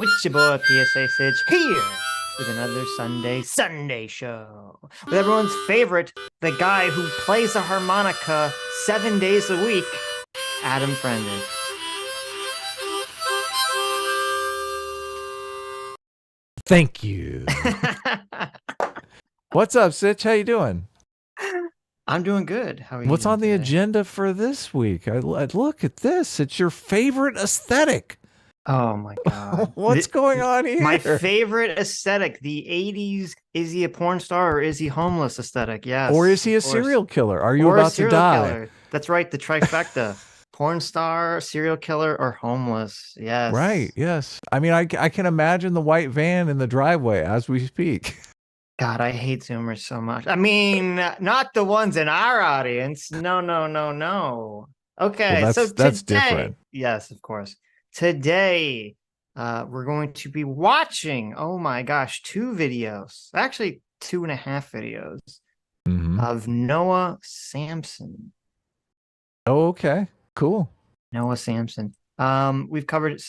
It's your boy PSA Sitch here with another Sunday show. With everyone's favorite, the guy who plays a harmonica 7 days a week, Adam Friendly. Thank you. What's up, Sitch? How you doing? I'm doing good. How are you? What's on the today? agenda for this week? I look at this. It's your favorite aesthetic. Oh my god. What's going on here? My favorite aesthetic, the 80s. Is he a porn star or is he homeless aesthetic? Yes. Or is he a serial killer? Are you or about to die? Killer. That's right, the trifecta. Porn star, serial killer, or homeless. Yes. Right, yes. I mean, I can imagine the white van in the driveway as we speak. God, I hate Zoomers so much. I mean, not the ones in our audience. No. Okay, Well, so that's today, different. Yes, of course. Today, we're going to be watching, oh my gosh, 2 videos, actually 2.5 videos of Noah Samsen. Oh, okay. Cool. Noah Samsen. We've covered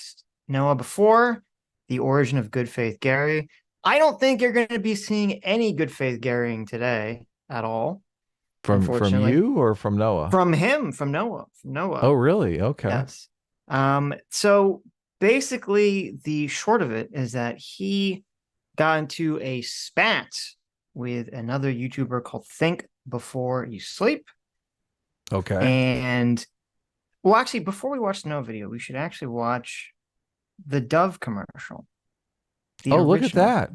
Noah before, the origin of Good Faith Gary. I don't think you're going to be seeing any Good Faith Garying today at all. From you or from Noah? From him, from Noah. Oh, really? Okay. Yes. So basically the short of it is that he got into a spat with another YouTuber called Think Before You Sleep. Okay. And well, actually, before we watch the Noah video, we should actually watch the Dove commercial. Look at that.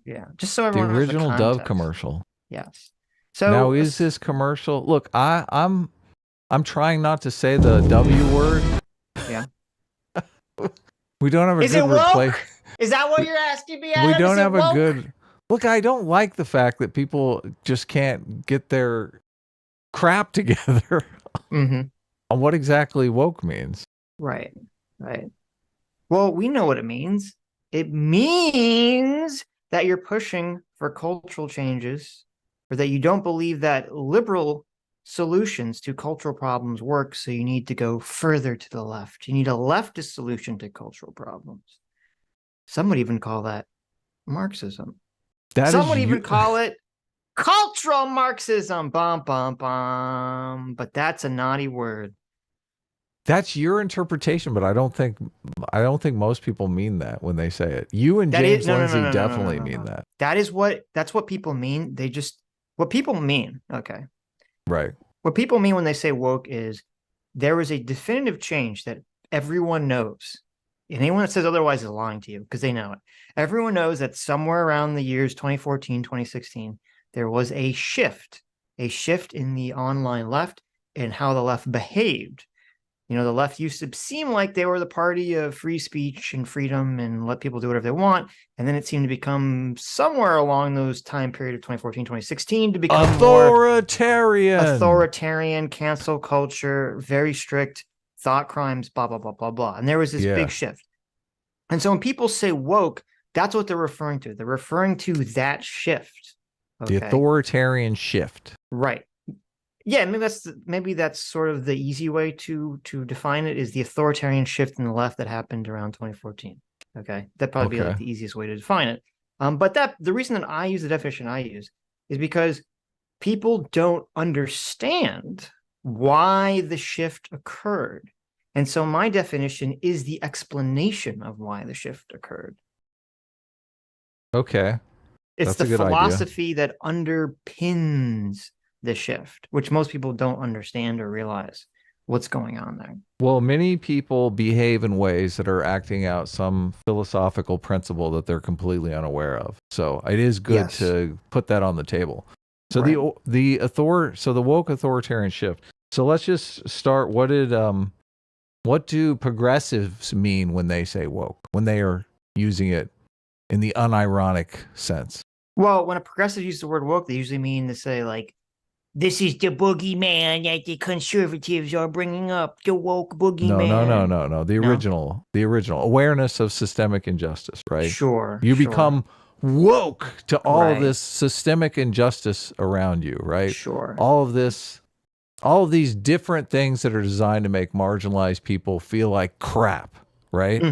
Yeah. Just so everyone the original has Dove commercial. Yes. So now is this commercial? Look, I'm trying not to say the W word. Yeah. We don't have a good replay. Is that what you're asking me? Adam? We don't have woke? a good look. I don't like the fact that people just can't get their crap together on what exactly woke means. Right. Well, we know what it means. It means that you're pushing for cultural changes, or that you don't believe that liberal solutions to cultural problems work, so you need to go further to the left. You need a leftist solution to cultural problems. Some would even call that Marxism. Some would even call it cultural Marxism. Bum, bum, bum. But that's a naughty word. That's your interpretation, but I don't think most people mean that when they say it. You and James Lindsay definitely mean that. That's what people mean. What people mean. Okay. Right. What people mean when they say woke is there is a definitive change that everyone knows. And anyone that says otherwise is lying to you, because they know it. Everyone knows that somewhere around the years 2014, 2016, there was a shift in the online left and how the left behaved. You know, the left used to seem like they were the party of free speech and freedom and let people do whatever they want. And then it seemed to become somewhere along those time period of 2014, 2016 to become authoritarian, cancel culture, very strict, thought crimes, blah, blah, blah, blah, blah. And there was this big shift. And so when people say woke, that's what they're referring to. They're referring to that shift. Okay? The authoritarian shift. Right. Yeah, maybe that's sort of the easy way to define it, is the authoritarian shift in the left that happened around 2014. Okay, that'd probably be like the easiest way to define it. But the reason that I use the definition I use is because people don't understand why the shift occurred, and so my definition is the explanation of why the shift occurred. Okay, it's the philosophy that underpins the shift, which most people don't understand or realize what's going on there. Well, many people behave in ways that are acting out some philosophical principle that they're completely unaware of. So it is good to put that on the table. So the woke authoritarian shift. So let's just start. What do progressives mean when they say woke, when they are using it in the unironic sense? Well, when a progressive uses the word woke, they usually mean to say, like, this is the boogeyman that the conservatives are bringing up, the woke boogeyman. No. The original awareness of systemic injustice, right? Sure. You become woke to all of this systemic injustice around you, right? Sure. All of these different things that are designed to make marginalized people feel like crap, right?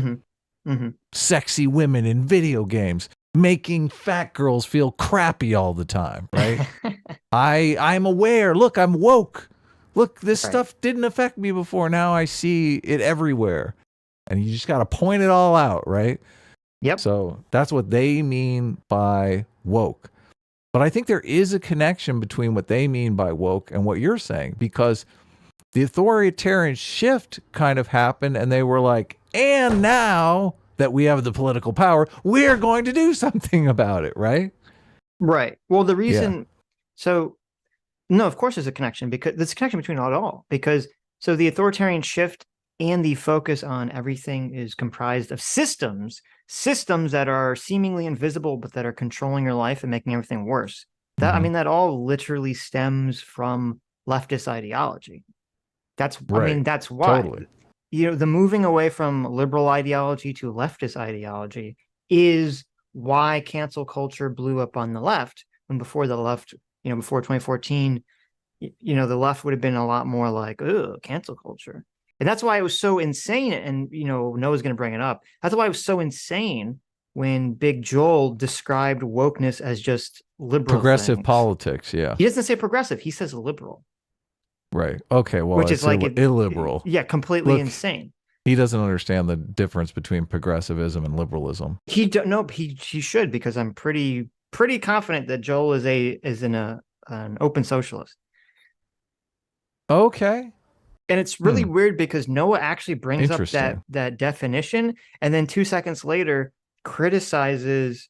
sexy women in video games, making fat girls feel crappy all the time, right? I'm aware. Look, I'm woke. Look, this stuff didn't affect me before. Now I see it everywhere. And you just got to point it all out, right? Yep. So that's what they mean by woke. But I think there is a connection between what they mean by woke and what you're saying, because the authoritarian shift kind of happened and they were like, and now that we have the political power, we're going to do something about it, right? Right. Well, the reason, so no, of course there's a connection, because there's a connection between it all, because so the authoritarian shift and the focus on everything is comprised of systems that are seemingly invisible, but that are controlling your life and making everything worse. That, I mean, that all literally stems from leftist ideology. That's, I mean, that's why, you know, the moving away from liberal ideology to leftist ideology is why cancel culture blew up on the left, when before the left, you know, before 2014, you know, the left would have been a lot more like, oh, cancel culture. And that's why it was so insane. And, you know, Noah's going to bring it up. That's why it was so insane when Big Joel described wokeness as just liberal progressive things. Politics. Yeah. He doesn't say progressive. He says liberal. Right. Okay. Well, which is like illiberal. Yeah. Completely insane. He doesn't understand the difference between progressivism and liberalism. He should, because I'm pretty confident that Joel is an open socialist. Okay. And it's really weird because Noah actually brings up that definition, and then 2 seconds later criticizes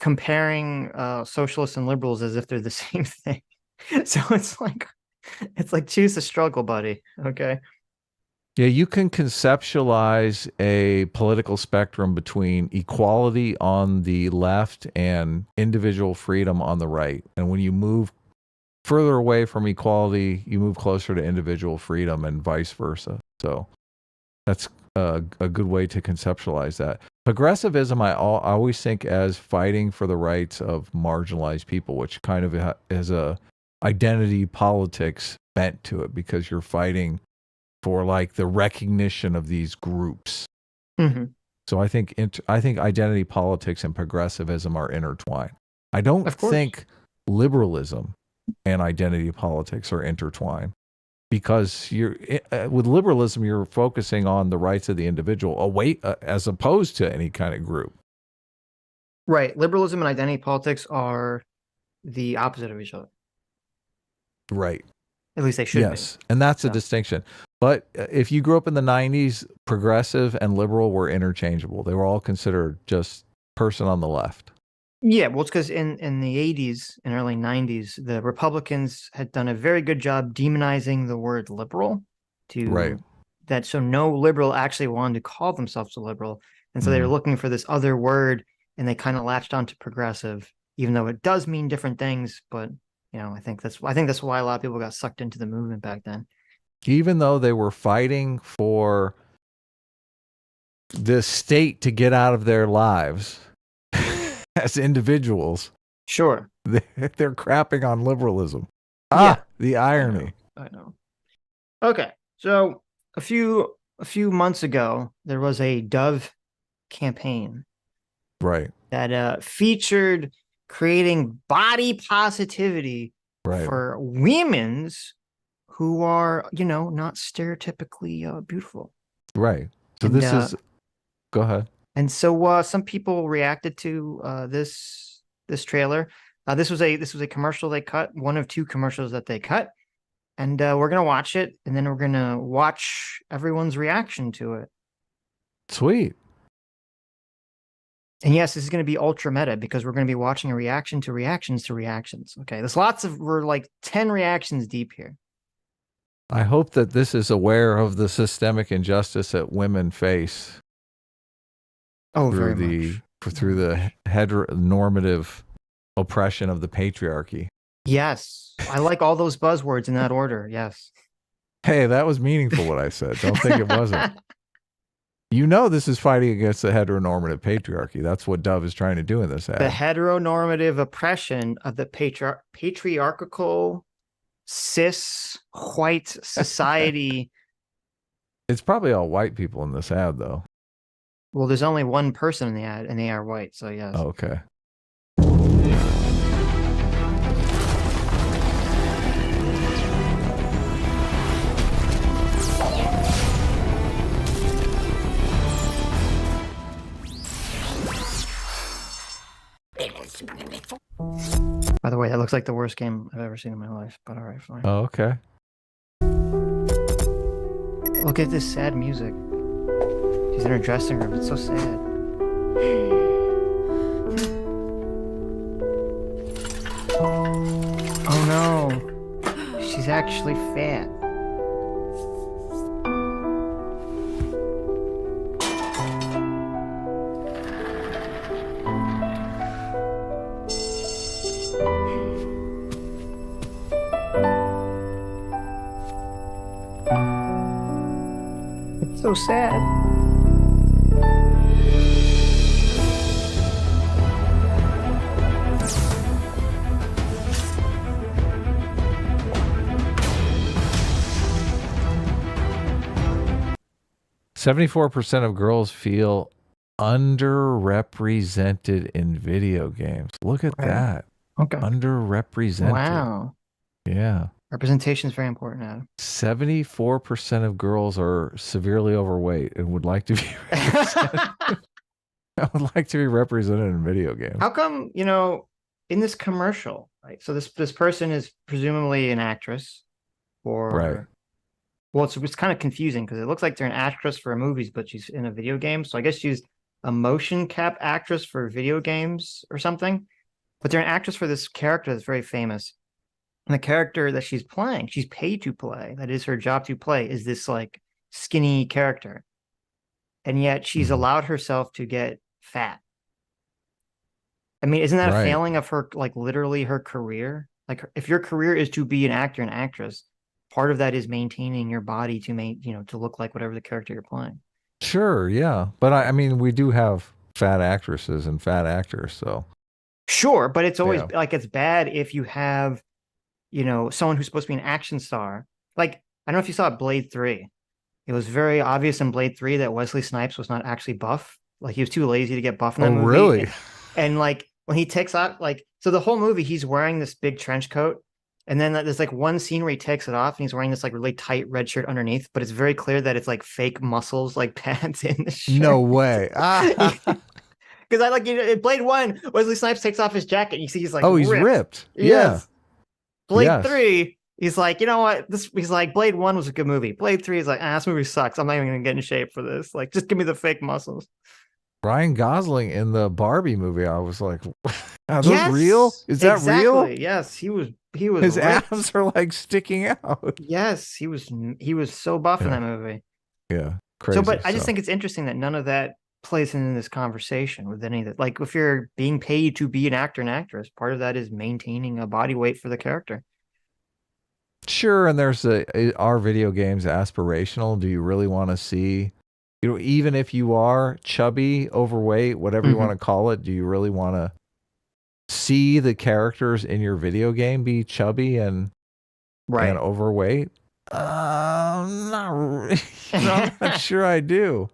comparing socialists and liberals as if they're the same thing. So it's like choose a struggle, buddy. Okay. Yeah, you can conceptualize a political spectrum between equality on the left and individual freedom on the right. And when you move further away from equality, you move closer to individual freedom, and vice versa. So that's a good way to conceptualize that. Progressivism, I always think as fighting for the rights of marginalized people, which kind of is a identity politics bent to it, because you're fighting for like the recognition of these groups. So I think identity politics and progressivism are intertwined. I don't think liberalism and identity politics are intertwined, because with liberalism you're focusing on the rights of the individual as opposed to any kind of group. Right. Liberalism and identity politics are the opposite of each other. Right. At least they should be. And that's a distinction. But if you grew up in the 90s, progressive and liberal were interchangeable. They were all considered just person on the left. Yeah, well, it's because in the 80s and early 90s, the Republicans had done a very good job demonizing the word liberal so no liberal actually wanted to call themselves a liberal. And so they were looking for this other word, and they kind of latched onto progressive, even though it does mean different things. But, you know, I think that's why a lot of people got sucked into the movement back then. Even though they were fighting for the state to get out of their lives as individuals. Sure. They're crapping on liberalism. The irony. I know. Okay. So a few months ago, there was a Dove campaign. Right. That featured creating body positivity for women's who are, you know, not stereotypically beautiful. Right. So go ahead. And so some people reacted to this trailer. This was a commercial they cut, one of two commercials that they cut, and we're gonna watch it, and then we're gonna watch everyone's reaction to it. Sweet. And yes, this is going to be ultra meta, because we're going to be watching a reaction to reactions to reactions. Okay, we're like 10 reactions deep here. I hope that this is aware of the systemic injustice that women face. Through the heteronormative oppression of the patriarchy. Yes. I like all those buzzwords in that order. Yes. Hey, that was meaningful what I said. Don't think it wasn't. You know this is fighting against the heteronormative patriarchy. That's what Dove is trying to do in this ad. The heteronormative oppression of the patriarchal, cis, white society. It's probably all white people in this ad, though. Well, there's only one person in the ad, and they are white, so yes. Oh, okay. By the way, that looks like the worst game I've ever seen in my life, but all right, fine. Oh, okay. Look at this sad music. She's in her dressing room. It's so sad. Oh no. She's actually fat. It's so sad. 74% of girls feel underrepresented in video games. Look at that. Okay. Underrepresented. Wow. Yeah. Representation is very important, Adam. 74% of girls are severely overweight and would like to be I would like to be represented in video games. How come, you know, in this commercial, right? So this person is presumably an actress, or right. Well, it's kind of confusing because it looks like they're an actress for movies, but she's in a video game. So I guess she's a motion cap actress for video games or something. But they're an actress for this character that's very famous. And the character that she's playing, she's paid to play, that is her job to play, is this like skinny character. And yet she's allowed herself to get fat. I mean, isn't that a failing of her, like literally her career? Like if your career is to be an actor and actress, part of that is maintaining your body to to look like whatever the character you're playing. Sure, yeah. But I mean, we do have fat actresses and fat actors, so. Sure, but it's always like it's bad if you have, someone who's supposed to be an action star. Like, I don't know if you saw Blade 3. It was very obvious in Blade 3 that Wesley Snipes was not actually buff. Like, he was too lazy to get buff in that movie. Really? And like, when he takes off, so the whole movie, he's wearing this big trench coat. And then there's like one scene where he takes it off and he's wearing this like really tight red shirt underneath, but it's very clear that it's like fake muscles, like pads in the shirt. No way. Because I like in Blade 1, Wesley Snipes takes off his jacket and you see he's like, he's ripped. Yes. Yeah. Blade 3, he's like, you know what? He's like, Blade 1 was a good movie. Blade 3 is like, this movie sucks. I'm not even gonna get in shape for this. Like, just give me the fake muscles. Ryan Gosling in the Barbie movie, I was like, are those real? Is that real? Yes, he was his ripped. abs are like sticking out. Yes, he was so buff in that movie. Yeah. Crazy. I just think it's interesting that none of that plays in this conversation with any of that. Like, if you're being paid to be an actor and actress, part of that is maintaining a body weight for the character. Sure, and there's are video games aspirational? Do you really want to see, even if you are chubby, overweight, whatever you want to call it, do you really want to see the characters in your video game be chubby and overweight? I'm not sure I do.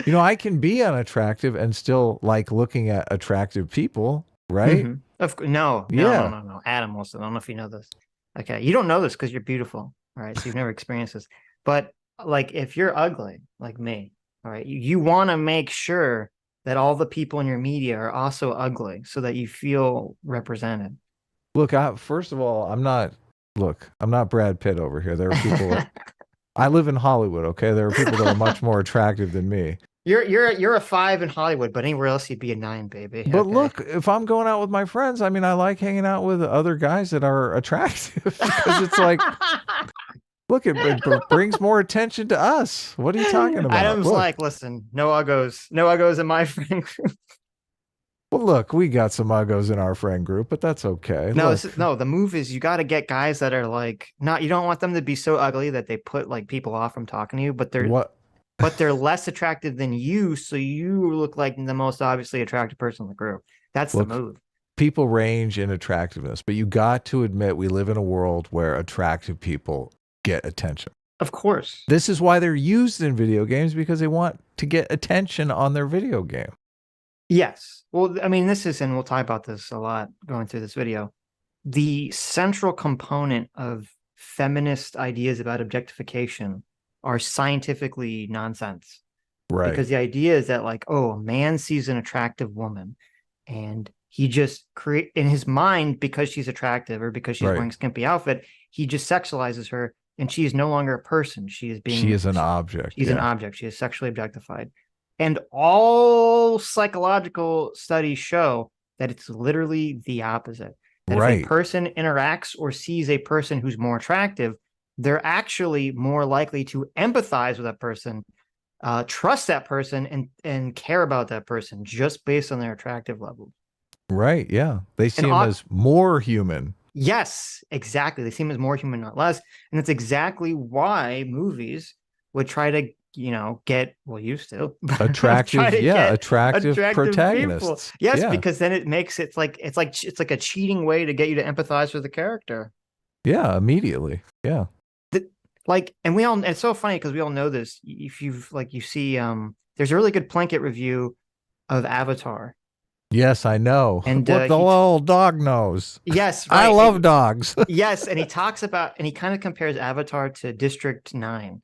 I can be unattractive and still like looking at attractive people, right? No, Adam Wilson, I don't know if you know this. Okay, you don't know this because you're beautiful, all right? So you've never experienced this. But like, if you're ugly, like me, all right, you want to make sure that all the people in your media are also ugly so that you feel represented. Look, first of all, I'm not Brad Pitt over here. There are people I live in Hollywood, okay? There are people that are much more attractive than me. You're a 5 in Hollywood, but anywhere else you'd be a 9, baby. But look, if I'm going out with my friends, I mean, I like hanging out with other guys that are attractive because it's like, look, it brings more attention to us. What are you talking about? Adam's like, listen, no uggos in my friend group. Well, look, we got some uggos in our friend group, but that's okay. No, the move is you got to get guys that are like, you don't want them to be so ugly that they put like people off from talking to you, but they're less attractive than you, so you look like the most obviously attractive person in the group. That's the move. People range in attractiveness, but you got to admit we live in a world where attractive people get attention. Of course. This is why they're used in video games, because they want to get attention on their video game. Yes. Well, I mean, and we'll talk about this a lot going through this video. The central component of feminist ideas about objectification are scientifically nonsense. Right. Because the idea is that, like, oh, a man sees an attractive woman and he just in his mind, because she's attractive or because she's wearing a skimpy outfit, he just sexualizes her, and she is no longer a person. She is an object. She's an object. She is sexually objectified. And all psychological studies show that it's literally the opposite. That if a person interacts or sees a person who's more attractive, they're actually more likely to empathize with that person, trust that person, and care about that person just based on their attractive level. Right. Yeah. They see him as more human. Yes, exactly. They see him as more human, not less. And that's exactly why movies would try to, get, well, used to attractive protagonists. People. Yes, because then it makes it's like a cheating way to get you to empathize with the character. Yeah, immediately. Yeah. And it's so funny because we all know this. If you see, there's a really good Plinkett review of Avatar. Yes, I know. And what the little dog knows. Yes, right. I love dogs. Yes, and he kind of compares Avatar to District 9.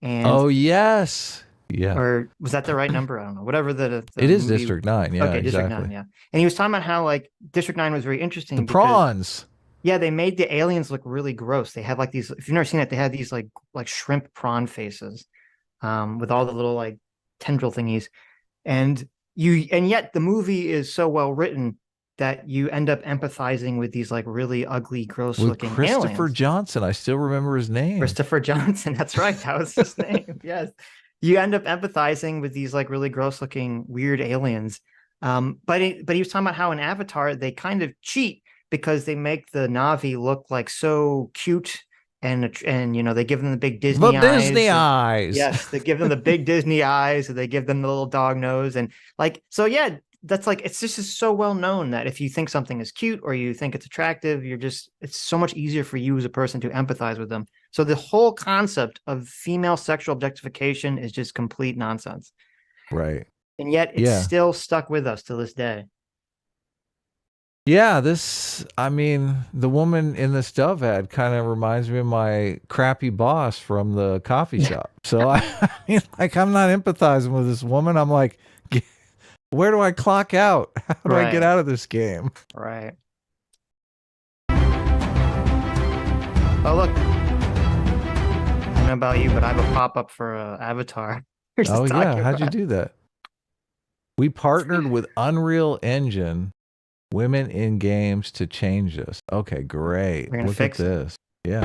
And oh yes, yeah. Or was that the right number? I don't know. Whatever the it is movie. District 9. Yeah, okay, exactly. District 9. Yeah, and he was talking about how like District 9 was very interesting. The prawns. Yeah, they made the aliens look really gross. They had like these. If you've never seen it, they had these like shrimp prawn faces, with all the little like tendril thingies, and yet the movie is so well written that you end up empathizing with these like really ugly, gross looking Christopher aliens. Johnson. I still remember his name. Christopher Johnson. That's right. That was his name. Yes. You end up empathizing with these like really gross looking weird aliens. But he was talking about how in Avatar, they kind of cheat because they make the Na'vi look like so cute and they give them the big Disney eyes. Yes. They give them the big Disney eyes, and they give them the little dog nose. And like, so yeah, that's like, it's just so well known that if you think something is cute or you think it's attractive, it's so much easier for you as a person to empathize with them. So the whole concept of female sexual objectification is just complete nonsense. Right. And yet it's still stuck with us to this day. Yeah, the woman in this Dove ad kind of reminds me of my crappy boss from the coffee shop. So I'm not empathizing with this woman. I'm like, where do I clock out? How do I get out of this game? Right. Oh, look. I don't know about you, but I have a pop-up for Avatar. Oh, yeah. How'd you do that? We partnered with Unreal Engine, women in games, to change this. Okay, great. Look at this. Yeah.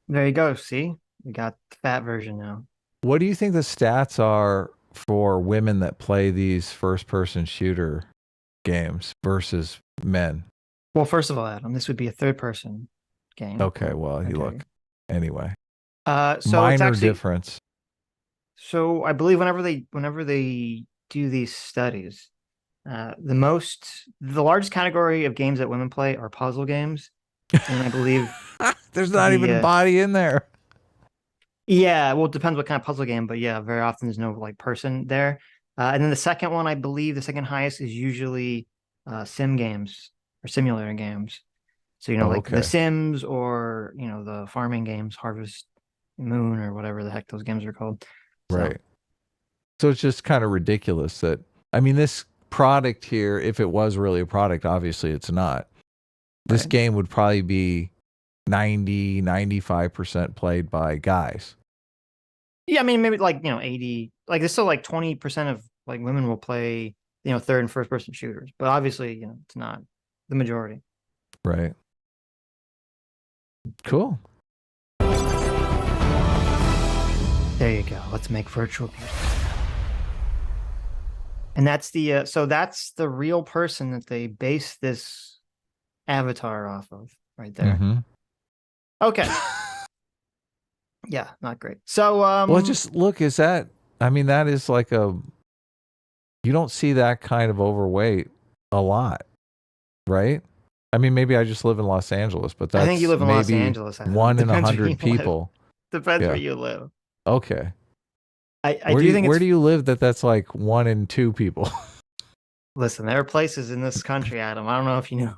There you go. See, we got the fat version now. What do you think the stats are for women that play these first-person shooter games versus men? Well, first of all, Adam, this would be a third-person game. Okay, well, you look. Anyway. So minor difference. So I believe whenever they do these studies, the largest category of games that women play are puzzle games. And I believe there's not even a body in there. Yeah, well, it depends what kind of puzzle game, but yeah, very often there's no like person there. And then the second one, I believe the second highest is usually sim games or simulator games. So, The Sims or, the farming games, Harvest Moon or whatever the heck those games are called. Right. So it's just kind of ridiculous that, this product here, if it was really a product, obviously it's not. This game would probably be 95% played by guys. Yeah, maybe 80, there's still 20% of women will play, third and first person shooters, but obviously, it's not the majority. Right. Cool. There you go. Let's make virtual music. And that's that's the real person that they base this avatar off of right there. Mm-hmm. Okay. Yeah, not great. So well, just look, is that that is like you don't see that kind of overweight a lot, right? I mean, maybe I just live in Los Angeles, but I think you that's live in Los maybe Angeles. Adam. 1 in Depends where 100 you people. live. Depends Yeah. where you live. Okay. I do think where do you live that's like 1 in 2 people? Listen, there are places in this country, Adam. I don't know if you know.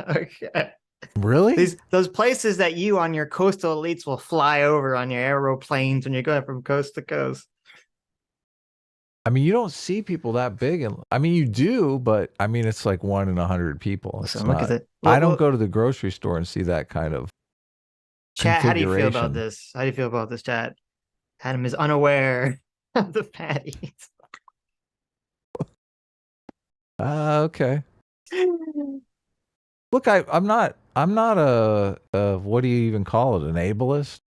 Okay. Really? Those places that you on your coastal elites will fly over on your aeroplanes when you're going from coast to coast. I mean, you don't see people that big, and I mean, you do, but I mean, it's like 1 in 100 people. Listen, It's look not. at it. I don't go to the grocery store and see that kind of chat. How do you feel about configuration. this? How do you feel about this, chat? Adam is unaware of the patties. Okay. Look, I'm not a what do you even call it? An ableist?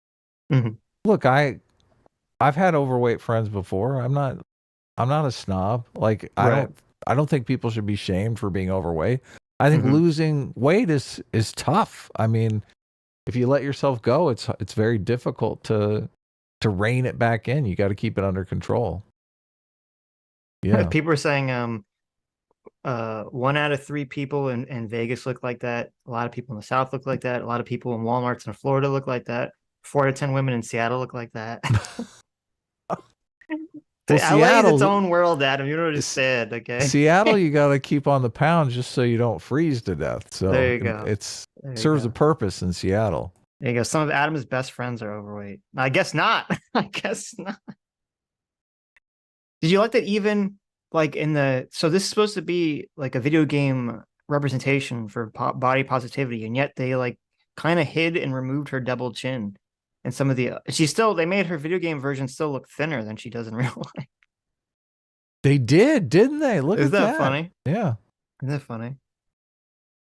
Mhm. Look, I've had overweight friends before. I'm not a snob. Like Right. I don't think people should be shamed for being overweight. I think Mhm. losing weight is tough. I mean, if you let yourself go, it's very difficult to rein it back in. You got to keep it under control. Yeah. People are saying 1 out of 3 people in Vegas look like that. A lot of people in the South look like that. A lot of people in Walmarts in Florida look like that. 4 out of 10 women in Seattle look like that. Well, LA is its own world, Adam. You don't understand, okay? Seattle, you got to keep on the pound just so you don't freeze to death. So there you go. It serves a purpose in Seattle. There you go. Some of Adam's best friends are overweight. I guess not. I guess not. Did you like that even like in the, so this is supposed to be like a video game representation for body positivity, and yet they like kind of hid and removed her double chin. And some of the, they made her video game version still look thinner than she does in real life. They did, didn't they? Look at that. Isn't that funny? Yeah. Isn't that funny?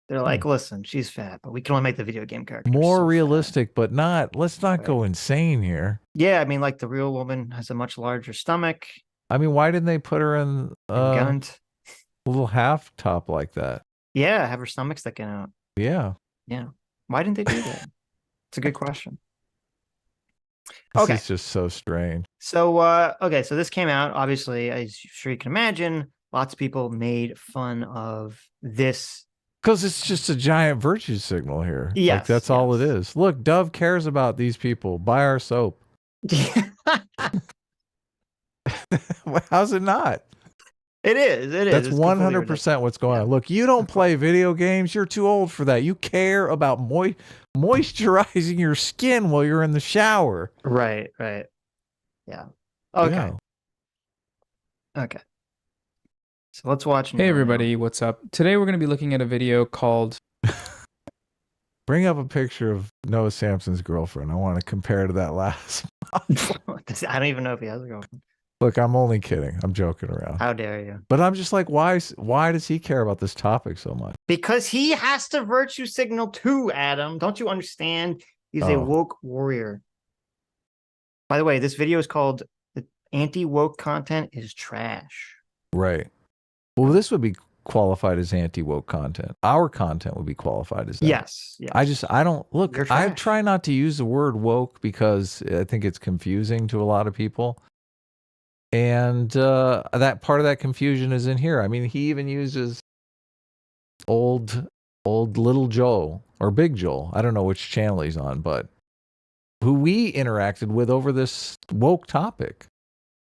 They're like, listen, she's fat, but we can only make the video game character more so realistic, fat. but let's not go insane here. Yeah, I mean, like the real woman has a much larger stomach. I mean, why didn't they put her in a little half top like that? Yeah, have her stomach sticking out. Yeah. Yeah. Why didn't they do that? It's a good question. This is just so strange. So, okay, so this came out, obviously, as I'm sure you can imagine, lots of people made fun of this. Because it's just a giant virtue signal here. Yes. Like, that's all it is. Look, Dove cares about these people. Buy our soap. How's it not? It is. That's 100% what's going on. Look, you don't play video games. You're too old for that. You care about moisturizing your skin while you're in the shower. Right. Yeah. Okay. Yeah. Okay. So let's watch. Hey everybody, what's up? Today we're going to be looking at a video called... Bring up a picture of Noah Samsen's girlfriend. I want to compare to that last I don't even know if he has a girlfriend. Look, I'm only kidding. I'm joking around. How dare you? But I'm just like, why does he care about this topic so much? Because he has to virtue signal too, Adam. Don't you understand? He's a woke warrior. By the way, this video is called "The Anti-Woke Content is Trash." Right. Well, this would be qualified as anti-woke content. Our content would be qualified as that. Yes. I don't look. I try not to use the word woke because I think it's confusing to a lot of people. And that part of that confusion is in here. I mean, he even uses old little Joel or Big Joel. I don't know which channel he's on, but who we interacted with over this woke topic,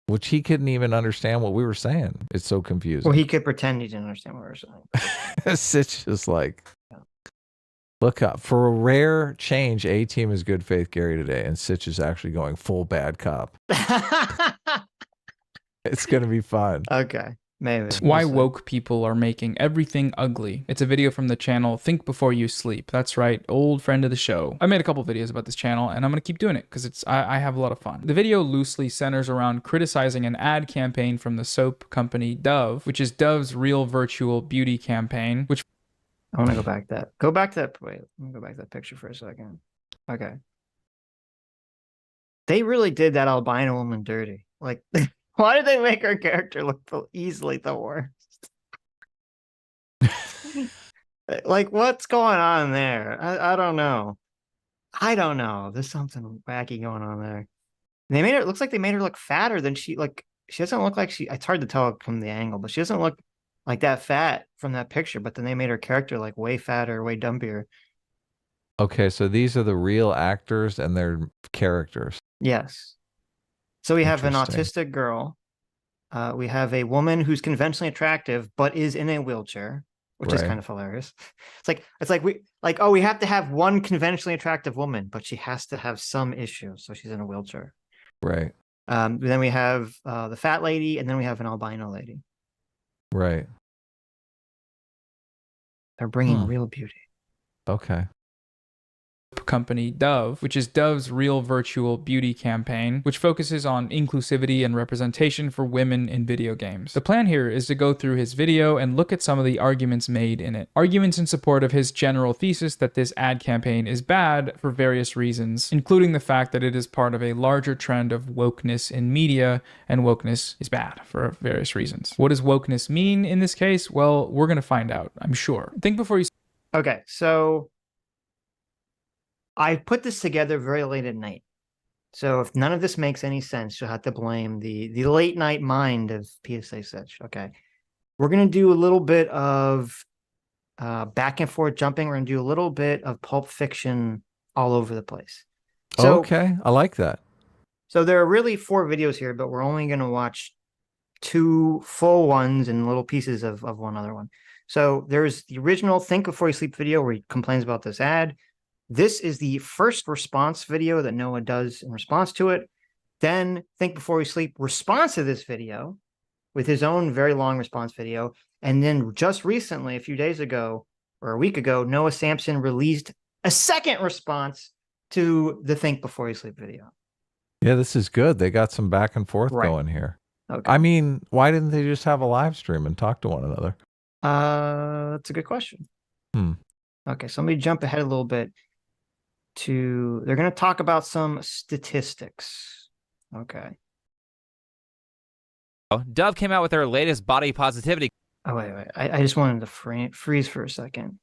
which he couldn't even understand what we were saying. It's so confusing. Well, he could pretend he didn't understand what we were saying. Sitch is like, look up for a rare change. A-Team is good faith Gary today, and Sitch is actually going full bad cop. It's going to be fun. Okay, maybe. Why woke people are making everything ugly. It's a video from the channel Think Before You Sleep. That's right, old friend of the show. I made a couple videos about this channel, and I'm going to keep doing it because I have a lot of fun. The video loosely centers around criticizing an ad campaign from the soap company Dove, which is Dove's real virtual beauty campaign, which... I want to go back that. Go back to that. Wait, let me go back to that picture for a second. Okay. They really did that albino woman dirty. Like... Why did they make her character look easily the worst? Like, what's going on there? I don't know. I don't know. There's something wacky going on there. They made her, it looks like they made her look fatter than she doesn't look like it's hard to tell from the angle, but she doesn't look like that fat from that picture, but then they made her character like way fatter, way dumpier. Okay, so these are the real actors and their characters. Yes. So we have an Interesting. autistic girl. We have a woman who's conventionally attractive but is in a wheelchair, which is Right. kind of hilarious. It's like we have to have one conventionally attractive woman, but she has to have some issue, so she's in a wheelchair. Right. Then we have the fat lady, and then we have an albino lady. Right. They're bringing real beauty. company Okay. Dove, which is Dove's Real Virtual Beauty campaign, which focuses on inclusivity and representation for women in video games. The plan here is to go through his video and look at some of the arguments made in it. Arguments in support of his general thesis that this ad campaign is bad for various reasons, including the fact that it is part of a larger trend of wokeness in media, and wokeness is bad for various reasons. What does wokeness mean in this case? Well, we're going to find out, I'm sure. Think before you... Okay, so I put this together very late at night. So if none of this makes any sense, you'll have to blame the late night mind of PSA Sitch. Okay. We're going to do a little bit of back and forth jumping. We're going to do a little bit of Pulp Fiction all over the place. So, okay, I like that. So there are really 4 videos here, but we're only going to watch 2 full ones and little pieces of one other one. So there's the original Think Before You Sleep video where he complains about this ad. This is the first response video that Noah does in response to it. Then Think Before You Sleep responds to this video with his own very long response video. And then just recently, a few days ago or a week ago, Noah Samsen released a second response to the Think Before You Sleep video. Yeah, this is good. They got some back and forth going here. Okay. I mean, why didn't they just have a live stream and talk to one another? That's a good question. Okay, so let me jump ahead a little bit. They're going to talk about some statistics. Okay. Dove came out with their latest body positivity. Oh, wait. I just wanted to freeze for a second.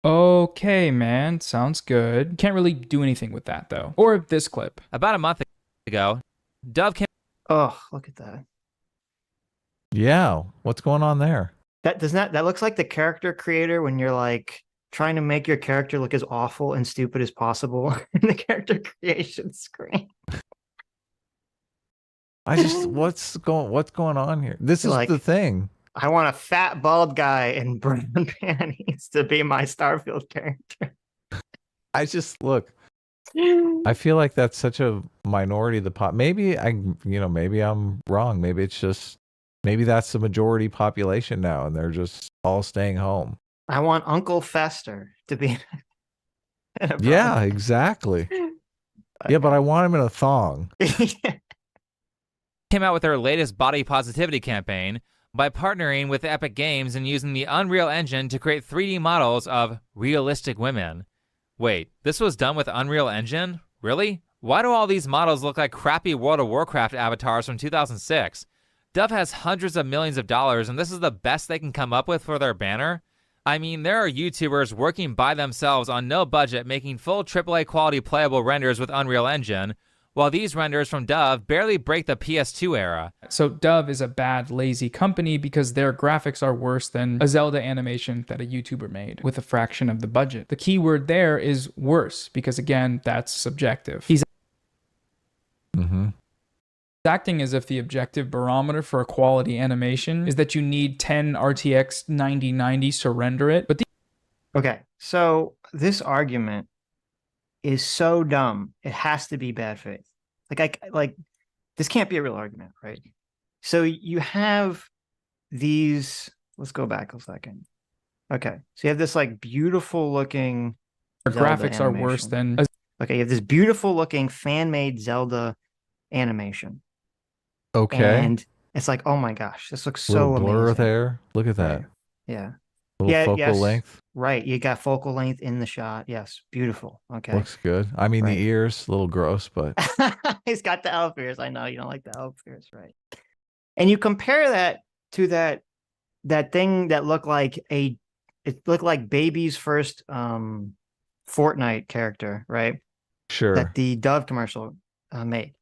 Okay, man. Sounds good. Can't really do anything with that, though. Or this clip. About a month ago, Dove came... Oh, look at that. Yeah, what's going on there? That looks like the character creator when you're like trying to make your character look as awful and stupid as possible in the character creation screen. What's going on here? This is like, the thing. I want a fat bald guy in brown panties to be my Starfield character. Look. I feel like that's such a minority of the pop. Maybe maybe I'm wrong. Maybe that's the majority population now, and they're just all staying home. I want Uncle Fester to be. Yeah, exactly. Okay. Yeah, but I want him in a thong. Came out with their latest body positivity campaign by partnering with Epic Games and using the Unreal Engine to create 3D models of realistic women. Wait, this was done with Unreal Engine? Really? Why do all these models look like crappy World of Warcraft avatars from 2006? Dove has hundreds of millions of dollars, and this is the best they can come up with for their banner? I mean, there are YouTubers working by themselves on no budget making full AAA quality playable renders with Unreal Engine, while these renders from Dove barely break the PS2 era. So Dove is a bad, lazy company because their graphics are worse than a Zelda animation that a YouTuber made with a fraction of the budget. The key word there is worse because, again, that's subjective. He's acting as if the objective barometer for a quality animation is that you need 10 RTX 9090s to render it. But okay, so this argument is so dumb. It has to be bad faith. Like this can't be a real argument, right? So you have these. Let's go back a second. Okay, so you have this like beautiful looking. Graphics are worse than. Okay, you have this beautiful looking fan made Zelda animation. Okay. And it's like, oh my gosh, this looks so amazing. Blur there. Look at that. Yeah. Little focal length. Right. You got focal length in the shot. Yes. Beautiful. Okay. Looks good. I mean, the ears, a little gross, but. He's got the elf ears. I know you don't like the elf ears, right? And you compare that to that thing that looked like baby's first Fortnite character, right? Sure. That the Dove commercial made.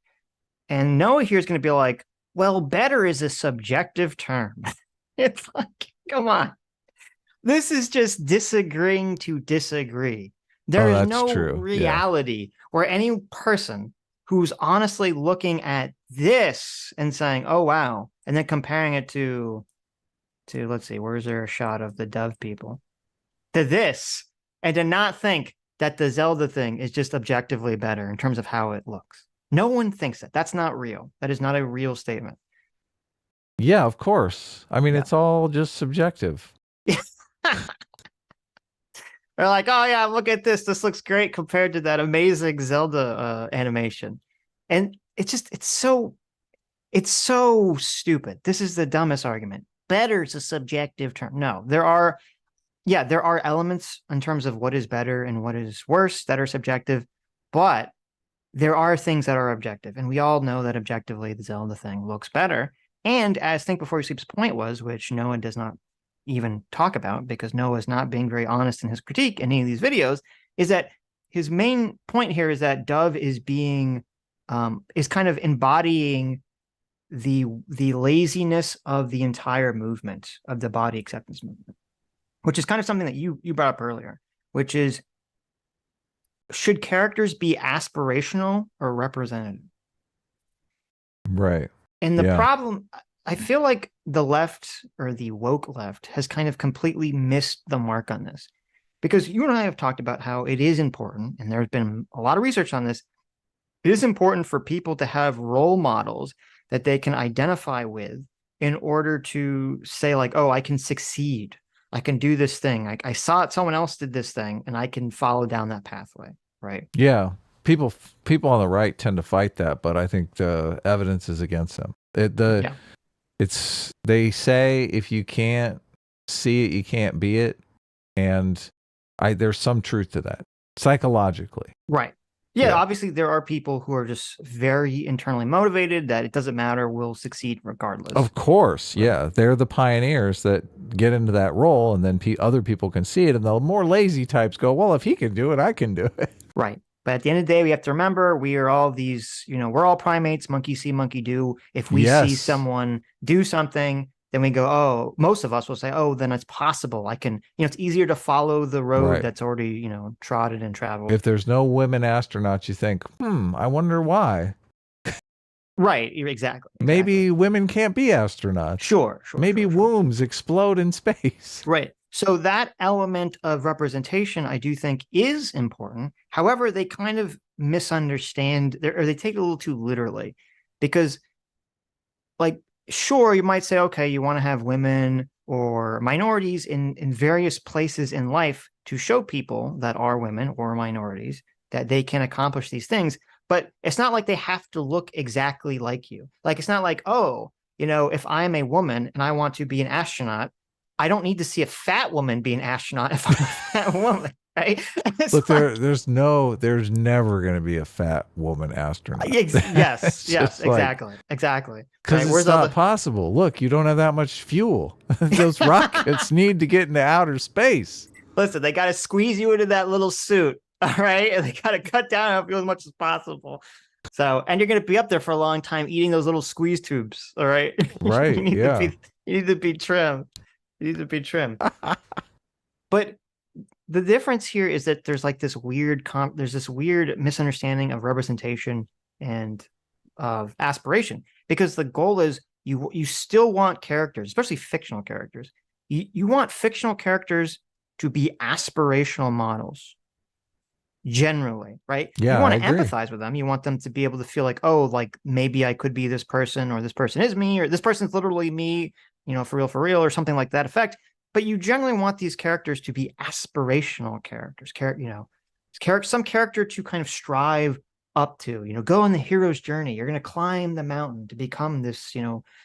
And Noah here is going to be like, well, better is a subjective term. It's like, come on. This is just disagreeing to disagree. There is that's no true. reality where any person who's honestly looking at this and saying, oh, wow, and then comparing it to let's see, where's there a shot of the dove people? To this, and to not think that the Zelda thing is just objectively better in terms of how it looks. No one thinks that. That's not real. That is not a real statement. Yeah, of course. I mean, Yeah. it's all just subjective. They're like, oh yeah, look at this. This looks great compared to that amazing Zelda animation. And it's so stupid. This is the dumbest argument. Better is a subjective term. No, there are elements in terms of what is better and what is worse that are subjective, but there are things that are objective. And we all know that objectively the Zelda thing looks better. And as Think Before You Sleep's point was, which Noah does not even talk about because Noah is not being very honest in his critique in any of these videos, is that his main point here is that Dove is being is kind of embodying the laziness of the entire movement of the body acceptance movement, which is kind of something that you brought up earlier, which is, should characters be aspirational or representative? Right. And the problem, I feel like the left or the woke left has kind of completely missed the mark on this, because you and I have talked about how it is important, and there's been a lot of research on this. It is important for people to have role models that they can identify with in order to say like, oh, I can succeed. I can do this thing. I saw it, someone else did this thing, and I can follow down that pathway. Right. Yeah. People on the right tend to fight that, but I think the evidence is against them. They say if you can't see it, you can't be it, and there's some truth to that psychologically. Right. Yeah, obviously there are people who are just very internally motivated that it doesn't matter, will succeed regardless. Of course, yeah. They're the pioneers that get into that role, and then other people can see it, and the more lazy types go, well, if he can do it, I can do it. Right. But at the end of the day, we have to remember we are all these, we're all primates, monkey see, monkey do. If we see someone do something, then we go, oh, most of us will say, oh, then it's possible. I can, it's easier to follow the road that's already, trodden and traveled. If there's no women astronauts, you think, I wonder why. Right, exactly. Maybe women can't be astronauts. Sure. Maybe wombs explode in space. Right. So that element of representation, I do think, is important. However, they kind of misunderstand, or they take it a little too literally, because, like, sure, you might say, okay, you want to have women or minorities in various places in life to show people that are women or minorities that they can accomplish these things. But it's not like they have to look exactly like you. Like, it's not like, oh, if I'm a woman and I want to be an astronaut, I don't need to see a fat woman be an astronaut if I'm a fat woman, right? Look, there's never going to be a fat woman astronaut. Yes, exactly. Because it's not possible. Look, you don't have that much fuel. Those rockets need to get into outer space. Listen, they got to squeeze you into that little suit, all right? And they got to cut down on fuel as much as possible. So, and you're going to be up there for a long time eating those little squeeze tubes, all right? Right, you need to be trim. You need to be trim. But the difference here is that there's like this weird misunderstanding of representation and of aspiration, because the goal is you still want characters, especially fictional characters. You want fictional characters to be aspirational models generally, right? Yeah, you want to empathize with them. You want them to be able to feel like, oh, like maybe I could be this person, or this person is me, or this person's literally me, for real, or something like that effect. But you generally want these characters to be aspirational characters, some character to kind of strive up to, go on the hero's journey. You're going to climb the mountain to become this,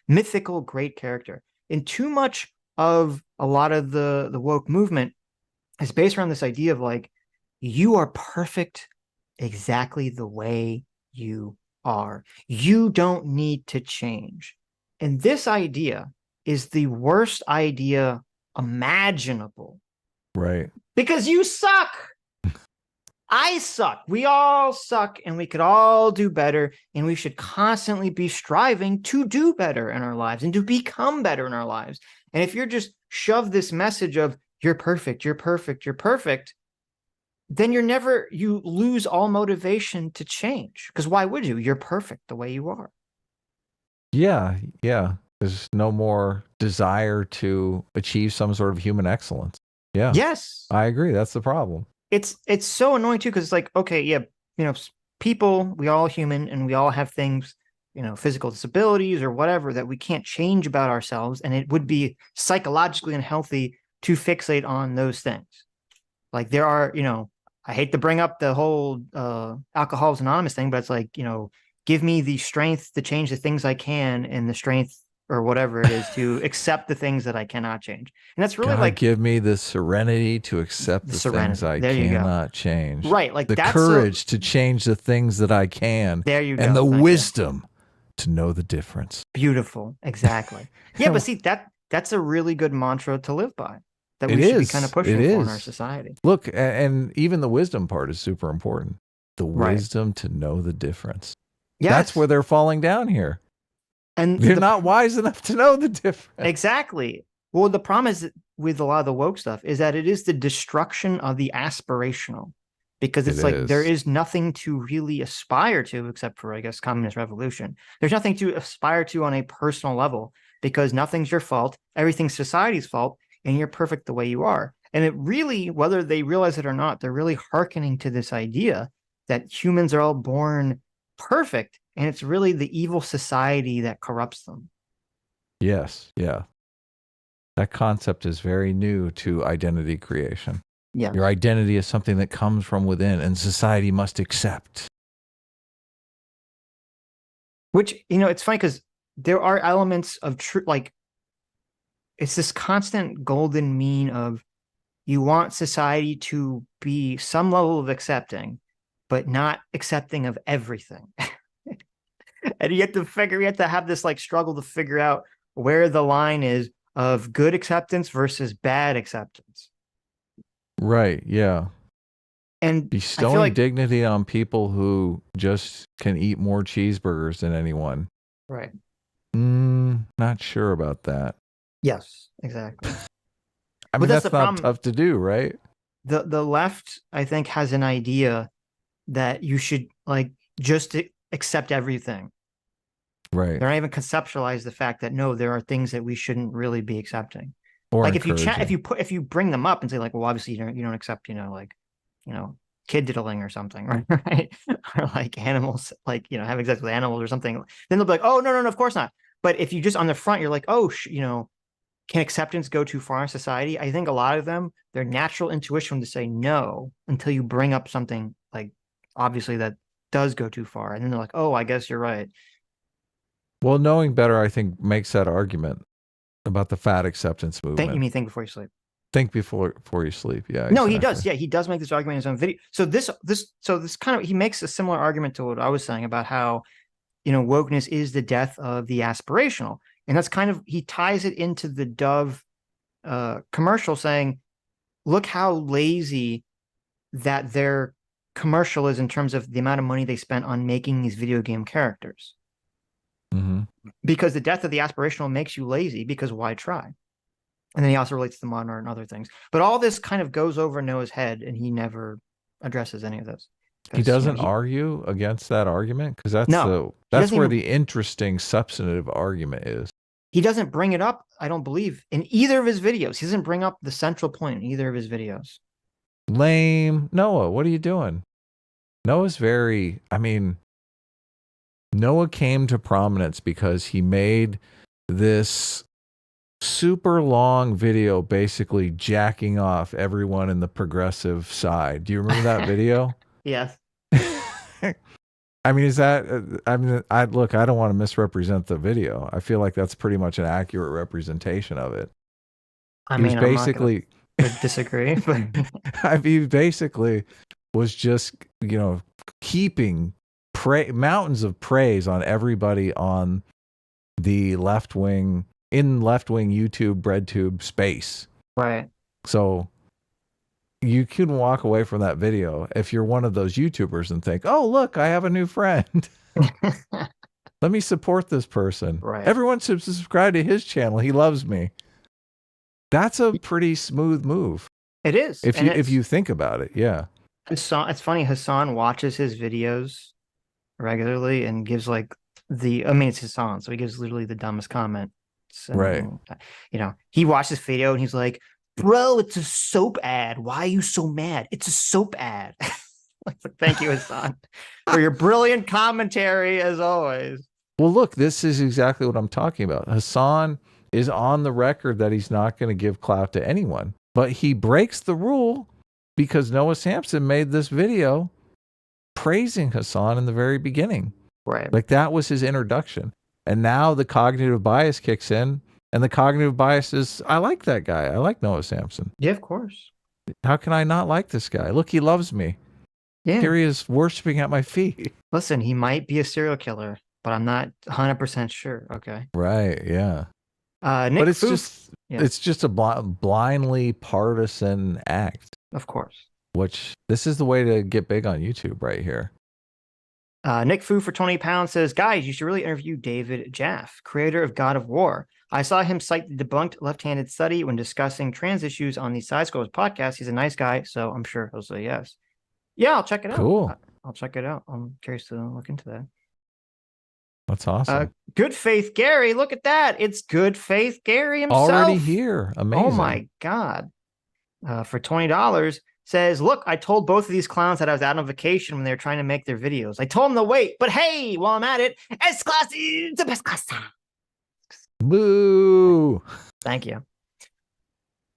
mythical great character. And too much of a lot of the woke movement is based around this idea of like, you are perfect exactly the way you are. You don't need to change. And this idea is the worst idea imaginable. Right. Because you suck. I suck. We all suck, and we could all do better, and we should constantly be striving to do better in our lives and to become better in our lives. And if you're just shove this message of you're perfect, you're perfect, you're perfect, then you lose all motivation to change. Because why would you? You're perfect the way you are. Yeah, yeah. There's no more desire to achieve some sort of human excellence. Yeah. Yes. I agree. That's the problem. It's so annoying too, because it's like, okay, yeah, people, we all human, and we all have things, physical disabilities or whatever that we can't change about ourselves, and it would be psychologically unhealthy to fixate on those things. Like there are, I hate to bring up the whole Alcoholics Anonymous thing, but it's like, give me the strength to change the things I can, and the strength or whatever it is to accept the things that I cannot change. And that's really God, give me the serenity to accept the things I cannot change. Right. Like the courage to change the things that I can. There you go. And the wisdom to know the difference. Beautiful. Exactly. Yeah, but see, that's a really good mantra to live by. That we should be kind of pushing for in our society. Look, and even the wisdom part is super important. The wisdom to know the difference. Yes. That's where they're falling down here. And they're not wise enough to know the difference. Exactly. Well, the problem is with a lot of the woke stuff is that it is the destruction of the aspirational, because it's like there is nothing to really aspire to except for, I guess, communist revolution. There's nothing to aspire to on a personal level because nothing's your fault. Everything's society's fault, and you're perfect the way you are. And it really, whether they realize it or not, they're really hearkening to this idea that humans are all born perfect. And it's really the evil society that corrupts them. Yes. Yeah. That concept is very new to identity creation. Yeah. Your identity is something that comes from within and society must accept. Which, it's funny because there are elements of truth, like it's this constant golden mean of you want society to be some level of accepting, but not accepting of everything. And you have to have this like struggle to figure out where the line is of good acceptance versus bad acceptance. Right. Yeah. And bestowing dignity on people who just can eat more cheeseburgers than anyone. Right. Not sure about that. Yes, exactly. I mean, that's not tough to do, right? The left, I think, has an idea that you should like just accept everything. Right. They're not even conceptualize the fact that no, there are things that we shouldn't really be accepting. Or like if you bring them up and say like, well, obviously you don't accept, kid diddling or something, right? Or like animals, like having sex with animals or something. Then they'll be like, oh no, of course not. But if you just on the front, you're like, oh, can acceptance go too far in society? I think a lot of them, their natural intuition to say no until you bring up something like obviously that does go too far, and then they're like, oh, I guess you're right. Well, knowing better, I think, makes that argument about the fat acceptance movement. You mean think before you sleep? Think before you sleep. Yeah. No, exactly. He does. Yeah, he does make this argument in his own video. So this kind of, he makes a similar argument to what I was saying about how, wokeness is the death of the aspirational. And that's kind of, he ties it into the Dove commercial saying, look how lazy that their commercial is in terms of the amount of money they spent on making these video game characters. Mm-hmm. Because the death of the aspirational makes you lazy, because why try? And then he also relates to the modern art and other things. But all this kind of goes over Noah's head, and he never addresses any of this. He doesn't argue against that argument? Because that's where the interesting substantive argument is. He doesn't bring it up, I don't believe, in either of his videos. He doesn't bring up the central point in either of his videos. Lame. Noah, what are you doing? Noah came to prominence because he made this super long video basically jacking off everyone in the progressive side. Do you remember that video? Yes. I mean, I don't want to misrepresent the video. I feel like that's pretty much an accurate representation of it. I'm not gonna disagree, but he basically was just, heaping mountains of praise on everybody on the left-wing YouTube breadtube space. Right. So you can walk away from that video if you're one of those YouTubers and think, oh, look, I have a new friend. Let me support this person. Right. Everyone should subscribe to his channel. He loves me. That's a pretty smooth move. It is. If you think about it, yeah. Hassan, it's funny, Hassan watches his videos regularly and gives like it's Hassan, so he gives literally the dumbest comment. So, right. You know, he watched this video and he's like, bro, it's a soap ad. Why are you so mad? It's a soap ad. Like, thank you, Hassan, for your brilliant commentary as always. Well, look, this is exactly what I'm talking about. Hassan is on the record that he's not going to give clout to anyone, but he breaks the rule because Noah Samsen made this video praising Hassan in the very beginning. Right. Like that was his introduction. And now the cognitive bias kicks in, and the cognitive bias is, I like that guy. I like Noah Samsen. Yeah, of course. How can I not like this guy? Look, he loves me. Yeah. Here he is worshiping at my feet. Listen, he might be a serial killer, but I'm not 100% sure. Okay. Right. Yeah. Nick but it's Foof, it's just a blindly partisan act. Of course. Which this is the way to get big on YouTube right here. Nick Fu for 20 pounds says, guys, you should really interview David Jaffe, creator of God of War. I saw him cite the debunked left-handed study when discussing trans issues on the Side Scrolls podcast. He's a nice guy, so I'm sure he'll say yes. Yeah, I'll check it out. Cool. I'll check it out. I'm curious to look into that. That's awesome. Good Faith Gary, look at that. It's Good Faith Gary himself. Already here. Amazing. Oh my God. For $20, says, look, I told both of these clowns that I was out on vacation when they were trying to make their videos. I told them to wait, but hey, while I'm at it, S-Class is the best class. Boo. Thank you.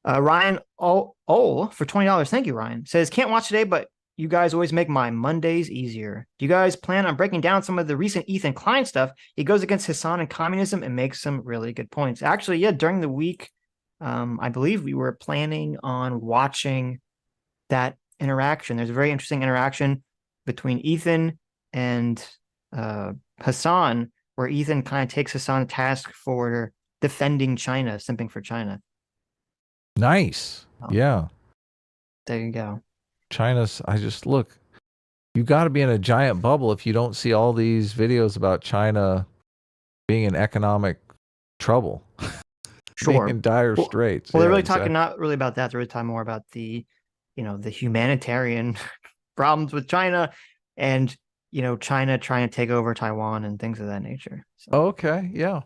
Ryan for $20. Thank you, Ryan. Says, can't watch today, but you guys always make my Mondays easier. Do you guys plan on breaking down some of the recent Ethan Klein stuff? He goes against Hassan and communism and makes some really good points. Actually, yeah, during the week, I believe we were planning on watching that interaction. There's a very interesting interaction between Ethan and Hassan, where Ethan kind of takes Hassan to task for defending China, simping for China. Nice. Yeah. There you go. China's, look, you got to be in a giant bubble if you don't see all these videos about China being in economic trouble. Sure. Being in dire straits. Well, they're really talking not really about that. They're really talking more about the, the humanitarian problems with China and, China trying to take over Taiwan and things of that nature. So. Okay. Yeah.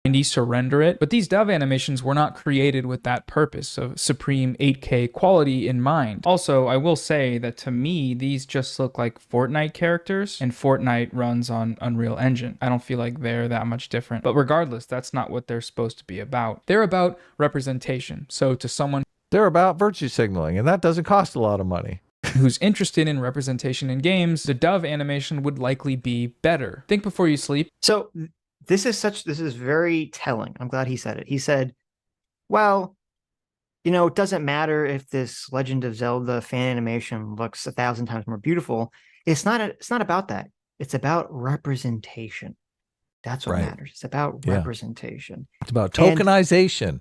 And surrender it. But these dove animations were not created with that purpose of supreme 8K quality in mind. Also, I will say that to me, these just look like Fortnite characters, and Fortnite runs on Unreal Engine. I don't feel like they're that much different. But regardless, that's not what they're supposed to be about. They're about representation. So to someone, they're about virtue signaling, and that doesn't cost a lot of money. Who's interested in representation in games, the dove animation would likely be better. Think before you sleep. So this is very telling. I'm glad he said it. He said, well, it doesn't matter if this Legend of Zelda fan animation looks 1,000 times more beautiful. It's not about that. It's about representation. That's what matters. It's about representation. It's about tokenization. And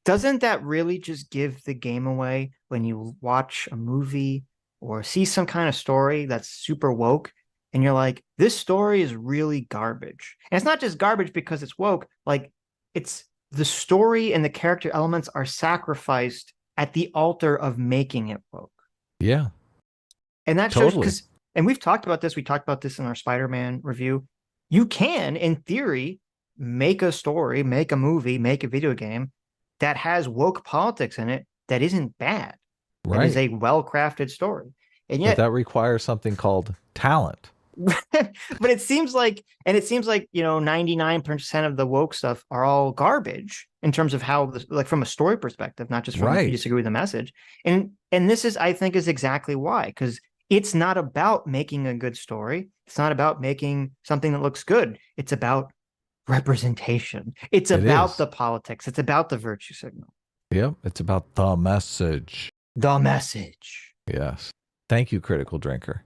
doesn't that really just give the game away when you watch a movie or see some kind of story that's super woke? And you're like, this story is really garbage. And it's not just garbage because it's woke. Like, it's the story and the character elements are sacrificed at the altar of making it woke. Yeah. And that shows, because, and we've talked about this. We talked about this in our Spider-Man review. You can, in theory, make a story, make a movie, make a video game that has woke politics in it that isn't bad. Right. It is a well-crafted story. And yet, but that requires something called talent. But it seems like 99% of the woke stuff are all garbage in terms of how, like, from a story perspective, not just from if you disagree with the message. And this is, I think, is exactly why, because it's not about making a good story. It's not about making something that looks good. It's about representation. It's about the politics. It's about the virtue signal. Yep. It's about the message. The message. Yes. Thank you, Critical Drinker.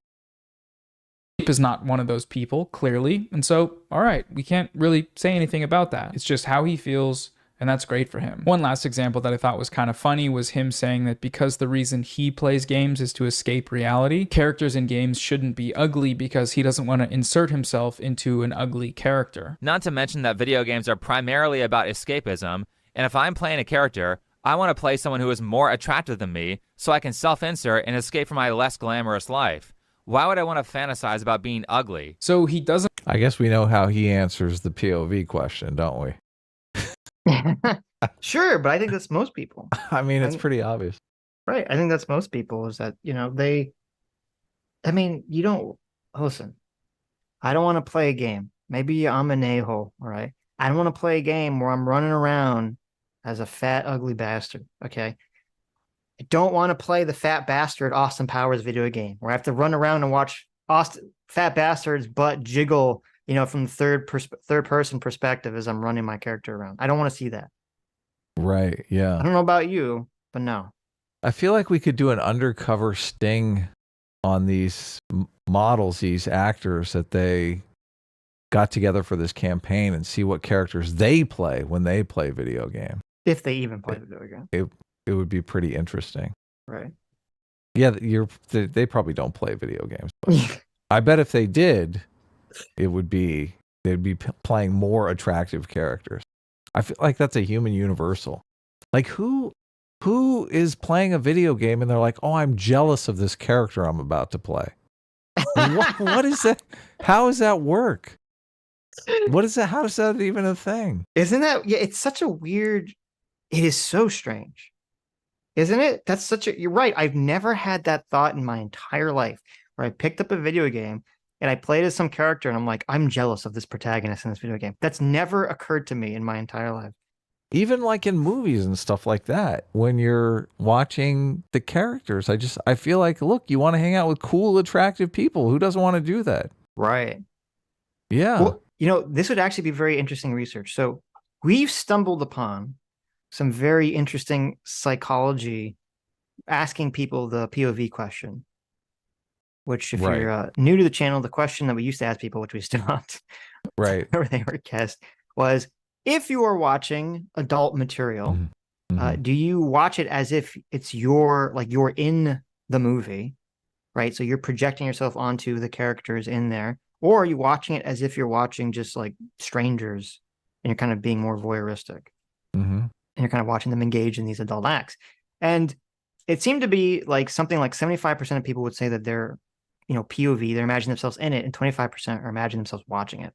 Is not one of those people, clearly. And so, all right, we can't really say anything about that. It's just how he feels and that's great for him. One last example that I thought was kind of funny was him saying that because the reason he plays games is to escape reality, characters in games shouldn't be ugly because he doesn't want to insert himself into an ugly character. Not to mention that video games are primarily about escapism, and if I'm playing a character, I want to play someone who is more attractive than me so I can self-insert and escape from my less glamorous life. Why would I want to fantasize about being ugly? So he doesn't... I guess we know how he answers the POV question, don't we? Sure, but I think that's most people. I mean, it's pretty obvious. Right. I think that's most people is that, you know, you don't, listen, I don't want to play a game. Maybe I'm an a-hole, all right? I don't want to play a game where I'm running around as a fat, ugly bastard, okay? I don't want to play the fat bastard Austin Powers video game where I have to run around and watch fat bastard's butt jiggle, you know, from third person perspective as I'm running my character around. I don't want to see that. Right, yeah. I don't know about you, but no. I feel like we could do an undercover sting on these models, these actors that they got together for this campaign and see what characters they play when they play video games. If they even play video game. It would be pretty interesting. Right. Yeah, they probably don't play video games. But I bet if they did, they'd be playing more attractive characters. I feel like that's a human universal. Like who is playing a video game and they're like, "Oh, I'm jealous of this character I'm about to play." What is that? How does that work? What is that? How is that even a thing? Isn't that? Yeah, it's such a weird. It is so strange, isn't it? You're right. I've never had that thought in my entire life where I picked up a video game and I played as some character and I'm like, I'm jealous of this protagonist in this video game. That's never occurred to me in my entire life. Even like in movies and stuff like that, when you're watching the characters, I feel like, look, you want to hang out with cool, attractive people. Who doesn't want to do that? Right. Yeah. Well, you know, this would actually be very interesting research. So we've stumbled upon some very interesting psychology asking people the POV question, which if you're new to the channel, the question that we used to ask people, which we stopped, right, whenever they were guessed, was if you are watching adult material, do you watch it as if it's you're in the movie, right? So you're projecting yourself onto the characters in there, or are you watching it as if you're watching just like strangers and you're kind of being more voyeuristic? And you're kind of watching them engage in these adult acts. And it seemed to be like something like 75% of people would say that they're, you know, POV, they're imagining themselves in it, and 25% are imagining themselves watching it.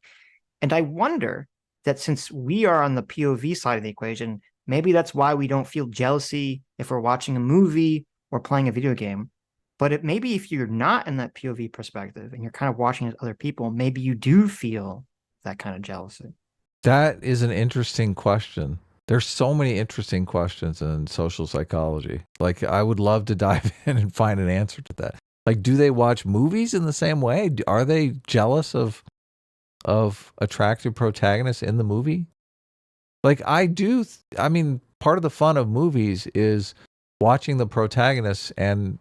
And I wonder that since we are on the POV side of the equation, maybe that's why we don't feel jealousy if we're watching a movie or playing a video game. But maybe if you're not in that POV perspective and you're kind of watching as other people, maybe you do feel that kind of jealousy. That is an interesting question. There's so many interesting questions in social psychology. Like, I would love to dive in and find an answer to that. Like, do they watch movies in the same way? Are they jealous of attractive protagonists in the movie? Like, I do. I mean, part of the fun of movies is watching the protagonists and,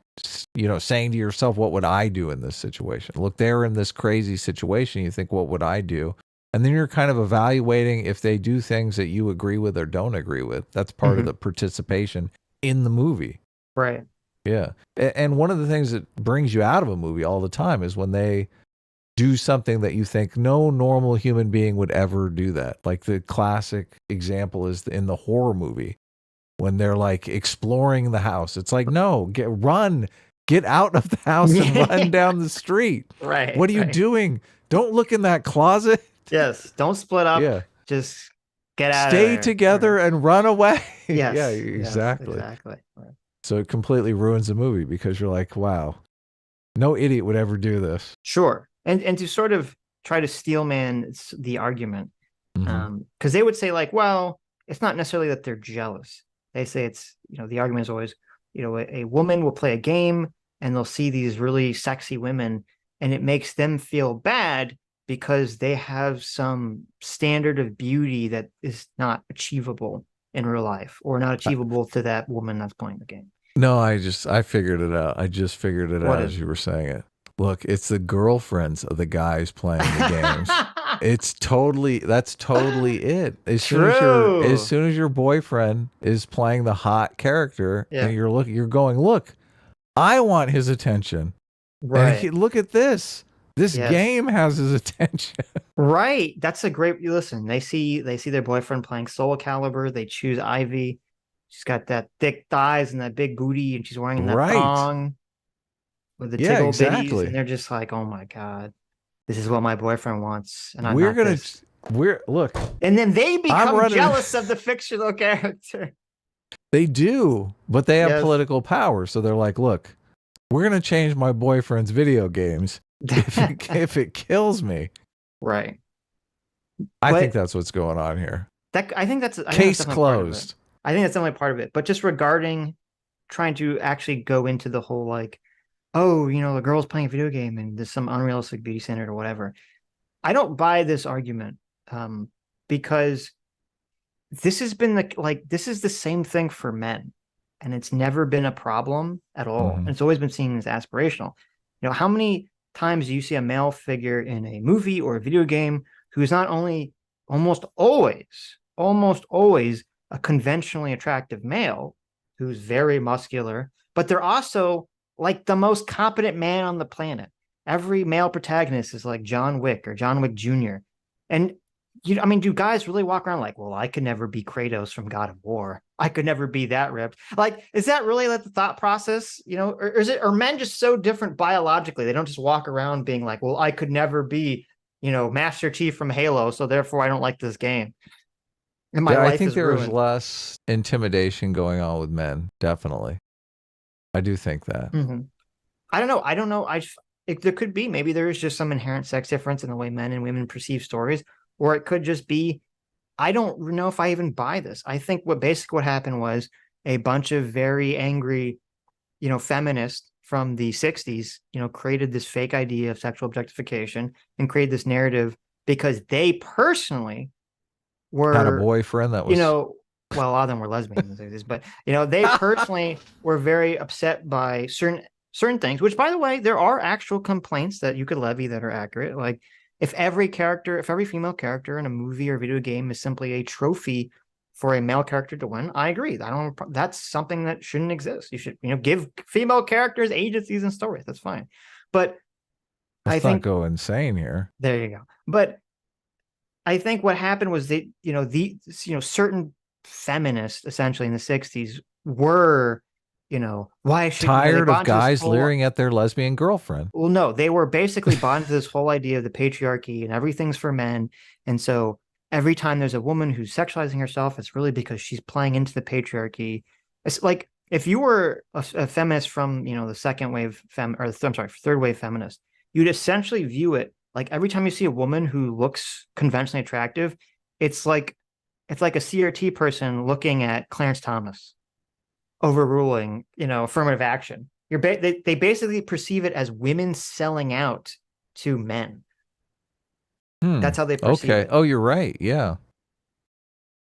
you know, saying to yourself, what would I do in this situation? Look, they're in this crazy situation. You think, what would I do? And then you're kind of evaluating if they do things that you agree with or don't agree with. That's part of the participation in the movie. Right. Yeah. And one of the things that brings you out of a movie all the time is when they do something that you think no normal human being would ever do that. Like the classic example is in the horror movie when they're like exploring the house. It's like, no, get out of the house and run down the street. Right. What are you doing? Don't look in that closet. Yes. Don't split up. Yeah. Just get out. Stay together and run away. Yes. Yeah, exactly. Yes, exactly. Right. So it completely ruins the movie because you're like, wow, no idiot would ever do this. Sure. And to sort of try to steelman the argument, because they would say like, well, it's not necessarily that they're jealous. They say it's, you know, the argument is always, you know, a woman will play a game and they'll see these really sexy women and it makes them feel bad because they have some standard of beauty that is not achievable in real life or not achievable to that woman that's playing the game. No, I figured it out. I just figured it out as you were saying it. Look, it's the girlfriends of the guys playing the games. That's totally it. As True. soon as your boyfriend is playing the hot character, Yeah. and you're going, look, I want his attention. Right. And look at this. This Yes. game has his attention. Right. That's a great listen. They see their boyfriend playing Soul Calibur. They choose Ivy. She's got that thick thighs and that big booty, and she's wearing that Right. thong with the Yeah, tickle bitties, exactly. and they're just like, oh my God, this is what my boyfriend wants. And I'm We're not gonna this. look. And then they become running- jealous of the fictional character. They do, but they have Yes. political power, so they're like, look, we're gonna change my boyfriend's video games if it kills me. Right. I But- think that's what's going on here. I think that's Case definitely part of it. closed. I think that's definitely part of it. But just regarding trying to actually go into the whole like, oh, the girl's playing a video game and there's some unrealistic beauty standard or whatever. I don't buy this argument because this has been this is the same thing for men, and it's never been a problem at all. Mhm. And it's always been seen as aspirational. How many times do you see a male figure in a movie or a video game who is not only almost always a conventionally attractive male who's very muscular, but they're also like the most competent man on the planet. Every male protagonist is like John Wick or John Wick Jr. And do guys really walk around like, well, I could never be Kratos from God of War. I could never be that ripped. Like, is that really like the thought process? Or are men just so different biologically? They don't just walk around being like, well, I could never be, Master Chief from Halo, so therefore I don't like this game. And my life I think is there's ruined. less intimidation going on with men. Definitely. I do think that. Mm-hmm. I don't know. There could be, maybe there is just some inherent sex difference in the way men and women perceive stories, or it could just be, I don't know if I even buy this. I think what happened was a bunch of very angry, feminists from the 60s, created this fake idea of sexual objectification and created this narrative because they personally Had a were, boyfriend that was well, a lot of them were lesbians, but they personally were very upset by certain things, which, by the way, there are actual complaints that you could levy that are accurate. Like if every female character in a movie or video game is simply a trophy for a male character to win, I agree. That's something that shouldn't exist. You should, give female characters agencies and stories. That's fine. But Let's not go insane here. There you go. But I think what happened was certain feminists essentially in the 60s were, why should tired of guys leering at their lesbian girlfriend. Well, no, they were basically bought into this whole idea of the patriarchy and everything's for men. And so every time there's a woman who's sexualizing herself, it's really because she's playing into the patriarchy. It's like if you were a feminist from, the second wave third wave feminist, you'd essentially view it like every time you see a woman who looks conventionally attractive, it's like a CRT person looking at Clarence Thomas overruling, affirmative action. They basically perceive it as women selling out to men. That's how they perceive it. Oh, you're right. Yeah.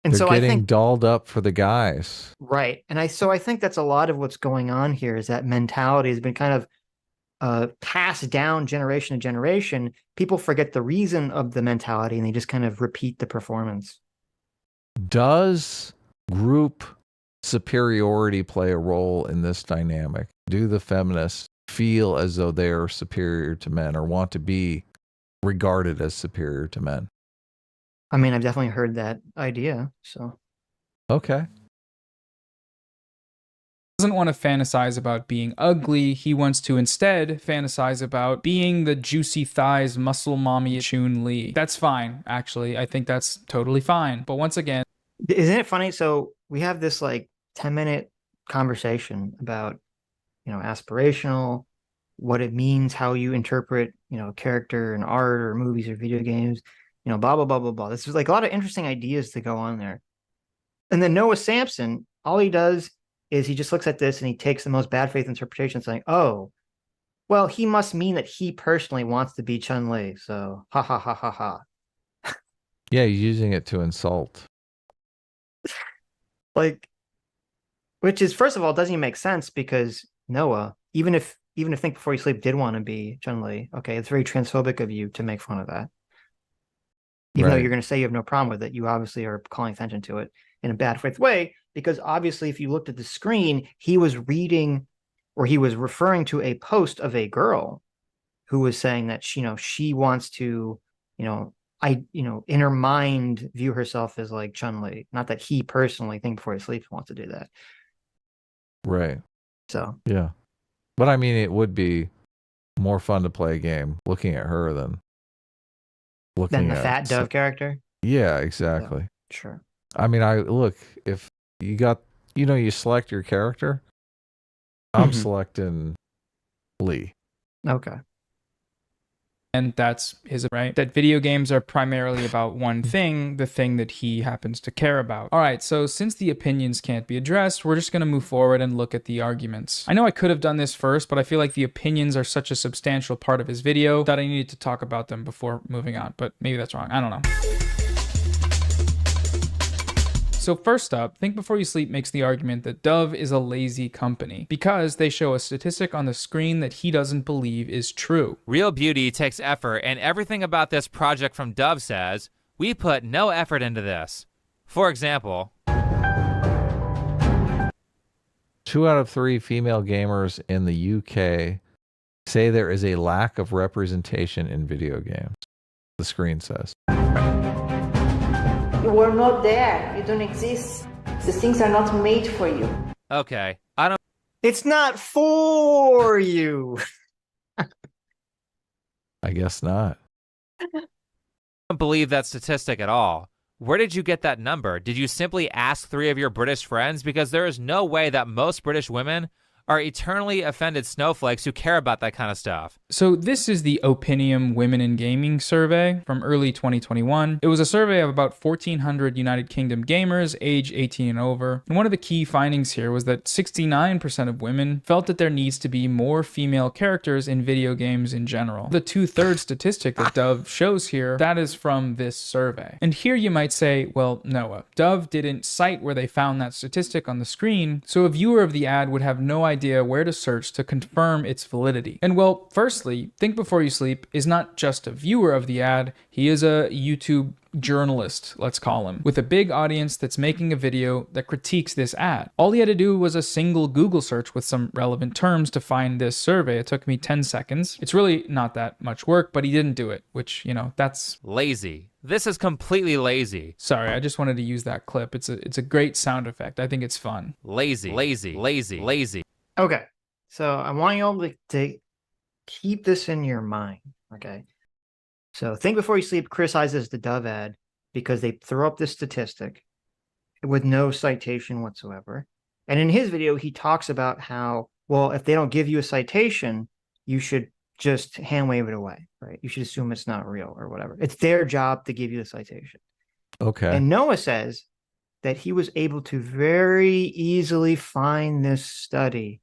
And They're so getting I think dolled up for the guys. right. And I think that's a lot of what's going on here is that mentality has been kind of passed down generation to generation. People forget the reason of the mentality and they just kind of repeat the performance. Does group superiority play a role in this dynamic? Do the feminists feel as though they are superior to men or want to be regarded as superior to men? I mean, I've definitely heard that idea. So okay. Doesn't want to fantasize about being ugly. He wants to instead fantasize about being the juicy thighs muscle mommy Chun-Li. That's fine, actually. I think that's totally fine. But once again, isn't it funny? So we have this like 10-minute conversation about, aspirational, what it means, how you interpret, character in art or movies or video games, blah, blah, blah, blah, blah. This is like a lot of interesting ideas to go on there. And then Noah Samsen, all he does is he just looks at this and he takes the most bad faith interpretation saying, oh, well, he must mean that he personally wants to be Chun-Li. So ha ha ha ha ha. Yeah, using it to insult. Like, which is, first of all, doesn't even make sense because Noah, even if Think Before You Sleep did want to be Chun-Li, okay, it's very transphobic of you to make fun of that. Even though you're going to say you have no problem with it, you obviously are calling attention to it in a bad faith way, because obviously if you looked at the screen, he was reading or he was referring to a post of a girl who was saying that she wants to, in her mind view herself as like Chun-Li. Not that he personally, Think Before He Sleeps, wants to do that. Right. So yeah. But I mean, it would be more fun to play a game looking at her than looking the at fat dove character. Yeah, exactly. Yeah, sure. I mean, if you got, you select your character, I'm selecting Lee. Okay. And that's his right. That video games are primarily about one thing, the thing that he happens to care about. All right, so since the opinions can't be addressed, we're just going to move forward and look at the arguments. I know I could have done this first, but I feel like the opinions are such a substantial part of his video that I needed to talk about them before moving on, but maybe that's wrong. I don't know. So first up, Think Before You Sleep makes the argument that Dove is a lazy company because they show a statistic on the screen that he doesn't believe is true. Real beauty takes effort, and everything about this project from Dove says, we put no effort into this. For example, 2 out of 3 female gamers in the UK say there is a lack of representation in video games. The screen says. You were not there. You don't exist. The things are not made for you. okay, It's not for you. I guess not. don't believe that statistic at all. Where did you get that number? Did you simply ask 3 of your British friends? Because there is no way that most British women are eternally offended snowflakes who care about that kind of stuff. So this is the Opinium Women in Gaming survey from early 2021. It was a survey of about 1,400 United Kingdom gamers age 18 and over. And one of the key findings here was that 69% of women felt that there needs to be more female characters in video games in general. The 2/3 statistic that Dove shows here, that is from this survey. And here you might say, well, Noah, Dove didn't cite where they found that statistic on the screen, so a viewer of the ad would have no idea where to search to confirm its validity. And well, firstly, Think Before You Sleep is not just a viewer of the ad, he is a YouTube journalist, let's call him, with a big audience that's making a video that critiques this ad. All he had to do was a single Google search with some relevant terms to find this survey. It took me 10 seconds. It's really not that much work, but he didn't do it, which, that's lazy. This is completely lazy. Sorry, I just wanted to use that clip. It's a great sound effect. I think it's fun. Lazy, lazy, lazy, lazy. Okay. So I want you all to keep this in your mind. Okay. So Think Before You Sleep criticizes the Dove ad because they throw up this statistic with no citation whatsoever. And in his video, he talks about how, well, if they don't give you a citation, you should just hand wave it away, right? You should assume it's not real or whatever. It's their job to give you the citation. Okay. And Noah says that he was able to very easily find this study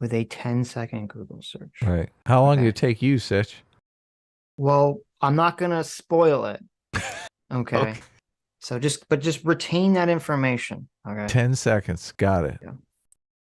with a 10-second Google search. Right. How long did it take you, Sitch? Well, I'm not going to spoil it. Okay. Okay. So just retain that information. Okay. 10 seconds. Got it. Yeah.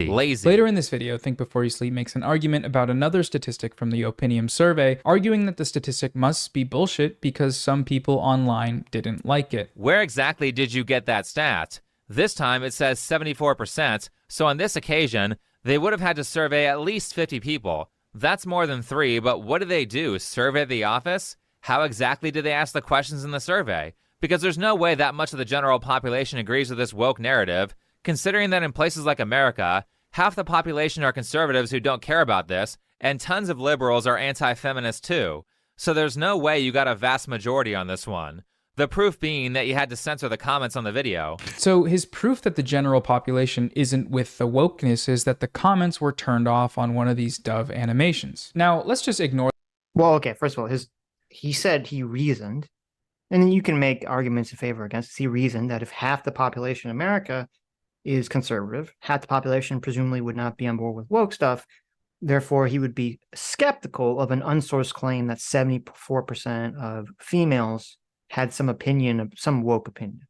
Lazy. Later in this video, Think Before You Sleep makes an argument about another statistic from the Opinium survey, arguing that the statistic must be bullshit because some people online didn't like it. Where exactly did you get that stat? This time it says 74%, so on this occasion, they would have had to survey at least 50 people. That's more than 3, but what do they do? Survey the office? How exactly do they ask the questions in the survey? Because there's no way that much of the general population agrees with this woke narrative, considering that in places like America, half the population are conservatives who don't care about this, and tons of liberals are anti-feminist too. So there's no way you got a vast majority on this one. The proof being that you had to censor the comments on the video. So his proof that the general population isn't with the wokeness is that the comments were turned off on one of these Dove animations. Now, let's just ignore. Well, okay. First of all, he said he reasoned, and then you can make arguments in favor or against. He reasoned that if half the population in America is conservative, half the population presumably would not be on board with woke stuff. Therefore, he would be skeptical of an unsourced claim that 74% of females had some opinion, some woke opinion.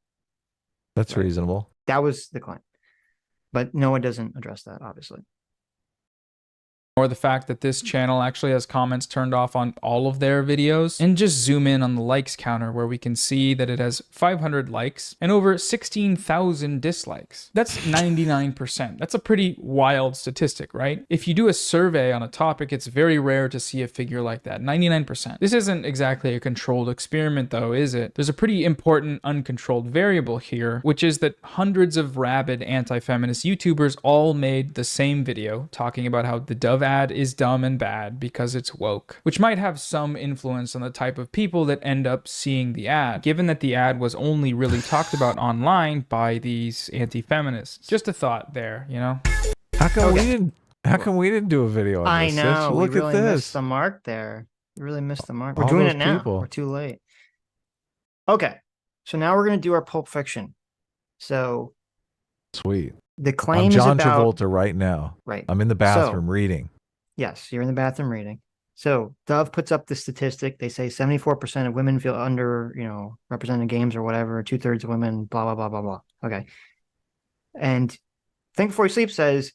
That's right. Reasonable. That was the claim. But Noah doesn't address that, obviously. or the fact that this channel actually has comments turned off on all of their videos, and just zoom in on the likes counter where we can see that it has 500 likes and over 16,000 dislikes. That's 99%. That's a pretty wild statistic, right? If you do a survey on a topic, it's very rare to see a figure like that, 99%. This isn't exactly a controlled experiment though, is it? There's a pretty important uncontrolled variable here, which is that hundreds of rabid anti-feminist YouTubers all made the same video talking about how the Dove ad is dumb and bad because it's woke, which might have some influence on the type of people that end up seeing the ad, given that the ad was only really talked about online by these anti-feminists. Just a thought there, you know? How come we didn't do a video on this? I know. Look we really at this. missed the mark there. We really missed the mark. We're All doing those it now. people. We're too late. Okay. So now we're going to do our Pulp Fiction. So Sweet. the claim I'm John is about... Travolta right now. Right. I'm in the bathroom reading. Yes, you're in the bathroom reading. So Dove puts up the statistic. They say 74% of women feel under, represented in games or whatever. 2/3 of women, blah, blah, blah, blah, blah. Okay. And Think Before You Sleep says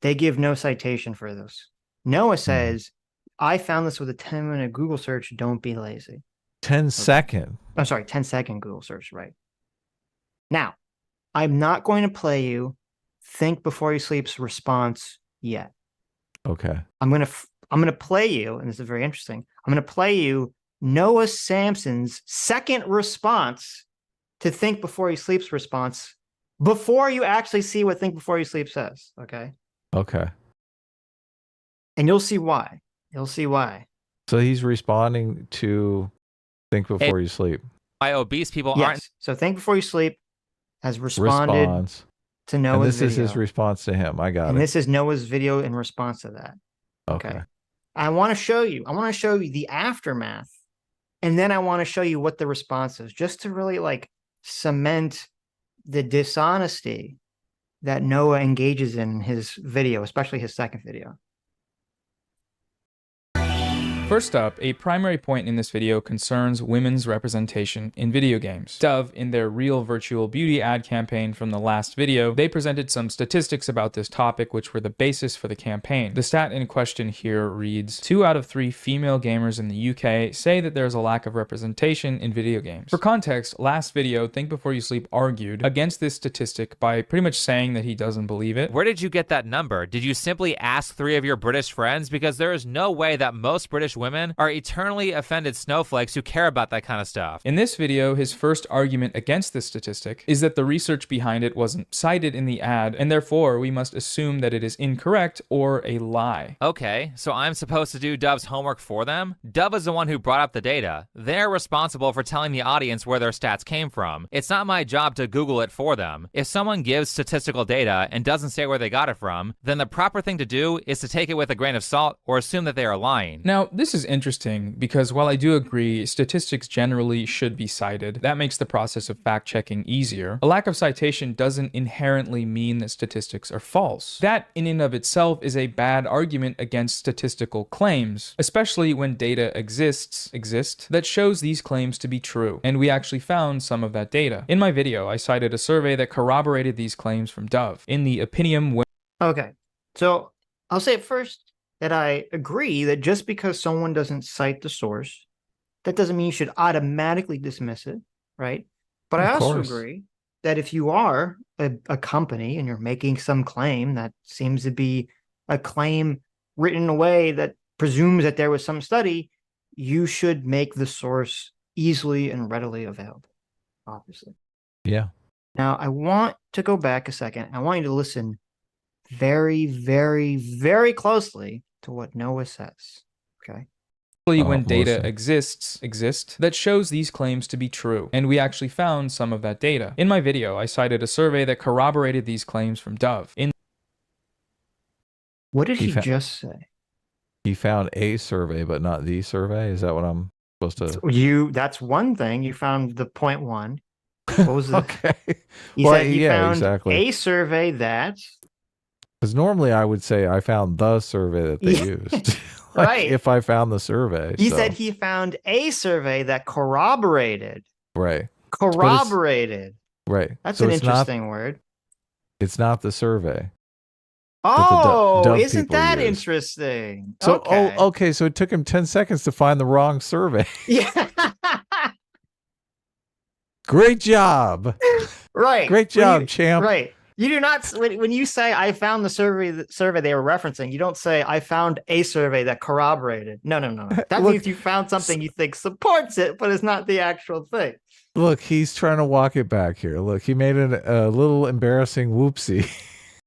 they give no citation for this. Noah says, I found this with a 10-minute Google search. Don't be lazy. 10-second. I'm sorry, 10-second Google search, right? Now, I'm not going to play you Think Before You Sleep's response yet. Okay. I'm gonna play you, and this is very interesting. I'm gonna play you Noah Samsen's second response to Think Before You Sleep's response before you actually see what Think Before You Sleep says. Okay. Okay. And you'll see why. You'll see why. So he's responding to Think Before You Sleep. Why obese people Yes. aren't. So Think Before You Sleep has responded to Noah's and this video. is his response to him. I got and it. this is Noah's video in response to that. Okay. I want to show you the aftermath, and then I want to show you what the response is, just to really cement the dishonesty that Noah engages in his video, especially his second video. First up, a primary point in this video concerns women's representation in video games. Dove, in their Real Virtual Beauty ad campaign from the last video, they presented some statistics about this topic which were the basis for the campaign. The stat in question here reads, 2 out of 3 female gamers in the UK say that there's a lack of representation in video games. For context, last video, Think Before You Sleep argued against this statistic by pretty much saying that he doesn't believe it. Where did you get that number? Did you simply ask 3 of your British friends? Because there is no way that most British women are eternally offended snowflakes who care about that kind of stuff. In this video, his first argument against this statistic is that the research behind it wasn't cited in the ad, and therefore we must assume that it is incorrect or a lie. Okay, so I'm supposed to do Dove's homework for them? Dove is the one who brought up the data. They're responsible for telling the audience where their stats came from. It's not my job to Google it for them. If someone gives statistical data and doesn't say where they got it from, then the proper thing to do is to take it with a grain of salt or assume that they are lying. Now, this is interesting because while I do agree statistics generally should be cited, that makes the process of fact-checking easier. A lack of citation doesn't inherently mean that statistics are false. That in and of itself is a bad argument against statistical claims, especially when data exists that shows these claims to be true, and we actually found some of that data. In my video, I cited a survey that corroborated these claims from Dove. In the Opinium... Okay, so I'll say it first that I agree that just because someone doesn't cite the source, that doesn't mean you should automatically dismiss it, right? But I also agree that if you are a company and you're making some claim that seems to be a claim written in a way that presumes that there was some study, you should make the source easily and readily available, obviously. Yeah. Now, I want to go back a second. I want you to listen very, very, very closely to what Noah says, okay? When data exists that shows these claims to be true, and we actually found some of that data. In my video, I cited a survey that corroborated these claims from Dove. What did he just say? He found a survey, but not the survey? Is that what I'm supposed to... That's one thing. You found the point one. What was the... Okay. He said he found a survey that... Because normally I would say I found the survey that they used. Right. If I found the survey. He said he found a survey that corroborated. Right. Corroborated. Right. That's an interesting word. It's not the survey. Oh, Dove isn't people that use. interesting? So, Okay. okay. So it took him 10 seconds to find the wrong survey. Yeah. Great job. Right. Great job, champ. Right. You do not, when you say I found the survey they were referencing, you don't say I found a survey that corroborated. No. That Look, means you found something you think supports it, but it's not the actual thing. Look, he's trying to walk it back here. Look, he made a little embarrassing whoopsie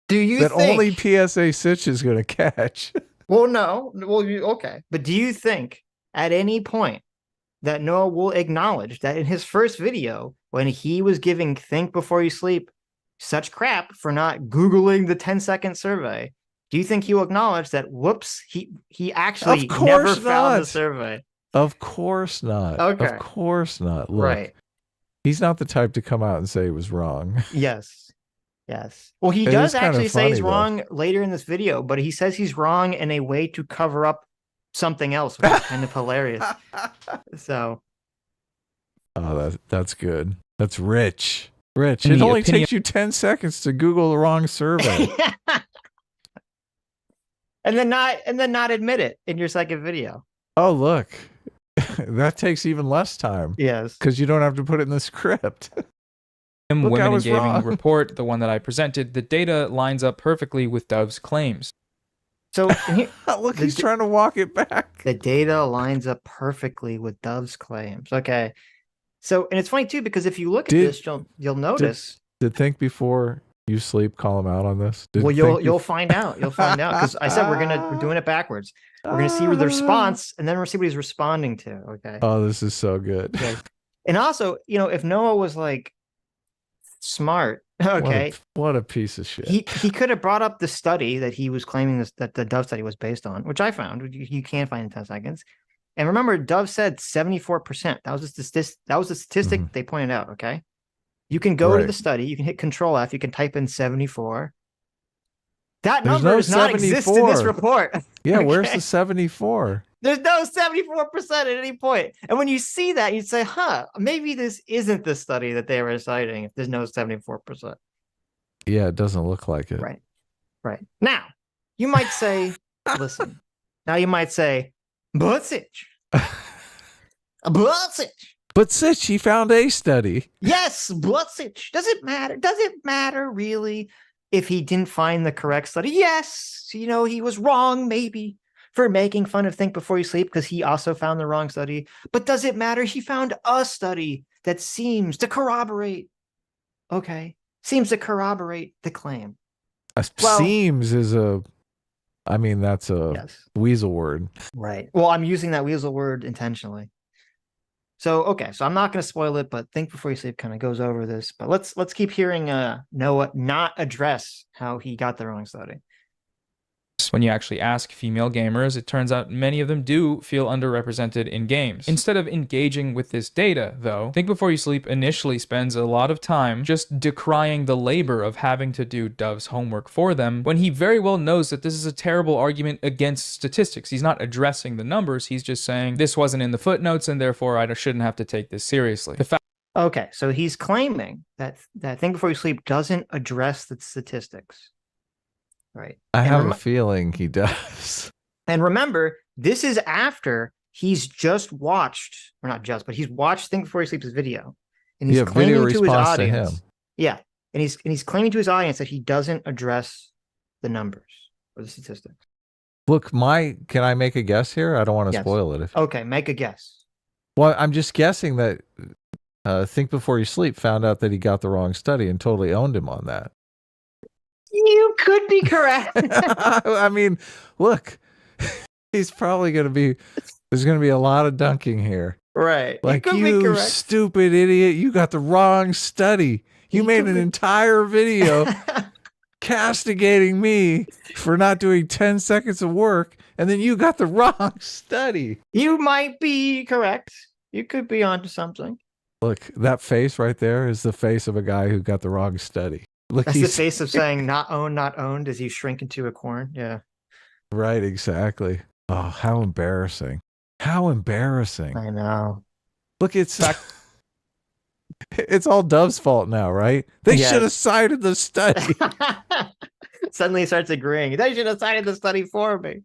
Do you that think only PSA Sitch is going to catch. Well, no. Well, okay. But do you think at any point that Noah will acknowledge that in his first video, when he was giving Think Before You Sleep such crap for not Googling the 10-second survey, do you think he will acknowledge that, whoops, he actually never found the survey? Of course not. Okay. Of course not. Look, Right. he's not the type to come out and say he was wrong. Yes. Well, he It does is kind of actually say he's funny, though. wrong later in this video, but he says he's wrong in a way to cover up something else, which is kind of hilarious. So. Oh, that's good. That's rich. Rich. In It the only opinion- takes you 10 seconds to Google the wrong survey. and then not admit it in your second video. Oh, look. That takes even less time. Yes. Because you don't have to put it in the script. Look, I Women in was Gaming wrong. report, the one that I presented, the data lines up perfectly with Dove's claims. So Look, he's trying to walk it back. the data lines up perfectly with Dove's claims. Okay. So, and it's funny too, because if you look at this, you'll notice. Did Think Before You Sleep call him out on this? Well, you'll find out. You'll find out, because I said we're doing it backwards. We're gonna see the response, and then we'll see what he's responding to. Okay. Oh, this is so good. Okay. And also, if Noah was like smart, okay, What a piece of shit. he could have brought up the study that he was claiming that the Dove study was based on, which I found you can find in 10 seconds. And remember, Dove said 74%. That was a statistic they pointed out. Okay. You can go to the study, you can hit Control F, you can type in 74. That There's number no does not exist in this 74. report. Yeah, where's Okay? the 74? There's no 74% at any point. And when you see that, you'd say, maybe this isn't the study that they were citing if there's no 74%. Yeah, it doesn't look like it. Right. Now, you might say, listen, but Sitch. But Sitch. But Sitch, he found a study. Yes, but Sitch. Does it matter? Does it matter really if he didn't find the correct study? Yes, he was wrong maybe for making fun of Think Before You Sleep because he also found the wrong study. But does it matter? He found a study that seems to corroborate. Okay. Seems to corroborate the claim. Seems is that's a Yes. weasel word. Right. Well, I'm using that weasel word intentionally. So, okay. So I'm not going to spoil it, but Think Before You Sleep kind of goes over this. But let's keep hearing Noah not address how he got the wrong study. When you actually ask female gamers, it turns out many of them do feel underrepresented in games. Instead of engaging with this data, though, Think Before You Sleep initially spends a lot of time just decrying the labor of having to do Dove's homework for them, when he very well knows that this is a terrible argument against statistics. He's not addressing the numbers, he's just saying, this wasn't in the footnotes, and therefore I shouldn't have to take this seriously. Okay, so he's claiming that Think Before You Sleep doesn't address the statistics. Right. I have a feeling he does. And remember, this is after he's just watched, or not just, but he's watched Think Before He Sleeps' video. And he's claiming to his audience. Yeah. And he's claiming to his audience that he doesn't address the numbers or the statistics. Look, can I make a guess here? I don't want to spoil it. Okay, make a guess. Well, I'm just guessing that Think Before You Sleep found out that he got the wrong study and totally owned him on that. You could be correct. I mean, look, he's probably there's going to be a lot of dunking here. Right. Like, you stupid idiot, you got the wrong study. You made an entire video castigating me for not doing 10 seconds of work, and then you got the wrong study. You might be correct. You could be onto something. Look, that face right there is the face of a guy who got the wrong study. Look, that's the face of saying not owned as you shrink into a corn. Yeah. Right, exactly. Oh, how embarrassing. How embarrassing. I know. Look, it's all Dove's fault now, right? They should have cited the study. Suddenly he starts agreeing. They should have cited the study for me.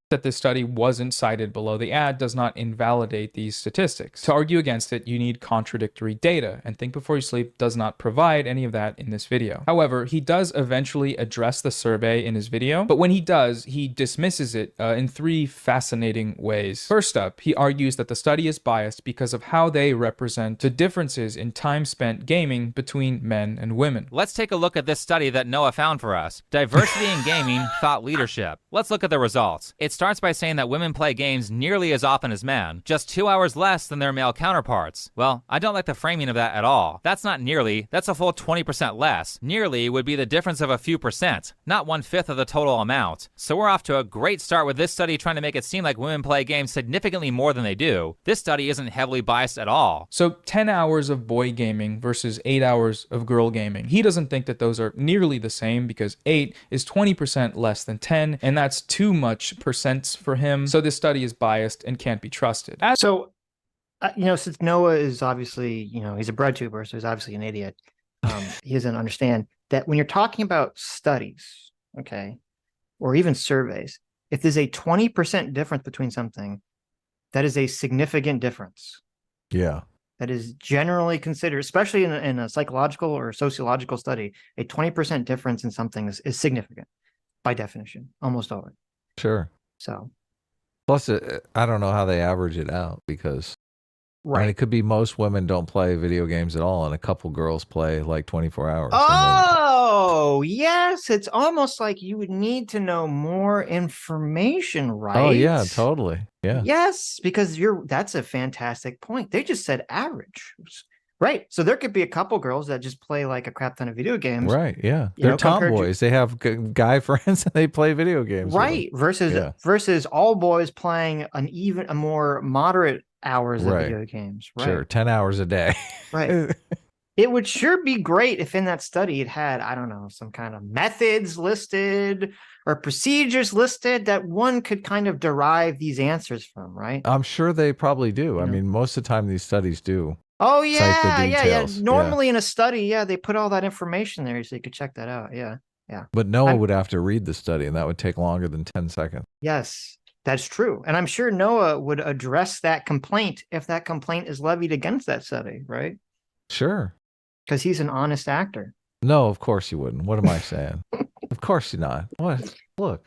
That this study wasn't cited below the ad does not invalidate these statistics. To argue against it, you need contradictory data, and Think Before You Sleep does not provide any of that in this video. However, he does eventually address the survey in his video, but when he does, he dismisses it in 3 fascinating ways. First up, he argues that the study is biased because of how they represent the differences in time spent gaming between men and women. Let's take a look at this study that Noah found for us. Diversity in gaming, thought leadership. Let's look at the results. It starts by saying that women play games nearly as often as men, just 2 hours less than their male counterparts. Well, I don't like the framing of that at all. That's not nearly, that's a full 20% less. Nearly would be the difference of a few percent, not 1/5 of the total amount. So we're off to a great start with this study trying to make it seem like women play games significantly more than they do. This study isn't heavily biased at all. So 10 hours of boy gaming versus 8 hours of girl gaming. He doesn't think that those are nearly the same because 8 is 20% less than 10, and that's too much percents for him. So this study is biased and can't be trusted. So, since Noah is obviously, he's a bread tuber, so he's obviously an idiot. He doesn't understand that when you're talking about studies, okay, or even surveys, if there's a 20% difference between something, that is a significant difference. Yeah. That is generally considered, especially in a psychological or sociological study, a 20% difference in something is significant by definition, almost always. Sure. So, plus, I don't know how they average it out because right. it could be most women don't play video games at all, and a couple girls play like 24 hours. Oh, yes. It's almost like you would need to know more information, right? Oh, yeah, totally. Yeah. Yes, because that's a fantastic point. They just said average. Right. So there could be a couple girls that just play like a crap ton of video games. Right. Yeah. They're tomboys. They have guy friends and they play video games. Right. Versus all boys playing a more moderate hours of video games. Right. Sure. 10 hours a day. Right. It would sure be great if in that study it had, I don't know, some kind of methods listed or procedures listed that one could kind of derive these answers from, right? I'm sure they probably do. I mean, most of the time these studies do. Oh, yeah. Normally in a study, they put all that information there so you could check that out. Yeah. But Noah would have to read the study, and that would take longer than 10 seconds. Yes, that's true. And I'm sure Noah would address that complaint if that complaint is levied against that study, right? Sure. Because he's an honest actor. No, of course you wouldn't. What am I saying? Of course you're not. What? Look.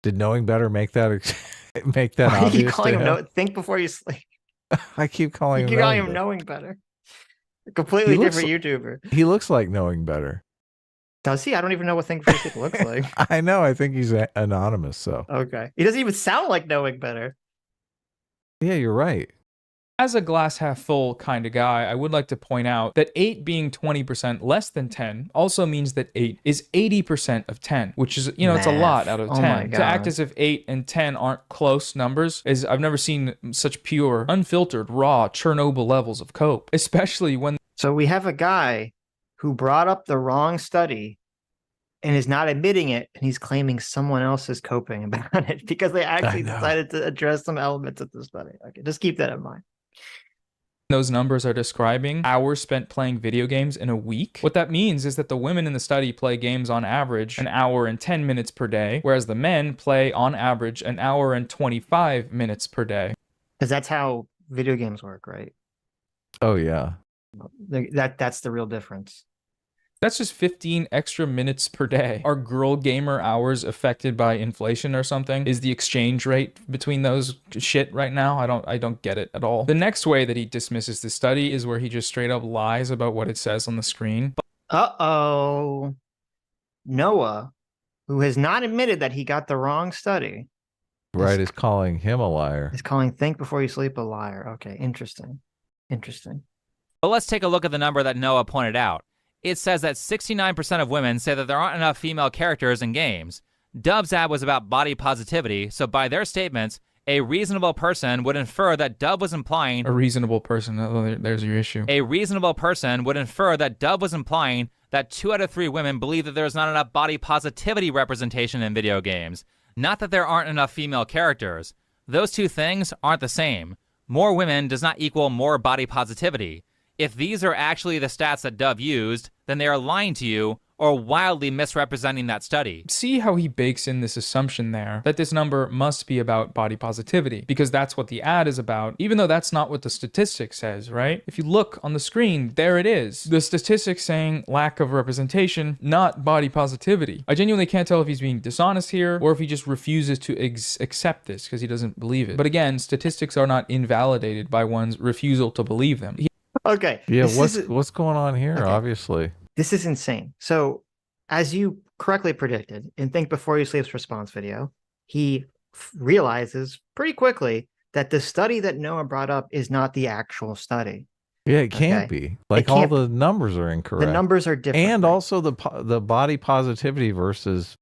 Did knowing better make that obvious? You calling him Think Before You Sleep. I keep calling him Knowing Better. A completely different YouTuber. He looks like Knowing Better. Does he? I don't even know what Think Before You Sleep looks like. I know. I think he's anonymous. So okay. He doesn't even sound like Knowing Better. Yeah, you're right. As a glass half full kind of guy, I would like to point out that 8 being 20% less than 10 also means that 8 is 80% of 10, which is, it's a lot out of 10. To act as if 8 and 10 aren't close numbers is, I've never seen such pure, unfiltered, raw Chernobyl levels of cope, especially when... So we have a guy who brought up the wrong study and is not admitting it, and he's claiming someone else is coping about it because they actually decided to address some elements of the study. Okay, just keep that in mind. Those numbers are describing hours spent playing video games in a week. What that means is that the women in the study play games on average an hour and 10 minutes per day, whereas the men play on average an hour and 25 minutes per day. Because that's how video games work, right? Oh, yeah. That's the real difference. That's just 15 extra minutes per day. Are girl gamer hours affected by inflation or something? Is the exchange rate between those shit right now? I don't get it at all. The next way that he dismisses the study is where he just straight up lies about what it says on the screen. Uh-oh. Noah, who has not admitted that he got the wrong study. Right, is calling him a liar. Is calling Think Before You Sleep a liar. Okay, interesting. But let's take a look at the number that Noah pointed out. It says that 69% of women say that there aren't enough female characters in games. Dub's ad was about body positivity, so by their statements, a reasonable person would infer that Dub was implying... A reasonable person, there's your issue. A reasonable person would infer that Dub was implying that 2 out of 3 women believe that there's not enough body positivity representation in video games, not that there aren't enough female characters. Those two things aren't the same. More women does not equal more body positivity. If these are actually the stats that Dove used, then they are lying to you or wildly misrepresenting that study. See how he bakes in this assumption there that this number must be about body positivity, because that's what the ad is about, even though that's not what the statistic says, right? If you look on the screen, there it is. The statistic saying lack of representation, not body positivity. I genuinely can't tell if he's being dishonest here or if he just refuses to accept this because he doesn't believe it. But again, statistics are not invalidated by one's refusal to believe them. Okay. Yeah, what's going on here, Okay. obviously? This is insane. So, as you correctly predicted in Think Before You Sleep's response video, he realizes pretty quickly that the study that Noah brought up is not the actual study. Yeah, it can't Okay. be. Like, all the numbers are incorrect. The numbers are different. And right? also the body positivity versus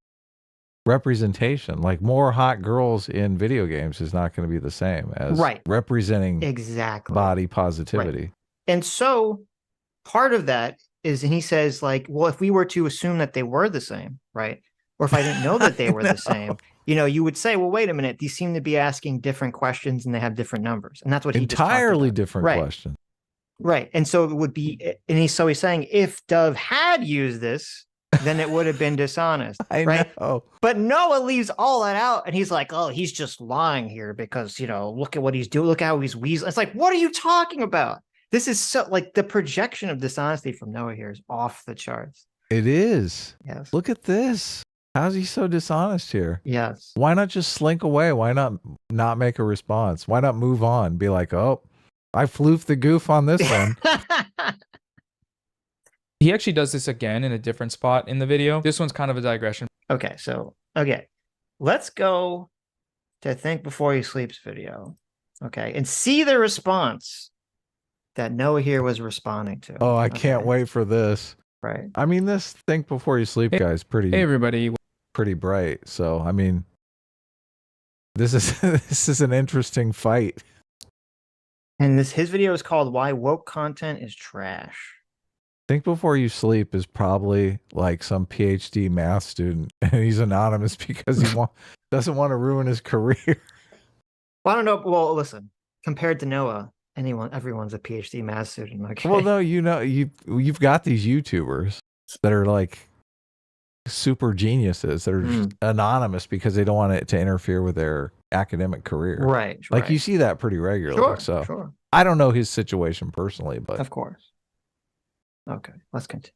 representation. Like, more hot girls in video games is not going to be the same as representing exactly body positivity. Right. And so part of that is, and he says, like, well, if we were to assume that they were the same, right? Or if I didn't know that they were the same, you know, you would say, well, wait a minute, these seem to be asking different questions and they have different numbers. And that's what he just talked entirely about. different Right. questions. Right. And so it would be, and he's saying if Dove had used this, then it would have been dishonest. I right? know. But Noah leaves all that out and he's like, oh, he's just lying here because, you know, look at what he's doing. Look how he's weaseling. It's like, what are you talking about? This is so, like, the projection of dishonesty from Noah here is off the charts. It is. Yes. Look at this. How's he so dishonest here? Yes. Why not just slink away? Why not make a response? Why not move on? Be like, oh, I floofed the goof on this one. He actually does this again in a different spot in the video. This one's kind of a digression. Okay, so, let's go to Think Before You Sleep's video, okay, and see the response that Noah here was responding to. Oh, I can't wait for this. Right. I mean, this Think Before You Sleep guy is pretty. Hey, everybody. Pretty bright. So, I mean, this is an interesting fight. And his video is called "Why Woke Content is Trash." Think Before You Sleep is probably like some PhD math student, and he's anonymous because he doesn't want to ruin his career. Well, I don't know. Well, listen, compared to Noah, everyone's a PhD math student. Okay. Well, no, you know, you've got these YouTubers that are like super geniuses that are just anonymous because they don't want it to interfere with their academic career. Right. Like you see that pretty regularly. Sure. I don't know his situation personally, but of course. Okay, let's continue.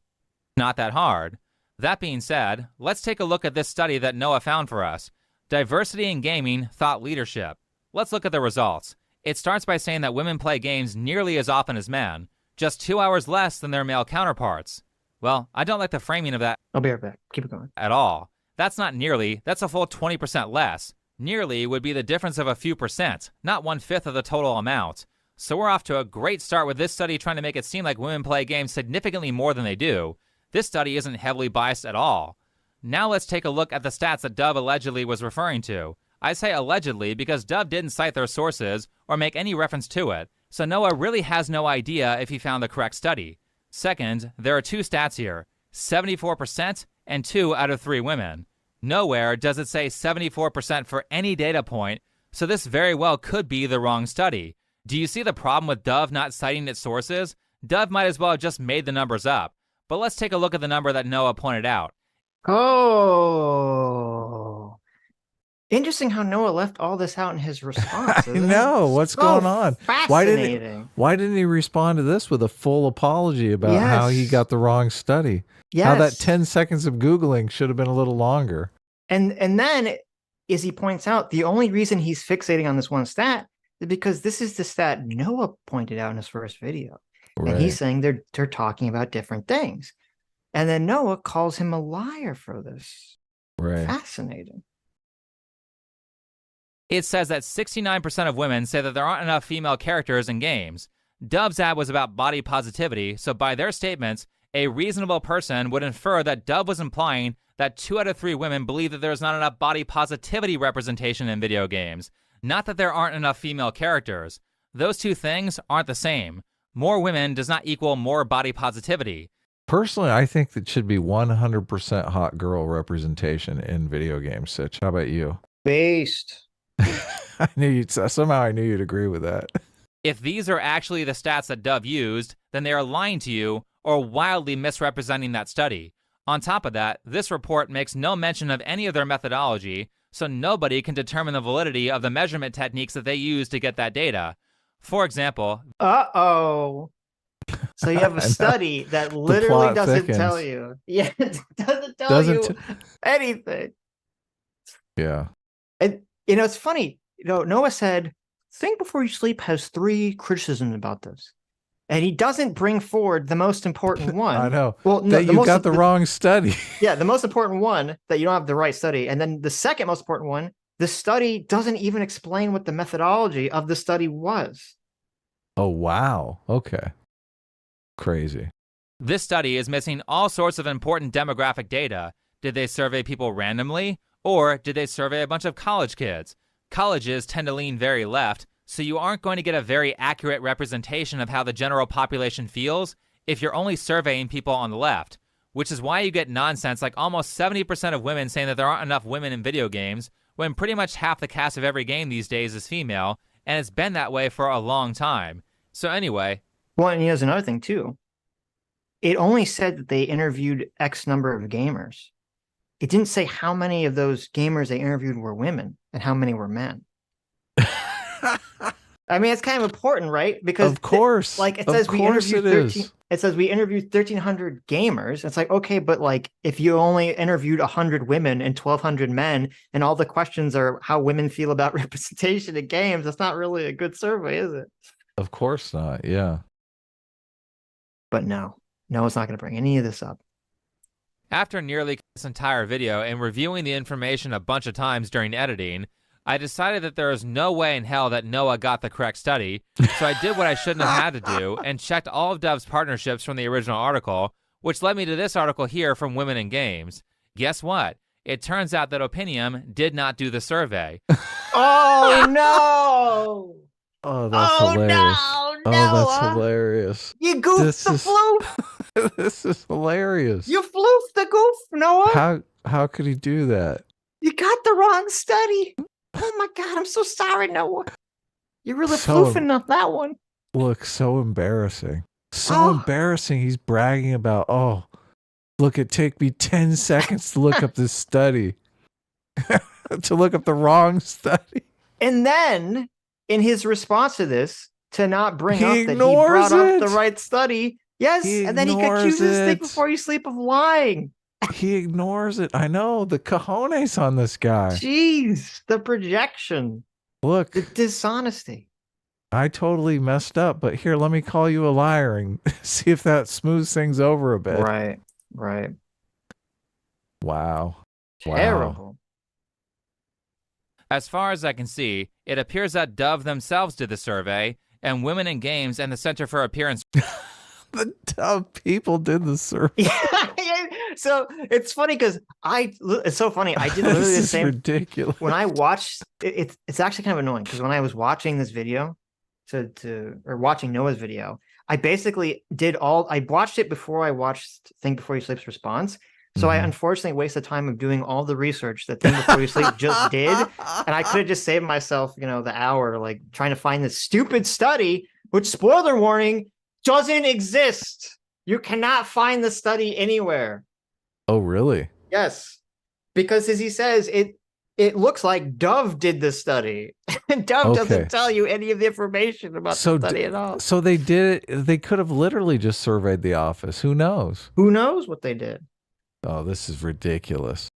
Not that hard. That being said, let's take a look at this study that Noah found for us. Diversity in Gaming Thought Leadership. Let's look at the results. It starts by saying that women play games nearly as often as men, just 2 hours less than their male counterparts. Well, I don't like the framing of that. I'll be right back. Keep it going. At all. That's not nearly, that's a full 20% less. Nearly would be the difference of a few percent, not 1/5 of the total amount. So we're off to a great start with this study trying to make it seem like women play games significantly more than they do. This study isn't heavily biased at all. Now let's take a look at the stats that Dove allegedly was referring to. I say allegedly because Dove didn't cite their sources or make any reference to it, so Noah really has no idea if he found the correct study. Second, there are two stats here, 74% and 2 out of 3 women. Nowhere does it say 74% for any data point, so this very well could be the wrong study. Do you see the problem with Dove not citing its sources? Dove might as well have just made the numbers up. But let's take a look at the number that Noah pointed out. Oh, interesting how Noah left all this out in his response. I know what's going on. Fascinating. Why didn't he respond to this with a full apology about how he got the wrong study? Yes. How that 10 seconds of Googling should have been a little longer. And then, as he points out, the only reason he's fixating on this one stat is because this is the stat Noah pointed out in his first video. Right. And he's saying they're talking about different things. And then Noah calls him a liar for this. Right. Fascinating. It says that 69% of women say that there aren't enough female characters in games. Dove's ad was about body positivity, so by their statements, a reasonable person would infer that Dove was implying that 2 out of 3 women believe that there's not enough body positivity representation in video games, not that there aren't enough female characters. Those two things aren't the same. More women does not equal more body positivity. Personally, I think that should be 100% hot girl representation in video games, Sitch. How about you? Based. I knew you'd agree with that. If these are actually the stats that Dove used, then they are lying to you or wildly misrepresenting that study. On top of that, this report makes no mention of any of their methodology, so nobody can determine the validity of the measurement techniques that they use to get that data. For example, uh-oh. So you have a study that literally doesn't tell you. Yeah, it doesn't tell you anything. Yeah. And, you know, it's funny. You know, Noah said, Think Before You Sleep has 3 criticisms about this. And he doesn't bring forward the most important one. I know. Well, no, that you got the wrong study. Yeah, the most important one, that you don't have the right study. And then the second most important one, the study doesn't even explain what the methodology of the study was. Oh, wow. Okay. Crazy. This study is missing all sorts of important demographic data. Did they survey people randomly? Or did they survey a bunch of college kids? Colleges tend to lean very left, so you aren't going to get a very accurate representation of how the general population feels if you're only surveying people on the left, which is why you get nonsense like almost 70% of women saying that there aren't enough women in video games, when pretty much half the cast of every game these days is female, and it's been that way for a long time. So anyway. Well, and here's another thing too. It only said that they interviewed X number of gamers. It didn't say how many of those gamers they interviewed were women and how many were men. I mean, it's kind of important, right? Because of course, like it says we interviewed 13. It says we interviewed 1,300 gamers. It's like, okay, but like if you only interviewed 100 women and 1,200 men, and all the questions are how women feel about representation in games, that's not really a good survey, is it? Of course not. Yeah. But no, it's not going to bring any of this up. After nearly this entire video and reviewing the information a bunch of times during editing, I decided that there is no way in hell that Noah got the correct study, so I did what I shouldn't have had to do and checked all of Dove's partnerships from the original article, which led me to this article here from Women in Games. Guess what? It turns out that Opinium did not do the survey. Oh, no! Oh, that's hilarious. No, oh, that's hilarious. You goofed the floof. This is hilarious. You floofed the goof, Noah. How could he do that? You got the wrong study. Oh my God, I'm so sorry, Noah. You're really floofing on that one. Look, so embarrassing. So embarrassing. He's bragging about, look, it took me 10 seconds to look up this study. To look up the wrong study. And then, in his response to this, to not bring up that he brought up the right study, yes, and then he accuses Think Before You Sleep of lying. He ignores it. I know, the cojones on this guy. Jeez, the projection. Look. The dishonesty. I totally messed up, but here, let me call you a liar and see if that smooths things over a bit. Right. Wow. Terrible. As far as I can see, it appears that Dove themselves did the survey, and Women in Games and the Center for Appearance... The Dove people did the survey. Yeah. So it's funny because it's so funny. I did literally the same. Ridiculous. When I watched it's actually kind of annoying because when I was watching this video or watching Noah's video, I basically I watched it before I watched Think Before You Sleep's response. So I unfortunately wasted time of doing all the research that Think Before You Sleep just did. And I could have just saved myself, the hour, like trying to find this stupid study, which, spoiler warning, doesn't exist. You cannot find the study anywhere. Oh, really? Yes. Because as he says, it looks like Dove did the study. And Dove doesn't tell you any of the information about the study at all. So they did it. They could have literally just surveyed the office. Who knows? Who knows what they did? Oh, this is ridiculous.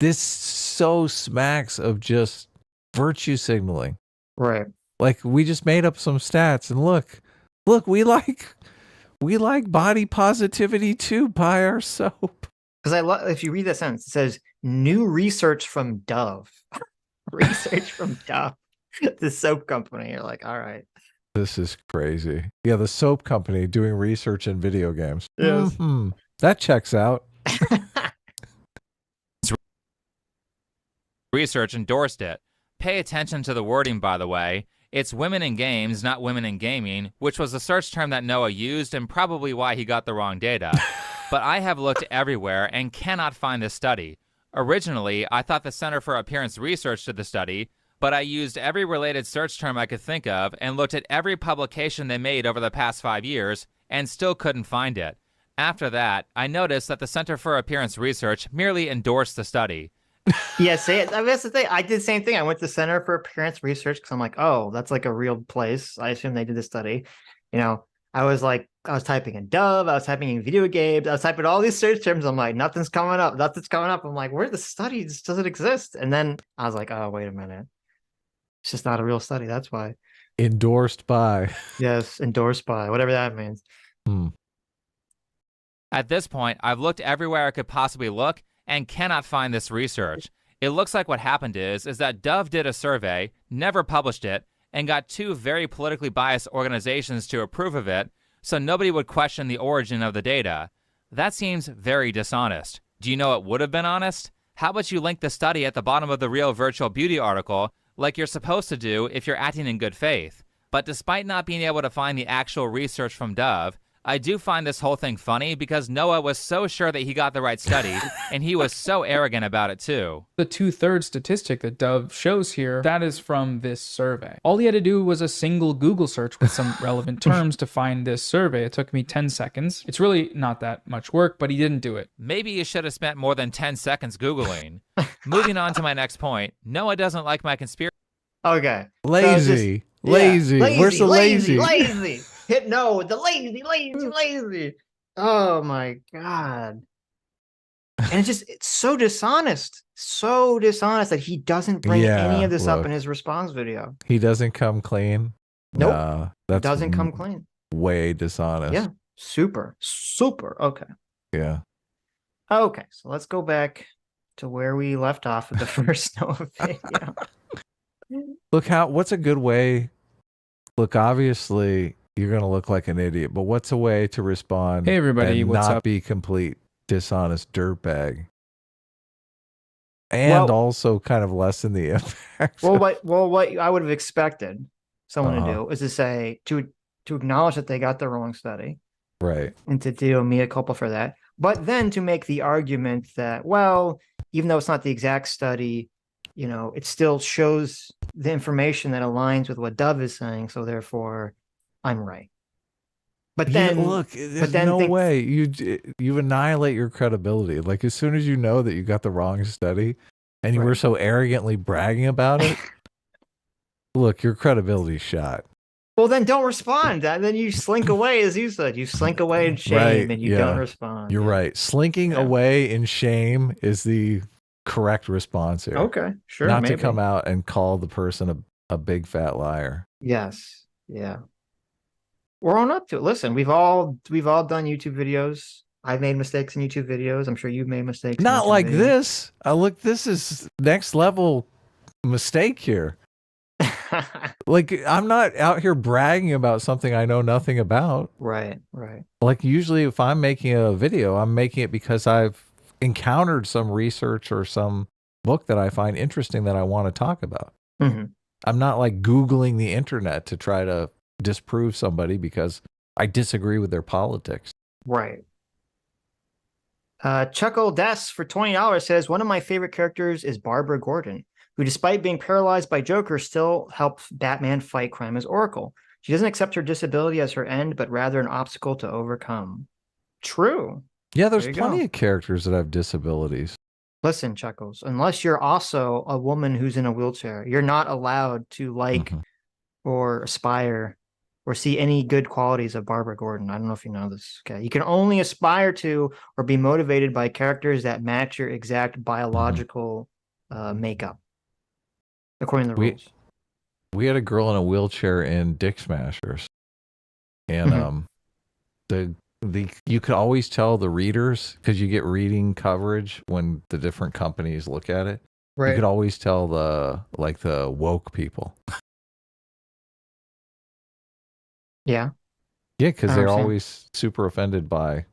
This so smacks of just virtue signaling. Right. Like we just made up some stats and look, we like body positivity too. Buy our soap. Because if you read that sentence, it says new research from Dove. Research from Dove, the soap company. You're like, all right. This is crazy. Yeah, the soap company doing research in video games. Yes. That checks out. Research endorsed it. Pay attention to the wording, by the way. It's Women in Games, not Women in Gaming, which was the search term that Noah used and probably why he got the wrong data. But I have looked everywhere and cannot find this study. Originally, I thought the Center for Appearance Research did the study, but I used every related search term I could think of and looked at every publication they made over the past 5 years and still couldn't find it. After that, I noticed that the Center for Appearance Research merely endorsed the study. Yeah, say it. I mean, that's the thing. I did the same thing. I went to Center for Appearance Research because I'm like, oh, that's like a real place. I assume they did the study. You know, I was typing in Dove, I was typing in video games, I was typing all these search terms. I'm like, nothing's coming up, nothing's coming up. I'm like, where are the studies? Does it exist? And then I was like, oh, wait a minute. It's just not a real study. That's why. Endorsed by. Yes, endorsed by, whatever that means. At this point, I've looked everywhere I could possibly look and cannot find this research. It looks like what happened is that Dove did a survey, never published it, and got 2 very politically biased organizations to approve of it, so nobody would question the origin of the data. That seems very dishonest. Do you know what would have been honest? How about you link the study at the bottom of the Real Virtual Beauty article, like you're supposed to do if you're acting in good faith? But despite not being able to find the actual research from Dove, I do find this whole thing funny because Noah was so sure that he got the right study, and he was so arrogant about it too. The 2/3 statistic that Dove shows here, that is from this survey. All he had to do was a single Google search with some relevant terms to find this survey. It took me 10 seconds. It's really not that much work, but he didn't do it. Maybe you should have spent more than 10 seconds Googling. Moving on to my next point, Noah doesn't like my conspiracy. Okay. Lazy. So lazy. Where's the lazy? Lazy. Hit no, the lazy. Oh my God. And it's so dishonest. So dishonest that he doesn't bring any of this up in his response video. He doesn't come clean. Nope. That doesn't come clean. Way dishonest. Yeah. Super. Okay. Yeah. Okay. So let's go back to where we left off with the first Noah video. Look, what's a good way? Look, obviously you're going to look like an idiot, but what's a way to respond? Hey everybody, and what's not up? be complete dishonest dirtbag, and also kind of lessen the impact. Well, what I would have expected someone to do is to say to acknowledge that they got the wrong study, right, and to do mea culpa for that, but then to make the argument that, well, even though it's not the exact study, you know, it still shows the information that aligns with what Dove is saying, so therefore I'm right. But then look, there's no way you annihilate your credibility. Like, as soon as you know that you got the wrong study and you were so arrogantly bragging about it, look, your credibility's shot. Well, then don't respond. Then you slink away, as you said. You slink away in shame and you don't respond. You're right. Slinking away in shame is the correct response here. Okay, sure. Not to come out and call the person a big fat liar. Yes. Yeah. We're on up to it. Listen, we've all done YouTube videos. I've made mistakes in YouTube videos. I'm sure you've made mistakes. Not like this. Look, this is next level mistake here. Like, I'm not out here bragging about something I know nothing about. Right. Like, usually if I'm making a video, I'm making it because I've encountered some research or some book that I find interesting that I want to talk about. Mm-hmm. I'm not like Googling the internet to try to disprove somebody because I disagree with their politics. Right. Chuckle Des for $20 says, one of my favorite characters is Barbara Gordon, who, despite being paralyzed by Joker, still helps Batman fight crime as Oracle. She doesn't accept her disability as her end, but rather an obstacle to overcome. True. Yeah, there's plenty of characters that have disabilities. Listen, Chuckles, unless you're also a woman who's in a wheelchair, you're not allowed to like or aspire or see any good qualities of Barbara Gordon. I don't know if you know this. Okay. You can only aspire to or be motivated by characters that match your exact biological makeup, according to the rules. We had a girl in a wheelchair in Dick Smashers. And you could always tell the readers, because you get reading coverage when the different companies look at it. Right. You could always tell the woke people. Yeah. Yeah, because they're always super offended by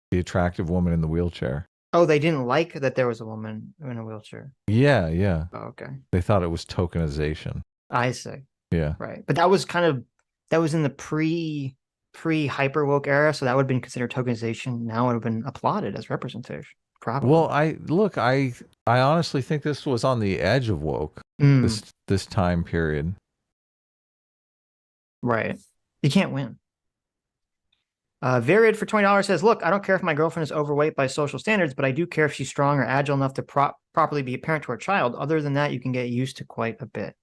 the attractive woman in the wheelchair. Oh, they didn't like that there was a woman in a wheelchair. Yeah. Oh, okay. They thought it was tokenization. I see. Yeah. Right. But that was in the pre hyper woke era, so that would have been considered tokenization. Now it would have been applauded as representation. Probably. Well, I honestly think this was on the edge of woke. This time period. Right. You can't win. Varied for $20 says, look, I don't care if my girlfriend is overweight by social standards, but I do care if she's strong or agile enough to properly be a parent to her child. Other than that, you can get used to quite a bit.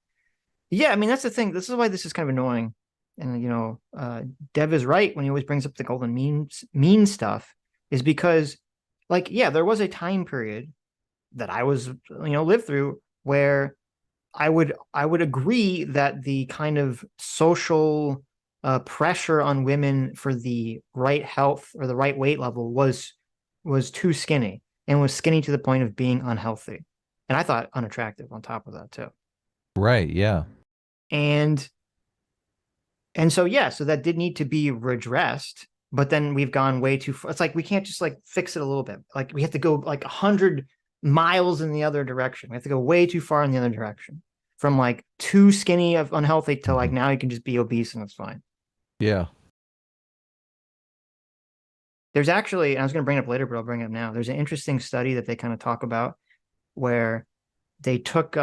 Yeah, I mean, that's the thing. This is why this is kind of annoying. And, you know, Dev is right when he always brings up the golden mean stuff, is because, like, yeah, there was a time period that I was, you know, lived through where I would agree that the kind of social pressure on women for the right health or the right weight level was too skinny, and was skinny to the point of being unhealthy, and I thought unattractive on top of that too. Right. Yeah. And so yeah, so that did need to be redressed, but then we've gone way too far. It's like we can't just like fix it a little bit. Like we have to go like 100 miles in the other direction. We have to go way too far in the other direction, from like too skinny of unhealthy to like now you can just be obese and it's fine. Yeah. There's actually, and I was going to bring it up later, but I'll bring it up now. There's an interesting study that they kind of talk about where they took,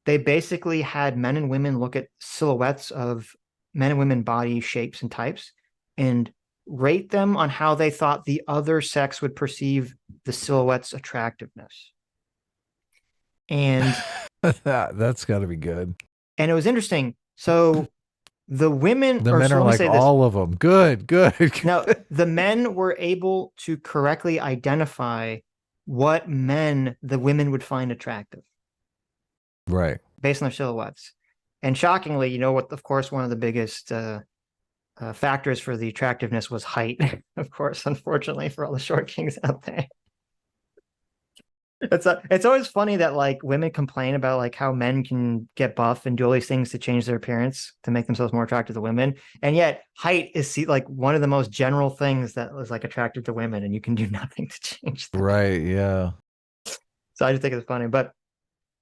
they basically had men and women look at silhouettes of men and women body shapes and types and rate them on how they thought the other sex would perceive the silhouette's attractiveness. And that's got to be good. And it was interesting. So the women, the men are like all of them. Good. No, the men were able to correctly identify what men the women would find attractive. Right. Based on their silhouettes. And shockingly, you know what, of course, one of the biggest factors for the attractiveness was height, of course, unfortunately, for all the short kings out there. It's always funny that like women complain about like how men can get buff and do all these things to change their appearance to make themselves more attractive to women, and yet height is like one of the most general things that is like attractive to women, and you can do nothing to change that. Right. Yeah. So I just think it's funny, but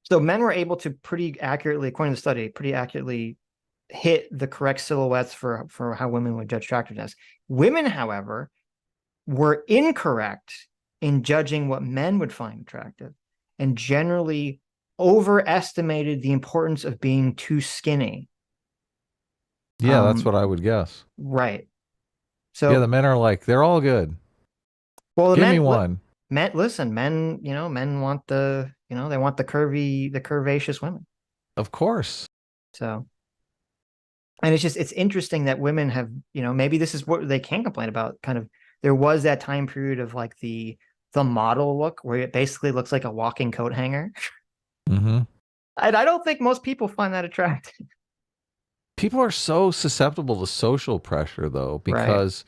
so men were able to pretty accurately, according to the study, pretty accurately hit the correct silhouettes for how women would judge attractiveness. Women, however, were incorrect in judging what men would find attractive, and generally overestimated the importance of being too skinny. Yeah, that's what I would guess. Right. So yeah, the men are like, they're all good. Well, give me one. Men, listen, men, you know, men want the, you know, they want the curvaceous women. Of course. So, and it's interesting that women have, you know, maybe this is what they can complain about. Kind of, there was that time period of like the model look where it basically looks like a walking coat hanger. Mm-hmm. And I don't think most people find that attractive. People are so susceptible to social pressure, though, because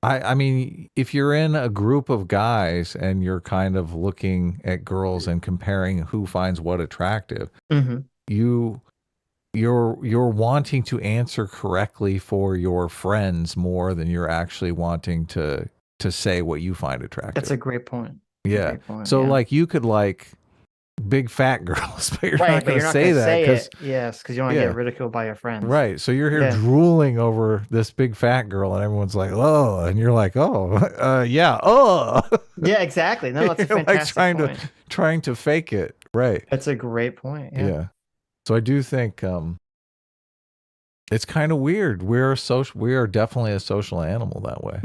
I mean, if you're in a group of guys and you're kind of looking at girls and comparing who finds what attractive, you're wanting to answer correctly for your friends more than you're actually wanting to say what you find attractive. That's a great point. Yeah. Great point. So like you could like big fat girls, but you're not going to say that because because you don't want to get ridiculed by your friends. Right. So you're here drooling over this big fat girl, and everyone's like, "Oh," and you're like, "Oh, yeah, oh." Yeah, exactly. No, that's a fantastic like trying to fake it. Right. That's a great point. Yeah. So I do think it's kind of weird. We are definitely a social animal that way.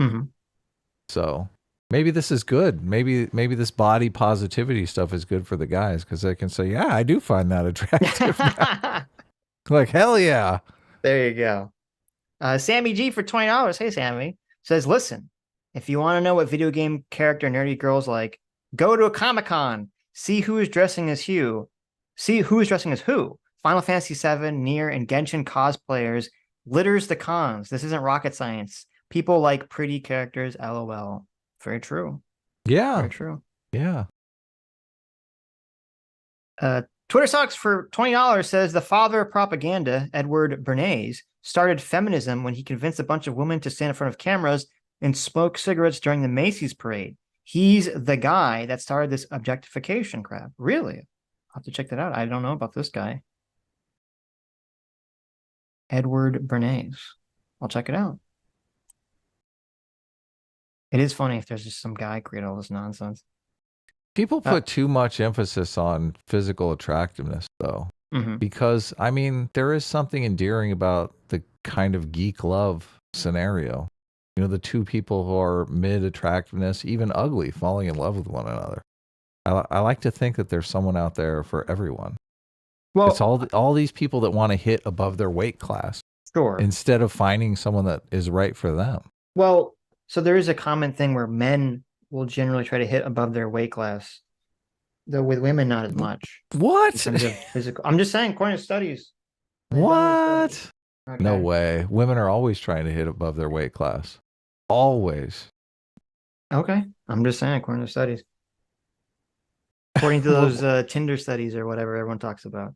So maybe this is good. Maybe this body positivity stuff is good for the guys because they can say, "Yeah, I do find that attractive." Like, hell yeah. There you go. Sammy G for $20. Hey, Sammy. Says, listen, if you want to know what video game character nerdy girls like, go to a Comic-Con. See who is dressing as who. Final Fantasy VII, Nier, and Genshin cosplayers litters the cons. This isn't rocket science. People like pretty characters, LOL. Very true. Yeah. Very true. Yeah. Twitter Sucks for $20 says the father of propaganda, Edward Bernays, started feminism when he convinced a bunch of women to stand in front of cameras and smoke cigarettes during the Macy's parade. He's the guy that started this objectification crap. Really? I'll have to check that out. I don't know about this guy. Edward Bernays. I'll check it out. It is funny if there's just some guy create all this nonsense. People put too much emphasis on physical attractiveness, though, because, I mean, there is something endearing about the kind of geek love scenario. You know, the two people who are mid-attractiveness, even ugly, falling in love with one another. I like to think that there's someone out there for everyone. Well, it's all these people that want to hit above their weight class. Sure. Instead of finding someone that is right for them. Well, so there is a common thing where men will generally try to hit above their weight class, though with women not as much. What? In terms of physical, I'm just saying, according to studies. What? Okay. No way. Women are always trying to hit above their weight class. Always. Okay. I'm just saying, according to studies. According to those Tinder studies or whatever everyone talks about.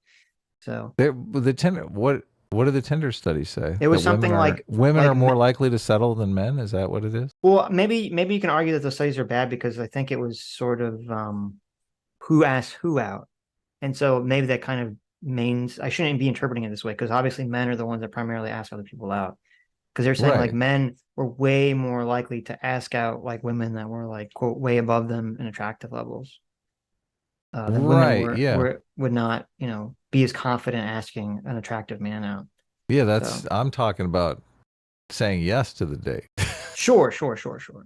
So the Tinder, what do the Tinder studies say? It was something like women are more likely to settle than men. Is that what it is? Well, maybe you can argue that the studies are bad because I think it was sort of who asked who out, and so maybe that kind of means I shouldn't be interpreting it this way because obviously men are the ones that primarily ask other people out because they're saying like men were way more likely to ask out like women that were like quote way above them in attractive levels. Women would not, be as confident asking an attractive man out. Yeah, I'm talking about saying yes to the date. Sure.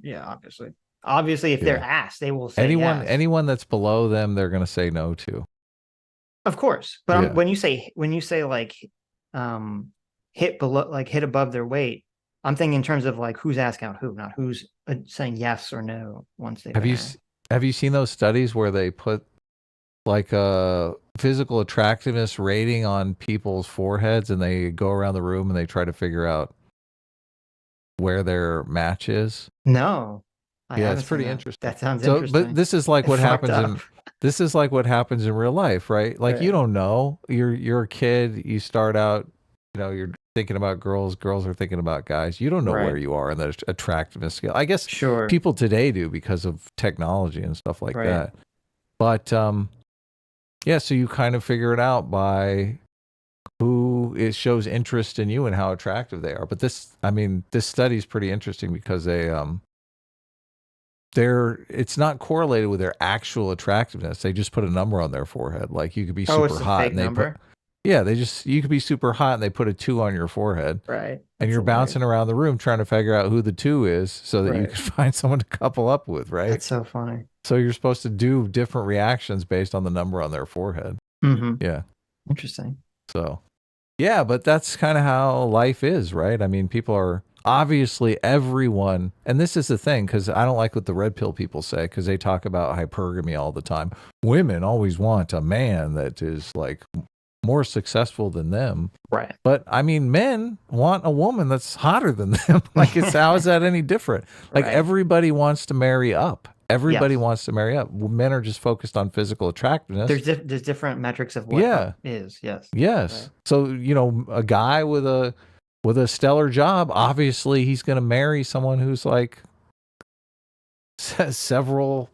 Yeah, obviously, if they're asked, they will say yes. Anyone that's below them, they're going to say no to. Of course, but when you say like, hit below, like hit above their weight, I'm thinking in terms of like who's asking out who, not who's saying yes or no once they. Have you seen those studies where they put like a physical attractiveness rating on people's foreheads and they go around the room and they try to figure out where their match is? No. It's pretty interesting. That sounds interesting. But this is like what happens in real life, right? Like you don't know. You're a kid, you start out, you're thinking about girls are thinking about guys. You don't know where you are in the attractiveness scale. I guess people today do because of technology and stuff like that. But so you kind of figure it out by who shows interest in you and how attractive they are. But this study is pretty interesting because it's not correlated with their actual attractiveness. They just put a number on their forehead. Like you could be super hot and you could be super hot and they put a 2 on your forehead. Right. And you're bouncing around the room trying to figure out who the 2 is so that you can find someone to couple up with, right? That's so funny. So you're supposed to do different reactions based on the number on their forehead. Mm-hmm. Yeah. Interesting. So, yeah, but that's kind of how life is, right? I mean, people are obviously everyone, and this is the thing, because I don't like what the red pill people say, because they talk about hypergamy all the time. Women always want a man that is like more successful than them. Right. But I mean, men want a woman that's hotter than them. Like, how is that any different? Like everybody wants to marry up. Everybody wants to marry up. Men are just focused on physical attractiveness. There's different metrics of what up is. Yes. Yes. Right. So, a guy with a stellar job, obviously he's going to marry someone who's like several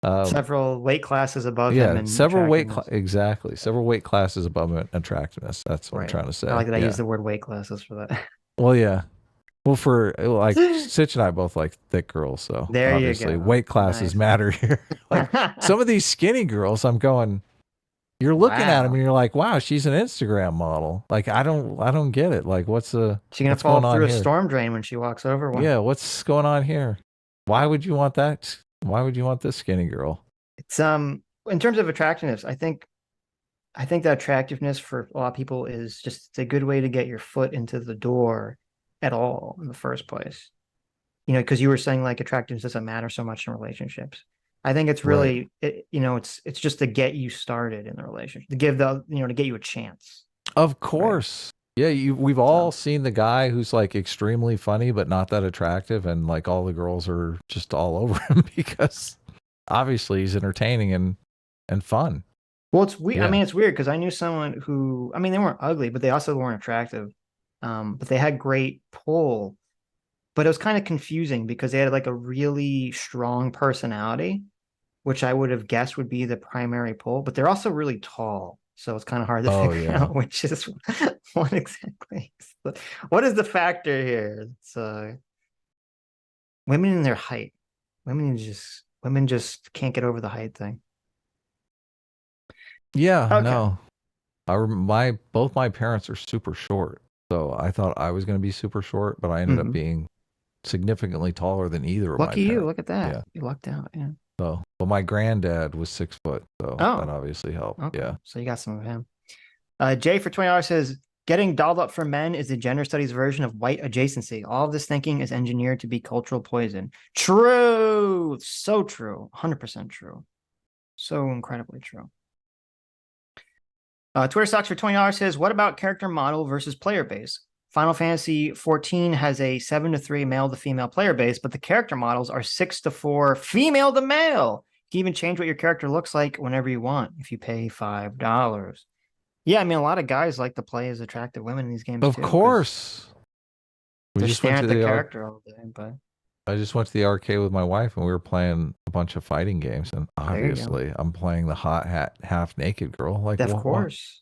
weight classes above him. And several several weight classes above him in attractiveness. That's what I'm trying to say. I like that I use the word weight classes for that. Well, yeah. Well, for like Sitch and I both like thick girls, so there obviously you go. Weight classes matter here. Like some of these skinny girls, I'm going. You're looking at them and you're like, wow, she's an Instagram model. Like I don't get it. Like what's she gonna fall through a storm drain when she walks over? What? Yeah, what's going on here? Why would you want that? Why would you want this skinny girl? It's in terms of attractiveness, I think that attractiveness for a lot of people is just a good way to get your foot into the door at all in the first place. Because you were saying like attractiveness doesn't matter so much in relationships. I think it's really it's just to get you started in the relationship, to give to get you a chance. Of course. Right? Yeah, we've all seen the guy who's like extremely funny but not that attractive, and like all the girls are just all over him because obviously he's entertaining and fun. Well, it's weird. Yeah. I mean, it's weird because I knew someone who, they weren't ugly, but they also weren't attractive. But they had great pull, but it was kind of confusing because they had like a really strong personality, which I would have guessed would be the primary pull, but they're also really tall. So it's kind of hard to figure out which is what exactly. What is the factor here? It's women in their height. Women just Women just can't get over the height thing. Yeah, Okay. no. Both my parents are super short. So I thought I was going to be super short, but I ended up being significantly taller than either of my Lucky you. parents. Look at that. Yeah. You lucked out. Yeah. So, but my granddad was 6 foot, so Oh. that obviously helped. Okay. Yeah. So you got some of him. Jay for $20 says, getting dolled up for men is the gender studies version of white adjacency. All of this thinking is engineered to be cultural poison. True. So true. 100% true. So incredibly true. Twitter Stocks for $20 says, what about character model versus player base? Final Fantasy 14 has a 7-3 male to female player base, but the character models are 6-4 female to male. You can even change what your character looks like whenever you want if you pay $5. Yeah, I mean, a lot of guys like to play as attractive women in these games. Of course. They're staring at the character all day, but I just went to the arcade with my wife and we were playing a bunch of fighting games, and obviously I'm playing the hot hat half naked girl. Like, of course.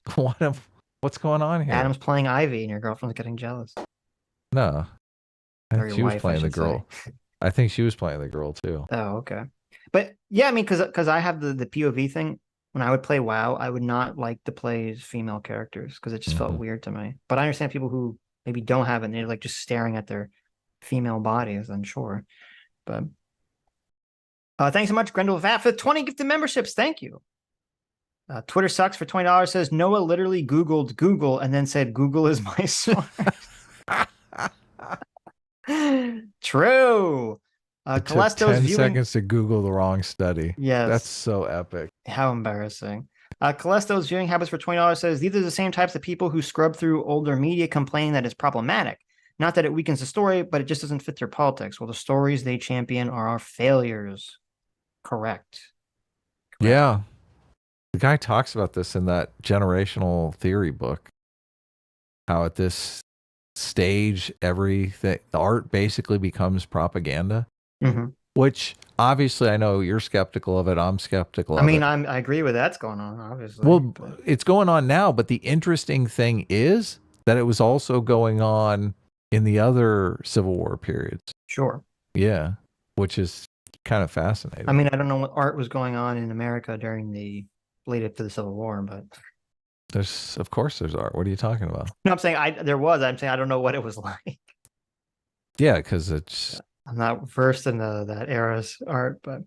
What's going on here? Adam's playing Ivy and your girlfriend's getting jealous. No. I think she was playing the girl. Say. I think she was playing the girl too. Oh, okay. But yeah, I mean, because I have the POV thing. When I would play WoW, I would not like to play as female characters because it just felt weird to me. But I understand people who maybe don't have it and they're like just staring at their female bodies, I'm sure. But thanks so much, Grendel Vat, for 20 gifted memberships. Thank you. Twitter Sucks for $20 says, Noah literally Googled Google and then said, Google is my source. True. It took 10 seconds to Google the wrong study. Yes. That's so epic. How embarrassing. Calesto's viewing habits for $20 says, these are the same types of people who scrub through older media complaining that it's problematic. Not that it weakens the story, but it just doesn't fit their politics. Well, the stories they champion are our failures. Correct. Yeah. The guy talks about this in that generational theory book. How at this stage, everything, the art basically becomes propaganda. Which obviously I know you're skeptical of it. I'm skeptical of it. I agree with that's going on, obviously. Well, it's going on now, but the interesting thing is that it was also going on in the other Civil War periods. Sure. Yeah. Which is kind of fascinating. I mean, I don't know what art was going on in America during the lead up to the Civil War, but of course there's art. What are you talking about? No, I'm saying I'm saying I don't know what it was like. Yeah, because it's I'm not versed in that era's art, but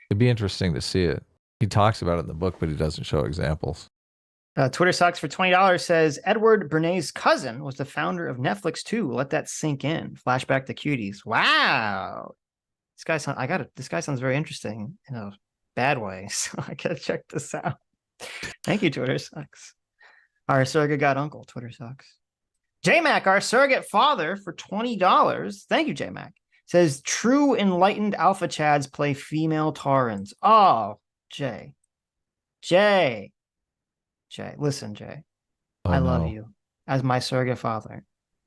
it'd be interesting to see it. He talks about it in the book, but he doesn't show examples. Twitter Sucks for $20 says, Edward Bernays' cousin was the founder of Netflix too. Let that sink in. Flashback to Cuties. Wow. This guy sounds very interesting in a bad way, so I gotta check this out. Thank you, Twitter Sucks. Our surrogate god uncle, Twitter Sucks. JMac, our surrogate father, for $20. Thank you, JMac. Says, true enlightened alpha chads play female Torrens. Oh, Jay. Listen, Jay. I love you as my surrogate father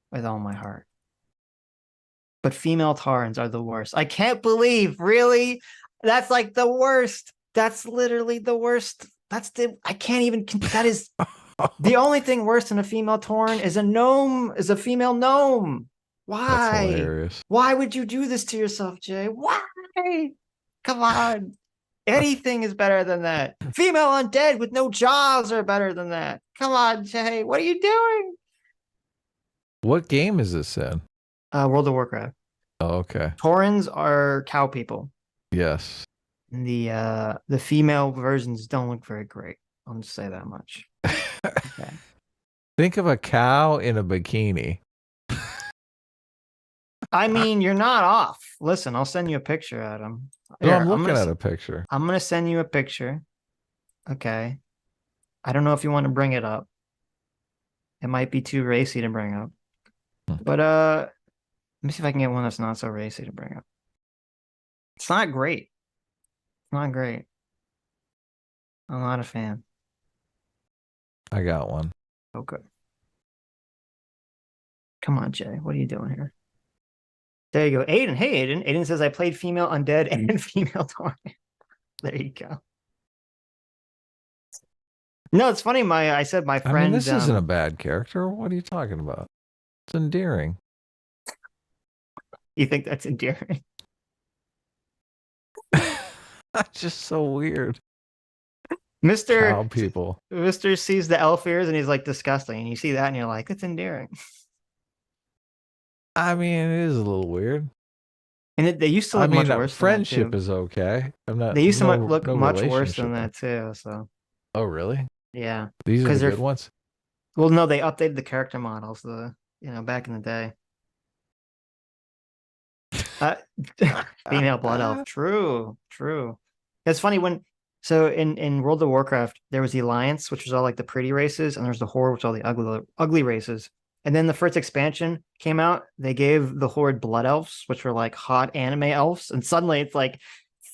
with all my heart. But female Torrens are the worst. I can't believe, really? That's like the worst. That's literally the worst. I can't even, that is, the only thing worse than a female Torren is a female gnome. Why? That's hilarious. Why would you do this to yourself, Jay? Why? Come on. Anything is better than that. Female undead with no jaws are better than that. Come on, Jay. What are you doing? What game is this in? World of Warcraft. Oh, okay. Torrens are cow people. Yes. And the female versions don't look very great. I'll just say that much. Okay. Think of a cow in a bikini. I mean, you're not off. Listen, I'll send you a picture, Adam. No, I'm looking at a picture. I'm going to send you a picture. Okay. I don't know if you want to bring it up. It might be too racy to bring up. But let me see if I can get one that's not so racy to bring up. It's not great. It's not great. I'm not a fan. I got one. Okay. Come on, Jay. What are you doing here? There you go. Aiden. Hey, Aiden. Aiden says, I played female undead and female Torrent. There you go. No, it's funny. I said my friend. I mean, this isn't a bad character. What are you talking about? It's endearing. You think that's endearing? That's just so weird. Cow Mr. people. Mr. sees the elf ears and he's like disgusting. And you see that and you're like, it's endearing. I mean, it is a little weird. And they used to I look mean, much worse friendship than that, too. is okay. I'm not. They used to no, look no much worse than relationship. that, too. So, Oh, really? yeah. These are 'Cause the they're- good ones? Well, no, they updated the character models, back in the day. Female blood elf. True. It's funny so in World of Warcraft, there was the Alliance, which was all like the pretty races, and there's the Horde, which was all the ugly races. And then the first expansion came out, they gave the Horde blood elves, which were like hot anime elves, and suddenly it's like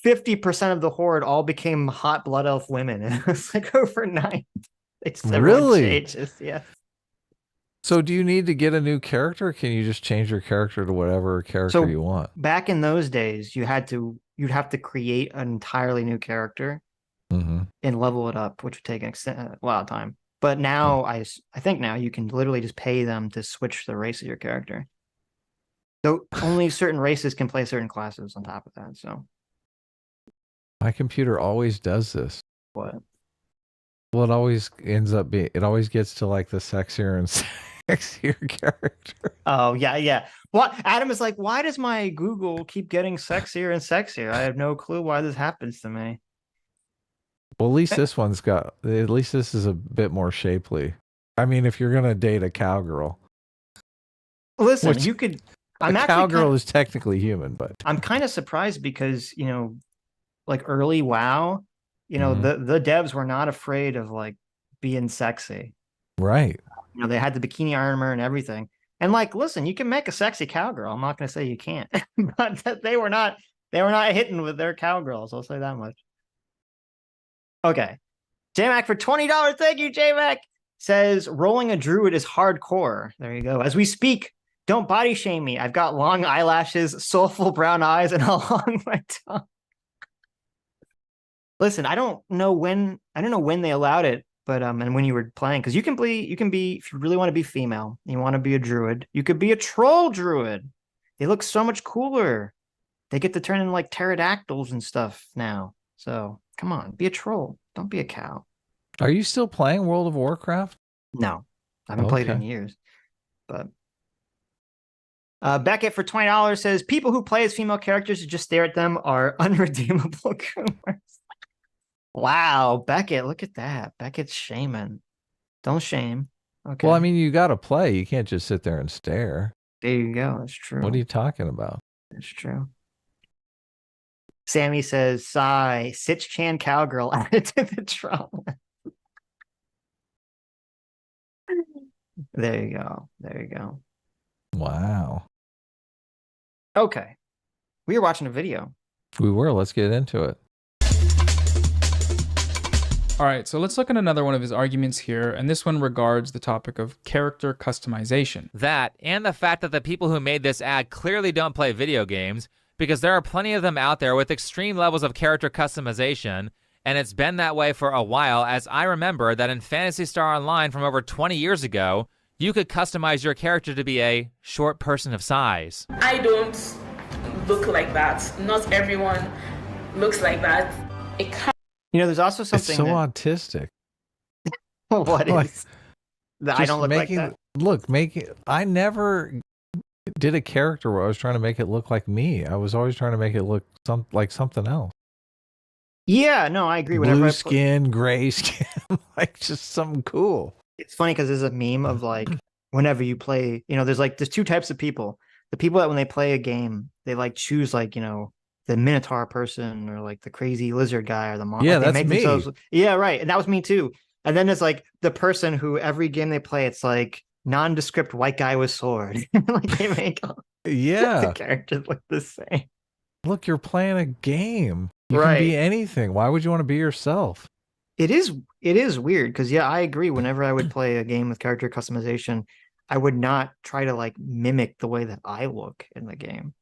50% of the Horde all became hot blood elf women. And it was like overnight. Really? Changes, yeah. So do you need to get a new character, or can you just change your character to whatever character you want? Back in those days, you'd have to create an entirely new character and level it up, which would take a lot of time. But now I think now you can literally just pay them to switch the race of your character. So only certain races can play certain classes on top of that. So my computer always does this. what? Well, it always ends up being, it always gets to like the sexier and sexier character. Oh, yeah. Well, Adam is like, why does my Google keep getting sexier and sexier? I have no clue why this happens to me. Well, at least this one's got, at least this is a bit more shapely. I mean, if you're going to date a cowgirl. Listen, you could. A cowgirl is technically human, but. I'm kind of surprised because, like early WoW, the devs were not afraid of like being sexy. Right. They had the bikini armor and everything. And like, listen, you can make a sexy cowgirl. I'm not going to say you can't, but they were not hitting with their cowgirls. I'll say that much. Okay. J-Mac for $20. Thank you, J-Mac. Says rolling a druid is hardcore. There you go. As we speak, don't body shame me. I've got long eyelashes, soulful brown eyes, and a long my tongue. Listen, I don't know when they allowed it, but and when you were playing, because you can be if you really want to be female, you want to be a druid, you could be a troll druid. They look so much cooler. They get to turn in like pterodactyls and stuff now. So come on, be a troll. Don't be a cow. Are you still playing World of Warcraft? No, I haven't played it in years. But Beckett for $20 says people who play as female characters and just stare at them are unredeemable groomers. Wow, Beckett, look at that. Beckett's shaming. Don't shame. Okay. Well, I mean, you got to play. You can't just sit there and stare. There you go. That's true. What are you talking about? That's true. Sammy says, sigh, Sitch Chan cowgirl added to the drama. There you go. Wow. Okay. We were watching a video. We were. Let's get into it. All right, so let's look at another one of his arguments here, and this one regards the topic of character customization. That, and the fact that the people who made this ad clearly don't play video games, because there are plenty of them out there with extreme levels of character customization, and it's been that way for a while, as I remember that in Phantasy Star Online from over 20 years ago, you could customize your character to be a short person of size. I don't look like that. Not everyone looks like that. There's also something it's so autistic. What Like, is? I don't look like that. Look, I never did a character where I was trying to make it look like me. I was always trying to make it look like something else. Yeah, no, I agree. Blue skin, gray skin, like just something cool. It's funny because there's a meme of like whenever you play, there's two types of people. The people that when they play a game, they like choose like, the Minotaur person or like the crazy lizard guy or the monster. Yeah, that's me. Yeah, right. And that was me too. And then there's like the person who every game they play, it's like nondescript white guy with sword. Like they make the characters look the same. Look, you're playing a game. You right. can be anything. Why would you want to be yourself? It is weird because I agree. Whenever I would play a game with character customization, I would not try to like mimic the way that I look in the game.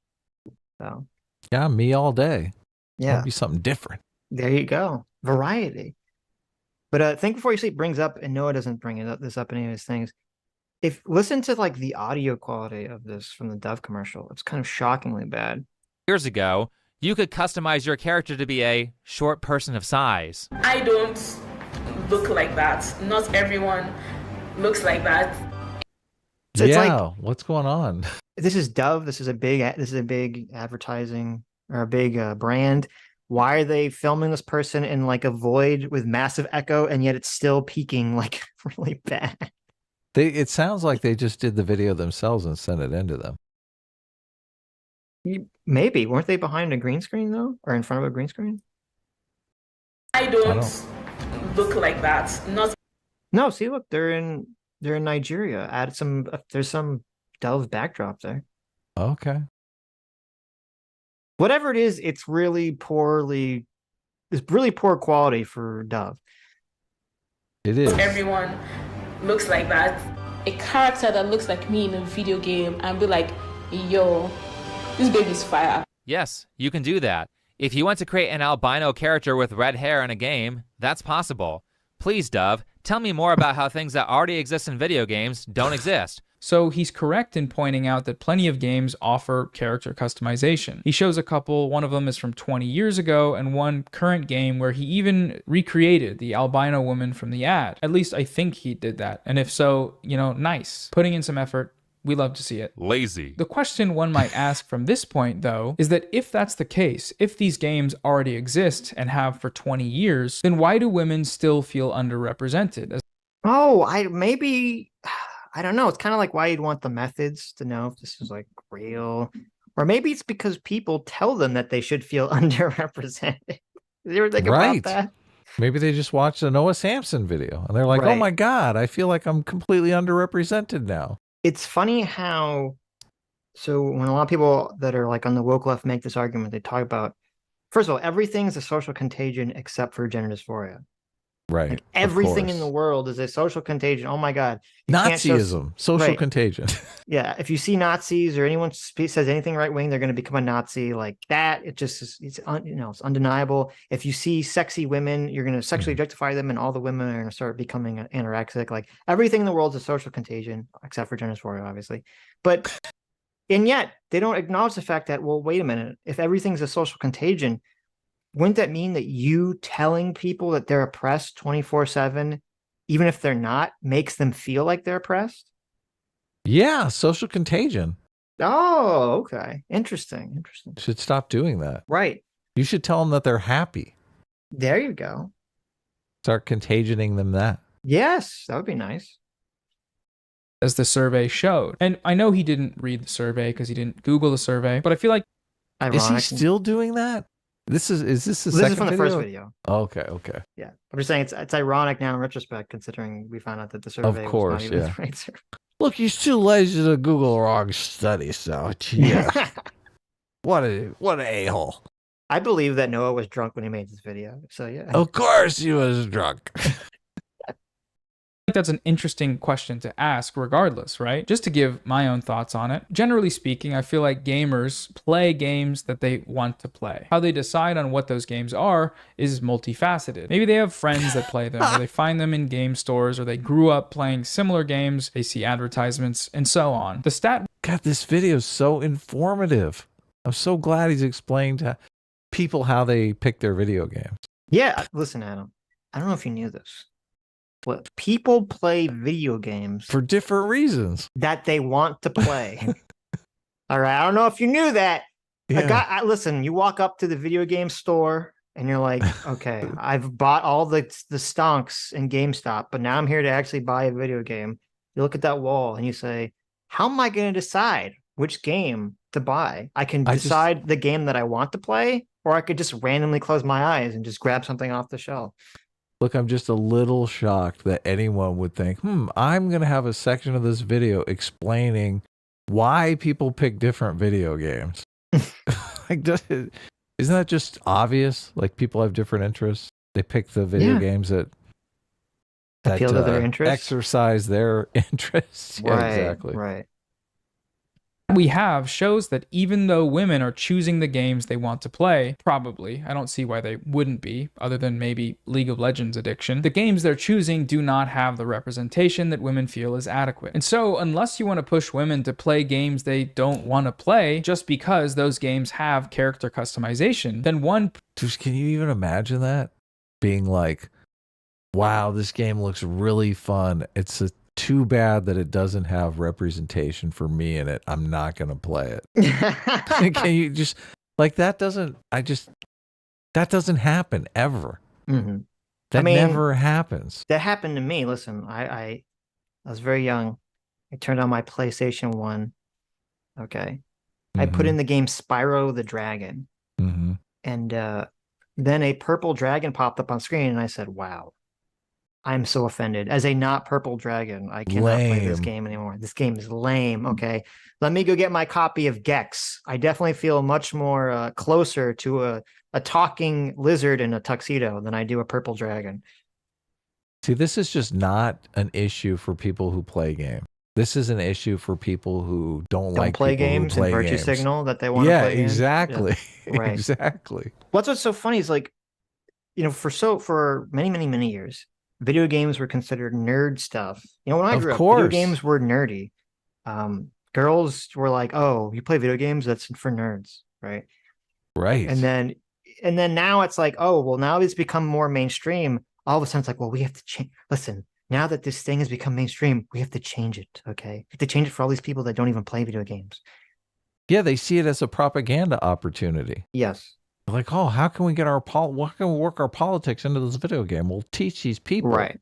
So yeah, me all day. Yeah, it'd be something different. There you go, variety. But Think Before You Sleep brings up, and Noah doesn't bring this up in any of his things. If listen to like the audio quality of this from the Dove commercial, it's kind of shockingly bad. Years ago, You could customize your character to be a short person of size. I don't look like that. Not everyone looks like that. So it's yeah, like, what's going on? this is Dove. This is a big advertising or a big brand. Why are they filming this person in like a void with massive echo, and yet it's still peaking like really bad? It sounds like they just did the video themselves and sent it into them. Maybe weren't they behind a green screen though, or in front of a green screen? I don't look like that. Not No, see, look, they're in Nigeria. Add some. There's some Dove backdrop there. Okay. Whatever it is, it's really poorly. It's really poor quality for Dove. It is. everyone looks like that. A character that looks like me in a video game and be like, yo, this baby's fire. Yes, you can do that. If you want to create an albino character with red hair in a game, that's possible. Please, Dove, tell me more about how things that already exist in video games don't exist. So he's correct in pointing out that plenty of games offer character customization. He shows a couple, one of them is from 20 years ago, and one current game where he even recreated the albino woman from the ad. At least I think he did that. And if so, you know, nice. Putting in some effort. We love to see it. Lazy. The question one might ask from this point, though, is that if that's the case, if these games already exist and have for 20 years, then why do women still feel underrepresented? Oh, I don't know. It's kind of like why you'd want the methods to know if this is like real, or maybe it's because people tell them that they should feel underrepresented. Did you ever think about that? Maybe they just watched a Noah Samsen video and they're like, oh my God, I feel like I'm completely underrepresented now. It's funny how, so when a lot of people that are like on the woke left make this argument, they talk about, first of all, everything's a social contagion except for gender dysphoria. Right. Like everything in the world is a social contagion. Oh my God. Nazism, social contagion. Yeah. If you see Nazis or anyone says anything right wing, they're going to become a Nazi like that. It just is, it's undeniable. If you see sexy women, you're going to sexually objectify them, and all the women are going to start becoming anorexic. Like everything in the world is a social contagion, except for gender dysphoria, obviously. And yet they don't acknowledge the fact that, well, wait a minute. If everything's a social contagion, wouldn't that mean that you telling people that they're oppressed 24/7, even if they're not, makes them feel like they're oppressed? Yeah, social contagion. Oh, okay. Interesting. You should stop doing that. Right. You should tell them that they're happy. There you go. Start contagioning them that. Yes, that would be nice. As the survey showed. And I know he didn't read the survey because he didn't Google the survey, but I feel like... Is he still doing that? Is this the second video? This is from the first video. Okay. Yeah. I'm just saying it's ironic now in retrospect, considering we found out that the survey was not even the right survey. Look, he's too lazy to Google wrong study, so yeah. What an a-hole. I believe that Noah was drunk when he made this video. So yeah. Of course he was drunk. I think that's an interesting question to ask regardless, right? Just to give my own thoughts on it. Generally speaking, I feel like gamers play games that they want to play. How they decide on what those games are is multifaceted. Maybe they have friends that play them, or they find them in game stores, or they grew up playing similar games, they see advertisements, and so on. The stat... God, this video is so informative. I'm so glad he's explained to people how they pick their video games. Yeah, listen, Adam. I don't know if you knew this. But people play video games for different reasons that they want to play. All right. I don't know if you knew that. Yeah. Listen, you walk up to the video game store and you're like, okay, I've bought all the stonks in GameStop, but now I'm here to actually buy a video game. You look at that wall and you say, how am I going to decide which game to buy? I can decide the game that I want to play, or I could just randomly close my eyes and just grab something off the shelf. Look, I'm just a little shocked that anyone would think, I'm going to have a section of this video explaining why people pick different video games. Like, isn't that just obvious? Like, people have different interests. They pick the video games that appeal to their interests, exercise their interests. Right, yeah, exactly. Right. we have shows that even though women are choosing the games they want to play, probably, I don't see why they wouldn't be, other than maybe League of Legends addiction, the games they're choosing do not have the representation that women feel is adequate. And so, unless you want to push women to play games they don't want to play, just because those games have character customization, then one... Just, can you even imagine that? Being like, wow, this game looks really fun. It's too bad that it doesn't have representation for me in it. I'm not going to play it. Can you just, like, that doesn't happen ever. Mm-hmm. That never happens. That happened to me. Listen, I was very young. I turned on my PlayStation 1. Okay. I put in the game Spyro the Dragon. And then a purple dragon popped up on screen, and I said, wow. I'm so offended. As a not purple dragon, I cannot play this game anymore. This game is lame. Okay, let me go get my copy of Gex. I definitely feel much more closer to a talking lizard in a tuxedo than I do a purple dragon. See, this is just not an issue for people who play games. This is an issue for people who don't like play games and virtue signal that they want to play. Exactly. Yeah, right. Exactly. What's so funny is, like, you know, for many years, video games were considered nerd stuff. You know, when I grew up, video games were nerdy. Girls were like, "Oh, you play video games? That's for nerds," right? Right. And then now it's like, "Oh, well, now it's become more mainstream." All of a sudden, it's like, "Well, we have to change." Listen, now that this thing has become mainstream, we have to change it. Okay, we have to change it for all these people that don't even play video games. Yeah, they see it as a propaganda opportunity. Yes. Like, oh, how can we get how can we work our politics into this video game? We'll teach these people. Right.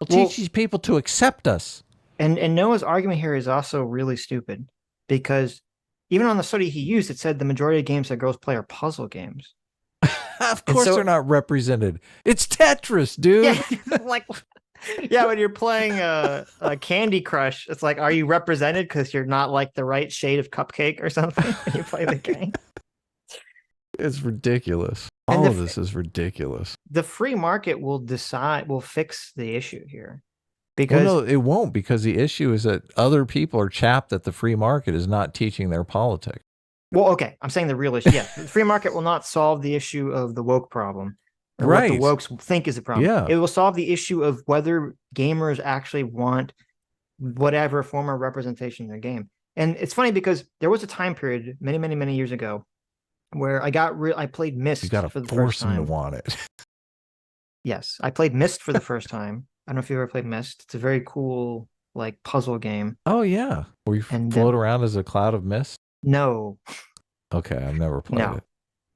We'll teach these people to accept us. And Noah's argument here is also really stupid, because even on the study he used, it said the majority of games that girls play are puzzle games. Of course they're not represented. It's Tetris, dude. Yeah, like, yeah, when you're playing a Candy Crush, it's like, are you represented because you're not like the right shade of cupcake or something when you play the game? It's ridiculous. All of this is ridiculous. The free market will fix the issue here. Because no, it won't, because the issue is that other people are chapped that the free market is not teaching their politics. Well, okay, I'm saying the real issue. Yeah, the free market will not solve the issue of the woke problem. Or what the wokes think is a problem. Yeah. It will solve the issue of whether gamers actually want whatever form of representation in their game. And it's funny because there was a time period many years ago where I played Myst. You got to force them to want it. Yes, I played Myst for the first time. I don't know if you ever played Myst. It's a very cool, like, puzzle game. Oh yeah, where you float around as a cloud of mist. No. Okay, I've never played it.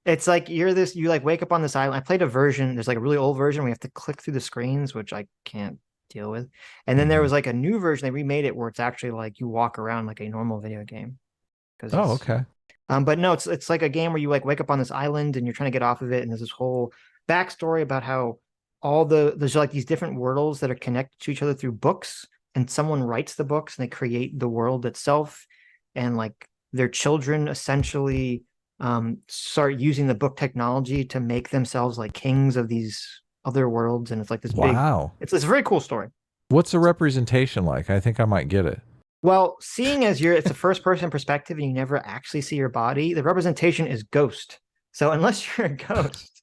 It's like you like wake up on this island. I played a version. There's like a really old version where you have to click through the screens, which I can't deal with. And then there was like a new version. They remade it where it's actually like you walk around like a normal video game. Oh, okay. But no, it's like a game where you like wake up on this island and you're trying to get off of it, and there's this whole backstory about how there's like these different worlds that are connected to each other through books, and someone writes the books and they create the world itself, and like their children essentially start using the book technology to make themselves like kings of these other worlds, and it's like this it's a very cool story. What's the representation like? I think I might get it. Well, seeing as it's a first-person perspective and you never actually see your body, the representation is ghost. So unless you're a ghost,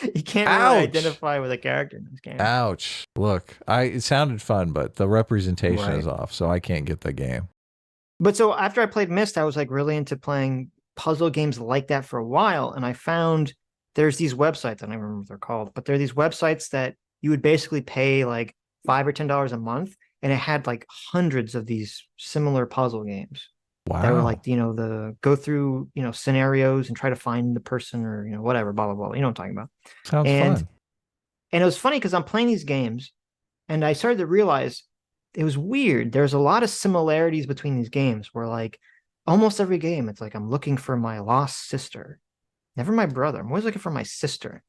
you can't really identify with a character in this game. Ouch. Look, it sounded fun, but the representation is off, so I can't get the game. But so after I played Myst, I was like really into playing puzzle games like that for a while, and I found there's these websites, I don't even remember what they're called, but they're these websites that you would basically pay like $5 or $10 a month, and it had like hundreds of these similar puzzle games. Wow. That were like, go through, scenarios and try to find the person, or, whatever, blah, blah, blah. You know what I'm talking about. Sounds fun. And it was funny because I'm playing these games and I started to realize it was weird. There's a lot of similarities between these games where like almost every game, it's like, I'm looking for my lost sister, never my brother. I'm always looking for my sister.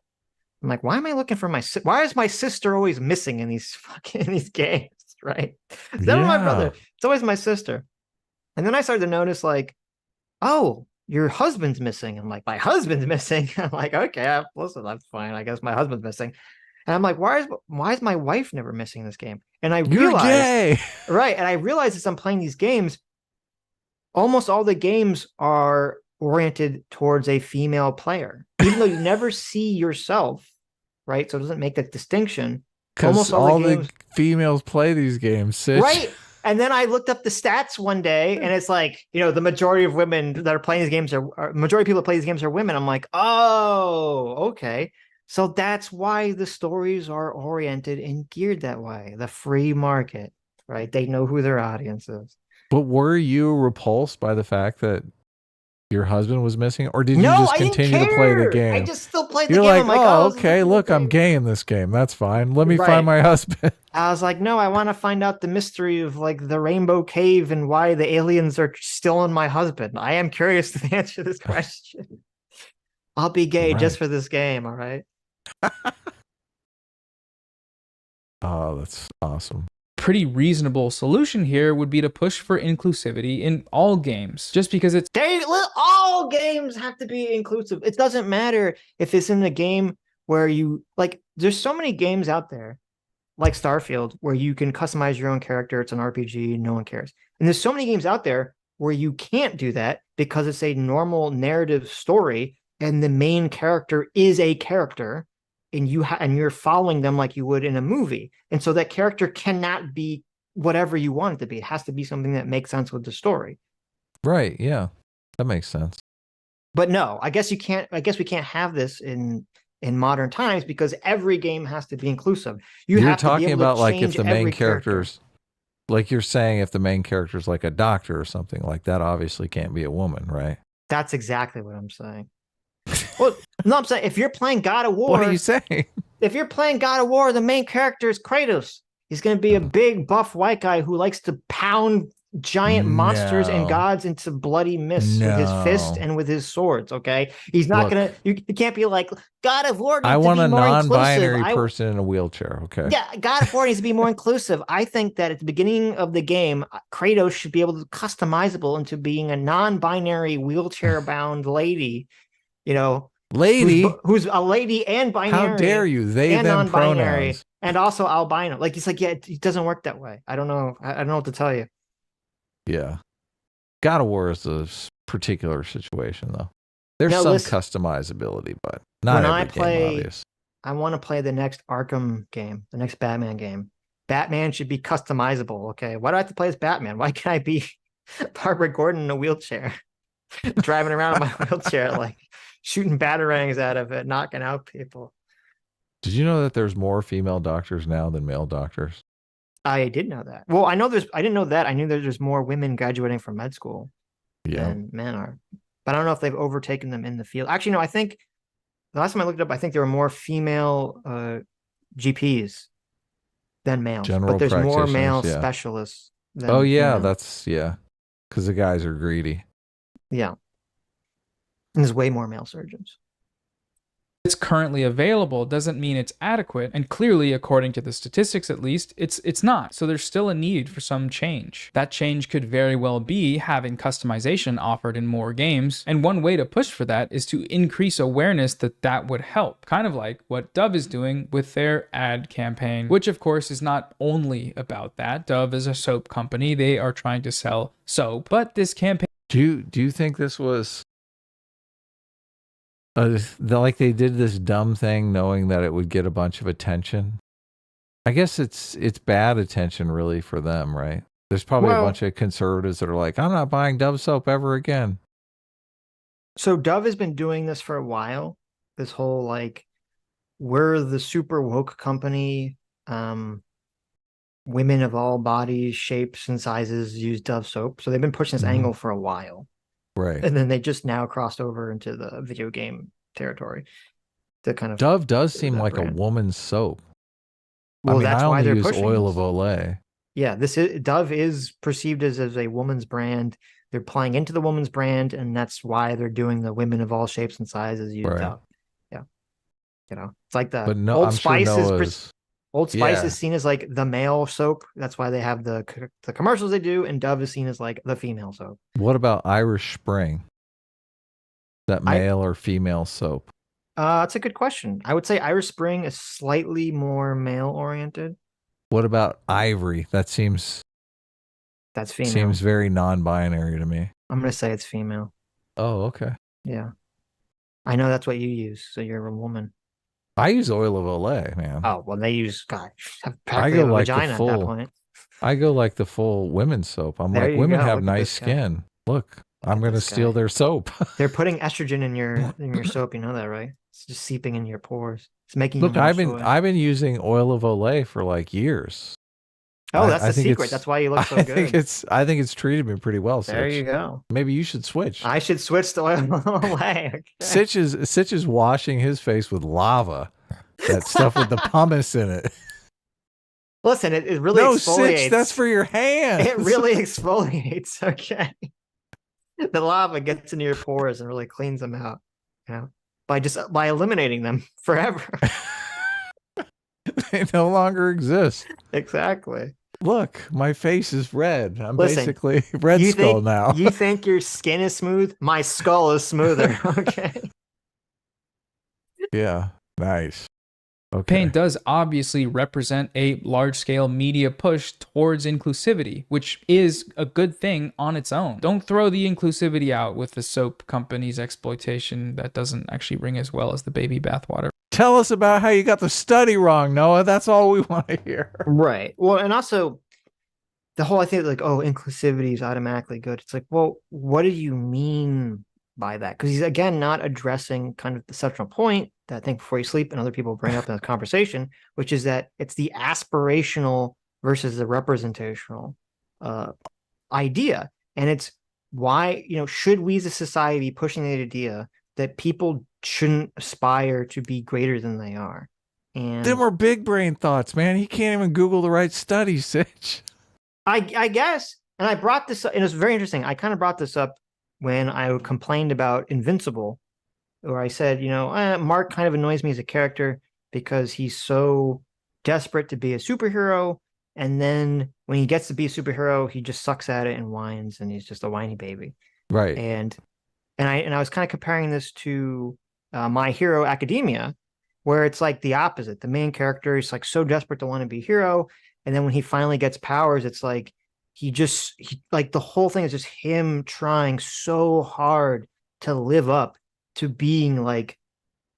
I'm like, why am I looking for why is my sister always missing in these games? Right? It's never my brother. It's always my sister. And then I started to notice like, oh, your husband's missing. I'm like, my husband's missing. I'm like, okay, listen, that's fine. I guess my husband's missing. And I'm like, why is my wife never missing this game? And I realized, right? And I realized as I'm playing these games, almost all the games are oriented towards a female player, even though you never see yourself, right? So it doesn't make that distinction. Because all the females play these games, Sitch. Right. And then I looked up the stats one day, and it's like, you know, the majority of women that are playing these games majority of people that play these games are women. I'm like, oh, okay. So that's why the stories are oriented and geared that way. The free market, right? They know who their audience is. But were you repulsed by the fact that your husband was missing, or did you just continue to play the game? I just still played the game. You're like, oh, okay, look, I'm gay in this game. That's fine. Let me find my husband. I was like, no, I want to find out the mystery of like the Rainbow Cave and why the aliens are stealing my husband. I am curious to answer this question. I'll be gay just for this game, all right? Oh, that's awesome. Pretty reasonable solution here would be to push for inclusivity in all games, just because it's all games have to be inclusive. It doesn't matter if it's in a game where you like, there's so many games out there like Starfield where you can customize your own character. It's an RPG, no one cares. And there's so many games out there where you can't do that because it's a normal narrative story and the main character is a character, and you're following them like you would in a movie. And so that character cannot be whatever you want it to be. It has to be something that makes sense with the story. Right. Yeah. That makes sense. But no, I guess we can't have this in modern times because every game has to be inclusive. You're talking about like if the main characters, like you're saying, if the main character is like a doctor or something like that, obviously can't be a woman, right? That's exactly what I'm saying. Well, no, I'm saying if you're playing God of War, what are you saying? If you're playing God of War, the main character is Kratos. He's going to be a big buff white guy who likes to pound giant monsters and gods into bloody mist with his fist and with his swords. Okay, he's not gonna. You can't be like God of War. I want a non-binary person in a wheelchair. Okay. Yeah, God of War needs to be more inclusive. I think that at the beginning of the game, Kratos should be able to customizable into being a non-binary wheelchair-bound lady. You know, lady who's a lady and binary. How dare you? They and them non-binary pronouns. And also albino. Like it's like, yeah, it doesn't work that way. I don't know. I don't know what to tell you. Yeah, God of War is a particular situation though. There's some customizability, but not every game, obvious. I want to play the next Arkham game, the next Batman game. Batman should be customizable. Okay, why do I have to play as Batman? Why can't I be Barbara Gordon in a wheelchair, driving around in my wheelchair, like shooting batarangs out of it, knocking out people? Did you know that there's more female doctors now than male doctors? I did know that. Well, I didn't know that. I knew there's more women graduating from med school than men are. But I don't know if they've overtaken them in the field. Actually, no, I think the last time I looked it up, I think there were more female GPs than males. But there's more male specialists. Than because the guys are greedy. Yeah. And there's way more male surgeons. It's currently available doesn't mean it's adequate, and clearly, according to the statistics at least, it's not. So there's still a need for some change. That change could very well be having customization offered in more games, and one way to push for that is to increase awareness that would help, kind of like what Dove is doing with their ad campaign, which of course is not only about that. Dove is a soap company. They are trying to sell soap, but this campaign... Do you think this was... like they did this dumb thing knowing that it would get a bunch of attention? I guess it's bad attention really for them, right? There's probably a bunch of conservatives that are like, I'm not buying Dove soap ever again. So Dove has been doing this for a while. This whole like, we're the super woke company. Women of all bodies, shapes, and sizes use Dove soap. So they've been pushing this angle for a while. Right. And then they just now crossed over into the video game territory. The kind of Dove does seem like a woman's soap. Well, that's why they're use pushing oil this. of Olay. Yeah, Dove is perceived as a woman's brand. They're playing into the woman's brand, and that's why they're doing the women of all shapes and sizes use Dove. Yeah. You know, it's like the Old Spice Old Spice is seen as like the male soap. That's why they have the commercials they do, and Dove is seen as like the female soap. What about Irish Spring? That male or female soap? That's a good question. I would say Irish Spring is slightly more male oriented. What about Ivory? That seems That's female. Seems very non-binary to me. I'm gonna say it's female. Oh, okay. Yeah. I know that's what you use, so you're a woman. I use oil of Olay, man. Oh, well, they use, God, I go like vagina the full, at that point. I go like the full women's soap. I'm There like, you women go. have Look at nice this guy. skin. Look, I'm going to this steal guy. their soap. They're putting estrogen in your soap, you know that, right? It's just seeping into your pores. It's making you Look, more I've soy. been using oil of Olay for like years. Oh, that's I the think secret. it's- That's why you look so I good. think it's treated me pretty well, There Sitch. you go. Maybe you should switch. I should switch to oil away. Okay. Sitch is washing his face with lava. That stuff with the pumice in it. Listen, it really No, exfoliates. Sitch, that's for your hands. It really exfoliates. Okay. The lava gets into your pores and really cleans them out. You know, by eliminating them forever. They no longer exist. Exactly. Look, my face is red. I'm Listen, basically Red Skull now. You think your skin is smooth? My skull is smoother. Okay. Yeah, nice. Okay. Paint does obviously represent a large-scale media push towards inclusivity, which is a good thing on its own. Don't throw the inclusivity out with the soap company's exploitation that doesn't actually ring as well as the baby bathwater. Tell us about how you got the study wrong, Noah. That's all we want to hear. Right. Well, and also the whole I think like, oh, inclusivity is automatically good. It's like, well, what do you mean by that? Because he's again not addressing kind of the central point that I think before you sleep and other people bring up in the conversation, which is that it's the aspirational versus the representational idea. And it's why, you know, should we as a society be pushing the idea that people shouldn't aspire to be greater than they are? And Them are big brain thoughts, man. He can't even Google the right studies, Sitch. I guess, and I brought this up, and it's very interesting. I kind of brought this up when I complained about Invincible, where I said, you know, Mark kind of annoys me as a character because he's so desperate to be a superhero, and then when he gets to be a superhero, he just sucks at it and whines, and he's just a whiny baby. Right. And I was kind of comparing this to My Hero Academia, where it's like the opposite. The main character is like so desperate to want to be a hero, and then when he finally gets powers, it's like he like the whole thing is just him trying so hard to live up to being like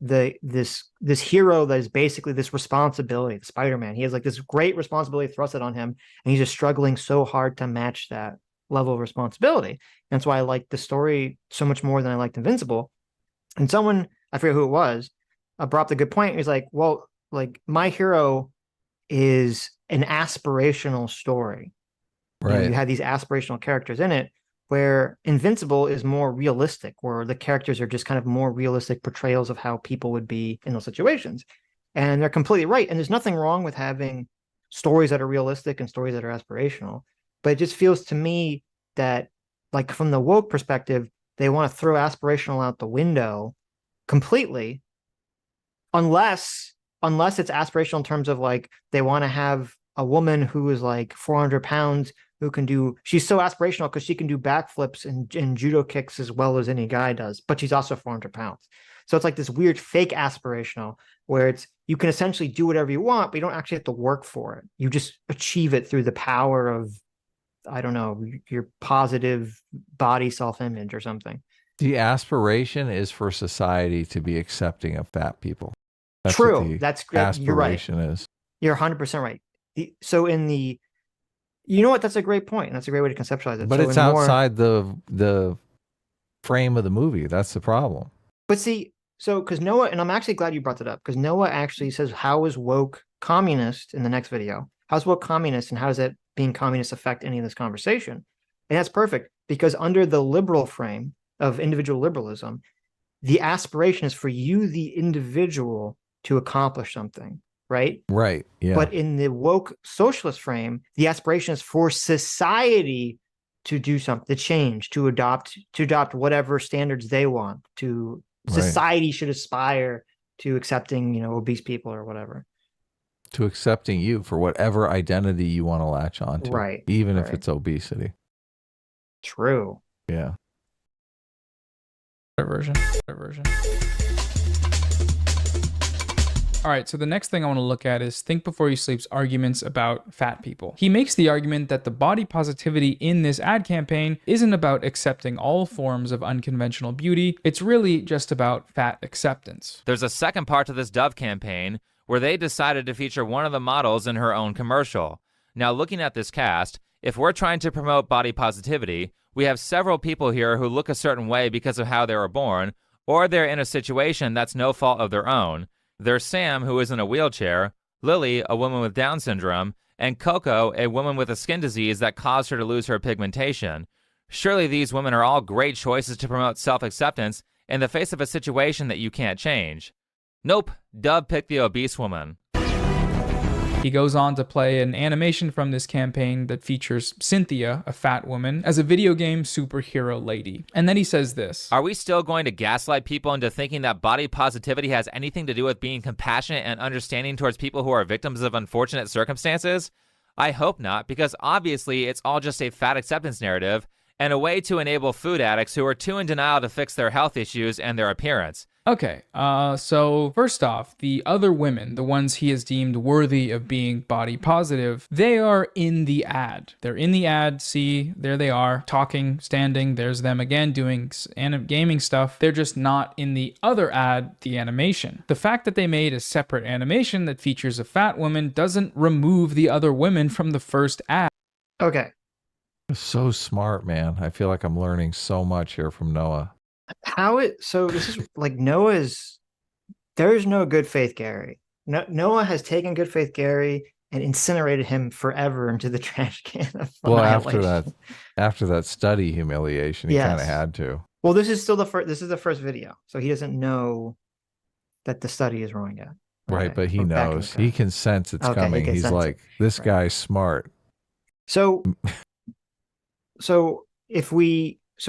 this hero that is basically this responsibility. Spider-Man, he has like this great responsibility thrusted on him, and he's just struggling so hard to match that level of responsibility. And that's why I like the story so much more than I liked Invincible. And someone, I forget who it was, brought up the good point. He's like, well, like My Hero is an aspirational story. Right. You know, you have these aspirational characters in it, where Invincible is more realistic, where the characters are just kind of more realistic portrayals of how people would be in those situations. And they're completely right. And there's nothing wrong with having stories that are realistic and stories that are aspirational. But it just feels to me that, like, from the woke perspective, they want to throw aspirational out the window completely, unless it's aspirational in terms of like they want to have a woman who is like 400 pounds who can do, she's so aspirational because she can do backflips and judo kicks as well as any guy does, but she's also 400 pounds. So it's like this weird fake aspirational where it's, you can essentially do whatever you want, but you don't actually have to work for it. You just achieve it through the power of, I don't know, your positive body self-image or something. The aspiration is for society to be accepting of fat people. That's True. what the That's great. aspiration You're right. is. You're 100% right. So in the, you know what? That's a great point. That's a great way to conceptualize it. But so it's outside the frame of the movie. That's the problem. But see, so because Noah, and I'm actually glad you brought that up, because Noah actually says, how is woke communist in the next video? How's woke communist, and how does that being communist affect any of this conversation? And that's perfect, because under the liberal frame of individual liberalism, the aspiration is for you, the individual, to accomplish something, right? Right. Yeah. But in the woke socialist frame, the aspiration is for society to do something, to change, to adopt whatever standards they want. To society should aspire to accepting, you know, obese people or whatever. To accepting you for whatever identity you want to latch on to. Right. Even if it's obesity. True. Yeah. Version. All right, so the next thing I want to look at is Think Before You Sleep's arguments about fat people. He makes the argument that the body positivity in this ad campaign isn't about accepting all forms of unconventional beauty. It's really just about fat acceptance. There's a second part to this Dove campaign where they decided to feature one of the models in her own commercial. Now, looking at this cast, if we're trying to promote body positivity, we have several people here who look a certain way because of how they were born, or they're in a situation that's no fault of their own. There's Sam, who is in a wheelchair, Lily, a woman with Down syndrome, and Coco, a woman with a skin disease that caused her to lose her pigmentation. Surely these women are all great choices to promote self-acceptance in the face of a situation that you can't change. Nope, Dove picked the obese woman. He goes on to play an animation from this campaign that features Cynthia, a fat woman, as a video game superhero lady. And then he says this. Are we still going to gaslight people into thinking that body positivity has anything to do with being compassionate and understanding towards people who are victims of unfortunate circumstances? I hope not, because obviously it's all just a fat acceptance narrative and a way to enable food addicts who are too in denial to fix their health issues and their appearance. Okay, so first off, the other women, the ones he has deemed worthy of being body positive, they are in the ad. They're in the ad, see, there they are, talking, standing, there's them again doing gaming stuff. They're just not in the other ad, the animation. The fact that they made a separate animation that features a fat woman doesn't remove the other women from the first ad. Okay. So smart, man. I feel like I'm learning so much here from Noah. So this is like there's no good faith Gary. Noah has taken good faith Gary and incinerated him forever into the trash can of annihilation. after that study humiliation, he kind of had to. Well, this is the first video, so he doesn't know that the study is wrong yet. Right, but he knows. He can sense it's coming. He's like, this guy's smart. So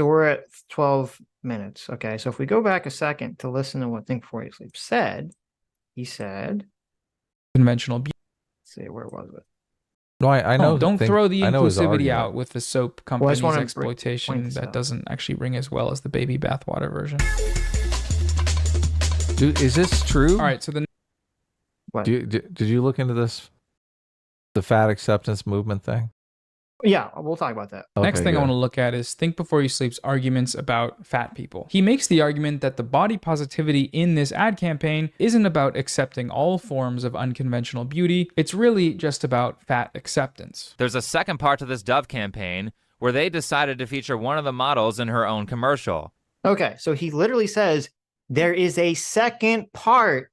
we're at 12 minutes. Okay, so if we go back a second to listen to what Think Before You Sleep said, he said conventional beauty. Let's see, where was it? No, I know. Don't throw the inclusivity out with the soap company's exploitation. That doesn't actually ring as well as the baby bathwater version. Dude, is this true? All right, so did you look into this? The fat acceptance movement thing? Yeah, we'll talk about that. Next thing I want to look at is Think Before You Sleep's arguments about fat people. He makes the argument that the body positivity in this ad campaign isn't about accepting all forms of unconventional beauty. It's really just about fat acceptance. There's a second part to this Dove campaign where they decided to feature one of the models in her own commercial. Okay, so he literally says there is a second part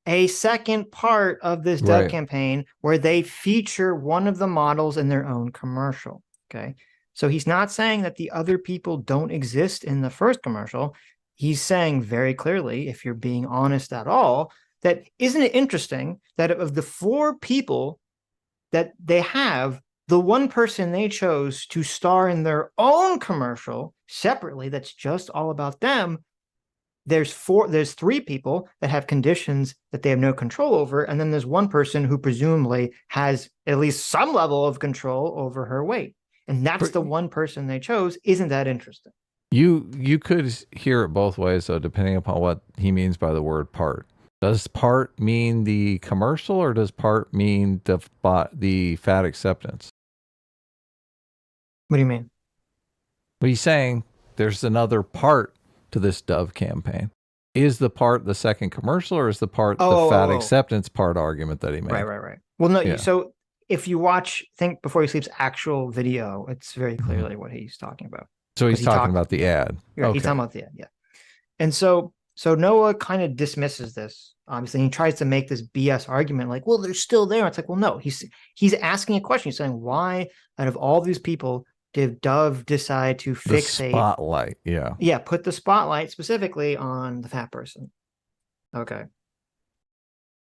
of this Dove campaign where they feature one of the models in their own commercial. Okay. So he's not saying that the other people don't exist in the first commercial. He's saying very clearly, if you're being honest at all, that isn't it interesting that of the 4 people that they have, the one person they chose to star in their own commercial separately, that's just all about them, there's 3 people that have conditions that they have no control over, and then there's one person who presumably has at least some level of control over her weight, and that's the one person they chose. Isn't that interesting? You could hear it both ways, though, depending upon what he means by the word part. Does part mean the commercial, or does part mean the fat acceptance? What do you mean? Well, he's saying there's another part to this Dove campaign. Is the part the second commercial, or is the part the fat acceptance part argument that he made? Right. Well, no. So if you watch Think Before You Sleep's actual video, it's very clearly what he's talking about. So he's talking about the ad. Right, he's talking about the ad, yeah. And so Noah kind of dismisses this. Obviously, he tries to make this BS argument like, well, they're still there. It's like, well, no. He's asking a question. He's saying, why, out of all these people, did Dove decide to fixate spotlight? Yeah, put the spotlight specifically on the fat person. Okay.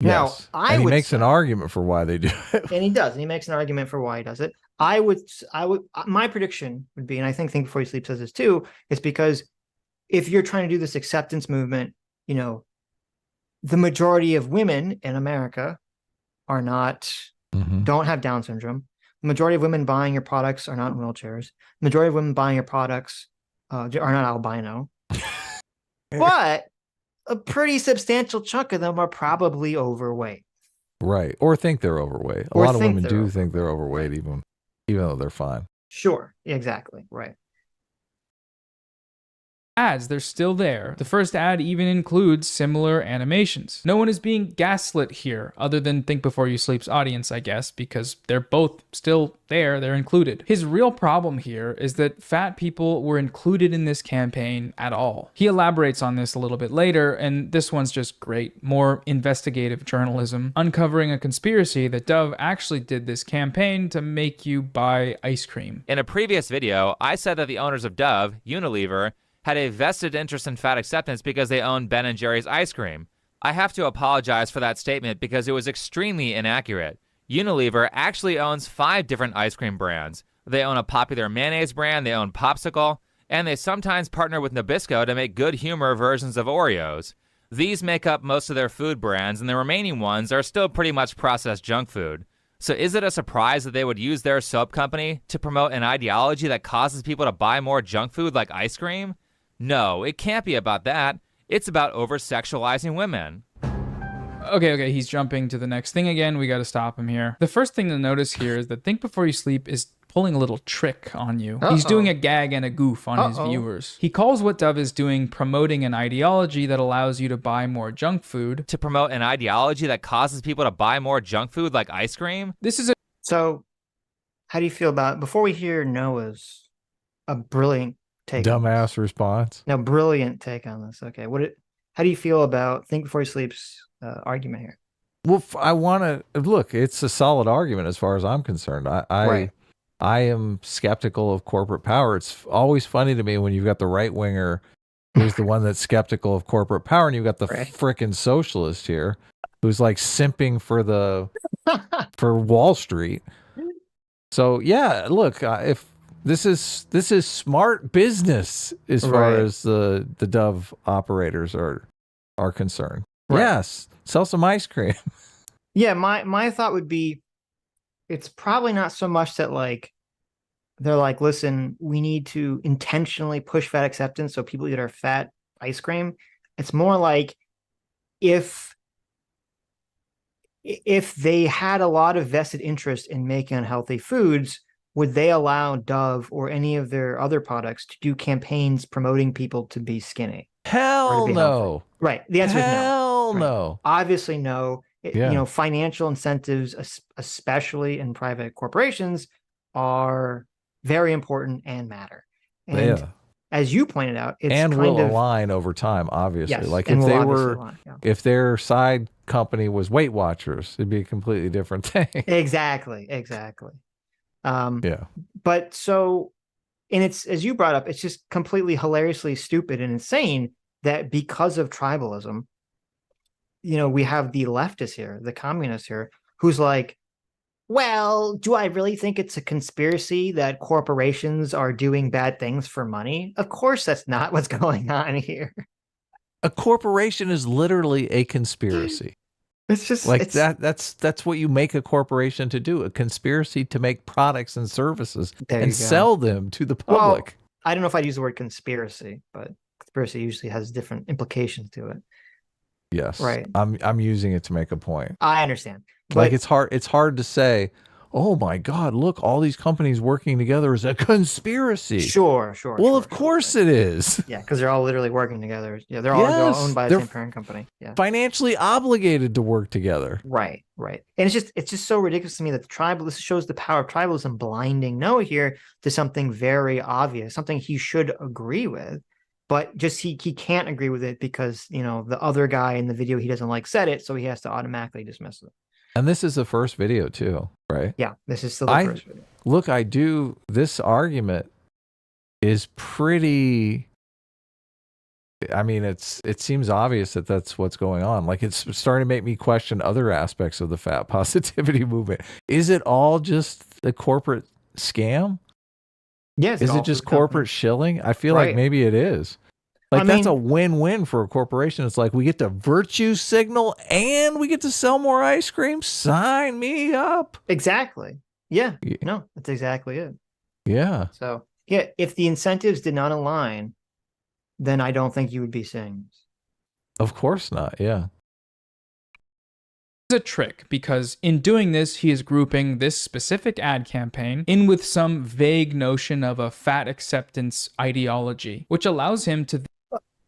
Yes. Now, he makes an argument for why they do it. And he does. And he makes an argument for why he does it. My prediction would be, and I think Before You Sleep says this too, is because if you're trying to do this acceptance movement, the majority of women in America are not, don't have Down syndrome. The majority of women buying your products are not in wheelchairs. The majority of women buying your products are not albino. But a pretty substantial chunk of them are probably overweight. Right. Or think they're overweight. A lot of women do think they're overweight, even though they're fine. Sure. Exactly. Right. Ads, they're still there. The first ad even includes similar animations. No one is being gaslit here, other than Think Before You Sleep's audience, I guess, because they're both still there, they're included. His real problem here is that fat people were included in this campaign at all. He elaborates on this a little bit later, and this one's just great. More investigative journalism, uncovering a conspiracy that Dove actually did this campaign to make you buy ice cream. In a previous video, I said that the owners of Dove, Unilever, had a vested interest in fat acceptance because they own Ben & Jerry's ice cream. I have to apologize for that statement because it was extremely inaccurate. Unilever actually owns 5 different ice cream brands. They own a popular mayonnaise brand, they own Popsicle, and they sometimes partner with Nabisco to make good humor versions of Oreos. These make up most of their food brands, and the remaining ones are still pretty much processed junk food. So is it a surprise that they would use their soap company to promote an ideology that causes people to buy more junk food like ice cream? No, it can't be about that. It's about over-sexualizing women. Okay, he's jumping to the next thing again. We got to stop him here. The first thing to notice here is that Think Before You Sleep is pulling a little trick on you. He's doing a gag and a goof on his viewers. He calls what Dove is doing promoting an ideology that allows you to buy more junk food. To promote an ideology that causes people to buy more junk food like ice cream? This is a... So, how do you feel about, before we hear Noah's a brilliant take, dumbass response. No, brilliant take on this. Okay, how do you feel about Think Before You Sleep's argument here? Well, I want to look. It's a solid argument as far as I'm concerned. I am skeptical of corporate power. It's always funny to me when you've got the right winger who's the one that's skeptical of corporate power, and you've got the frickin' socialist here who's like simping for for Wall Street. So yeah, look, if this is smart business as far as the Dove operators are concerned. Right. Yes, sell some ice cream. Yeah, my thought would be, it's probably not so much that like they're like, listen, we need to intentionally push fat acceptance so people eat our fat ice cream. It's more like if they had a lot of vested interest in making unhealthy foods, would they allow Dove or any of their other products to do campaigns promoting people to be skinny? Hell no. Healthy? Right. The answer is no. Hell no. Right. Obviously no. You know, financial incentives, especially in private corporations, are very important and matter. And as you pointed out, it's and kind will of align over time, obviously. Yes, like and if will they obviously were, align, if their side company was Weight Watchers, it'd be a completely different thing. Exactly. But so, and it's, as you brought up, it's just completely hilariously stupid and insane that because of tribalism, you know, we have the leftists here, the communists here, who's like, well, do I really think it's a conspiracy that corporations are doing bad things for money? Of course, that's not what's going on here. A corporation is literally a conspiracy. It's just like that's what you make a corporation to do, a conspiracy to make products and services and sell them to the public. Well, I don't know if I'd use the word conspiracy, but conspiracy usually has different implications to it. Yes. Right. I'm using it to make a point. I understand. Like it's hard to say, oh my God, look, all these companies working together is a conspiracy. Sure. Well, of course it is. Yeah, because they're all literally working together. Yeah, they're all owned by the same parent company. Yeah. Financially obligated to work together. Right. And it's just so ridiculous to me that this shows the power of tribalism blinding Noah here to something very obvious, something he should agree with. But just he can't agree with it because, you know, the other guy in the video he doesn't like said it, so he has to automatically dismiss it. And this is the first video too, right? Yeah, this is still the first video. Look, this argument is pretty, I mean, it seems obvious that that's what's going on. Like it's starting to make me question other aspects of the fat positivity movement. Is it all just a corporate scam? Yes. Is it just corporate shilling? I feel like maybe it is. Like that's a win-win for a corporation. It's like we get to virtue signal and we get to sell more ice cream. Sign me up. Exactly. Yeah. No, that's exactly it. Yeah. So yeah, if the incentives did not align, then I don't think you would be seeing this. Of course not. Yeah. A trick, because in doing this, he is grouping this specific ad campaign in with some vague notion of a fat acceptance ideology, which allows him to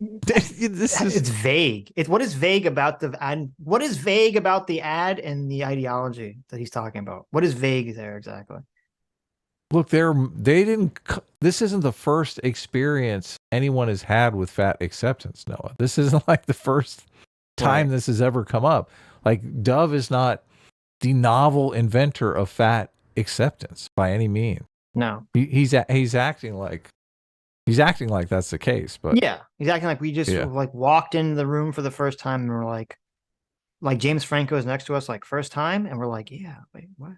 It's vague. What is vague about the ad? What is vague about the ad and the ideology that he's talking about? What is vague there exactly? Look, this isn't the first experience anyone has had with fat acceptance, Noah. This isn't like the first time this has ever come up. Like, Dove is not the novel inventor of fat acceptance by any means. No, he's acting like that's the case. But yeah, he's acting like we just like walked into the room for the first time and we're like James Franco is next to us, like first time, and we're like, yeah, wait, what?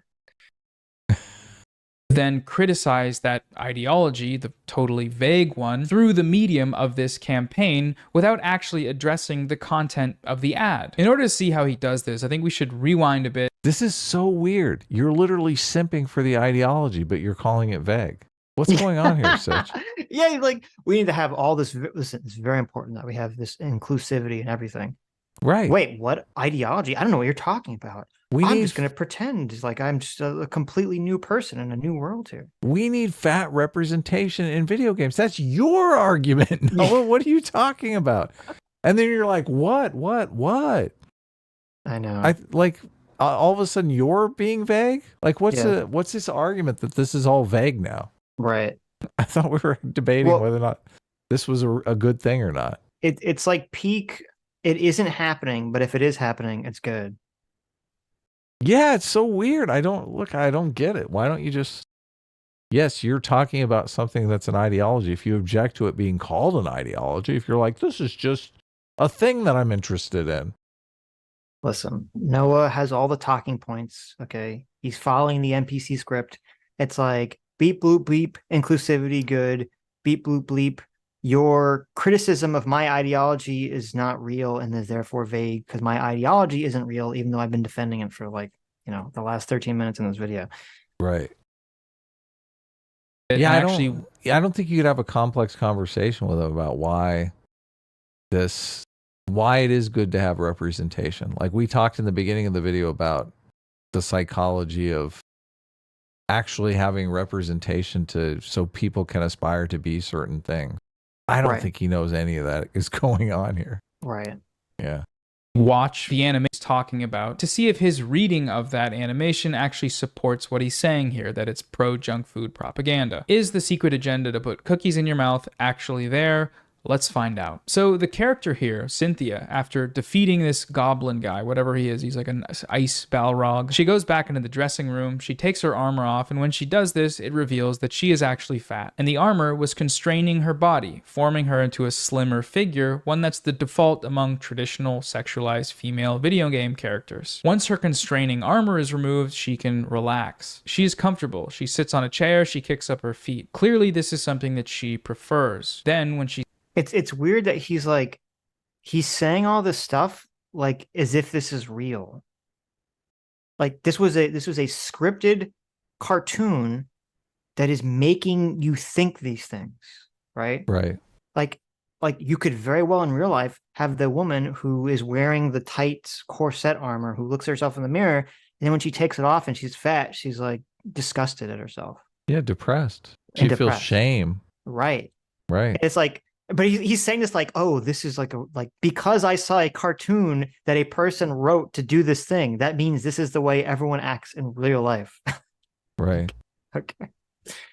Then criticize that ideology, the totally vague one, through the medium of this campaign without actually addressing the content of the ad. In order to see how he does this, I think we should rewind a bit. This is so weird. You're literally simping for the ideology, but you're calling it vague. What's going on here, Sitch? Yeah, like we need to have all this. Listen, it's very important that we have this inclusivity and everything. Right. Wait, what ideology? I don't know what you're talking about. I'm just going to pretend like I'm just a completely new person in a new world here. We need fat representation in video games. That's your argument. Noah, what are you talking about? And then you're like, what? I know. All of a sudden you're being vague? Like, what's this argument that this is all vague now? Right. I thought we were debating whether or not this was a good thing or not. It's like peak. It isn't happening, but if it is happening, it's good. Yeah, it's so weird. I don't get it. Why don't you just... Yes, you're talking about something that's an ideology. If you object to it being called an ideology, if you're like, this is just a thing that I'm interested in. Listen, Noah has all the talking points, okay? He's following the NPC script. It's like, beep, bloop, bleep, inclusivity, good. Beep, bloop, bleep. Your criticism of my ideology is not real and is therefore vague because my ideology isn't real, even though I've been defending it for the last 13 minutes in this video. Right. Yeah, I don't think you could have a complex conversation with him about why it is good to have representation. Like we talked in the beginning of the video about the psychology of actually having representation so people can aspire to be certain things. I don't think he knows any of that is going on here. Right. Yeah. Watch the anime he's talking about to see if his reading of that animation actually supports what he's saying here, that it's pro-junk food propaganda. Is the secret agenda to put cookies in your mouth actually there? Let's find out. So the character here, Cynthia, after defeating this goblin guy, whatever he is, he's like an ice Balrog, she goes back into the dressing room, she takes her armor off, and when she does this, it reveals that she is actually fat. And the armor was constraining her body, forming her into a slimmer figure, one that's the default among traditional sexualized female video game characters. Once her constraining armor is removed, she can relax. She is comfortable. She sits on a chair, she kicks up her feet. Clearly, this is something that she prefers. Then when she... It's weird that he's saying all this stuff like as if this is real. Like this was a scripted cartoon that is making you think these things, right? Right. Like you could very well in real life have the woman who is wearing the tight corset armor who looks at herself in the mirror, and then when she takes it off and she's fat, she's like disgusted at herself. Yeah, depressed. She feels shame. Right. Right. It's like, but he's saying this like, oh, this is like because I saw a cartoon that a person wrote to do this thing, that means this is the way everyone acts in real life. Right. Okay.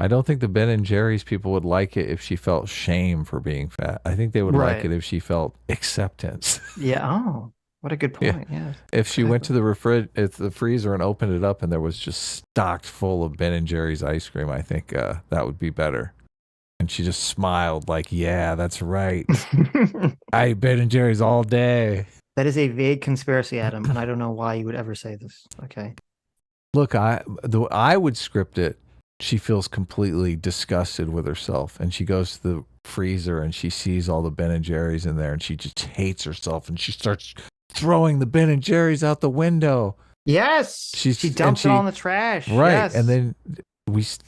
I don't think the Ben and Jerry's people would like it if she felt shame for being fat. I think they would like it if she felt acceptance. Yeah. Oh, what a good point. Yeah. If she went to the freezer and opened it up and there was just stocked full of Ben and Jerry's ice cream, I think that would be better. And she just smiled like, yeah, that's right. I eat Ben and Jerry's all day. That is a vague conspiracy, Adam, and I don't know why you would ever say this. Okay. Look, I would script it. She feels completely disgusted with herself, and she goes to the freezer and she sees all the Ben and Jerry's in there, and she just hates herself, and she starts throwing the Ben and Jerry's out the window. Yes. She dumps it all in the trash. Right. Yes. And then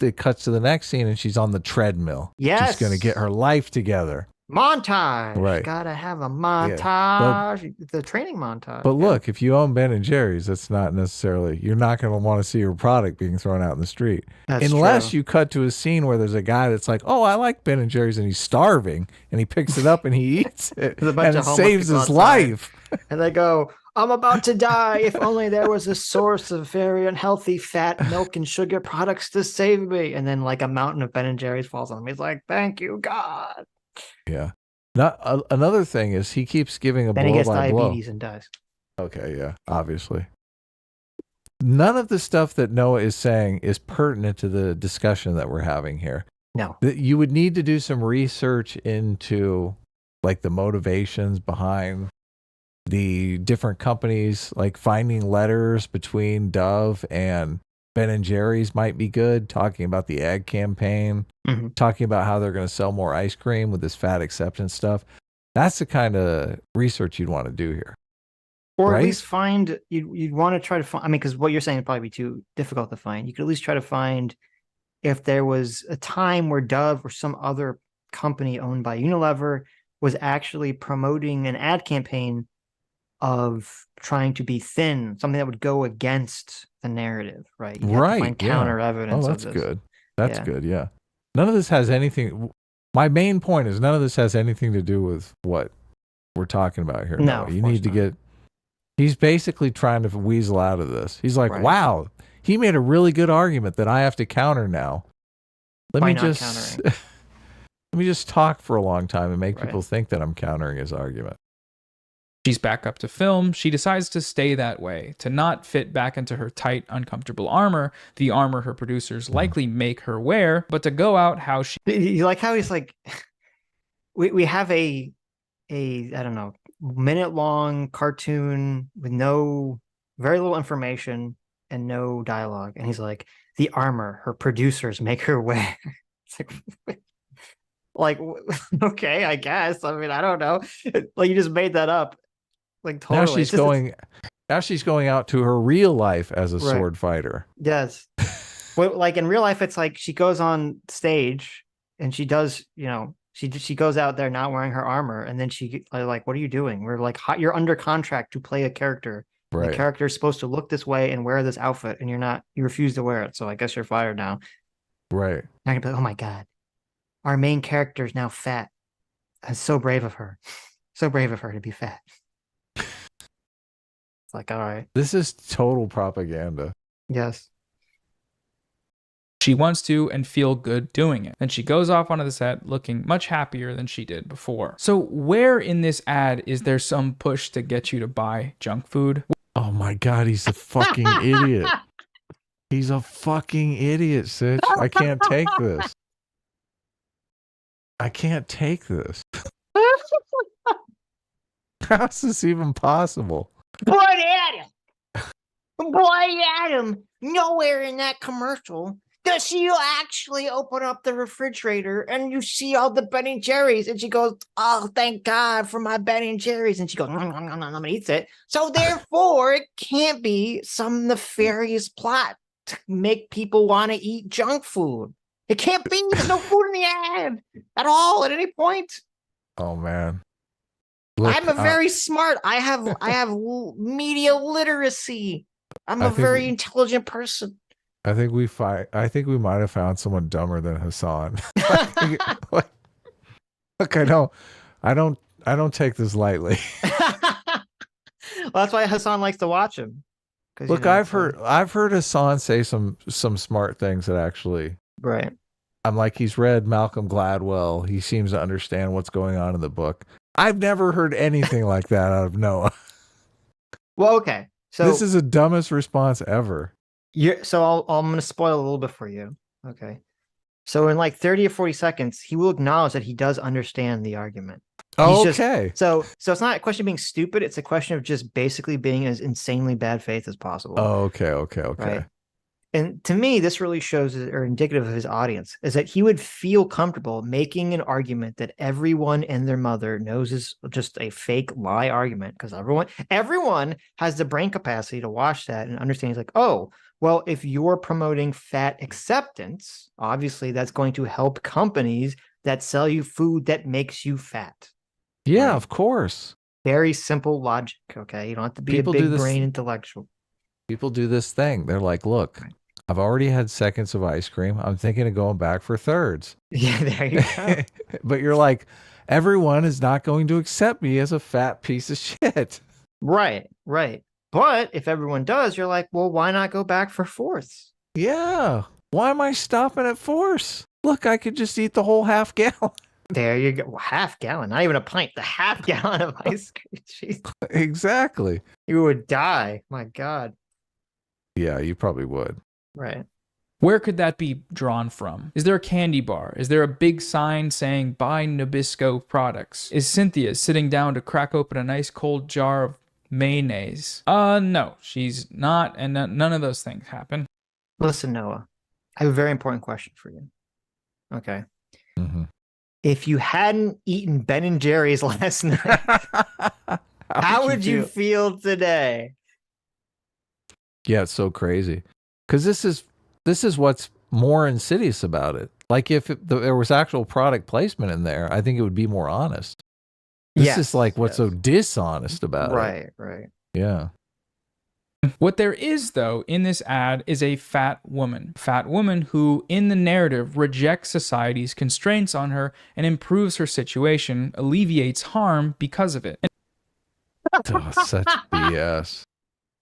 it cuts to the next scene and she's on the treadmill. Yes. She's going to get her life together. Montage. Right. Gotta have a montage. The training montage. But look, if you own Ben and Jerry's, that's not necessarily, you're not going to want to see your product being thrown out in the street. That's unless true. you cut to a scene where there's a guy that's like, oh, I like Ben and Jerry's, and he's starving, and he picks it up and he eats it, There's a bunch and it of homeless saves people his outside. life. And they go, I'm about to die. If only there was a source of very unhealthy fat, milk, and sugar products to save me. And then like a mountain of Ben and Jerry's falls on him. He's like, thank you, God. Yeah. Another thing is he keeps giving a Then he blow gets by blow. diabetes and dies. Okay, yeah, obviously. None of the stuff that Noah is saying is pertinent to the discussion that we're having here. No. You would need to do some research into like the motivations behind the different companies, like finding letters between Dove and Ben and Jerry's might be good, talking about the ad campaign, talking about how they're going to sell more ice cream with this fat acceptance stuff. That's the kind of research you'd want to do here. Or right? at least find, you'd want to try to find, I mean, because what you're saying would probably be too difficult to find. You could at least try to find if there was a time where Dove or some other company owned by Unilever was actually promoting an ad campaign of trying to be thin, something that would go against the narrative, right? You have to find counter evidence. Oh, that's of this. good. That's good. Yeah. None of this has anything. My main point is none of this has anything to do with what we're talking about here. No, you need to get. He's basically trying to weasel out of this. He's like, wow, he made a really good argument that I have to counter now. Let me just talk for a long time and make people think that I'm countering his argument. She's back up to film. She decides to stay that way, to not fit back into her tight, uncomfortable armor, the armor her producers likely make her wear, but to go out how she... You like how he's like, we have a I don't know, minute-long cartoon with very little information and no dialogue. And he's like, the armor her producers make her wear. It's like, okay, I guess. I mean, I don't know. Like, you just made that up. Like, totally. Now she's going out to her real life as a sword fighter. Yes. Well, like in real life, it's like she goes on stage and she does, she goes out there not wearing her armor, and then she like, what are you doing? We're like, you're under contract to play a character. Right. The character is supposed to look this way and wear this outfit, and you refuse to wear it. So I guess you're fired now. Right. Now you're gonna be like, oh my God, our main character is now fat. That's so brave of her. So brave of her to be fat. It's like, all right. This is total propaganda. Yes. She wants to and feel good doing it. Then she goes off onto the set looking much happier than she did before. So where in this ad is there some push to get you to buy junk food? Oh my God, he's a fucking idiot. He's a fucking idiot, Sitch. I can't take this. I can't take this. How's this even possible? Point at him. Point at him. Nowhere in that commercial does she actually open up the refrigerator and you see all the Ben & Jerry's, and she goes, oh, thank God for my Ben & Jerry's. And she goes, nom, nom, nom, nom, and eats it. So therefore, it can't be some nefarious plot to make people want to eat junk food. It can't be. There's no food in the ad at all at any point. Oh, man. Look, I'm a very smart. I have media literacy. I'm a very intelligent person. I think we might have found someone dumber than Hassan. Look, I don't take this lightly. Well, that's why Hassan likes to watch him. Look, I've heard Hassan say some smart things that actually. Right. I'm like, he's read Malcolm Gladwell. He seems to understand what's going on in the book. I've never heard anything like that out of Noah. Well, okay. So this is the dumbest response ever. I'm going to spoil a little bit for you. Okay. So in like 30 or 40 seconds, he will acknowledge that he does understand the argument. Okay. So it's not a question of being stupid. It's a question of just basically being as insanely bad faith as possible. Oh, okay. Right? And to me, this really shows, or indicative of his audience, is that he would feel comfortable making an argument that everyone and their mother knows is just a fake lie argument, because everyone has the brain capacity to watch that and understand. He's like, oh, well, if you're promoting fat acceptance, obviously that's going to help companies that sell you food that makes you fat. Yeah, Right. of course. Very simple logic, okay? You don't have to be People a do big this- brain intellectual. People do this thing. They're like, look, I've already had seconds of ice cream. I'm thinking of going back for thirds. Yeah, there you go. But you're like, everyone is not going to accept me as a fat piece of shit. Right, right. But if everyone does, you're like, well, why not go back for fourths? Yeah. Why am I stopping at fourths? Look, I could just eat the whole half gallon. There you go. Well, half gallon, not even a pint, the half gallon of ice cream. Jeez, Exactly. you would die. My God. Yeah, you probably would. Right. Where could that be drawn from? Is there a candy bar? Is there a big sign saying buy Nabisco products? Is Cynthia sitting down to crack open a nice cold jar of mayonnaise? No, she's not, and none of those things happen. Listen, Noah, I have a very important question for you. Okay. Mm-hmm. If you hadn't eaten Ben and Jerry's last night, how would you feel today? Yeah, it's so crazy. Because this is what's more insidious about it. Like if there was actual product placement in there, I think it would be more honest. This is like what's so dishonest about it. Right, right. Yeah. What there is, though, in this ad is a fat woman. Fat woman who, in the narrative, rejects society's constraints on her and improves her situation, alleviates harm because of it. Oh, such BS.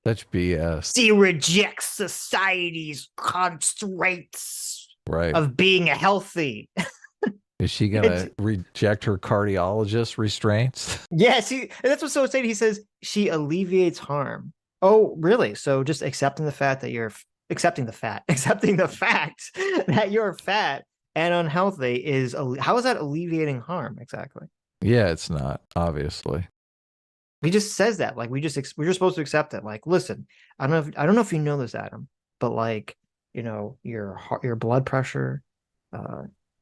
Such BS. She rejects society's constraints Right. of being healthy. Is she going to reject her cardiologist restraints? Yeah, see, that's what's so insane. He says she alleviates harm. Oh, really? So just accepting the fact that accepting the fact that you're fat and unhealthy is how is that alleviating harm exactly? Yeah, it's not, obviously. He just says that, like we're just supposed to accept it. Like, listen, I don't know if you know this, Adam, but like, you know, your blood pressure,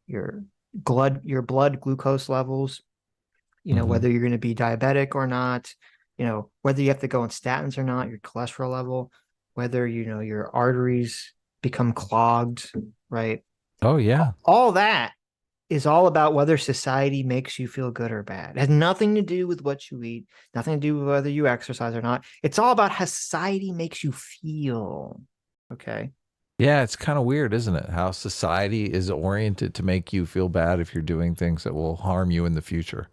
your blood glucose levels, you know, whether you're going to be diabetic or not, you know, whether you have to go on statins or not, your cholesterol level, whether, you know, your arteries become clogged, right? Oh, yeah. All that is all about whether society makes you feel good or bad. It has nothing to do with what you eat, nothing to do with whether you exercise or not. It's all about how society makes you feel. Okay. Yeah, it's kind of weird, isn't it? How society is oriented to make you feel bad if you're doing things that will harm you in the future.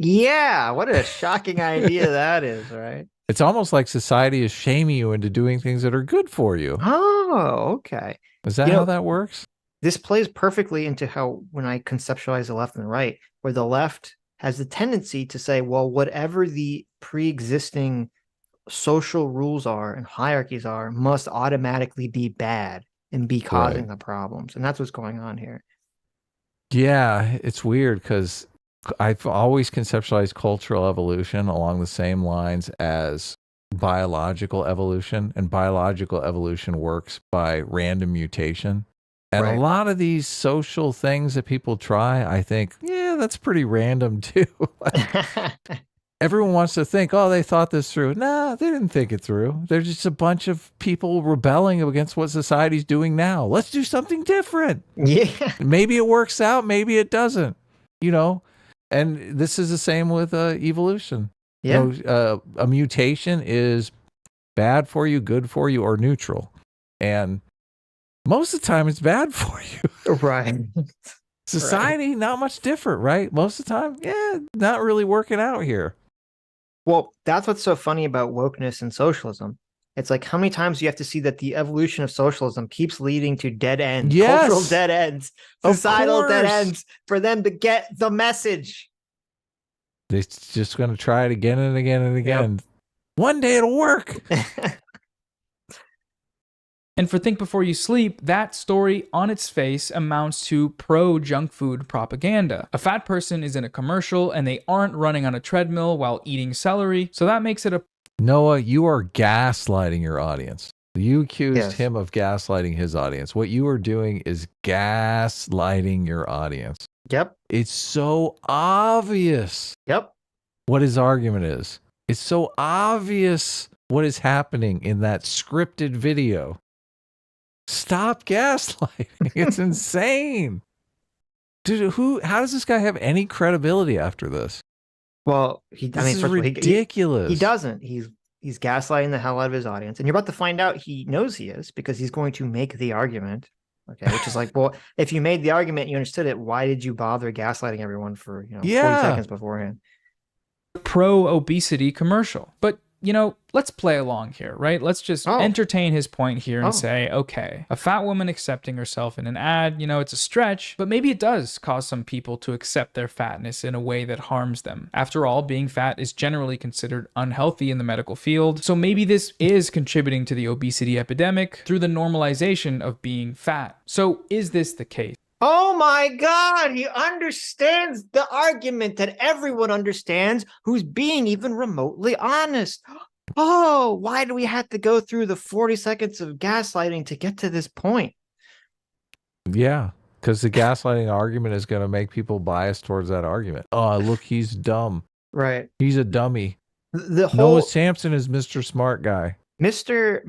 Yeah, what a shocking idea that is, right? It's almost like society is shaming you into doing things that are good for you. Oh, okay. Is that how that works? This plays perfectly into how, when I conceptualize the left and the right, where the left has the tendency to say, well, whatever the pre-existing social rules are and hierarchies are must automatically be bad and be causing the problems. And that's what's going on here. Yeah, it's weird because I've always conceptualized cultural evolution along the same lines as biological evolution, and biological evolution works by random mutation. And a lot of these social things that people try, I think, yeah, that's pretty random too. Everyone wants to think, oh, they thought this through. Nah, they didn't think it through. They're just a bunch of people rebelling against what society's doing now. Let's do something different. Yeah. Maybe it works out. Maybe it doesn't, you know? And this is the same with evolution. Yeah. You know, a mutation is bad for you, good for you, or neutral. And most of the time it's bad for you. Right. Society, not much different, right? Most of the time, yeah, not really working out here. Well, that's what's so funny about wokeness and socialism. It's like, how many times do you have to see that the evolution of socialism keeps leading to dead ends, cultural dead ends, societal dead ends, for them to get the message. They're just going to try it again and again and again. Yep. One day it'll work. And for Think Before You Sleep, that story on its face amounts to pro-junk food propaganda. A fat person is in a commercial and they aren't running on a treadmill while eating celery, so that makes it a... Noah, you are gaslighting your audience. You accused him of gaslighting his audience. What you are doing is gaslighting your audience. Yep. It's so obvious. Yep. What his argument is. It's so obvious what is happening in that scripted video. Stop gaslighting. It's insane. Dude, how does this guy have any credibility after this? Well, This is ridiculous. He doesn't. He's gaslighting the hell out of his audience, and you're about to find out he knows he is, because he's going to make the argument. Okay, which is like, well, if you made the argument, you understood it, why did you bother gaslighting everyone for 40 seconds beforehand? Pro-obesity commercial. But, you know, let's play along here, right? Let's just entertain his point here and say, okay, a fat woman accepting herself in an ad, you know, it's a stretch, but maybe it does cause some people to accept their fatness in a way that harms them. After all, being fat is generally considered unhealthy in the medical field, so maybe this is contributing to the obesity epidemic through the normalization of being fat. So is this the case? Oh my God, he understands the argument that everyone understands who's being even remotely honest. Oh, why do we have to go through the 40 seconds of gaslighting to get to this point? Yeah, because the gaslighting argument is going to make people biased towards that argument. Oh, look, he's dumb. Right. He's a dummy. The whole Noah Samsen is Mr. Smart Guy. Mr.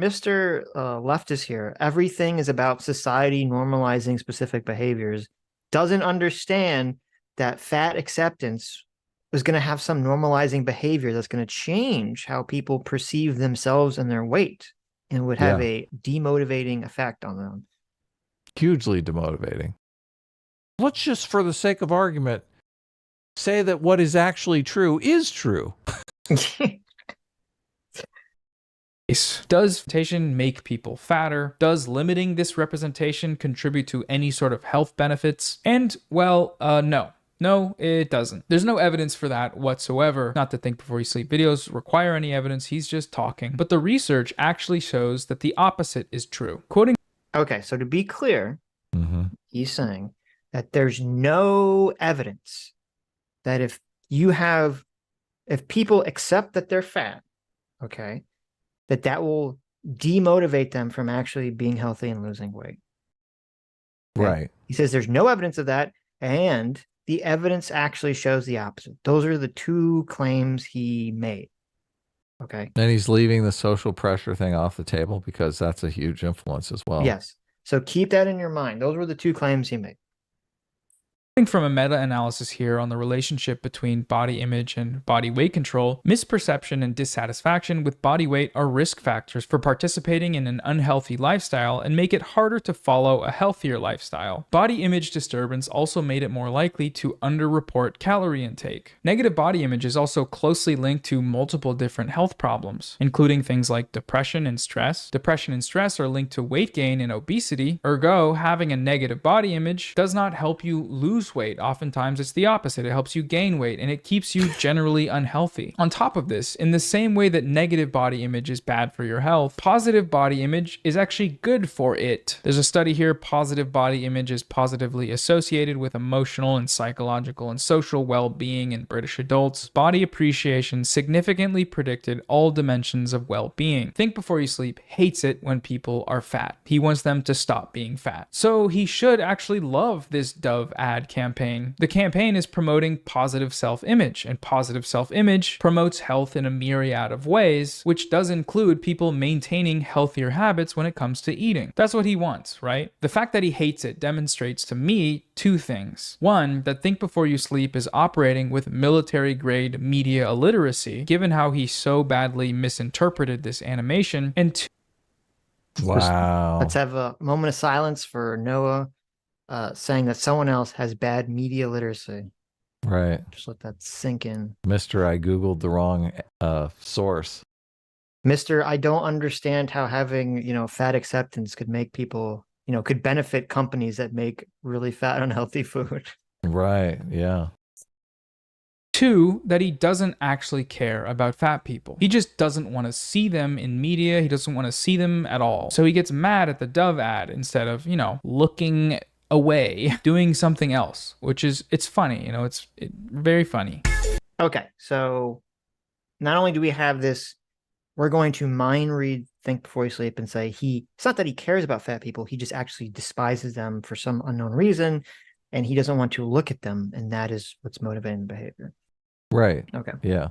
Leftist here, everything is about society normalizing specific behaviors, doesn't understand that fat acceptance is going to have some normalizing behavior that's going to change how people perceive themselves and their weight, and would have a demotivating effect on them. Hugely demotivating. Let's just, for the sake of argument, say that what is actually true is true. Does representation make people fatter? Does limiting this representation contribute to any sort of health benefits? And, well, no. No, it doesn't. There's no evidence for that whatsoever. Not to Think Before You Sleep videos require any evidence, he's just talking. But the research actually shows that the opposite is true. Quoting... Okay, so to be clear, he's saying that there's no evidence that if people accept that they're fat, okay, that will demotivate them from actually being healthy and losing weight. Okay? Right. He says there's no evidence of that, and the evidence actually shows the opposite. Those are the two claims he made. Okay. And he's leaving the social pressure thing off the table because that's a huge influence as well. Yes. So keep that in your mind. Those were the two claims he made. From a meta-analysis here on the relationship between body image and body weight control, misperception and dissatisfaction with body weight are risk factors for participating in an unhealthy lifestyle and make it harder to follow a healthier lifestyle. Body image disturbance also made it more likely to underreport calorie intake. Negative body image is also closely linked to multiple different health problems, including things like depression and stress. Depression and stress are linked to weight gain and obesity. Ergo, having a negative body image does not help you lose weight. Oftentimes it's the opposite. It helps you gain weight and it keeps you generally unhealthy. On top of this, in the same way that negative body image is bad for your health, positive body image is actually good for it. There's a study here, positive body image is positively associated with emotional and psychological and social well-being in British adults. Body appreciation significantly predicted all dimensions of well-being. Think Before You Sleep hates it when people are fat. He wants them to stop being fat. So he should actually love this Dove ad campaign. The campaign is promoting positive self-image, and positive self-image promotes health in a myriad of ways, which does include people maintaining healthier habits when it comes to eating. That's what he wants, right? The fact that he hates it demonstrates to me two things. One, that Think Before You Sleep is operating with military-grade media illiteracy, given how he so badly misinterpreted this animation, and two, wow. Let's have a moment of silence for Noah saying that someone else has bad media literacy. Right. Just let that sink in. Mr. I Googled the wrong source. Mr. I don't understand how having, fat acceptance could make people, could benefit companies that make really fat, unhealthy food. Right. Yeah. Two, that he doesn't actually care about fat people. He just doesn't want to see them in media. He doesn't want to see them at all. So he gets mad at the Dove ad instead of, looking away, doing something else, which is, it's funny, it's very funny. Okay, so not only do we have this, we're going to mind read Think Before You Sleep and say it's not that he cares about fat people, he just actually despises them for some unknown reason, and he doesn't want to look at them, and that is what's motivating the behavior. Right. Okay. Yeah.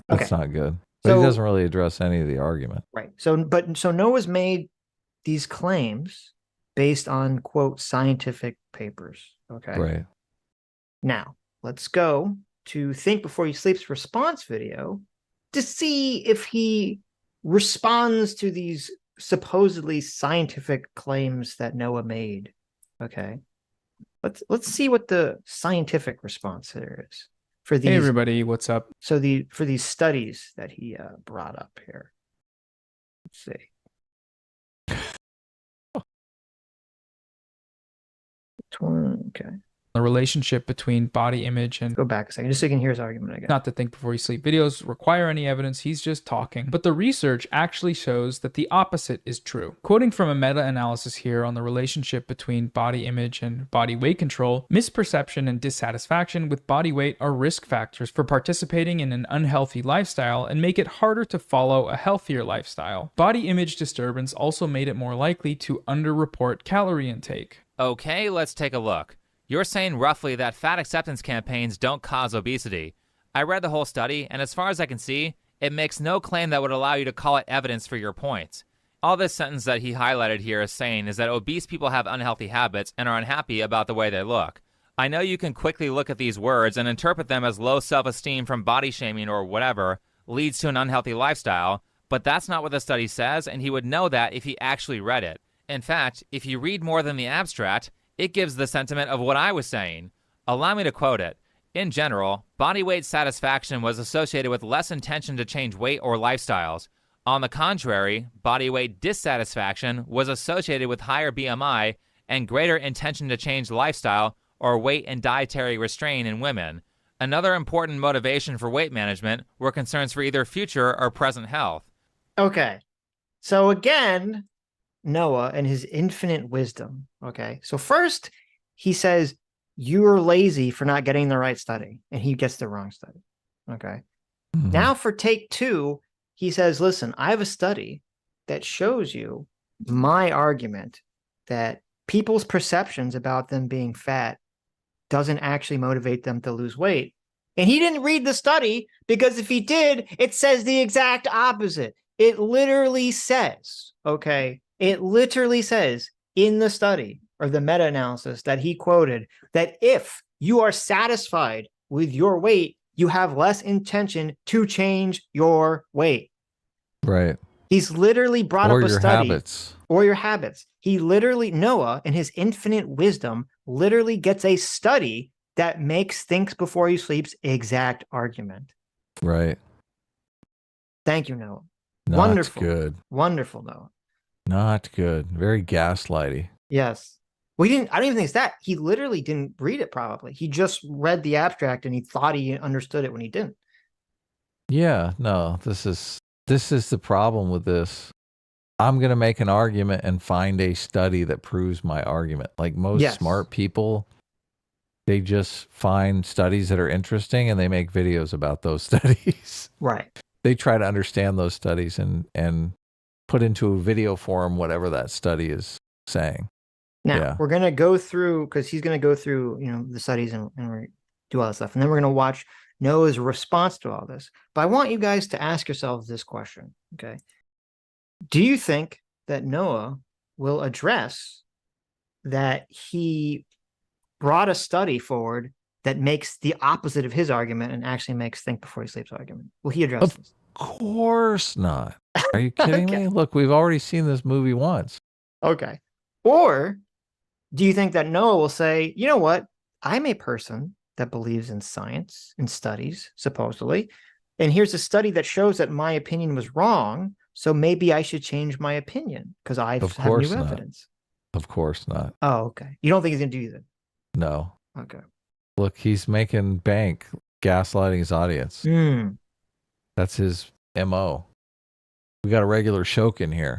That's not good. But So he doesn't really address any of the argument. Right. So Noah's made these claims based on, quote, scientific papers. Okay. Right. Now, let's go to Think Before You Sleep's response video to see if he responds to these supposedly scientific claims that Noah made. Okay. Let's see what the scientific response there is for these. Hey everybody, what's up? So for these studies that he brought up here. Let's see. Okay. The relationship between body image and... Go back a second, just so you can hear his argument again. Not to Think Before You Sleep videos require any evidence, he's just talking. But the research actually shows that the opposite is true. Quoting from a meta-analysis here on the relationship between body image and body weight control, misperception and dissatisfaction with body weight are risk factors for participating in an unhealthy lifestyle and make it harder to follow a healthier lifestyle. Body image disturbance also made it more likely to underreport calorie intake. Okay, let's take a look. You're saying roughly that fat acceptance campaigns don't cause obesity. I read the whole study, and as far as I can see, it makes no claim that would allow you to call it evidence for your points. All this sentence that he highlighted here is saying is that obese people have unhealthy habits and are unhappy about the way they look. I know you can quickly look at these words and interpret them as low self-esteem from body shaming or whatever leads to an unhealthy lifestyle, but that's not what the study says, and he would know that if he actually read it. In fact, if you read more than the abstract, it gives the sentiment of what I was saying. Allow me to quote it. In general, body weight satisfaction was associated with less intention to change weight or lifestyles. On the contrary, body weight dissatisfaction was associated with higher BMI and greater intention to change lifestyle or weight and dietary restraint in women. Another important motivation for weight management were concerns for either future or present health. Okay. So again, Noah and his infinite wisdom. Okay. So first he says, you're lazy for not getting the right study, and he gets the wrong study. Okay. Mhm. Now for take two, he says, listen, I have a study that shows you my argument that people's perceptions about them being fat doesn't actually motivate them to lose weight. And he didn't read the study, because if he did, it says the exact opposite. It literally says, okay, it literally says in the study or the meta-analysis that he quoted that if you are satisfied with your weight, you have less intention to change your weight. Right. He's literally brought Or up a your study. habits. Or your habits. He literally, Noah, in his infinite wisdom, literally gets a study that makes Think Before You Sleep's exact argument. Right. Thank you, Noah. Not Wonderful. good. Wonderful, Noah. Not good. Very gaslighty. Yes. I don't even think it's that. He literally didn't read it probably. He just read the abstract and he thought he understood it when he didn't. Yeah, no, this is the problem with this. I'm going to make an argument and find a study that proves my argument. Like most Yes. smart people, they just find studies that are interesting and they make videos about those studies. Right. They try to understand those studies and put into a video form whatever that study is saying. Now, Yeah. we're going to go through, because he's going to go through, the studies and do all that stuff. And then we're going to watch Noah's response to all this. But I want you guys to ask yourselves this question, okay? Do you think that Noah will address that he brought a study forward that makes the opposite of his argument and actually makes Think Before He Sleeps argument? Will he address this? Of course not. Are you kidding Okay. me? Look, we've already seen this movie once. Okay. Or do you think that Noah will say, you know what? I'm a person that believes in science and studies, supposedly. And here's a study that shows that my opinion was wrong. So maybe I should change my opinion because I have course new not. evidence. Of course not. Oh, okay. You don't think he's going to do that? No. Okay. Look, he's making bank gaslighting his audience. Hmm. That's his MO. We got a regular Shokin here.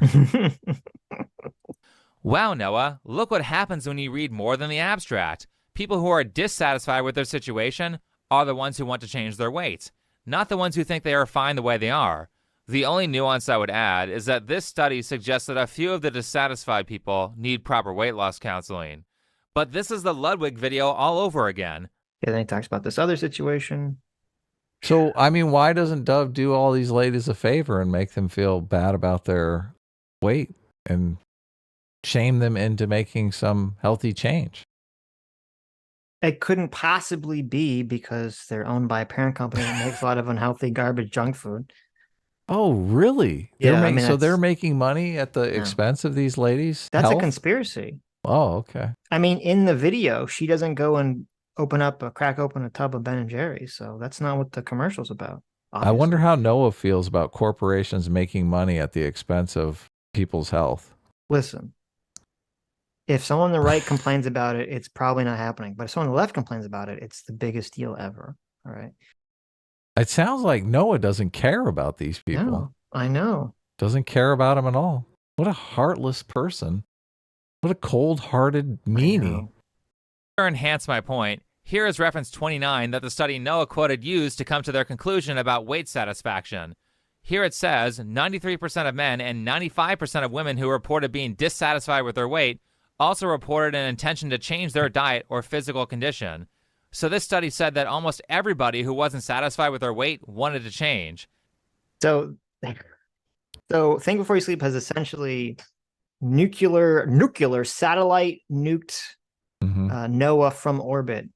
Wow, Noah, look what happens when you read more than the abstract. People who are dissatisfied with their situation are the ones who want to change their weight, not the ones who think they are fine the way they are. The only nuance I would add is that this study suggests that a few of the dissatisfied people need proper weight loss counseling. But this is the Ludwig video all over again. Yeah, then he talks about this other situation. So, I mean, why doesn't Dove do all these ladies a favor and make them feel bad about their weight and shame them into making some healthy change? It couldn't possibly be because they're owned by a parent company that makes a lot of unhealthy garbage junk food. Oh, really? Yeah, I mean, so they're that's- making money at the expense of these ladies' That's health? a conspiracy. Oh, okay. I mean, in the video, she doesn't go and crack open a tub of Ben and Jerry's. So that's not what the commercial's about. I wonder obviously. how Noah feels about corporations making money at the expense of people's health. Listen, if someone on the right complains about it, it's probably not happening. But if someone on the left complains about it, it's the biggest deal ever. All right. It sounds like Noah doesn't care about these people. No, I know. Doesn't care about them at all. What a heartless person. What a cold-hearted meanie. To enhance my point, here is reference 29 that the study Noah quoted used to come to their conclusion about weight satisfaction. Here it says 93% of men and 95% of women who reported being dissatisfied with their weight also reported an intention to change their diet or physical condition. So this study said that almost everybody who wasn't satisfied with their weight wanted to change. So Think Before You Sleep has essentially nuclear satellite nuked Noah from orbit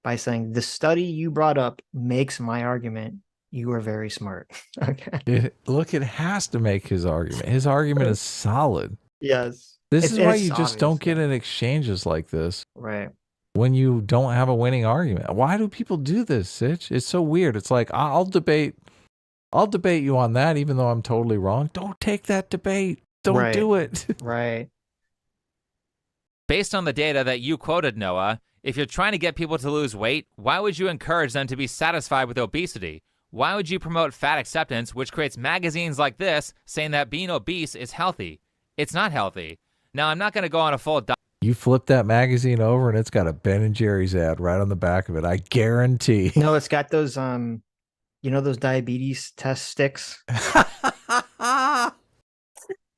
by saying the study you brought up makes my argument. You are very smart. Okay. Look, it has to make his argument. His argument is solid. Yes. This is why it's you just obvious. don't get in exchanges like this. Right. When you don't have a winning argument. Why do people do this, Sitch? It's so weird. It's like, I'll debate you on that, even though I'm totally wrong. Don't take that debate. Don't do it. Right. Based on the data that you quoted, Noah, if you're trying to get people to lose weight, why would you encourage them to be satisfied with obesity? Why would you promote fat acceptance, which creates magazines like this saying that being obese is healthy? It's not healthy. Now, I'm not going to go on a full diet. You flip that magazine over and it's got a Ben and Jerry's ad right on the back of it. I guarantee. No, it's got those those diabetes test sticks.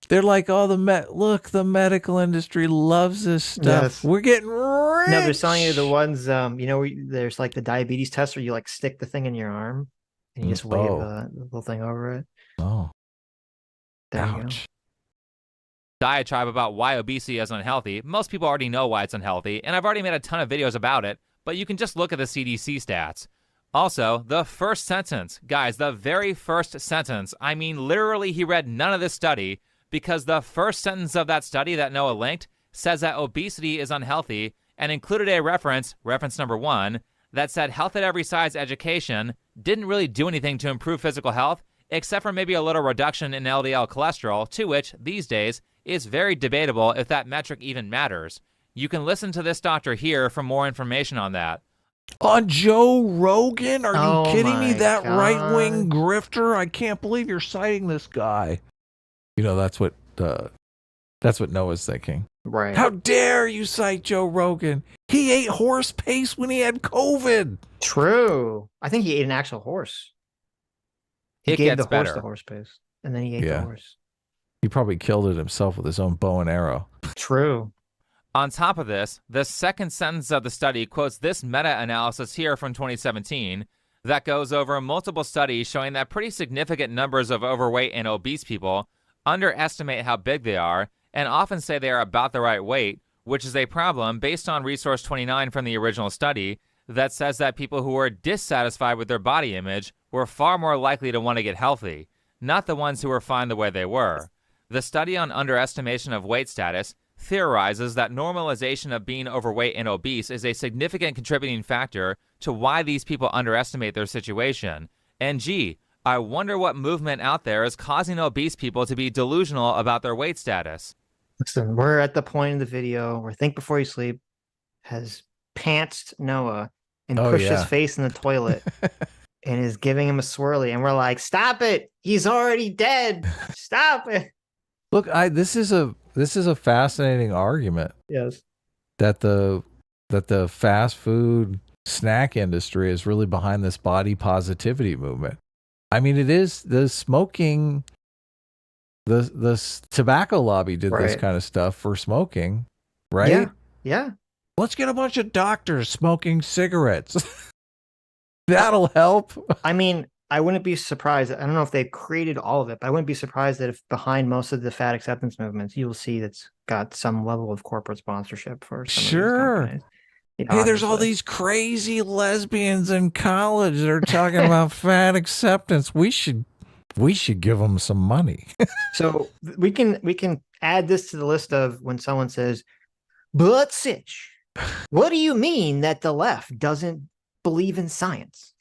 They're like, oh, the medical industry loves this stuff. Yes. We're getting rich. No, they're selling you the ones, there's like the diabetes test where you like stick the thing in your arm and you just wave the little thing over it. Oh, there you go. Diatribe about why obesity is unhealthy. Most people already know why it's unhealthy, and I've already made a ton of videos about it, but you can just look at the CDC stats. Also, the first sentence. Guys, the very first sentence. I mean, literally, he read none of this study because the first sentence of that study that Noah linked says that obesity is unhealthy and included a reference number 1, that said health at every size education didn't really do anything to improve physical health, except for maybe a little reduction in LDL cholesterol, to which, these days, is very debatable if that metric even matters. You can listen to this doctor here for more information on that. On Joe Rogan? Are you kidding me? That God. right-wing grifter? I can't believe you're citing this guy. You know, that's what Noah's thinking. Right. How dare you cite Joe Rogan? He ate horse paste when he had COVID. True. I think he ate an actual horse. He It gave gets the horse better. the horse paste, and then he ate the horse. He probably killed it himself with his own bow and arrow. True. On top of this, the second sentence of the study quotes this meta-analysis here from 2017 that goes over multiple studies showing that pretty significant numbers of overweight and obese people underestimate how big they are and often say they are about the right weight, which is a problem based on resource 29 from the original study that says that people who were dissatisfied with their body image were far more likely to want to get healthy, not the ones who were fine the way they were. The study on underestimation of weight status theorizes that normalization of being overweight and obese is a significant contributing factor to why these people underestimate their situation. And gee, I wonder what movement out there is causing obese people to be delusional about their weight status. Listen, we're at the point in the video where Think Before You Sleep has pantsed Noah and pushed his face in the toilet and is giving him a swirly. And we're like, stop it. He's already dead. Stop it. Look, this is a fascinating argument. Yes. That the fast food snack industry is really behind this body positivity movement. I mean, it is the smoking. The tobacco lobby did this kind of stuff for smoking, right? Yeah. Yeah. Let's get a bunch of doctors smoking cigarettes. That'll help. I mean, I wouldn't be surprised. I don't know if they've created all of it, but I wouldn't be surprised that if behind most of the fat acceptance movements, you'll see that's got some level of corporate sponsorship for some of these companies. Hey, there's all Obviously. these crazy lesbians in college that are talking about fat acceptance. We should give them some money. So we can add this to the list of when someone says, "But Sitch, what do you mean that the left doesn't believe in science?"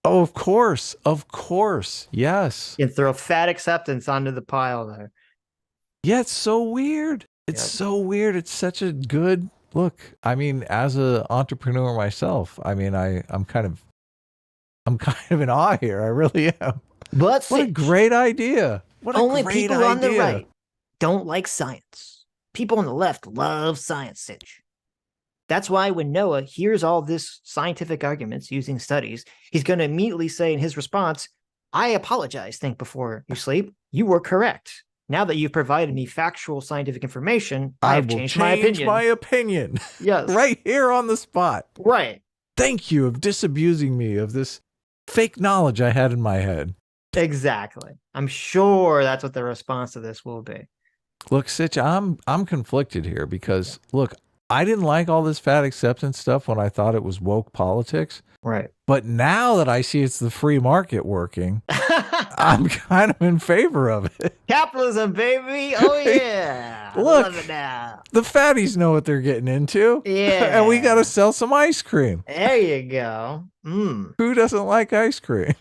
Oh, of course. Yes. And throw fat acceptance onto the pile there. Yeah, it's so weird. It's so weird. It's such a good look. I mean, as an entrepreneur myself, I mean, I'm kind of in awe here. I really am. But What a Sitch, great idea. What a only great people idea. on the right don't like science. People on the left love science, Sitch. That's why when Noah hears all this scientific arguments using studies, he's going to immediately say in his response, "I apologize, think before you sleep. You were correct. Now that you've provided me factual scientific information, I have will changed change my my opinion." opinion. Yes. Right here on the spot. Right. Thank you of disabusing me of this fake knowledge I had in my head. Exactly. I'm sure that's what the response to this will be. Look, Sitch, I'm conflicted here because look, I didn't like all this fat acceptance stuff when I thought it was woke politics. Right. But now that I see it's the free market working, I'm kind of in favor of it. Capitalism, baby. Oh, yeah. Look. Love it now. The fatties know what they're getting into. Yeah. And we got to sell some ice cream. There you go. Who doesn't like ice cream?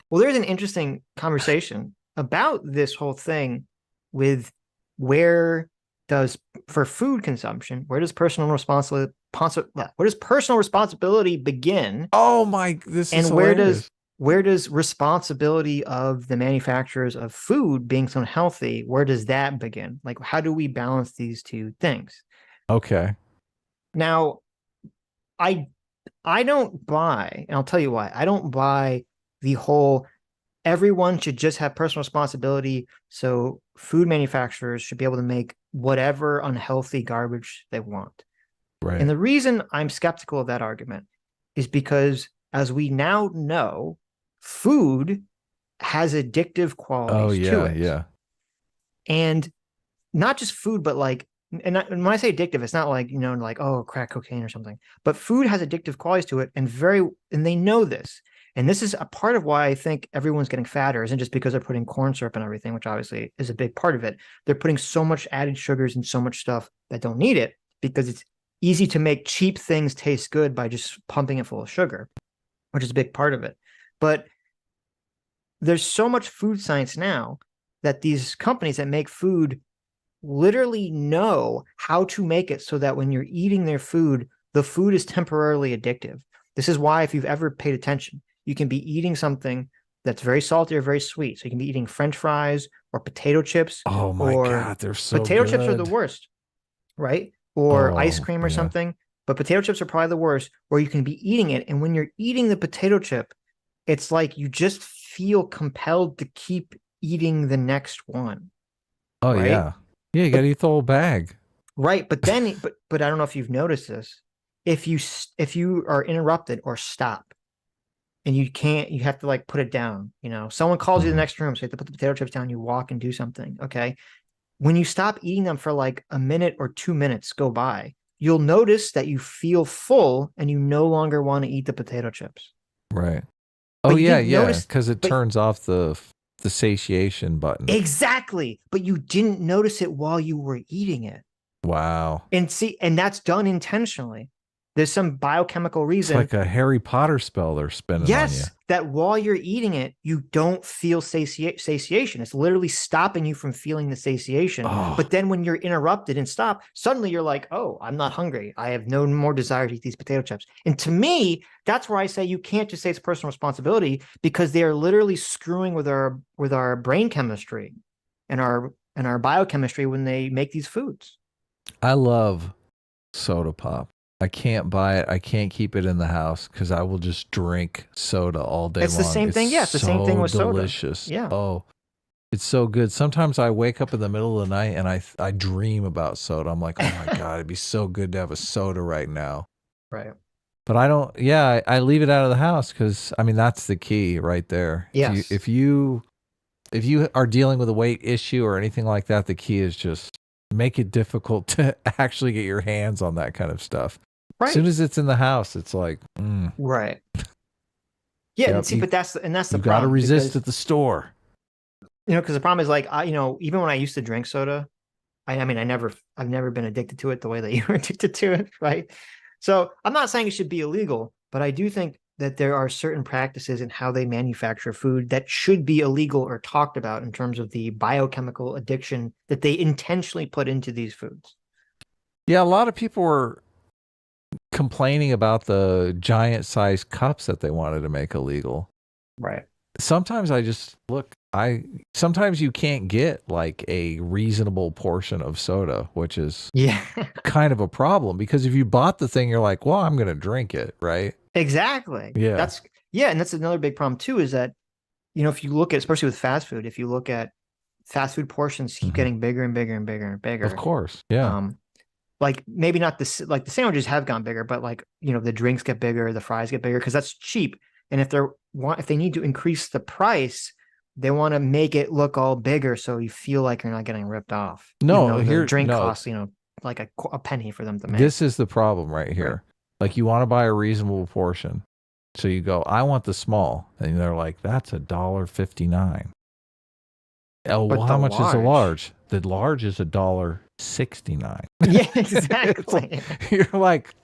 Well, there's an interesting conversation about this whole thing with for food consumption, where does personal responsibility begin? Oh my, this is And hilarious. where does responsibility of the manufacturers of food being so healthy, where does that begin? Like, how do we balance these two things? Okay. Now, I don't buy, and I'll tell you why. I don't buy the whole everyone should just have personal responsibility, so food manufacturers should be able to make whatever unhealthy garbage they want. Right. And the reason I'm skeptical of that argument is because, as we now know, food has addictive qualities to it. Yeah. And not just food, but like, and when I say addictive, it's not like, like, oh, crack cocaine or something, but food has addictive qualities to it, and they know this. And this is a part of why I think everyone's getting fatter, isn't just because they're putting corn syrup and everything, which obviously is a big part of it. They're putting so much added sugars and so much stuff that don't need it, because it's easy to make cheap things taste good by just pumping it full of sugar, which is a big part of it. But there's so much food science now that these companies that make food literally know how to make it so that when you're eating their food, the food is temporarily addictive. This is why, if you've ever paid attention, you can be eating something that's very salty or very sweet. So you can be eating French fries or potato chips. Oh my God, they're so potato good. chips are the worst, right? Or ice cream or something. But potato chips are probably the worst, where you can be eating it, and when you're eating the potato chip, it's like you just feel compelled to keep eating the next one. Oh, right? yeah. Yeah, you got to eat the whole bag. Right, but then, but I don't know if you've noticed this. If you are interrupted or stop, and you have to like put it down. Someone calls you to the next room, so you have to put the potato chips down. You walk and do something. Okay, when you stop eating them for like a minute or 2 minutes go by, you'll notice that you feel full and you no longer want to eat the potato chips. Right. But Oh you yeah, didn't notice- because it turns off the satiation button. Exactly, but you didn't notice it while you were eating it. Wow. And that's done intentionally. There's some biochemical It's reason. like a Harry Potter spell they're spinning on you. Yes, that while you're eating it, you don't feel satiation. It's literally stopping you from feeling the satiation. Oh. But then when you're interrupted and stop, suddenly you're like, oh, I'm not hungry. I have no more desire to eat these potato chips. And to me, that's where I say you can't just say it's personal responsibility, because they are literally screwing with our brain chemistry and our biochemistry when they make these foods. I love soda pop. I can't buy it. I can't keep it in the house because I will just drink soda all day long. It's the same thing. Yeah, it's the same thing with soda. Delicious. Yeah. Oh, it's so good. Sometimes I wake up in the middle of the night and I dream about soda. I'm like, oh my God, it'd be so good to have a soda right now. Right. But I don't. Yeah, I leave it out of the house because I mean that's the key right there. Yes. If you are dealing with a weight issue or anything like that, the key is just make it difficult to actually get your hands on that kind of stuff. Right. As soon as it's in the house, it's like, right. Yeah, Yep, and see, but that's the you problem. got to resist because, at the store. You know, because the problem is like, even when I used to drink soda, I've never been addicted to it the way that you were addicted to it, right? So I'm not saying it should be illegal, but I do think that there are certain practices in how they manufacture food that should be illegal or talked about in terms of the biochemical addiction that they intentionally put into these foods. Yeah, a lot of people were complaining about the giant size cups that they wanted to make illegal. Right. Sometimes I just sometimes you can't get like a reasonable portion of soda, which is kind of a problem, because if you bought the thing, you're like, well, I'm going to drink it. Right. Exactly. Yeah. And that's another big problem too, is that, if you look at, especially with fast food, if you look at fast food portions keep getting bigger and bigger and bigger and bigger. Of course. Yeah. Like maybe not the sandwiches have gone bigger, but like, the drinks get bigger, the fries get bigger because that's cheap. And if they need to increase the price, they want to make it look all bigger so you feel like you're not getting ripped off. No, the drink costs, like a penny for them to make. This is the problem right here. Right. Like you want to buy a reasonable portion. So you go, I want the small. And they're like, that's $1.59. Oh, well, how much is a large? The large is $1.69. Yeah, exactly. You're like,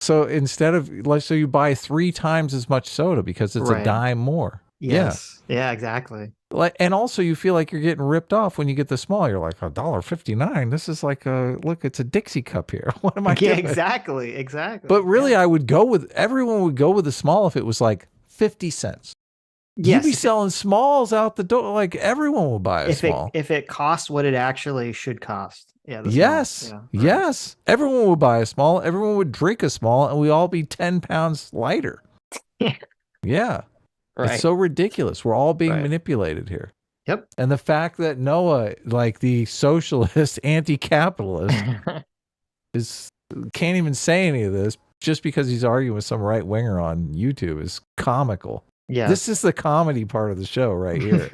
so instead of so you buy 3 times as much soda because it's a dime more. Yes. Yeah, exactly. Like, and also you feel like you're getting ripped off when you get the small. You're like, $1.59. This is like look, it's a Dixie cup here. What am I doing? Exactly. But really, everyone would go with the small if it was like 50 cents. Yes. You'd be selling smalls out the door. Like everyone will buy a small. If it costs what it actually should cost. Yeah. Yes. Yeah, yes. Everyone would buy a small. Everyone would drink a small, and we all be 10 pounds lighter. Yeah. Right. It's so ridiculous. We're all being manipulated here. Yep. And the fact that Noah, like the socialist, anti-capitalist, can't even say any of this just because he's arguing with some right winger on YouTube is comical. Yeah. This is the comedy part of the show right here.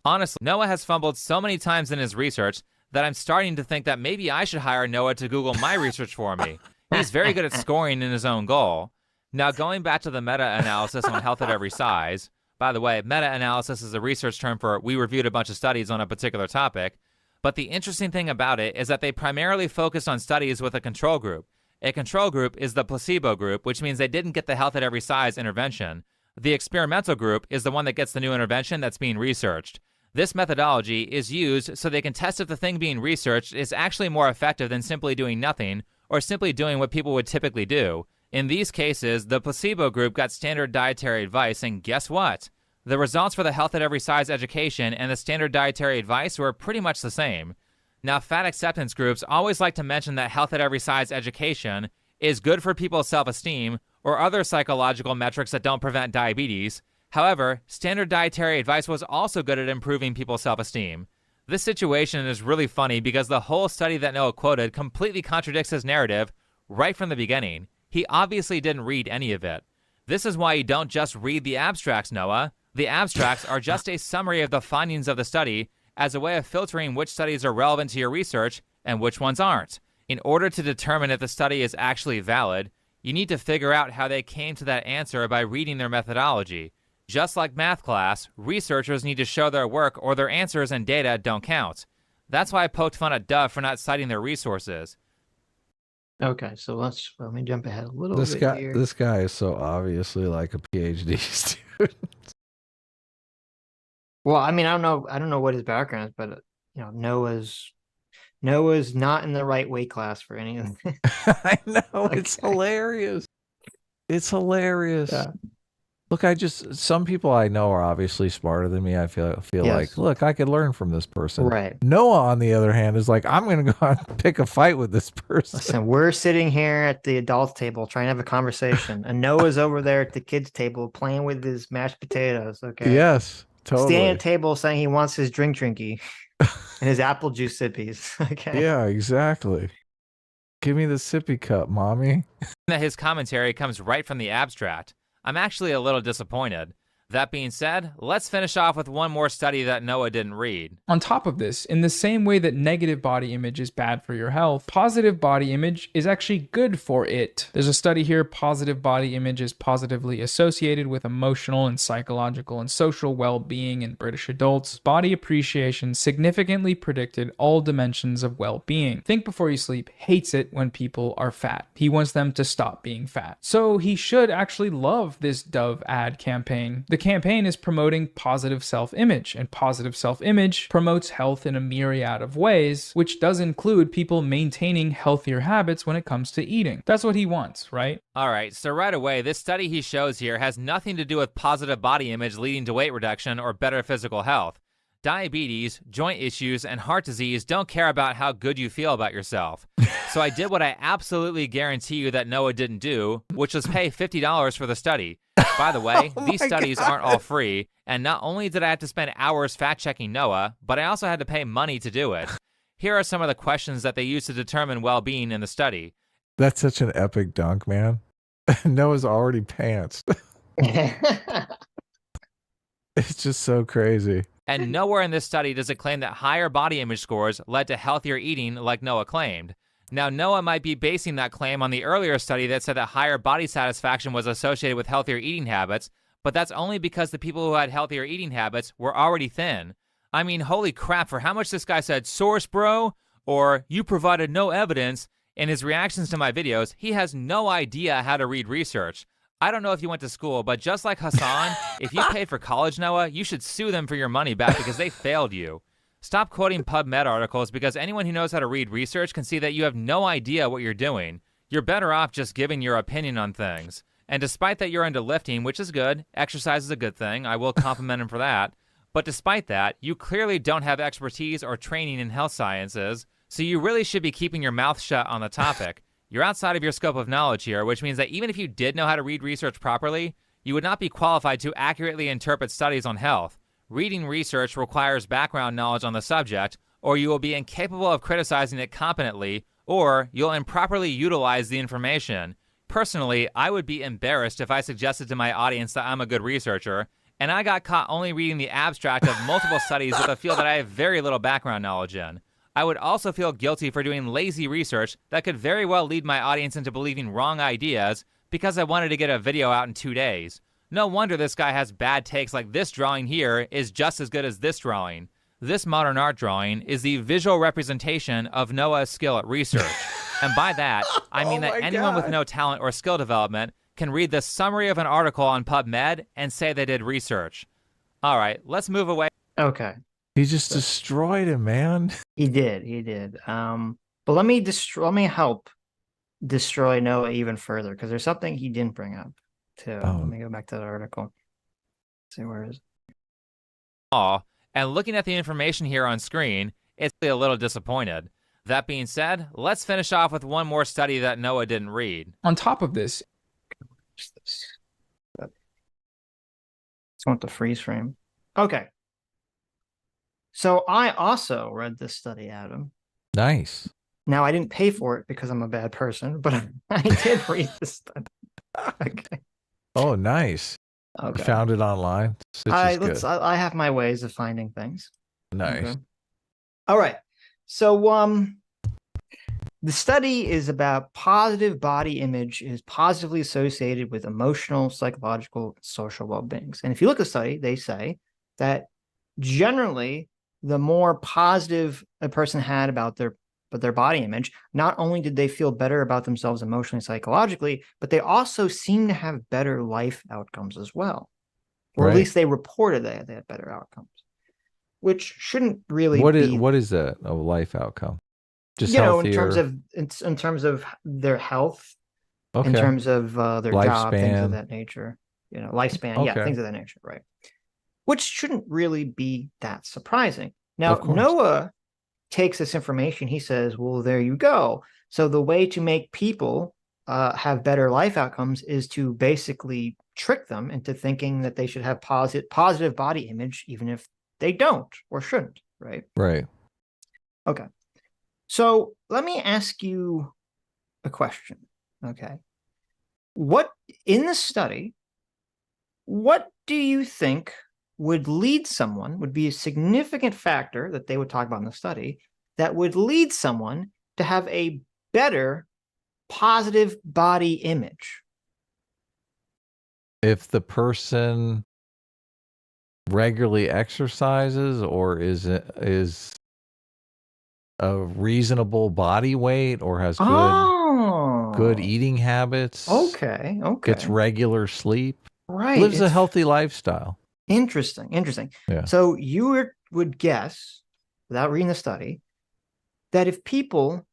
Honestly, Noah has fumbled so many times in his research that I'm starting to think that maybe I should hire Noah to Google my research for me. He's very good at scoring in his own goal. Now, going back to the meta-analysis on health at every size, by the way, meta-analysis is a research term for we reviewed a bunch of studies on a particular topic, but the interesting thing about it is that they primarily focused on studies with a control group. A control group is the placebo group, which means they didn't get the health at every size intervention. The experimental group is the one that gets the new intervention that's being researched. This methodology is used so they can test if the thing being researched is actually more effective than simply doing nothing or simply doing what people would typically do. In these cases, the placebo group got standard dietary advice, and guess what? The results for the health at every size education and the standard dietary advice were pretty much the same. Now, fat acceptance groups always like to mention that health at every size education is good for people's self-esteem or other psychological metrics that don't prevent diabetes. However, standard dietary advice was also good at improving people's self-esteem. This situation is really funny because the whole study that Noah quoted completely contradicts his narrative right from the beginning. He obviously didn't read any of it. This is why you don't just read the abstracts, Noah. The abstracts are just a summary of the findings of the study as a way of filtering which studies are relevant to your research and which ones aren't. In order to determine if the study is actually valid, you need to figure out how they came to that answer by reading their methodology. Just like math class, researchers need to show their work or their answers and data don't count. That's why I poked fun at Dove for not citing their resources. Okay, so let me jump ahead a little bit here. This guy is so obviously like a PhD student. Well, I mean, I don't know what his background is, but Noah's not in the right weight class for any of this. I know, okay. It's hilarious. It's hilarious. Yeah. Look, some people I know are obviously smarter than me. I feel like, look, I could learn from this person. Right. Noah, on the other hand, is like, I'm going to go out and pick a fight with this person. Listen, we're sitting here at the adults table trying to have a conversation, and Noah's over there at the kids table playing with his mashed potatoes. Okay. Yes, totally. Standing at the table saying he wants his drinky and his apple juice sippies. Okay. Yeah, exactly. Give me the sippy cup, mommy. His commentary comes right from the abstract. I'm actually a little disappointed. That being said, let's finish off with one more study that Noah didn't read. On top of this, in the same way that negative body image is bad for your health, positive body image is actually good for it. There's a study here, positive body image is positively associated with emotional and psychological and social well-being in British adults. Body appreciation significantly predicted all dimensions of well-being. Think Before You Sleep hates it when people are fat. He wants them to stop being fat. So he should actually love this Dove ad campaign. The campaign is promoting positive self-image, and positive self-image promotes health in a myriad of ways, which does include people maintaining healthier habits when it comes to eating. That's what he wants, right? All right, so right away, this study he shows here has nothing to do with positive body image leading to weight reduction or better physical health. Diabetes, joint issues, and heart disease don't care about how good you feel about yourself. So I did what I absolutely guarantee you that Noah didn't do, which was pay $50 for the study. By the way, these studies aren't all free, and not only did I have to spend hours fact-checking Noah, but I also had to pay money to do it. Here are some of the questions that they used to determine well-being in the study. That's such an epic dunk, man. Noah's already pantsed. It's just so crazy. And nowhere in this study does it claim that higher body image scores led to healthier eating like Noah claimed. Now, Noah might be basing that claim on the earlier study that said that higher body satisfaction was associated with healthier eating habits, but that's only because the people who had healthier eating habits were already thin. I mean, holy crap, for how much this guy said, "Source, bro," or "you provided no evidence," in his reactions to my videos, he has no idea how to read research. I don't know if you went to school, but just like Hassan, if you paid for college, Noah, you should sue them for your money back because they failed you. Stop quoting PubMed articles because anyone who knows how to read research can see that you have no idea what you're doing. You're better off just giving your opinion on things. And despite that you're into lifting, which is good, exercise is a good thing, I will compliment him for that, but despite that, you clearly don't have expertise or training in health sciences, so you really should be keeping your mouth shut on the topic. You're outside of your scope of knowledge here, which means that even if you did know how to read research properly, you would not be qualified to accurately interpret studies on health. Reading research requires background knowledge on the subject, or you will be incapable of criticizing it competently, or you'll improperly utilize the information. Personally, I would be embarrassed if I suggested to my audience that I'm a good researcher, and I got caught only reading the abstract of multiple studies with a field that I have very little background knowledge in. I would also feel guilty for doing lazy research that could very well lead my audience into believing wrong ideas because I wanted to get a video out in 2 days. No wonder this guy has bad takes like this drawing here is just as good as this drawing. This modern art drawing is the visual representation of Noah's skill at research. And by that, I mean that anyone with no talent or skill development can read the summary of an article on PubMed and say they did research. All right, let's move away. Okay. He just destroyed him, man. He did. But let me help destroy Noah even further because there's something he didn't bring up too. Let me go back to the article. Let's see, where is it? And looking at the information here on screen, it's a little disappointed. That being said, let's finish off with one more study that Noah didn't read. On top of this, I just want the freeze frame. Okay. So I also read this study, Adam. Nice. Now, I didn't pay for it because I'm a bad person, but I did read this study. Okay. Oh, nice. Okay. Found it online. I have my ways of finding things. Nice. Okay. All right. So the study is about positive body image is positively associated with emotional, psychological, and social well-beings. And if you look at the study, they say that generally the more positive a person had about their body image, not only did they feel better about themselves emotionally, psychologically, but they also seem to have better life outcomes as well. Or at least they reported that they had better outcomes, which shouldn't really be... What is that, a life outcome? Just healthier... in terms of their health, in terms of their job, things of that nature, lifespan, things of that nature, right? Which shouldn't really be that surprising. Now, Noah takes this information, he says, well, there you go. So the way to make people have better life outcomes is to basically trick them into thinking that they should have positive body image, even if they don't or shouldn't, right? Right. Okay. So let me ask you a question, okay? In the study, what do you think would lead someone, would be a significant factor that they would talk about in the study, that would lead someone to have a better positive body image? If the person regularly exercises or is a reasonable body weight or has good eating habits. Okay. Gets regular sleep. Right. Lives a healthy lifestyle. Interesting. Yeah. So you would guess, without reading the study, that if people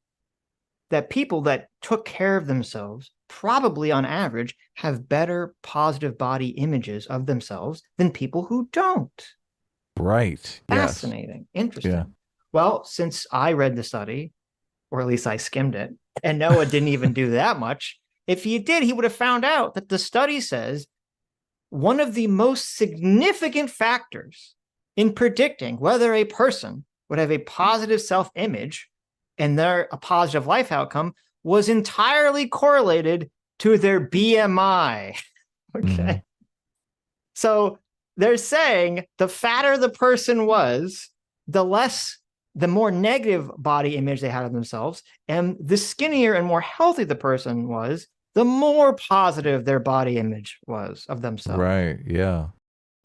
that took care of themselves probably on average have better positive body images of themselves than people who don't. Right. Fascinating. Yes. Interesting. Yeah. Well, since I read the study, or at least I skimmed it, and Noah didn't even do that much, if he did, he would have found out that the study says one of the most significant factors in predicting whether a person would have a positive self-image and a positive life outcome was entirely correlated to their BMI. Okay. Mm-hmm. So they're saying the fatter the person was, the more negative body image they had of themselves, and the skinnier and more healthy the person was, the more positive their body image was of themselves. Right. Yeah.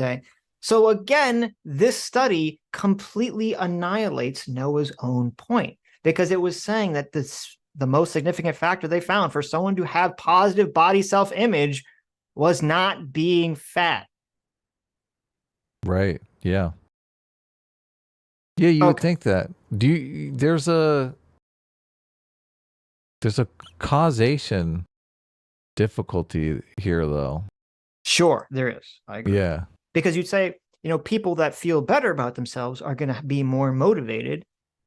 Okay. So again, this study completely annihilates Noah's own point, because it was saying that the most significant factor they found for someone to have positive body self-image was not being fat. Right. Yeah. Yeah, you would think that. There's a causation difficulty here, though. Sure, there is. I agree. Yeah. Because you'd say, people that feel better about themselves are going to be more motivated,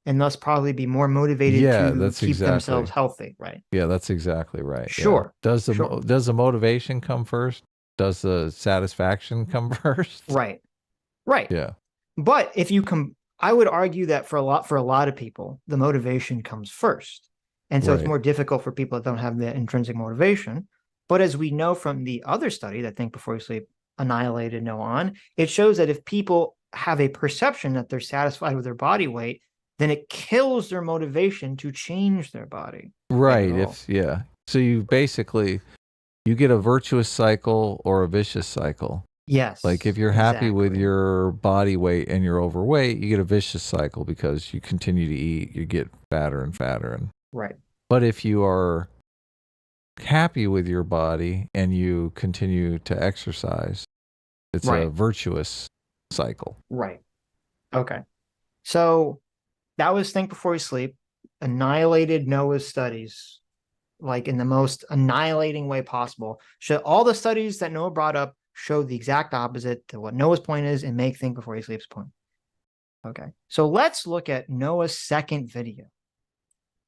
and thus probably be more motivated to keep themselves healthy, right? Yeah, that's exactly right. Sure. Yeah. Does the motivation come first? Does the satisfaction come first? Right. Yeah. But if you I would argue that for a lot of people, the motivation comes first. And so it's more difficult for people that don't have the intrinsic motivation. But as we know from the other study that Think Before You Sleep annihilated Noah on, it shows that if people have a perception that they're satisfied with their body weight, then it kills their motivation to change their body. Right. So you basically, you get a virtuous cycle or a vicious cycle. Yes. Like if you're happy with your body weight and you're overweight, you get a vicious cycle because you continue to eat, you get fatter and fatter. Right. But if you are happy with your body and you continue to exercise, it's a virtuous cycle. Right. Okay. So that was Think Before You Sleep, annihilated Noah's studies, like in the most annihilating way possible. All the studies that Noah brought up show the exact opposite to what Noah's point is and make Think Before You Sleep's point. Okay. So let's look at Noah's second video.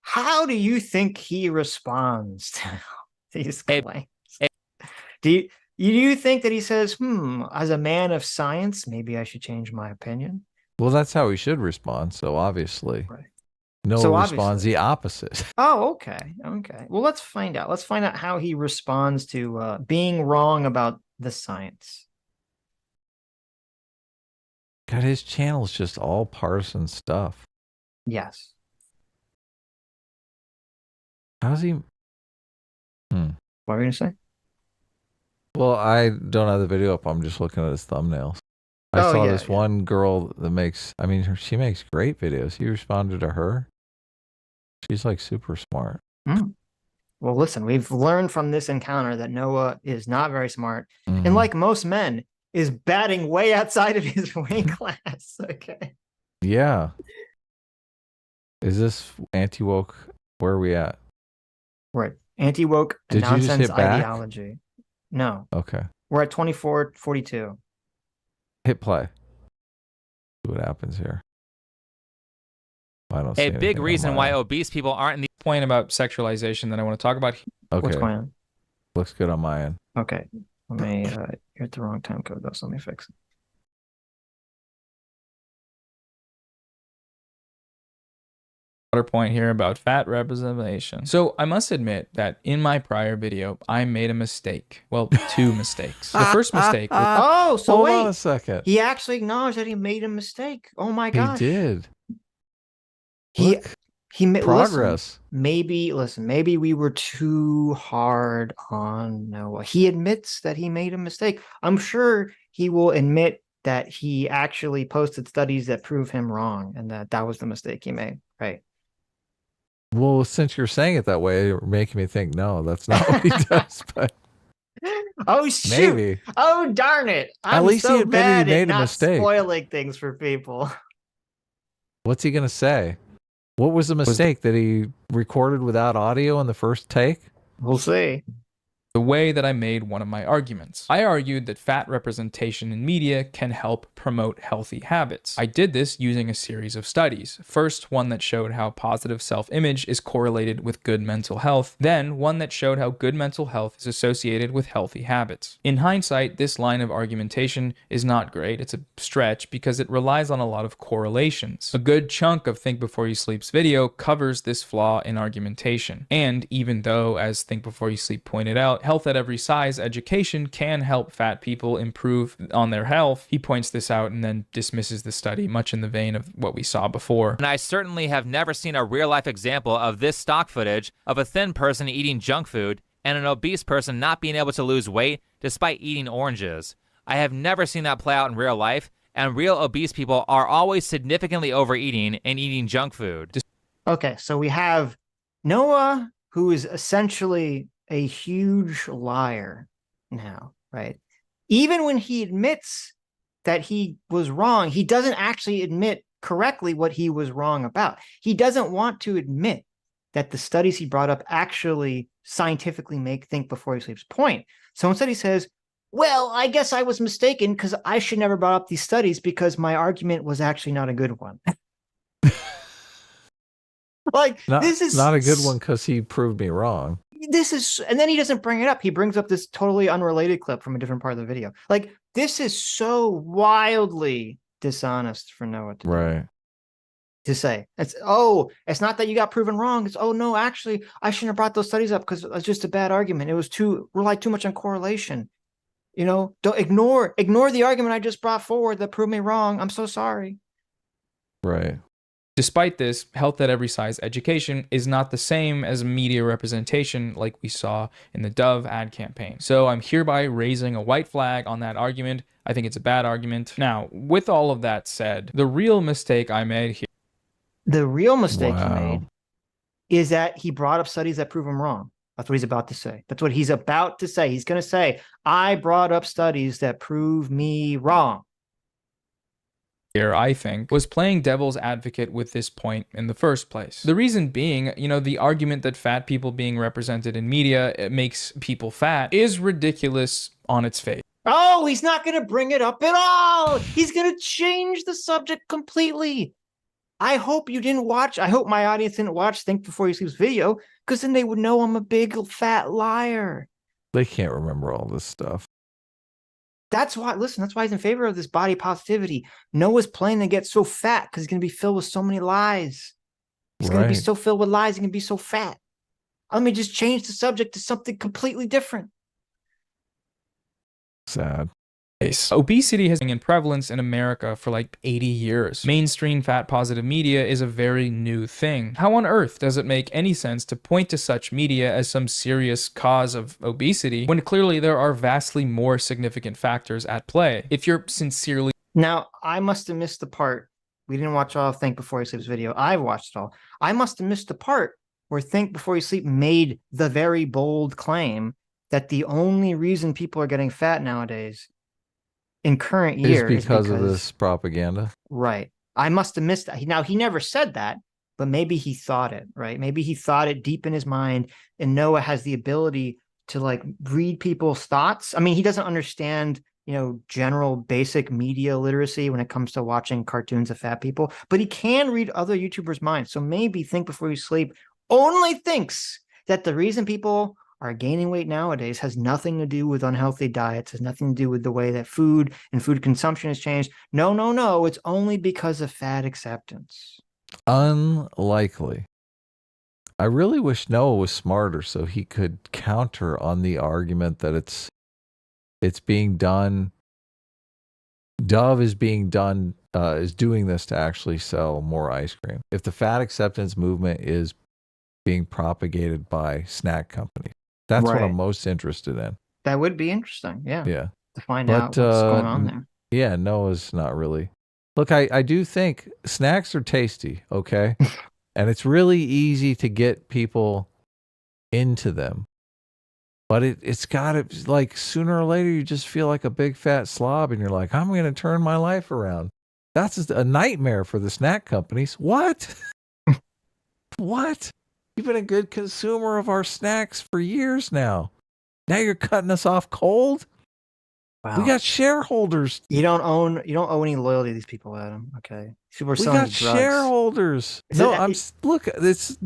How do you think he responds to these claims? Do you think that he says, as a man of science, maybe I should change my opinion? Well, that's how he should respond. So obviously, Noah responds the opposite. Oh, okay. Well, let's find out. Let's find out how he responds to being wrong about the science. God, his channel is just all partisan stuff. Yes. How's he? What were you going to say? Well, I don't have the video up. I'm just looking at his thumbnails. I saw this one girl that she makes great videos. You responded to her. She's like super smart. Well, listen, we've learned from this encounter that Noah is not very smart. And like most men, is batting way outside of his weight class. Okay. Yeah. Is this anti-woke? Where are we at? Right. Anti-woke nonsense ideology. No. Okay. We're at 24:42. Hit play. See what happens here. I don't see a big reason why obese people aren't in the point about sexualization that I want to talk about. Okay. What's going on? Looks good on my end. Okay. Let me you're at the wrong time code though, so let me fix it. Point here about fat representation. So I must admit that in my prior video, I made a mistake. Well, two mistakes. The first mistake was, oh, so Hold wait. on a second. He actually acknowledged that he made a mistake. Oh my gosh. He did. He Look, he made progress. Maybe we were too hard on Noah. He admits that he made a mistake. I'm sure he will admit that he actually posted studies that prove him wrong and that was the mistake he made, right? Well, since you're saying it that way, you're making me think, no, that's not what he does. But oh shoot! maybe. Oh darn it! I'm At least so he admitted bad he made at a not mistake. spoiling things for people. What's he gonna say? What was the mistake that he recorded without audio in the first take? We'll see. the way that I made one of my arguments. I argued that fat representation in media can help promote healthy habits. I did this using a series of studies. First, one that showed how positive self-image is correlated with good mental health, then one that showed how good mental health is associated with healthy habits. In hindsight, this line of argumentation is not great. It's a stretch because it relies on a lot of correlations. A good chunk of Think Before You Sleep's video covers this flaw in argumentation. And even though, as Think Before You Sleep pointed out, health at every size education can help fat people improve on their health, he points this out and then dismisses the study, much in the vein of what we saw before. And I certainly have never seen a real-life example of this stock footage of a thin person eating junk food and an obese person not being able to lose weight despite eating oranges. I have never seen that play out in real life, and real obese people are always significantly overeating and eating junk food. Okay, so we have Noah, who is essentially a huge liar now, right? Even when he admits that he was wrong, he doesn't actually admit correctly what he was wrong about. He doesn't want to admit that the studies he brought up actually scientifically make Think Before He Sleep's point. So instead he says, well, I guess I was mistaken because I should never brought up these studies because my argument was actually not a good one. Like, this is not a good one because he proved me wrong. This is, and then he doesn't bring it up. He brings up this totally unrelated clip from a different part of the video. Like, this is so wildly dishonest for Noah to do. Right. To say, it's not that you got proven wrong. It's, oh no, actually, I shouldn't have brought those studies up because it was just a bad argument. It was relied too much on correlation. You know, don't ignore the argument I just brought forward that proved me wrong. I'm so sorry. Right. Despite this, health at every size education is not the same as media representation like we saw in the Dove ad campaign. So I'm hereby raising a white flag on that argument. I think it's a bad argument. Now, with all of that said, the real mistake I made here. The real mistake he made is that he brought up studies that prove him wrong. That's what he's about to say. That's what he's about to say. He's going to say, I brought up studies that prove me wrong. Here, I think, was playing devil's advocate with this point in the first place. The reason being, you know, the argument that fat people being represented in media makes people fat is ridiculous on its face. Oh, he's not going to bring it up at all. He's going to change the subject completely. I hope you didn't watch. I hope my audience didn't watch Think Before You Sleep's video, because then they would know I'm a big fat liar. They can't remember all this stuff. That's why, listen, that's why he's in favor of this body positivity. Noah's planning to get so fat because he's going to be filled with so many lies. He's going to be so filled with lies, he's going to be so fat. Let me just change the subject to something completely different. Sad. Obesity has been in prevalence in America for like 80 years. Mainstream fat positive media is a very new thing. How on earth does it make any sense to point to such media as some serious cause of obesity when clearly there are vastly more significant factors at play? If you're sincerely... Now, I must have missed the part. We didn't watch all of Think Before You Sleep's video. I've watched it all. I must have missed the part where Think Before You Sleep made the very bold claim that the only reason people are getting fat nowadays in current year is because of this propaganda. Right. I must have missed that. Now, he never said that, but maybe he thought it, right? Maybe he thought it deep in his mind, and Noah has the ability to like read people's thoughts. I mean, he doesn't understand, you know, general basic media literacy when it comes to watching cartoons of fat people, but he can read other YouTubers' minds. So maybe Think Before You Sleep only thinks that the reason people are gaining weight nowadays has nothing to do with unhealthy diets, has nothing to do with the way that food and food consumption has changed. No, it's only because of fat acceptance. Unlikely. I really wish Noah was smarter so he could counter on the argument that it's being done. Dove is being done, is doing this to actually sell more ice cream. If the fat acceptance movement is being propagated by snack companies, that's what I'm most interested in. That would be interesting. Yeah. Yeah. To find out what's going on there. Yeah, Noah's not really. Look, I do think snacks are tasty, okay? And it's really easy to get people into them. But it's got to, like, sooner or later, you just feel like a big fat slob and you're like, I'm going to turn my life around. That's just a nightmare for the snack companies. What? What? You've been a good consumer of our snacks for years now. Now you're cutting us off cold? Wow. We got shareholders. You don't owe any loyalty to these people, Adam. Okay. People are We selling got drugs. shareholders. No, look,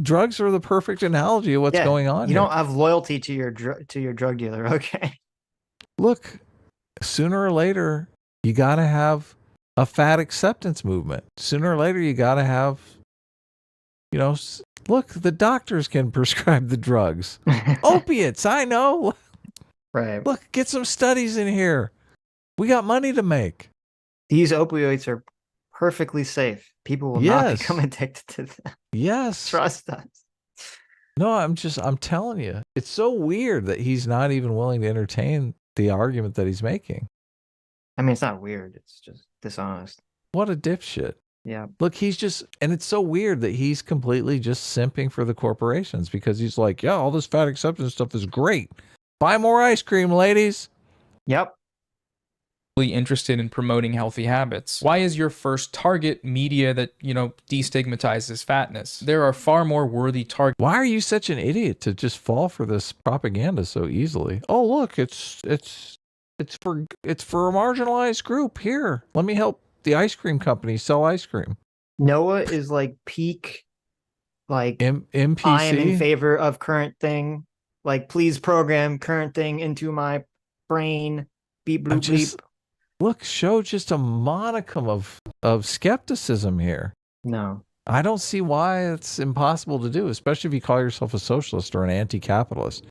drugs are the perfect analogy of what's going on. You don't have loyalty to your drug dealer, okay? Look, sooner or later, you got to have a fat acceptance movement. Sooner or later, you got to have, look, the doctors can prescribe the drugs. Opiates, I know. Right. Look, get some studies in here. We got money to make. These opioids are perfectly safe. People will not become addicted to them. Yes. Trust us. No, I'm telling you. It's so weird that he's not even willing to entertain the argument that he's making. I mean, it's not weird. It's just dishonest. What a dipshit. Yeah. Look, and it's so weird that he's completely just simping for the corporations because he's like, yeah, all this fat acceptance stuff is great. Buy more ice cream, ladies. Yep. Interested in promoting healthy habits. Why is your first target media that, destigmatizes fatness? There are far more worthy targets. Why are you such an idiot to just fall for this propaganda so easily? Oh, look, it's for a marginalized group. Here, let me help the ice cream company sell ice cream. Noah is like peak, like NPC. I am in favor of current thing. Like, please program current thing into my brain. Beep, bloop, bleep. Look, show just a modicum of skepticism here. No. I don't see why it's impossible to do, especially if you call yourself a socialist or an anti-capitalist.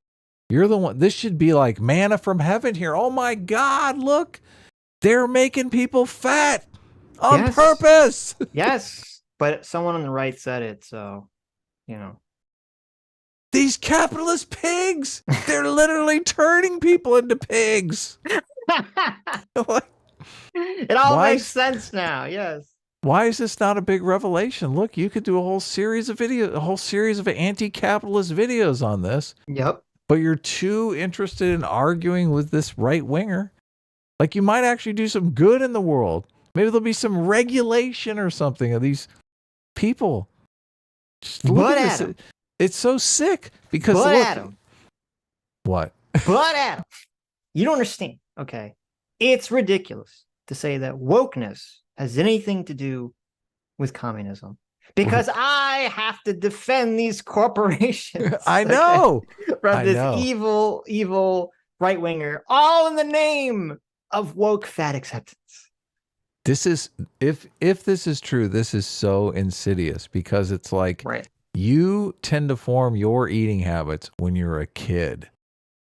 You're the one. This should be like manna from heaven here. Oh my God, look. They're making people fat on purpose. Yes. But someone on the right said it, so, These capitalist pigs, they're literally turning people into pigs. It all makes sense now. Yes. Why is this not a big revelation? Look, you could do a whole series of anti-capitalist videos on this. Yep. But you're too interested in arguing with this right winger. Like, you might actually do some good in the world. Maybe there'll be some regulation or something of these people. Just look at this. It's so sick because Adam. What? But Adam, you don't understand. Okay. It's ridiculous to say that wokeness has anything to do with communism because I have to defend these corporations. I know. From this evil right winger, all in the name of woke fat acceptance. This is, if this is true, this is so insidious because it's like, you tend to form your eating habits when you're a kid,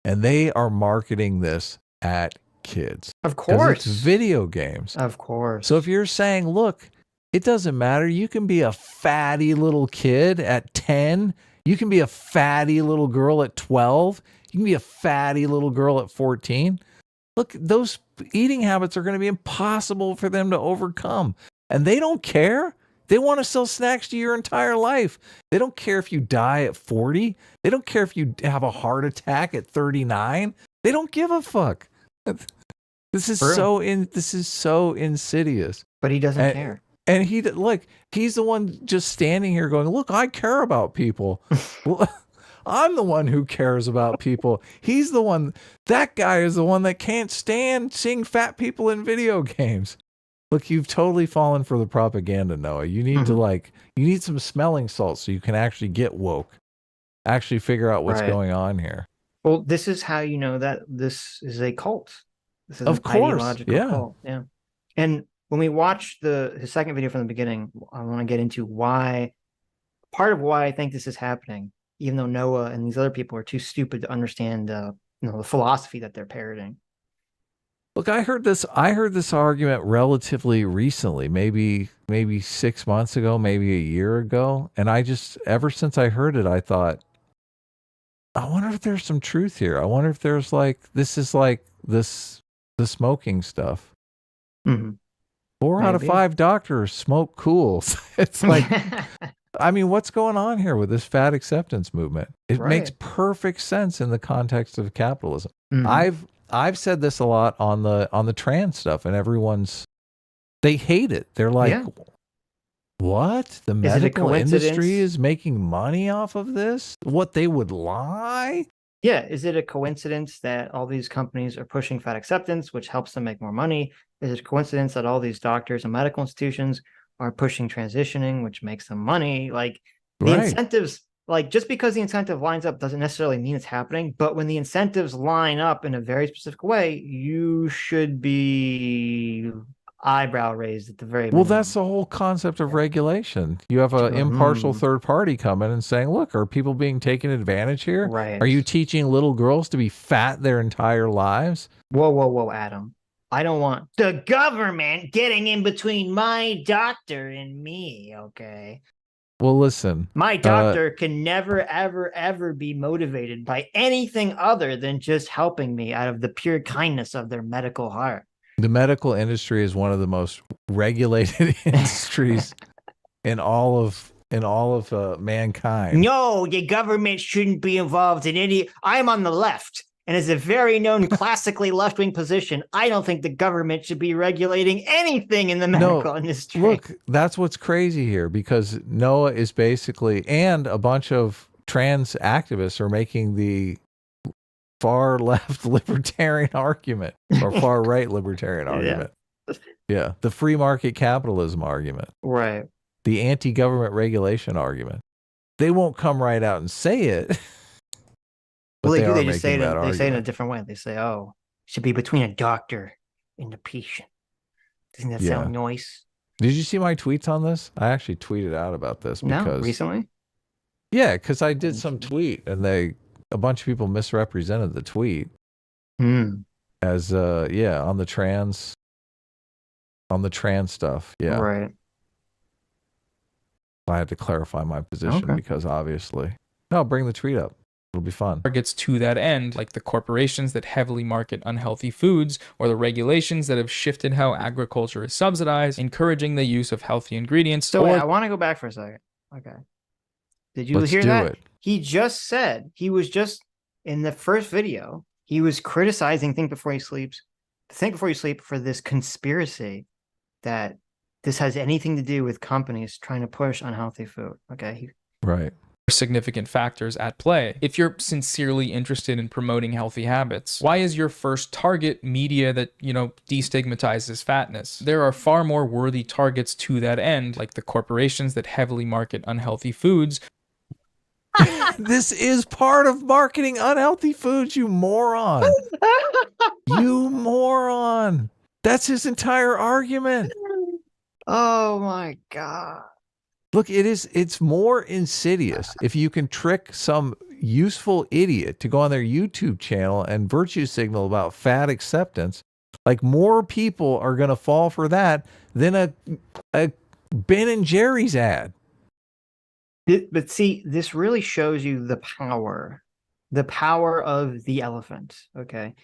and they are marketing this at kids. Of course. It's video games. Of course. So if you're saying, look, it doesn't matter. You can be a fatty little kid at 10. You can be a fatty little girl at 12. You can be a fatty little girl at 14. Look, those eating habits are going to be impossible for them to overcome. And they don't care. They want to sell snacks to your entire life. They don't care if you die at 40. They don't care if you have a heart attack at 39. They don't give a fuck. This is so insidious. But he doesn't care. And he's the one just standing here going, look, I care about people. Well, I'm the one who cares about people. He's the one, that guy is the one that can't stand seeing fat people in video games. Look, you've totally fallen for the propaganda, Noah. You need you need some smelling salts so you can actually get woke. Actually figure out what's going on here. Well, this is how you know that this is a cult. This is of an course. ideological cult. Yeah. And when we watch his second video from the beginning, I want to get into part of why I think this is happening, even though Noah and these other people are too stupid to understand the philosophy that they're parroting. Look, I heard this argument relatively recently, maybe 6 months ago, maybe a year ago. And ever since I heard it, I thought, I wonder if there's some truth here. I wonder if there's this is like the smoking stuff. Mm-hmm. 4 out of 5 doctors smoke cools. It's like, I mean, what's going on here with this fat acceptance movement? It makes perfect sense in the context of capitalism. Mm-hmm. I've said this a lot on the trans stuff, and they hate it. They're like, what? The medical industry is making money off of this? What, they would lie? Yeah. Is it a coincidence that all these companies are pushing fat acceptance, which helps them make more money? Is it a coincidence that all these doctors and medical institutions are pushing transitioning, which makes them money? Like the incentives, like just because the incentive lines up doesn't necessarily mean it's happening. But when the incentives line up in a very specific way, you should be eyebrow raised at the very minimum. Well, that's the whole concept of regulation. You have an impartial third party come in and saying, look, are people being taken advantage here? Right. Are you teaching little girls to be fat their entire lives? Whoa, Adam. I don't want the government getting in between my doctor and me, okay? Well, listen. My doctor can never, ever, ever be motivated by anything other than just helping me out of the pure kindness of their medical heart. The medical industry is one of the most regulated industries in all of mankind. No, the government shouldn't be involved in any. I'm on the left, and as a very known classically left-wing position, I don't think the government should be regulating anything in the medical industry. Look, that's what's crazy here, because Noah is basically, and a bunch of trans activists are making the far left libertarian argument, or far right libertarian argument. Yeah. The free market capitalism argument. Right. The anti-government regulation argument. They won't come right out and say it. Well, they do. They just say it in a different way. They say, oh, it should be between a doctor and a patient. Doesn't that sound nice? Did you see my tweets on this? I actually tweeted out about this. Because, recently? Yeah, because I did some tweet, and a bunch of people misrepresented the tweet as on the trans stuff. Yeah. Right. I had to clarify my position because obviously. No, bring the tweet up. It'll be fun. Targets to that end, like the corporations that heavily market unhealthy foods, or the regulations that have shifted how agriculture is subsidized, encouraging the use of healthy ingredients. So wait, I want to go back for a second. Okay. Did you hear that? He just said, he was just in the first video, he was criticizing Think Before You Sleep for this conspiracy that this has anything to do with companies trying to push unhealthy food. Okay. Right. Significant factors at play. If you're sincerely interested in promoting healthy habits, why is your first target media that, destigmatizes fatness? There are far more worthy targets to that end, like the corporations that heavily market unhealthy foods. This is part of marketing unhealthy foods, you moron. You moron. That's his entire argument. Oh my God. Look, it's more insidious if you can trick some useful idiot to go on their YouTube channel and virtue signal about fat acceptance. Like, more people are going to fall for that than a Ben and Jerry's ad. But see, this really shows you the power of the elephant, okay,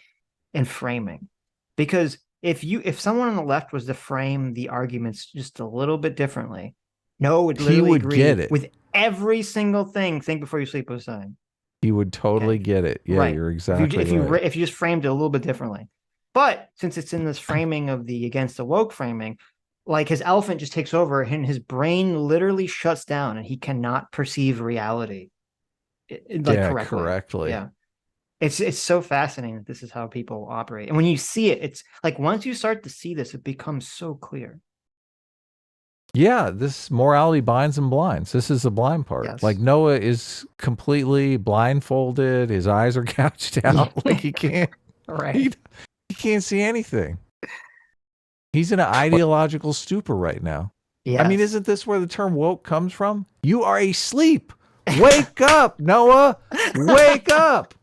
and framing. Because if someone on the left was to frame the arguments just a little bit differently, Noah would literally agree with every single thing Think Before You Sleep was saying. He would totally get it. Yeah, right. You're exactly right. If you just framed it a little bit differently. But since it's in this framing of the against the woke framing, like, his elephant just takes over and his brain literally shuts down and he cannot perceive reality correctly. Yeah. It's so fascinating that this is how people operate. And when you see it, it's like, once you start to see this, it becomes so clear. Yeah, this morality binds and blinds. This is the blind part. Yes. Like, Noah is completely blindfolded. His eyes are gouged out. Like, he can't. Right. He can't see anything. He's in an ideological stupor right now. Yes. I mean, isn't this where the term woke comes from? You are asleep. Wake up, Noah. Wake up.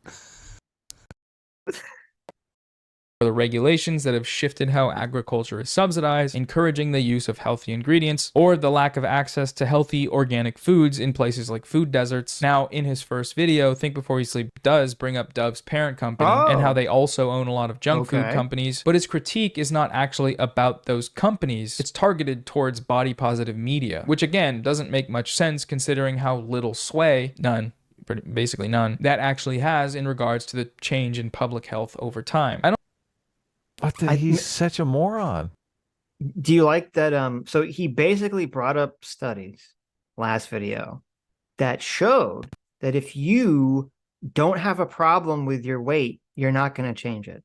The regulations that have shifted how agriculture is subsidized, encouraging the use of healthy ingredients, or the lack of access to healthy organic foods in places like food deserts. Now, in his first video, Think Before You Sleep does bring up Dove's parent company and how they also own a lot of junk food companies, but his critique is not actually about those companies. It's targeted towards body positive media, which again doesn't make much sense considering how little sway, basically none, that actually has in regards to the change in public health over time. But he's such a moron. Do you like that? So he basically brought up studies last video that showed that if you don't have a problem with your weight, you're not going to change it.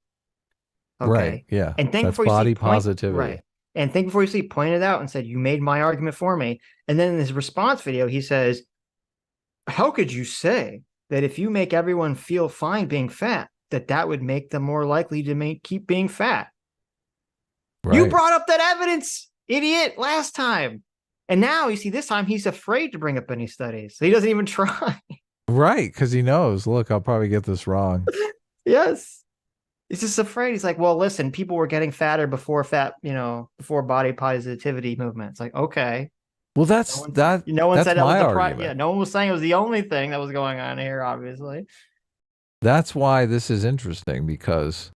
Okay. Right. Yeah. And Think That's Before You body Sleep positivity. Right. And Think Before You Sleep pointed out and said, you made my argument for me. And then in his response video, he says, how could you say that if you make everyone feel fine being fat, that would make them more likely to keep being fat? Right. You brought up that evidence, idiot, last time. And now, you see, this time he's afraid to bring up any studies. So he doesn't even try. Right, because he knows, look, I'll probably get this wrong. Yes. He's just afraid. He's like, well, listen, people were getting fatter before before body positivity movement. It's like, okay. Well, that's no one that's said that was the argument. yeah, no one was saying it was the only thing that was going on here, obviously. That's why this is interesting, because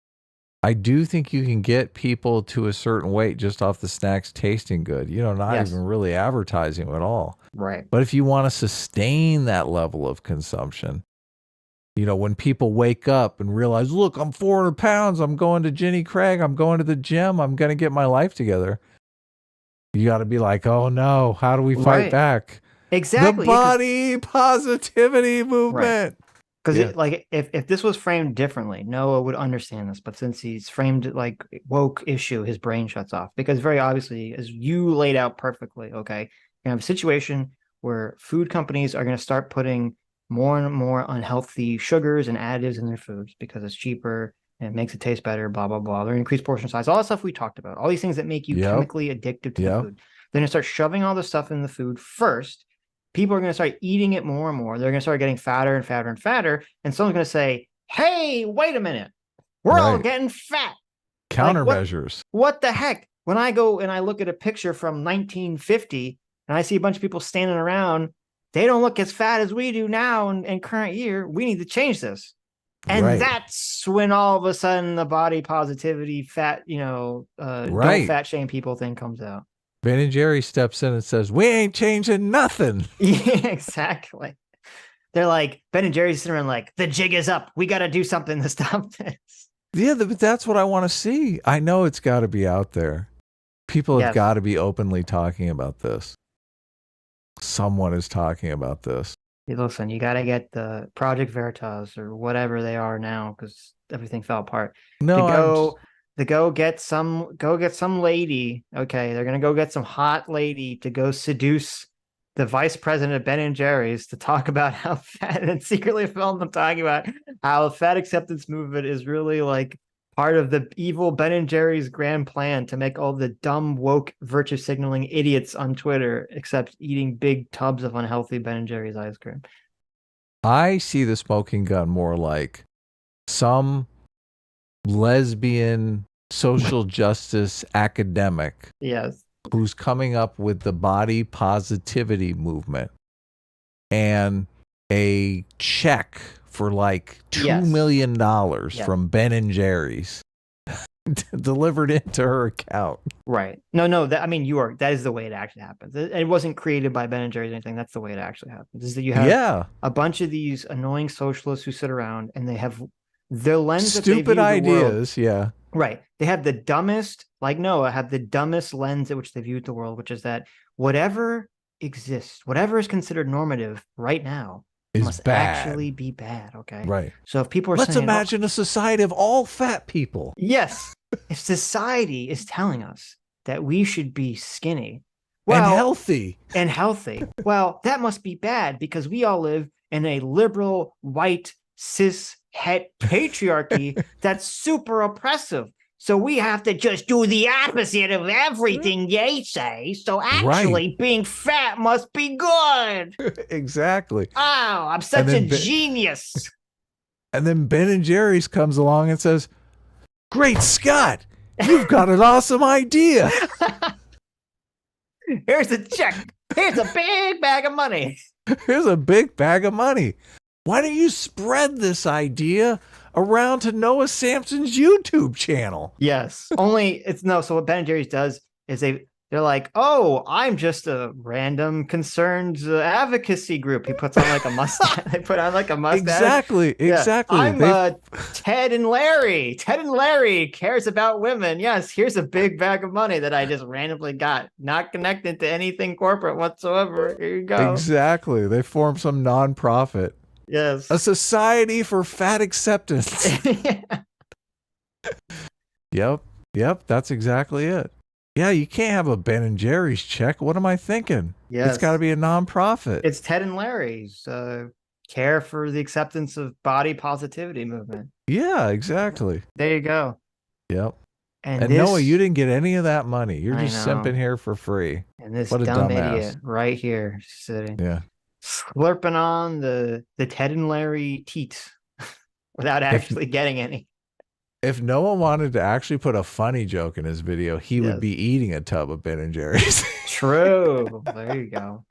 I do think you can get people to a certain weight just off the snacks tasting good, not even really advertising at all. Right. But if you want to sustain that level of consumption, when people wake up and realize, look, I'm 400 pounds, I'm going to Jenny Craig, I'm going to the gym, I'm going to get my life together. You got to be like, oh no, how do we fight back? Exactly. The body positivity movement. Because if this was framed differently, Noah would understand this. But since he's framed it like woke issue, his brain shuts off. Because very obviously, as you laid out perfectly, okay, you have a situation where food companies are going to start putting more and more unhealthy sugars and additives in their foods because it's cheaper and it makes it taste better, blah, blah, blah. They're increased portion size, all the stuff we talked about, all these things that make you chemically addicted to the food. They're going to start shoving all this stuff in the food first. People are going to start eating it more and more. They're going to start getting fatter and fatter and fatter. And someone's going to say, hey, wait a minute. We're all getting fat. Countermeasures. What the heck? When I go and I look at a picture from 1950 and I see a bunch of people standing around, they don't look as fat as we do now in current year. We need to change this. And that's when all of a sudden the body positivity, fat, don't fat shame people thing comes out. Ben & Jerry steps in and says, we ain't changing nothing. Yeah, exactly. They're like, Ben & Jerry's sitting around like, the jig is up. We got to do something to stop this. Yeah, but that's what I want to see. I know it's got to be out there. People have got to be openly talking about this. Someone is talking about this. Hey, listen, you got to get the Project Veritas or whatever they are now because everything fell apart. No, go get some lady. Okay, they're gonna go get some hot lady to go seduce the vice president of Ben & Jerry's to talk about how fat, and secretly film them talking about how the fat acceptance movement is really like part of the evil Ben & Jerry's grand plan to make all the dumb woke virtue signaling idiots on Twitter except eating big tubs of unhealthy Ben & Jerry's ice cream. I see the smoking gun more like some lesbian social justice academic who's coming up with the body positivity movement and a check for like $2 million from Ben & Jerry's delivered into her account. Right. No, that is the way it actually happens. It wasn't created by Ben & Jerry's or anything. That's the way it actually happens. Is that you have a bunch of these annoying socialists who sit around and they have their lens stupid ideas. Yeah. Right. They have the dumbest, like Noah, have the dumbest lens at which they view the world, which is that whatever exists, whatever is considered normative right now must actually be bad. Okay. Right. So if people are Let's saying, imagine a society of all fat people. Yes. If society is telling us that we should be skinny and healthy. Well, that must be bad because we all live in a liberal, white, cis het patriarchy that's super oppressive. So we have to just do the opposite of everything they say. So actually, being fat must be good. Exactly. Oh, I'm such a genius. And then Ben & Jerry's comes along and says, "Great Scott, you've got an awesome idea. Here's a check. Here's a big bag of money. Here's a big bag of money. Why don't you spread this idea around to Noah Samsen's YouTube channel?" Yes. Only it's no. So what Ben & Jerry's does is they're like, "Oh, I'm just a random concerned advocacy group." He puts on like a mustache. They put on like a mustache. Exactly. I'm Ted and Larry. Ted and Larry cares about women. Yes, here's a big bag of money that I just randomly got, not connected to anything corporate whatsoever. Here you go. Exactly. They form some nonprofit. Yes. A society for fat acceptance. Yep. That's exactly it. Yeah, you can't have a Ben & Jerry's check. What am I thinking? Yes. It's got to be a nonprofit. It's Ted and Larry's care for the acceptance of body positivity movement. Yeah, exactly. There you go. Yep. And Noah, you didn't get any of that money. You're I just know. simping here for free. And this What a dumb dumbass. idiot right here sitting. Yeah. Slurping on the Ted and Larry teats without actually getting any. If Noah wanted to actually put a funny joke in his video, he would be eating a tub of Ben & Jerry's. True. There you go.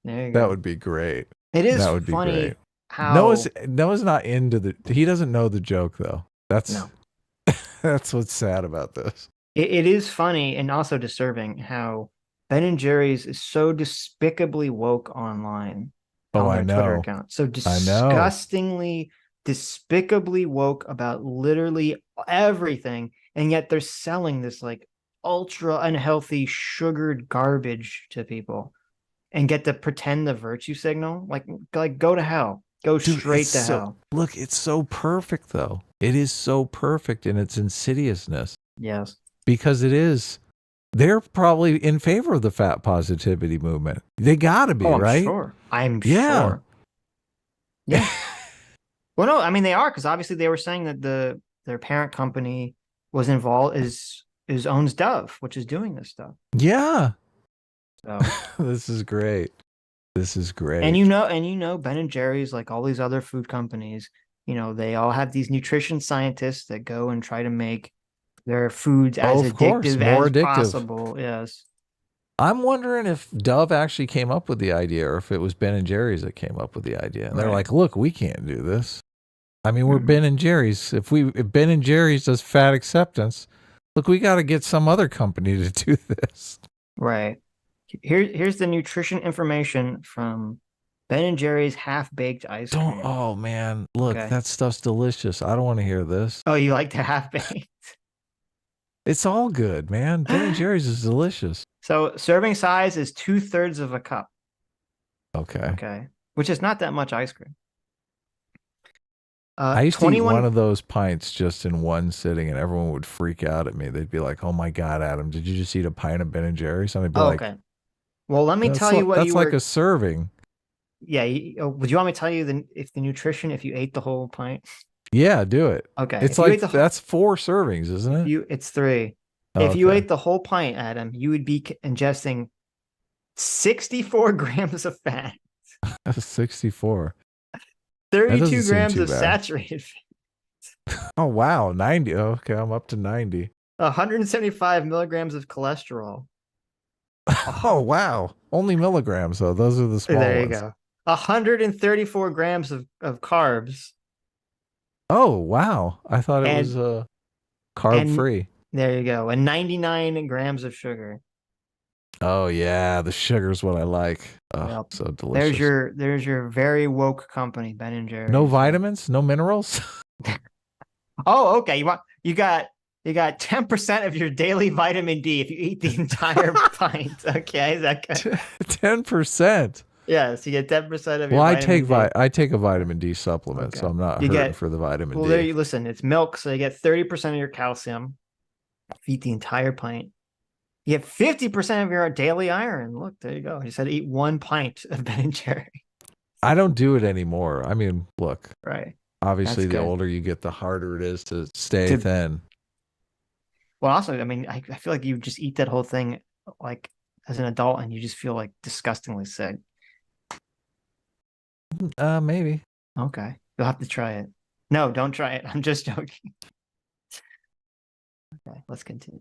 That would be great. It is that would funny be great. how Noah's not into he doesn't know the joke though. That's what's sad about this. It is funny and also disturbing how Ben & Jerry's is so despicably woke online. Oh, on their I know. Twitter account. So disgustingly, despicably woke about literally everything, and yet they're selling this like ultra unhealthy sugared garbage to people, and get to pretend the virtue signal. Like go to hell. Go straight to hell. Look, it's so perfect though. It is so perfect in its insidiousness. Yes. Because it is. They're probably in favor of the fat positivity movement. They gotta be, right? Sure. I'm sure. Yeah. Well, no, I mean they are, because obviously they were saying that their parent company was involved is owns Dove, which is doing this stuff. Yeah. So This is great. This is great. And you know, Ben & Jerry's, like all these other food companies, they all have these nutrition scientists that go and try to make their foods as addictive as possible. Yes. I'm wondering if Dove actually came up with the idea, or if it was Ben & Jerry's that came up with the idea. And they're like, "Look, we can't do this. I mean, we're Ben & Jerry's. If Ben & Jerry's does fat acceptance, look, we got to get some other company to do this." Right. Here's the nutrition information from Ben & Jerry's half-baked ice cream. Oh man, look, that stuff's delicious. I don't want to hear this. Oh, you like the half-baked? It's all good, man. Ben & Jerry's is delicious. So serving size is 2/3 of a cup. Okay. Which is not that much ice cream. I used to eat one of those pints just in one sitting, and everyone would freak out at me. They'd be like, "Oh my God, Adam, did you just eat a pint of Ben & Jerry's?" And I'd be like, okay. Well, let me tell you what that's like a serving. Yeah. Would you want me to tell you the nutrition if you ate the whole pint? Yeah, do it. Okay. It's like that's 4 servings, isn't it? It's 3. Oh, if you ate the whole pint, Adam, you would be ingesting 64 grams of fat. 64. 32 grams of saturated fat. Oh, wow. 90. Okay, I'm up to 90. 175 milligrams of cholesterol. Oh, wow. Only milligrams, though. Those are the small ones. There you go. 134 grams of carbs. Oh, wow. I thought it was carb-free. There you go. And 99 grams of sugar. Oh, yeah. The sugar's what I like. Oh, so delicious. There's your very woke company, Ben & Jerry's. No vitamins? No minerals? Oh, okay. You got 10% of your daily vitamin D if you eat the entire pint. Okay, is that good? 10%. Yes, you get 10% of your. Well, vitamin I take a vitamin D supplement, so I'm not hurting for the vitamin D. Well, there you listen. It's milk, so you get 30% of your calcium. If you eat the entire pint, you get 50% of your daily iron. Look, there you go. You said eat 1 pint of Ben & Jerry. I don't do it anymore. I mean, look. Right. Obviously, the older you get, the harder it is to stay thin. Well, also, I mean, I feel like you just eat that whole thing like as an adult and you just feel like disgustingly sick. Maybe. Okay. You'll have to try it. No, don't try it. I'm just joking. Okay, let's continue.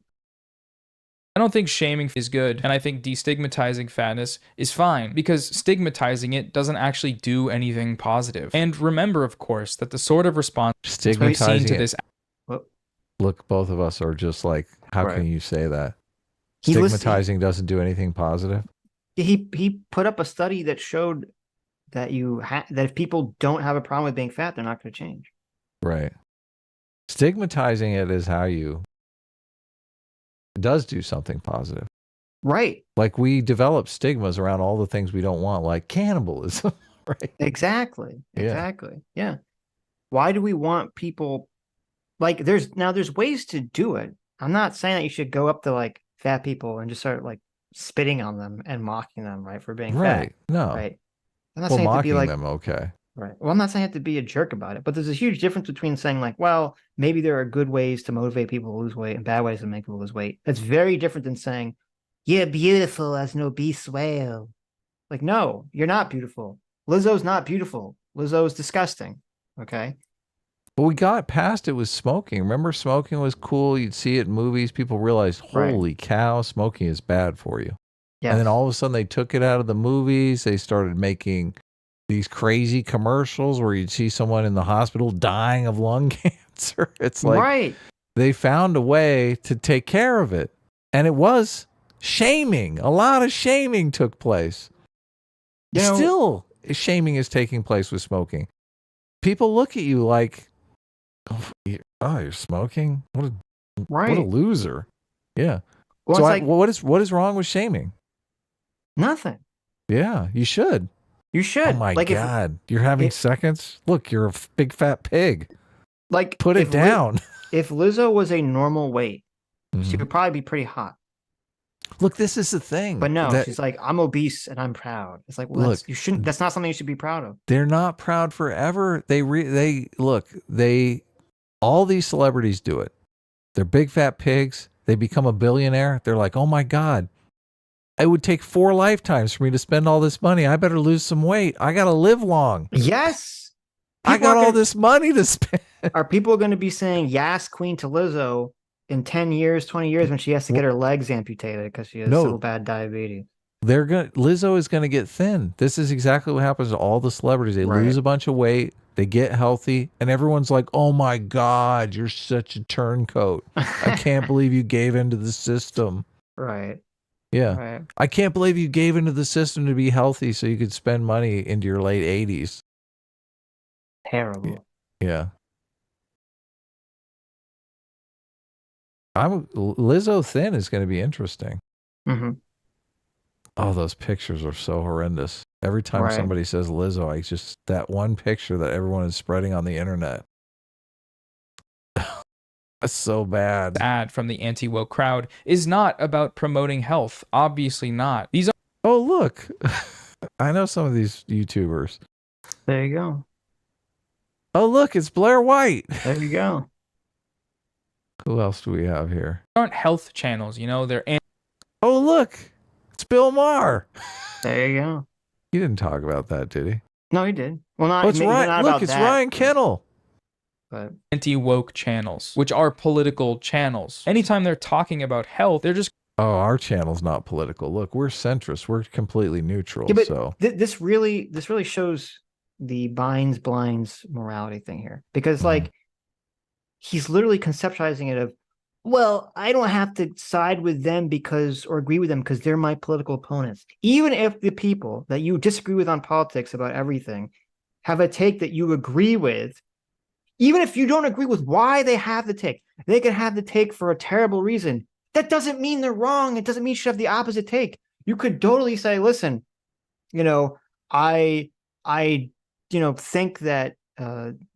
I don't think shaming is good, and I think destigmatizing fatness is fine, because stigmatizing it doesn't actually do anything positive. And remember, of course, that the sort of response we've seen to this... Look, both of us are just like, how Right. can you say that? He Stigmatizing doesn't do anything positive? He put up a study that showed that that if people don't have a problem with being fat, they're not going to change. Right. Stigmatizing it is how you... It does do something positive. Right. Like we develop stigmas around all the things we don't want, like cannibalism, right? Exactly. Exactly. Yeah. Why do we want people like there's ways to do it. I'm not saying that you should go up to like fat people and just start like spitting on them and mocking them, right, for being Right. fat. No. Right. I'm not Well, saying it to be mocking like them, okay. right. Well, I'm not saying you have to be a jerk about it, but there's a huge difference between saying like, well, maybe there are good ways to motivate people to lose weight and bad ways to make people lose weight. That's very different than saying, you're beautiful as an obese whale. Like, no, you're not beautiful. Lizzo's not beautiful. Lizzo's disgusting. Okay. But we got past it with smoking. Remember, smoking was cool. You'd see it in movies. People realized, holy cow, smoking is bad for you. Yes. And then all of a sudden they took it out of the movies. They started making these crazy commercials where you'd see someone in the hospital dying of lung cancer. It's like they found a way to take care of it. And it was shaming. A lot of shaming took place. Still, shaming is taking place with smoking. People look at you like, oh, you're smoking? What a loser. Yeah. Well, so like, what is wrong with shaming? Nothing. Yeah, you should. You should. Oh my like God. You're having seconds? Look, you're a big fat pig. Like, put it down. If Lizzo was a normal weight, she would probably be pretty hot. Look, this is the thing. But no, she's like, I'm obese and I'm proud. It's like, well, that's not something you should be proud of. They're not proud forever. All these celebrities do it. They're big fat pigs. They become a billionaire. They're like, oh my God, it would take 4 lifetimes for me to spend all this money. I better lose some weight. I got to live long. Yes. I got all this money to spend. Are people going to be saying, yes, Queen to Lizzo in 10 years, 20 years when she has to get her legs amputated because she has so bad diabetes? Lizzo is going to get thin. This is exactly what happens to all the celebrities. They lose a bunch of weight. They get healthy, and everyone's like, oh my God, you're such a turncoat. I can't believe you gave into the system. Right. Yeah. Right. I can't believe you gave into the system to be healthy so you could spend money into your late 80s. Terrible. Yeah. Lizzo thin is going to be interesting. Mm-hmm. Oh, those pictures are so horrendous. Every time somebody says Lizzo, that one picture that everyone is spreading on the internet. That's so bad. Ad from the anti-woke crowd is not about promoting health. Obviously not. These are... Oh, look. I know some of these YouTubers. There you go. Oh, look, it's Blair White. There you go. Who else do we have here? Aren't health channels, they're... Oh, look. It's Bill Maher. There you go. He didn't talk about that, did he? No, he did. Well, not. Oh, it's Ryan. Look, it's Ryan Kennel. But anti-woke channels, which are political channels. Anytime they're talking about health, they're just... Oh, our channel's not political. Look, we're centrist. We're completely neutral. Yeah, but so this really shows the binds blinds morality thing here, because like he's literally conceptualizing it of, well, I don't have to side with them or agree with them because they're my political opponents. Even if the people that you disagree with on politics about everything have a take that you agree with, even if you don't agree with why they have the take, they can have the take for a terrible reason. That doesn't mean they're wrong. It doesn't mean you should have the opposite take. You could totally say, listen, I think that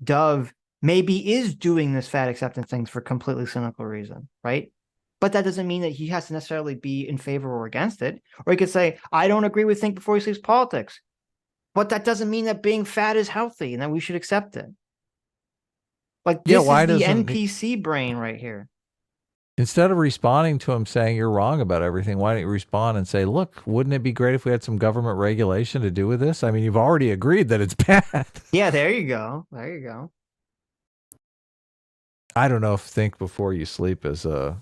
Dove maybe is doing this fat acceptance things for completely cynical reason, right? But that doesn't mean that he has to necessarily be in favor or against it. Or he could say, I don't agree with think before he sleeps politics. But that doesn't mean that being fat is healthy and that we should accept it. Like, this is the NPC brain right here. Instead of responding to him saying you're wrong about everything, why don't you respond and say, look, wouldn't it be great if we had some government regulation to do with this? I mean, you've already agreed that it's bad. Yeah, there you go. There you go. I don't know if think before you sleep is a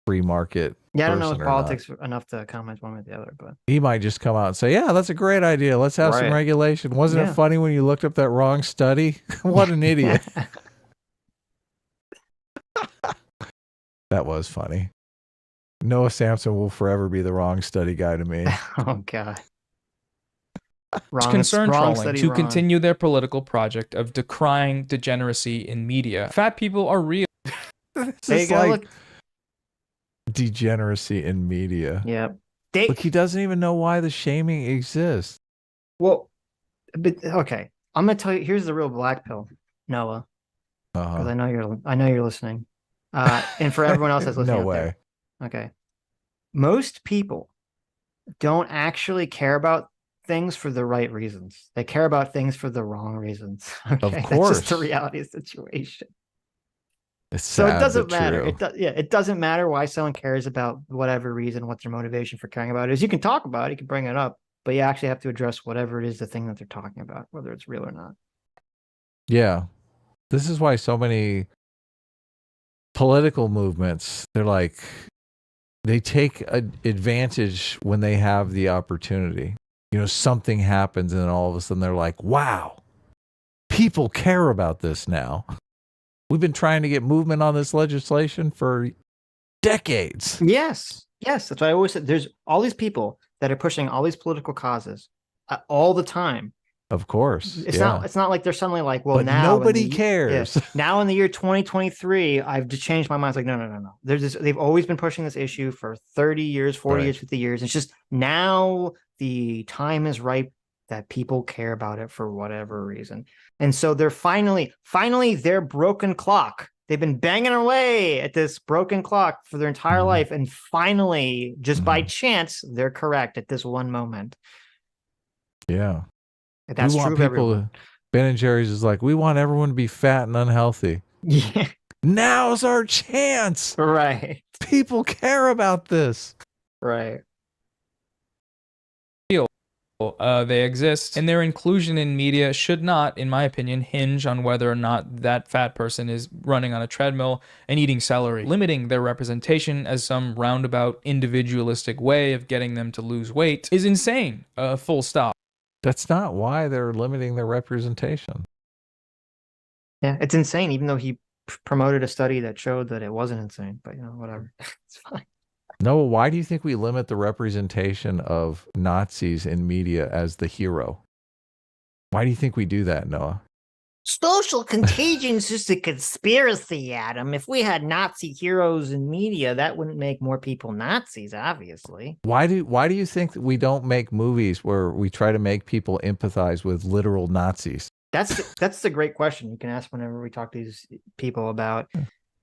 free market. Yeah, I don't know person if or politics not. enough to comment one way or the other, but He might just come out and say, yeah, that's a great idea. Let's have some Right. regulation. Wasn't Yeah. it funny when you looked up that wrong study? What an idiot. That was funny. Noah Samsen will forever be the wrong study guy to me. Oh God. It's concern trolling study to wrong. continue their political project of decrying degeneracy in media. Fat people are real. It's There you just go. like Look. degeneracy in media. Yeah. Look, he doesn't even know why the shaming exists. Well, but okay. I'm gonna tell you. Here's the real black pill, Noah, because I know you're listening. And for everyone else that's listening, No out way. there, okay. Most people don't actually care about things for the right reasons. They care about things for the wrong reasons. Okay? Of course. That's just the reality of the situation. It's So sad, it doesn't but matter. true. It doesn't matter why someone cares about whatever reason, what their motivation for caring about it is. You can talk about it, you can bring it up, but you actually have to address whatever it is, the thing that they're talking about, whether it's real or not. Yeah. This is why so many political movements, they're like, they take advantage when they have the opportunity. You know, something happens and then all of a sudden they're like, wow, people care about this now. We've been trying to get movement on this legislation for decades. Yes. Yes. That's what I always said. There's all these people that are pushing all these political causes all the time. Of course. It's not like they're suddenly like, well, but now nobody cares. Now in the year 2023, I've just changed my mind. It's like, no. They've always been pushing this issue for 30 years, 40 Right. years, 50 years. It's just now the time is ripe that people care about it for whatever reason. And so they're finally their broken clock. They've been banging away at this broken clock for their entire Mhm. life. And finally, just by Mhm. chance, they're correct at this one moment. Yeah. That's we true want of people everyone. to, Ben and Jerry's is like, we want everyone to be fat and unhealthy. Yeah, Now's our chance. right. People care about this. Right. They exist, and their inclusion in media should not, in my opinion, hinge on whether or not that fat person is running on a treadmill and eating celery. Limiting their representation as some roundabout individualistic way of getting them to lose weight is insane. Full stop. That's not why they're limiting their representation. Yeah, it's insane, even though he promoted a study that showed that it wasn't insane, but whatever. It's fine. Noah, why do you think we limit the representation of Nazis in media as the hero? Why do you think we do that, Noah? Social contagion is just a conspiracy, Adam. If we had Nazi heroes in media, that wouldn't make more people Nazis, obviously. Why do you think that we don't make movies where we try to make people empathize with literal Nazis? That's the great question you can ask whenever we talk to these people about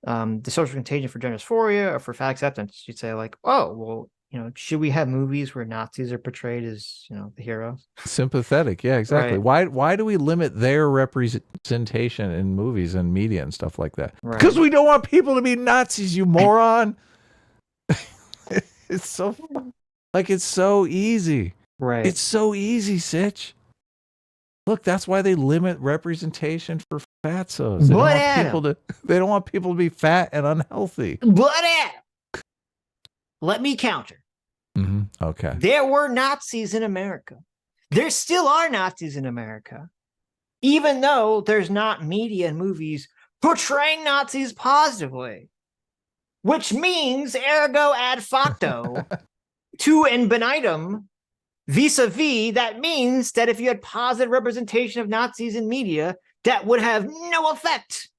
the social contagion for gender dysphoria or for fat acceptance. You'd say like, oh, well, should we have movies where Nazis are portrayed as, the heroes? Sympathetic. Yeah, exactly. Right. Why do we limit their representation in movies and media and stuff like that? Right. Because we don't want people to be Nazis, you moron. It's so easy. Right. It's so easy, Sitch. Look, that's why they limit representation for fatzos. They don't want people to be fat and unhealthy. But Adam, let me counter. Mm-hmm. Okay. There were Nazis in America. There still are Nazis in America. Even though there's not media and movies portraying Nazis positively. Which means, ergo ad facto, to infinitum, vis-a-vis, that means that if you had positive representation of Nazis in media, that would have no effect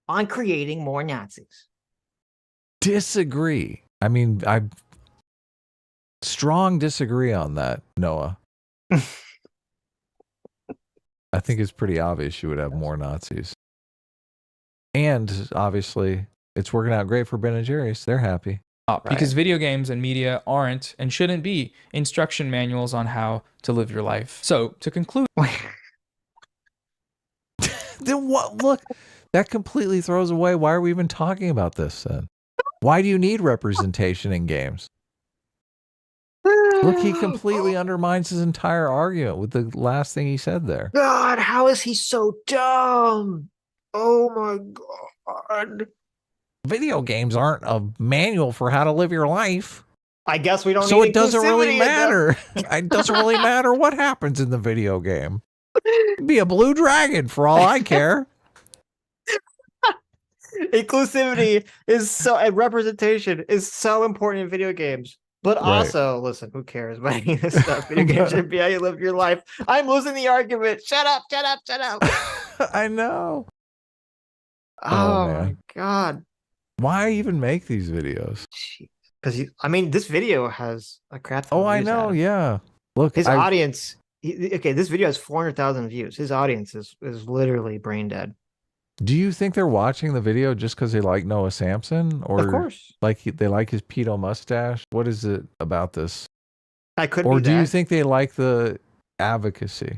on creating more Nazis. Disagree. I mean, I strong disagree on that, Noah. I think it's pretty obvious you would have more Nazis. And obviously, it's working out great for Ben and Jerry's. They're happy. Because video games and media aren't and shouldn't be instruction manuals on how to live your life. So, to conclude... Then what? Look, that completely throws away. Why are we even talking about this then? Why do you need representation in games? Look, he completely undermines his entire argument with the last thing he said there. God, how is he so dumb? Oh my God. Video games aren't a manual for how to live your life. I guess we don't So need it doesn't really inclusivity in them. matter. It doesn't really matter what happens in the video game. It'd be a blue dragon for all I care. Inclusivity is so, and representation is so important in video games. But Right. also, listen, who cares about any of this stuff? Video games should be how you live your life. I'm losing the argument. Shut up, shut up, shut up. I know. Oh, man. my God. Why even make these videos? Because I mean, this video has a crap ton Oh, of I views know. at it. Yeah. Look, His audience, okay, this video has 400,000 views. His audience is literally brain dead. do you think they're watching the video just because they like Noah Samsen, or Of course. like they like his pedo mustache? What is it about this? I could Or be do you that. think they like the advocacy?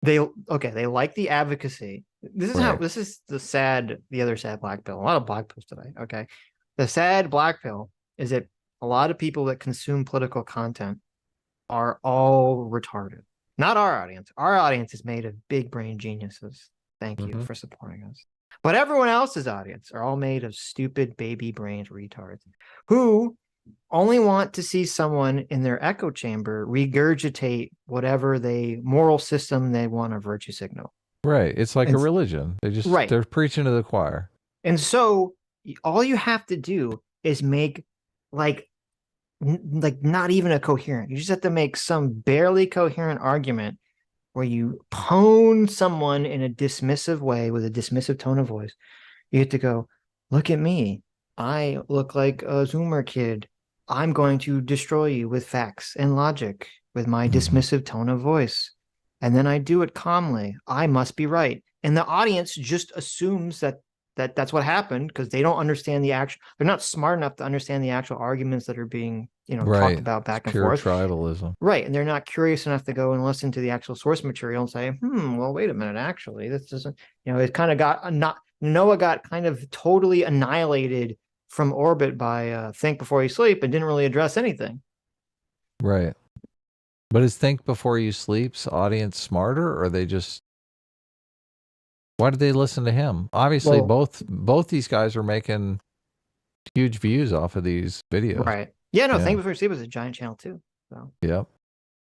They like the advocacy. This is how Right. this is the other sad black pill. A lot of black pills today. Okay. The sad black pill is that a lot of people that consume political content are all retarded. Not our audience. Our audience is made of big brain geniuses. Thank you Mhm. for supporting us. But everyone else's audience are all made of stupid baby brained retards who only want to see someone in their echo chamber regurgitate whatever moral system they want to virtue signal. Right. It's like And a religion. Right. They're preaching to the choir. And so all you have to do is make like not even a coherent. You just have to make some barely coherent argument where you pwn someone in a dismissive way with a dismissive tone of voice. You have to go, look at me. I look like a Zoomer kid. I'm going to destroy you with facts and logic with my dismissive tone of voice. And then I do it calmly. I must be right. And the audience just assumes that's what happened because they don't understand they're not smart enough to understand the actual arguments that are being, Right. talked about back and Pure forth. tribalism. Right. And they're not curious enough to go and listen to the actual source material and say, well, wait a minute, actually, this doesn't, it kind of got Noah got kind of totally annihilated from orbit by Think Before You Sleep and didn't really address anything. Right. But is Think Before You Sleep's audience smarter, or are they just, why did they listen to him? Obviously, Well- both these guys are making huge views off of these videos. Right. Yeah, no, Yeah. Think Before You Sleep is a giant channel too. So, Yep.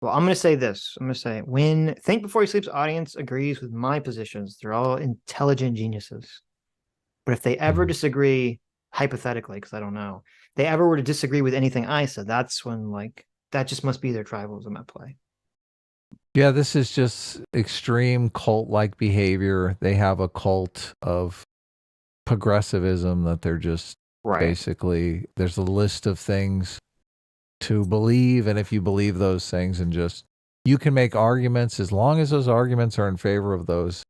well, I'm going to say this. I'm going to say when Think Before You Sleep's audience agrees with my positions, they're all intelligent geniuses. But if they ever disagree, hypothetically, because I don't know, they ever were to disagree with anything I said, that's when that just must be their tribalism at play. Yeah, this is just extreme cult-like behavior. They have a cult of progressivism that they're just basically, there's a list of things to believe, and if you believe those things, and just, you can make arguments as long as those arguments are in favor of those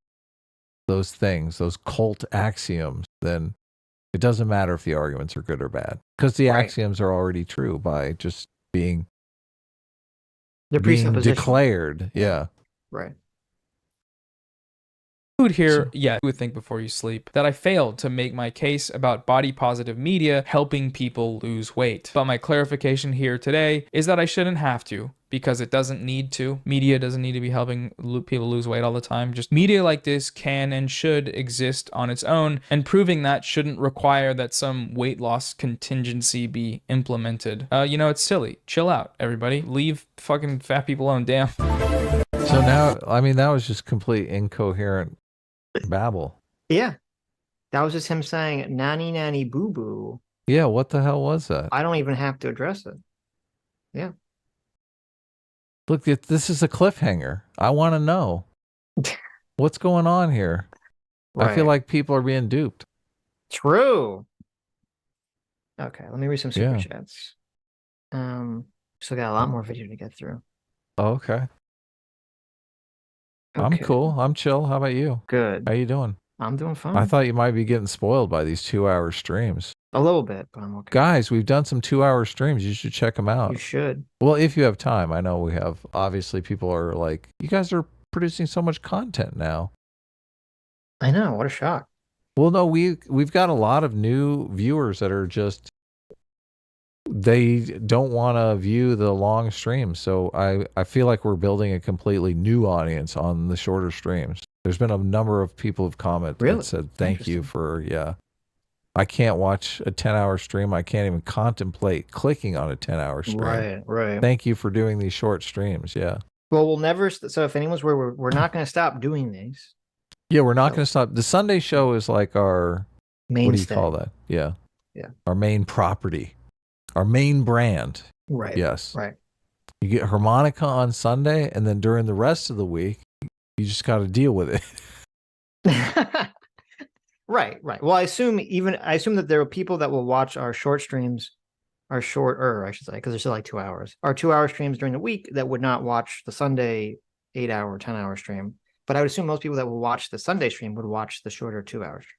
things, those cult axioms, then it doesn't matter if the arguments are good or bad, because the axioms are already true by just being declared. Yeah. Right. Here, yeah, would Think Before You Sleep that I failed to make my case about body positive media helping people lose weight. But my clarification here today is that I shouldn't have to, because it doesn't need to. Media doesn't need to be helping people lose weight all the time. Just media like this can and should exist on its own, and proving that shouldn't require that some weight loss contingency be implemented. It's silly. Chill out, everybody. Leave fucking fat people alone. Damn. So now, I mean, that was just complete incoherent babble. Yeah. That was just him saying nanny nanny boo boo. Yeah, what the hell was that? I don't even have to address it. Yeah. Look, this is a cliffhanger. I want to know what's going on here. I feel like people are being duped. True. Okay, let me read some super chats. Still got a lot more video to get through. Oh, okay. I'm cool. I'm chill. How about you? Good. How you doing? I'm doing fine. I thought you might be getting spoiled by these 2-hour streams. A little bit, but I'm okay. Guys, we've done some 2-hour streams. You should check them out. You should. Well, if you have time. I know we have. Obviously, people are like, you guys are producing so much content now. I know. What a shock. Well, no, we've got a lot of new viewers that are just they don't want to view the long streams. So I feel like we're building a completely new audience on the shorter streams. There's been a number of people who've commented Really? that said, thank you for, I can't watch a 10-hour stream. I can't even contemplate clicking on a 10-hour stream. Right. Thank you for doing these short streams. Yeah. Well, we'll never. So if anyone's where we're not going to stop doing these. Yeah, we're not going to stop. The Sunday show is like our mainstay. What do you call that? Yeah. Yeah. Our main property, our main brand. Right. Yes. Right. You get harmonica on Sunday, and then during the rest of the week, you just got to deal with it. Right. Well, I assume that there are people that will watch our short streams, I should say, because they're still like 2 hours. Our 2-hour streams during the week that would not watch the Sunday 8-hour, 10-hour stream. But I would assume most people that will watch the Sunday stream would watch the shorter 2-hour stream.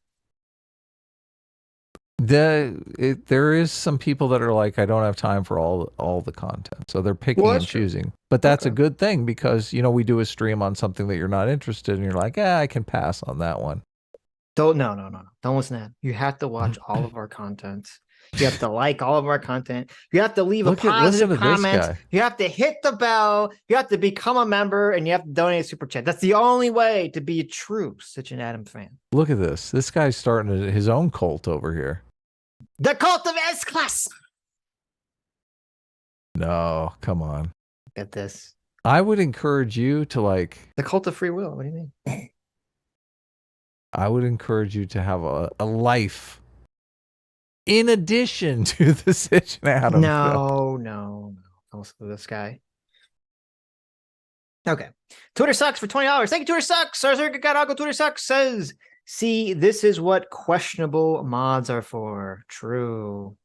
There is some people that are like, I don't have time for all the content, so they're picking and choosing. But that's a good thing, because we do a stream on something that you're not interested in, and you're like, I can pass on that one. No. Don't listen to that. You have to watch all of our content. You have to like all of our content. You have to leave a positive comment. You have to hit the bell. You have to become a member, and you have to donate a super chat. That's the only way to be a true Sitch and Adam fan. Look at this. This guy's starting his own cult over here. The cult of S-Class. No, come on. Get this. I would encourage you to the cult of free will. What do you mean? I would encourage you to have a life in addition to the Sitch and Adam. No. Don't listen to this guy. Okay. Twitter sucks for $20. Thank you, Twitter sucks. Twitter sucks says, see, this is what questionable mods are for. True.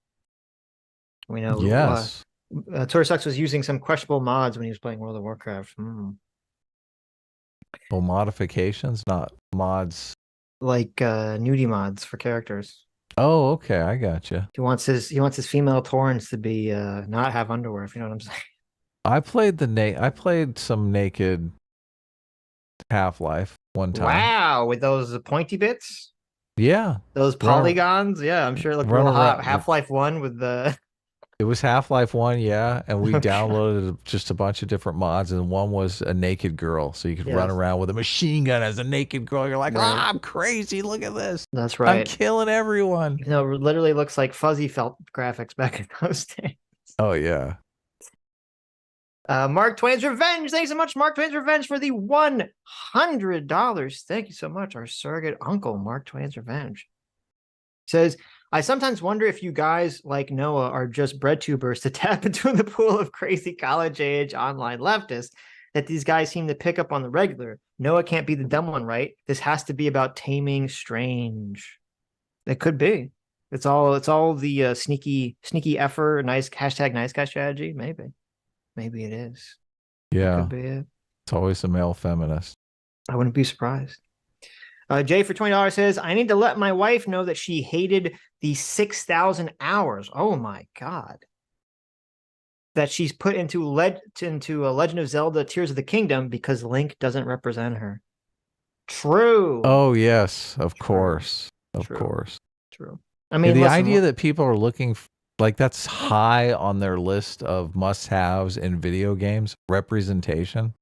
We know. Yes. Twitter sucks was using some questionable mods when he was playing World of Warcraft. Well, modifications, not mods. Like nudie mods for characters. Oh, okay, I gotcha. He wants his female Torrens to be not have underwear, if you know what I'm saying. I played some naked Half-Life one time. Wow, with those pointy bits? Yeah. Those polygons? Yeah, I'm sure it looked real hot. Half-Life 1 with the... It was Half-Life 1, yeah, and we downloaded just a bunch of different mods, and one was a naked girl, so you could run around with a machine gun as a naked girl. You're like, I'm crazy, look at this. That's right. I'm killing everyone. It literally looks like fuzzy felt graphics back in those days. Oh, yeah. Mark Twain's Revenge. Thanks so much, Mark Twain's Revenge, for the $100. Thank you so much, our surrogate uncle, Mark Twain's Revenge. Says, I sometimes wonder if you guys like Noah are just bread tubers to tap into the pool of crazy college-age online leftists that these guys seem to pick up on the regular. Noah can't be the dumb one, right? This has to be about taming strange. It could be. It's all the sneaky effort, nice guy strategy. Maybe it is. Yeah, that could be it. It's always a male feminist. I wouldn't be surprised. Jay for $20 says, I need to let my wife know that she hated the 6,000 hours. Oh my God. That she's put into a Legend of Zelda Tears of the Kingdom because Link doesn't represent her. True. Oh, yes. Of course. Of course. True. I mean, the idea that people are looking like that's high on their list of must-haves in video games, representation,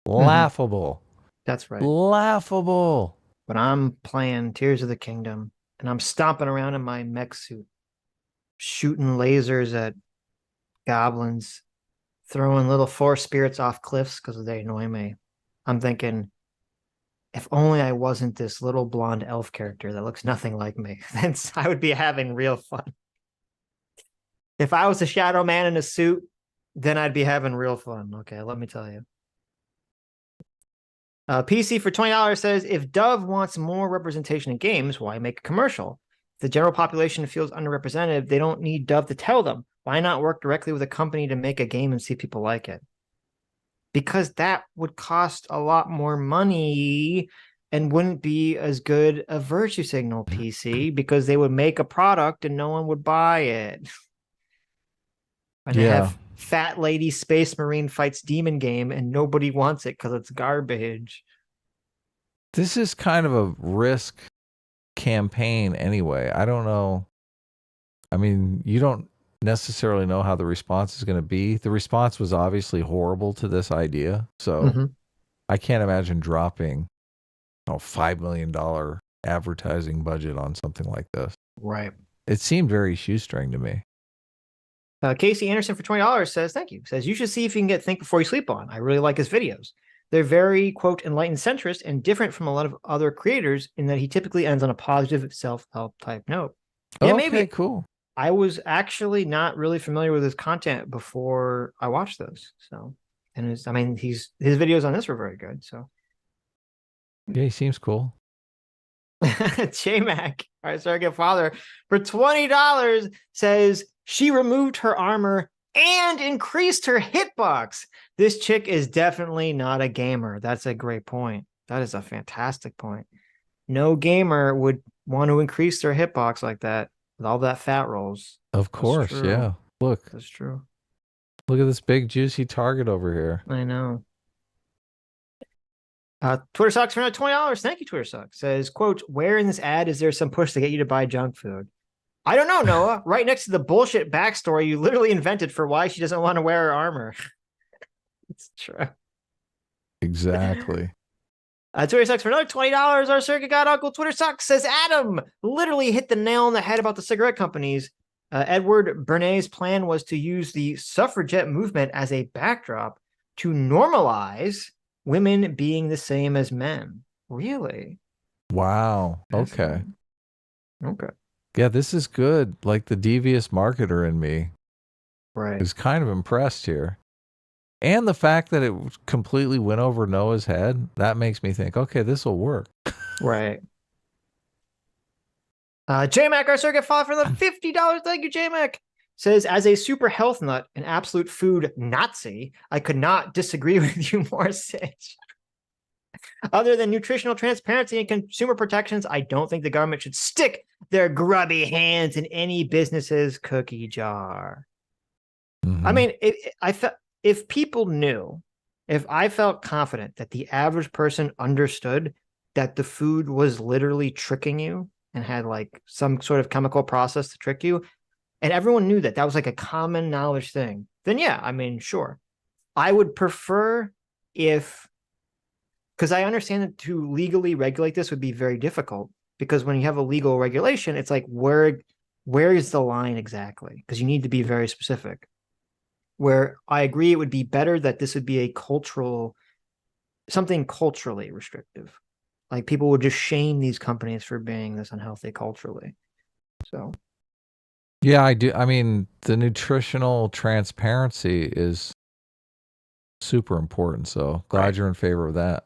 laughable. That's right. Laughable. But I'm playing Tears of the Kingdom, and I'm stomping around in my mech suit, shooting lasers at goblins, throwing little forest spirits off cliffs because they annoy me. I'm thinking, if only I wasn't this little blonde elf character that looks nothing like me, then I would be having real fun. If I was a shadow man in a suit, then I'd be having real fun. Okay, let me tell you. PC for $20 says, if Dove wants more representation in games, why make a commercial? If the general population feels underrepresented, they don't need Dove to tell them. Why not work directly with a company to make a game and see if people like it? Because that would cost a lot more money and wouldn't be as good a virtue signal, PC, because they would make a product and no one would buy it. And they have Fat Lady Space Marine Fights Demon game and nobody wants it because it's garbage. This is kind of a risk campaign anyway. I don't know. I mean, you don't necessarily know how the response is going to be. The response was obviously horrible to this idea. So Mhm. I can't imagine dropping a $5 million advertising budget on something like this. Right. It seemed very shoestring to me. Casey Anderson for $20 says, thank you. Says, you should see if you can get Think Before You Sleep on. I really like his videos. They're very, quote, enlightened centrist and different from a lot of other creators in that he typically ends on a positive self-help type note. Yeah, Okay, maybe. cool. I was actually not really familiar with his content before I watched those. So, and his videos on this were very good. So, Yeah, he seems cool. J-Mac, our surrogate father, for $20 says she removed her armor and increased her hitbox. This chick is definitely not a gamer. That's a great point. That is a fantastic point. No gamer would want to increase their hitbox like that with all that fat rolls. Of course, yeah. Look. That's true. Look at this big juicy target over here. I know. Twitter Sucks for another $20. Thank you, Twitter Sucks. Says, quote, where in this ad is there some push to get you to buy junk food? I don't know, Noah. Right next to the bullshit backstory you literally invented for why she doesn't want to wear her armor. It's true. Exactly. Twitter Sucks for another $20. Our circuit god uncle Twitter Sucks says, Adam literally hit the nail on the head about the cigarette companies. Edward Bernays' plan was to use the suffragette movement as a backdrop to normalize women being the same as men. Really? Wow. Okay. Okay. Yeah, this is good. Like the devious marketer in me Right. is kind of impressed here. And the fact that it completely went over Noah's head, that makes me think, okay, this will work. Right. J-Mac, our circuit fought for the $50. Thank you, J-Mac. Says, as a super health nut, an absolute food Nazi, I could not disagree with you more, Sitch. Other than nutritional transparency and consumer protections, I don't think the government should stick their grubby hands in any business's cookie jar. Mm-hmm. I mean, if people knew, if I felt confident that the average person understood that the food was literally tricking you and had like some sort of chemical process to trick you, and everyone knew that that was like a common knowledge thing, then yeah, I mean, sure. I would prefer if, because I understand that to legally regulate this would be very difficult, because when you have a legal regulation, it's like, where is the line exactly? Because you need to be very specific. Where I agree, it would be better that this would be a something culturally restrictive. Like people would just shame these companies for being this unhealthy culturally. So. Yeah, I do. I mean, the nutritional transparency is super important. So glad you're in favor of that.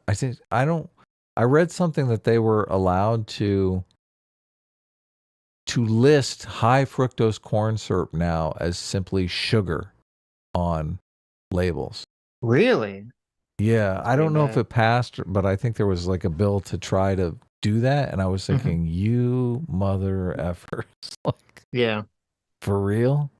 I read something that they were allowed to list high fructose corn syrup now as simply sugar on labels. Really? Yeah, I don't know if it passed, but I think there was like a bill to try to do that. And I was thinking, you mother effers. Like, yeah. For real?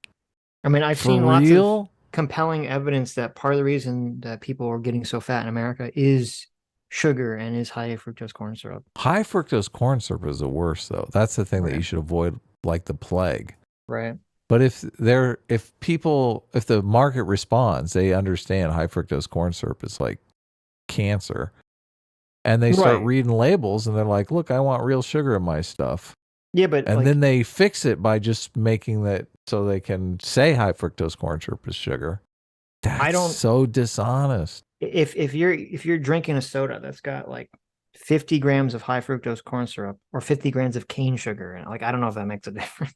I mean, I've seen lots of compelling evidence that part of the reason that people are getting so fat in America is sugar and is high fructose corn syrup. High fructose corn syrup is the worst, though. That's the thing that you should avoid like the plague. Right. But if the market responds, they understand high fructose corn syrup is like cancer. And they start reading labels and they're like, look, I want real sugar in my stuff. Yeah, but then they fix it by just making that so they can say high fructose corn syrup is sugar. That's so dishonest. If you're drinking a soda that's got like 50 grams of high fructose corn syrup or 50 grams of cane sugar, and like I don't know if that makes a difference.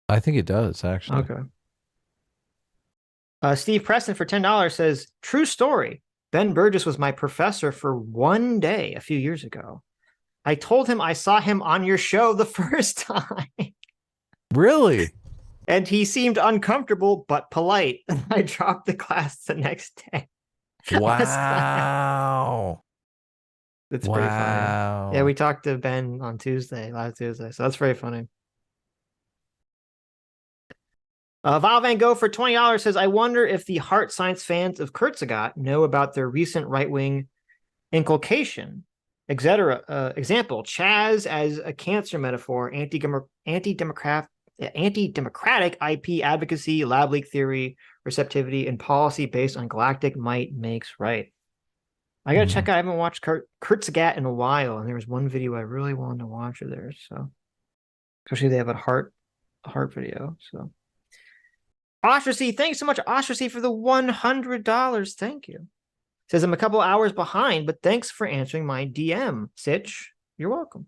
I think it does, actually. Okay. Steve Preston for $10 says, true story. Ben Burgess was my professor for one day a few years ago. I told him I saw him on your show the first time. Really? And he seemed uncomfortable but polite. I dropped the class the next day. Wow. That's pretty funny. Yeah, we talked to Ben on last Tuesday. So that's very funny. Val Van Gogh for $20 says, I wonder if the heart science fans of Kurtzagot know about their recent right-wing inculcation, etc. Example, Chaz as a cancer metaphor, anti-democratic anti-democratic IP advocacy, lab leak theory, receptivity, and policy based on galactic might makes right. I gotta check out. I haven't watched Kurtzagat in a while, and there was one video I really wanted to watch of theirs. So, especially they have a heart video. So, Ostracy, thanks so much, Ostracy, for the $100. Thank you. Says I'm a couple hours behind, but thanks for answering my DM, Sitch. You're welcome.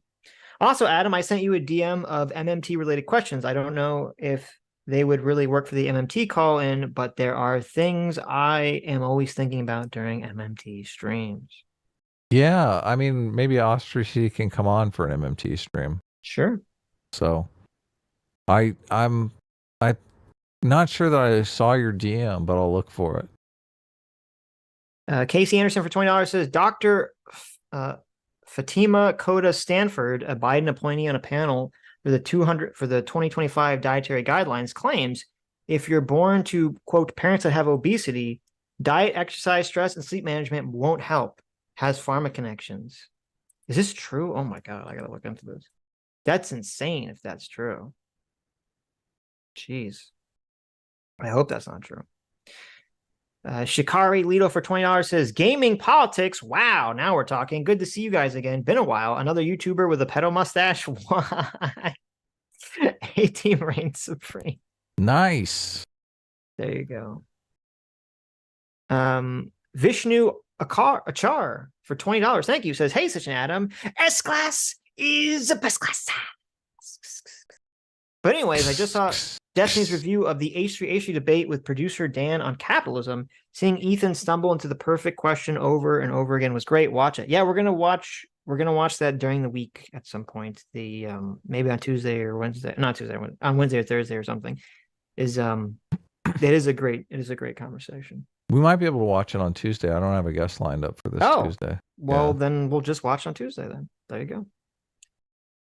Also, Adam, I sent you a DM of MMT related questions. I don't know if they would really work for the MMT call in, but there are things I am always thinking about during MMT streams. Yeah, I mean, maybe Ostracy can come on for an MMT stream. Sure. So, I'm not sure that I saw your DM, but I'll look for it. Casey Anderson for $20 says Dr. Fatima Koda Stanford, a Biden appointee on a panel for the 2025 dietary guidelines, claims if you're born to, quote, parents that have obesity, diet, exercise, stress, and sleep management won't help. Has pharma connections. Is this true? Oh my God, I gotta look into this. That's insane if that's true. Jeez. I hope that's not true. Shikari Lido for $20 says, gaming politics. Wow, now we're talking. Good to see you guys again. Been a while. Another YouTuber with a pedo mustache. Why? A-Team reigns supreme. Nice. There you go. Vishnu Achar for $20. Thank you. Says, hey, Sitch and Adam. S-Class is the best class. But anyways, I just saw Destiny's review of the H3H3 debate with producer Dan on capitalism. Seeing Ethan stumble into the perfect question over and over again was great. Watch it. Yeah, we're gonna watch that during the week at some point. The maybe on Tuesday or Wednesday, not Tuesday, on Wednesday or Thursday or something. It is a great conversation. We might be able to watch it on Tuesday. I don't have a guest lined up for this Tuesday. Well, then we'll just watch on Tuesday then. There you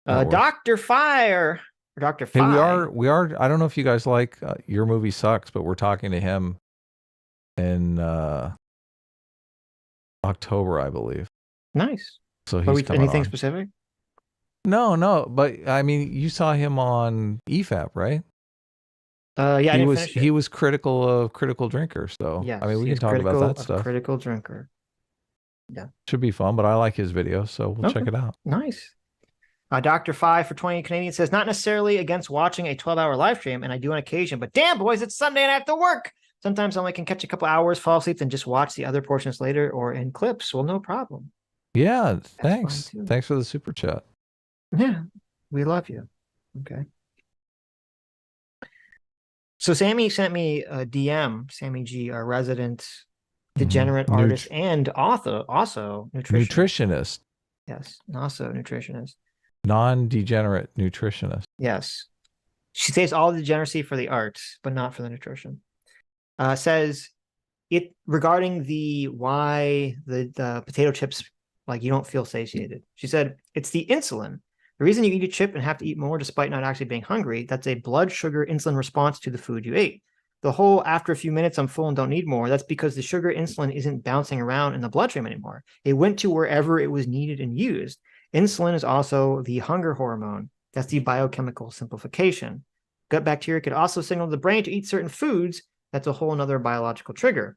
go. Dr. Fire. Dr. Hey, we are. I don't know if you guys like Your Movie Sucks, but we're talking to him in October, I believe. Nice. So he's coming anything on. Specific? No, but I mean, you saw him on EFAP, right? Yeah, he was critical of Critical Drinker, so yes, I mean, we can talk about that stuff. Critical Drinker. Yeah, should be fun, but I like his video, so we'll check it out. Nice. Dr. 5 for 20 Canadian says, not necessarily against watching a 12-hour live stream, and I do on occasion, but damn, boys, it's Sunday and I have to work. Sometimes I only can catch a couple hours, fall asleep, and just watch the other portions later or in clips. Well, no problem. Yeah, thanks. Thanks for the super chat. Yeah, we love you. Okay. So Sammy sent me a DM, Sammy G, our resident degenerate artist and author, also nutritionist. Yes, also nutritionist. Non-degenerate nutritionist. Yes. She saves all the degeneracy for the arts, but not for the nutrition. Says it regarding why the potato chips, like you don't feel satiated. She said, it's the insulin. The reason you eat a chip and have to eat more despite not actually being hungry, that's a blood sugar insulin response to the food you ate. The whole after a few minutes I'm full and don't need more, that's because the sugar insulin isn't bouncing around in the bloodstream anymore. It went to wherever it was needed and used. Insulin is also the hunger hormone. That's the biochemical simplification. Gut bacteria could also signal the brain to eat certain foods. That's a whole other biochemical trigger.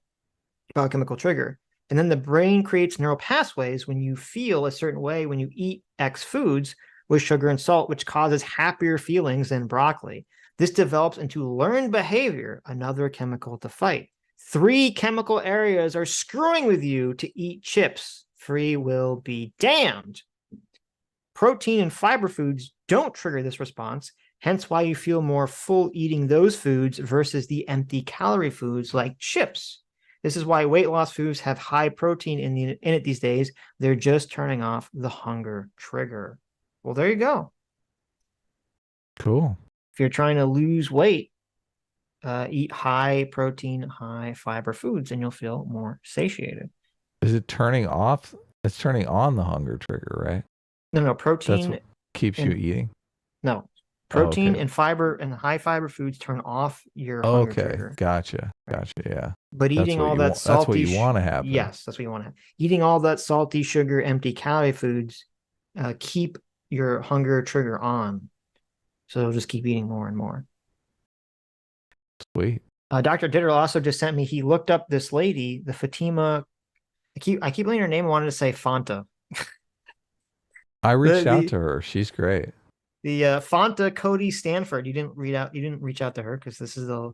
And then the brain creates neural pathways when you feel a certain way when you eat X foods with sugar and salt, which causes happier feelings than broccoli. This develops into learned behavior, another chemical to fight. 3 chemical areas are screwing with you to eat chips. Free will be damned. Protein and fiber foods don't trigger this response, hence why you feel more full eating those foods versus the empty calorie foods like chips. This is why weight loss foods have high protein in it these days. They're just turning off the hunger trigger. Well, there you go. Cool. If you're trying to lose weight, eat high protein, high fiber foods, and you'll feel more satiated. Is it turning off? It's turning on the hunger trigger, right? No, protein. That's what keeps you eating? No. Protein and fiber and high fiber foods turn off your hunger trigger. Gotcha, yeah. But eating all that salty... That's what you want to have. Yes, that's what you want to have. Eating all that salty, sugar, empty calorie foods keep your hunger trigger on. So they'll just keep eating more and more. Sweet. Dr. Diddle also just sent me, he looked up this lady, the Fatima. I keep letting her name. I wanted to say Fanta. I reached out to her. She's great. The Fanta Cody Stanford. You didn't reach out to her because this is the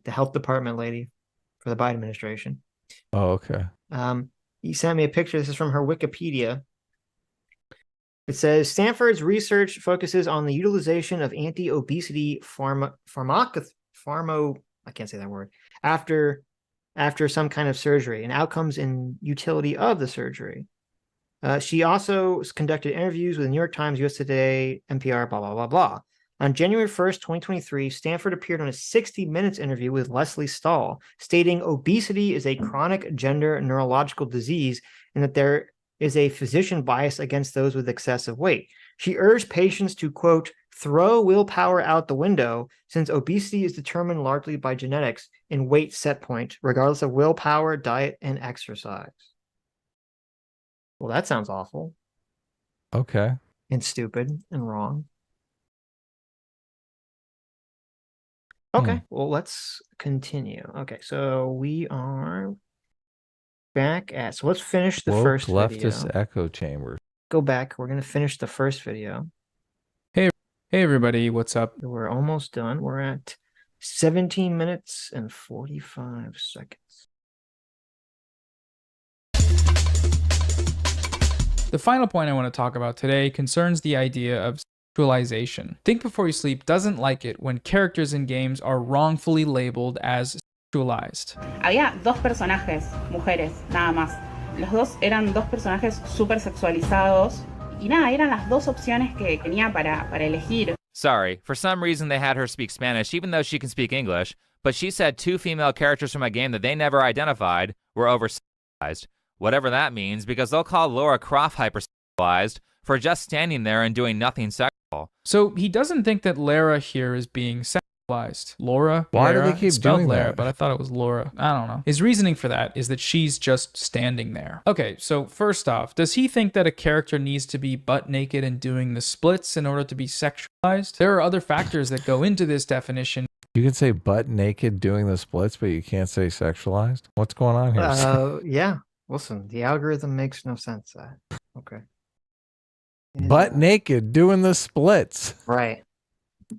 health department lady for the Biden administration. Oh, okay. He sent me a picture. This is from her Wikipedia. It says Stanford's research focuses on the utilization of anti-obesity I can't say that word after some kind of surgery and outcomes and utility of the surgery. She also conducted interviews with the New York Times, US Today, NPR, blah, blah, blah, blah. On January 1st, 2023, Stanford appeared on a 60 Minutes interview with Leslie Stahl, stating obesity is a chronic gender neurological disease and that there is a physician bias against those with excessive weight. She urged patients to, quote, throw willpower out the window since obesity is determined largely by genetics and weight set point, regardless of willpower, diet, and exercise. Well, that sounds awful. Okay. And stupid and wrong. Okay, well, let's continue. Okay, so we are back at, so let's finish the first leftist video. echo chambers. Go back. We're going to finish the first video. Hey everybody, what's up? We're almost done. We're at 17 minutes and 45 seconds. The final point I want to talk about today concerns the idea of sexualization. Think Before You Sleep doesn't like it when characters in games are wrongfully labeled as sexualized. Había dos personajes, mujeres, nada más. Los dos eran dos personajes súper sexualizados. Y nada, eran las dos opciones que tenía para elegir. Sorry, for some reason they had her speak Spanish even though she can speak English, but she said two female characters from a game that they never identified were over-sexualized. Whatever that means, because they'll call Laura Croft hyper-sexualized for just standing there and doing nothing sexual. So he doesn't think that Lara here is being sexualized. Laura? Why do Lara? they keep Spelled doing Lara, that? but I thought it was Laura. I don't know. His reasoning for that is that she's just standing there. Okay, so first off, does he think that a character needs to be butt naked and doing the splits in order to be sexualized? There are other factors that go into this definition. You can say butt naked doing the splits, but you can't say sexualized? What's going on here? Yeah. Listen, the algorithm makes no sense. Okay. Butt naked doing the splits. Right.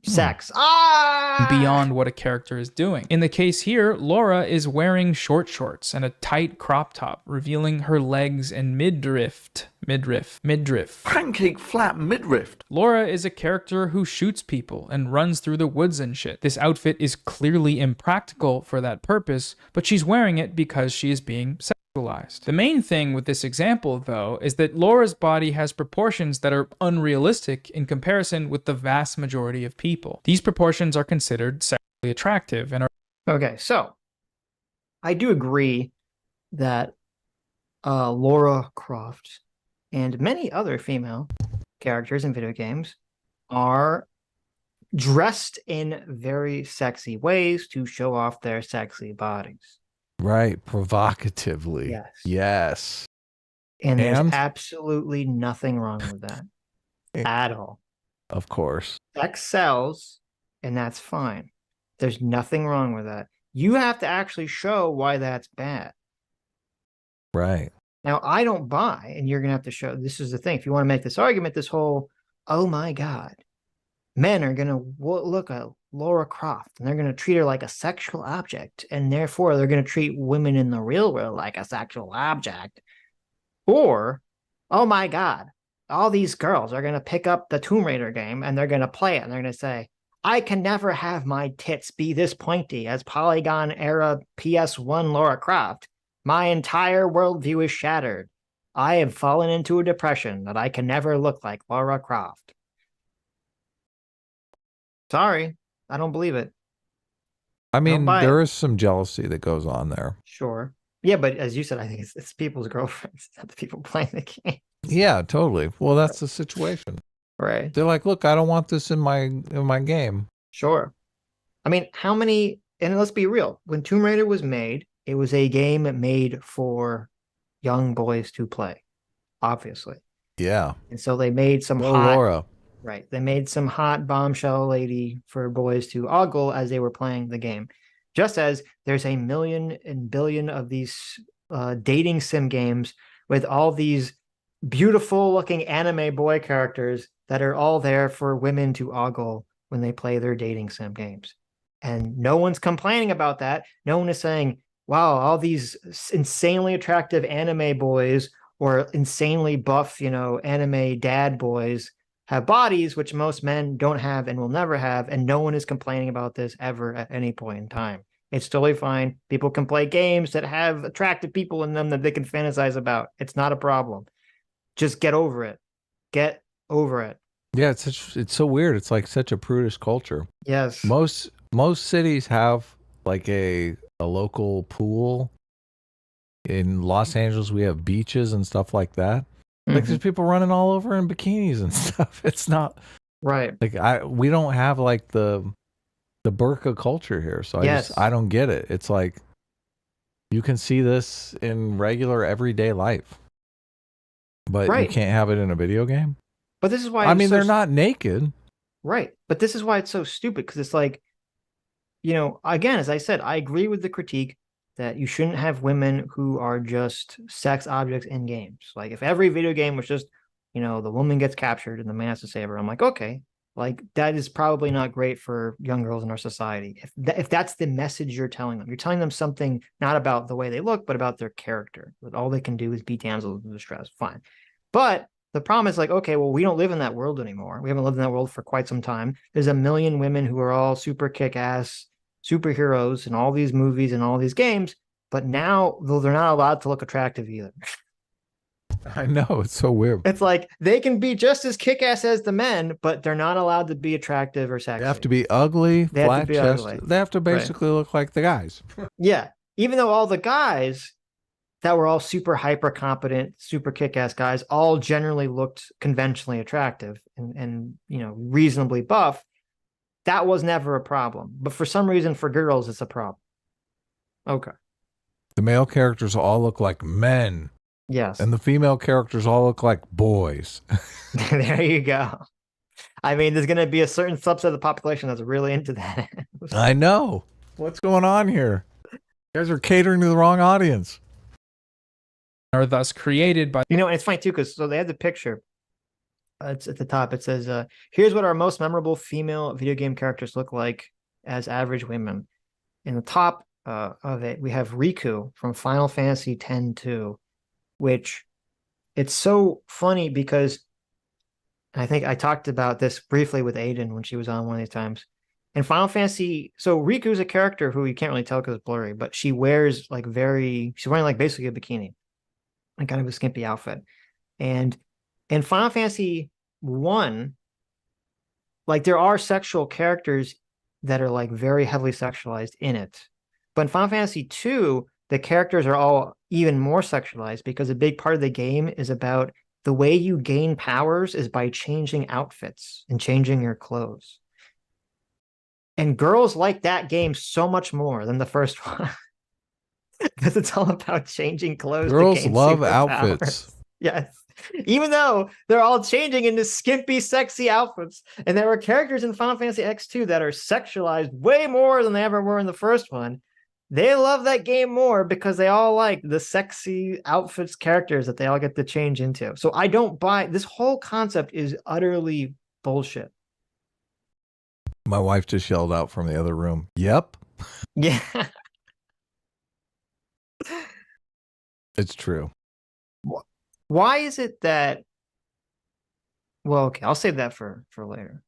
Sex. Beyond what a character is doing. In the case here, Laura is wearing short shorts and a tight crop top, revealing her legs and midriff. Pancake flat midriff. Laura is a character who shoots people and runs through the woods and shit. This outfit is clearly impractical for that purpose, but she's wearing it because she is being sexualized. The main thing with this example, though, is that Laura's body has proportions that are unrealistic in comparison with the vast majority of people. These proportions are considered sexually attractive and are... Okay, so I do agree that Laura Croft and many other female characters in video games are dressed in very sexy ways to show off their sexy bodies. Right, provocatively. Yes. Yes. And there's absolutely nothing wrong with that at all. Of course. Sex sells, and that's fine. There's nothing wrong with that. You have to actually show why that's bad. Right. Now, I don't buy, and you're going to have to show, this is the thing. If you want to make this argument, this whole, oh my God, men are going to look at Laura Croft and they're going to treat her like a sexual object. And therefore, they're going to treat women in the real world like a sexual object. Or, oh my God, all these girls are going to pick up the Tomb Raider game and they're going to play it. And they're going to say, I can never have my tits be this pointy as Polygon era PS1 Laura Croft. My entire worldview is shattered. I have fallen into a depression that I can never look like Laura Croft. Sorry, I don't believe it. I mean, there is some jealousy that goes on there. Sure. Yeah, but as you said, I think it's people's girlfriends, not the people playing the game. Yeah, totally. Well, that's the situation. Right. They're like, look, I don't want this in my game. Sure. I mean, how many, and let's be real, when Tomb Raider was made, it was a game made for young boys to play, obviously. Yeah. And so they made some Go hot... Laura. Right. They made some hot bombshell lady for boys to ogle as they were playing the game. Just as there's a million and billion of these dating sim games with all these beautiful looking anime boy characters that are all there for women to ogle when they play their dating sim games. And no one's complaining about that. No one is saying, wow, all these insanely attractive anime boys or insanely buff, anime dad boys have bodies which most men don't have and will never have, and no one is complaining about this ever at any point in time. It's totally fine. People can play games that have attractive people in them that they can fantasize about. It's not a problem. Just get over it. Get over it. Yeah, it's so weird. It's like such a prudish culture. Yes. Most cities have like a local pool. In Los Angeles, we have beaches and stuff like that. Like there's people running all over in bikinis and stuff. It's not right. Like we don't have like the burqa culture here. So I don't get it. It's like you can see this in regular everyday life. But you can't have it in a video game? But this is why they're not naked. Right. But this is why it's so stupid, because it's like, again, as I said, I agree with the critique that you shouldn't have women who are just sex objects in games. Like if every video game was just, the woman gets captured and the man has to save her, I'm like, okay, like that is probably not great for young girls in our society. If that's the message you're telling them something not about the way they look, but about their character. That all they can do is be damsels in distress. Fine. But the problem is like, okay, well, we don't live in that world anymore. We haven't lived in that world for quite some time. There's a million women who are all super kick-ass superheroes in all these movies and all these games, but now though they're not allowed to look attractive either. I know, it's so weird. It's like they can be just as kick-ass as the men, but they're not allowed to be attractive or sexy. They have to be ugly, flat chest. They have to basically look like the guys. Yeah. Even though all the guys that were all super hyper competent, super kick-ass guys all generally looked conventionally attractive and reasonably buff, that was never a problem. But for some reason, for girls, it's a problem. Okay. The male characters all look like men. Yes. And the female characters all look like boys. There you go. There's going to be a certain subset of the population that's really into that. I know. What's going on here? You guys are catering to the wrong audience. Are thus created by... and it's funny, too, because so they had the picture. It's at the top. It says, here's what our most memorable female video game characters look like as average women. In the top of it, we have Riku from Final Fantasy X-2, which it's so funny because I think I talked about this briefly with Aiden when she was on one of these times. In Final Fantasy, so Riku's a character who you can't really tell because it's blurry, but she wears she's wearing like basically a bikini and kind of a skimpy outfit. And in Final Fantasy 1, like there are sexual characters that are like very heavily sexualized in it. But in Final Fantasy 2, the characters are all even more sexualized because a big part of the game is about the way you gain powers is by changing outfits and changing your clothes. And girls like that game so much more than the first one. Because it's all about changing clothes. Girls love outfits. Yes. Even though they're all changing into skimpy, sexy outfits. And there were characters in Final Fantasy X2 that are sexualized way more than they ever were in the first one. They love that game more because they all like the sexy outfits characters that they all get to change into. So I don't buy this whole concept is utterly bullshit. My wife just yelled out from the other room. Yep. Yeah. It's true. Why is it that... Well, okay, I'll save that for later.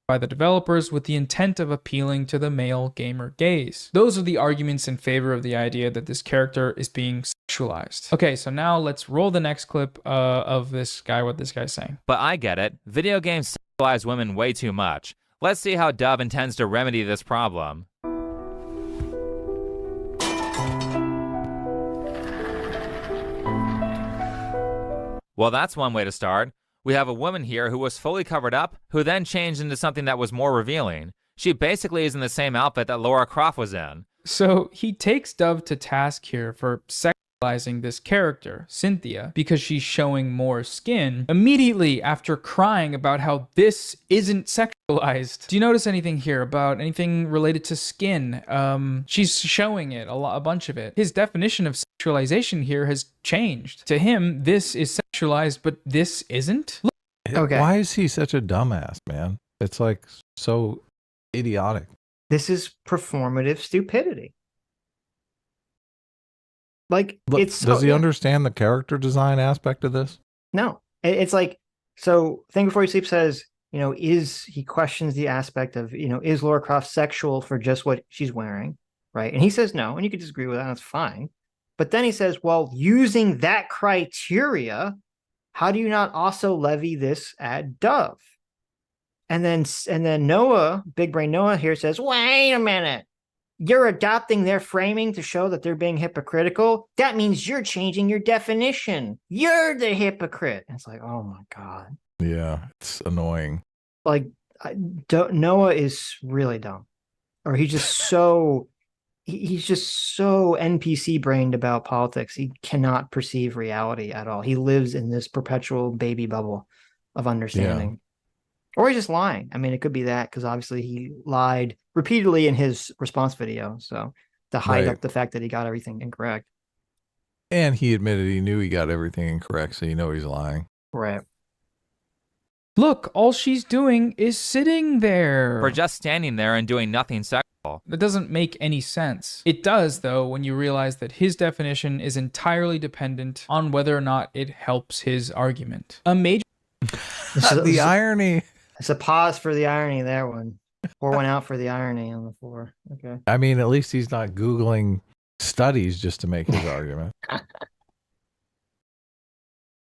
By the developers with the intent of appealing to the male gamer gaze. Those are the arguments in favor of the idea that this character is being sexualized. Okay, so now let's roll the next clip of this guy, what this guy's saying. But I get it. Video games sexualize women way too much. Let's see how Dub intends to remedy this problem. Well, that's one way to start. We have a woman here who was fully covered up, who then changed into something that was more revealing. She basically is in the same outfit that Lara Croft was in. So he takes Dove to task here for sexualizing this character, Cynthia, because she's showing more skin immediately after crying about how this isn't sexualized. Do you notice anything here about anything related to skin? She's showing it, a bunch of it. His definition of sexualization here has changed. To him, this is sexualized, but this isn't? Okay. Why is he such a dumbass, man? It's like so idiotic. This is performative stupidity. Like, Look, it's does he understand the character design aspect of this? No. It's like, so Think Before You Sleep says, you know, he questions the aspect of, you know, is Lara Croft sexual for just what she's wearing, right? And he says no, and you could disagree with that, that's fine. But then he says, well, using that criteria, how do you not also levy this at Dove? And then Noah, Big Brain Noah here says, wait a minute. You're adopting their framing to show that they're being hypocritical. That means you're changing your definition. You're the hypocrite. And it's like, oh my God. Yeah, it's annoying. Like, Noah is really dumb. Or he's just so, he's just so NPC brained about politics. He cannot perceive reality at all. He lives in this perpetual baby bubble of understanding. Yeah. Or he's just lying. I mean, it could be that because obviously he lied repeatedly in his response video. So to hide up the fact that he got everything incorrect. And he admitted he knew he got everything incorrect. So you know he's lying. Right. Look, all she's doing is sitting there. Or just standing there and doing nothing sexual. That doesn't make any sense. It does, though, when you realize that his definition is entirely dependent on whether or not it helps his argument. A major... The irony... It's a pause for the irony there one. Pour one out for the irony on the floor. Okay. I mean, at least he's not Googling studies just to make his argument. The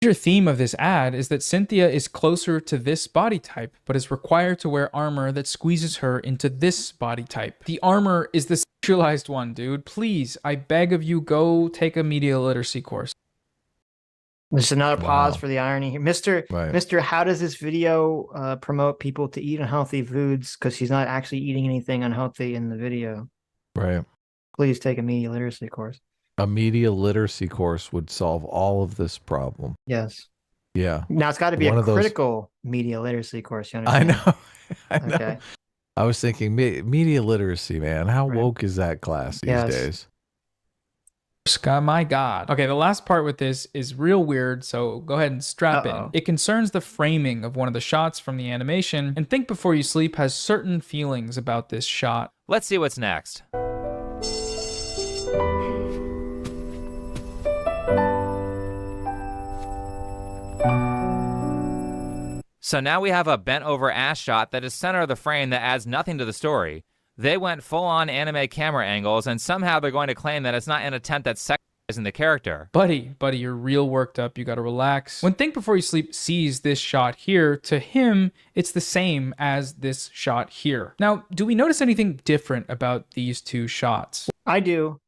major theme of this ad is that Cynthia is closer to this body type, but is required to wear armor that squeezes her into this body type. The armor is the sexualized one, dude. Please, I beg of you, go take a media literacy course. There's another pause for the irony here. Mr. How does this video promote people to eat unhealthy foods? Because he's not actually eating anything unhealthy in the video. Right. Please take a media literacy course. A media literacy course would solve all of this problem. Yes. Yeah. Now it's got to be a critical media literacy course. You understand? I know. I know. Okay. I was thinking media literacy, man. How woke is that class these days? God, my God. Okay, the last part with this is real weird, so go ahead and strap in. It concerns the framing of one of the shots from the animation, and Think Before You Sleep has certain feelings about this shot. Let's see what's next. So now we have a bent over ass shot that is center of the frame that adds nothing to the story. They went full-on anime camera angles, and somehow they're going to claim that it's not an attempt at sexualizing the character. Buddy, you're real worked up. You gotta relax. When Think Before You Sleep sees this shot here, to him, it's the same as this shot here. Now, do we notice anything different about these two shots? I do.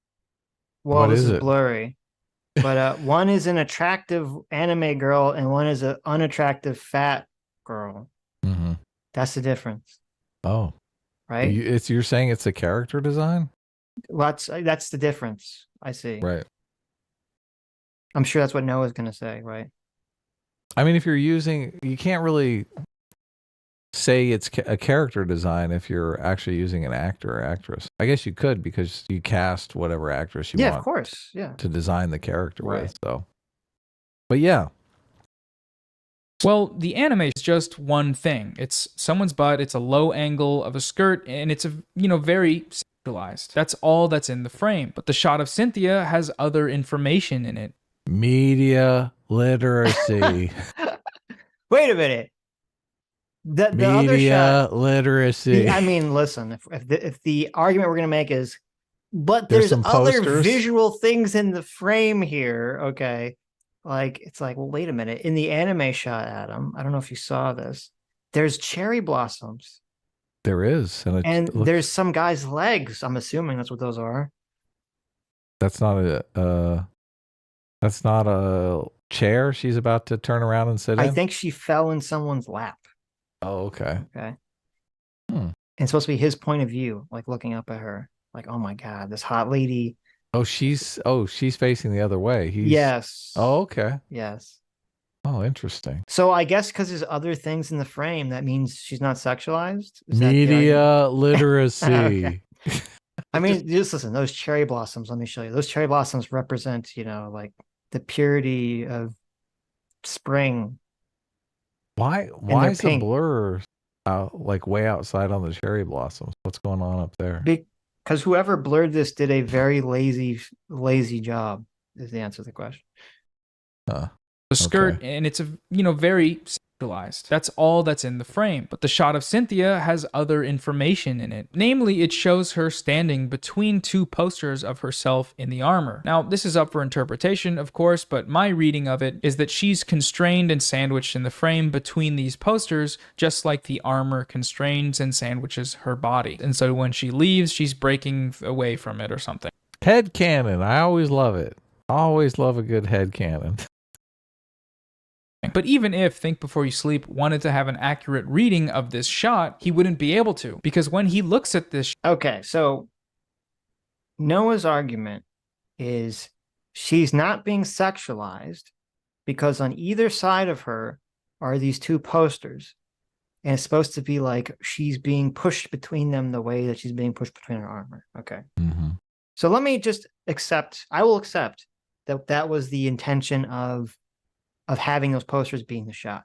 Well, this is blurry. But one is an attractive anime girl, and one is an unattractive fat girl. Mm-hmm. That's the difference. Oh. Right? You're saying it's a character design? Well, that's the difference. I see. Right. I'm sure that's what Noah's going to say, right? I mean, if you're using, you can't really say it's a character design if you're actually using an actor or actress. I guess you could because you cast whatever actress you want. Yeah, of course. Yeah. To design the character with. So, but yeah. Well, the anime is just one thing. It's someone's butt, it's a low angle of a skirt, and it's very sexualized. That's all that's in the frame. But the shot of Cynthia has other information in it. Media literacy. Wait a minute. The Media other shot, literacy. I mean, listen, if the argument we're going to make is, but there's other visual things in the frame here, okay? Like, it's like, well, wait a minute. In the anime shot, Adam, I don't know if you saw this, there's cherry blossoms. There is. And there's some guy's legs. I'm assuming that's what those are. That's not a chair she's about to turn around and sit in? I think she fell in someone's lap. Oh, okay. Okay. And it's supposed to be his point of view, like looking up at her. Like, oh my God, this hot lady Oh, she's facing the other way. Yes. Oh, okay. Yes. Oh, interesting. So I guess because there's other things in the frame, that means she's not sexualized? Is that the Media literacy. Okay. I mean, just listen, those cherry blossoms, let me show you. Those cherry blossoms represent, you know, like the purity of spring. Why is the blur like way outside on the cherry blossoms? What's going on up there? Because whoever blurred this did a very lazy job, is the answer to the question. The skirt, Okay. and it's a very sexualized. That's all that's in the frame. But the shot of Cynthia has other information in it. Namely, it shows her standing between two posters of herself in the armor. Now, this is up for interpretation, of course, but my reading of it is that she's constrained and sandwiched in the frame between these posters, just like the armor constrains and sandwiches her body. And so when she leaves, she's breaking away from it or something. Head cannon. I always love it. Always love a good head cannon. But even if Think Before You Sleep wanted to have an accurate reading of this shot, he wouldn't be able to, because when he looks at this... Okay, so Noah's argument is she's not being sexualized because on either side of her are these two posters, and it's supposed to be like she's being pushed between them the way that she's being pushed between her armor. Okay. Mm-hmm. So let me just I will accept that that was the intention of having those posters being the shot.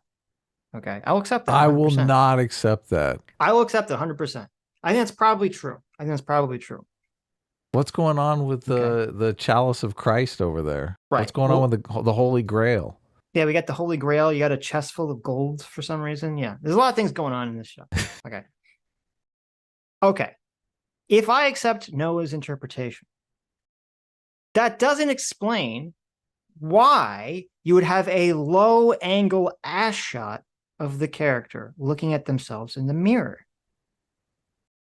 Okay. I'll accept that. 100%. I will not accept that. I will accept it 100%. I think that's probably true. What's going on with the chalice of Christ over there? Right. What's going on with the Holy Grail? Yeah, we got the Holy Grail. You got a chest full of gold for some reason. Yeah, there's a lot of things going on in this shot. Okay. Okay. If I accept Noah's interpretation, that doesn't explain why you would have a low angle ass shot of the character looking at themselves in the mirror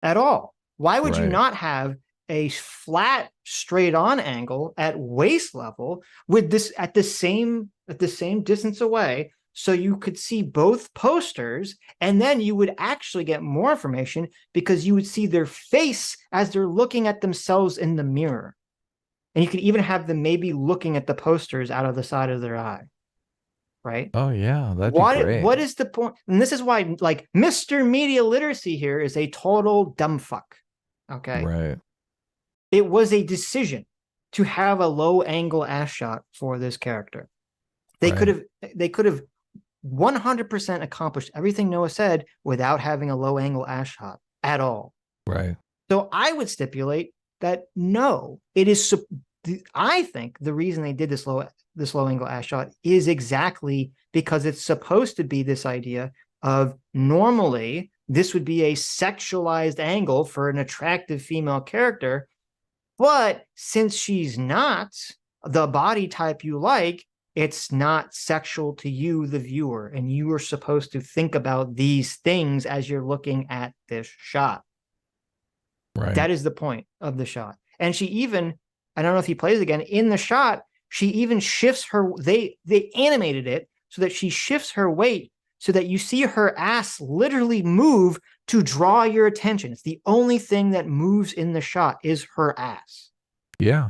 at all. Why would you not have a flat straight on angle at waist level with this at the same distance away, so you could see both posters, and then you would actually get more information because you would see their face as they're looking at themselves in the mirror. And you could even have them maybe looking at the posters out of the side of their eye. Right? Oh, yeah. That'd be great. What is the point? And this is why, like, Mr. Media Literacy here is a total dumb fuck. Okay? Right. It was a decision to have a low angle ass shot for this character. They could have 100% accomplished everything Noah said without having a low angle ass shot at all. Right. So I would stipulate that no, it is. I think the reason they did this low angle ass shot is exactly because it's supposed to be this idea of normally this would be a sexualized angle for an attractive female character, but since she's not the body type you like, it's not sexual to you, the viewer, and you are supposed to think about these things as you're looking at this shot. Right. That is the point of the shot. And she even, I don't know if he plays again, in the shot, she even shifts her, they animated it so that she shifts her weight so that you see her ass literally move to draw your attention. It's the only thing that moves in the shot is her ass. Yeah.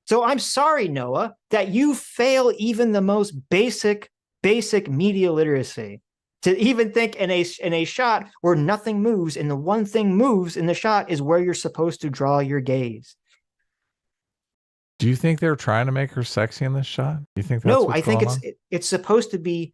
So I'm sorry, Noah, that you fail even the most basic media literacy to even think in a shot where nothing moves and the one thing moves in the shot is where you're supposed to draw your gaze. Do you think they're trying to make her sexy in this shot? Do you think that's No, what's I think going on? it's supposed to be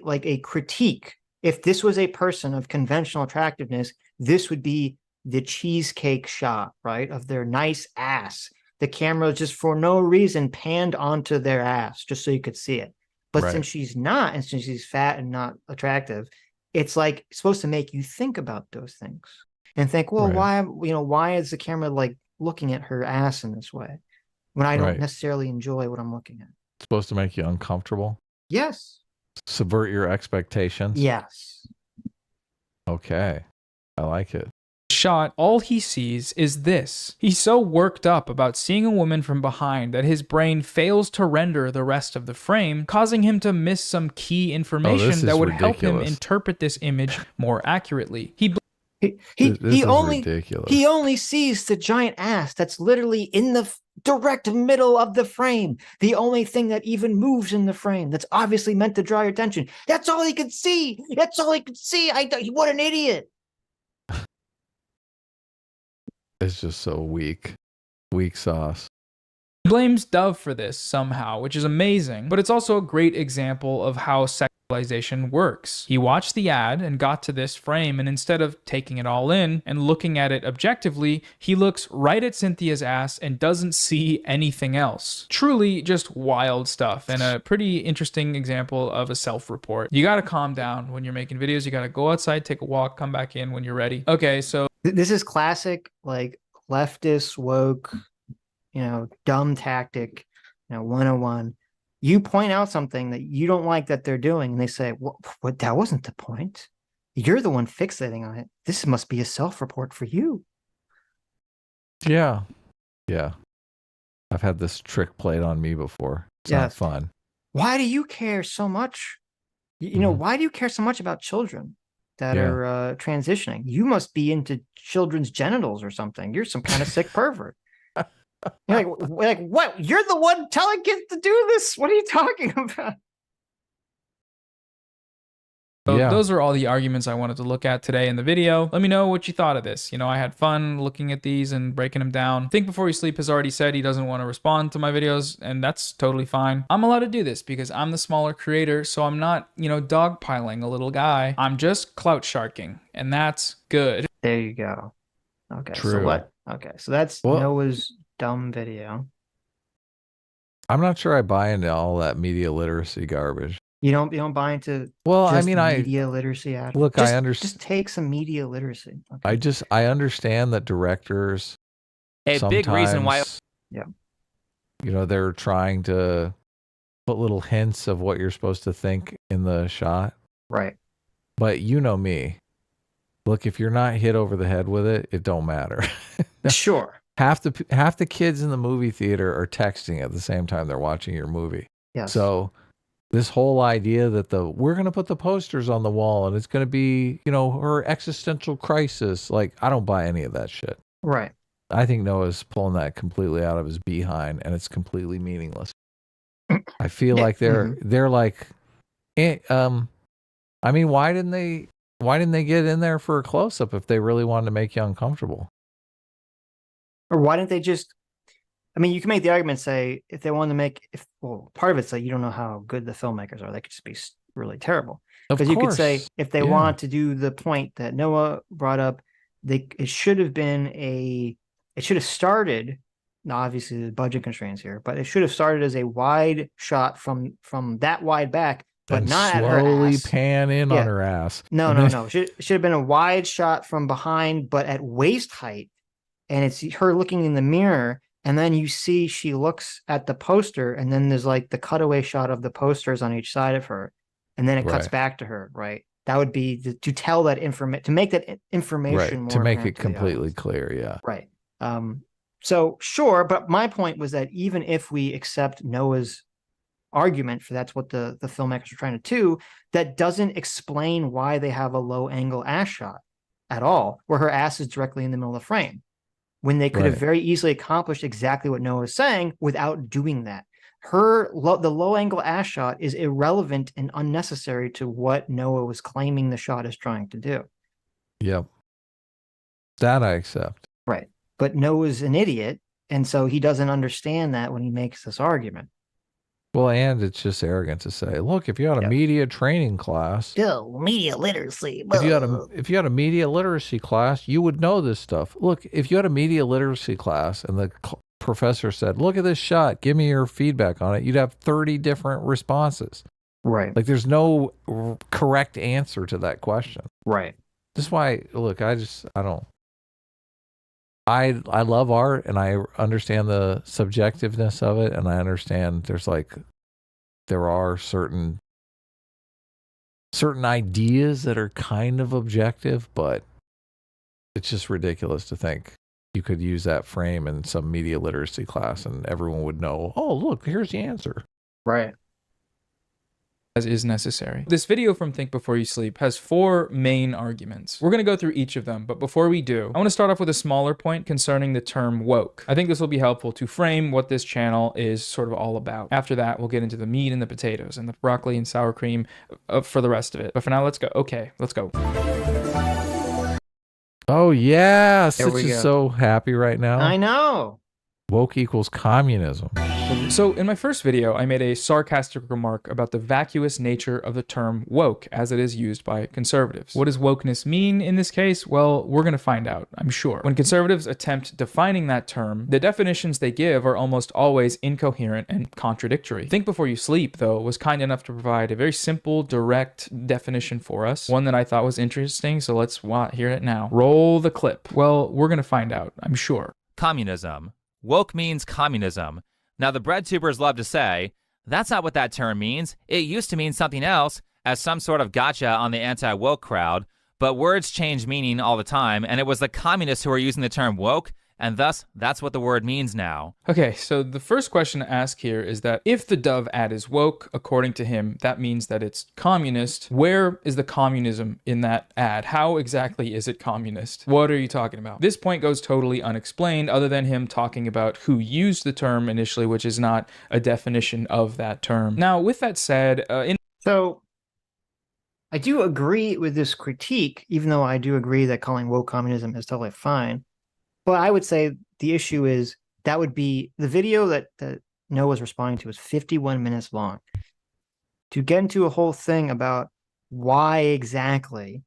like a critique. If this was a person of conventional attractiveness, this would be the cheesecake shot, right? Of their nice ass. The camera just for no reason panned onto their ass just so you could see it. But since she's not, and since she's fat and not attractive, it's like supposed to make you think about those things and think, well, why is the camera like looking at her ass in this way when I don't necessarily enjoy what I'm looking at? It's supposed to make you uncomfortable? Yes. Subvert your expectations? Yes. Okay. I like it. Shot, all he sees is this. He's so worked up about seeing a woman from behind that his brain fails to render the rest of the frame, causing him to miss some key information that would help him interpret this image more accurately. This He is only ridiculous. he only sees the giant ass that's literally in the direct middle of the frame. The only thing that even moves in the frame that's obviously meant to draw your attention. That's all he could see. That's all he could see. What an idiot. It's just so weak. Weak sauce. He blames Dove for this somehow, which is amazing, but it's also a great example of how sexualization works. He watched the ad and got to this frame, and instead of taking it all in and looking at it objectively, he looks right at Cynthia's ass and doesn't see anything else. Truly just wild stuff, and a pretty interesting example of a self-report. You gotta calm down when you're making videos. You gotta go outside, take a walk, come back in when you're ready. Okay, so This is classic, like, leftist, woke, dumb tactic, 101. You point out something that you don't like that they're doing, and they say, what, that wasn't the point. You're the one fixating on it. This must be a self-report for you. Yeah. Yeah. I've had this trick played on me before. It's not fun. Why do you care so much? Why do you care so much about children that are transitioning? You must be into children's genitals or something. You're some kind of sick pervert. You're like what? You're the one telling kids to do this. What are you talking about? So those are all the arguments I wanted to look at today in the video. Let me know what you thought of this. I had fun looking at these and breaking them down. Think Before You Sleep has already said he doesn't want to respond to my videos, and that's totally fine. I'm allowed to do this because I'm the smaller creator, so I'm not, dogpiling a little guy. I'm just clout sharking, and that's good. There you go. Okay. True. So what? Okay. So that's Noah's dumb video. I'm not sure I buy into all that media literacy garbage. You don't buy into media literacy. Look, I understand. Just take some media literacy. Okay. I understand that directors. A big reason why. They're trying to put little hints of what you're supposed to think in the shot. Right. But you know me. Look, if you're not hit over the head with it, it don't matter. Sure. Half the kids in the movie theater are texting at the same time they're watching your movie. Yes. So this whole idea that we're going to put the posters on the wall and it's going to be, her existential crisis. Like, I don't buy any of that shit. Right. I think Noah's pulling that completely out of his behind, and it's completely meaningless. I feel like they're like, I mean, why didn't they get in there for a close up if they really wanted to make you uncomfortable? Or why didn't they just, you can make the argument, say, if they wanted to make, part of it's like, you don't know how good the filmmakers are. They could just be really terrible. Because you could say, if they want to do the point that Noah brought up, it should have started, now obviously the budget constraints here, but it should have started as a wide shot from that wide back, but and not at her ass. Slowly pan in on her ass. No. It should have been a wide shot from behind, but at waist height. And it's her looking in the mirror, and then you see she looks at the poster, and then there's like the cutaway shot of the posters on each side of her, and then it cuts back to her, right? That would be to tell that information, to make that information more to make it completely clear, yeah. Right. So sure, but my point was that even if we accept Noah's argument for that's what the filmmakers are trying to do, that doesn't explain why they have a low angle ass shot at all, where her ass is directly in the middle of the frame, when they could have very easily accomplished exactly what Noah is saying without doing that. The low angle ass shot is irrelevant and unnecessary to what Noah was claiming the shot is trying to do. Yep. That I accept. Right. But Noah's an idiot, and so he doesn't understand that when he makes this argument. Well, and it's just arrogant to say, look, if you had a media training class, media literacy. If you had a media literacy class, you would know this stuff. Look, if you had a media literacy class and the professor said, look at this shot, give me your feedback on it, you'd have 30 different responses. Right. Like, there's no correct answer to that question. Right. That's why, look, I don't. I love art, and I understand the subjectiveness of it, and I understand there are certain ideas that are kind of objective, but it's just ridiculous to think you could use that frame in some media literacy class and everyone would know, oh, look, here's the answer. Right. as is necessary. This video from Think Before You Sleep has 4 main arguments. We're going to go through each of them, but before we do, I want to start off with a smaller point concerning the term woke. I think this will be helpful to frame what this channel is sort of all about. After that, we'll get into the meat and the potatoes and the broccoli and sour cream for the rest of it. But for now, let's go. Okay, let's go. Oh yeah, There Sitch we is go. so happy right now. I know. Woke equals communism. So in my first video, I made a sarcastic remark about the vacuous nature of the term woke as it is used by conservatives. What does wokeness mean in this case? Well, we're going to find out, I'm sure. When conservatives attempt defining that term, the definitions they give are almost always incoherent and contradictory. Think Before You Sleep, though, was kind enough to provide a very simple, direct definition for us, one that I thought was interesting, so let's hear it now. Roll the clip. Well, we're going to find out, I'm sure. Communism. Woke means communism. Now, the bread tubers love to say, that's not what that term means. It used to mean something else, as some sort of gotcha on the anti-woke crowd, but words change meaning all the time, and it was the communists who were using the term woke, and thus, that's what the word means now. Okay, so the first question to ask here is that if the Dove ad is woke, according to him, that means that it's communist. Where is the communism in that ad? How exactly is it communist? What are you talking about? This point goes totally unexplained other than him talking about who used the term initially, which is not a definition of that term. Now, with that said, So I do agree with this critique, even though I do agree that calling woke communism is totally fine. But I would say the issue is that would be the video that Noah was responding to was 51 minutes long. To get into a whole thing about why exactly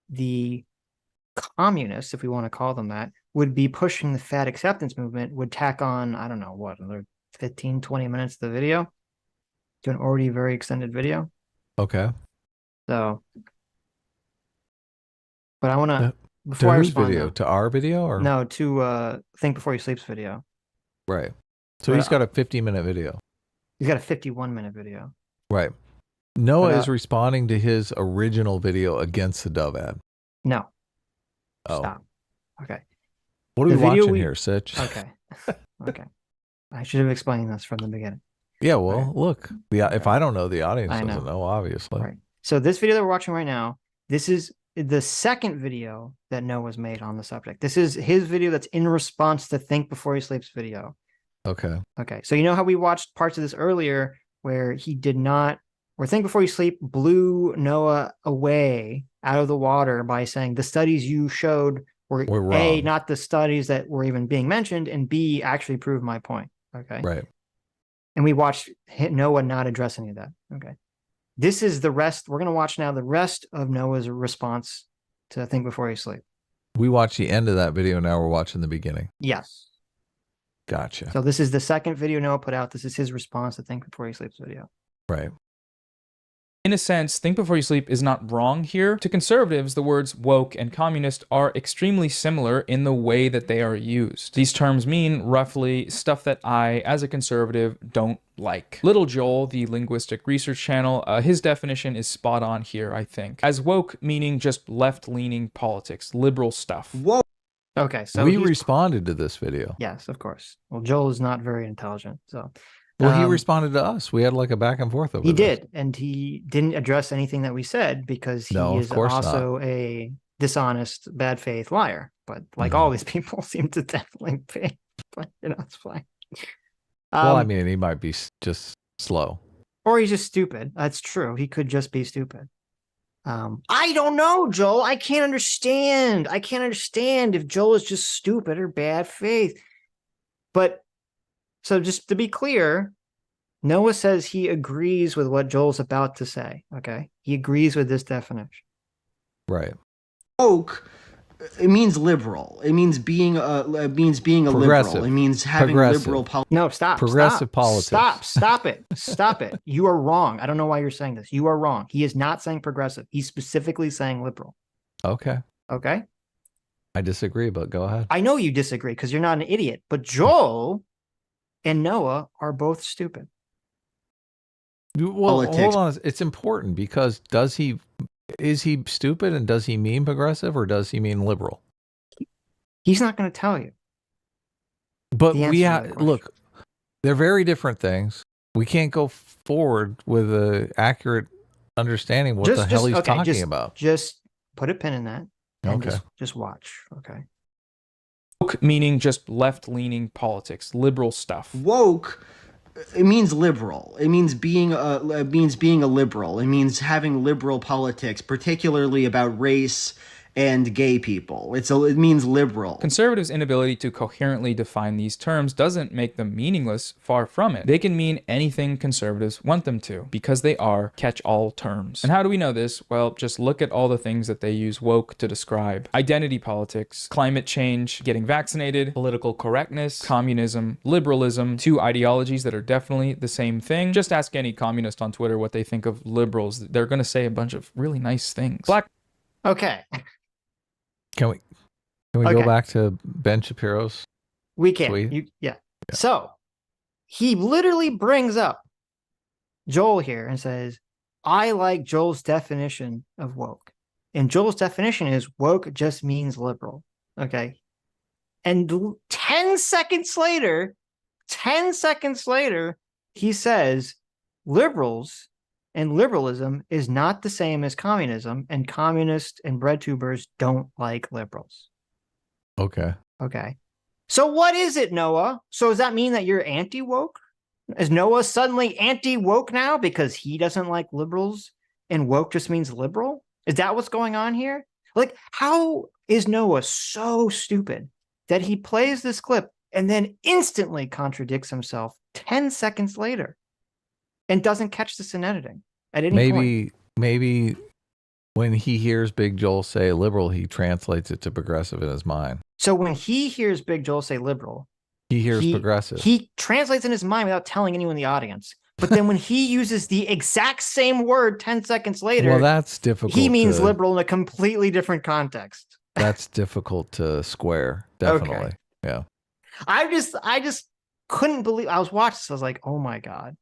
the communists, if we want to call them that, would be pushing the fat acceptance movement would tack on, I don't know, what, another 15, 20 minutes of the video to an already very extended video. Okay. So, but I want to... To Before I whose respond, video? though, To our video? Or no, to Think Before You Sleep's video. Right. So But, he's got a 50-minute video. He's got a 51-minute video. Right. Noah But, is responding to his original video against the Dove ad. No. Oh. Stop. Okay. What are The we video watching here, Sitch? Okay. Okay. I should have explained this from the beginning. Yeah, well, Right. look. If I don't know, the audience I doesn't know, obviously. Right. So this video that we're watching right now, this is the second video that Noah's made on the subject. This is his video that's in response to Think Before He Sleeps video. Okay. Okay. So you know how we watched parts of this earlier where he did not, where Think Before You Sleep blew Noah away out of the water by saying the studies you showed were We're A, wrong. not the studies that were even being mentioned, and B, actually proved my point. Okay. Right. And we watched Noah not address any of that. Okay. This is the rest. We're going to watch now the rest of Noah's response to Think Before You Sleep. We watched the end of that video. Now we're watching the beginning. Yes. Gotcha. So this is the second video Noah put out. This is his response to Think Before You Sleep's video. Right. in a sense, Think Before You Sleep is not wrong here. To conservatives, the words woke and communist are extremely similar in the way that they are used. These terms mean roughly stuff that I, as a conservative, don't like. Little Joel, the linguistic research channel, his definition is spot on here, I think. As woke, meaning just left-leaning politics, liberal stuff. Whoa. Okay, so we responded to this video. Yes, of course. Well, Joel is not very intelligent, so. Well, he responded to us. We had like a back and forth over He this. did, and he didn't address anything that we said because he No, of is course also a dishonest, bad faith liar. But like all these people seem to definitely be, but you know, it's fine. Well, I mean, he might be just slow. Or he's just stupid. That's true. He could just be stupid. I don't know, Joel. I can't understand. I can't understand if Joel is just stupid or bad faith. But so just to be clear, Noah says he agrees with what Joel's about to say. Okay. He agrees with this definition. Right. Woke, it means liberal. It means being a liberal. It means having liberal politics. No, stop. Progressive stop, politics. Stop it. Stop it. You are wrong. I don't know why you're saying this. You are wrong. He is not saying progressive. He's specifically saying liberal. Okay. Okay. I disagree, but go ahead. I know you disagree because you're not an idiot, but Joel and Noah are both stupid. Well, hold on. It's important because is he stupid and does he mean progressive or does he mean liberal? He's not going to tell you. But we have, look, they're very different things. we can't go forward with an accurate understanding what the hell he's talking about. Just put a pin in that. And Okay. Just watch. Okay. Woke meaning just left-leaning politics, liberal stuff. Woke, it means liberal. It means being a liberal. It means having liberal politics, particularly about race and gay people. It means liberal. Conservatives' inability to coherently define these terms doesn't make them meaningless, far from it. They can mean anything conservatives want them to, because they are catch-all terms. And how do we know this? Well, just look at all the things that they use woke to describe. Identity politics, climate change, getting vaccinated, political correctness, communism, liberalism, two ideologies that are definitely the same thing. Just ask any communist on Twitter what they think of liberals. They're going to say a bunch of really nice things. Okay. Can we go back to Ben Shapiro's We can. tweet? Yeah. So he literally brings up Joel here and says, I like Joel's definition of woke. And Joel's definition is woke just means liberal. Okay. And 10 seconds later, he says liberals and liberalism is not the same as communism, and communists and bread tubers don't like liberals. Okay. Okay. So what is it, Noah? So does that mean that you're anti-woke? Is Noah suddenly anti-woke now because he doesn't like liberals and woke just means liberal? Is that what's going on here? Like, how is Noah so stupid that he plays this clip and then instantly contradicts himself 10 seconds later and doesn't catch this in editing at any point? Maybe when he hears Big Joel say liberal, he translates it to progressive in his mind. So when he hears Big Joel say liberal, he hears progressive. He translates in his mind without telling anyone in the audience. But then when he uses the exact same word 10 seconds later, well, that's difficult. He means liberal in a completely different context. That's difficult to square. Definitely. Okay. Yeah. I just couldn't believe. I was watching this. I was like, oh my God.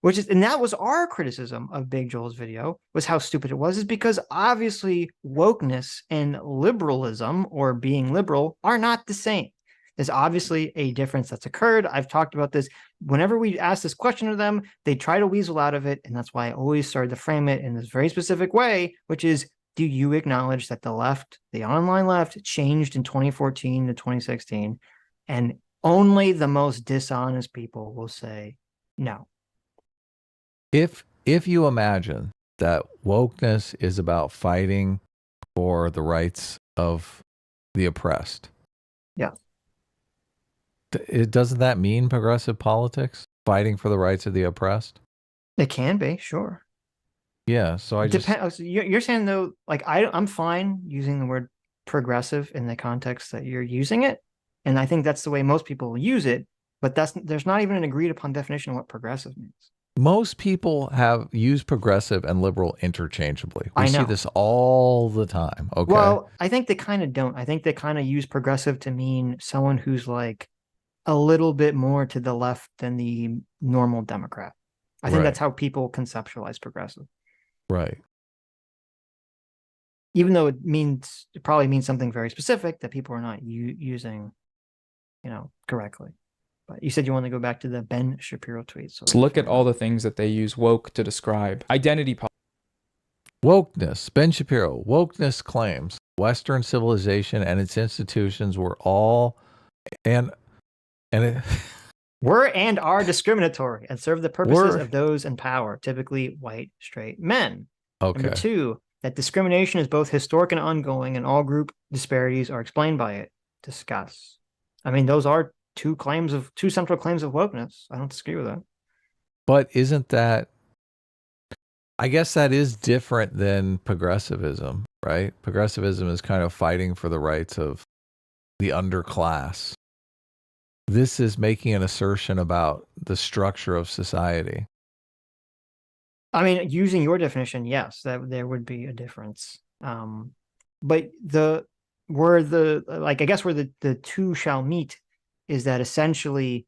And that was our criticism of Big Joel's video, was how stupid it was, is because obviously wokeness and liberalism, or being liberal, are not the same. There's obviously a difference that's occurred. I've talked about this. Whenever we ask this question to them, they try to weasel out of it. And that's why I always started to frame it in this very specific way, which is, do you acknowledge that the left, the online left, changed in 2014 to 2016? And only the most dishonest people will say no. If you imagine that wokeness is about fighting for the rights of the oppressed. Yeah. Doesn't that mean progressive politics? Fighting for the rights of the oppressed? It can be, sure. Yeah, so you're saying, though, like, I'm fine using the word progressive in the context that you're using it. And I think that's the way most people use it, but there's not even an agreed upon definition of what progressive means. Most people have used progressive and liberal interchangeably. We I know. see this all the time. Okay. Well, I think they kind of don't. I think they kind of use progressive to mean someone who's like a little bit more to the left than the normal Democrat. I think that's how people conceptualize progressive. Right. Even though it probably means something very specific that people are not using, correctly. But you said you want to go back to the Ben Shapiro tweet. So look at all the things that they use woke to describe. Identity politics. Wokeness. Ben Shapiro. Wokeness claims Western civilization and its institutions were all were and are discriminatory and serve the purposes of those in power, typically white, straight men. Okay. Number 2, that discrimination is both historic and ongoing, and all group disparities are explained by it. Discuss. I mean, those are two central claims of wokeness. I don't disagree with that. But isn't that, I guess that is different than progressivism, right? Progressivism is kind of fighting for the rights of the underclass. This is making an assertion about the structure of society. I mean, using your definition, yes, that there would be a difference. But where the two shall meet is that essentially,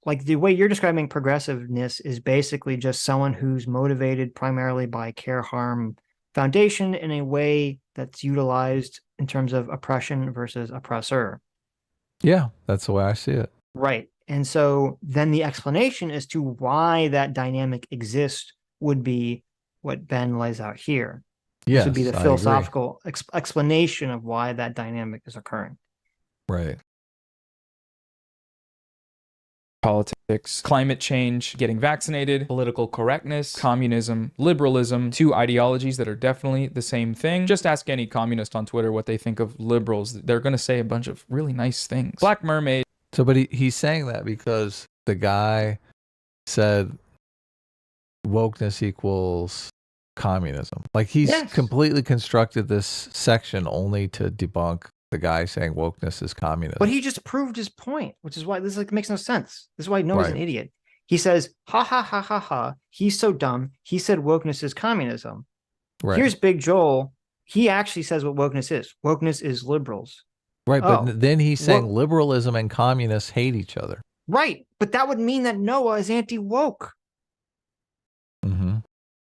like, the way you're describing progressiveness is basically just someone who's motivated primarily by care harm foundation in a way that's utilized in terms of oppression versus oppressor. Yeah, that's the way I see it. Right. And so then the explanation as to why that dynamic exists would be what Ben lays out here. This would be the philosophical explanation of why that dynamic is occurring. Right. Politics, climate change, getting vaccinated, political correctness, communism, liberalism, two ideologies that are definitely the same thing. Just ask any communist on Twitter what they think of liberals. They're going to say a bunch of really nice things. Black Mermaid. So, but he's saying that because the guy said wokeness equals communism. Like he's completely constructed this section only to debunk the guy saying wokeness is communism. But he just proved his point, which is why this makes no sense. This is why Noah's an idiot. He says, ha, ha, ha, ha, ha. He's so dumb. He said wokeness is communism. Right. Here's Big Joel. He actually says what wokeness is. Wokeness is liberals. Right, but then he's saying liberalism and communists hate each other. Right, but that would mean that Noah is anti-woke. Mm-hmm.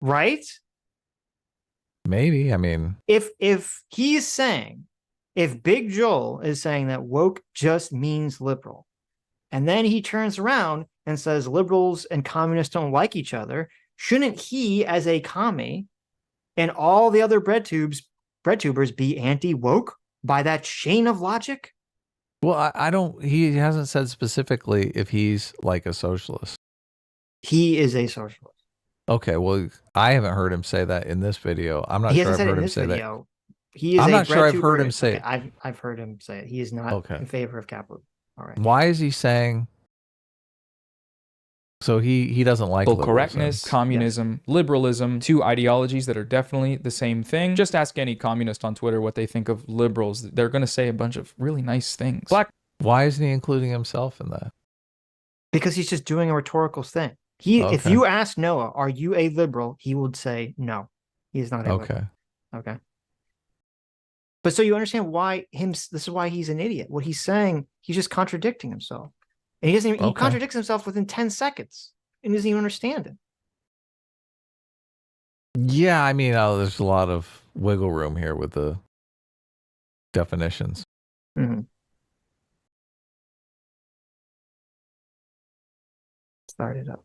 Right? Maybe, I mean... If he's saying... If Big Joel is saying that woke just means liberal, and then he turns around and says liberals and communists don't like each other, shouldn't he, as a commie, and all the other bread tubers be anti-woke by that chain of logic? Well, I don't, he hasn't said specifically if he's like a socialist. He is a socialist. Okay, well, I haven't heard him say that in this video. I'm not sure I've heard him say that. I'm not sure I've heard him say it. I've heard him say it. He is not in favor of capitalism. All right. Why is he saying? So he doesn't like correctness, communism, liberalism, two ideologies that are definitely the same thing. Just ask any communist on Twitter what they think of liberals. They're going to say a bunch of really nice things. Why isn't he including himself in that? Because he's just doing a rhetorical thing. If you ask Noah, "Are you a liberal?" he would say no. He's not a liberal. Okay. But so you understand why this is why he's an idiot. What he's saying, he's just contradicting himself. And he doesn't even, he contradicts himself within 10 seconds and doesn't even understand it. Yeah, I mean, there's a lot of wiggle room here with the definitions. Mm-hmm. Start it up.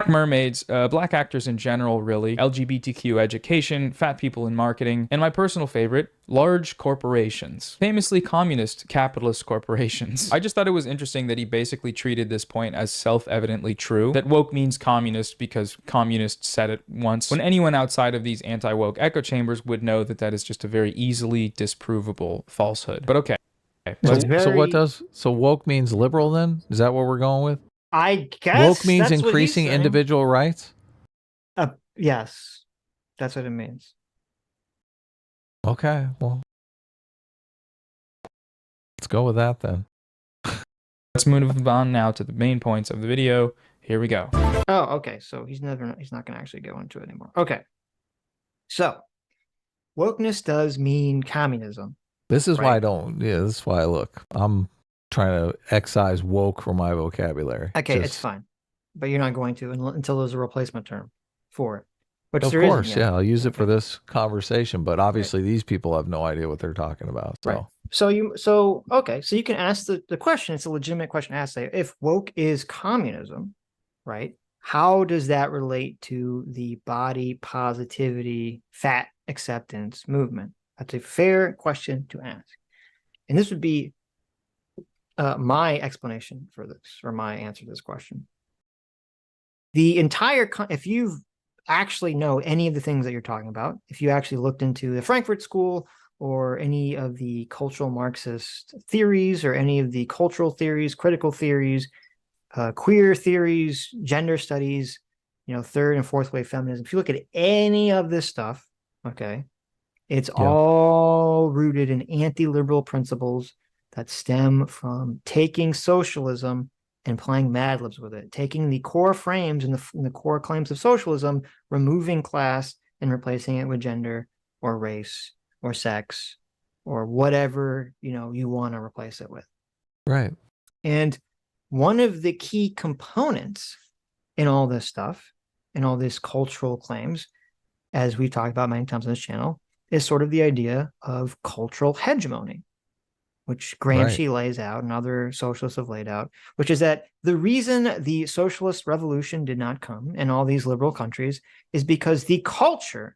Mermaids, black actors in general, really, LGBTQ education, fat people in marketing, and my personal favorite, large corporations, famously communist capitalist corporations. I just thought it was interesting that he basically treated this point as self-evidently true, that woke means communist because communists said it once, when anyone outside of these anti-woke echo chambers would know that that is just a very easily disprovable falsehood. But okay. So woke means liberal then? Is that what we're going with? I guess woke means increasing individual rights? Yes, that's what it means. Okay, well, let's go with that then. Let's move on now to the main points of the video. Here we go. Oh, okay. So he's not going to actually go into it anymore. Okay. So wokeness does mean communism. This is why I don't. Yeah, this is why I'm trying to excise woke from my vocabulary. Okay, it's fine, but you're not going to until there's a replacement term for it. Which of course, yeah, I'll use it for this conversation, but obviously these people have no idea what they're talking about. So. Right. So you can ask the question. It's a legitimate question to ask. Say, if woke is communism, right? How does that relate to the body positivity, fat acceptance movement? That's a fair question to ask, and this would be my explanation for this, or my answer to this question. The entire, if you actually know any of the things that you're talking about, if you actually looked into the Frankfurt School or any of the cultural Marxist theories or any of the cultural theories, critical theories, queer theories, gender studies, third and fourth wave feminism, if you look at any of this stuff, okay, it's all rooted in anti-liberal principles that stem from taking socialism and playing Mad Libs with it, taking the core frames and the core claims of socialism, removing class and replacing it with gender or race or sex or whatever you want to replace it with. Right. And one of the key components in all this stuff, in all these cultural claims, as we've talked about many times on this channel, is sort of the idea of cultural hegemony. which Gramsci lays out and other socialists have laid out, which is that the reason the socialist revolution did not come in all these liberal countries is because the culture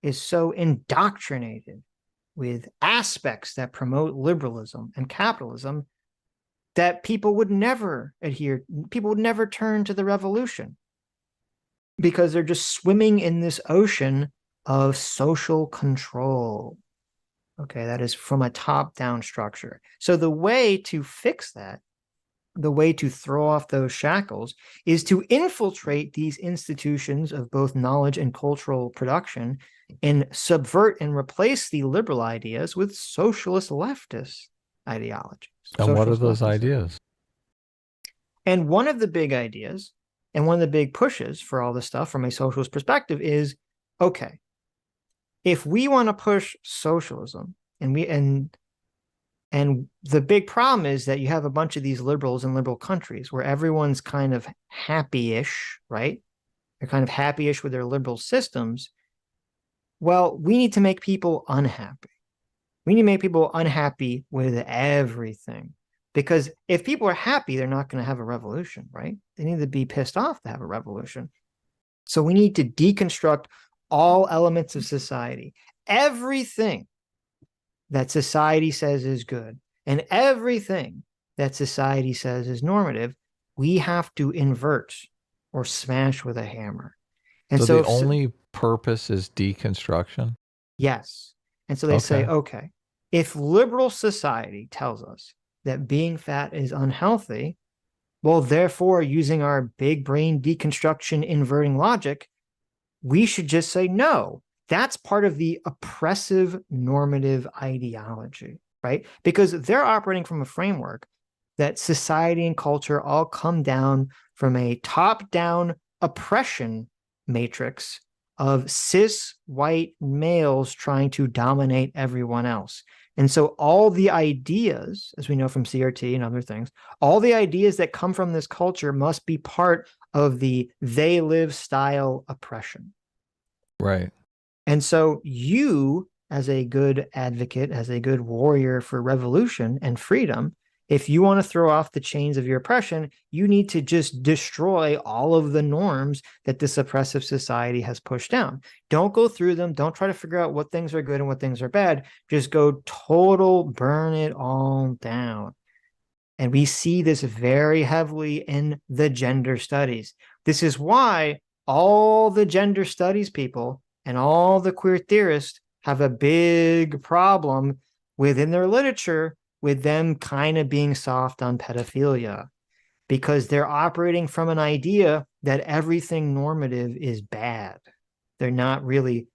is so indoctrinated with aspects that promote liberalism and capitalism that people would never turn to the revolution because they're just swimming in this ocean of social control. Okay, that is from a top-down structure. So the way to fix that, the way to throw off those shackles, is to infiltrate these institutions of both knowledge and cultural production and subvert and replace the liberal ideas with socialist leftist ideologies. And what are those ideas? And one of the big ideas and one of the big pushes for all this stuff from a socialist perspective is, okay, if we want to push socialism, and the big problem is that you have a bunch of these liberals in liberal countries where everyone's kind of happy-ish, right? They're kind of happy-ish with their liberal systems. Well, we need to make people unhappy. We need to make people unhappy with everything. Because if people are happy, they're not going to have a revolution, right? They need to be pissed off to have a revolution. So we need to deconstruct all elements of society, everything that society says is good and everything that society says is normative, we have to invert or smash with a hammer. And so the only purpose is deconstruction? Yes. And so they say, okay, if liberal society tells us that being fat is unhealthy, well, therefore, using our big brain deconstruction inverting logic, we should just say, no, that's part of the oppressive normative ideology, right? Because they're operating from a framework that society and culture all come down from a top-down oppression matrix of cis white males trying to dominate everyone else. And so all the ideas, as we know from CRT and other things, all the ideas that come from this culture must be part of the they live style oppression. Right. And so you, as a good advocate, as a good warrior for revolution and freedom, if you want to throw off the chains of your oppression, you need to just destroy all of the norms that this oppressive society has pushed down. Don't go through them. Don't try to figure out what things are good and what things are bad. Just go total burn it all down. And we see this very heavily in the gender studies. This is why all the gender studies people and all the queer theorists have a big problem within their literature with them kind of being soft on pedophilia, because they're operating from an idea that everything normative is bad. They're not really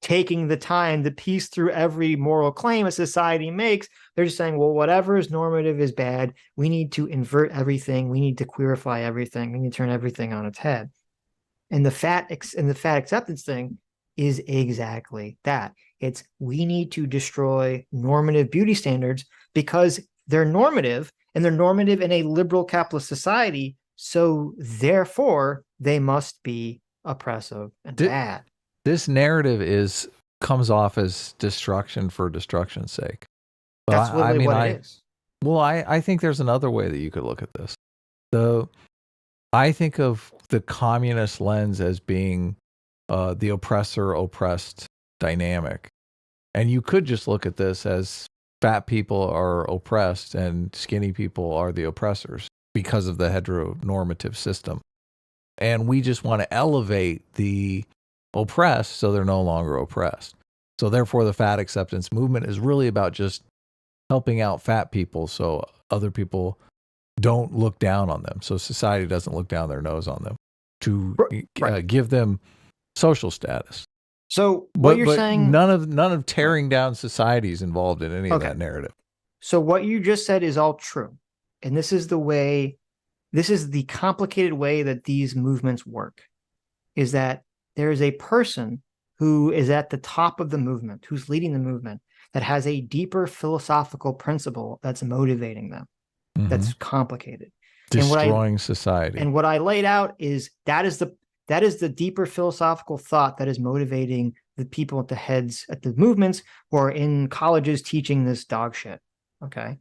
taking the time to piece through every moral claim a society makes. They're just saying, well, whatever is normative is bad. We need to invert everything. We need to queerify everything. We need to turn everything on its head. And the fat acceptance thing is exactly that. It's we need to destroy normative beauty standards because they're normative, and they're normative in a liberal capitalist society. So therefore, they must be oppressive and bad. This narrative comes off as destruction for destruction's sake. But that's literally what it is. Well, I think there's another way that you could look at this. I think of the communist lens as being the oppressor-oppressed dynamic. And you could just look at this as fat people are oppressed and skinny people are the oppressors because of the heteronormative system. And we just want to elevate the oppressed so they're no longer oppressed. So therefore, the fat acceptance movement is really about just helping out fat people so other people don't look down on them. So society doesn't look down their nose on them to give them social status. So what you're saying, none of tearing down society is involved in any of that narrative. So what you just said is all true. And this is the complicated way that these movements work, is that there is a person who is at the top of the movement, who's leading the movement, that has a deeper philosophical principle that's motivating them. Mm-hmm. That's complicated. Destroying society. And what I laid out is that is the deeper philosophical thought that is motivating the people at the heads at the movements who are in colleges teaching this dog shit. Okay.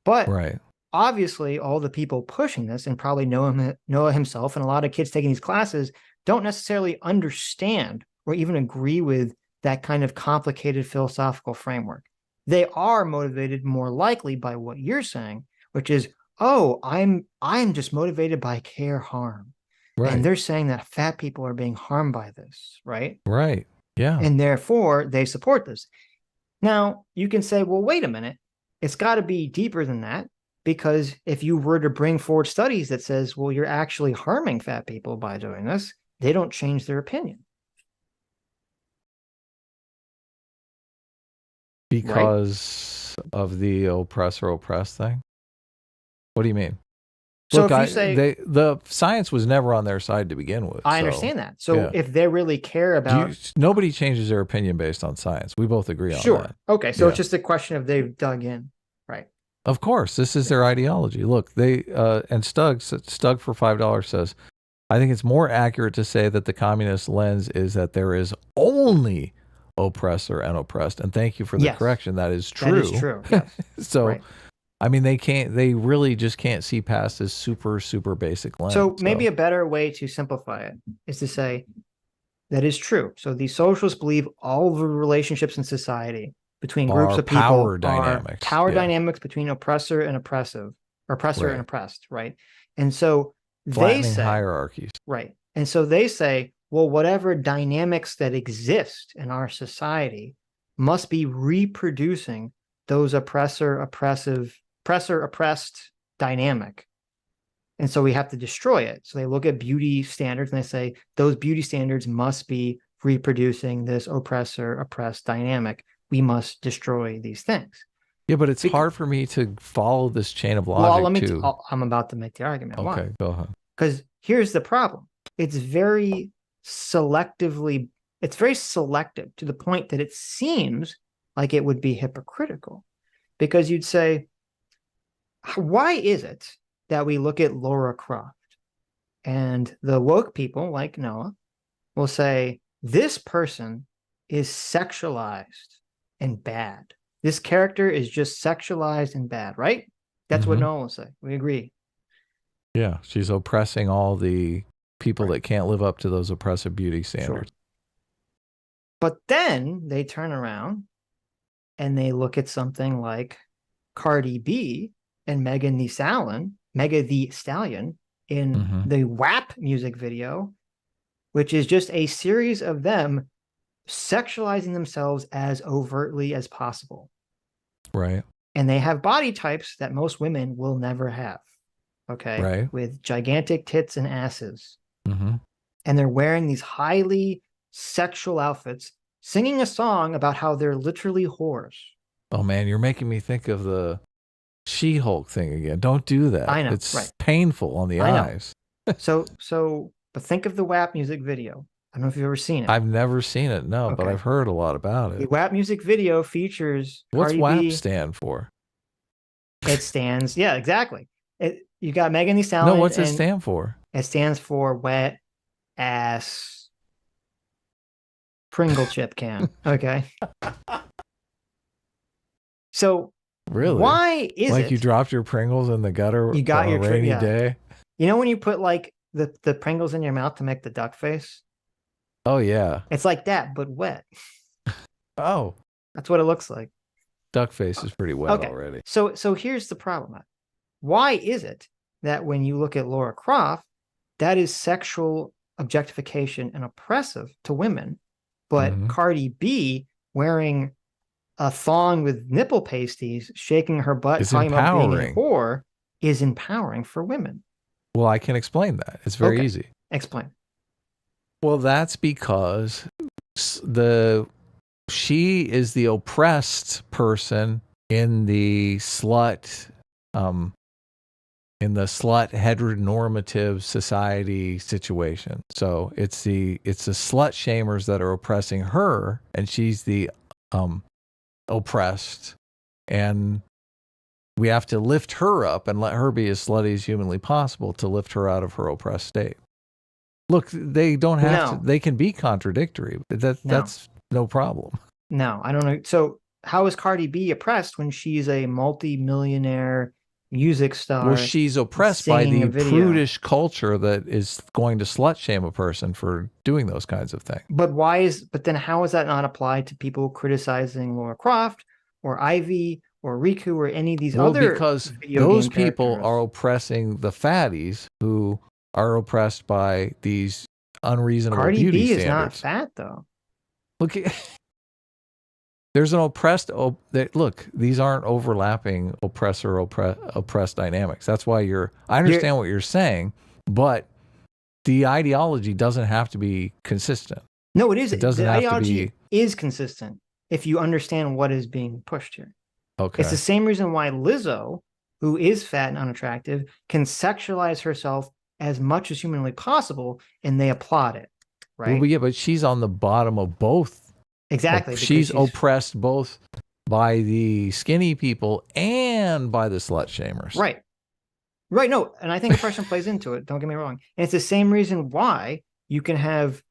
But right. obviously, all the people pushing this, and probably Noah himself, and a lot of kids taking these classes, don't necessarily understand or even agree with that kind of complicated philosophical framework. They are motivated more likely by what you're saying, which is, oh, I'm just motivated by care harm. Right. And they're saying that fat people are being harmed by this, right? Right. Yeah. And therefore they support this. Now, you can say, well, wait a minute. It's got to be deeper than that, because if you were to bring forward studies that says, well, you're actually harming fat people by doing this, they don't change their opinion. Because of the oppressor-oppressed thing? What do you mean? So Look, if you say the science was never on their side to begin with. I understand that. So if they really care about, nobody changes their opinion based on science. We both agree on that. Okay, so it's just a question of they've dug in, right? Of course, this is their ideology. Look, they and Stug for $5 says, I think it's more accurate to say that the communist lens is that there is only oppressor and oppressed. And thank you for the correction. That is true. That is true. Yes. So. I mean, they really just can't see past this super, super basic lens. So maybe a better way to simplify it is to say that is true. So the socialists believe all the relationships in society between groups of people power dynamics. Power dynamics between oppressor and oppressive, or oppressor and oppressed, right? And so they say hierarchies. Right. And so they say, well, whatever dynamics that exist in our society must be reproducing those oppressor-oppressed dynamic. And so we have to destroy it. So they look at beauty standards and they say those beauty standards must be reproducing this oppressor-oppressed dynamic. We must destroy these things. Yeah, but it's hard for me to follow this chain of logic I'm about to make the argument. Okay, Why? go ahead. Because here's the problem. It's very selective to the point that it seems like it would be hypocritical. Because you'd say, why is it that we look at Laura Croft and the woke people like Noah will say, this person is sexualized and bad. This character is just sexualized and bad, right? That's what Noah will say. We agree. Yeah, she's oppressing all the people that can't live up to those oppressive beauty standards. Sure. But then they turn around and they look at something like Cardi B and Megan Thee Stallion in the WAP music video, which is just a series of them sexualizing themselves as overtly as possible. Right. And they have body types that most women will never have. Okay. Right. With gigantic tits and asses. And they're wearing these highly sexual outfits, singing a song about how they're literally whores. Oh man, you're making me think of the She-Hulk thing again. Don't do that. I know. It's painful on the eyes. But think of the WAP music video. I don't know if you've ever seen it. I've never seen it, no, but I've heard a lot about it. The WAP music video features What's Cardi WAP B. stand for? It stands, yeah, exactly. You got Megan Thee Stallion. No, what's it stand for? It stands for wet ass Pringle chip can. Okay. So really, why is like it you dropped your Pringles in the gutter you got on your a rainy day? You know when you put like the Pringles in your mouth to make the duck face? Oh yeah. It's like that, but wet. Oh. That's what it looks like. Duck face is pretty wet already. So here's the problem. Why is it that when you look at Laura Croft, that is sexual objectification and oppressive to women, but Cardi B wearing a thong with nipple pasties, shaking her butt, talking about being a whore, is empowering for women? Well, I can explain that. It's very easy. Explain. Well, that's because she is the oppressed person in the slut heteronormative society situation. So it's the slut shamers that are oppressing her, and she's the oppressed, and we have to lift her up and let her be as slutty as humanly possible to lift her out of her oppressed state. Look, they don't have to, they can be contradictory. That's no problem. No, I don't know. So how is Cardi B oppressed when she's a multi-millionaire music star. Well, she's oppressed by singing the a video. prudish culture that is going to slut shame a person for doing those kinds of things. But then how is that not applied to people criticizing Lara Croft or Ivy or Riku or any of these other because video those game people characters? are oppressing the fatties who are oppressed by these unreasonable Cardi beauty B is not standards. fat though. Look, there's an look, these aren't overlapping oppressed dynamics. That's why I understand what you're saying, but the ideology doesn't have to be consistent. No, it is. It doesn't the have to ideology be is consistent if you understand what is being pushed here. okay. It's the same reason why Lizzo, who is fat and unattractive, can sexualize herself as much as humanly possible, and they applaud it, right? Well, yeah, but she's on the bottom of both. Exactly. She's oppressed both by the skinny people and by the slut shamers. Right. Right. No, and I think oppression plays into it. Don't get me wrong. And it's the same reason why you can have,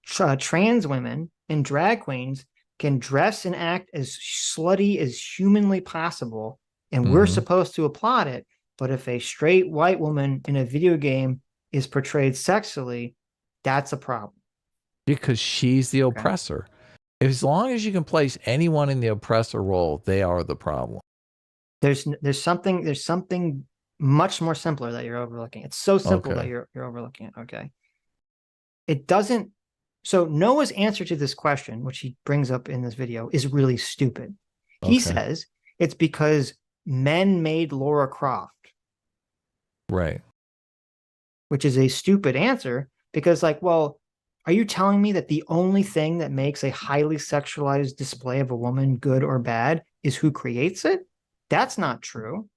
trans women and drag queens can dress and act as slutty as humanly possible, and we're supposed to applaud it. But if a straight white woman in a video game is portrayed sexually, that's a problem. Because she's the oppressor. As long as you can place anyone in the oppressor role, they are the problem. There's something much more simpler that you're overlooking. It's so simple that you're overlooking it. Okay. It doesn't. So Noah's answer to this question, which he brings up in this video, is really stupid. He says it's because men made Lara Croft. Right. Which is a stupid answer because, well, are you telling me that the only thing that makes a highly sexualized display of a woman good or bad is who creates it? That's not true.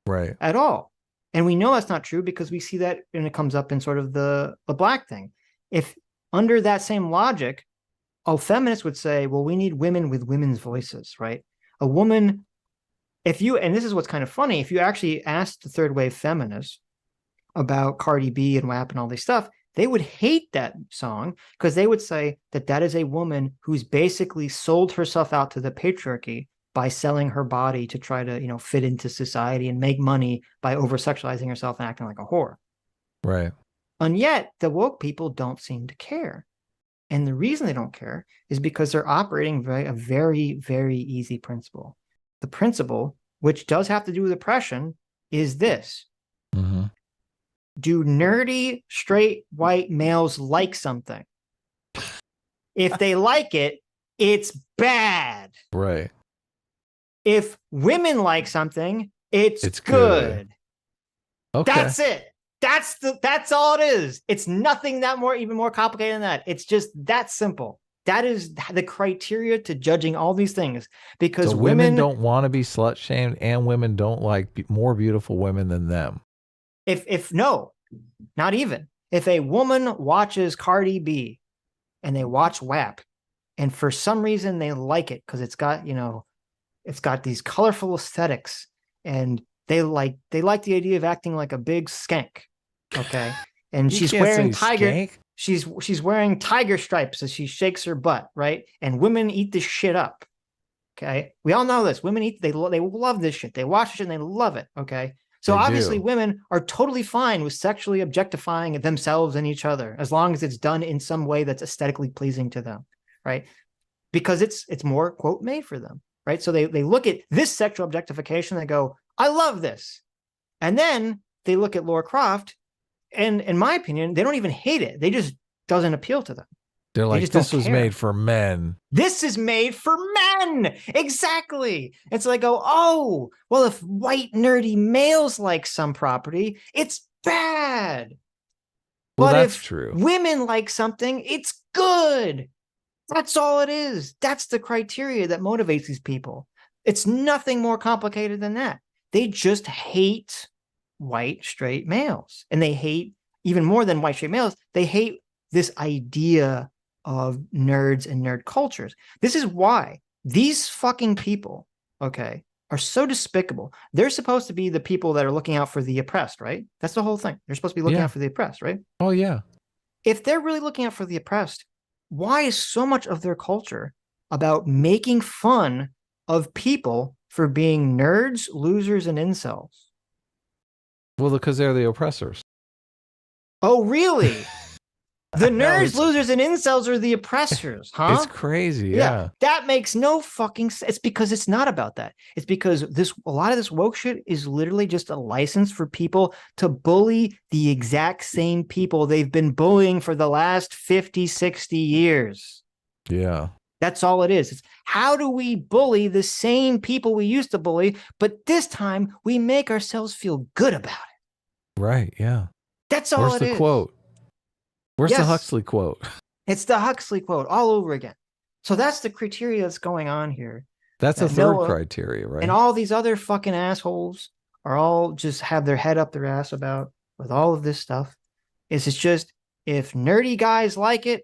Right. At all. And we know that's not true because we see that when it comes up in sort of the black thing. If under that same logic, a feminist would say, well, we need women with women's voices, right? A woman, and this is what's kind of funny, if you actually asked the third wave feminists about Cardi B and WAP and all this stuff, they would hate that song because they would say that is a woman who's basically sold herself out to the patriarchy by selling her body to try to, fit into society and make money by over-sexualizing herself and acting like a whore. Right. And yet the woke people don't seem to care. And the reason they don't care is because they're operating a very, very easy principle. The principle, which does have to do with oppression, is this. Mm-hmm. Do nerdy, straight, white males like something? If they like it, it's bad. Right. If women like something, it's good. Okay. That's it. That's all it is. It's nothing even more complicated than that. It's just that simple. That is the criteria to judging all these things because women don't want to be slut shamed and women don't like more beautiful women than them. No, not even. If a woman watches Cardi B and they watch WAP and for some reason they like it because it's got these colorful aesthetics and they like the idea of acting like a big skank. Okay. And she's wearing she's wearing tiger stripes as she shakes her butt, right? And women eat this shit up. Okay. We all know this. Women they love this shit. They watch it and they love it. Okay. So obviously women are totally fine with sexually objectifying themselves and each other as long as it's done in some way that's aesthetically pleasing to them, right? Because it's more, quote, made for them, right? So they look at this sexual objectification, they go, I love this. And then they look at Lara Croft, and in my opinion, they don't even hate it. They just doesn't appeal to them. They're like, this was made for men. This is made for men. Exactly. And so they go, oh, well, if white nerdy males like some property, it's bad. Well, but that's if true. Women like something, it's good. That's all it is. That's the criteria that motivates these people. It's nothing more complicated than that. They just hate white straight males. And they hate, even more than white straight males, they hate this idea of nerds and nerd cultures. This is why these fucking people, okay, are so despicable. They're supposed to be the people that are looking out for the oppressed, right? That's the whole thing. They're supposed to be looking out for the oppressed, right? Oh, yeah. If they're really looking out for the oppressed, why is so much of their culture about making fun of people for being nerds, losers, and incels. Well, because they're the oppressors. Oh, really? The nerds, No, losers, and incels are the oppressors, huh? It's crazy, yeah. That makes no fucking sense. It's because it's not about that. It's because a lot of this woke shit is literally just a license for people to bully the exact same people they've been bullying for the last 50, 60 years. Yeah. That's all it is. It's how do we bully the same people we used to bully, but this time we make ourselves feel good about it. Right, yeah. That's all Where's it is. the quote? Where's the Yes. Huxley quote? It's the Huxley quote all over again. So that's the criteria that's going on here. That's the that third Noah criteria, right? And all these other fucking assholes are all just have their head up their ass about with all of this stuff. It's just if nerdy guys like it,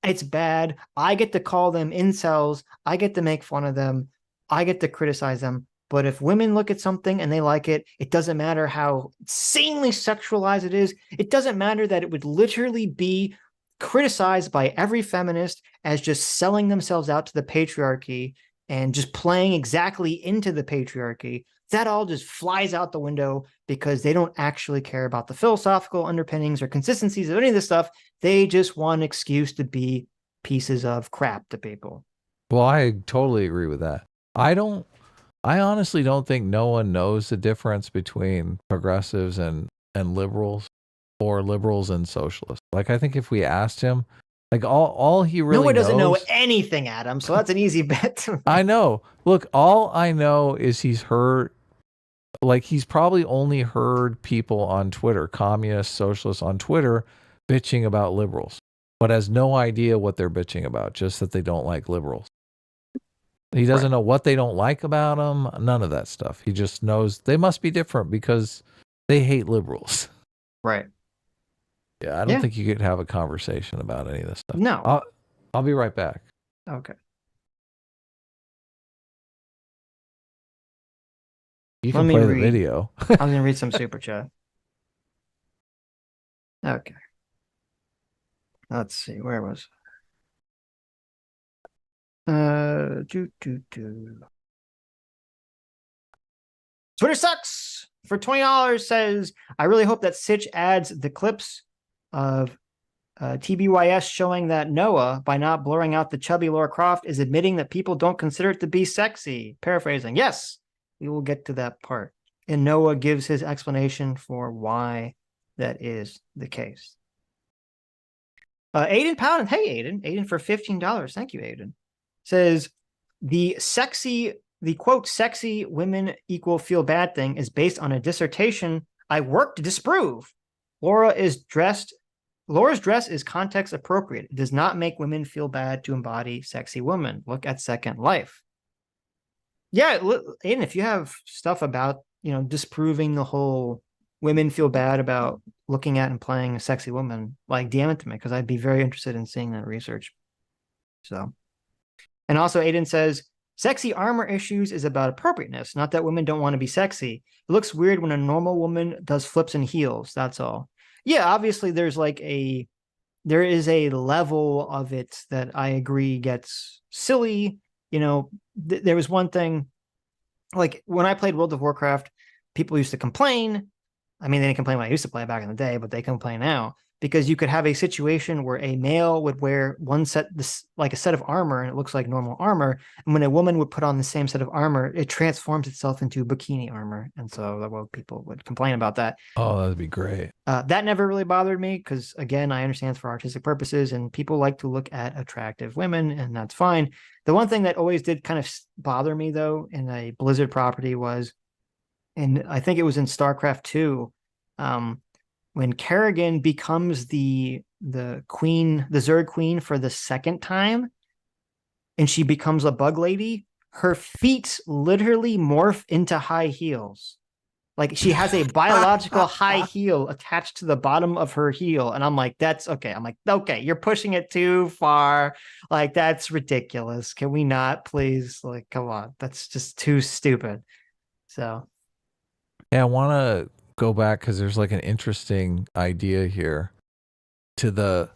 it's bad. I get to call them incels. I get to make fun of them. I get to criticize them. But if women look at something and they like it, it doesn't matter how insanely sexualized it is. It doesn't matter that it would literally be criticized by every feminist as just selling themselves out to the patriarchy and just playing exactly into the patriarchy. That all just flies out the window because they don't actually care about the philosophical underpinnings or consistencies of any of this stuff. They just want an excuse to be pieces of crap to people. Well, I totally agree with that. I honestly don't think no one knows the difference between progressives and liberals or liberals and socialists. Like, I think if we asked him, like all he really knows. No one doesn't know anything, Adam. So that's an easy bet. I know. Look, all I know is he's probably only heard people on Twitter, communists, socialists on Twitter, bitching about liberals, but has no idea what they're bitching about, just that they don't like liberals. He doesn't know what they don't like about them, none of that stuff. He just knows they must be different because they hate liberals. Right. Yeah, I don't think you could have a conversation about any of this stuff. No. I'll be right back. Okay. You can play the video. I'm going to read some super chat. Okay. Let's see. Where was Twitter sucks for $20 says, I really hope that Sitch adds the clips of TBYS showing that Noah, by not blurring out the chubby Lara Croft, is admitting that people don't consider it to be sexy. Paraphrasing. Yes, we will get to that part. And Noah gives his explanation for why that is the case. Aiden Powden. Hey, Aiden. Aiden for $15. Thank you, Aiden. Says, the quote, sexy women equal feel bad thing is based on a dissertation I worked to disprove. Laura's dress is context appropriate. It does not make women feel bad to embody sexy women. Look at Second Life. Yeah, Aiden, if you have stuff about, disproving the whole women feel bad about looking at and playing a sexy woman, like DM it to me, because I'd be very interested in seeing that research. So, and also Aiden says, sexy armor issues is about appropriateness, not that women don't want to be sexy. It looks weird when a normal woman does flips and heels. That's all. Yeah, obviously there is a level of it that I agree gets silly. There was one thing, like when I played World of Warcraft, people used to complain. I mean, they didn't complain when I used to play back in the day, but they complain now because you could have a situation where a male would wear like a set of armor and it looks like normal armor. And when a woman would put on the same set of armor, it transforms itself into bikini armor. And so people would complain about that. Oh, that'd be great. That never really bothered me because, again, I understand it's for artistic purposes and people like to look at attractive women, and that's fine. The one thing that always did kind of bother me, though, in a Blizzard property was, and I think it was in StarCraft 2, when Kerrigan becomes the queen, the Zerg queen for the second time, and she becomes a bug lady, her feet literally morph into high heels. Like she has a biological high heel attached to the bottom of her heel. And I'm like, that's okay. I'm like, okay, you're pushing it too far. Like, that's ridiculous. Can we not please? Like, come on. That's just too stupid. So. Yeah, I want to go back because there's like an interesting idea here the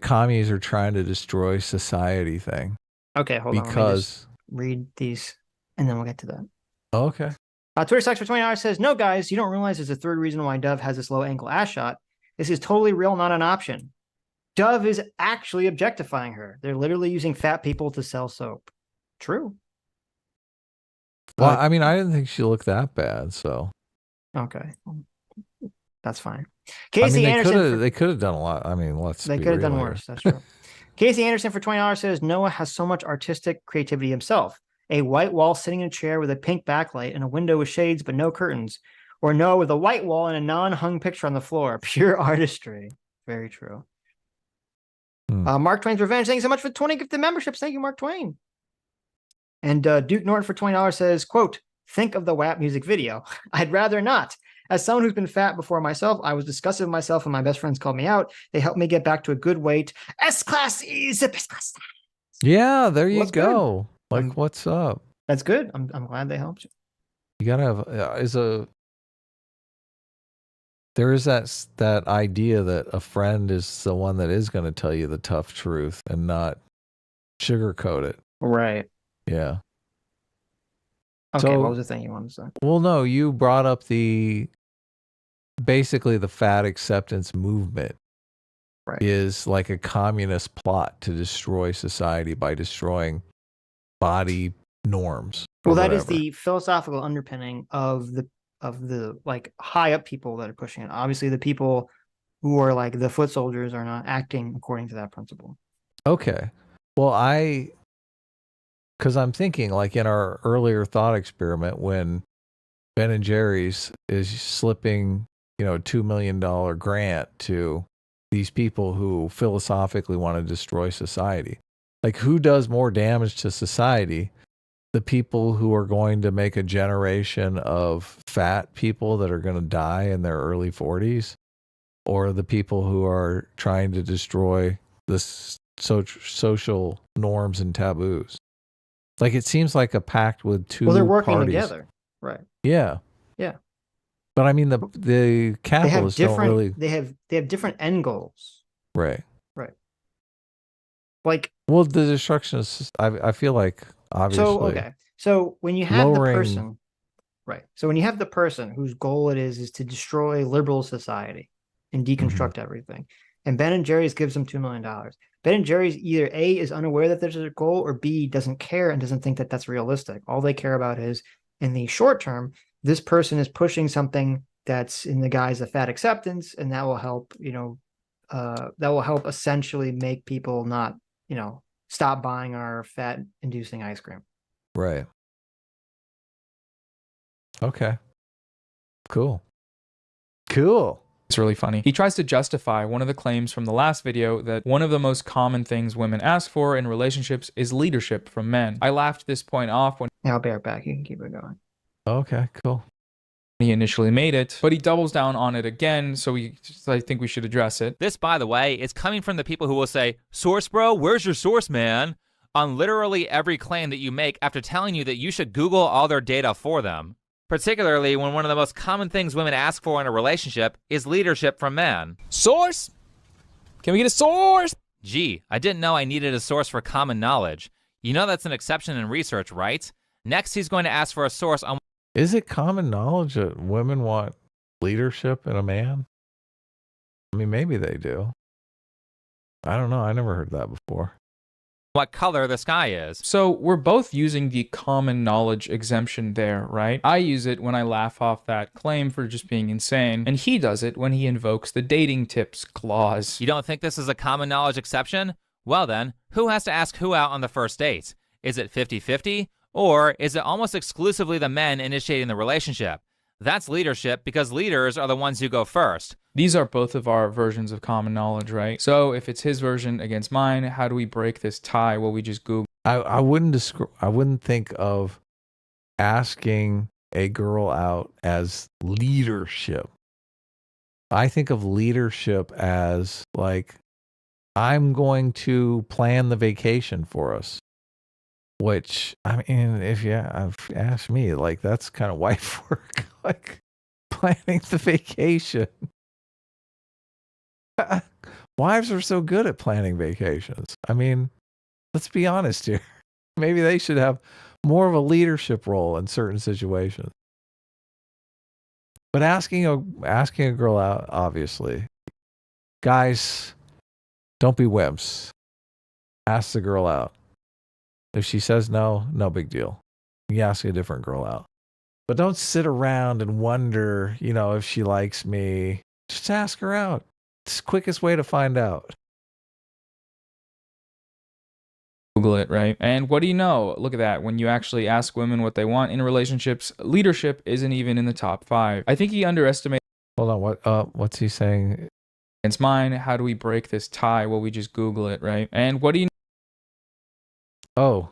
commies are trying to destroy society thing. Okay, hold on. Because read these, and then we'll get to that. Okay. Twitter Sucks for $20 says, no, guys, you don't realize there's a third reason why Dove has this low ankle ass shot. This is totally real, not an option. Dove is actually objectifying her. They're literally using fat people to sell soap. True. Well, I mean, I didn't think she looked that bad, so. Okay. That's fine. Casey I mean, Anderson. they could have done a lot. I mean, They could have done worse. That's true. Casey Anderson for $20 says, Noah has so much artistic creativity himself. A white wall sitting in a chair with a pink backlight and a window with shades but no curtains. Or Noah with a white wall and a non-hung picture on the floor. Pure artistry. Very true. Mark Twain's Revenge. Thank you so much for 20 gifted memberships. Thank you, Mark Twain. And Duke Norton for $20 says, quote, think of the WAP music video. I'd rather not. As someone who's been fat before myself, I was disgusted with myself and my best friends called me out. They helped me get back to a good weight. S-class is the best class. Yeah, there you go. Good. Like, what's up? That's good. I'm glad they helped you. You gotta have there is that idea that a friend is the one that is going to tell you the tough truth and not sugarcoat it. Right. Yeah. Okay, so, what was the thing you wanted to say? Well, no, you brought up basically the fat acceptance movement is like a communist plot to destroy society by destroying body norms. Well, that is the philosophical underpinning of the like high up people that are pushing it. Obviously, the people who are like the foot soldiers are not acting according to that principle. Okay. Well, because I'm thinking like in our earlier thought experiment when Ben and Jerry's is slipping, $2 million grant to these people who philosophically want to destroy society. Like, who does more damage to society? The people who are going to make a generation of fat people that are going to die in their early 40s, or the people who are trying to destroy the social norms and taboos? Like, it seems like a pact with two parties. Well, they're working together. Right. Yeah. Yeah. But I mean, the capitalists don't really... They have different end goals. Right. Right. Like... Well, the destruction is... I feel like, obviously... So when you have the person... Right. So when you have the person whose goal it is to destroy liberal society and deconstruct everything, and Ben and Jerry's gives them $2 million. Ben and Jerry's either A, is unaware that there's a goal, or B, doesn't care and doesn't think that that's realistic. All they care about is, in the short term, this person is pushing something that's in the guise of fat acceptance, and that will help, essentially make people not, stop buying our fat-inducing ice cream. Right. Okay. Cool. It's really funny. He tries to justify one of the claims from the last video that one of the most common things women ask for in relationships is leadership from men. I laughed this point off when... Yeah, I'll be right back. You can keep it going. Okay, cool. He initially made it, but he doubles down on it again, so I think we should address it. This, by the way, is coming from the people who will say, source bro, where's your source, man? On literally every claim that you make after telling you that you should Google all their data for them. Particularly when one of the most common things women ask for in a relationship is leadership from men. Source? Can we get a source? Gee, I didn't know I needed a source for common knowledge. You know that's an exception in research, right? Next, he's going to ask for a source on... Is it common knowledge that women want leadership in a man? I mean, maybe they do. I don't know. I never heard that before. What color the sky is. So we're both using the common knowledge exemption there, right? I use it when I laugh off that claim for just being insane, and he does it when he invokes the dating tips clause. You don't think this is a common knowledge exception? Well then, who has to ask who out on the first date? Is it 50-50? Or is it almost exclusively the men initiating the relationship? That's leadership because leaders are the ones who go first. These are both of our versions of common knowledge, right? So if it's his version against mine, how do we break this tie? Well, we just Google. I wouldn't think of asking a girl out as leadership. I think of leadership as like, I'm going to plan the vacation for us. Which, I mean, if you ask me, like, that's kind of wife work, like planning the vacation. Wives are so good at planning vacations. I mean, let's be honest here. Maybe they should have more of a leadership role in certain situations. But asking a girl out, obviously. Guys, don't be wimps. Ask the girl out. If she says no, no big deal. You ask a different girl out. But don't sit around and wonder, if she likes me. Just ask her out. It's the quickest way to find out. Google it, right? And what do you know? Look at that. When you actually ask women what they want in relationships, leadership isn't even in the top 5. I think he underestimated. Hold on. What's he saying? It's mine. How do we break this tie? Well, we just Google it, right? And what do you know? Oh,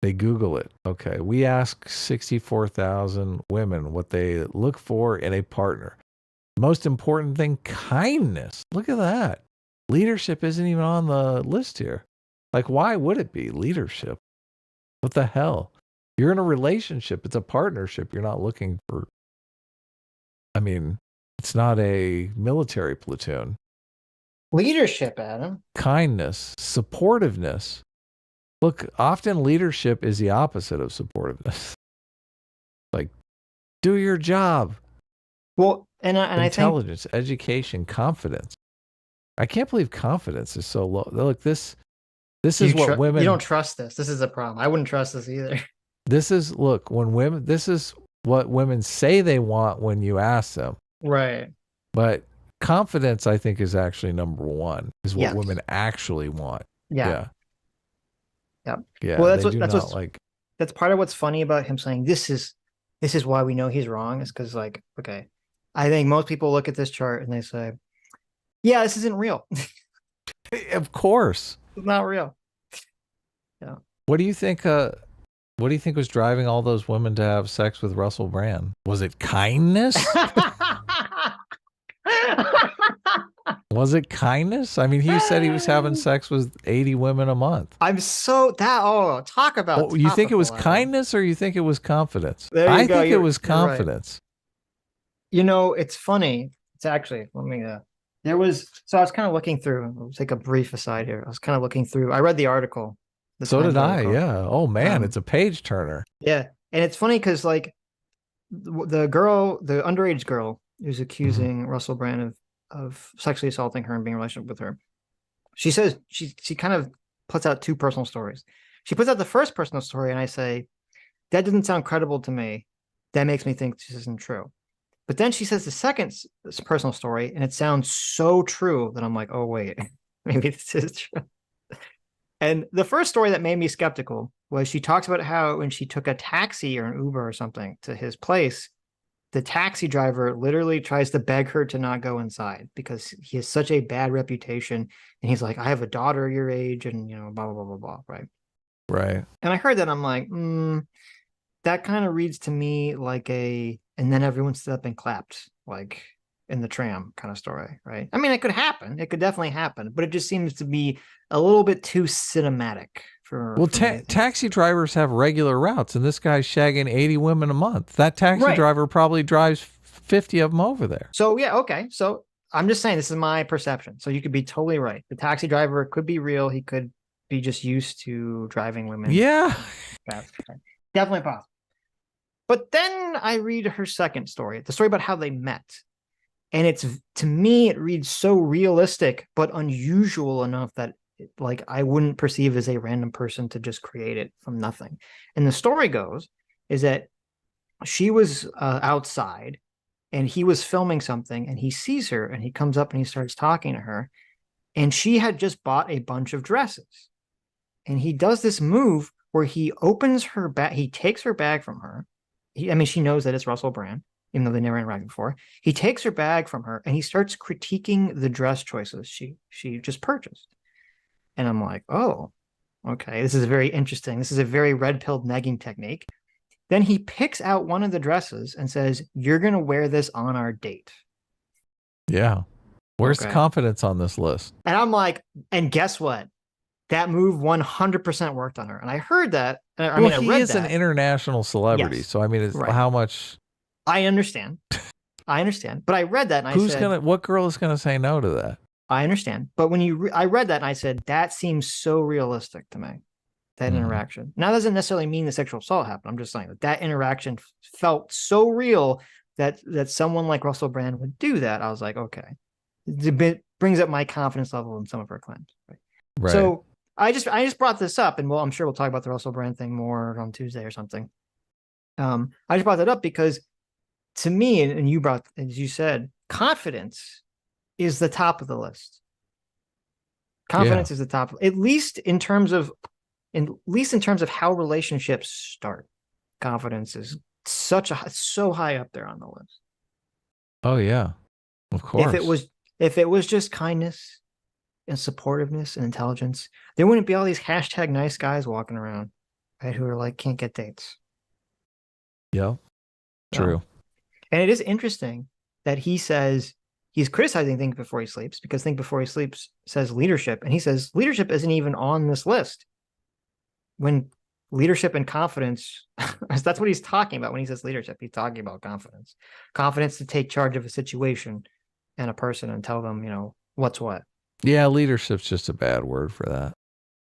they Google it. Okay. We ask 64,000 women what they look for in a partner. Most important thing, kindness. Look at that. Leadership isn't even on the list here. Like, why would it be leadership? What the hell? You're in a relationship. It's a partnership. You're not looking for, it's not a military platoon. Leadership, Adam. Kindness, supportiveness. Look, often leadership is the opposite of supportiveness. Like, do your job. Well, and intelligence, education, confidence. I can't believe confidence is so low. Look, this is what women. You don't trust this. This is a problem. I wouldn't trust this either. This is what women say they want when you ask them. Right. But confidence, I think, is actually number 1. Is what women actually want. Yeah. Yeah. Well, that's part of what's funny about him saying this is why we know he's wrong, is because, like, okay, I think most people look at this chart and they say, yeah, this isn't real. Of course. It's not real. Yeah. What do you think was driving all those women to have sex with Russell Brand? Was it kindness? Was it kindness? He said he was having sex with 80 women a month. Talk about you think it was kindness or you think it was confidence? I think it was confidence. Right. It's funny. It's actually, I was kind of looking through, I'll take a brief aside here. I was kind of looking through, I read the article. So did I, yeah. Oh man, it's a page turner. Yeah. And it's funny because, like, the underage girl who's accusing Russell Brand of sexually assaulting her and being in a relationship with her, she says she kind of puts out 2 personal stories. She puts out the first personal story and I say, that doesn't sound credible to me. That makes me think this isn't true. But then she says the second personal story and it sounds so true that I'm like, oh wait, maybe this is true. And the first story that made me skeptical was she talks about how when she took a taxi or an Uber or something to his place, the taxi driver literally tries to beg her to not go inside because he has such a bad reputation. And he's like, I have a daughter your age and, blah, blah, blah, blah, blah. Right. Right. And I heard that. I'm like, that kind of reads to me like and then everyone stood up and clapped, like in the tram kind of story. Right. It could happen. It could definitely happen, but it just seems to be a little bit too cinematic. Taxi drivers have regular routes, and this guy's shagging 80 women a month. That taxi driver probably drives 50 of them over there. So, yeah, okay. So I'm just saying this is my perception. So you could be totally right. The taxi driver could be real. He could be just used to driving women. Yeah. Definitely possible. But then I read her second story, the story about how they met. And to me, it reads so realistic, but unusual enough that like I wouldn't perceive as a random person to just create it from nothing. And the story goes is that she was outside and he was filming something and he sees her and he comes up and he starts talking to her and she had just bought a bunch of dresses. And he does this move where he opens her bag, he takes her bag from her. She knows that it's Russell Brand, even though they never interacted before. He takes her bag from her and he starts critiquing the dress choices she just purchased. And I'm like, oh, okay, this is very interesting. This is a very red-pilled negging technique. Then he picks out one of the dresses and says, you're going to wear this on our date. Yeah. Where's the confidence on this list? And I'm like, and guess what? That move 100% worked on her. And I heard that. He is an international celebrity. Yes. So, it's how much... I understand. But I read that and I said... What girl is going to say no to that? I understand. But when I read that and I said, that seems so realistic to me. that interaction. Now, that doesn't necessarily mean the sexual assault happened. I'm just saying that interaction felt so real that someone like Russell Brand would do that. I was like, okay, it brings up my confidence level in some of her claims. Right. So I just brought this up, and I'm sure we'll talk about the Russell Brand thing more on Tuesday or something. I just brought that up because to me, and you brought, as you said, confidence is the top of the list. Confidence is the top, at least in terms of how relationships start. Confidence is so high up there on the list. Oh yeah, of course. If it was just kindness and supportiveness and intelligence, there wouldn't be all these hashtag nice guys walking around, right? Who are like, can't get dates. Yeah, true. And it is interesting that he says he's criticizing Think Before He Sleeps, because Think Before He Sleeps says leadership, and he says leadership isn't even on this list. When leadership and confidence, that's what he's talking about when he says leadership. He's talking about confidence. Confidence to take charge of a situation and a person and tell them, what's what. Yeah, leadership's just a bad word for that.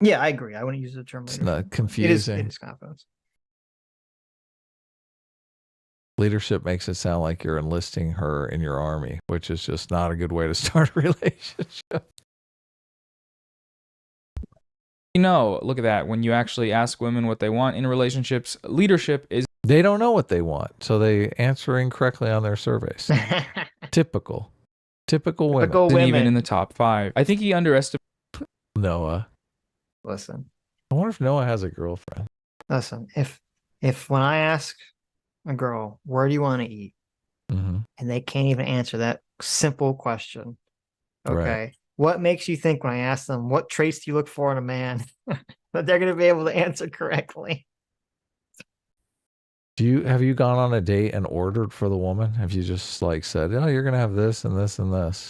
Yeah, I agree. I wouldn't use the term leadership. It's not confusing. It is confidence. Leadership makes it sound like you're enlisting her in your army, which is just not a good way to start a relationship. Look at that. When you actually ask women what they want in relationships, leadership is... They don't know what they want, so they answer incorrectly on their surveys. Typical women. Isn't even in the top 5. I think he underestimated Noah. Listen. I wonder if Noah has a girlfriend. Listen, if when I ask a girl, where do you want to eat? And they can't even answer that simple question. Okay. Right. What makes you think when I ask them, what traits do you look for in a man, that they're going to be able to answer correctly? Have you gone on a date and ordered for the woman? Have you just like said, oh, you're going to have this and this and this?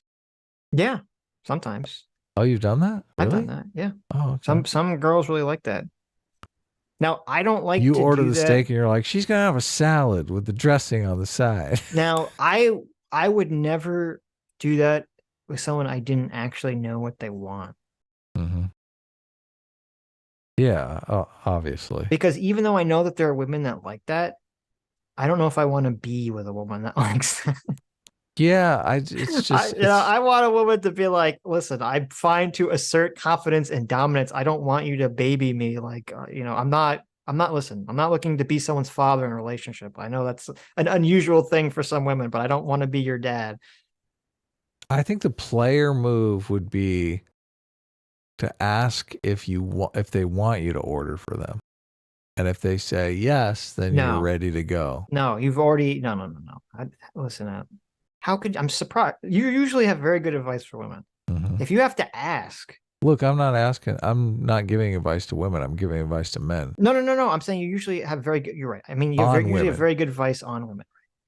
Yeah, sometimes. Oh, you've done that? Really? I've done that. Yeah. Oh, okay. Some girls really like that. Now, I don't like you to order do the that. Steak and you're like, she's going to have a salad with the dressing on the side. Now, I would never do that with someone I didn't actually know what they want. Yeah, obviously. Because even though I know that there are women that like that, I don't know if I want to be with a woman that likes that. Yeah, I want a woman to be like, listen, I'm fine to assert confidence and dominance. I don't want you to baby me. Like, I'm not looking to be someone's father in a relationship. I know that's an unusual thing for some women, but I don't want to be your dad. I think the player move would be to ask if they want you to order for them. And if they say yes, then you're ready to go. No, you've already, no. Listen, I'm surprised. You usually have very good advice for women. If you have to ask. Look, I'm not giving advice to women. I'm giving advice to men. No. I'm saying you usually have very good, you're right. I mean, usually have very good advice on women.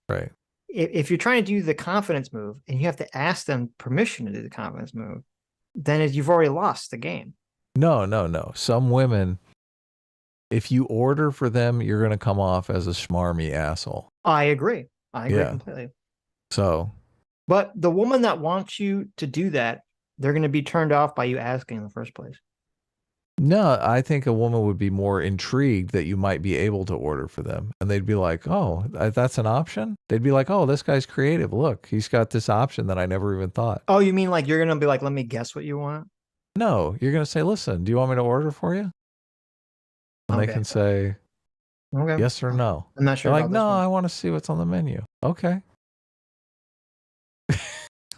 Right. If you're trying to do the confidence move and you have to ask them permission to do the confidence move, then you've already lost the game. No. Some women, if you order for them, you're going to come off as a schmarmy asshole. I agree completely. So, but the woman that wants you to do that, they're going to be turned off by you asking in the first place. No, I think a woman would be more intrigued that you might be able to order for them. And they'd be like, oh, that's an option? They'd be like, oh, this guy's creative. Look, he's got this option that I never even thought. Oh, you mean like you're going to be like, let me guess what you want? No, you're going to say, listen, do you want me to order for you? And they can say yes or no. I'm not sure. They're like, no, I want to see what's on the menu. Okay.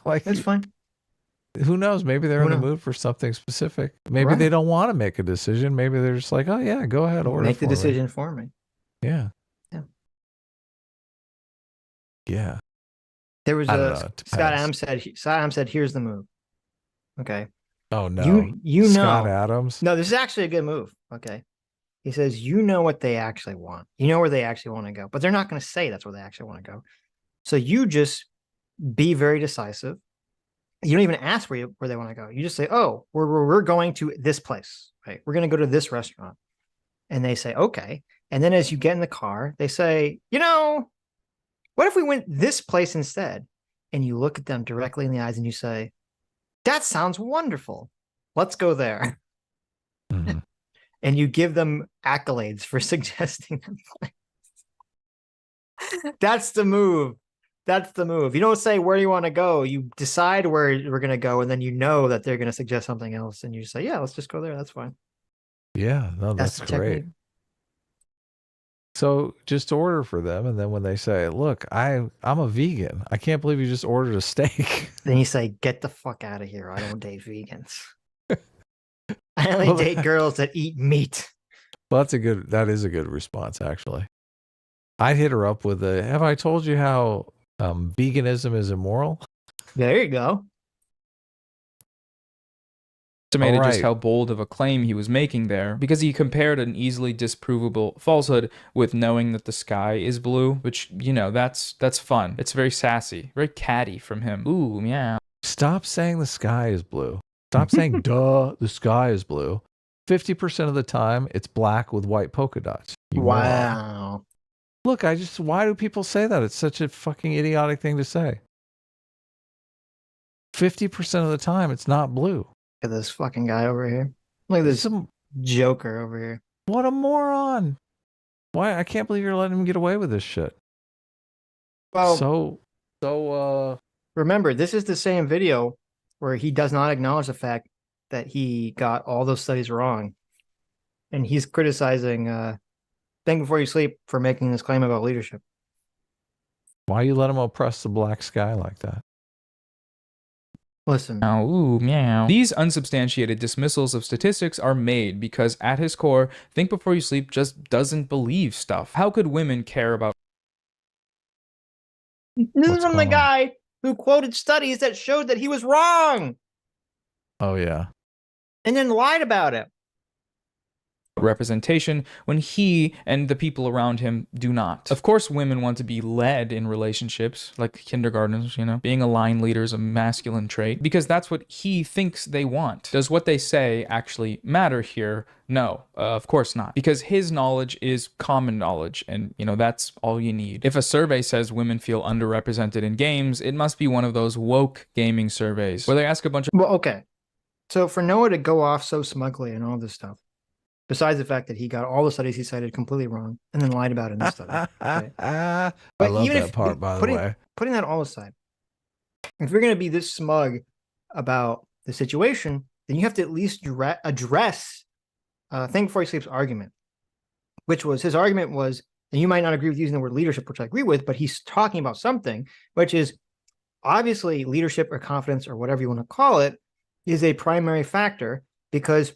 Like, that's fine. Who knows? Maybe they're in the mood for something specific. Maybe they don't want to make a decision. Maybe they're just like, oh yeah, go ahead, order. Make the decision for me. Yeah. There was Scott Adams said, here's the move. Okay. Oh no. You know. Scott Adams. No, this is actually a good move. Okay. He says, you know what they actually want. You know where they actually want to go, but they're not going to say that's where they actually want to go. So you just be very decisive. You don't even ask where they want to go. You just say, oh, we're going to this place, right? We're going to go to this restaurant. And they say, okay. And then as you get in the car, they say, what if we went this place instead? And you look at them directly in the eyes and you say, that sounds wonderful. Let's go there. and you give them accolades for suggesting them. That's the move. That's the move. You don't say, where do you want to go? You decide where we're going to go, and then you know that they're going to suggest something else, and you say, yeah, let's just go there. That's fine. Yeah, no, that's the great. technique. So just order for them, and then when they say, look, I'm a vegan. I can't believe you just ordered a steak. Then you say, get the fuck out of here. I don't date vegans. I only date girls that eat meat. Well, that is a good response, actually. I'd hit her up with have I told you how veganism is immoral? There you go. Estimated just how bold of a claim he was making there, because he compared an easily disprovable falsehood with knowing that the sky is blue, which, you know, that's fun. It's very sassy, very catty from him. Ooh, meow. Stop saying the sky is blue. Stop saying, duh, the sky is blue. 50% of the time, it's black with white polka dots. Wow. Look, why do people say that? It's such a fucking idiotic thing to say. 50% of the time, it's not blue. Look at this fucking guy over here. Look at this joker over here. What a moron. Why? I can't believe you're letting him get away with this shit. Well, remember, this is the same video where he does not acknowledge the fact that he got all those studies wrong. And he's criticizing Think Before You Sleep for making this claim about leadership. Why you let him oppress the black sky like that? Listen. Oh, ooh, meow. These unsubstantiated dismissals of statistics are made because at his core, Think Before You Sleep just doesn't believe stuff. How could women care about... This is from the guy who quoted studies that showed that he was wrong. Oh, yeah. And then lied about it. Representation when he and the people around him do not. Of course, women want to be led in relationships, like kindergartners, you know. Being a line leader is a masculine trait, because that's what he thinks they want. Does what they say actually matter here? No, of course not. Because his knowledge is common knowledge, and, you know, that's all you need. If a survey says women feel underrepresented in games, it must be one of those woke gaming surveys, where they ask a bunch of... Well, okay. So for Noah to go off so smugly and all this stuff, besides the fact that he got all the studies he cited completely wrong and then lied about it in the study. Right? I love that part, by the way. Putting that all aside, if you're going to be this smug about the situation, then you have to at least address Think Before You Sleep's argument, which was, his argument was, and you might not agree with using the word leadership, which I agree with, but he's talking about something, which is obviously leadership or confidence or whatever you want to call it is a primary factor, because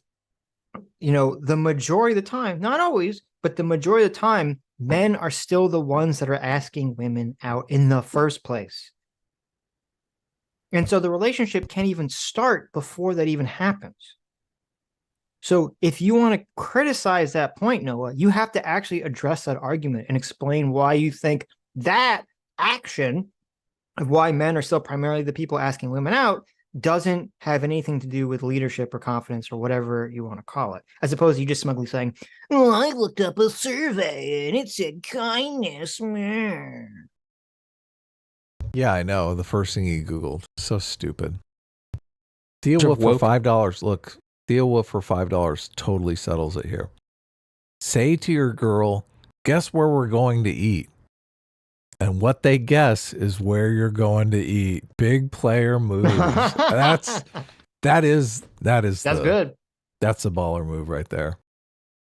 you know, the majority of the time, not always, but the majority of the time, men are still the ones that are asking women out in the first place. And so the relationship can't even start before that even happens. So if you want to criticize that point, Noah, you have to actually address that argument and explain why you think that action of why men are still primarily the people asking women out doesn't have anything to do with leadership or confidence or whatever you want to call it, as opposed to you just smugly saying, well, I looked up a survey and it said kindness. Yeah, I know. The first thing he Googled. So stupid. Deal with for $5. Look, deal with for $5 totally settles it here. Say to your girl, guess where we're going to eat? And what they guess is where you're going to eat. Big player moves. That's good. That's a baller move right there.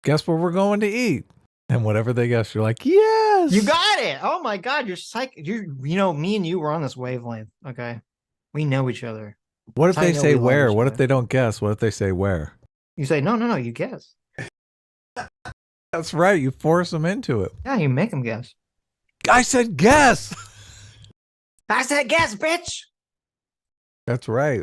Guess where we're going to eat? And whatever they guess, you're like, yes, you got it. Oh my God, you're you know, me and you were on this wavelength. Okay, we know each other. What if they say where? What if they don't guess? What if they say where? You say no, you guess. That's right. You force them into it. Yeah, you make them guess. I said guess. I said guess, bitch. That's right.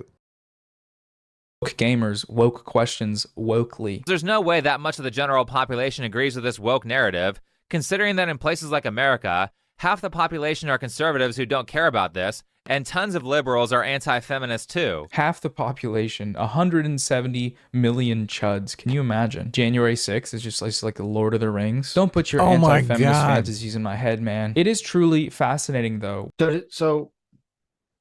Woke gamers, woke questions, wokely. There's no way that much of the general population agrees with this woke narrative, considering that in places like America, half the population are conservatives who don't care about this, and tons of liberals are anti-feminist too. Half the population, 170 million chuds. Can you imagine? January 6th is just like the Lord of the Rings. Don't put your anti-feminist fantasies in my head, man. It is truly fascinating, though. So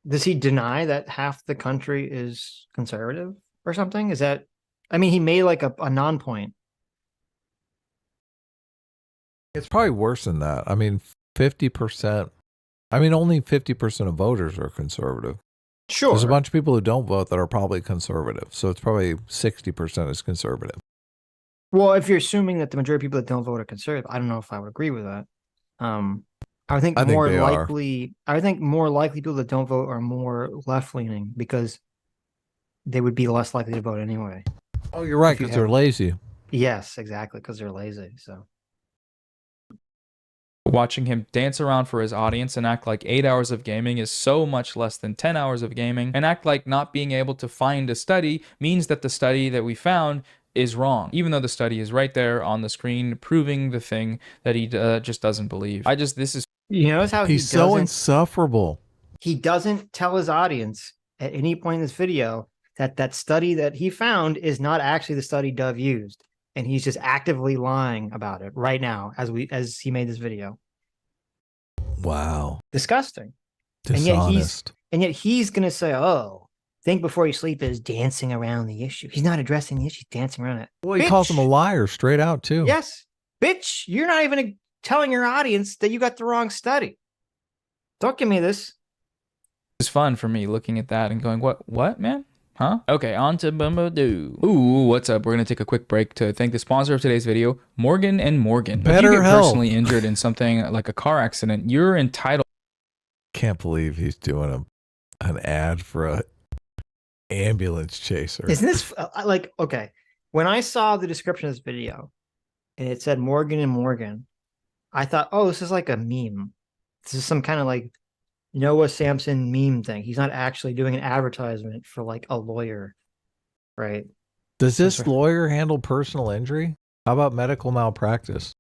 does he deny that half the country is conservative or something? Is that, I mean, he made like a non-point. It's probably worse than that. I mean, 50%. I mean, only 50% of voters are conservative. Sure. There's a bunch of people who don't vote that are probably conservative. So it's probably 60% is conservative. Well, if you're assuming that the majority of people that don't vote are conservative, I don't know if I would agree with that. I think more likely people that don't vote are more left-leaning because they would be less likely to vote anyway. Oh, you're right, because they're lazy. Yes, exactly, because they're lazy. So watching him dance around for his audience and act like 8 hours of gaming is so much less than 10 hours of gaming, and act like not being able to find a study means that the study that we found is wrong, even though the study is right there on the screen proving the thing that he just doesn't believe. This is, you notice how he's so insufferable. He doesn't tell his audience at any point in this video that that study that he found is not actually the study Dove used, and he's just actively lying about it right now as he made this video. Wow, disgusting. Dishonest. And yet he's gonna say, "Oh, think before you sleep" is dancing around the issue. He's not addressing the issue, dancing around it. Well, he calls him a liar straight out too. Yes, bitch, you're not even telling your audience that you got the wrong study. Don't give me this. It's fun for me looking at that and going, what, man? Huh? Okay, on to Bumbo-Doo. Ooh, what's up? We're going to take a quick break to thank the sponsor of today's video, Morgan & Morgan. If you get personally injured in something like a car accident, you're entitled. Can't believe he's doing an ad for a ambulance chaser. Isn't this like, okay, when I saw the description of this video and it said Morgan & Morgan, I thought, oh, this is like a meme. This is some kind of like Noah Samsen meme thing. He's not actually doing an advertisement for like a lawyer, right? Does this lawyer handle personal injury? How about medical malpractice?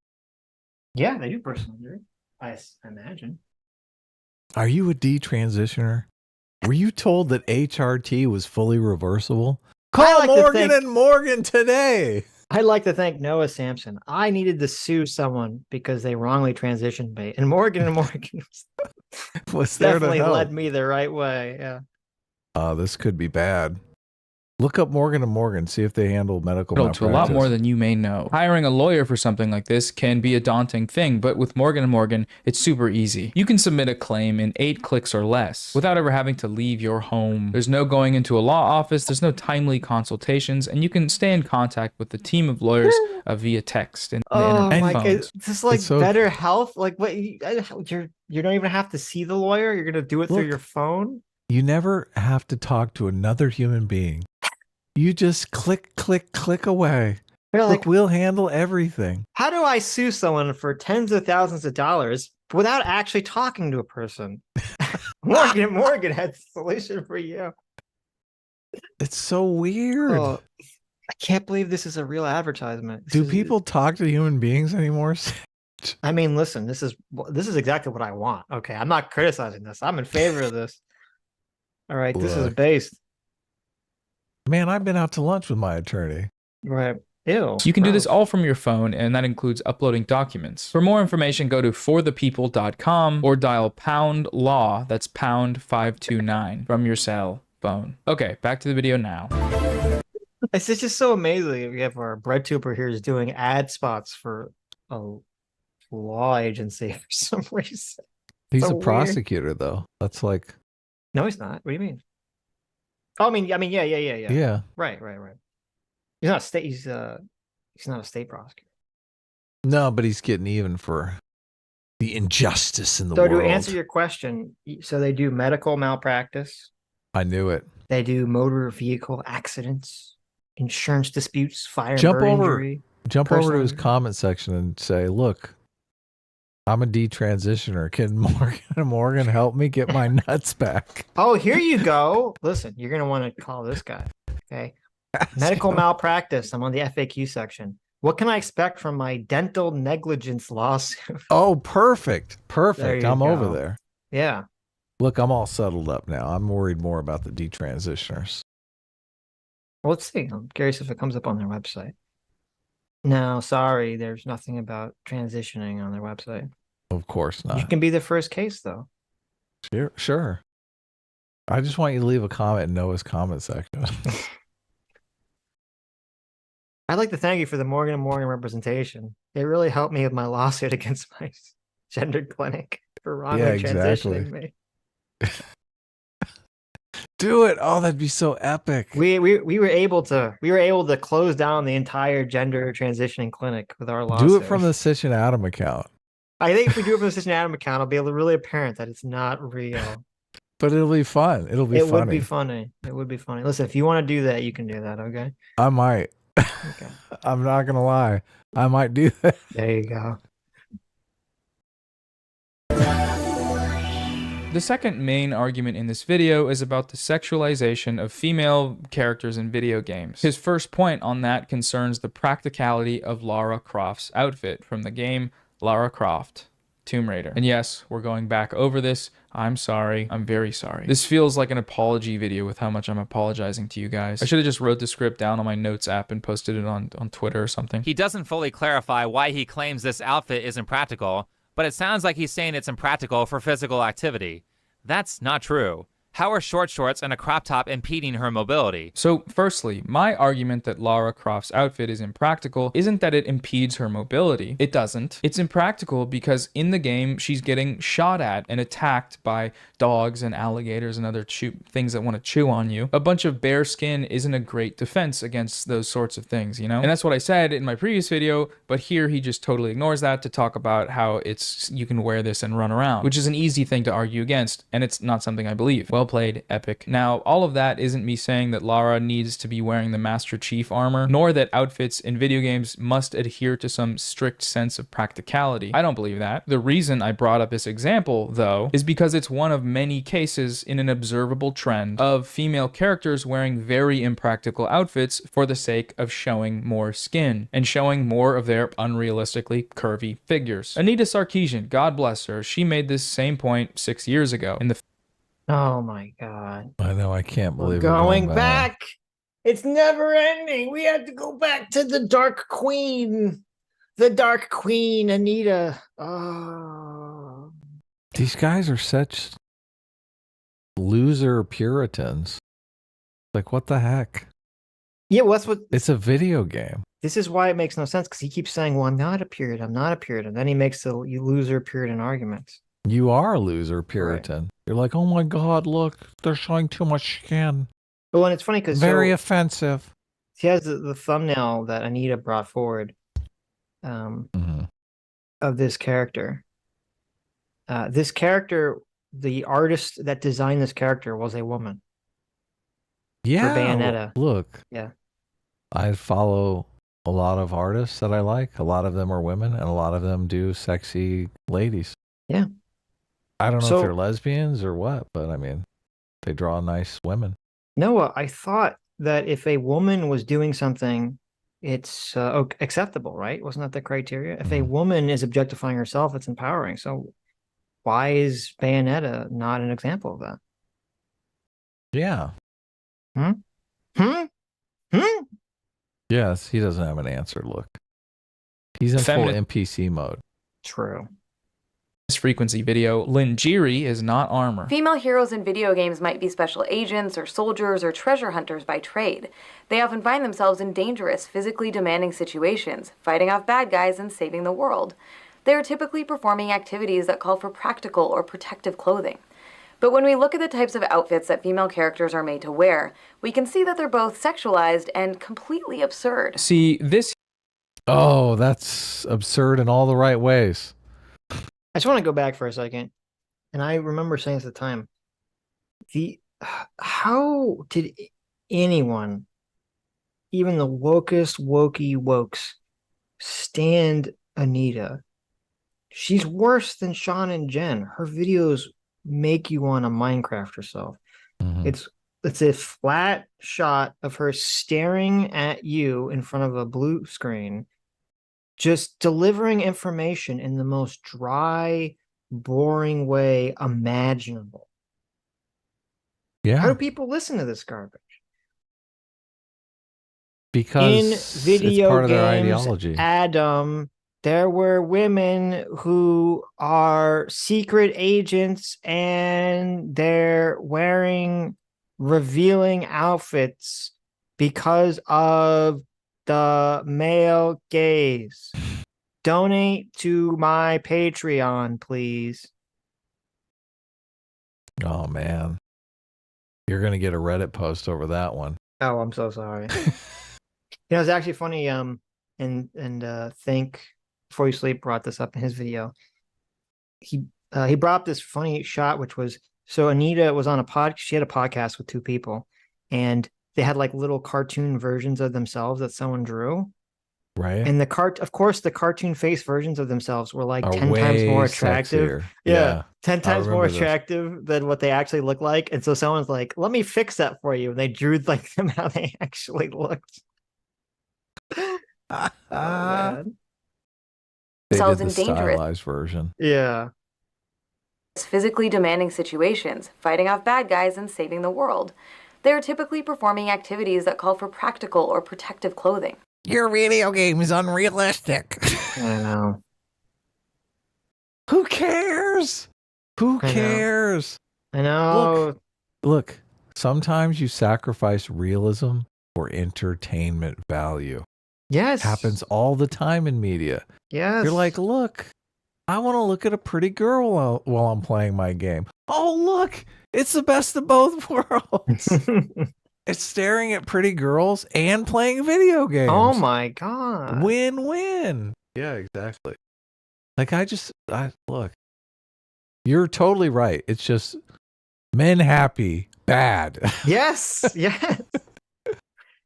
Yeah, they do personal injury, I imagine. Are you a detransitioner? Were you told that HRT was fully reversible? Call Morgan & Morgan today. I'd like to thank Noah Samsen. I needed to sue someone because they wrongly transitioned me, and Morgan & Morgan was there definitely led me the right way. Yeah. This could be bad. Look up Morgan & Morgan, see if they handle medical malpractice. To a lot more than you may know. Hiring a lawyer for something like this can be a daunting thing, but with Morgan & Morgan, it's super easy. You can submit a claim in 8 clicks or less without ever having to leave your home. There's no going into a law office, there's no timely consultations, and you can stay in contact with the team of lawyers via text and oh my god, is this like better health? Like what? You don't even have to see the lawyer. You're gonna do it through your phone. You never have to talk to another human being. You just click, click, click away. Look, we'll handle everything. How do I sue someone for tens of thousands of dollars without actually talking to a person? Morgan & Morgan had a solution for you. It's so weird. Oh, I can't believe this is a real advertisement. Do people talk to human beings anymore? I mean, listen, this is exactly what I want. Okay, I'm not criticizing this. I'm in favor of this. All right, this is based. Man, I've been out to lunch with my attorney. Right. Ew. You can do this all from your phone, and that includes uploading documents. For more information, go to forthepeople.com or dial #law, that's #529 from your cell phone. Okay, back to the video now. It's just so amazing. We have our bread tuber here is doing ad spots for a law agency for some reason. He's a prosecutor, though. That's like... No, he's not. What do you mean? Oh, I mean, yeah. Yeah. Right. He's not a state. He's not a state prosecutor. No, but he's getting even for the injustice in the world. So to answer your question, so they do medical malpractice. I knew it. They do motor vehicle accidents, insurance disputes, fire and burn injury. Jump over to his comment section and say, "Look, I'm a detransitioner. Can Morgan help me get my nuts back?" Oh, here you go. Listen, you're going to want to call this guy. Okay. Medical malpractice. I'm on the FAQ section. What can I expect from my dental negligence lawsuit? Oh, perfect. I'm over there. Yeah. Look, I'm all settled up now. I'm worried more about the detransitioners. Well, let's see. I'm curious if it comes up on their website. No, sorry. There's nothing about transitioning on their website. Of course not. You can be the first case, though. Sure. I just want you to leave a comment in Noah's comment section. I'd like to thank you for the Morgan & Morgan representation. It really helped me with my lawsuit against my gender clinic for wrongly transitioning me. Do it. Oh, that'd be so epic. We were able to close down the entire gender transitioning clinic with our lawsuit. Do it from the Sitch and Adam account. I think if we do it from the Sitch and Adam account, it'll be really apparent that it's not real. But it'll be fun. It'll be funny. It would be funny. It would be funny. Listen, if you want to do that, you can do that, okay? I might. Okay. I'm not gonna lie. I might do that. There you go. The second main argument in this video is about the sexualization of female characters in video games. His first point on that concerns the practicality of Lara Croft's outfit from the game Lara Croft Tomb Raider. And yes, we're going back over this. I'm sorry. I'm very sorry. This feels like an apology video with how much I'm apologizing to you guys. I should have just wrote the script down on my notes app and posted it on Twitter or something. He doesn't fully clarify why he claims this outfit isn't practical, but it sounds like he's saying it's impractical for physical activity. That's not true. How are short shorts and a crop top impeding her mobility? So, firstly, my argument that Lara Croft's outfit is impractical isn't that it impedes her mobility. It doesn't. It's impractical because in the game, she's getting shot at and attacked by dogs and alligators and other things that want to chew on you. A bunch of bare skin isn't a great defense against those sorts of things, you know? And that's what I said in my previous video, but here he just totally ignores that to talk about how you can wear this and run around, which is an easy thing to argue against, and it's not something I believe. Well played, Epic. Now, all of that isn't me saying that Lara needs to be wearing the Master Chief armor, nor that outfits in video games must adhere to some strict sense of practicality. I don't believe that. The reason I brought up this example, though, is because it's one of many cases in an observable trend of female characters wearing very impractical outfits for the sake of showing more skin and showing more of their unrealistically curvy figures. Anita Sarkeesian, God bless her, she made this same point 6 years ago in the Oh my God. I know, I can't believe We're going back. It's never ending. We have to go back to the Dark Queen. The Dark Queen, Anita. Oh. These guys are such loser Puritans. Like, what the heck? Yeah, well, that's what... It's a video game. This is why it makes no sense, because he keeps saying, well, I'm not a Puritan. I'm not a Puritan. Then he makes the loser Puritan arguments. You are a loser Puritan. Right. You're like, oh my God, look, they're showing too much skin. Well, and it's funny because very offensive. He has the thumbnail that Anita brought forward of this character. This character, the artist that designed this character was a woman. Yeah. For Bayonetta. Look. Yeah. I follow a lot of artists that I like. A lot of them are women, and a lot of them do sexy ladies. Yeah. I don't know if they're lesbians or what, but I mean, they draw nice women. Noah, I thought that if a woman was doing something, it's acceptable, right? Wasn't that the criteria? If a woman is objectifying herself, it's empowering. So why is Bayonetta not an example of that? Yeah. Yes, he doesn't have an answer. Look. He's in full NPC mode. True. Frequency video, Lingerie is not armor. Female heroes in video games might be special agents or soldiers or treasure hunters by trade. They often find themselves in dangerous, physically demanding situations, fighting off bad guys and saving the world. They are typically performing activities that call for practical or protective clothing. But when we look at the types of outfits that female characters are made to wear, we can see that they're both sexualized and completely absurd. See, this... Oh, that's absurd in all the right ways. I just want to go back for a second, and I remember saying at the time, how did anyone, even the wokest wokes, stand Anita? She's worse than Sean and Jen. Her videos make you want to Minecraft yourself. It's a flat shot of her staring at you in front of a blue screen, just delivering information in the most dry, boring way imaginable. Yeah. How do people listen to this garbage? Because in video it's part of their games, ideology. Adam, there were women who are secret agents and they're wearing revealing outfits because of the male gaze. Donate to my Patreon, please. Oh man, you're gonna get a Reddit post over that one. Oh, I'm so sorry. It's actually funny. And Think Before You Sleep brought this up in his video. He brought up this funny shot, which was, so Anita was on she had a podcast with two people, and they had like little cartoon versions of themselves that someone drew. Right. And of course, the cartoon face versions of themselves were like 10 times more attractive. Sexier. Yeah, 10 times more attractive than what they actually look like. And so someone's like, "Let me fix that for you." And they drew like them how they actually looked. They Themselves did the in dangerous, stylized version. Yeah. physically demanding situations, fighting off bad guys and saving the world. They are typically performing activities that call for practical or protective clothing. Your video game is unrealistic. I know. Who cares? Who cares? I know. Look, sometimes you sacrifice realism for entertainment value. Yes. Happens all the time in media. Yes. You're like, look, I want to look at a pretty girl while I'm playing my game. Oh, look, it's the best of both worlds. It's staring at pretty girls and playing video games. Oh my God. Win-win. Yeah, exactly. Like look, you're totally right. It's just men happy, bad. Yes. Yes.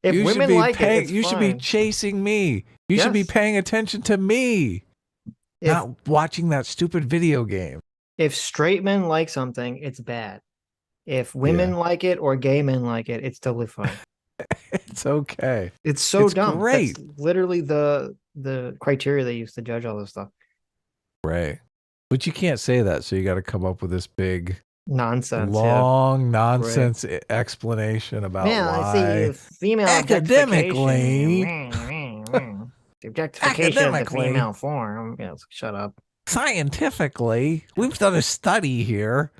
If you women like it, it's you should be fine. chasing me. You should be paying attention to me. Not watching that stupid video game. If straight men like something, it's bad. If women like it or gay men like it, it's totally fine. It's okay. It's so It's dumb. great. That's literally the criteria they use to judge all this stuff. Right. But you can't say that, so you got to come up with this big Nonsense. long nonsense explanation about why I see female academically the objectification of the female form. Yeah, shut up. scientifically, we've done a study here.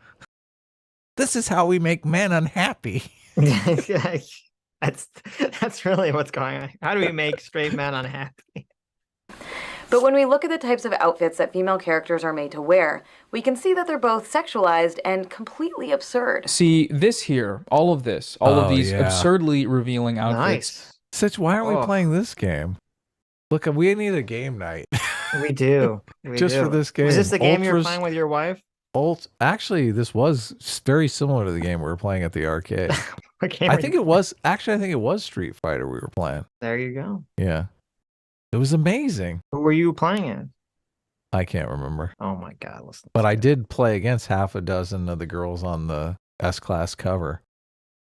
This is how we make men unhappy. That's really what's going on. How do we make straight men unhappy? But when we look at the types of outfits that female characters are made to wear, we can see that they're both sexualized and completely absurd. See, this here, all of these absurdly revealing outfits. Nice. Sitch, why aren't we playing this game? Look, we need a game night. We do. Just for this game. Is this the game you're playing with your wife? Actually, this was very similar to the game we were playing at the arcade. I think it was Street Fighter we were playing. There you go. Yeah. It was amazing. Who were you playing as? I can't remember. Oh my God. But I did play against half a dozen of the girls on the S-Class cover.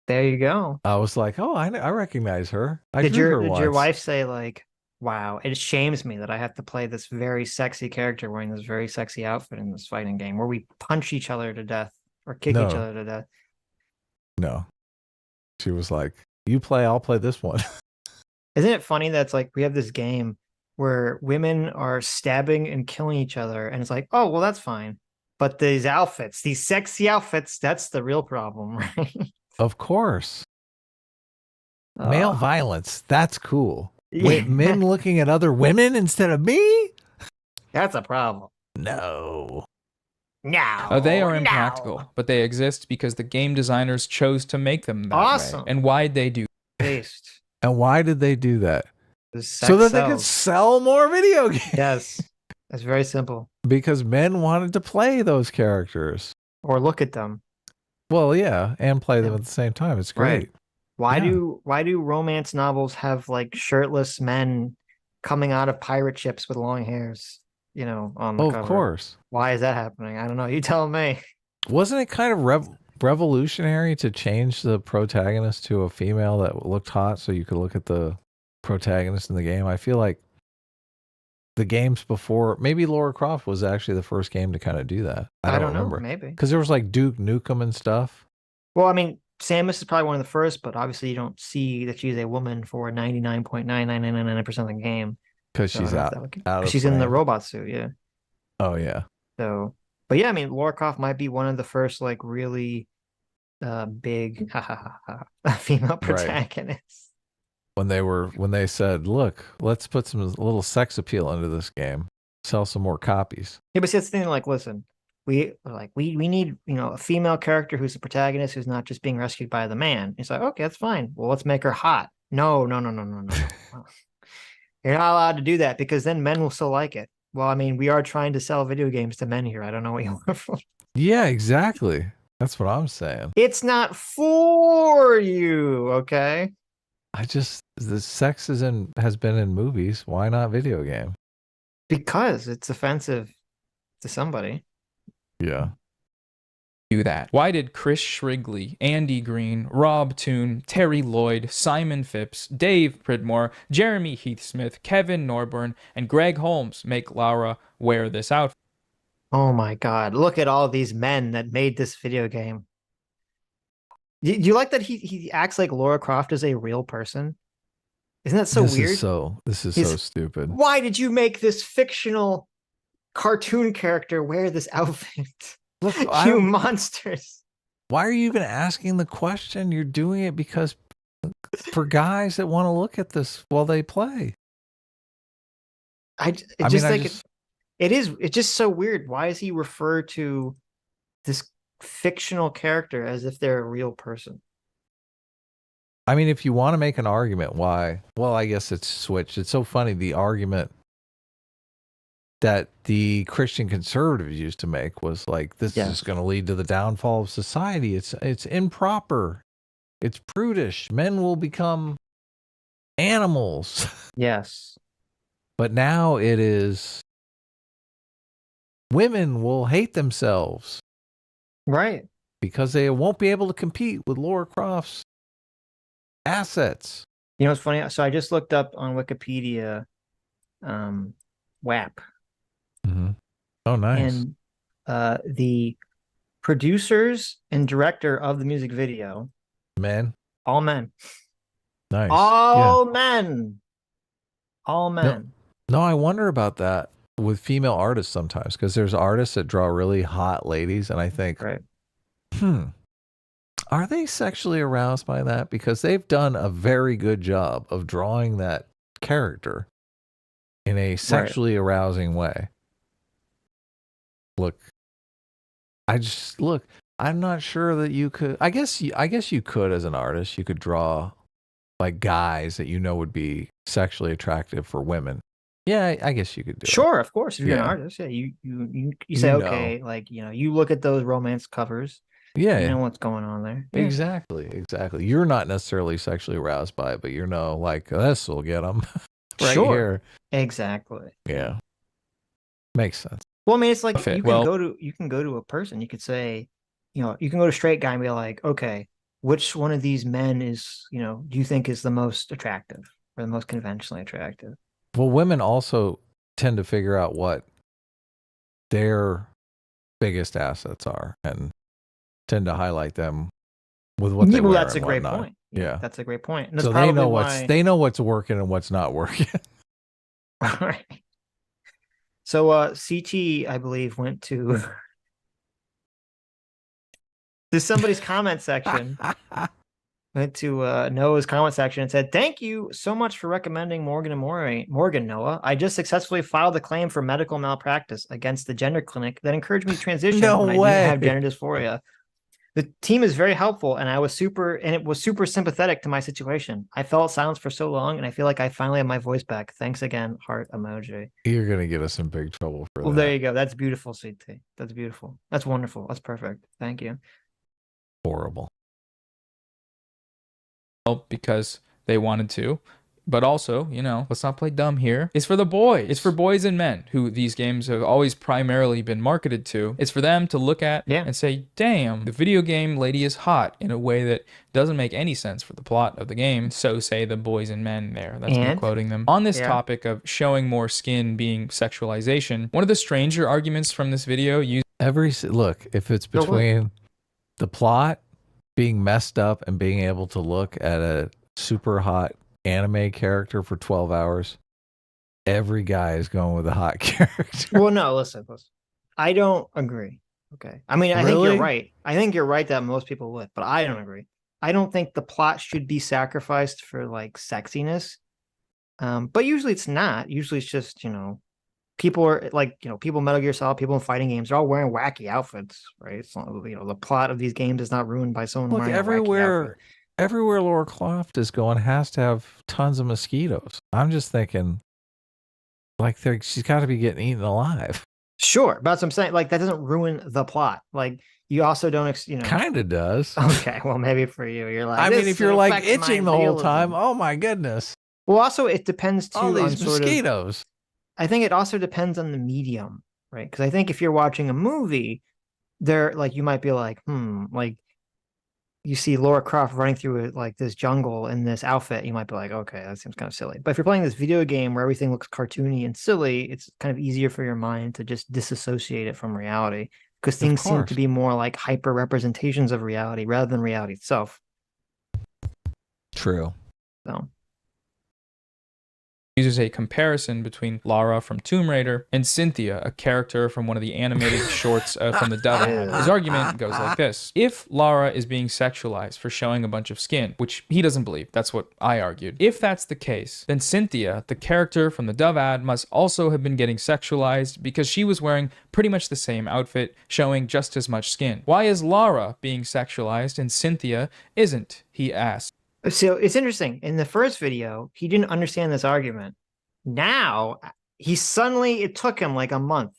There you go. I was like, oh, I recognize her. Did your wife say like, wow, it shames me that I have to play this very sexy character wearing this very sexy outfit in this fighting game where we punch each other to death or kick each other to death? No. She was like, you play, I'll play this one. Isn't it funny that it's like we have this game where women are stabbing and killing each other and it's like, oh, well, that's fine. But these outfits, these sexy outfits, that's the real problem, right? Of course. Male violence, that's cool. Wait, men looking at other women instead of me? That's a problem. No. They are impractical, but they exist because the game designers chose to make them that way. And why'd they do Based. And why did they do that? So that they could sell more video games. Yes. That's very simple. Because men wanted to play those characters. Or look at them. Well, yeah, and play them at the same time. It's great. Right. Why do romance novels have like shirtless men coming out of pirate ships with long hairs, on the cover? Of course. Why is that happening? I don't know. You tell me. Wasn't it kind of revolutionary to change the protagonist to a female that looked hot so you could look at the protagonist in the game? I feel like the games before, maybe Lara Croft was actually the first game to kind of do that. I don't remember. Maybe. Because there was like Duke Nukem and stuff. Well, I mean, Samus is probably one of the first, but obviously you don't see that she's a woman for 99.9999% of the game. Because she's out of she's frame. in the robot suit, yeah. Oh, yeah. So, but yeah, I mean, Lara Croft might be one of the first, like, really big female protagonists. when they said, look, let's put some little sex appeal into this game, sell some more copies. Yeah, but see, that's the thing. Like, listen, we need, you know, a female character who's the protagonist, who's not just being rescued by the man. It's like, okay, that's fine. Well, let's make her hot. No. You're not allowed to do that because then men will still like it. Well, I mean, we are trying to sell video games to men here. I don't know what you want from. Yeah, exactly. That's what I'm saying. It's not for you, okay? The sex has been in movies. Why not video game? Because it's offensive to somebody. Yeah. Do that. Why did Chris Shrigley, Andy Green, Rob Toon, Terry Lloyd, Simon Phipps, Dave Pridmore, Jeremy Heathsmith, Kevin Norburn, and Greg Holmes make Laura wear this outfit? Oh my God. Look at all these men that made this video game. Do you like that he acts like Lara Croft is a real person? Isn't that so weird? This is so stupid. Why did you make this fictional cartoon character wear this outfit? Look, you monsters. Why are you even asking the question? You're doing it because for guys that want to look at this while they play. It's just so weird. Why is he referred to this fictional character as if they're a real person? I mean, if you want to make an argument, why? Well, I guess it's switched. It's so funny. The argument that the Christian conservatives used to make was like, this is going to lead to the downfall of society. It's improper. It's prudish. Men will become animals. Yes. But now it is women will hate themselves. Right. Because they won't be able to compete with Lara Croft's assets. You know, it's funny. So I just looked up on Wikipedia, WAP. Mm-hmm. Oh, nice. And the producers and director of the music video. Men. All men. Nice. All men. All men. No, I wonder about that with female artists sometimes, because there's artists that draw really hot ladies, and I think, right. Are they sexually aroused by that? Because they've done a very good job of drawing that character in a sexually arousing way. Look, I'm not sure that you could. I guess you could, as an artist, you could draw like guys that you know would be sexually attractive for women. Yeah, I guess you could do it. Sure, of course. If you're an artist, you say, okay, like, you know, you look at those romance covers. Yeah. You know what's going on there. Yeah. Exactly. You're not necessarily sexually aroused by it, but you know, like, this will get them right here. Exactly. Yeah. Makes sense. Well, I mean, it's like you can go to a person. You could say, you know, you can go to a straight guy and be like, okay, which one of these men is, you know, do you think is the most attractive or the most conventionally attractive? Well, women also tend to figure out what their biggest assets are and tend to highlight them with what they wear. That's a great whatnot. point. Yeah, that's a great point. And so they know what's working and what's not working. Right. So CT, I believe, went to somebody's comment section. Went to Noah's comment section and said, "Thank you so much for recommending Morgan and Morgan, Noah. I just successfully filed a claim for medical malpractice against the gender clinic that encouraged me to transition when I didn't have gender dysphoria. The team is very helpful, and it was super sympathetic to my situation. I felt silence for so long, and I feel like I finally have my voice back. Thanks again, heart emoji." You're gonna get us in big trouble for that. Well, there you go. That's beautiful, CT. That's beautiful. That's wonderful. That's perfect. Thank you. Horrible. Because they wanted to, but also, you know, let's not play dumb here. It's for the boys. It's for boys and men who these games have always primarily been marketed to. It's for them to look at and say, damn, the video game lady is hot in a way that doesn't make any sense for the plot of the game. So say the boys and men there. That's me quoting them. On this topic of showing more skin being sexualization, one of the stranger arguments from this video look, if it's between the plot being messed up and being able to look at a super hot anime character for 12 hours, every guy is going with a hot character. Well, no, listen. I don't agree. Okay. I mean, I think you're right. I think you're right that most people would, but I don't agree. I don't think the plot should be sacrificed for like sexiness. But usually it's not. Usually it's just, people are like, people Metal Gear Solid, people in fighting games, they're all wearing wacky outfits, right? It's not, the plot of these games is not ruined by someone wearing a wacky outfit. Everywhere Lara Croft is going has to have tons of mosquitoes. I'm just thinking, like, she's got to be getting eaten alive. Sure, but that's what I'm saying. Like, that doesn't ruin the plot. Like, you also don't, Kind of does. Okay, well, maybe for you, you're like, I mean, if you're like itching the whole time, oh my goodness. Well, also, it depends too on these sort mosquitoes. I think it also depends on the medium, right? Because I think if you're watching a movie, you might be like, like, you see Lara Croft running through like this jungle in this outfit, you might be like, okay, that seems kind of silly. But if you're playing this video game where everything looks cartoony and silly, it's kind of easier for your mind to just disassociate it from reality, because things seem to be more like hyper representations of reality rather than reality itself. True. So uses a comparison between Lara from Tomb Raider and Cynthia, a character from one of the animated shorts from the Dove ad. His argument goes like this. If Lara is being sexualized for showing a bunch of skin, which he doesn't believe, that's what I argued. If that's the case, then Cynthia, the character from the Dove ad, must also have been getting sexualized because she was wearing pretty much the same outfit, showing just as much skin. Why is Lara being sexualized and Cynthia isn't? He asked. So it's interesting. In the first video, he didn't understand this argument. Now, it took him like a month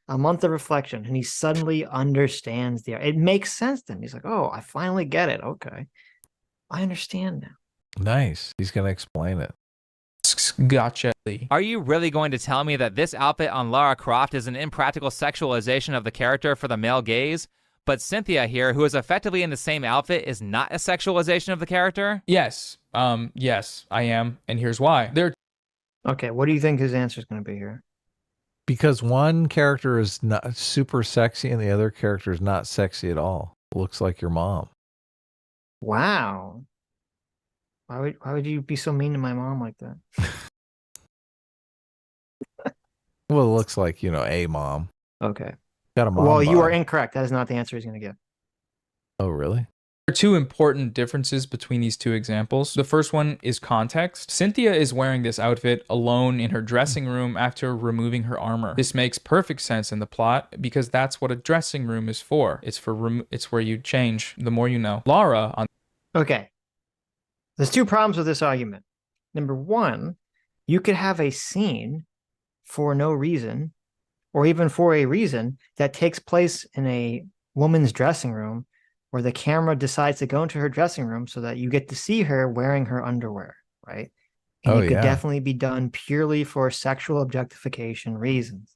of reflection, and he suddenly understands it makes sense to him. He's like, oh, I finally get it. Okay. I understand now. Nice. He's going to explain it. Gotcha. Are you really going to tell me that this outfit on Lara Croft is an impractical sexualization of the character for the male gaze? But Cynthia here, who is effectively in the same outfit, is not a sexualization of the character? Yes. Yes, I am. And here's why. Okay, what do you think his answer is going to be here? Because one character is not super sexy and the other character is not sexy at all. Looks like your mom. Wow. Why would you be so mean to my mom like that? Well, it looks like, a mom. Okay. Got a mom well, bod. you are incorrect. That is not the answer he's going to give. Oh, really? There are two important differences between these two examples. The first one is context. Cynthia is wearing this outfit alone in her dressing room after removing her armor. This makes perfect sense in the plot because that's what a dressing room is for. It's where you change the more you know. Lara on. Okay. There's two problems with this argument. Number one, you could have a scene for no reason, or even for a reason, that takes place in a woman's dressing room where the camera decides to go into her dressing room so that you get to see her wearing her underwear, right? And it could definitely be done purely for sexual objectification reasons.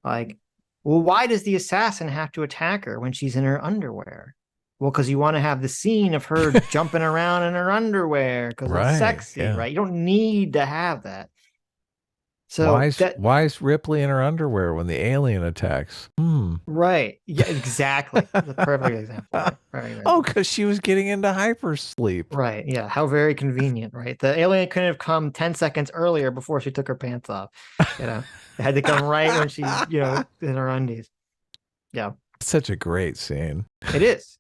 Like, well, why does the assassin have to attack her when she's in her underwear? Well, because you want to have the scene of her jumping around in her underwear because it's sexy, right? You don't need to have that. So why is Ripley in her underwear when the alien attacks? Right. Yeah, exactly. The perfect example. Right. Oh, because she was getting into hypersleep. Right. Yeah. How very convenient, right? The alien couldn't have come 10 seconds earlier before she took her pants off. It had to come right when she's, in her undies. Yeah. Such a great scene. It is.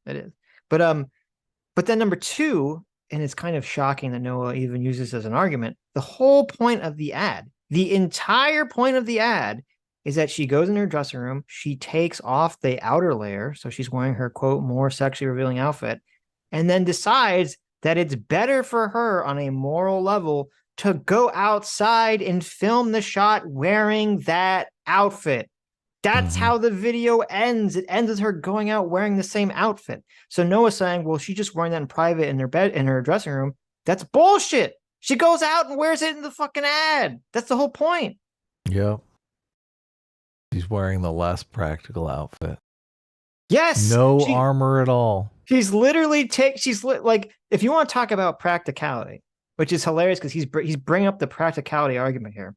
But then number two, and it's kind of shocking that Noah even uses this as an argument, the whole point of the ad, the entire point of the ad is that she goes in her dressing room, she takes off the outer layer, so she's wearing her, quote, more sexually revealing outfit, and then decides that it's better for her on a moral level to go outside and film the shot wearing that outfit. That's how the video ends. It ends with her going out wearing the same outfit. So Noah's saying, well, she's just wearing that in private in her dressing room. That's bullshit. She goes out and wears it in the fucking ad. That's the whole point. Yep. She's wearing the less practical outfit. Yes. No armor at all. She's literally like, if you want to talk about practicality, which is hilarious because he's bringing up the practicality argument here.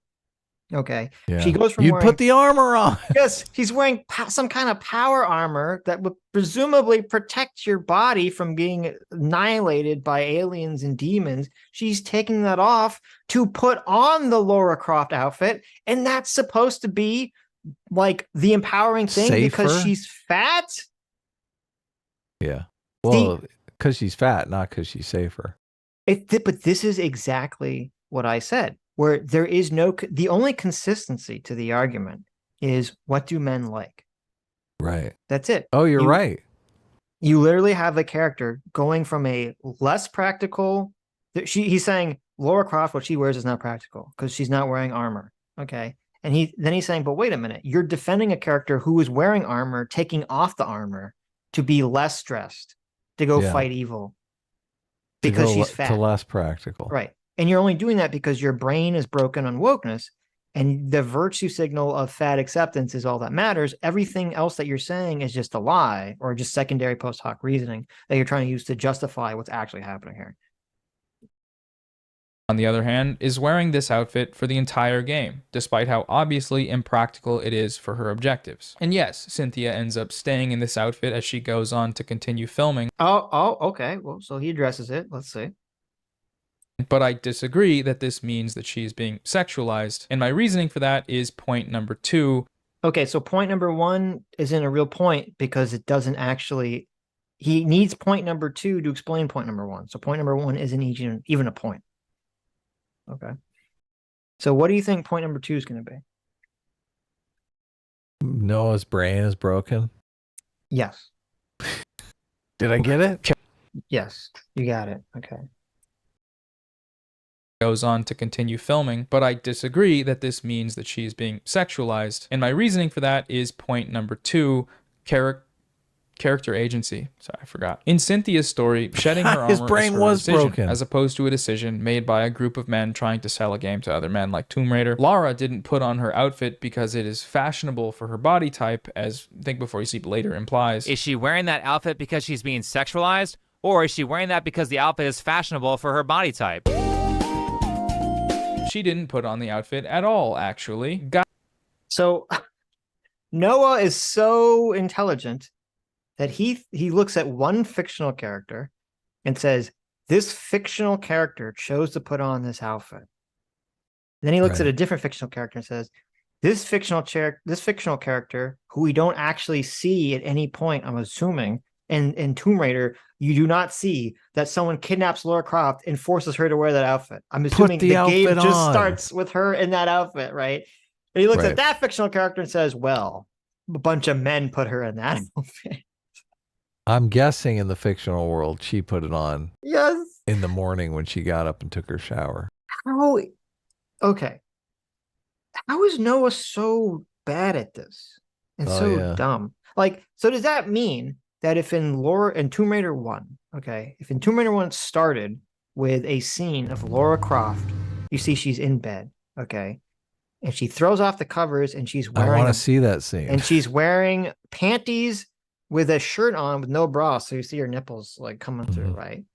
Okay. Yeah. She goes from put the armor on. Yes, she's wearing some kind of power armor that would presumably protect your body from being annihilated by aliens and demons. She's taking that off to put on the Lara Croft outfit, and that's supposed to be like the empowering thing because she's fat. Yeah. Well, because she's fat, not because she's safer. But this is exactly what I said, where there is the only consistency to the argument is, what do men like? Right. That's it. Oh, you're right. You literally have a character going from a less practical. He's saying Lara Croft, what she wears is not practical because she's not wearing armor. Okay. And he's saying, but wait a minute, you're defending a character who is wearing armor, taking off the armor to be less stressed, to go fight evil because she's fat. To less practical. Right. And you're only doing that because your brain is broken on wokeness, and the virtue signal of fat acceptance is all that matters. Everything else that you're saying is just a lie or just secondary post hoc reasoning that you're trying to use to justify what's actually happening here. On the other hand, is wearing this outfit for the entire game, despite how obviously impractical it is for her objectives. And yes, Cynthia ends up staying in this outfit as she goes on to continue filming. Oh, okay. Well, so he addresses it. Let's see. But I disagree that this means that she's being sexualized, and my reasoning for that is point number 2. Okay, so point number 1 isn't a real point because it doesn't actually... He needs point number 2 to explain point number 1. So point number 1 isn't even a point. Okay. So what do you think point number 2 is going to be? Noah's brain is broken? Yes. Did I get it? Yes, you got it. Okay. Goes on to continue filming, but I disagree that this means that she's being sexualized, and my reasoning for that is point number 2, character agency. Sorry, I forgot. In Cynthia's story, shedding her armor His brain was decision, broken, as opposed to a decision made by a group of men trying to sell a game to other men like Tomb Raider. Lara didn't put on her outfit because it is fashionable for her body type, as Think Before You Sleep later implies. Is she wearing that outfit because she's being sexualized, or is she wearing that because the outfit is fashionable for her body type? She didn't put on the outfit at all, actually. So Noah is so intelligent that he looks at one fictional character and says, this fictional character chose to put on this outfit. And then he looks at a different fictional character and says, this fictional character, who we don't actually see at any point, I'm assuming, in Tomb Raider, you do not see that someone kidnaps Lara Croft and forces her to wear that outfit. I'm assuming the game just starts with her in that outfit, right? And he looks at that fictional character and says, well, a bunch of men put her in that outfit. I'm guessing in the fictional world, she put it on in the morning when she got up and took her shower. How? Okay. How is Noah so bad at this and dumb? Like, so does that mean that if in Tomb Raider 1, okay, if in Tomb Raider 1 started with a scene of Lara Croft, you see she's in bed, okay, and she throws off the covers and she's wearing... I want to see that scene. And she's wearing panties with a shirt on with no bra, so you see her nipples like coming through, right?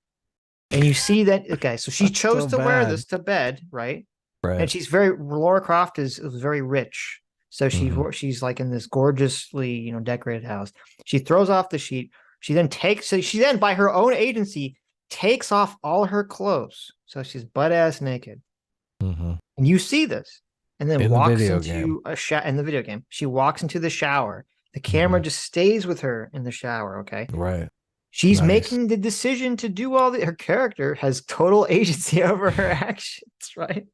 And you see that, okay, so she chose to wear this to bed, right? Right. And Lara Croft is very rich. So she's like in this gorgeously, decorated house. She throws off the sheet. She then by her own agency takes off all her clothes. So she's butt ass naked. And you see this. And then walks into in the video game. She walks into the shower. The camera just stays with her in the shower, okay? Right. She's making the decision to do her character has total agency over her actions, right?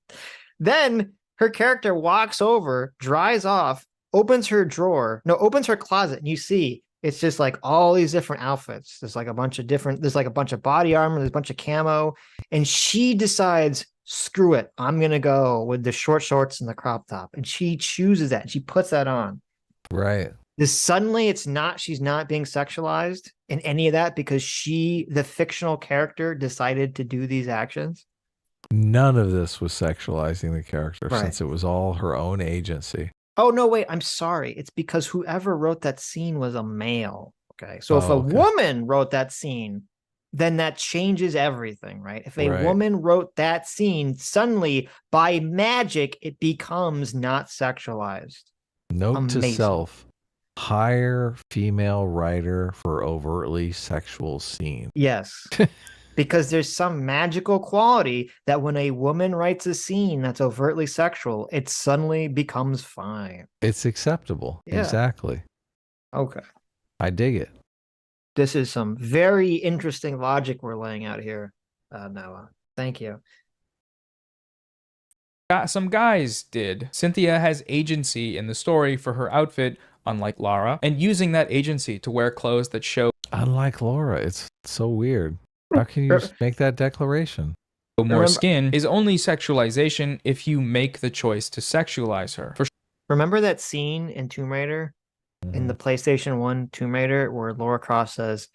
Then her character walks over, dries off, opens her closet, and you see it's just like all these different outfits. There's like a bunch of body armor, there's a bunch of camo, and she decides, screw it, I'm gonna go with the short shorts and the crop top. And she chooses that, and she puts that on. Right. Suddenly she's not being sexualized in any of that because the fictional character decided to do these actions. None of this was sexualizing the character since it was all her own agency. Oh, no, wait, I'm sorry. It's because whoever wrote that scene was a male. Okay. So if a woman wrote that scene, then that changes everything, right? If a woman wrote that scene, suddenly by magic, it becomes not sexualized. Note to self. Hire female writer for overtly sexual scene. Yes. Because there's some magical quality that when a woman writes a scene that's overtly sexual, it suddenly becomes fine. It's acceptable. Yeah. Exactly. Okay. I dig it. This is some very interesting logic we're laying out here, Noah. Thank you. Some guys did. Cynthia has agency in the story for her outfit, unlike Lara, and using that agency to wear clothes that show. Unlike Laura, it's so weird. How can you make that declaration? More skin is only sexualization if you make the choice to sexualize her. Remember that scene in Tomb Raider, in the PlayStation 1 Tomb Raider, where Lara Croft says,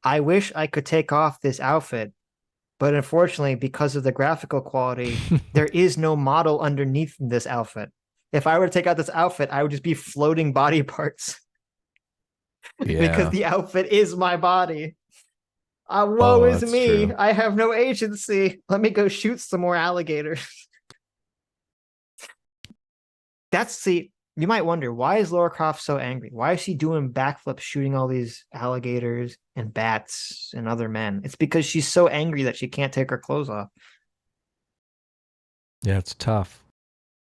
I wish I could take off this outfit, but unfortunately, because of the graphical quality, there is no model underneath this outfit. If I were to take out this outfit, I would just be floating body parts. Because the outfit is my body. Woe is me. True. I have no agency. Let me go shoot some more alligators. You might wonder, why is Lara Croft so angry? Why is she doing backflips shooting all these alligators and bats and other men? It's because she's so angry that she can't take her clothes off. Yeah, it's tough.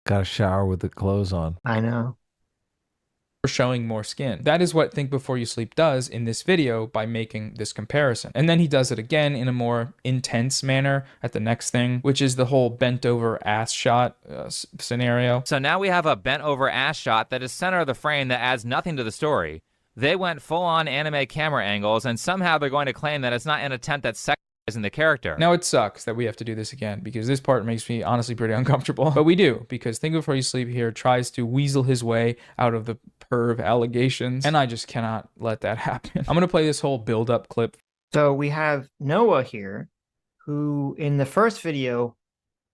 Got to shower with the clothes on. I know. Showing more skin. That is what Think Before You Sleep does in this video by making this comparison. And then he does it again in a more intense manner at the next thing, which is the whole bent over ass shot scenario. So now we have a bent over ass shot that is center of the frame that adds nothing to the story. They went full on anime camera angles, and somehow they're going to claim that it's not an attempt at sexualizing the character. Now it sucks that we have to do this again because this part makes me honestly pretty uncomfortable. But we do, because Think Before You Sleep here tries to weasel his way out of the perv allegations, and I just cannot let that happen. I'm gonna play this whole build-up clip. So we have Noah here, who in the first video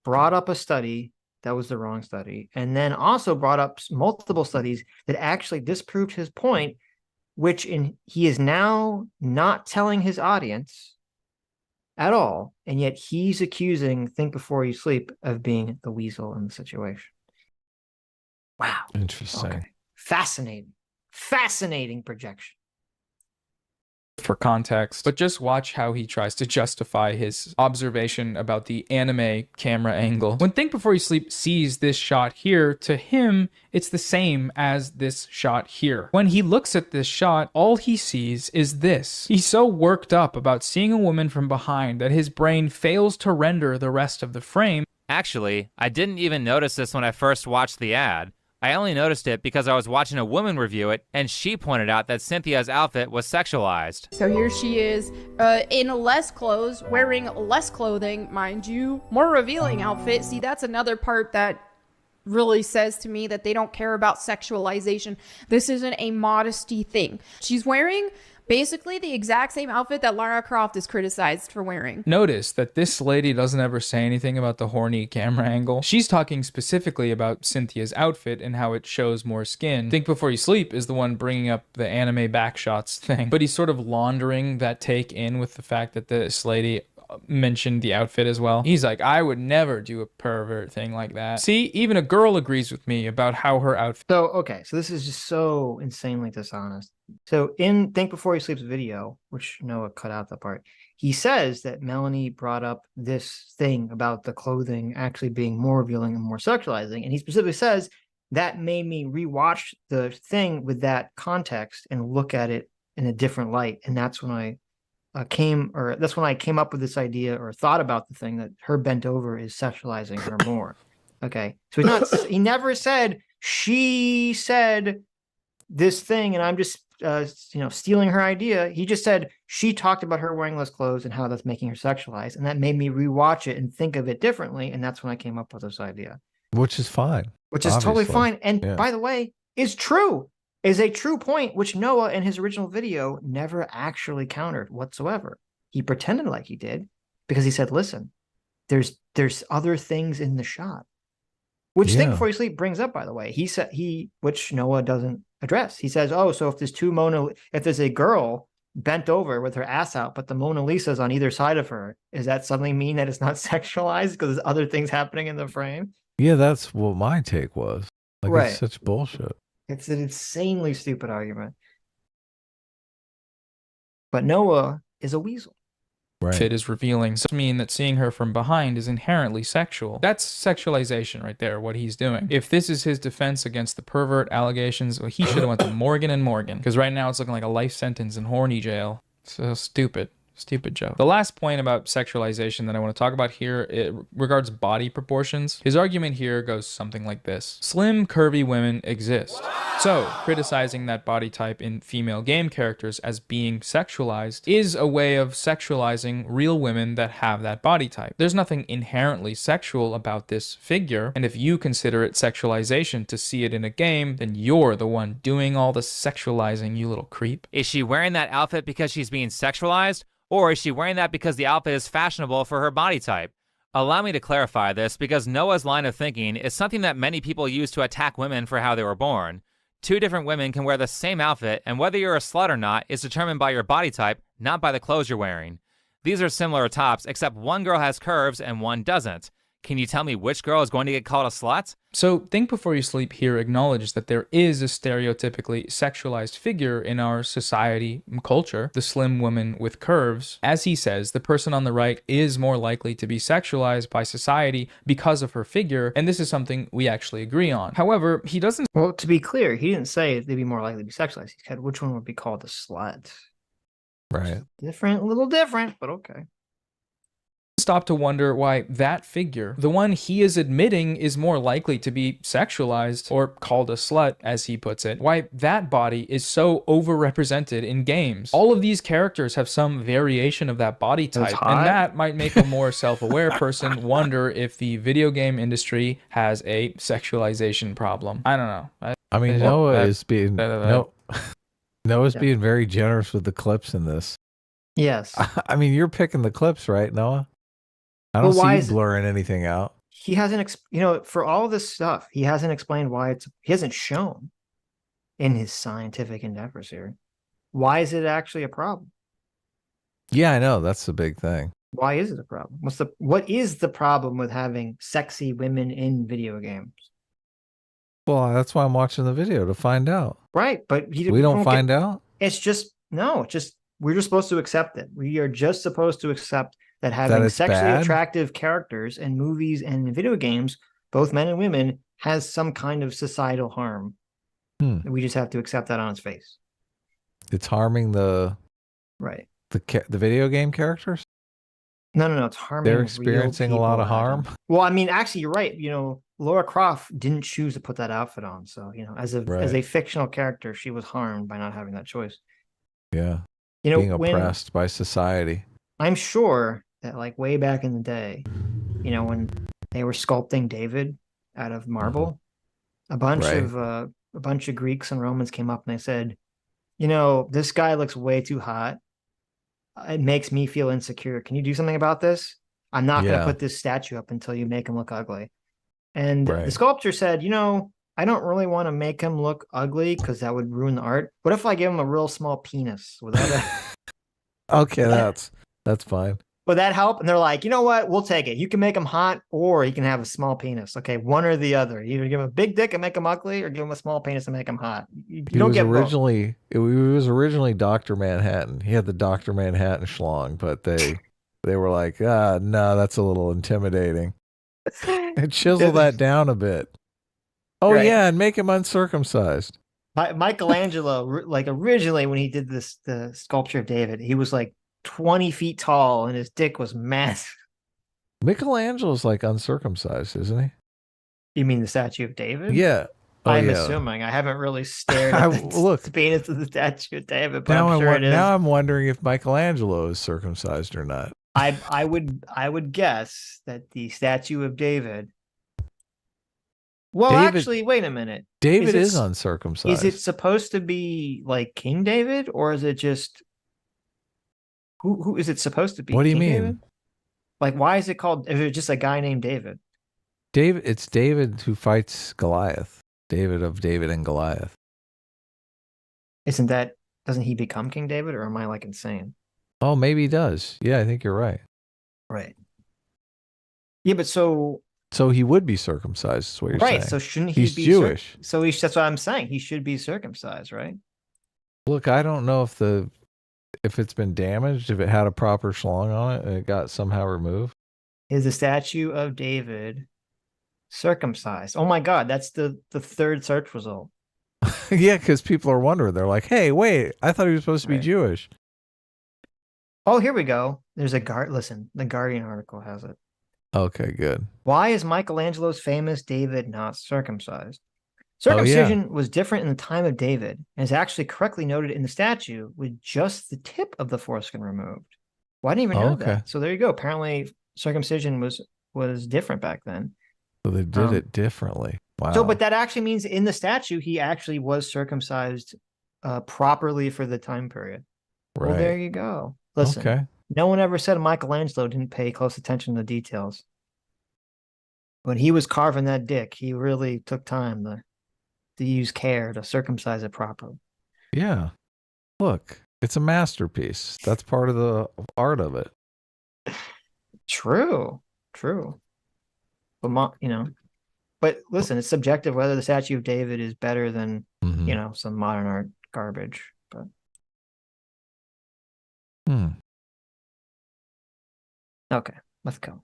brought up a study that was the wrong study, and then also brought up multiple studies that actually disproved his point, which he is now not telling his audience at all, and yet he's accusing Think Before You Sleep of being the weasel in the situation. Wow. Interesting. Okay. Fascinating projection. For context, but just watch how he tries to justify his observation about the anime camera angle. When Think Before You Sleep sees this shot here, to him, it's the same as this shot here. When he looks at this shot, all he sees is this. He's so worked up about seeing a woman from behind that his brain fails to render the rest of the frame. Actually, I didn't even notice this when I first watched the ad. I only noticed it because I was watching a woman review it, and she pointed out that Cynthia's outfit was sexualized. So here she is, in less clothes, wearing less clothing, mind you, more revealing outfit. See, that's another part that really says to me that they don't care about sexualization. This isn't a modesty thing. She's wearing basically the exact same outfit that Lara Croft is criticized for wearing. Notice that this lady doesn't ever say anything about the horny camera angle. She's talking specifically about Cynthia's outfit and how it shows more skin. Think Before You Sleep is the one bringing up the anime backshots thing, but he's sort of laundering that take in with the fact that this lady mentioned the outfit as well. He's like, I would never do a pervert thing like that. See, even a girl agrees with me about how her outfit. So, okay, so this is just so insanely dishonest. So in Think Before You Sleep's video, which Noah cut out the part, he says that Melanie brought up this thing about the clothing actually being more revealing and more sexualizing. And he specifically says that made me rewatch the thing with that context and look at it in a different light. And that's when I came up with this idea or thought about the thing that her bent over is sexualizing her more. Okay. So he never said, she said this thing and I'm just, stealing her idea. He just said she talked about her wearing less clothes and how that's making her sexualized. And that made me rewatch it and think of it differently. And that's when I came up with this idea. Which is fine. Which is totally fine. And by the way, is true. Is a true point, which Noah in his original video never actually countered whatsoever. He pretended like he did because he said, listen, there's other things in the shot. Which Think Before You Sleep brings up, by the way. He said which Noah doesn't address. He says, oh, so if there's a girl bent over with her ass out, but the Mona Lisa's on either side of her, is that something mean that it's not sexualized because there's other things happening in the frame? Yeah, that's what my take was. Like, right. It's such bullshit. It's an insanely stupid argument. But Noah is a weasel. Right. Fit is revealing. So mean that seeing her from behind is inherently sexual. That's sexualization right there, what he's doing. If this is his defense against the pervert allegations, well, he should have went to Morgan & Morgan, because right now it's looking like a life sentence in horny jail. So stupid. Stupid joke. The last point about sexualization that I want to talk about here, it regards body proportions. His argument here goes something like this. Slim, curvy women exist. So, criticizing that body type in female game characters as being sexualized is a way of sexualizing real women that have that body type. There's nothing inherently sexual about this figure, and if you consider it sexualization to see it in a game, then you're the one doing all the sexualizing, you little creep. Is she wearing that outfit because she's being sexualized? Or is she wearing that because the outfit is fashionable for her body type? Allow me to clarify this because Noah's line of thinking is something that many people use to attack women for how they were born. Two different women can wear the same outfit, and whether you're a slut or not is determined by your body type, not by the clothes you're wearing. These are similar tops, except one girl has curves and one doesn't. Can you tell me which girl is going to get called a slut? So Think Before You Sleep here acknowledges that there is a stereotypically sexualized figure in our society and culture, the slim woman with curves. As he says, the person on the right is more likely to be sexualized by society because of her figure, and this is something we actually agree on. However, he doesn't... Well, to be clear, he didn't say they'd be more likely to be sexualized. He said which one would be called a slut. Right. Different, a little different, but okay. Stop to wonder why that figure, the one he is admitting is more likely to be sexualized or called a slut, as he puts it, why that body is so overrepresented in games. All of these characters have some variation of that body type, and that might make a more self-aware person wonder if the video game industry has a sexualization problem. I don't know. I mean, Noah's being very generous with the clips in this. Yes. I mean, you're picking the clips, right, Noah? I don't see you blurring anything out. He hasn't, for all this stuff, he hasn't explained why he hasn't shown in his scientific endeavors here. Why is it actually a problem? Yeah, I know. That's the big thing. Why is it a problem? What is the problem with having sexy women in video games? Well, that's why I'm watching the video, to find out. Right, but we don't find out? It's just, we're just supposed to accept it. We are just supposed to accept that having sexually attractive characters in movies and in video games, both men and women, has some kind of societal harm. We just have to accept that on its face. It's harming the video game characters? No, it's harming. They're experiencing a lot of harm. Well, I mean, actually, you're right. Lara Croft didn't choose to put that outfit on, so as a fictional character, she was harmed by not having that choice. Yeah, being oppressed by society. I'm sure that, like, way back in the day, when they were sculpting David out of marble, a bunch of Greeks and Romans came up and they said, this guy looks way too hot. It makes me feel insecure. Can you do something about this? I'm not going to put this statue up until you make him look ugly. And the sculptor said, I don't really want to make him look ugly because that would ruin the art. What if I give him a real small penis without a... Okay, that's fine. Would that help? And they're like, you know what? We'll take it. You can make him hot or he can have a small penis. Okay, one or the other. Either give him a big dick and make him ugly or give him a small penis and make him hot. You don't get both. It was originally Dr. Manhattan. He had the Dr. Manhattan schlong, but they were like, no, that's a little intimidating. And chisel that down a bit. Oh, yeah, and make him uncircumcised. Michelangelo, like, originally when he did the sculpture of David, he was like 20 feet tall and his dick was massive. Michelangelo's like uncircumcised, isn't he? You mean the statue of David? Yeah. I'm assuming. I haven't really stared at the penis of the statue of David, but I'm sure it is. Now I'm wondering if Michelangelo is circumcised or not. I would guess that the statue of David. Well, actually, wait a minute. David is uncircumcised. Is it supposed to be like King David, or is it just who is it supposed to be? What do you mean? David? Like, why is it called? Is it just a guy named David? It's David who fights Goliath. David and Goliath. Doesn't he become King David, or am I like insane? Oh, maybe he does. Yeah, I think you're right. Right. Yeah, but so he would be circumcised, is what you're saying. Right, so shouldn't he He's be Jewish. That's what I'm saying. He should be circumcised, right? Look, I don't know if it's been damaged, if it had a proper schlong on it and it got somehow removed. Is the statue of David circumcised? Oh my God, that's the third search result. Yeah, because people are wondering. They're like, hey, wait, I thought he was supposed to be Jewish. Oh, here we go. There's a listen, the Guardian article has it. Okay, good. Why is Michelangelo's famous David not circumcised? Circumcision was different in the time of David and is actually correctly noted in the statue with just the tip of the foreskin removed. Well, I didn't even know that. So there you go. Apparently circumcision was different back then. So they did it differently. Wow. So, but that actually means in the statue, he actually was circumcised properly for the time period. Right. Well, there you go. Listen, no one ever said Michelangelo didn't pay close attention to details. When he was carving that dick, he really took time to use care to circumcise it properly. Yeah. Look, it's a masterpiece. That's part of the art of it. True. But, but listen, it's subjective whether the statue of David is better than, some modern art garbage. But okay, let's go.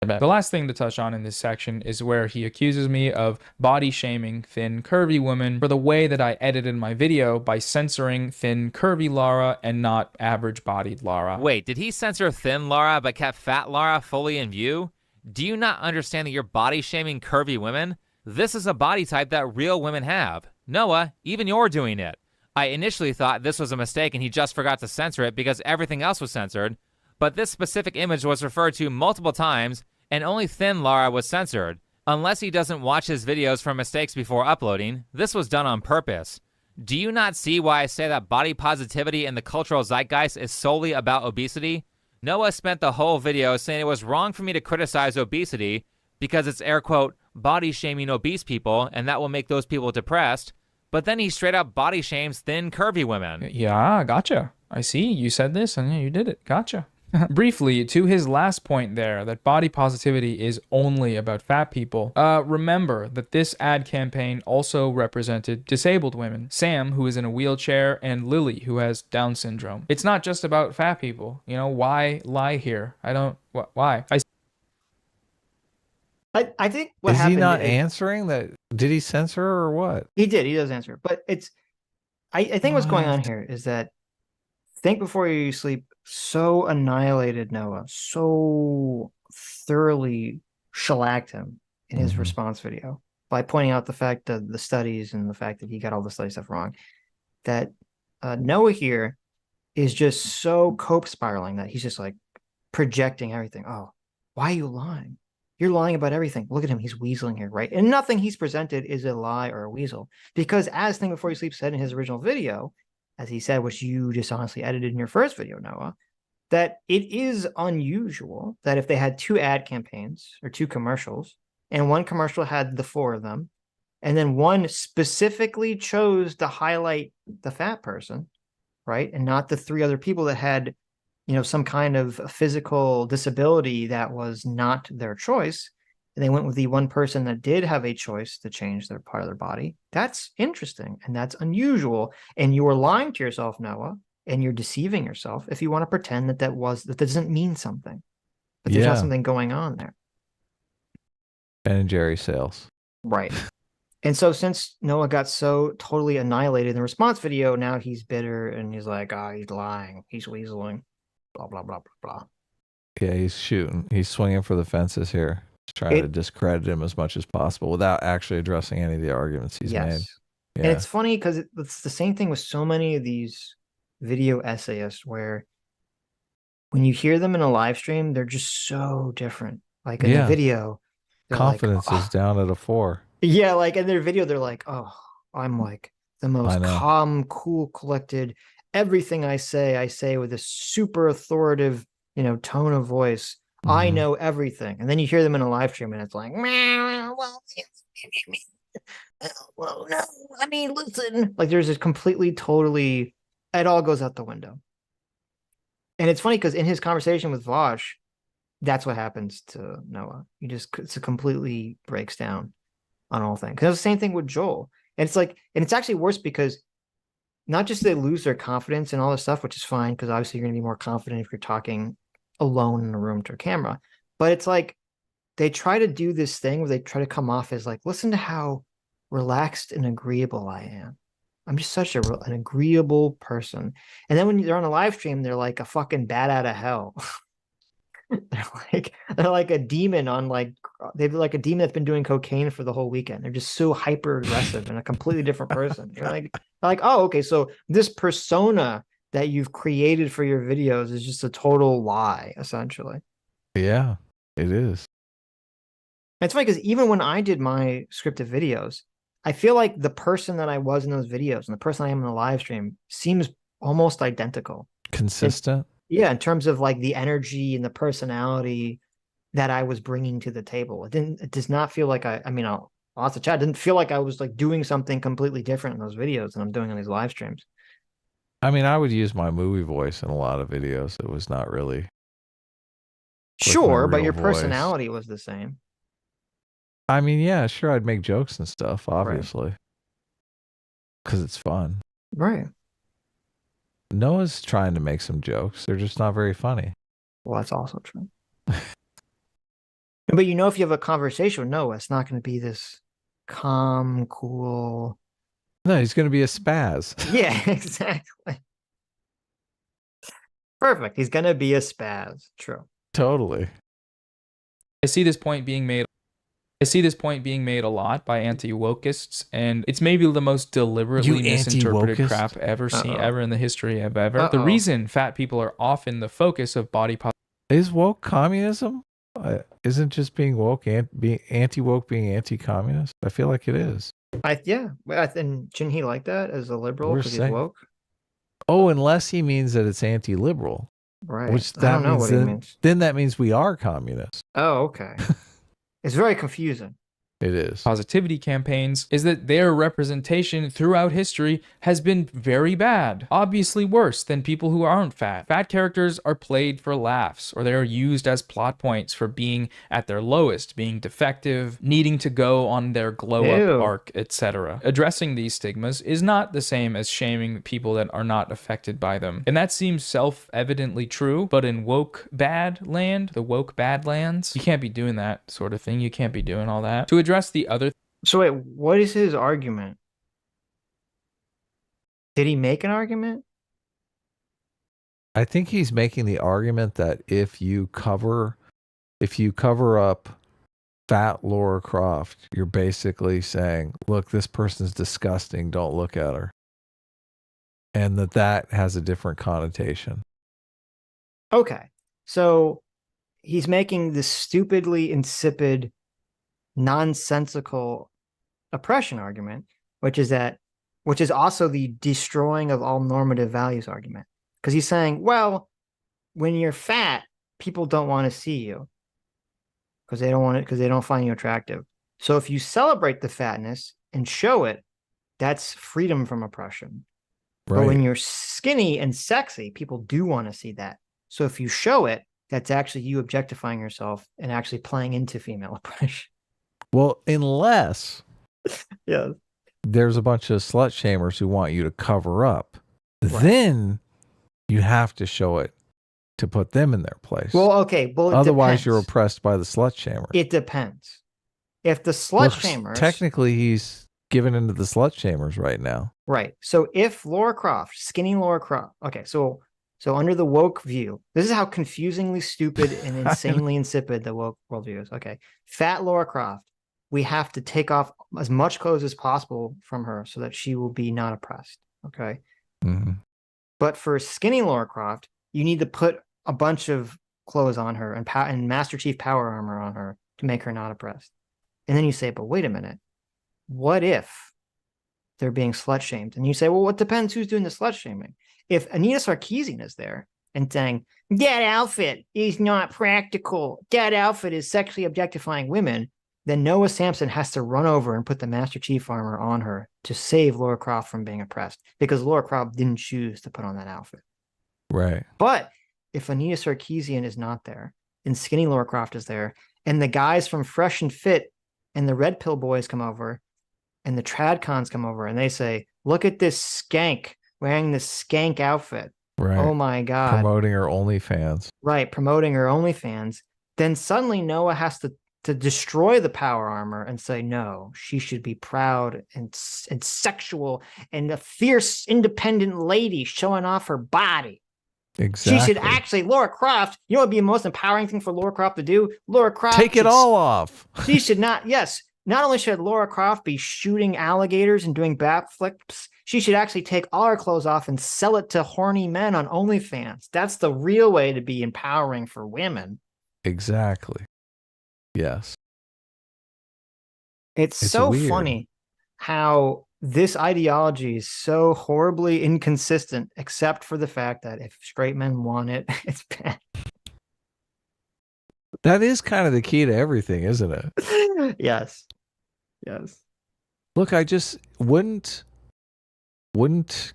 The last thing to touch on in this section is where he accuses me of body shaming thin, curvy women for the way that I edited my video by censoring thin, curvy Laura and not average-bodied Laura. Wait, did he censor thin Laura but kept fat Laura fully in view? Do you not understand that you're body shaming curvy women? This is a body type that real women have. Noah, even you're doing it. I initially thought this was a mistake and he just forgot to censor it because everything else was censored, but this specific image was referred to multiple times and only thin Laura was censored. Unless he doesn't watch his videos for mistakes before uploading, this was done on purpose. Do you not see why I say that body positivity in the cultural zeitgeist is solely about obesity? Noah spent the whole video saying it was wrong for me to criticize obesity because it's air quote, body shaming obese people and that will make those people depressed. But then he straight up body shames thin, curvy women. Yeah, gotcha. I see. You said this and you did it. Gotcha. Briefly, to his last point there, that body positivity is only about fat people, remember that this ad campaign also represented disabled women. Sam, who is in a wheelchair, and Lily, who has Down syndrome. It's not just about fat people. Why lie here? Why? I think what is happened... Is he not answering that? Did he censor her or what? He did. He does answer. But I think what's going on here is that Think Before You Sleep so annihilated Noah, so thoroughly shellacked him in his response video by pointing out the fact that the studies and the fact that he got all the study stuff wrong, that Noah here is just so cope spiraling that he's just like projecting everything. Oh, why are you lying? You're lying about everything. Look at him. He's weaseling here, right? And nothing he's presented is a lie or a weasel. Because as Think Before You Sleep said in his original video, as he said, which you dishonestly edited in your first video, Noah, that it is unusual that if they had two ad campaigns or two commercials, and one commercial had the four of them, and then one specifically chose to highlight the fat person, right? And not the three other people that had, some kind of physical disability that was not their choice. And they went with the one person that did have a choice to change their part of their body. That's interesting and that's unusual. And you are lying to yourself, Noah, and you're deceiving yourself if you want to pretend that that doesn't mean something. But there's not something going on there. Ben and Jerry sales. Right. And so since Noah got so totally annihilated in the response video, now he's bitter and he's like, he's lying. He's weaseling. Blah, blah, blah, blah, blah. Yeah, he's shooting. He's swinging for the fences here. Trying to discredit him as much as possible without actually addressing any of the arguments he's made. Yeah. And it's funny because it's the same thing with so many of these video essayists where when you hear them in a live stream, they're just so different. Like in the video, confidence is down at a 4. Yeah, like in their video, they're like, I'm like the most calm, cool, collected. Everything I say with a super authoritative, tone of voice. I know everything. And then you hear them in a live stream and it's like, well, no, I mean, listen. Like there's a completely, totally, it all goes out the window. And it's funny because in his conversation with Vosh, that's what happens to Noah. It completely breaks down on all things. Because it's the same thing with Joel. And it's like, and it's actually worse because not just they lose their confidence and all this stuff, which is fine because obviously you're going to be more confident if you're talking alone in a room to a camera, but it's like they try to do this thing where they try to come off as like, listen to how relaxed and agreeable I am. I'm just such an agreeable person. And then when they're on a live stream, they're like a fucking bat out of hell. they're like a demon on they're like a demon that's been doing cocaine for the whole weekend. They're just so hyper aggressive and a completely different person. You're like, oh, okay, so this persona that you've created for your videos is just a total lie, essentially. Yeah, it is. It's funny because even when I did my scripted videos, I feel like the person that I was in those videos and the person I am in the live stream seems almost identical. Consistent? Yeah, in terms of like the energy and the personality that I was bringing to the table. It does not feel like I'll have to chat. It didn't feel like I was like doing something completely different in those videos than I'm doing on these live streams. I mean, I would use my movie voice in a lot of videos. It was not really. Sure, but your personality was the same. I mean, yeah, sure, I'd make jokes and stuff, obviously. Because it's fun. Right. Noah's trying to make some jokes. They're just not very funny. Well, that's also true. But you know, if you have a conversation with Noah, it's not going to be this calm, cool. No, he's going to be a spaz. Yeah, exactly. Perfect. He's going to be a spaz. True. Totally. I see this point being made a lot by anti-wokeists, and it's maybe the most deliberately misinterpreted crap ever in the history of ever. The reason fat people are often the focus of body positivity is woke communism. Isn't just being woke and being anti-woke being anti-communist? I feel like it is. Yeah. And shouldn't he like that as a liberal because he's woke? Oh, unless he means that it's anti-liberal. Right. Which I don't know what he means. Then that means we are communists. Oh, okay. It's very confusing. It is. Positivity campaigns is that their representation throughout history has been very bad, obviously worse than people who aren't fat. Fat characters are played for laughs, or they are used as plot points for being at their lowest, being defective, needing to go on their glow-up arc, etc. Addressing these stigmas is not the same as shaming people that are not affected by them. And that seems self-evidently true, but in woke bad land, the woke badlands, you can't be doing that sort of thing. You can't be doing all that. To address the other. So wait, what is his argument? Did he make an argument? I think he's making the argument that if you cover up fat Laura Croft, you're basically saying, look, this person's disgusting, don't look at her. And that has a different connotation. Okay. So he's making this stupidly insipid, nonsensical oppression argument, which is also the destroying of all normative values argument. Because he's saying, well, when you're fat, people don't want to see you because they don't find you attractive. So if you celebrate the fatness and show it, that's freedom from oppression. Right. But when you're skinny and sexy, people do want to see that. So if you show it, that's actually you objectifying yourself and actually playing into female oppression. Well, unless there's a bunch of slut shamers who want you to cover up, then you have to show it to put them in their place. Well, okay. Well, otherwise you're oppressed by the slut shamer. It depends. If the slut shamers, technically he's given into the slut shamers right now. Right. So if Laura Croft, skinny Laura Croft, okay, so under the woke view, this is how confusingly stupid and insanely insipid the woke worldview is. Okay. Fat Laura Croft, we have to take off as much clothes as possible from her so that she will be not oppressed. Okay. Mm-hmm. But for skinny Laura Croft, you need to put a bunch of clothes on her and Master Chief power armor on her to make her not oppressed. And then you say, but wait a minute. What if they're being slut shamed? And you say, well, it depends who's doing the slut shaming. If Anita Sarkeesian is there and saying, that outfit is not practical, that outfit is sexually objectifying women, then Noah Samsen has to run over and put the Master Chief armor on her to save Laura Croft from being oppressed because Laura Croft didn't choose to put on that outfit. Right. But if Anita Sarkeesian is not there and skinny Laura Croft is there and the guys from Fresh and Fit and the Red Pill Boys come over and the Tradcons come over and they say, look at this skank wearing this skank outfit. Right. Oh my God. Promoting her OnlyFans. Right. Promoting her OnlyFans. Then suddenly Noah has to to destroy the power armor and say, no, she should be proud and sexual and a fierce, independent lady showing off her body. Exactly. She should actually, Lara Croft, you know what would be the most empowering thing for Lara Croft to do? Lara Croft. Take it all off. She should not, yes. Not only should Lara Croft be shooting alligators and doing backflips, she should actually take all her clothes off and sell it to horny men on OnlyFans. That's the real way to be empowering for women. Exactly. Yes. It's so weird. funny how this ideology is so horribly inconsistent, except for the fact that if straight men want it, it's bad. That is kind of the key to everything, isn't it? Yes. Yes. Look, I just wouldn't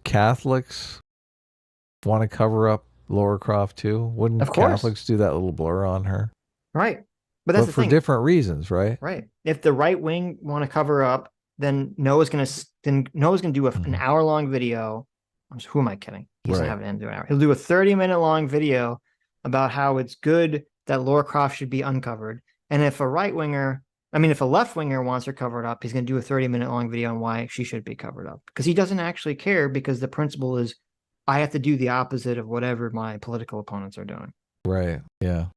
Catholics want to cover up Lara Croft too? Wouldn't Of course. Catholics do that little blur on her? Right. But that's the for thing. different reasons, right? Right. If the right wing want to cover up, then Noah's gonna do an hour-long video. Who am I kidding? He doesn't have it into an hour. He'll do a 30-minute long video about how it's good that Lara Croft should be uncovered. And if a if a left-winger wants her covered up, he's going to do a 30-minute long video on why she should be covered up. Because he doesn't actually care, because the principle is, I have to do the opposite of whatever my political opponents are doing. Right. Yeah.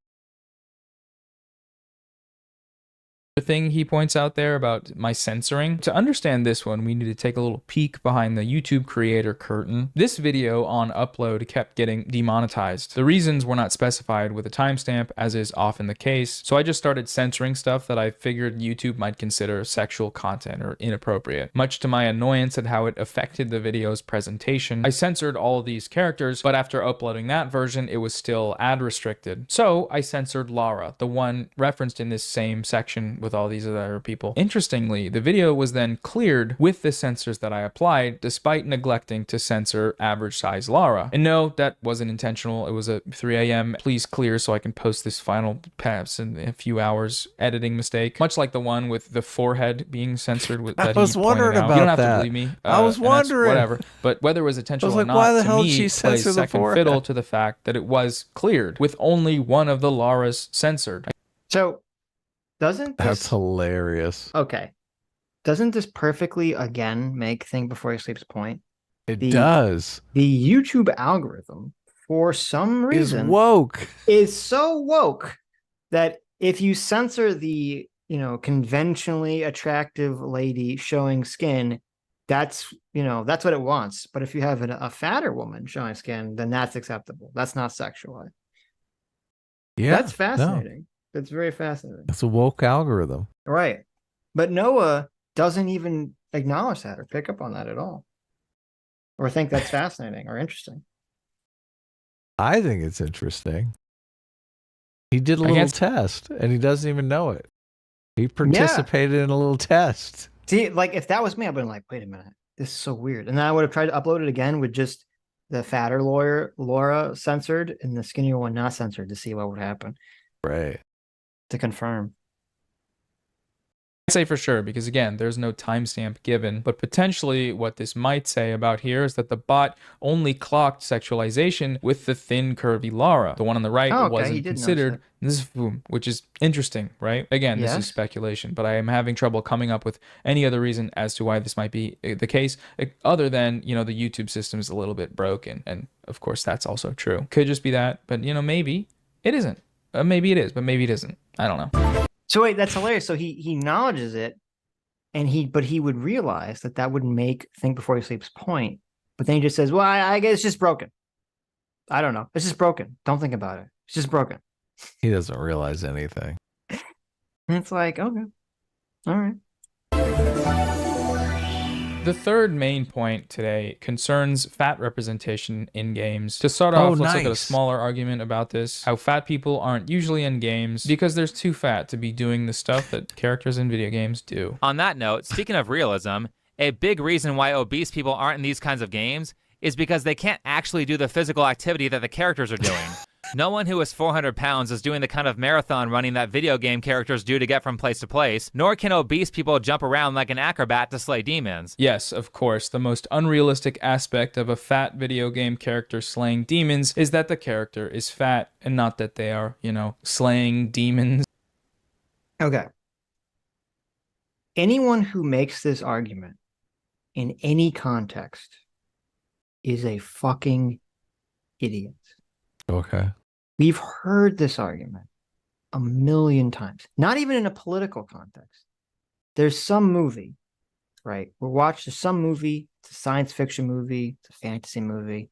The thing he points out there about my censoring. To understand this one, we need to take a little peek behind the YouTube creator curtain. This video on upload kept getting demonetized. The reasons were not specified with a timestamp, as is often the case. So I just started censoring stuff that I figured YouTube might consider sexual content or inappropriate. Much to my annoyance at how it affected the video's presentation, I censored all of these characters, but after uploading that version, it was still ad restricted. So I censored Lara, the one referenced in this same section with all these other people. Interestingly, the video was then cleared with the censors that I applied, despite neglecting to censor average size Lara. And no, that wasn't intentional. It was a 3 a.m. please clear so I can post this final pass in a few hours editing mistake. Much like the one with the forehead being censored with that I was wondering about that. You don't have to believe me. I was wondering. Whatever. But whether it was intentional or not, why the to hell me, did she plays censor the second forehead? fiddle to the fact that it was cleared with only one of the Laras censored. So doesn't this... That's hilarious. Okay. Doesn't this perfectly, again, make Think Before You Sleep's point? It does. The YouTube algorithm, for some reason, is so woke that if you censor the, conventionally attractive lady showing skin, that's what it wants. But if you have a fatter woman showing skin, then that's acceptable. That's not sexual. Yeah. That's fascinating. That's very fascinating. It's a woke algorithm. Right. But Noah doesn't even acknowledge that or pick up on that at all. Or think that's fascinating or interesting. I think it's interesting. He did a little test and he doesn't even know it. He participated in a little test. See, like if that was me, I'd been like, wait a minute, this is so weird. And then I would have tried to upload it again with just the fatter Laura censored and the skinnier one not censored to see what would happen. Right. To confirm. I say for sure, because again, there's no timestamp given, but potentially what this might say about here is that the bot only clocked sexualization with the thin, curvy Lara. The one on the right wasn't considered. This is which is interesting, right? Again, this is speculation, but I am having trouble coming up with any other reason as to why this might be the case, other than, the YouTube system is a little bit broken. And of course, that's also true. Could just be that, but maybe it isn't. Maybe it is, but maybe it isn't. I don't know. So wait, that's hilarious. So he acknowledges it, and he would realize that would make Think Before You Sleep's point. But then he just says, well, I guess it's just broken. I don't know. It's just broken. Don't think about it. It's just broken. He doesn't realize anything. And it's like, okay. All right. The third main point today concerns fat representation in games. To start off, let's look at a smaller argument about this. How fat people aren't usually in games because they're too fat to be doing the stuff that characters in video games do. On that note, speaking of realism, a big reason why obese people aren't in these kinds of games is because they can't actually do the physical activity that the characters are doing. No one who is 400 pounds is doing the kind of marathon running that video game characters do to get from place to place, nor can obese people jump around like an acrobat to slay demons. Yes, of course, the most unrealistic aspect of a fat video game character slaying demons is that the character is fat and not that they are, slaying demons. Okay. Anyone who makes this argument in any context is a fucking idiot. Okay. We've heard this argument a million times, not even in a political context. There's some movie, right? There's some movie, it's a science fiction movie, it's a fantasy movie,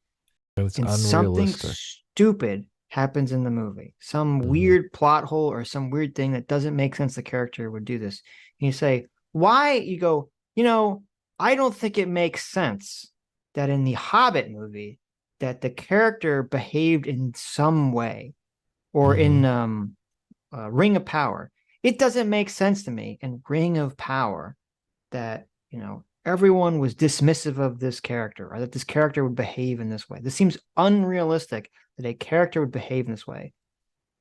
It's and something unrealistic. stupid happens in the movie. Some weird plot hole or some weird thing that doesn't make sense the character would do this. And you say, why? You go, I don't think it makes sense that in the Hobbit movie that the character behaved in some way, or in Ring of Power. It doesn't make sense to me in Ring of Power that, everyone was dismissive of this character, or that this character would behave in this way. This seems unrealistic that a character would behave in this way.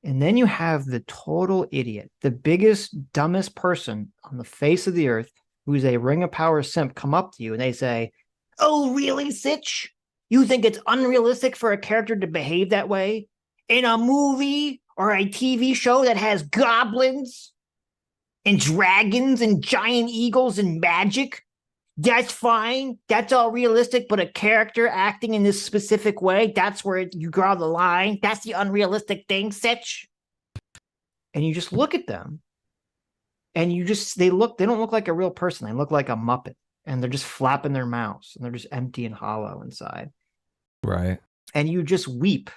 And then you have the total idiot, the biggest, dumbest person on the face of the earth, who's a Ring of Power simp, come up to you and they say, "Oh, really, Sitch? You think it's unrealistic for a character to behave that way in a movie or a TV show that has goblins and dragons and giant eagles and magic? That's fine. That's all realistic, but a character acting in this specific way, that's where you draw the line. That's the unrealistic thing, Sitch." And you just look at them and they don't look like a real person. They look like a Muppet, and they're just flapping their mouths and they're just empty and hollow inside. Right. And you just weep.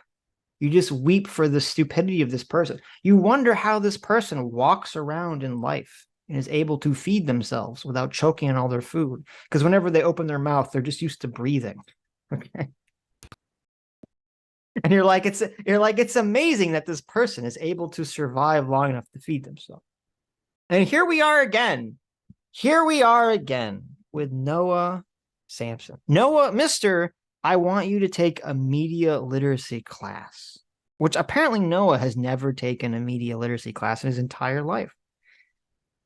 You just weep for the stupidity of this person. You wonder how this person walks around in life and is able to feed themselves without choking on all their food. Because whenever they open their mouth, they're just used to breathing. Okay. And you're like, it's amazing that this person is able to survive long enough to feed themselves. And here we are again. Here we are again with Noah Samsen. Noah, I want you to take a media literacy class, which apparently Noah has never taken a media literacy class in his entire life.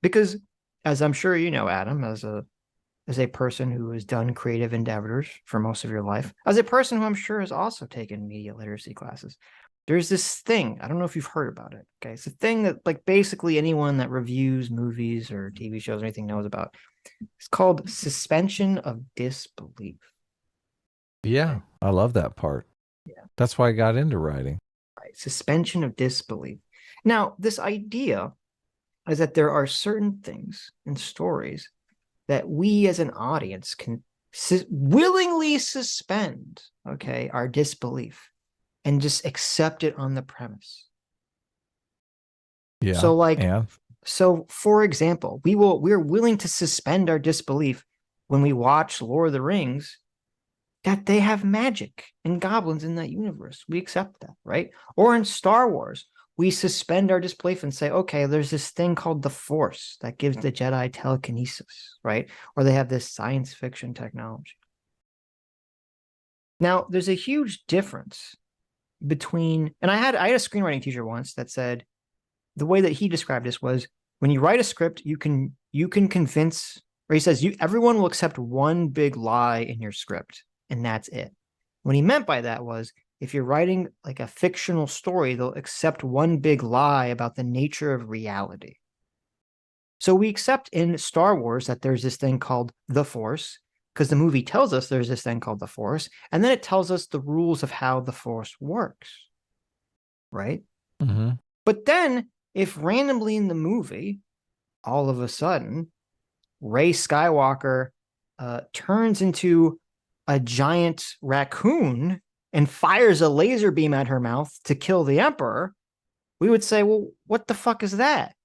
Because, as I'm sure you know, Adam, as a person who has done creative endeavors for most of your life, as a person who I'm sure has also taken media literacy classes, there's this thing, I don't know if you've heard about it, okay? It's a thing that basically anyone that reviews movies or TV shows or anything knows about. It's called suspension of disbelief. Yeah, I love that part. Yeah. That's why I got into writing. Right. Suspension of disbelief. Now, this idea is that there are certain things in stories that we as an audience can willingly suspend, okay, our disbelief and just accept it on the premise. Yeah. So for example, we're willing to suspend our disbelief when we watch Lord of the Rings that they have magic and goblins in that universe. We accept that, right? Or in Star Wars, we suspend our disbelief and say, okay, there's this thing called the Force that gives the Jedi telekinesis, right? Or they have this science fiction technology. Now, there's a huge difference between, and I had a screenwriting teacher once that said, the way that he described this was, when you write a script, you can convince, or he says, everyone will accept one big lie in your script, and that's it. What he meant by that was, if you're writing like a fictional story, they'll accept one big lie about the nature of reality. So we accept in Star Wars that there's this thing called the Force, because the movie tells us there's this thing called the Force, and then it tells us the rules of how the Force works, right? Mm-hmm. But then, if randomly in the movie, all of a sudden, Rey Skywalker turns into a giant raccoon and fires a laser beam at her mouth to kill the Emperor, we would say, well, what the fuck is that?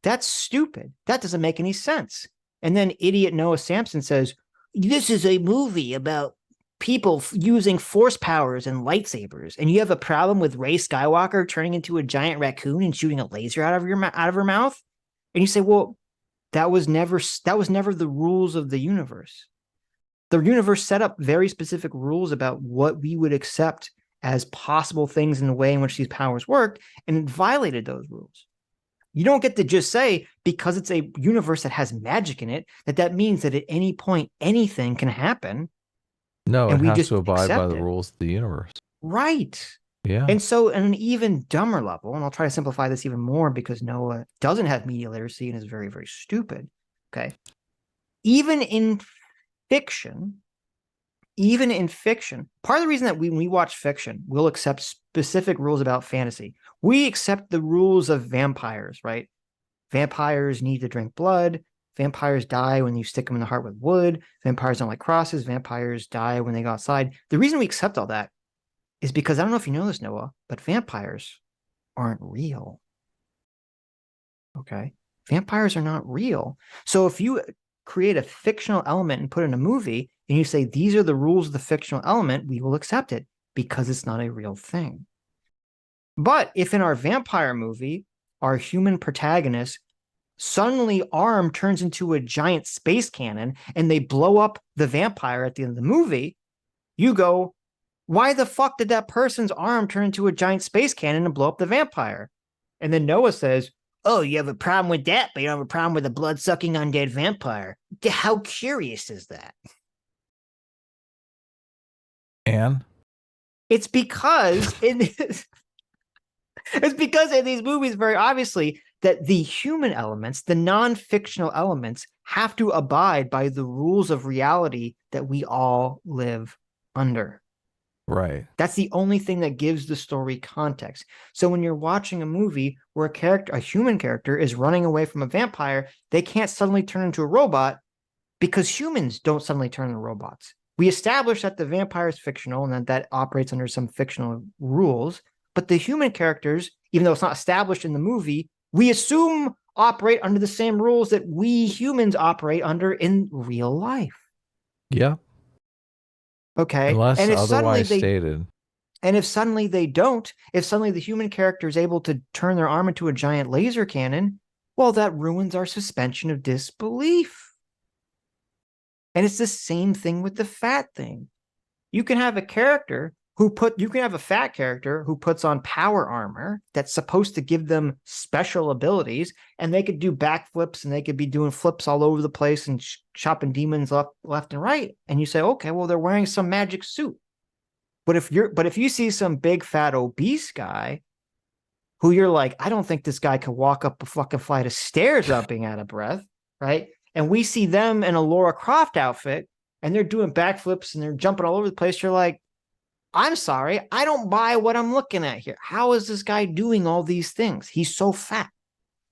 That's stupid. That doesn't make any sense. And then idiot Noah Samsen says, this is a movie about people using force powers and lightsabers, and you have a problem with Rey Skywalker turning into a giant raccoon and shooting a laser out of her mouth? And you say, well, that was never the rules of the universe. The universe set up very specific rules about what we would accept as possible things in the way in which these powers work, and it violated those rules. You don't get to just say, because it's a universe that has magic in it, that means that at any point anything can happen. No, and it we has just to abide by accept the it. rules of the universe. Right. Yeah. And so on an even dumber level, and I'll try to simplify this even more because Noah doesn't have media literacy and is very, very stupid. Okay. Even in fiction, part of the reason that when we watch fiction, we'll accept specific rules about fantasy. We accept the rules of vampires, right? Vampires need to drink blood. Vampires die when you stick them in the heart with wood. Vampires don't like crosses. Vampires die when they go outside. The reason we accept all that is because, I don't know if you know this, Noah, but vampires aren't real. Okay? Vampires are not real. So if you create a fictional element and put it in a movie, and you say, these are the rules of the fictional element, we will accept it because it's not a real thing. But if in our vampire movie, our human protagonist suddenly arm turns into a giant space cannon and they blow up the vampire at the end of the movie, you go, why the fuck did that person's arm turn into a giant space cannon and blow up the vampire? And then Noah says, oh, you have a problem with that, but you don't have a problem with a blood-sucking undead vampire. How curious is that? And? It's because in these movies, very obviously, that the human elements, the non-fictional elements, have to abide by the rules of reality that we all live under. Right. That's the only thing that gives the story context. So when you're watching a movie where a human character is running away from a vampire, they can't suddenly turn into a robot because humans don't suddenly turn into robots. We establish that the vampire is fictional and that operates under some fictional rules, but the human characters, even though it's not established in the movie, we assume operate under the same rules that we humans operate under in real life. Yeah. Okay. Unless and if otherwise suddenly stated. And if suddenly they don't, if suddenly the human character is able to turn their arm into a giant laser cannon, well, that ruins our suspension of disbelief. And it's the same thing with the fat thing. You can have a character you can have a fat character who puts on power armor that's supposed to give them special abilities, and they could do backflips and they could be doing flips all over the place and chopping demons left and right. And you say, okay, well, they're wearing some magic suit. But if you see some big fat obese guy who you're like, I don't think this guy could walk up a fucking flight of stairs without being out of breath, right? And we see them in a Laura Croft outfit and they're doing backflips and they're jumping all over the place. You're like, I'm sorry, I don't buy what I'm looking at here. How is this guy doing all these things? He's so fat.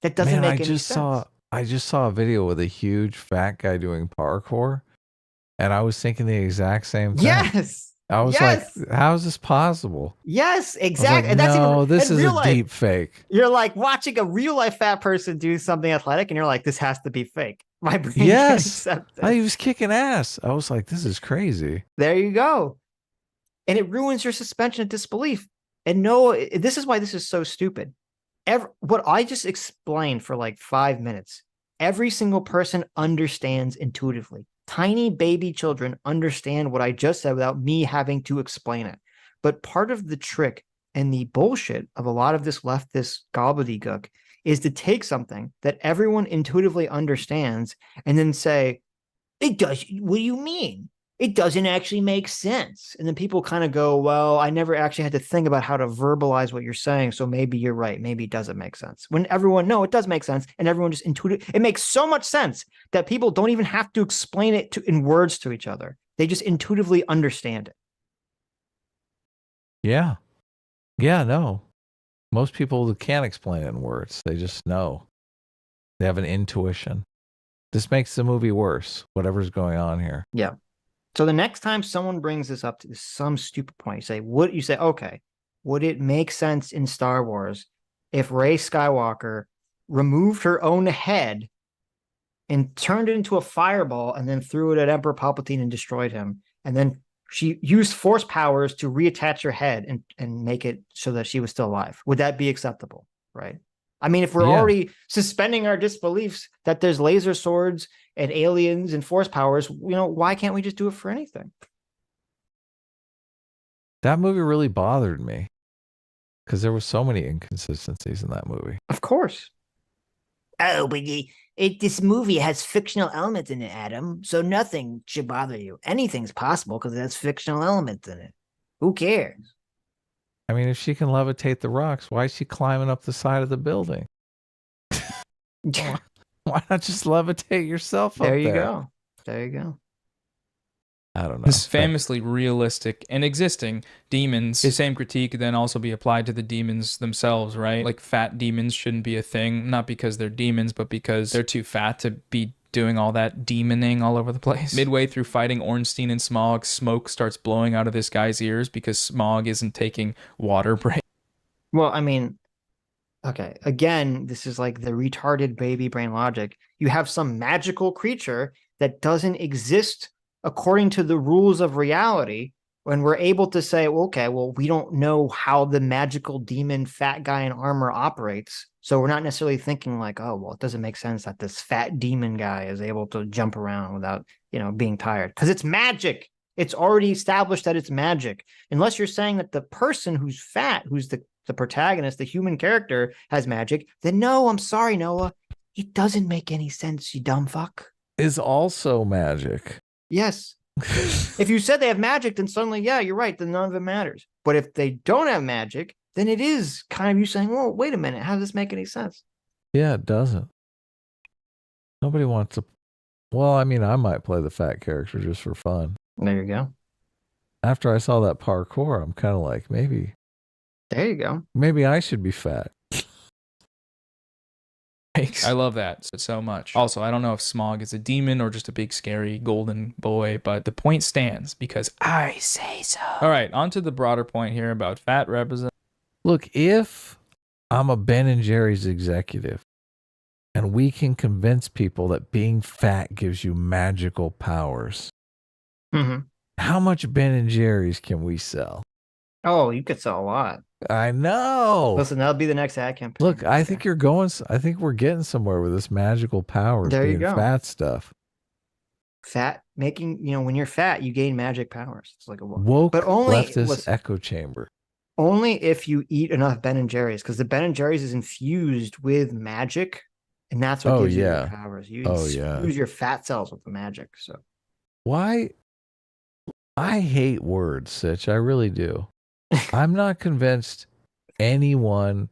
That doesn't make any sense. I just saw a video with a huge fat guy doing parkour, and I was thinking the exact same thing. Yes. I was like, how is this possible? Yes, exactly. Like, this is a deep fake. You're like watching a real life fat person do something athletic, and you're like, this has to be fake. My brain can't accept this. He was kicking ass. I was like, this is crazy. There you go. And it ruins your suspension of disbelief. And no, this is why this is so stupid. What I just explained for like 5 minutes, every single person understands intuitively. Tiny baby children understand what I just said without me having to explain it. But part of the trick and the bullshit of a lot of this leftist gobbledygook is to take something that everyone intuitively understands and then say, it does. What do you mean? It doesn't actually make sense. And then people kind of go, well, I never actually had to think about how to verbalize what you're saying. So maybe you're right. Maybe it doesn't make sense. When everyone, no, it does make sense. And everyone just it makes so much sense that people don't even have to explain it in words to each other. They just intuitively understand it. Yeah. Yeah, no. Most people can't explain it in words. They just know. They have an intuition. This makes the movie worse, whatever's going on here. Yeah. So the next time someone brings this up to some stupid point, you say, okay, would it make sense in Star Wars if Rey Skywalker removed her own head and turned it into a fireball and then threw it at Emperor Palpatine and destroyed him? And then she used force powers to reattach her head and make it so that she was still alive. Would that be acceptable? Right. I mean, if we're already suspending our disbeliefs that there's laser swords and aliens and force powers, why can't we just do it for anything? That movie really bothered me because there were so many inconsistencies in that movie. Of course. Oh, but this movie has fictional elements in it, Adam, so nothing should bother you. Anything's possible because it has fictional elements in it. Who cares? I mean, if she can levitate the rocks, why is she climbing up the side of the building? Why not just levitate yourself up there? There you go. There you go. I don't know. This famously realistic and existing demons, the same critique could then also be applied to the demons themselves, right? Like fat demons shouldn't be a thing, not because they're demons, but because they're too fat to be doing all that demoning all over the place. Midway through fighting Ornstein and Smog, smoke starts blowing out of this guy's ears because Smog isn't taking water breaks. Well, I mean, okay, again, this is like the retarded baby brain logic. You have some magical creature that doesn't exist according to the rules of reality, when we're able to say, well, okay, well, we don't know how the magical demon fat guy in armor operates. So we're not necessarily thinking like, oh, well, it doesn't make sense that this fat demon guy is able to jump around without, being tired. Because it's magic. It's already established that it's magic. Unless you're saying that the person who's fat, who's the protagonist, the human character, has magic, then no, I'm sorry, Noah. It doesn't make any sense, you dumb fuck. Is also magic. Yes. If you said they have magic, then suddenly, yeah, you're right. Then none of it matters. But if they don't have magic, then it is kind of you saying, well, wait a minute. How does this make any sense? Yeah, it doesn't. Nobody wants to. Well, I mean, I might play the fat character just for fun. There you go. After I saw that parkour, I'm kind of like, maybe. There you go. Maybe I should be fat. I love that so much. Also, I don't know if Smog is a demon or just a big scary golden boy, but the point stands because I say so. All right, on to the broader point here about fat represent. Look, if I'm a Ben & Jerry's executive and we can convince people that being fat gives you magical powers, how much Ben & Jerry's can we sell? Oh, you could sell a lot. I know. Listen, that'll be the next ad campaign. Look, I think I think we're getting somewhere with this magical powers there being you go. fat stuff. Fat making, when you're fat, you gain magic powers. It's like a woke but only leftist echo chamber. Only if you eat enough Ben & Jerry's, because the Ben & Jerry's is infused with magic, and that's what gives you your powers. You infuse your fat cells with the magic. So why? I hate words, Sitch. I really do. I'm not convinced anyone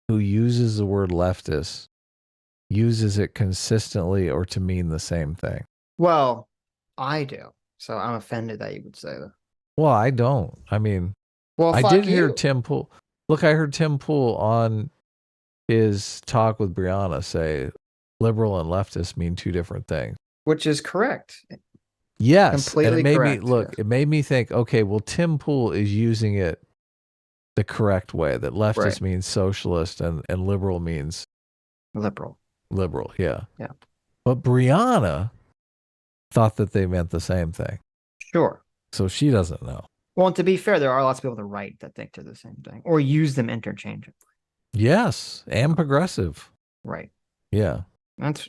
who uses the word leftist uses it consistently or to mean the same thing. Well, I do. So I'm offended that you would say that. Well, I don't. I mean, well, I did hear Tim Pool. Look, I heard Tim Pool on his talk with Brianna say liberal and leftist mean two different things. Which is correct. Yes. Completely and it made correct. me look, it made me think, okay, well, Tim Pool is using it the correct way, that leftist means socialist and liberal means liberal. Liberal, yeah. Yeah. But Brianna thought that they meant the same thing. Sure. So she doesn't know. Well, and to be fair, there are lots of people to write that think they're the same thing or use them interchangeably. Yes, and progressive. Right. Yeah. That's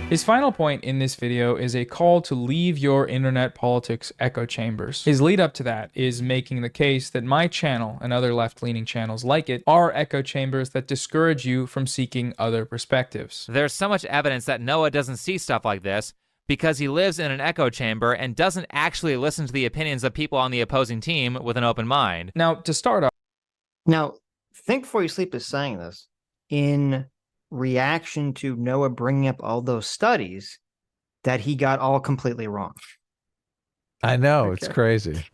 His final point in this video is a call to leave your internet politics echo chambers. His lead up to that is making the case that my channel and other left-leaning channels like it are echo chambers that discourage you from seeking other perspectives. There's so much evidence that Noah doesn't see stuff like this because he lives in an echo chamber and doesn't actually listen to the opinions of people on the opposing team with an open mind. Now, to start off... Now, Think Before You Sleep is saying this in reaction to Noah bringing up all those studies that he got all completely wrong. I know, it's crazy.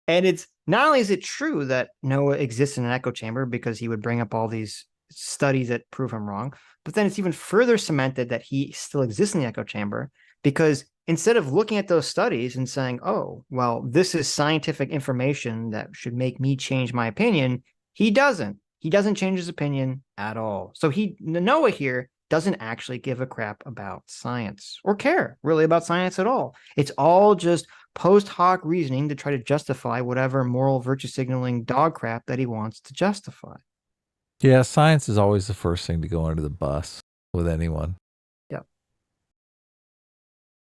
And it's not only is it true that Noah exists in an echo chamber because he would bring up all these studies that prove him wrong, but then it's even further cemented that he still exists in the echo chamber because instead of looking at those studies and saying, oh, well, this is scientific information that should make me change my opinion, he doesn't. He doesn't change his opinion at all. So Noah here doesn't actually give a crap about science or care really about science at all. It's all just post hoc reasoning to try to justify whatever moral virtue signaling dog crap that he wants to justify. Yeah, science is always the first thing to go under the bus with anyone. Yep.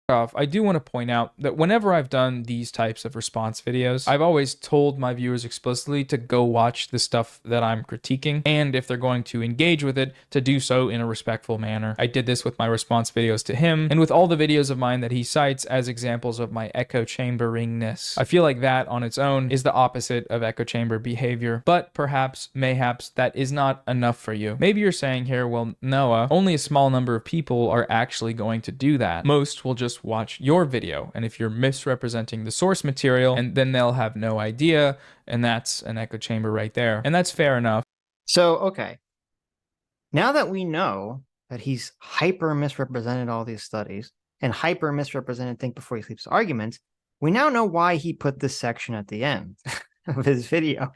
I do want to point out that whenever I've done these types of response videos, I've always told my viewers explicitly to go watch the stuff that I'm critiquing, and if they're going to engage with it, to do so in a respectful manner. I did this with my response videos to him, and with all the videos of mine that he cites as examples of my echo chamberingness. I feel like that on its own is the opposite of echo chamber behavior, but perhaps, mayhaps, that is not enough for you. Maybe you're saying here, well, Noah, only a small number of people are actually going to do that. Most will just watch your video, and if you're misrepresenting the source material, and then they'll have no idea, and that's an echo chamber right there, and that's fair enough. So okay, now that we know that he's hyper misrepresented all these studies and hyper misrepresented think before he sleeps arguments, we now know why he put this section at the end of his video.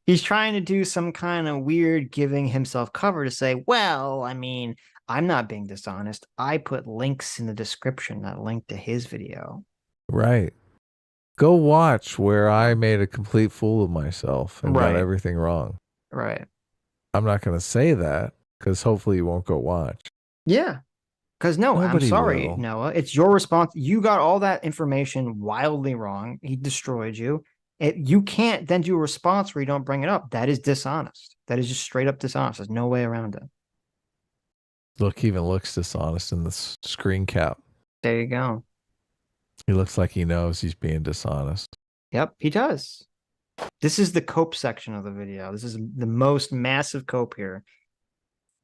He's trying to do some kind of weird giving himself cover to say, well, I mean, I'm not being dishonest. I put links in the description that link to his video. Right. Go watch where I made a complete fool of myself and got Right. everything wrong. Right. I'm not going to say that because hopefully you won't go watch. Yeah. Because no, Nobody I'm sorry, will. Noah. It's your response. You got all that information wildly wrong. He destroyed you. You can't then do a response where you don't bring it up. That is dishonest. That is just straight up dishonest. There's no way around it. Look, he even looks dishonest in the screen cap. There you go. He looks like he knows he's being dishonest. Yep, he does. This is the cope section of the video. This is the most massive cope here.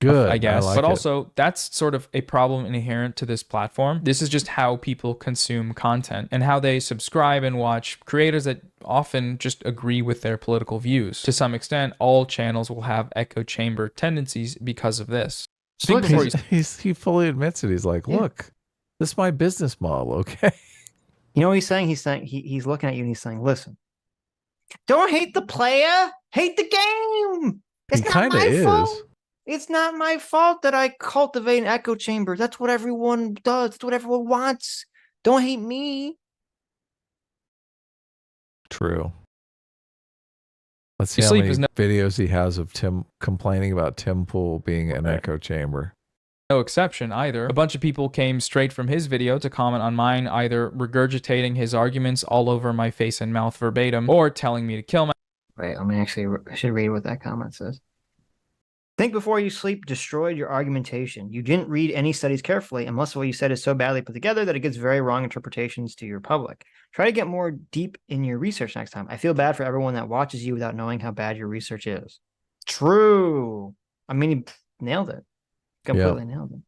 Good, I guess. like but it. also, that's sort of a problem inherent to this platform. This is just how people consume content and how they subscribe and watch creators that often just agree with their political views. To some extent, all channels will have echo chamber tendencies because of this. So look, he fully admits it. He's like, look, this is my business model, okay? You know what he's saying? He's looking at you and he's saying, listen, don't hate the player, hate the game. It's He not kind of my is. fault. It's not my fault that I cultivate an echo chamber. That's what everyone does. That's what everyone wants. Don't hate me. True. Let's see Your how sleep many is no- videos he has of Tim complaining about Tim Pool being an echo chamber. No exception either. A bunch of people came straight from his video to comment on mine, either regurgitating his arguments all over my face and mouth verbatim, or telling me to kill myself. Wait, let me I should read what that comment says. Think before you sleep destroyed your argumentation. You didn't read any studies carefully, and most of what you said is so badly put together that it gives very wrong interpretations to your public. Try to get more deep in your research next time. I feel bad for everyone that watches you without knowing how bad your research is. True. I mean, he nailed it. Completely nailed it.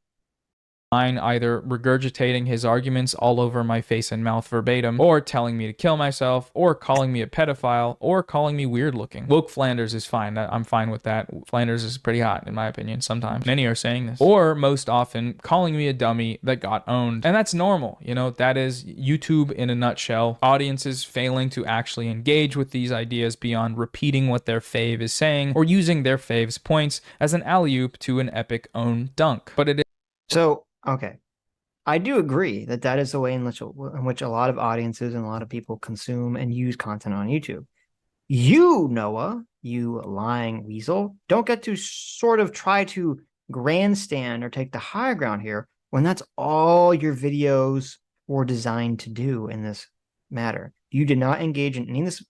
Mine, either regurgitating his arguments all over my face and mouth verbatim, or telling me to kill myself, or calling me a pedophile, or calling me weird looking. Woke Flanders is fine. I'm fine with that. Flanders is pretty hot, in my opinion, sometimes. Many are saying this. Or, most often, calling me a dummy that got owned. And that's normal, you know, that is YouTube in a nutshell. Audiences failing to actually engage with these ideas beyond repeating what their fave is saying, or using their fave's points as an alley-oop to an epic own dunk. But it is... So, okay. I do agree that that is the way in which a lot of audiences and a lot of people consume and use content on YouTube. You, Noah, you lying weasel, don't get to sort of try to grandstand or take the high ground here when that's all your videos were designed to do in this matter. You did not engage in any of this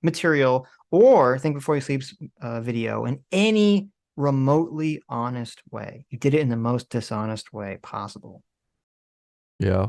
material or Think Before You Sleep's video in any remotely honest way. You did it in the most dishonest way possible. Yeah.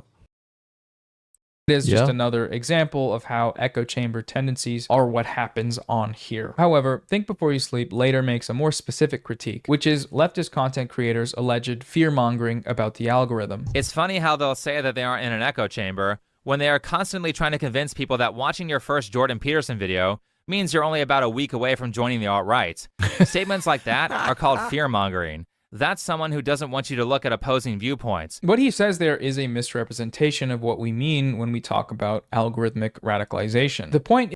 It is just another example of how echo chamber tendencies are what happens on here. However, Think Before You Sleep later makes a more specific critique, which is leftist content creators' alleged fear-mongering about the algorithm. It's funny how they'll say that they aren't in an echo chamber when they are constantly trying to convince people that watching your first Jordan Peterson video means you're only about a week away from joining the alt-right. Statements like that are called fear-mongering. That's someone who doesn't want you to look at opposing viewpoints. What he says there is a misrepresentation of what we mean when we talk about algorithmic radicalization. The point...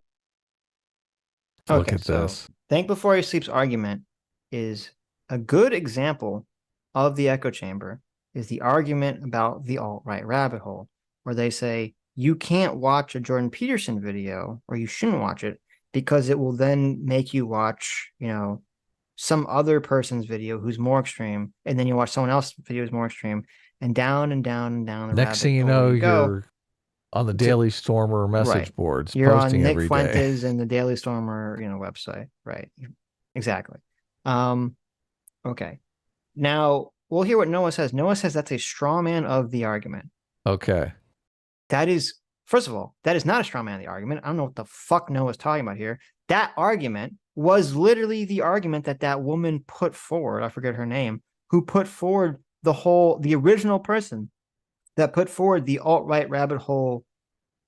Look at this. Think Before You Sleep's argument is a good example of the echo chamber, is the argument about the alt-right rabbit hole, where they say, you can't watch a Jordan Peterson video, or you shouldn't watch it, because it will then make you watch, you know, some other person's video who's more extreme, and then you watch someone else's video who's more extreme, and down and down and down the Next thing you rabbit know, hole you're on the Daily Stormer message Right. boards, You're on posting Nick every day. Fuentes and the Daily Stormer, website. Right. Exactly. Okay. Now we'll hear what Noah says. Noah says that's a straw man of the argument. Okay. That is, first of all, that is not a straw man of the argument. I don't know what the fuck Noah's talking about here. That argument was literally the argument that woman put forward. I forget her name, who put forward the original person that put forward the alt-right rabbit hole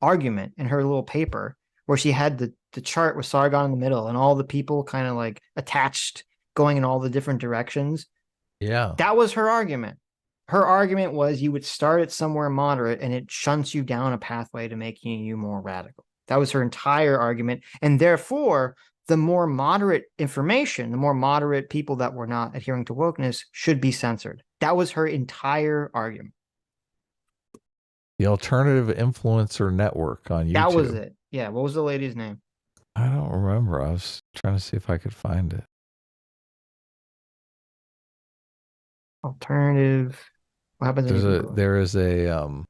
argument in her little paper, where she had the chart with Sargon in the middle and all the people kind of like attached going in all the different directions. Yeah. That was her argument. Her argument was you would start at somewhere moderate and it shunts you down a pathway to making you more radical. That was her entire argument. And therefore, the more moderate information, the more moderate people that were not adhering to wokeness should be censored. That was her entire argument. The Alternative Influencer Network on YouTube. That was it. Yeah. What was the lady's name? I don't remember. I was trying to see if I could find it. Alternative. What happens? There is a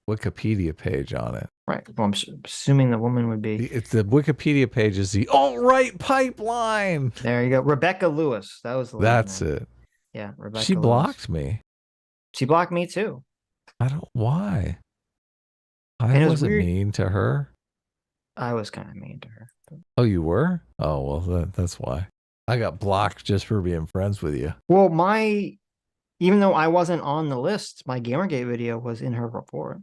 Wikipedia page on it. Right. Well, I'm assuming the woman would be. It's the Wikipedia page is the alt-right pipeline. There you go. Rebecca Lewis. That was the That's name. it. Yeah. Rebecca She Lewis. blocked me. She blocked me too. I don't. Why? And I it was wasn't weird. mean to her. I was kind of mean to her. Oh, you were? Oh, well, that's why. I got blocked just for being friends with you. Well, even though I wasn't on the list, my Gamergate video was in her report.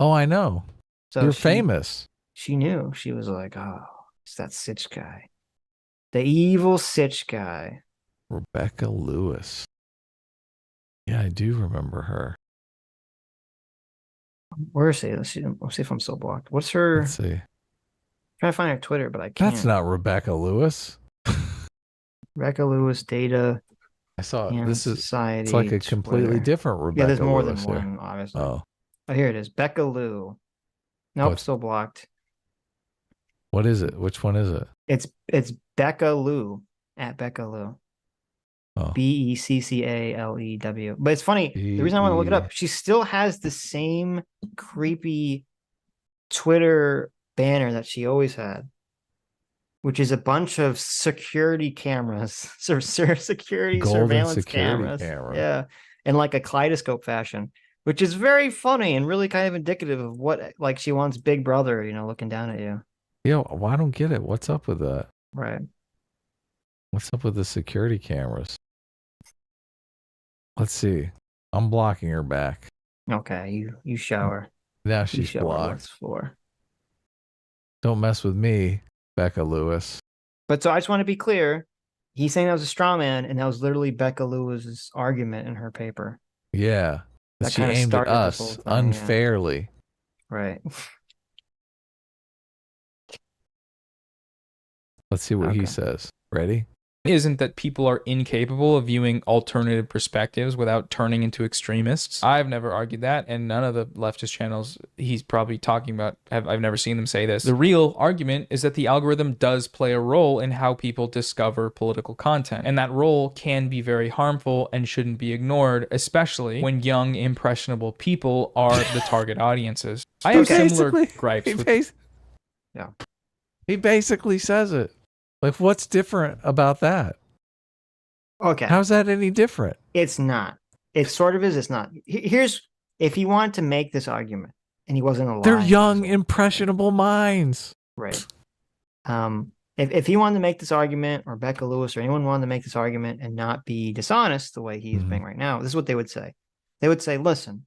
Oh, I know. So You're famous. She knew. She was like, oh, it's that Sitch guy. The evil Sitch guy. Rebecca Lewis. Yeah, I do remember her. Where is she? Let's see if I'm still blocked. What's her? Let's see. I'm trying to find her Twitter, but I can't. That's not Rebecca Lewis. Rebecca Lewis data. I saw it. and This is society. it's like a completely Twitter. different Rebecca. Yeah, there's more Lewis than here. one, obviously. Oh, Here it is. Becca Lou. Nope, it's- still blocked. what is it? Which one is it? It's Becca Lou at Becca Lou. Oh. BECCALEW. But it's funny. The reason I want to look it up, she still has the same creepy Twitter banner that she always had, which is a bunch of security cameras, security Golden surveillance security cameras. camera. Yeah, in like a kaleidoscope fashion, which is very funny and really kind of indicative of what like she wants Big Brother, looking down at you. Yeah, well, I don't get it. What's up with that? Right. What's up with the security cameras? Let's see. I'm blocking her back. Okay, you shower. Now You she's shower blocked. what's for. Don't mess with me, Becca Lewis. But so I just want to be clear. He's saying that was a straw man, and that was literally Becca Lewis's argument in her paper. Yeah. That She kinda aimed at started this whole us thing, yeah. unfairly. Right. Let's see what he Okay. says. Ready? Isn't that people are incapable of viewing alternative perspectives without turning into extremists. I've never argued that, and none of the leftist channels he's probably talking about, I've never seen them say this. The real argument is that the algorithm does play a role in how people discover political content, and that role can be very harmful and shouldn't be ignored, especially when young, impressionable people are the target audiences. I have similar gripes with... Yeah. He basically says it. Like, what's different about that? Okay. How's that any different? It's not. It sort of is. It's not. Here's if he wanted to make this argument and he wasn't alive. They're young, impressionable minds. Right. If he wanted to make this argument, or Becca Lewis or anyone wanted to make this argument and not be dishonest the way he's being right now, this is what they would say. They would say, listen,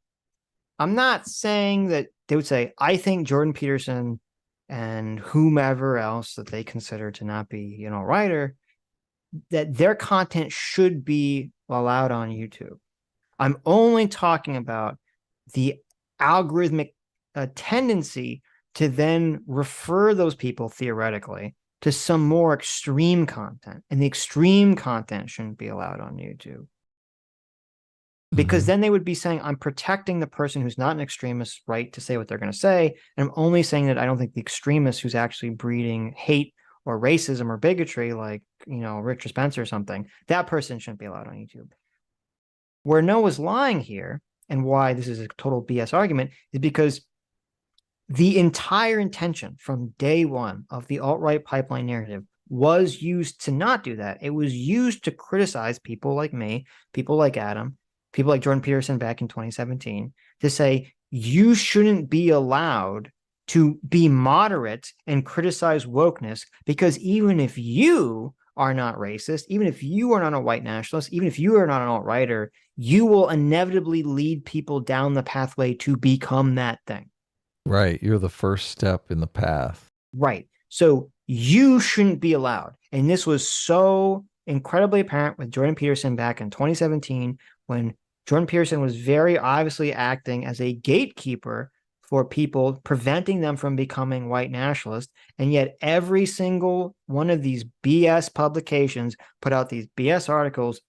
I'm not saying that. They would say, I think Jordan Peterson and whomever else that they consider to not be, a writer, that their content should be allowed on YouTube. I'm only talking about the algorithmic tendency to then refer those people theoretically to some more extreme content, and the extreme content shouldn't be allowed on YouTube. Because then they would be saying, I'm protecting the person who's not an extremist right to say what they're going to say. And I'm only saying that I don't think the extremist who's actually breeding hate or racism or bigotry, like, you know, Richard Spencer or something, that person shouldn't be allowed on YouTube. Where Noah's lying here, and why this is a total BS argument, is because the entire intention from day one of the alt-right pipeline narrative was used to not do that. It was used to criticize people like me, people like Adam, people like Jordan Peterson back in 2017, to say, you shouldn't be allowed to be moderate and criticize wokeness, because even if you are not racist, even if you are not a white nationalist, even if you are not an alt-righter, you will inevitably lead people down the pathway to become that thing. Right. You're the first step in the path. Right. So you shouldn't be allowed. And this was so incredibly apparent with Jordan Peterson back in 2017, when Jordan Peterson was very obviously acting as a gatekeeper for people, preventing them from becoming white nationalists. And yet every single one of these BS publications put out these BS articles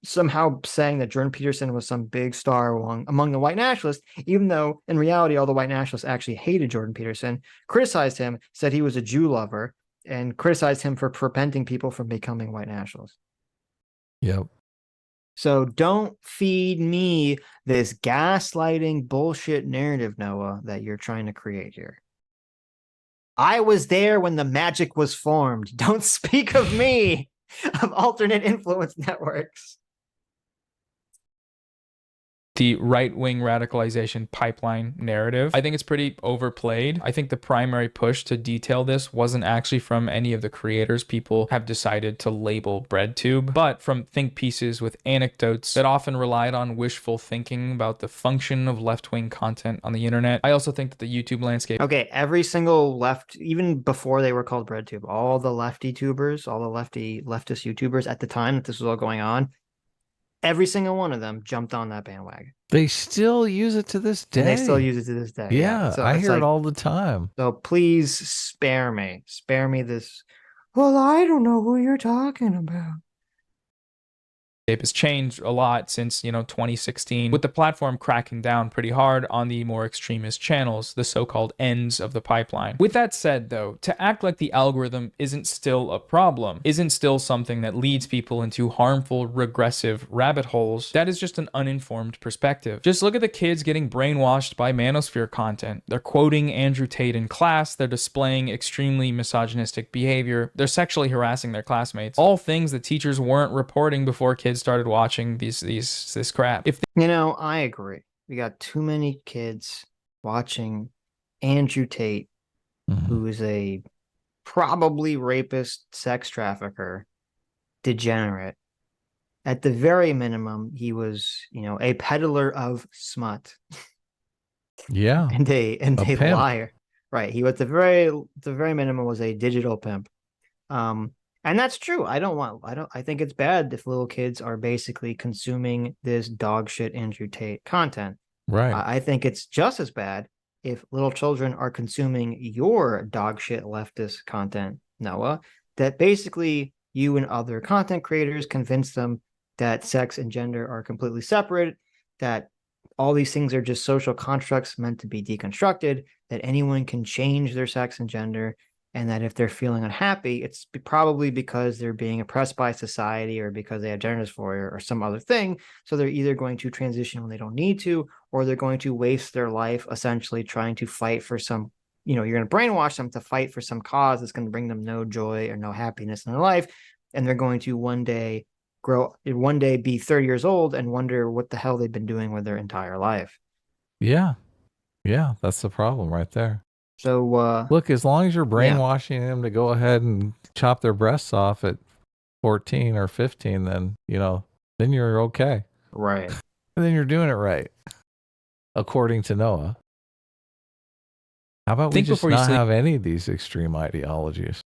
somehow saying that Jordan Peterson was some big star among the white nationalists, even though in reality, all the white nationalists actually hated Jordan Peterson, criticized him, said he was a Jew lover, and criticized him for preventing people from becoming white nationalists. Yep. So don't feed me this gaslighting bullshit narrative, Noah, that you're trying to create here. I was there when the magic was formed. Don't speak of me, of alternate influence networks. The right-wing radicalization pipeline narrative, I think it's pretty overplayed. I think the primary push to detail this wasn't actually from any of the creators people have decided to label BreadTube, but from think pieces with anecdotes that often relied on wishful thinking about the function of left-wing content on the internet. I also think that the YouTube landscape... Okay, every single left, even before they were called BreadTube, all the lefty tubers, all the leftist YouTubers at the time that this was all going on, every single one of them jumped on that bandwagon. They still use it to this day. And they still use it to this day. Yeah, So I it's hear like, it all the time. So please spare me. Spare me this. Well, I don't know who you're talking about. Has changed a lot since, 2016, with the platform cracking down pretty hard on the more extremist channels, the so-called ends of the pipeline. With that said, though, to act like the algorithm isn't still a problem, isn't still something that leads people into harmful, regressive rabbit holes, that is just an uninformed perspective. Just look at the kids getting brainwashed by manosphere content. They're quoting Andrew Tate in class, they're displaying extremely misogynistic behavior, they're sexually harassing their classmates. All things that teachers weren't reporting before kids started watching this crap. I agree. We got too many kids watching Andrew Tate, who is a probably rapist, sex trafficker, degenerate. At the very minimum, he was, a peddler of smut. Yeah. and a pimp. liar. Right. He was the very minimum was a digital pimp. And that's true. I think it's bad if little kids are basically consuming this dog shit Andrew Tate content. Right. I think it's just as bad if little children are consuming your dog shit leftist content, Noah, that basically you and other content creators convince them that sex and gender are completely separate, that all these things are just social constructs meant to be deconstructed, that anyone can change their sex and gender, and that if they're feeling unhappy, it's probably because they're being oppressed by society or because they have gender dysphoria or some other thing. So they're either going to transition when they don't need to, or they're going to waste their life essentially trying to fight for some, you're going to brainwash them to fight for some cause that's going to bring them no joy or no happiness in their life. And they're going to one day be 30 years old and wonder what the hell they've been doing with their entire life. Yeah. Yeah, that's the problem right there. So look, as long as you're brainwashing them to go ahead and chop their breasts off at 14 or 15, then then you're okay. Right. And then you're doing it right, according to Noah. How about we just not have any of these extreme ideologies,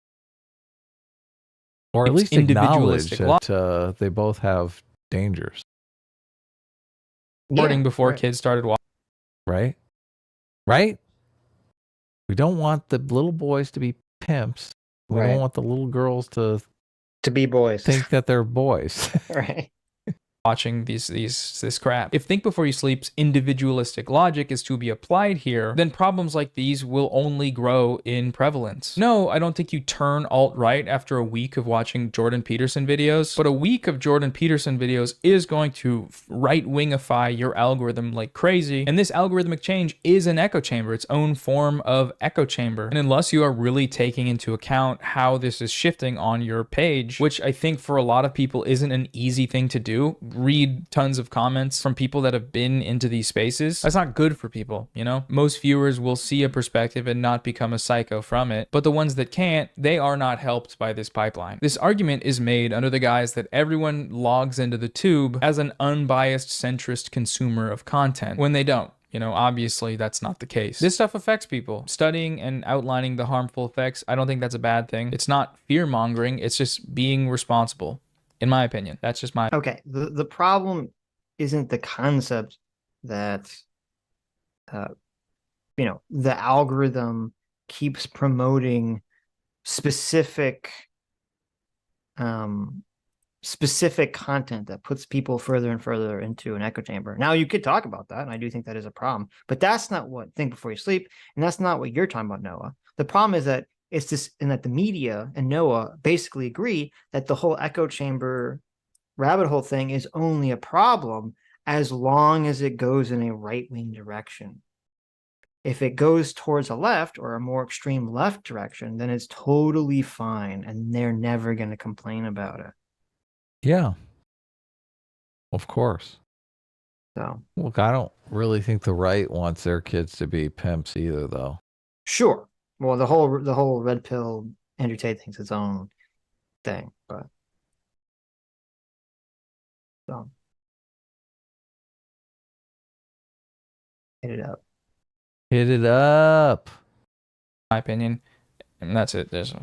or at least acknowledge that they both have dangers. Before kids started watching. Right. Right. We don't want the little boys to be pimps. We don't want the little girls to be boys. Think that they're boys. Right. watching this crap. If Think Before You Sleep's individualistic logic is to be applied here, then problems like these will only grow in prevalence. No, I don't think you turn alt-right after a week of watching Jordan Peterson videos, but a week of Jordan Peterson videos is going to right-wingify your algorithm like crazy, and this algorithmic change is an echo chamber, its own form of echo chamber. And unless you are really taking into account how this is shifting on your page, which I think for a lot of people isn't an easy thing to do, read tons of comments from people that have been into these spaces. That's not good for people, you know? Most viewers will see a perspective and not become a psycho from it, but the ones that can't, they are not helped by this pipeline. This argument is made under the guise that everyone logs into the tube as an unbiased centrist consumer of content, when they don't. You know, obviously that's not the case. This stuff affects people. Studying and outlining the harmful effects, I don't think that's a bad thing. It's not fear-mongering, it's just being responsible. In my opinion, that's just my... Okay, the problem isn't the concept that, you know, the algorithm keeps promoting specific content that puts people further and further into an echo chamber. Now, you could talk about that, and I do think that is a problem, but that's not what Think Before You Sleep, and that's not what you're talking about, Noah. The problem is that it's this, and that the media and Noah basically agree that the whole echo chamber rabbit hole thing is only a problem as long as it goes in a right-wing direction. If it goes towards a left or a more extreme left direction, then it's totally fine, and they're never going to complain about it. Yeah. Of course. So, look, I don't really think the right wants their kids to be pimps either, though. Sure. Well, the whole red pill Andrew Tate thing's its own thing, but so hit it up. Hit it up. My opinion, and that's it. There's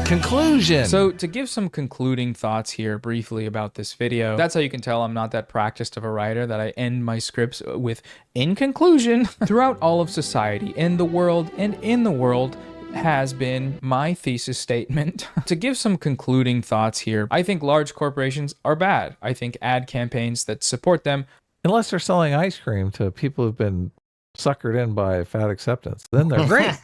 conclusion. So to give some concluding thoughts here briefly about this video, that's how you can tell I'm not that practiced of a writer, that I end my scripts with "in conclusion." Throughout all of society, in the world, and in the world has been my thesis statement. To give some concluding thoughts here, I think large corporations are bad. I think ad campaigns that support them, unless they're selling ice cream to people who've been suckered in by fat acceptance, then they're great.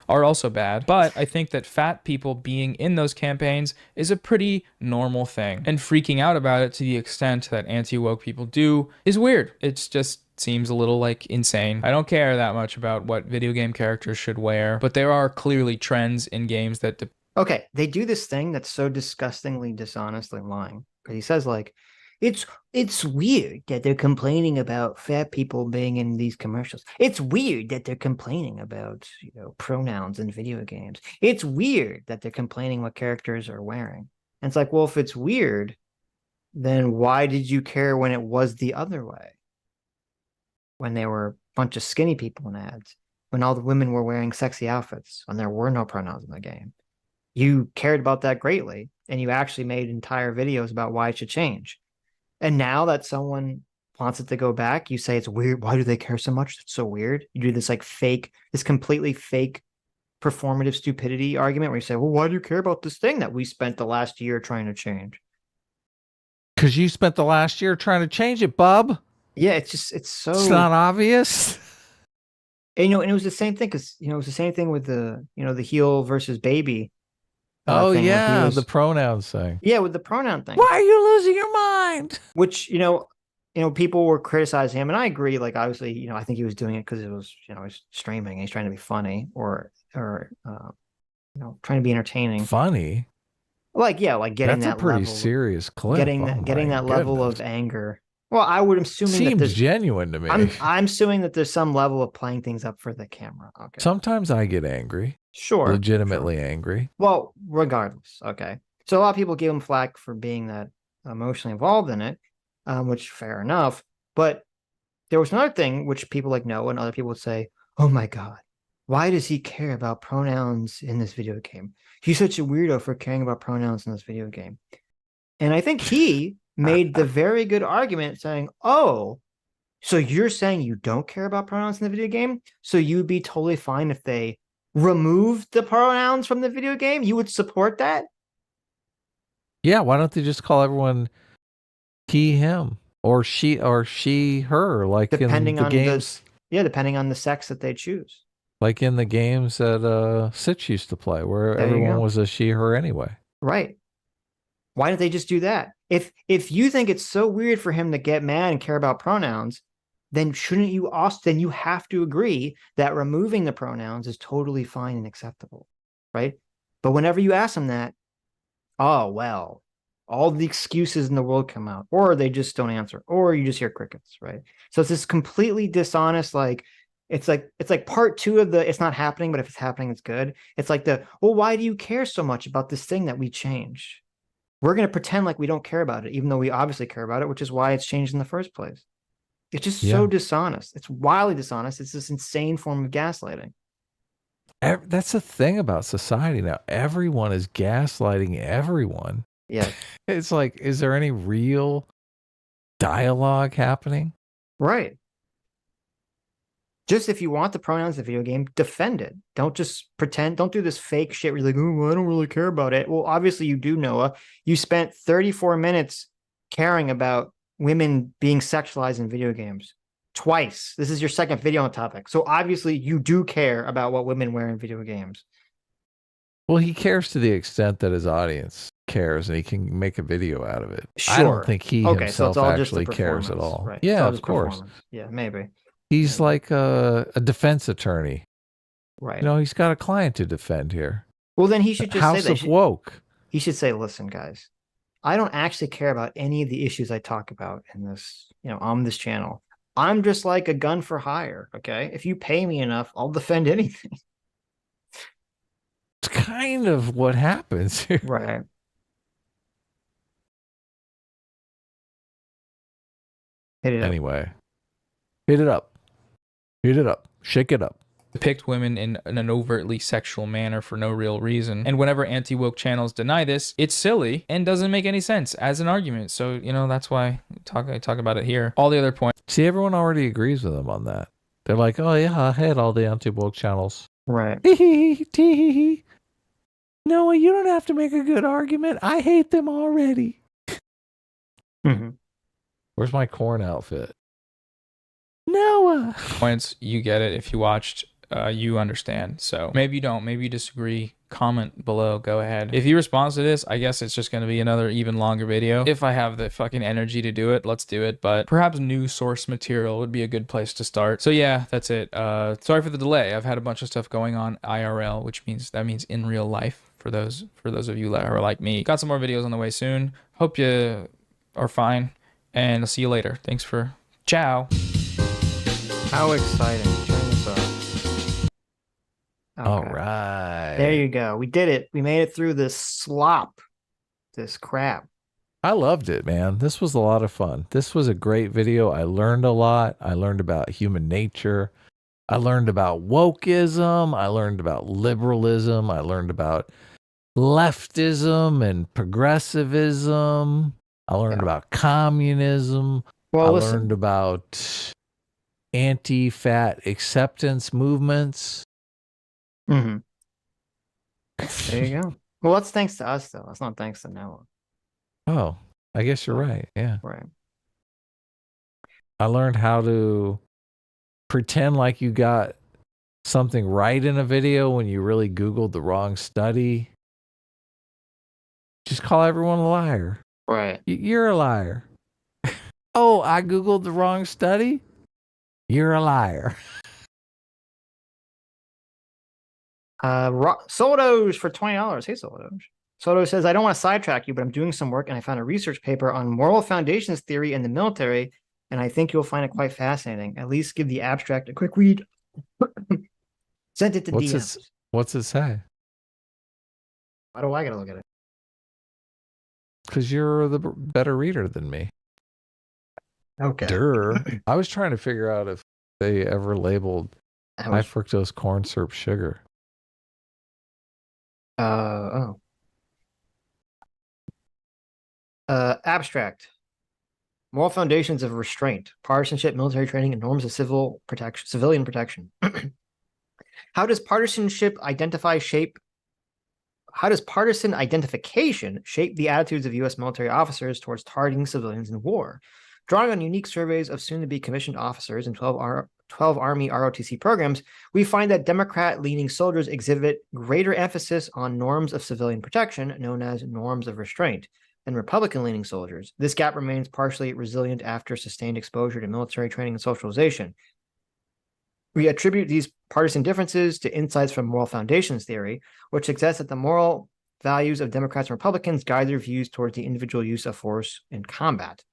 Are also bad, but I think that fat people being in those campaigns is a pretty normal thing, and freaking out about it to the extent that anti-woke people do is weird. It's just seems a little like insane. I don't care that much about what video game characters should wear, but there are clearly trends in games that okay, they do this thing that's so disgustingly dishonestly lying, because he says like, it's weird that they're complaining about fat people being in these commercials. It's weird that they're complaining about, you know, pronouns in video games. It's weird that they're complaining what characters are wearing. And it's like, well, if it's weird, then why did you care when it was the other way? When there were a bunch of skinny people in ads, when all the women were wearing sexy outfits, when there were no pronouns in the game. You cared about that greatly, and you actually made entire videos about why it should change. And now that someone wants it to go back, you say it's weird. Why do they care so much? It's so weird. You do this like fake, this completely fake performative stupidity argument where you say, well, why do you care about this thing that we spent the last year trying to change? Because you spent the last year trying to change it, bub. Yeah, it's just, it's not obvious. And, you know, and it was the same thing because, you know, it was the same thing with the, you know, the heel versus baby. Oh, yeah, the pronouns thing. Yeah, with the pronoun thing. Why are you losing your mind? Which, you know, people were criticizing him, and I agree. Like, obviously, you know, I think he was doing it because it was, you know, he's streaming. He's trying to be funny or you know, trying to be entertaining. Funny. Like, yeah, like getting that's that a pretty level, serious clip. Getting that level of anger. Well, I would assume seems that genuine to me. I'm assuming that there's some level of playing things up for the camera. Okay. Sometimes I get angry. Sure. Legitimately angry. Well, regardless. Okay. So a lot of people give him flack for being that emotionally involved in it, which fair enough. But there was another thing which people like Noah and other people would say, oh my God, why does he care about pronouns in this video game? He's such a weirdo for caring about pronouns in this video game. And I think he made the very good argument saying, oh, so you're saying you don't care about pronouns in the video game? So you'd be totally fine if they removed the pronouns from the video game? You would support that? Yeah, why don't they just call everyone he, him, or she, her, like Depending in the on games. depending on the sex that they choose. Like in the games that Sitch used to play, where There you everyone go. was a she, her anyway. Right. Why don't they just do that? If you think it's so weird for him to get mad and care about pronouns, then shouldn't you also, then you have to agree that removing the pronouns is totally fine and acceptable, right? But whenever you ask him that, oh, well, all the excuses in the world come out, or they just don't answer, or you just hear crickets, right? So it's this completely dishonest, like, it's like part two of the, it's not happening, but if it's happening, it's good. It's like well, why do you care so much about this thing that we changed? We're going to pretend like we don't care about it, even though we obviously care about it, which is why it's changed in the first place. It's just so dishonest. It's wildly dishonest. It's this insane form of gaslighting. That's the thing about society now. Everyone is gaslighting everyone. Yeah. It's like, is there any real dialogue happening? Right. Just if you want the pronouns in the video game, defend it. Don't just pretend. Don't do this fake shit where you're like, oh, well, I don't really care about it. Well, obviously you do, Noah. You spent 34 minutes caring about women being sexualized in video games. Twice. This is your second video on the topic. So obviously you do care about what women wear in video games. Well, he cares to the extent that his audience cares and he can make a video out of it. Sure. I don't think he himself all actually cares at all. Right. Yeah, of course. Yeah, maybe. He's like a defense attorney. Right. You know, he's got a client to defend here. Well, then he should just House say that. of Woke. He should say, listen, guys, I don't actually care about any of the issues I talk about in this, on this channel. I'm just like a gun for hire. Okay. If you pay me enough, I'll defend anything. It's kind of what happens here. Right. Hit it anyway. Hit it up. Hit it up. Shake it up. Depict women in an overtly sexual manner for no real reason. And whenever anti-woke channels deny this, it's silly and doesn't make any sense as an argument. So, that's why I talk about it here. All the other points. See, everyone already agrees with him on that. They're like, oh yeah, I hate all the anti-woke channels. Right. Noah, you don't have to make a good argument. I hate them already. Mm-hmm. Where's my corn outfit? Noah. Points, you get it. If you watched, you understand. So maybe you don't, maybe you disagree. Comment below, go ahead. If he responds to this, I guess it's just going to be another even longer video. If I have the fucking energy to do it, let's do it. But perhaps new source material would be a good place to start. So yeah, that's it. Sorry for the delay. I've had a bunch of stuff going on IRL, which means in real life for those of you that are like me. Got some more videos on the way soon. Hope you are fine, and I'll see you later. Thanks for ciao. How exciting. Turn this off. Okay. All right. There you go. We did it. We made it through this slop. This crap. I loved it, man. This was a lot of fun. This was a great video. I learned a lot. I learned about human nature. I learned about wokeism. I learned about liberalism. I learned about leftism and progressivism. I learned about communism. Well, I learned about anti-fat acceptance movements. Mm-hmm. There you go. Well, that's thanks to us, though. That's not thanks to Noah. Oh, I guess you're right. Yeah. Right. I learned how to pretend like you got something right in a video when you really Googled the wrong study. Just call everyone a liar. Right. You're a liar. Oh, I Googled the wrong study? You're a liar. Solos for $20. Hey, Solos. Soto says, I don't want to sidetrack you, but I'm doing some work and I found a research paper on moral foundations theory in the military, and I think you'll find it quite fascinating. At least give the abstract a quick read. Sent it to DMs. What's it say? Why do I gotta look at it? Because you're the better reader than me. Okay. I was trying to figure out if they ever labeled high fructose corn syrup sugar. Abstract. Moral foundations of restraint, partisanship, military training, and norms of civilian protection. How does partisanship identify, shape, how does partisan identification shape the attitudes of U.S. military officers towards targeting civilians in war? Drawing on unique surveys of soon-to-be commissioned officers in 12 Army ROTC programs, we find that Democrat-leaning soldiers exhibit greater emphasis on norms of civilian protection, known as norms of restraint, than Republican-leaning soldiers. This gap remains partially resilient after sustained exposure to military training and socialization. We attribute these partisan differences to insights from moral foundations theory, which suggests that the moral values of Democrats and Republicans guide their views towards the individual use of force in combat.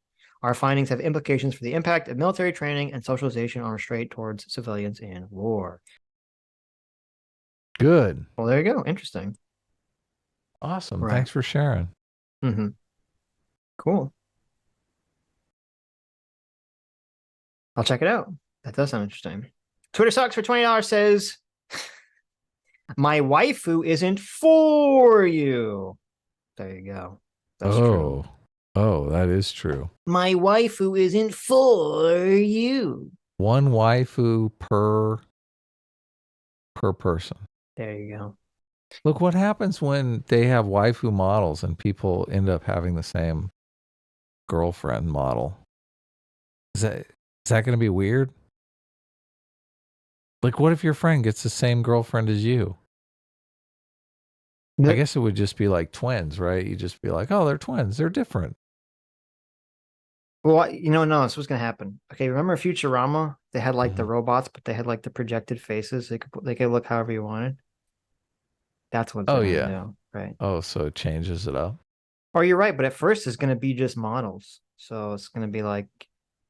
Our findings have implications for the impact of military training and socialization on restraint towards civilians in war. Good. Well, there you go. Interesting. Awesome. Right. Thanks for sharing. Mm-hmm. Cool. I'll check it out. That does sound interesting. Twitter Sucks for $20 says, my waifu isn't for you. There you go. That's true. Oh, that is true. My waifu isn't for you. One waifu per person. There you go. Look, what happens when they have waifu models and people end up having the same girlfriend model? Is that going to be weird? Like, what if your friend gets the same girlfriend as you? I guess it would just be like twins, right? You just be like, oh, they're twins. They're different. Well, no, this was going to happen. Okay, remember Futurama? They had like the robots, but they had like the projected faces. They could look however you wanted. That's what. Oh, yeah. Do, right. Oh, so it changes it up. Or you're right, but at first it's going to be just models. So it's going to be like,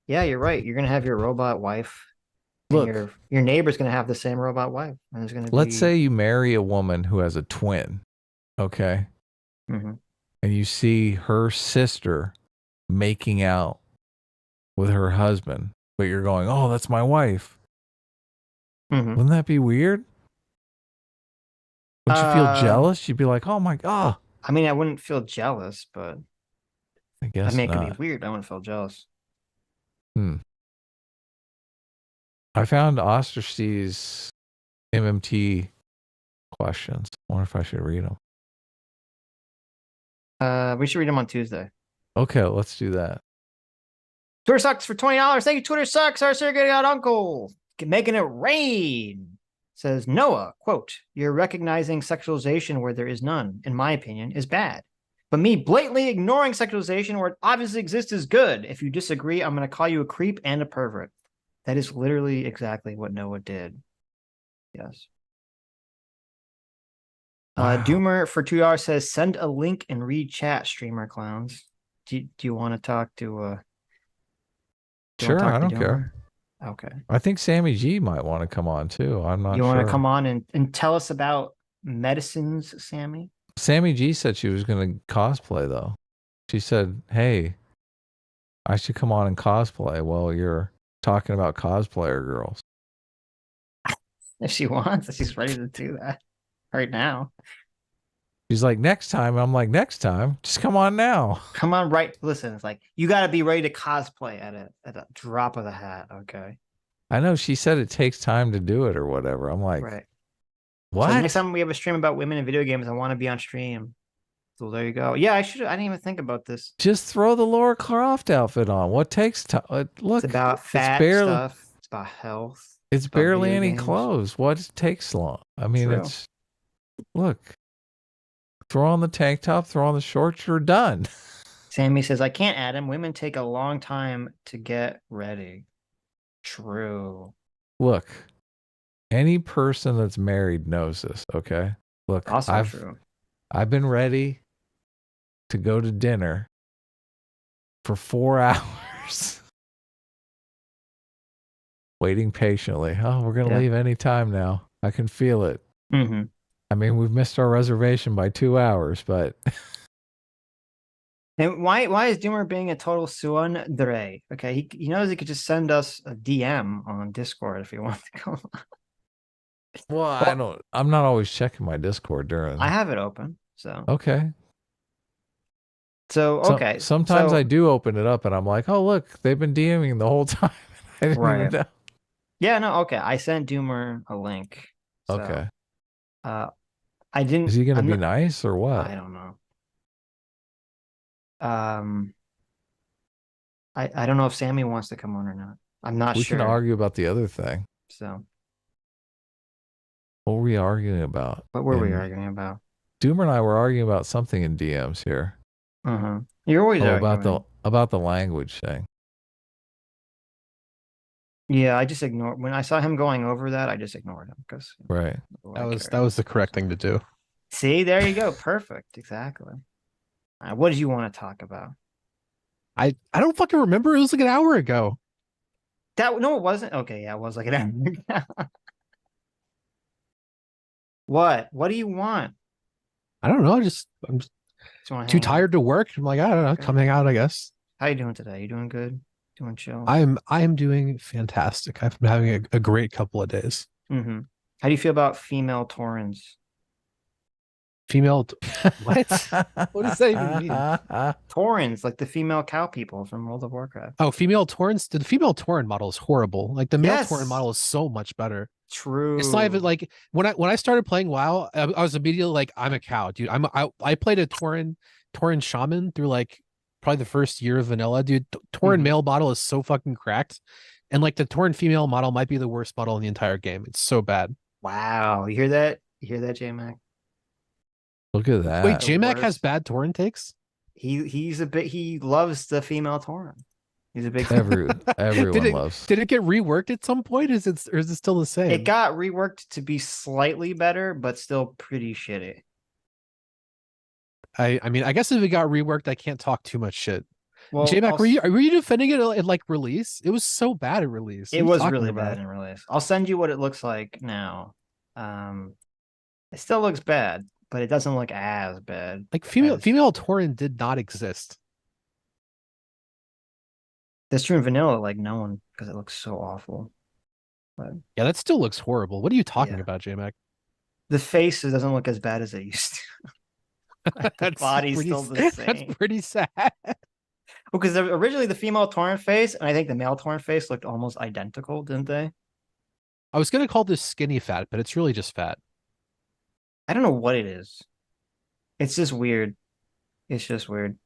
yeah, you're right. You're going to have your robot wife. Look, your neighbor's going to have the same robot wife. And there's going to let's say you marry a woman who has a twin, okay? Mm-hmm. And you see her sister making out with her husband, but you're going, oh, that's my wife. Mm-hmm. Wouldn't that be weird? Would you feel jealous? You'd be like, oh my God. I mean, I wouldn't feel jealous, but I guess it could be weird. I wouldn't feel jealous. I found Osterstee's MMT questions. I wonder if I should read them. We should read them on Tuesday. Okay, let's do that. Twitter Sucks for $20. Thank you, Twitter Sucks. Our surrogate uncle. Making it rain. Says Noah, quote, you're recognizing sexualization where there is none, in my opinion, is bad. But me blatantly ignoring sexualization where it obviously exists is good. If you disagree, I'm going to call you a creep and a pervert. That is literally exactly what Noah did. Yes. Wow. Doomer for $2 says, send a link and read chat, streamer clowns. Do you want to talk to... Sure, I don't care. Okay. I think Sammy G might want to come on too. I'm not sure. You want to come on and tell us about medicines, Sammy? Sammy G said she was going to cosplay though. She said, hey, I should come on and cosplay while you're talking about cosplayer girls. If she wants, she's ready to do that right now. She's like, next time. I'm like, next time? Just come on now. Come on, right. Listen, it's like, you got to be ready to cosplay at a drop of the hat, okay? I know she said it takes time to do it or whatever. I'm like, right. What? So next time we have a stream about women in video games, I want to be on stream. So there you go. Yeah, I didn't even think about this. Just throw the Laura Croft outfit on. What takes time? Look, it's about fat stuff. It's about health. It's barely any clothes. What takes long? I mean, True. Look. Throw on the tank top, throw on the shorts, you're done. Sammy says, I can't add him. Women take a long time to get ready. True. Look, any person that's married knows this, okay? Look, also true. I've been ready to go to dinner for 4 hours. Waiting patiently. Oh, we're going to leave any time now. I can feel it. Mm-hmm. I mean, we've missed our reservation by 2 hours, but... And why is Doomer being a total suandre? Okay, he knows he could just send us a DM on Discord if he wants to come on. Well, I'm not always checking my Discord during... I have it open, so... Okay. So, okay. Sometimes I do open it up and I'm like, oh, look, they've been DMing the whole time. I didn't even know. Yeah, no, okay. I sent Doomer a link. So, okay. I didn't. Is he gonna I'm be not- nice or what? I don't know. I don't know if Sammy wants to come on or not. I'm not We sure. can argue about the other thing. So What were we arguing about? what were we arguing about? Doomer and I were arguing about something in DMs here. You're always about the language thing. Yeah, I just ignored when I saw him going over that. I just ignored him because Right. That was the correct thing to do. See, there you go. Perfect. Exactly. What did you want to talk about? I don't fucking remember. It was like an hour ago. No, it wasn't. Okay, yeah, it was like an hour ago. What? What do you want? I don't know. I'm just too tired to work. I'm like, I don't know. Okay. Come hang out, I guess. How you doing today? You doing good? Doing chill? I am doing fantastic. I've been having a great couple of days. How do you feel about female Torrens? Female what? What does that even mean? Torrens, like the female cow people from World of Warcraft. Oh, female Torrens? The female Torren model is horrible. Like the male Yes. Torren model is so much better. True. It's not even like when I started playing WoW, I was immediately like, I'm a cow, dude. I played a Torren shaman through like probably the first year of vanilla, dude. Torren male model is so fucking cracked, and like the Torren female model might be the worst model in the entire game. It's so bad. Wow, you hear that? You hear that, J-Mac? Look at that. Wait, J-Mac has bad Torren takes? He loves the female Torren. He's a big everyone loves. Did it get reworked at some point? Is it still the same? It got reworked to be slightly better, but still pretty shitty. I mean, I guess if it got reworked, I can't talk too much shit. Well, J-Mac, were you defending it at like release? It was so bad at release. It was really bad in release. I'll send you what it looks like now. It still looks bad, but it doesn't look as bad. Like female Torren did not exist. That's true in vanilla, like no one, because it looks so awful. But yeah, that still looks horrible. What are you talking about, J-Mac? The face doesn't look as bad as it used to. The body's still the same. That's pretty sad. Because originally the female Torrent face and I think the male Torrent face looked almost identical, didn't they? I was gonna call this skinny fat, but it's really just fat. I don't know what it is. It's just weird. It's just weird.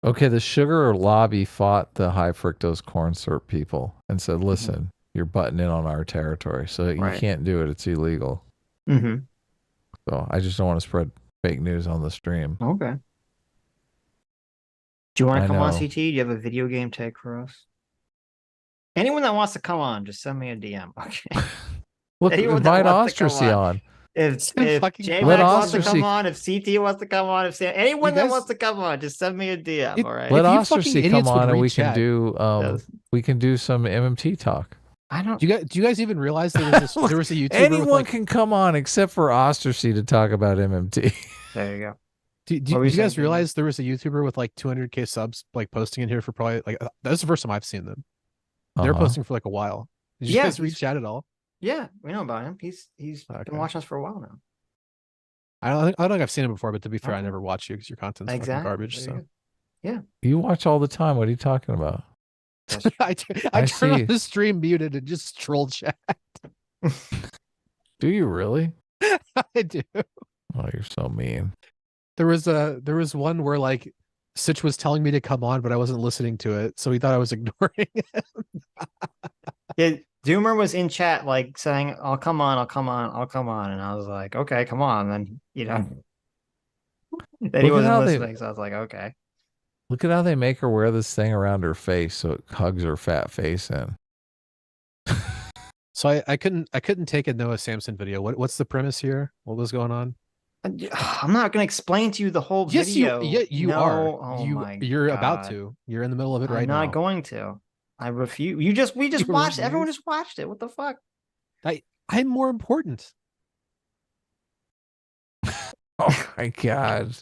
Okay, the sugar lobby fought the high fructose corn syrup people and said, listen, you're butting in on our territory, so you can't do it. It's illegal. So I just don't want to spread fake news on the stream. Okay. Do you want to come on, CT? Do you have a video game take for us? Anyone that wants to come on, just send me a DM. Okay. Look, invite Ostracy on. If J-Mac wants to come on, if CT wants to come on, if anyone that wants to come on, just send me a DM. All right. Let Ostracy come on, and we can do some MMT talk. I don't. Do you guys even realize there was there was a YouTuber? Anyone can come on except for Ostracy to talk about MMT. There you go. Do you guys realize there was a YouTuber with like 200K subs like posting in here for probably like that's the first time I've seen them. They're posting for like a while. Did you guys reach out at all? Yeah, we know about him. He's been watching us for a while now. I don't think I've seen him before, but to be fair, I never watch you because your content's fucking garbage. So yeah, you watch all the time. What are you talking about? I turn on the stream muted and just troll chat. Do you really? I do. Oh, you're so mean. There was one where like Sitch was telling me to come on, but I wasn't listening to it, so he thought I was ignoring him. Yeah, Doomer was in chat like saying, "I'll come on, I'll come on, I'll come on," and I was like, "Okay, come on." And then then he wasn't listening, so I was like, "Okay." Look at how they make her wear this thing around her face so it hugs her fat face in. So I couldn't take a Noah Samsen video. What's the premise here? What was going on? I'm not going to explain to you the whole video. You are. Oh you're about to. You're in the middle of it right now. I'm not going to. I refuse. We just watched. Everyone just watched it. What the fuck? I'm more important. Oh my god.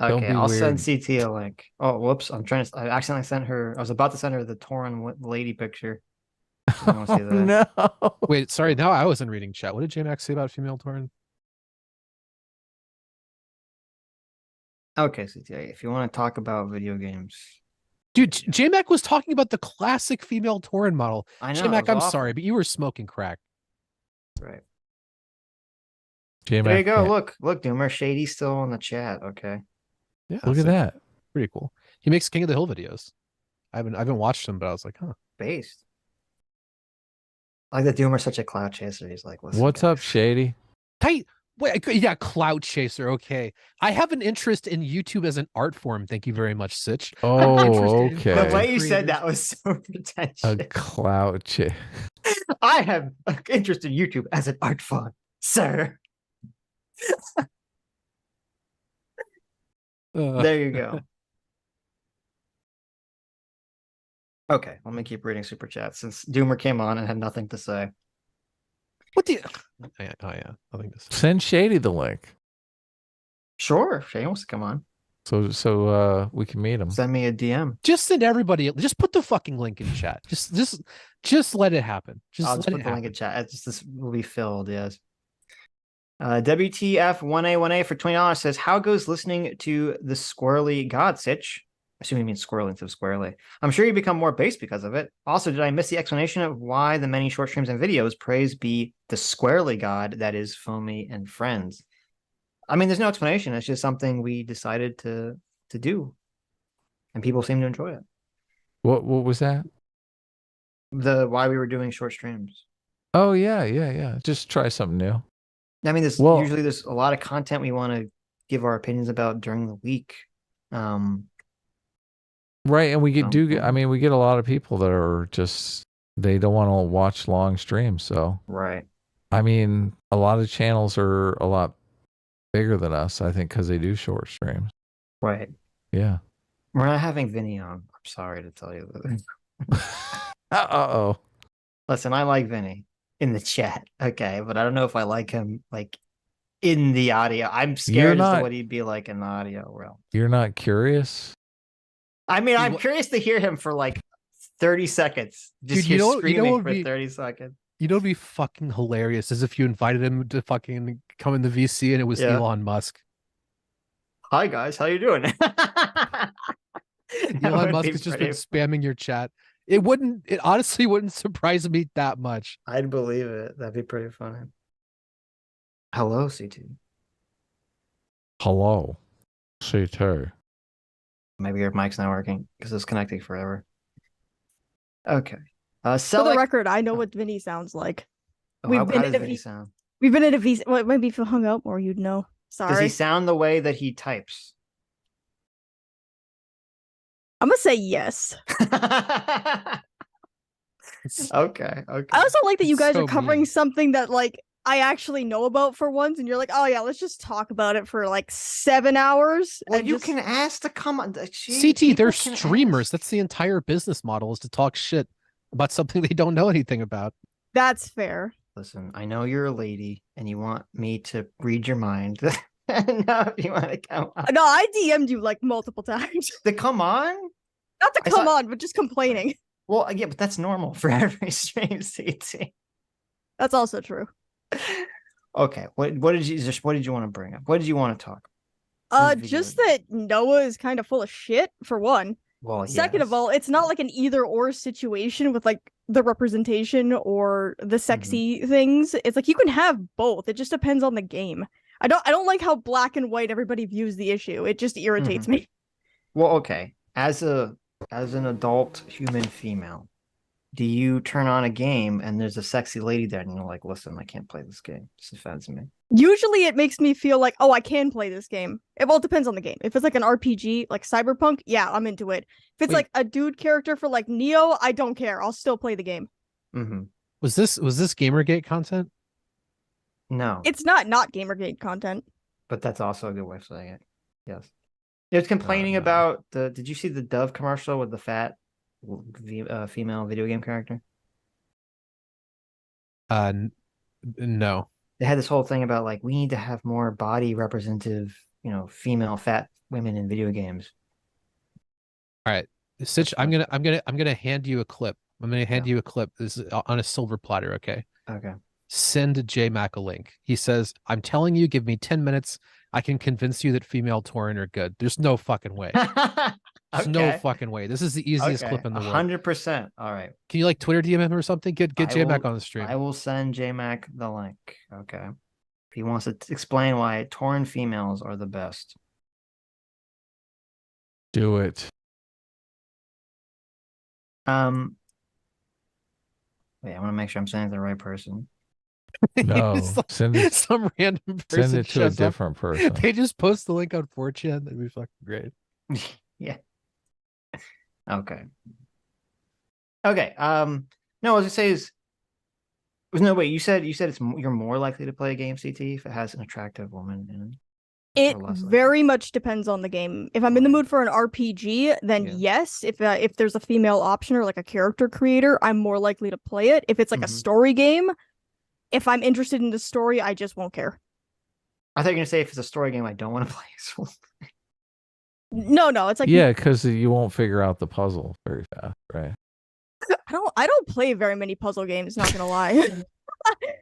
Okay, I'll send CT a link. Oh, whoops! I accidentally sent her. I was about to send her the Torren lady picture. No. Wait, sorry. Now I wasn't reading chat. What did J-Max say about female Torren? Okay, CT. If you want to talk about video games, dude, J-Mac was talking about the classic female Torren model. I know. J-Mac, I'm sorry, but you were smoking crack. Right. There you go. Look, Doomer. Shady's still in the chat. Okay. Yeah. Look at that. Pretty cool. He makes King of the Hill videos. I haven't watched him, but I was like, huh. Based. I like that Doomer's such a cloud chaser. He's like, listen, what's up, Shady? Wait, yeah, cloud chaser. Okay. I have an interest in YouTube as an art form. Thank you very much, Sitch. Oh, okay. The way you said that was so pretentious. A cloud chaser. I have an interest in YouTube as an art form, sir. There you go. Okay, let me keep reading super chats since Doomer came on and had nothing to say. What do you? Oh yeah, nothing to say. Send Shady the link. Sure, Shady wants to come on. So we can meet him. Send me a DM. Just send everybody. Just put the fucking link in chat. Just let it happen. I'll just put the link in chat. This will be filled. Yes. WTF1A1A for $20 says, "How goes listening to the Squirrely God, Sitch?" I assume he means squirrely instead of squarely. "I'm sure you become more based because of it. Also, did I miss the explanation of why the many short streams and videos praise be the Squarely God that is Foamy and Friends?" I mean, there's no explanation. It's just something we decided to do, and people seem to enjoy it. What was that? Why we were doing short streams. Oh yeah. Just try something new. I mean, usually there's a lot of content we want to give our opinions about during the week. Right, and we get a lot of people that are just they don't want to watch long streams. So right. I mean, a lot of channels are a lot bigger than us, I think, because they do short streams. Right. Yeah. We're not having Vinny on. I'm sorry to tell you that. Uh-oh. Listen, I like Vinny in the chat, okay, but I don't know if I like him like in the audio. I'm scared as to what he'd be like in the audio realm. You're not curious? I mean, I'm curious to hear him for like 30 seconds. Just hear screaming for 30 seconds. You know, it'd be fucking hilarious as if you invited him to fucking come in the VC and it was Elon Musk. Hi guys, how you doing? Elon Musk has just been spamming your chat. It honestly wouldn't surprise me that much. I'd believe it. That'd be pretty funny. Hello, CT. Hello, CT. Maybe your mic's not working because it's connecting forever. Okay. For the record, I know what Vinny sounds like. How does Vinny sound? We've been in a VC. Well, maybe if you hung up, or you'd know. Sorry. Does he sound the way that he types? I'm gonna say yes. Okay. I also like that you guys are covering something that like I actually know about for once, and you're like, oh yeah, let's just talk about it for like 7 hours. Well, you can ask to come on. CT, they're streamers. That's the entire business model, is to talk shit about something they don't know anything about. That's fair. Listen, I know you're a lady and you want me to read your mind. No, if you want to come on. No, I DM'd you like multiple times. To come on? Not to come on, but just complaining. Well, yeah, but that's normal for every stream, CT. That's also true. Okay, what did you want to bring up? What did you want to talk about? Just that Noah is kind of full of shit, for one. Well, second of all, it's not like an either or situation with like the representation or the sexy things. It's like you can have both. It just depends on the game. I don't like how black and white everybody views the issue. It just irritates me. Well, okay. As an adult human female, do you turn on a game and there's a sexy lady there and you're like, listen, I can't play this game. This offends me. Usually it makes me feel like, oh, I can play this game. It depends on the game. If it's like an RPG, like Cyberpunk, yeah, I'm into it. If it's like a dude character for like Neo, I don't care. I'll still play the game. Was this Gamergate content? No. It's not Gamergate content. But that's also a good way of saying it. Yes. It was complaining about did you see the Dove commercial with the fat female video game character? No. They had this whole thing about like we need to have more body representative, female fat women in video games. All right, Sitch, I'm gonna hand you a clip. I'm gonna hand you a clip. This is on a silver platter. Okay. Okay. Send JMac a link. He says, "I'm telling you, give me 10 minutes. I can convince you that female Torren are good." There's no fucking way. There's no fucking way. This is the easiest clip in the world. 100%. All right. Can you like Twitter DM him or something? Get JMac on the stream. I will send JMac the link. Okay. He wants to explain why torn females are the best. Do it. Wait, I want to make sure I'm saying the right person. No, Like, send it. some random person Send it to a shows up. different person. They just post the link on 4chan. That'd be fucking great. Yeah. Okay. Okay. No, what I was gonna say is, no, wait. You said it's you're more likely to play a game, CT, if it has an attractive woman in it. It Or less likely? very much depends on the game. If I'm in the mood for an RPG, then Yeah. yes. If there's a female option or like a character creator, I'm more likely to play it. If it's like a story game, if I'm interested in the story, I just won't care. I thought you were gonna say if it's a story game, I don't want to play. So No, it's like Yeah, because you won't figure out the puzzle very fast, right? I don't play very many puzzle games, not gonna lie.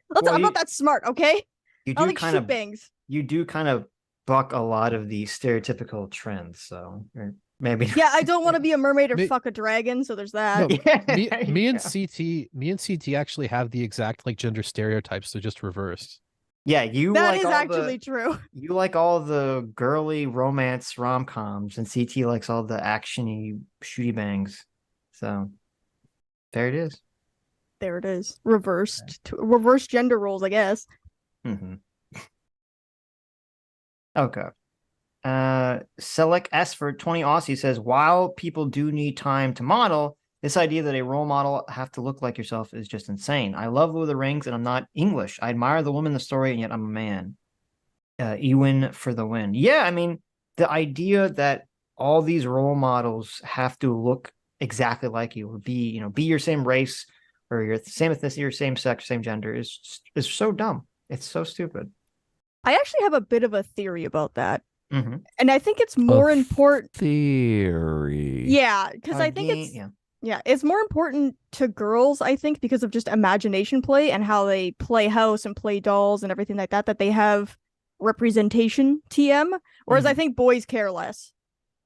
Well, I'm not that smart, okay? you I don't do like kind shoot of bangs. you do kind of buck a lot of the stereotypical trends, so or maybe Yeah, I don't want to be a mermaid or Me- fuck a dragon, so there's No, that. me and CT actually have the exact like gender stereotypes. They're just reversed. Yeah, you That like is all actually the, true. you like all the girly romance rom-coms, and CT likes all the actiony shooty bangs. So there it is. There it is. Reversed gender roles, I guess. Mm-hmm. Okay. Select S for 20 Aussie says, while people do need time to model, this idea that a role model have to look like yourself is just insane. I love Lord of the Rings and I'm not English. I admire the woman in the story and yet I'm a man. Ewan for the win. Yeah, I mean, the idea that all these role models have to look exactly like you or be your same race or your same ethnicity or same sex, same gender is so dumb. It's so stupid. I actually have a bit of a theory about that. Mm-hmm. And I think it's more important. Theory. Yeah, because I think it's it's more important to girls, I think, because of just imagination play and how they play house and play dolls and everything like that, that they have representation TM, whereas I think boys care less.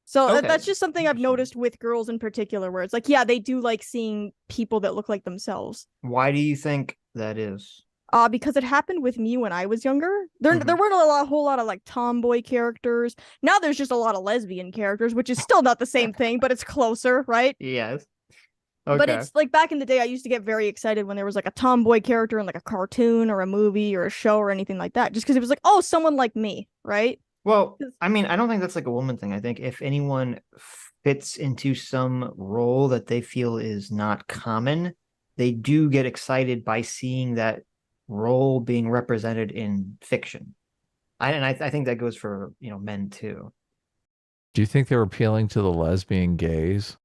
So Okay. that's just something I've noticed with girls in particular, where it's like, yeah, they do like seeing people that look like themselves. Why do you think that is? Because it happened with me when I was younger. There weren't a whole lot of like tomboy characters. Now there's just a lot of lesbian characters, which is still not the same thing, but it's closer, right? Yes. Okay. But it's like back in the day, I used to get very excited when there was like a tomboy character in like a cartoon or a movie or a show or anything like that, just because it was like, oh, someone like me, right? Well, I mean, I don't think that's like a woman thing. I think if anyone fits into some role that they feel is not common, they do get excited by seeing that role being represented in fiction. I think that goes for, men too. Do you think they were appealing to the lesbian gays?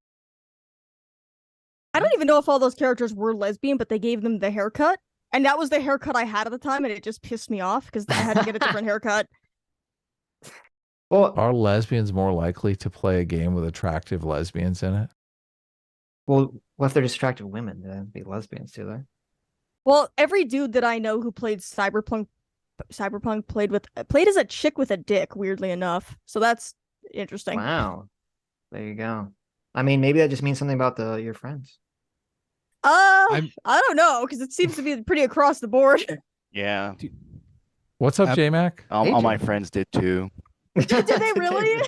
I don't even know if all those characters were lesbian, but they gave them the haircut. And that was the haircut I had at the time, and it just pissed me off because I had to get a different haircut. Well, are lesbians more likely to play a game with attractive lesbians in it? Well, what if they're just attractive women? They'd be lesbians, do they? Well, every dude that I know who played Cyberpunk played as a chick with a dick, weirdly enough. So that's interesting. Wow. There you go. I mean, maybe that just means something about your friends. I don't know, because it seems to be pretty across the board. Yeah. What's up, J-Mac? All my friends did too. Did they really?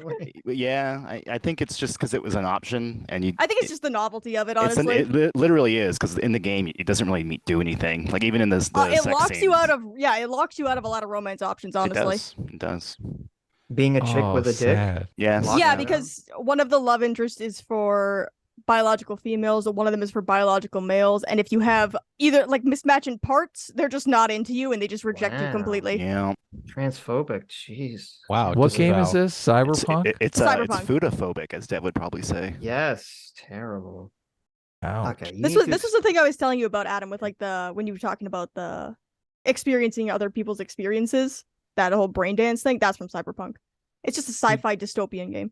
Yeah, I think it's just because it was an option, and I think it's just the novelty of it, honestly. It literally is, because in the game it doesn't really do anything. Like even in the it sex locks scenes, you out of it locks you out of a lot of romance options, honestly. It does. Being a chick with a dick. Sad. Yes. Yeah, because one of the love interests is for biological females, and one of them is for biological males. And if you have either like mismatching parts, they're just not into you and they just reject you completely. Yeah. Transphobic. Jeez. Wow. What game is this? Cyberpunk? It's Cyberpunk. foodophobic, as Dev would probably say. Yes. Terrible. Ouch. Okay. This was the thing I was telling you about, Adam, with like when you were talking about the experiencing other people's experiences, that whole brain dance thing. That's from Cyberpunk. It's just a sci-fi dystopian game.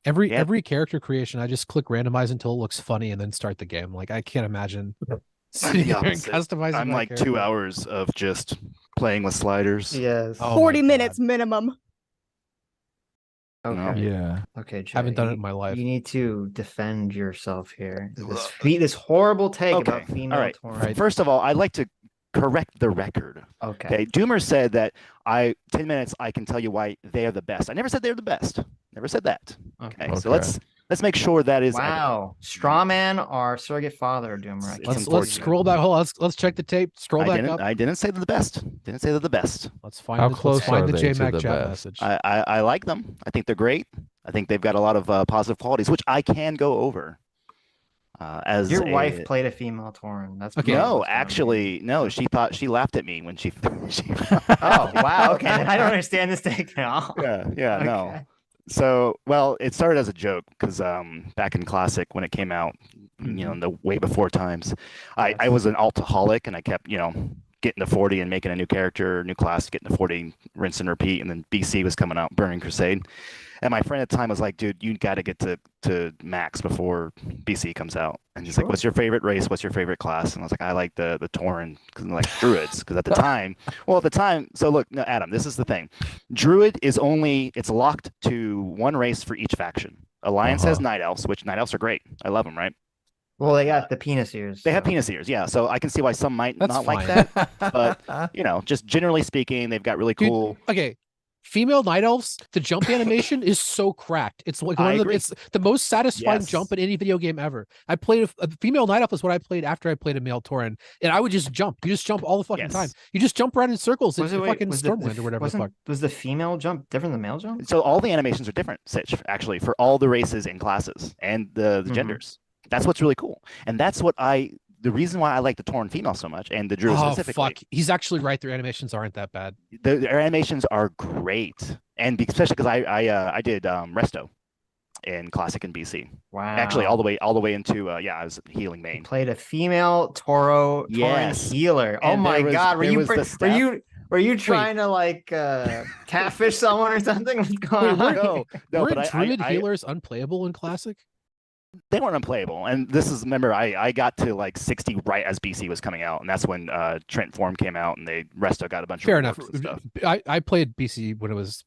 Every character creation, I just click randomize until it looks funny and then start the game. Like I can't imagine sitting there and customizing. I'm my like character. 2 hours of just playing with sliders. Yes. Oh 40 my minutes minimum. Okay. Yeah. Okay, Jay, Haven't done it in my life. You need to defend yourself here. This horrible take about female All right. torrent. First of all, I like to correct the record. Okay. Doomer said that 10 minutes I can tell you why they are the best. I never said they're the best. Never said that. Okay. So let's make sure that is wow. Strawman or surrogate father, Doomer. Let's scroll back. Hold on. Let's check the tape. Scroll back up. I didn't say they're the best. Didn't say they're the best. Let's find the JMac chat message. I like them. I think they're great. I think they've got a lot of positive qualities, which I can go over. As your wife played a female Tauren. That's okay. No, actually, no. She laughed at me when she. Oh wow. Okay, I don't understand this take now. Yeah. Okay. No. So, well, it started as a joke because back in Classic when it came out, you know, in the way before times, I was an altaholic and I kept, you know, getting to 40 and making a new character, new class, getting to 40, rinse and repeat, and then BC was coming out, Burning Crusade. And my friend at the time was like, dude, you got to get to max before BC comes out. And he's like, what's your favorite race? What's your favorite class? And I was like, I like the Tauren, because like druids. Because at the time, so look, no, Adam, this is the thing. Druid is it's locked to one race for each faction. Alliance has Night Elves, which Night Elves are great. I love them, right? Well, they got the penis ears. They have penis ears, yeah. So I can see why some might not like that. But, you know, just generally speaking, they've got really cool. Okay. Female Night Elves, the jump animation is so cracked. It's like it's the most satisfying jump in any video game ever. I played a female Night Elf is what I played after I played a male Tauren, and I would just jump. You just jump all the fucking time. You just jump around in circles in fucking Stormwind or whatever the fuck. Was the female jump different than the male jump? So all the animations are different, Sitch, actually, for all the races and classes and the genders. That's what's really cool, and that's what the reason why I like the Tauren female so much, and the Druid specifically. Fuck. He's actually right. Their animations aren't that bad. Their animations are great, and especially because I did Resto in Classic and BC. Wow. Actually, all the way into I was healing main. You played a female Tauren healer. Oh my god! Were you trying to like catfish someone or something? What's going on? No, but Druid healers unplayable in Classic? They weren't unplayable, and remember I got to like 60 right as BC was coming out, and that's when Trent Form came out, and Resto got a bunch Fair of enough. Stuff. I played BC when it was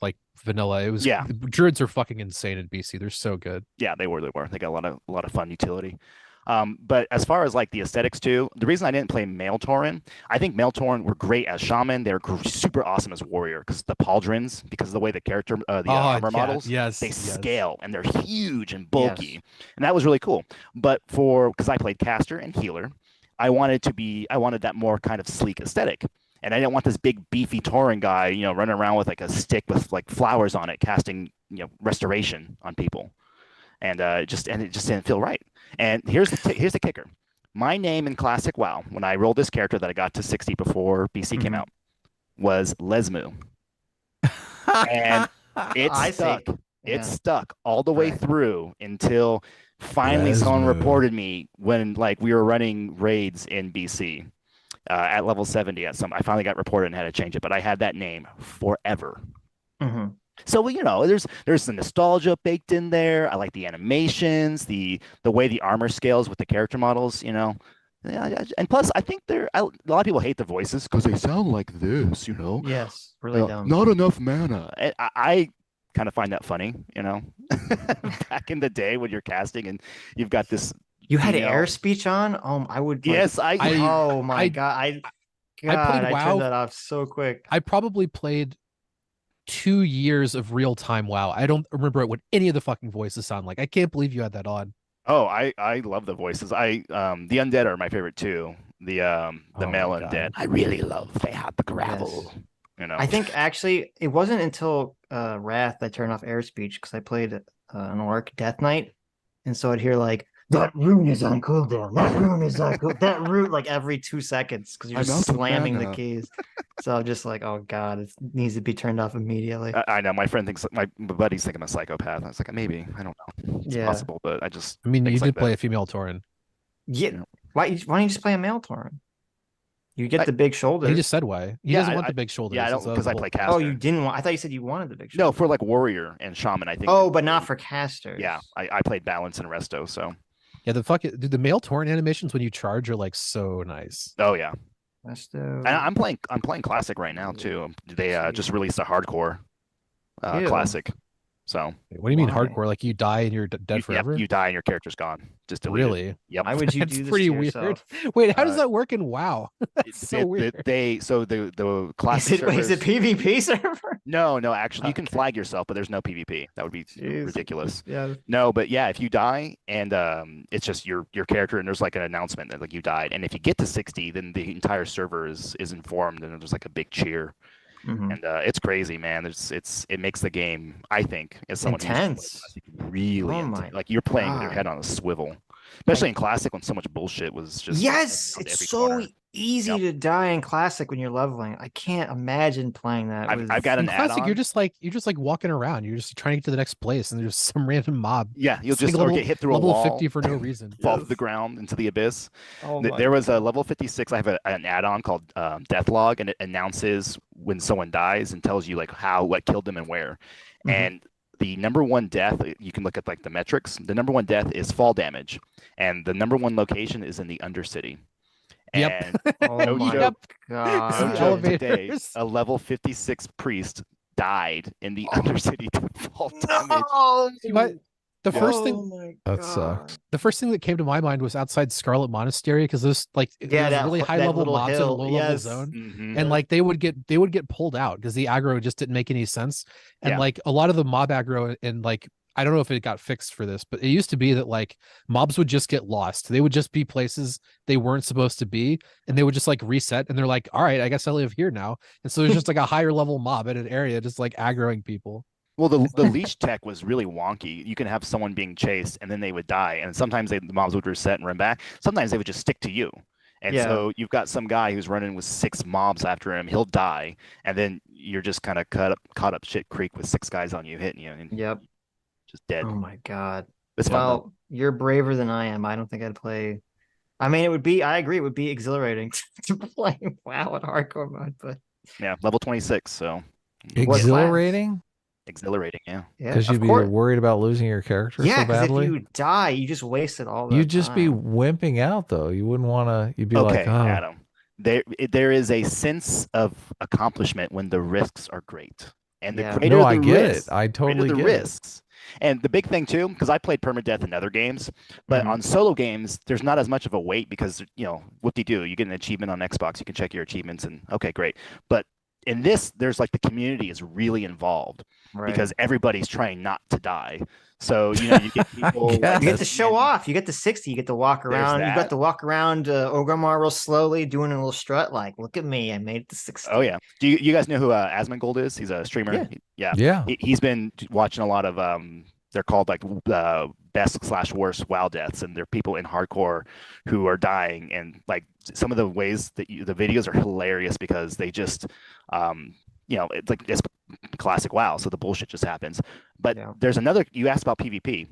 like vanilla. It was the Druids are fucking insane in BC. They're so good. Yeah, they were. They got a lot of fun utility. But as far as like the aesthetics too, the reason I didn't play male Tauren, I think male Tauren were great as shaman. They're super awesome as warrior because the pauldrons, because of the way the character, armor models, they scale and they're huge and bulky, and that was really cool. But because I played caster and healer, I wanted that more kind of sleek aesthetic. And I didn't want this big beefy Tauren guy, you know, running around with like a stick with like flowers on it, casting, you know, restoration on people. And it just didn't feel right. And here's the kicker. My name in Classic WoW, when I rolled this character that I got to 60 before BC came out, was Lesmu. And it stuck. It stuck all the way through until finally someone reported me when like we were running raids in BC at level 70 I finally got reported and had to change it, but I had that name forever. So, you know, there's some nostalgia baked in there. I like the animations, the way the armor scales with the character models, you know. Yeah, and plus, I think a lot of people hate the voices because they sound like this, you know. Yes, really dumb. Not enough mana. I kind of find that funny, you know. Back in the day when you're casting and you've got this. You had air speech on? I would. Yes, oh my god! I turned that off so quick. I probably played 2 years of real-time WoW. I don't remember what any of the fucking voices sound like. I can't believe you had that on. Oh, I love the voices. The undead are my favorite too. The male undead. I really love. They have the gravel. Yes. You know. I think actually it wasn't until Wrath I turned off air speech because I played an orc Death Knight, and so I'd hear like, that rune is on cooldown. That rune is on cooldown. That rune like every 2 seconds because you're just slamming the keys. So I'm just like, oh god, it needs to be turned off immediately. I know my friend thinks my buddies think I'm a psychopath. I was like, maybe I don't know. It's possible, but I mean, you did play a female Tauren. Yeah. Why don't you just play a male Tauren? You get the big shoulders. He just said why. He doesn't want the big shoulders. Yeah, I don't because I play caster. Oh, you didn't want. I thought you said you wanted the big shoulders. No, for like warrior and shaman, I think. Oh, but not for casters. Yeah, I played balance and resto, so. Yeah, the male Tauren animations when you charge are like so nice. Oh yeah. And I'm playing classic right now too. They just released a hardcore classic. So what do you mean Why? hardcore? Like you die and you're dead forever? you die and your character's gone. Just deleted. Really? Yep. Why would you That's do this pretty to weird. yourself? Wait, how does that work in WoW? That's so weird. The classic Is it PvP server? No, actually you can flag yourself, but there's no PvP. That would be ridiculous. Yeah. No, but yeah, if you die and it's just your character and there's like an announcement that like you died, and if you get to 60, then the entire server is informed and there's like a big cheer. And it's crazy, man. It makes the game, I think, as someone intense. Really intense. Like you're playing with your head on a swivel, especially in classic when so much bullshit was just. Yes, it's so easy to die in classic when you're leveling. I can't imagine playing that. I've got an classic. add-on. You're just like walking around. You're just trying to get to the next place, and there's some random mob. Yeah, you'll just level, get hit through a level wall, 50 for no reason. fall to the ground into the abyss. Oh There was a level 56. I have an add-on called Deathlog, and it announces when someone dies and tells you like what killed them and where. And the number one death, you can look at like the metrics. The number one death is fall damage, and the number one location is in the Undercity. Yep. Oh my God. God. No joke today, a level 56 priest died in the Undercity to fall damage. But the first thing that sucks. The first thing that came to my mind was outside Scarlet Monastery, because there's like there's really high level mobs in a low level zone, and like they would get pulled out because the aggro just didn't make any sense. And like a lot of the mob aggro, and like I don't know if it got fixed for this, but it used to be that like mobs would just get lost. They would just be places they weren't supposed to be, and they would just like reset, and they're like, all right, I guess I live here now. And so there's just like a higher level mob in an area just like aggroing people. Well, the leash tech was really wonky. You can have someone being chased and then they would die, and sometimes the mobs would reset and run back. Sometimes they would just stick to you. And so you've got some guy who's running with 6 mobs after him. He'll die, and then you're just kind of caught up shit creek with 6 guys on you hitting you. And just dead. Oh my God. It's well, you're braver than I am. I don't think I'd play. I mean, I agree, it would be exhilarating to play WoW at hardcore mode, but yeah, level 26. So exhilarating. Exhilarating, yeah. Because you'd be worried about losing your character so badly. If you die, you just wasted all that. You'd just be wimping out, though. You wouldn't want to. You'd be like, oh. Adam. There is a sense of accomplishment when the risks are great, and the greater the I get risks, it. I totally the get risks. And the big thing too, because I played permadeath in other games, but on solo games, there's not as much of a weight because whoop-de-doo, you get an achievement on Xbox, you can check your achievements, and okay, great. But in this, there's like the community is really involved because everybody's trying not to die. So you get people. You get to show off. You get to 60. You get to walk around. You got to walk around Orgrimmar real slowly, doing a little strut. Like, look at me, I made it to 60. Oh yeah. Do you guys know who Asmongold is? He's a streamer. Yeah. He's been watching a lot of they're called like best/worst WoW deaths, and they're people in hardcore who are dying, and like some of the ways that the videos are hilarious because they just it's like it's classic WoW, so the bullshit just happens. But there's another. You asked about PvP,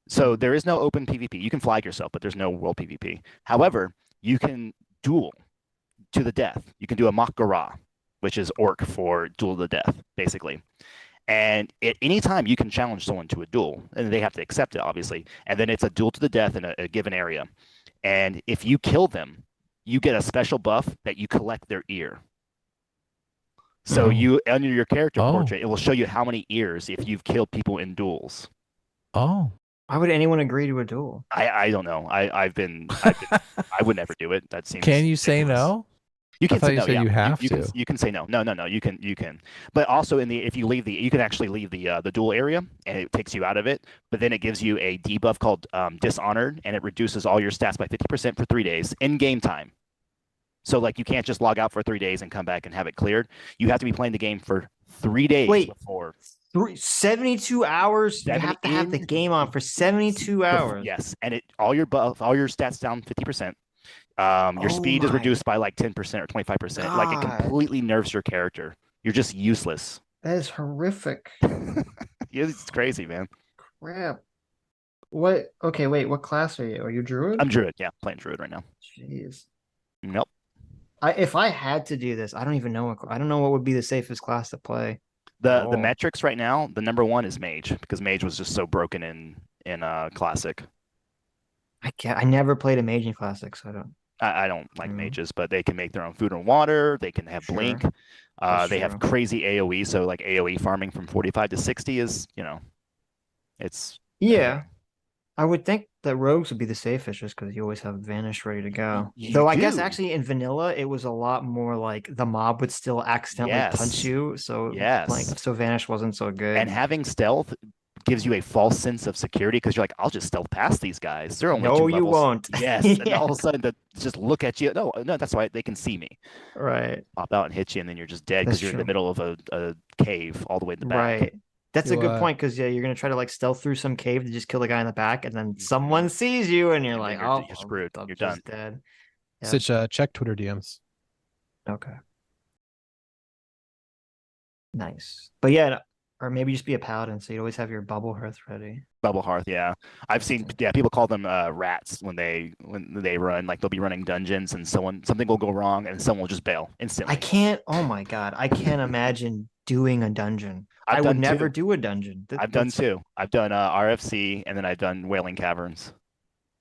so there is no open PvP. You can flag yourself, but there's no world PvP. However, you can duel to the death. You can do a Mak'gara, which is orc for duel to the death, basically. And at any time, you can challenge someone to a duel, and they have to accept it, obviously. And then it's a duel to the death in a given area. And if you kill them, you get a special buff that you collect their ear. So you, under your character portrait, it will show you how many ears if you've killed people in duels. Oh. Why would anyone agree to a duel? I don't know. I would never do it. That seems. Can you say no? You can say no. You have to. You can say no. No. You can. But also if you leave you can actually leave the duel area, and it takes you out of it. But then it gives you a debuff called Dishonored, and it reduces all your stats by 50% for 3 days in game time. So like you can't just log out for 3 days and come back and have it cleared. You have to be playing the game for 3 days before. 72 hours. You have to have the game on for 72 hours. Yes, and all your stats down 50%. Your speed is reduced by like 10% or 25%. Like it completely nerfs your character. You're just useless. That is horrific. It's crazy, man. Crap. What? Okay, wait. What class are you? Are you Druid? I'm Druid. Yeah, playing Druid right now. Jeez. Nope. If I had to do this, I don't even know. I don't know what would be the safest class to play. The metrics right now, the number one is Mage, because Mage was just so broken in Classic. I never played a Mage in Classic, so I don't. I don't like mages, but they can make their own food and water. They can have blink. They have crazy AoE, so like AoE farming from 45 to 60 is It's Yeah. I would think that rogues would be the safest just because you always have vanish ready to go. You Though I guess do. actually in vanilla it was a lot more like the mob would still accidentally punch Yes. you, so Yes. so vanish wasn't so good. And having stealth gives you a false sense of security because you're like, I'll just stealth past these guys. They're only No, 2 you levels. won't. Yes. And all of a sudden, they just look at you. No, that's why they can see me. Right. Pop out and hit you, and then you're just dead That's because you're in the true. middle of a cave all the way in the back. Right. That's a You, good point because you're gonna try to like stealth through some cave to just kill the guy in the back, and then someone sees you, and you're And like, then "Oh, you're screwed. I'm You're just done. dead." Yeah. Sitch, check Twitter DMs. Okay. Nice, but yeah, or maybe just be a paladin, so you always have your bubble hearth ready. Bubble hearth, yeah. I've seen, people call them rats when they run. Like they'll be running dungeons, and something will go wrong, and someone will just bail instantly. I can't. Oh my god, I can't imagine doing a dungeon. I would done never two. do a dungeon. I've done That's- 2. I've done RFC, and then I've done Wailing Caverns.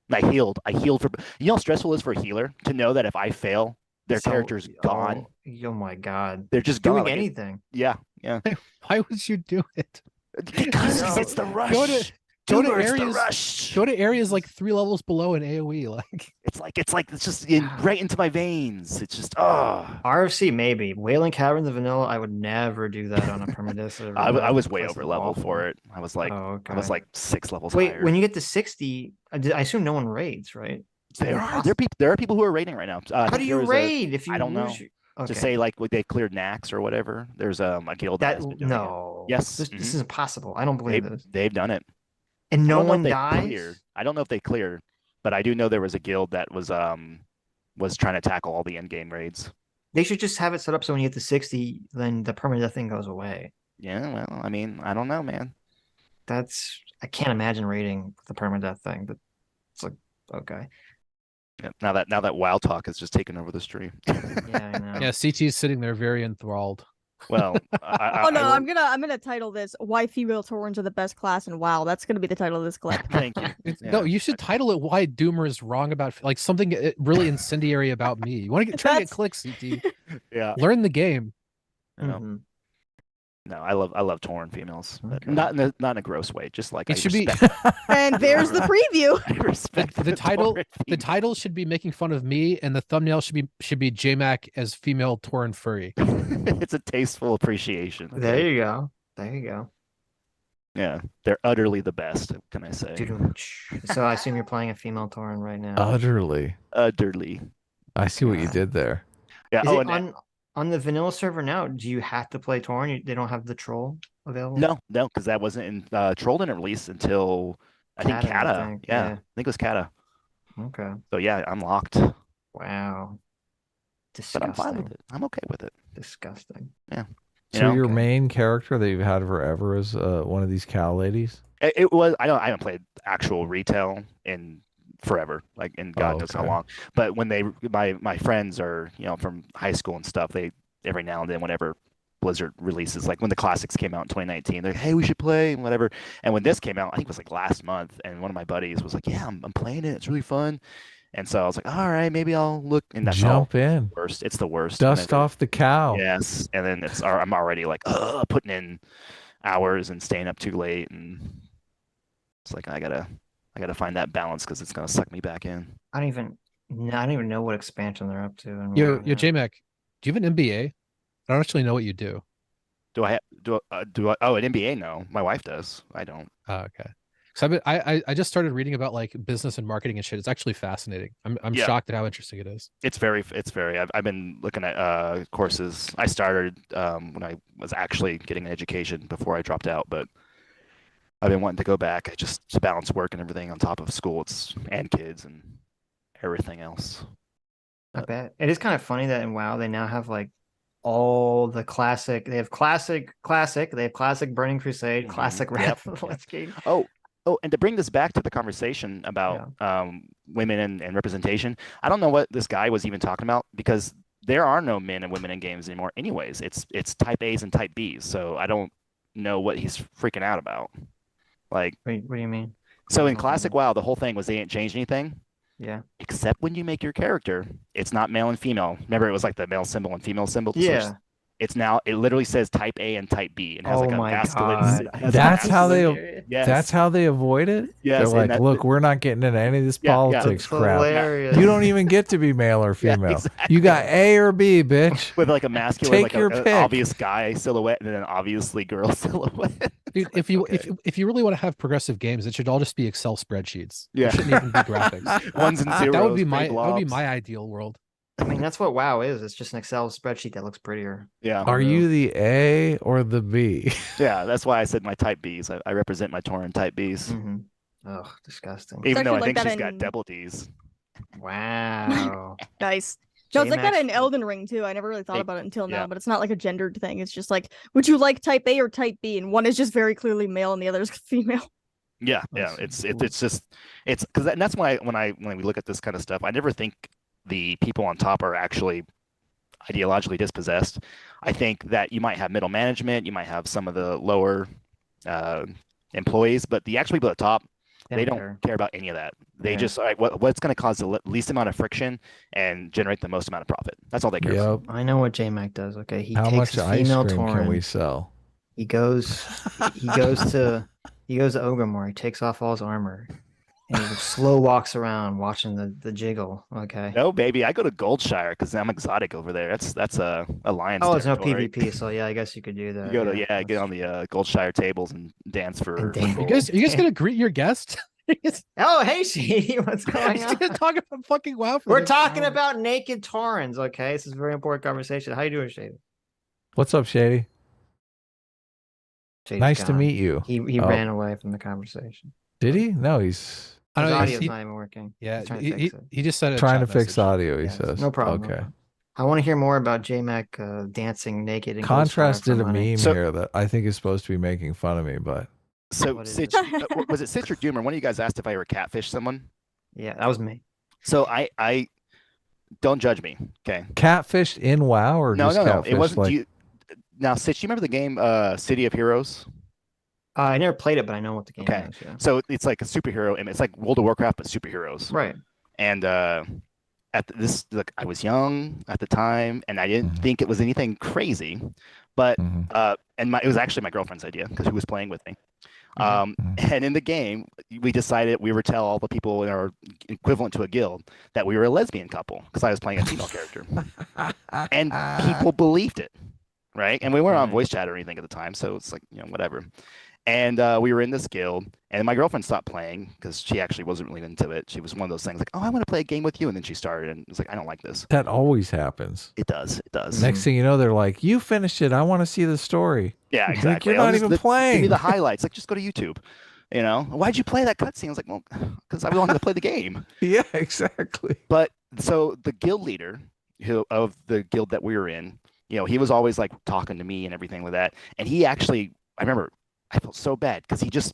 And I healed for. You know how stressful it is for a healer to know that if I fail, their so- character's gone. Oh my god, They're just doing gone. Like, anything. yeah, yeah. Why would you do it? Because it's the rush. Go to Duber, it's the areas. rush. Go to areas like 3 levels below in AOE. Like It's just right into my veins. It's just RFC maybe. Wailing Caverns of Vanilla, I would never do that on a permadeath server. I was way That over place is level awful. for it. I was like Oh, I was okay. like 6 levels Wait, higher. when you get to 60, I assume no one raids, right? there are people who are raiding right now. I How think do you there was raid if you I don't know. lose your... Okay. Just say like they cleared Nax or whatever. There's a guild that has been doing it. no. Yes, This is impossible. I don't believe this. they've done it. And I no don't know if one they dies. cleared. I don't know if they cleared, but I do know there was a guild that was trying to tackle all the end game raids. They should just have it set up so when you get to 60, then the permanent thing goes away. Yeah, well, I mean, I don't know, man. I can't imagine raiding the permadeath thing, but it's like, okay. Yeah, now that Wild Talk has just taken over the stream. Yeah, I know. yeah, CT's sitting there very enthralled. Well, I'm gonna title this "Why Female Torrens Are the Best Class in WoW." That's gonna be the title of this clip. Thank you. No, you should title it "Why Doomer is Wrong About," like something really incendiary about me. You want to try to get clicks, CT? Yeah. Learn the game. Mm-hmm. No, I love Tauren females, but not in a gross way. Just like It should be. And there's the preview. I respect the title. Tauren The title should be making fun of me, and the thumbnail should be JMac as female Tauren furry. It's a tasteful appreciation. There you go. There you go. Yeah, they're utterly the best. What can I say? So I assume you're playing a female Tauren right now. Utterly. I see what you did there. Yeah. Is it on the vanilla server now, do you have to play Tauren? They don't have the troll available? No, because that wasn't in Troll didn't release until I think Kata. I think it was Kata. Okay. So yeah, I'm locked. Wow. But Disgusting. I'm fine with it. I'm okay with it. Disgusting. Yeah. So your main character that you've had forever is one of these cow ladies? It was. I haven't played actual retail in forever, like in God knows how long. But when my friends are from high school and stuff, they every now and then whenever Blizzard releases, like when the classics came out in 2019, they're like, hey, we should play and whatever. And when this came out, I think it was like last month, and one of my buddies was like, yeah, I'm playing it. It's really fun. And so I was like, all right, maybe I'll look. And that's Jump in. Worst. It's the worst. Dust off the cow. Yes, and then I'm already like putting in hours and staying up too late, and it's like I gotta find that balance because it's gonna suck me back in. I don't even know what expansion they're up to. Yo, JMac, do you have an MBA? I don't actually know what you do. Do I an MBA? No, my wife does. I don't. Oh, okay. So I just started reading about like business and marketing and shit. It's actually fascinating. I'm shocked at how interesting it is. It's very. I've been looking at courses. I started when I was actually getting an education before I dropped out, but I've been wanting to go back. I just to balance work and everything on top of school, and kids and everything else. I bet it is kind of funny that in WoW they now have like all the classic. They have classic. They have classic Burning Crusade, classic Wrath of the Lich King. Oh, and to bring this back to the conversation about women and representation, I don't know what this guy was even talking about because there are no men and women in games anymore. Anyways, it's type A's and type B's. So I don't know what he's freaking out about. Like, what do you mean? So in Classic WoW, the whole thing was they didn't change anything. Yeah. Except when you make your character, it's not male and female. Remember, it was like the male symbol and female symbol. Yeah. It's now, it literally says type A and type B, and has like a masculine. That's how they. Yes. That's how they avoid it. Yes, They're like, look, we're not getting into any of this politics crap. Hilarious. You don't even get to be male or female. You got A or B, bitch. With like a masculine, Take like your an pick. obvious guy silhouette, and then an obviously girl silhouette. Dude, if you really want to have progressive games, it should all just be Excel spreadsheets. Yeah. It shouldn't even be graphics. Ones and zeros. That would be big blobs. my ideal world. I mean, that's what WoW is. It's just an Excel spreadsheet that looks prettier. Yeah. Are you the A or the B? Yeah, that's why I said my type Bs. I represent my Torren type Bs. Mm-hmm. Oh, disgusting. Even though I think that she's in- got double Ds. Wow. Nice. No, it's like that J-Max. in Elden Ring too. I never really thought Hey, about it until now, yeah. but it's not like a gendered thing. It's just like, would you like type A or type B? And one is just very clearly male and the other is female. Yeah, yeah. It's just because that's why when we look at this kind of stuff, I never think the people on top are actually ideologically dispossessed. I think that you might have middle management, you might have some of the lower employees, but the actual people at the top, they don't care about any of that. They just, all right, what's going to cause the least amount of friction and generate the most amount of profit. That's all they care about. I know what J-Mac does. Okay, he How takes much his ice female cream Tauren. can we sell? He goes to Ogrimmar. He takes off all his armor, and he slow walks around watching the jiggle. Okay. No, baby, I go to Goldshire because I'm exotic over there. That's a lion's. Oh, it's no territory. PvP, so yeah, I guess you could do that. You go to get on the Goldshire tables and dance for. You guys gonna greet your guest? Oh, hey, Shady, what's going on? Talk about fucking WoW. We're talking about naked Taurens. Okay, this is a very important conversation. How you doing, Shady? What's up, Shady? Shady's Nice to gone. meet you. He Oh. ran away from the conversation. Did he? No, he's His audio's not even working. Yeah, He's trying to fix it. he just said trying to fix audio. He says. No problem. Okay. I want to hear more about J-Mac dancing naked. In Contrast did a meme So- here that I think is supposed to be making fun of me, but So, Sitch, was it Sitch or Doomer? One of you guys asked if I ever catfished someone. Yeah, that was me. So I don't judge me, okay? catfished in WoW or No, just no, no. catfished It wasn't. like Now, Sitch, you remember the game City of Heroes? I never played it, but I know what the game Okay, is. Yeah. so it's like a superhero, and it's like World of Warcraft, but superheroes. Right. And look, I was young at the time, and I didn't think it was anything crazy, but it was actually my girlfriend's idea because she was playing with me. And in the game, we decided we would tell all the people in our equivalent to a guild that we were a lesbian couple because I was playing a female character, and people believed it, right? And we weren't on voice chat or anything at the time, so it's like whatever. And we were in this guild, and my girlfriend stopped playing because she actually wasn't really into it. She was one of those things like, "Oh, I want to play a game with you," and then she started, and it's like, "I don't like this." that always happens. It does. It does. Next thing you know, they're like, "You finished it. I want to see the story." Yeah, Like, exactly. you're not even Give me playing. the highlights. Like, just go to YouTube. Why'd you play that cutscene? I was like, well, because I wanted to play the game. Yeah, exactly. But so the guild leader of the guild that we were in, he was always like talking to me and everything like that. And he actually, I remember, I felt so bad because he just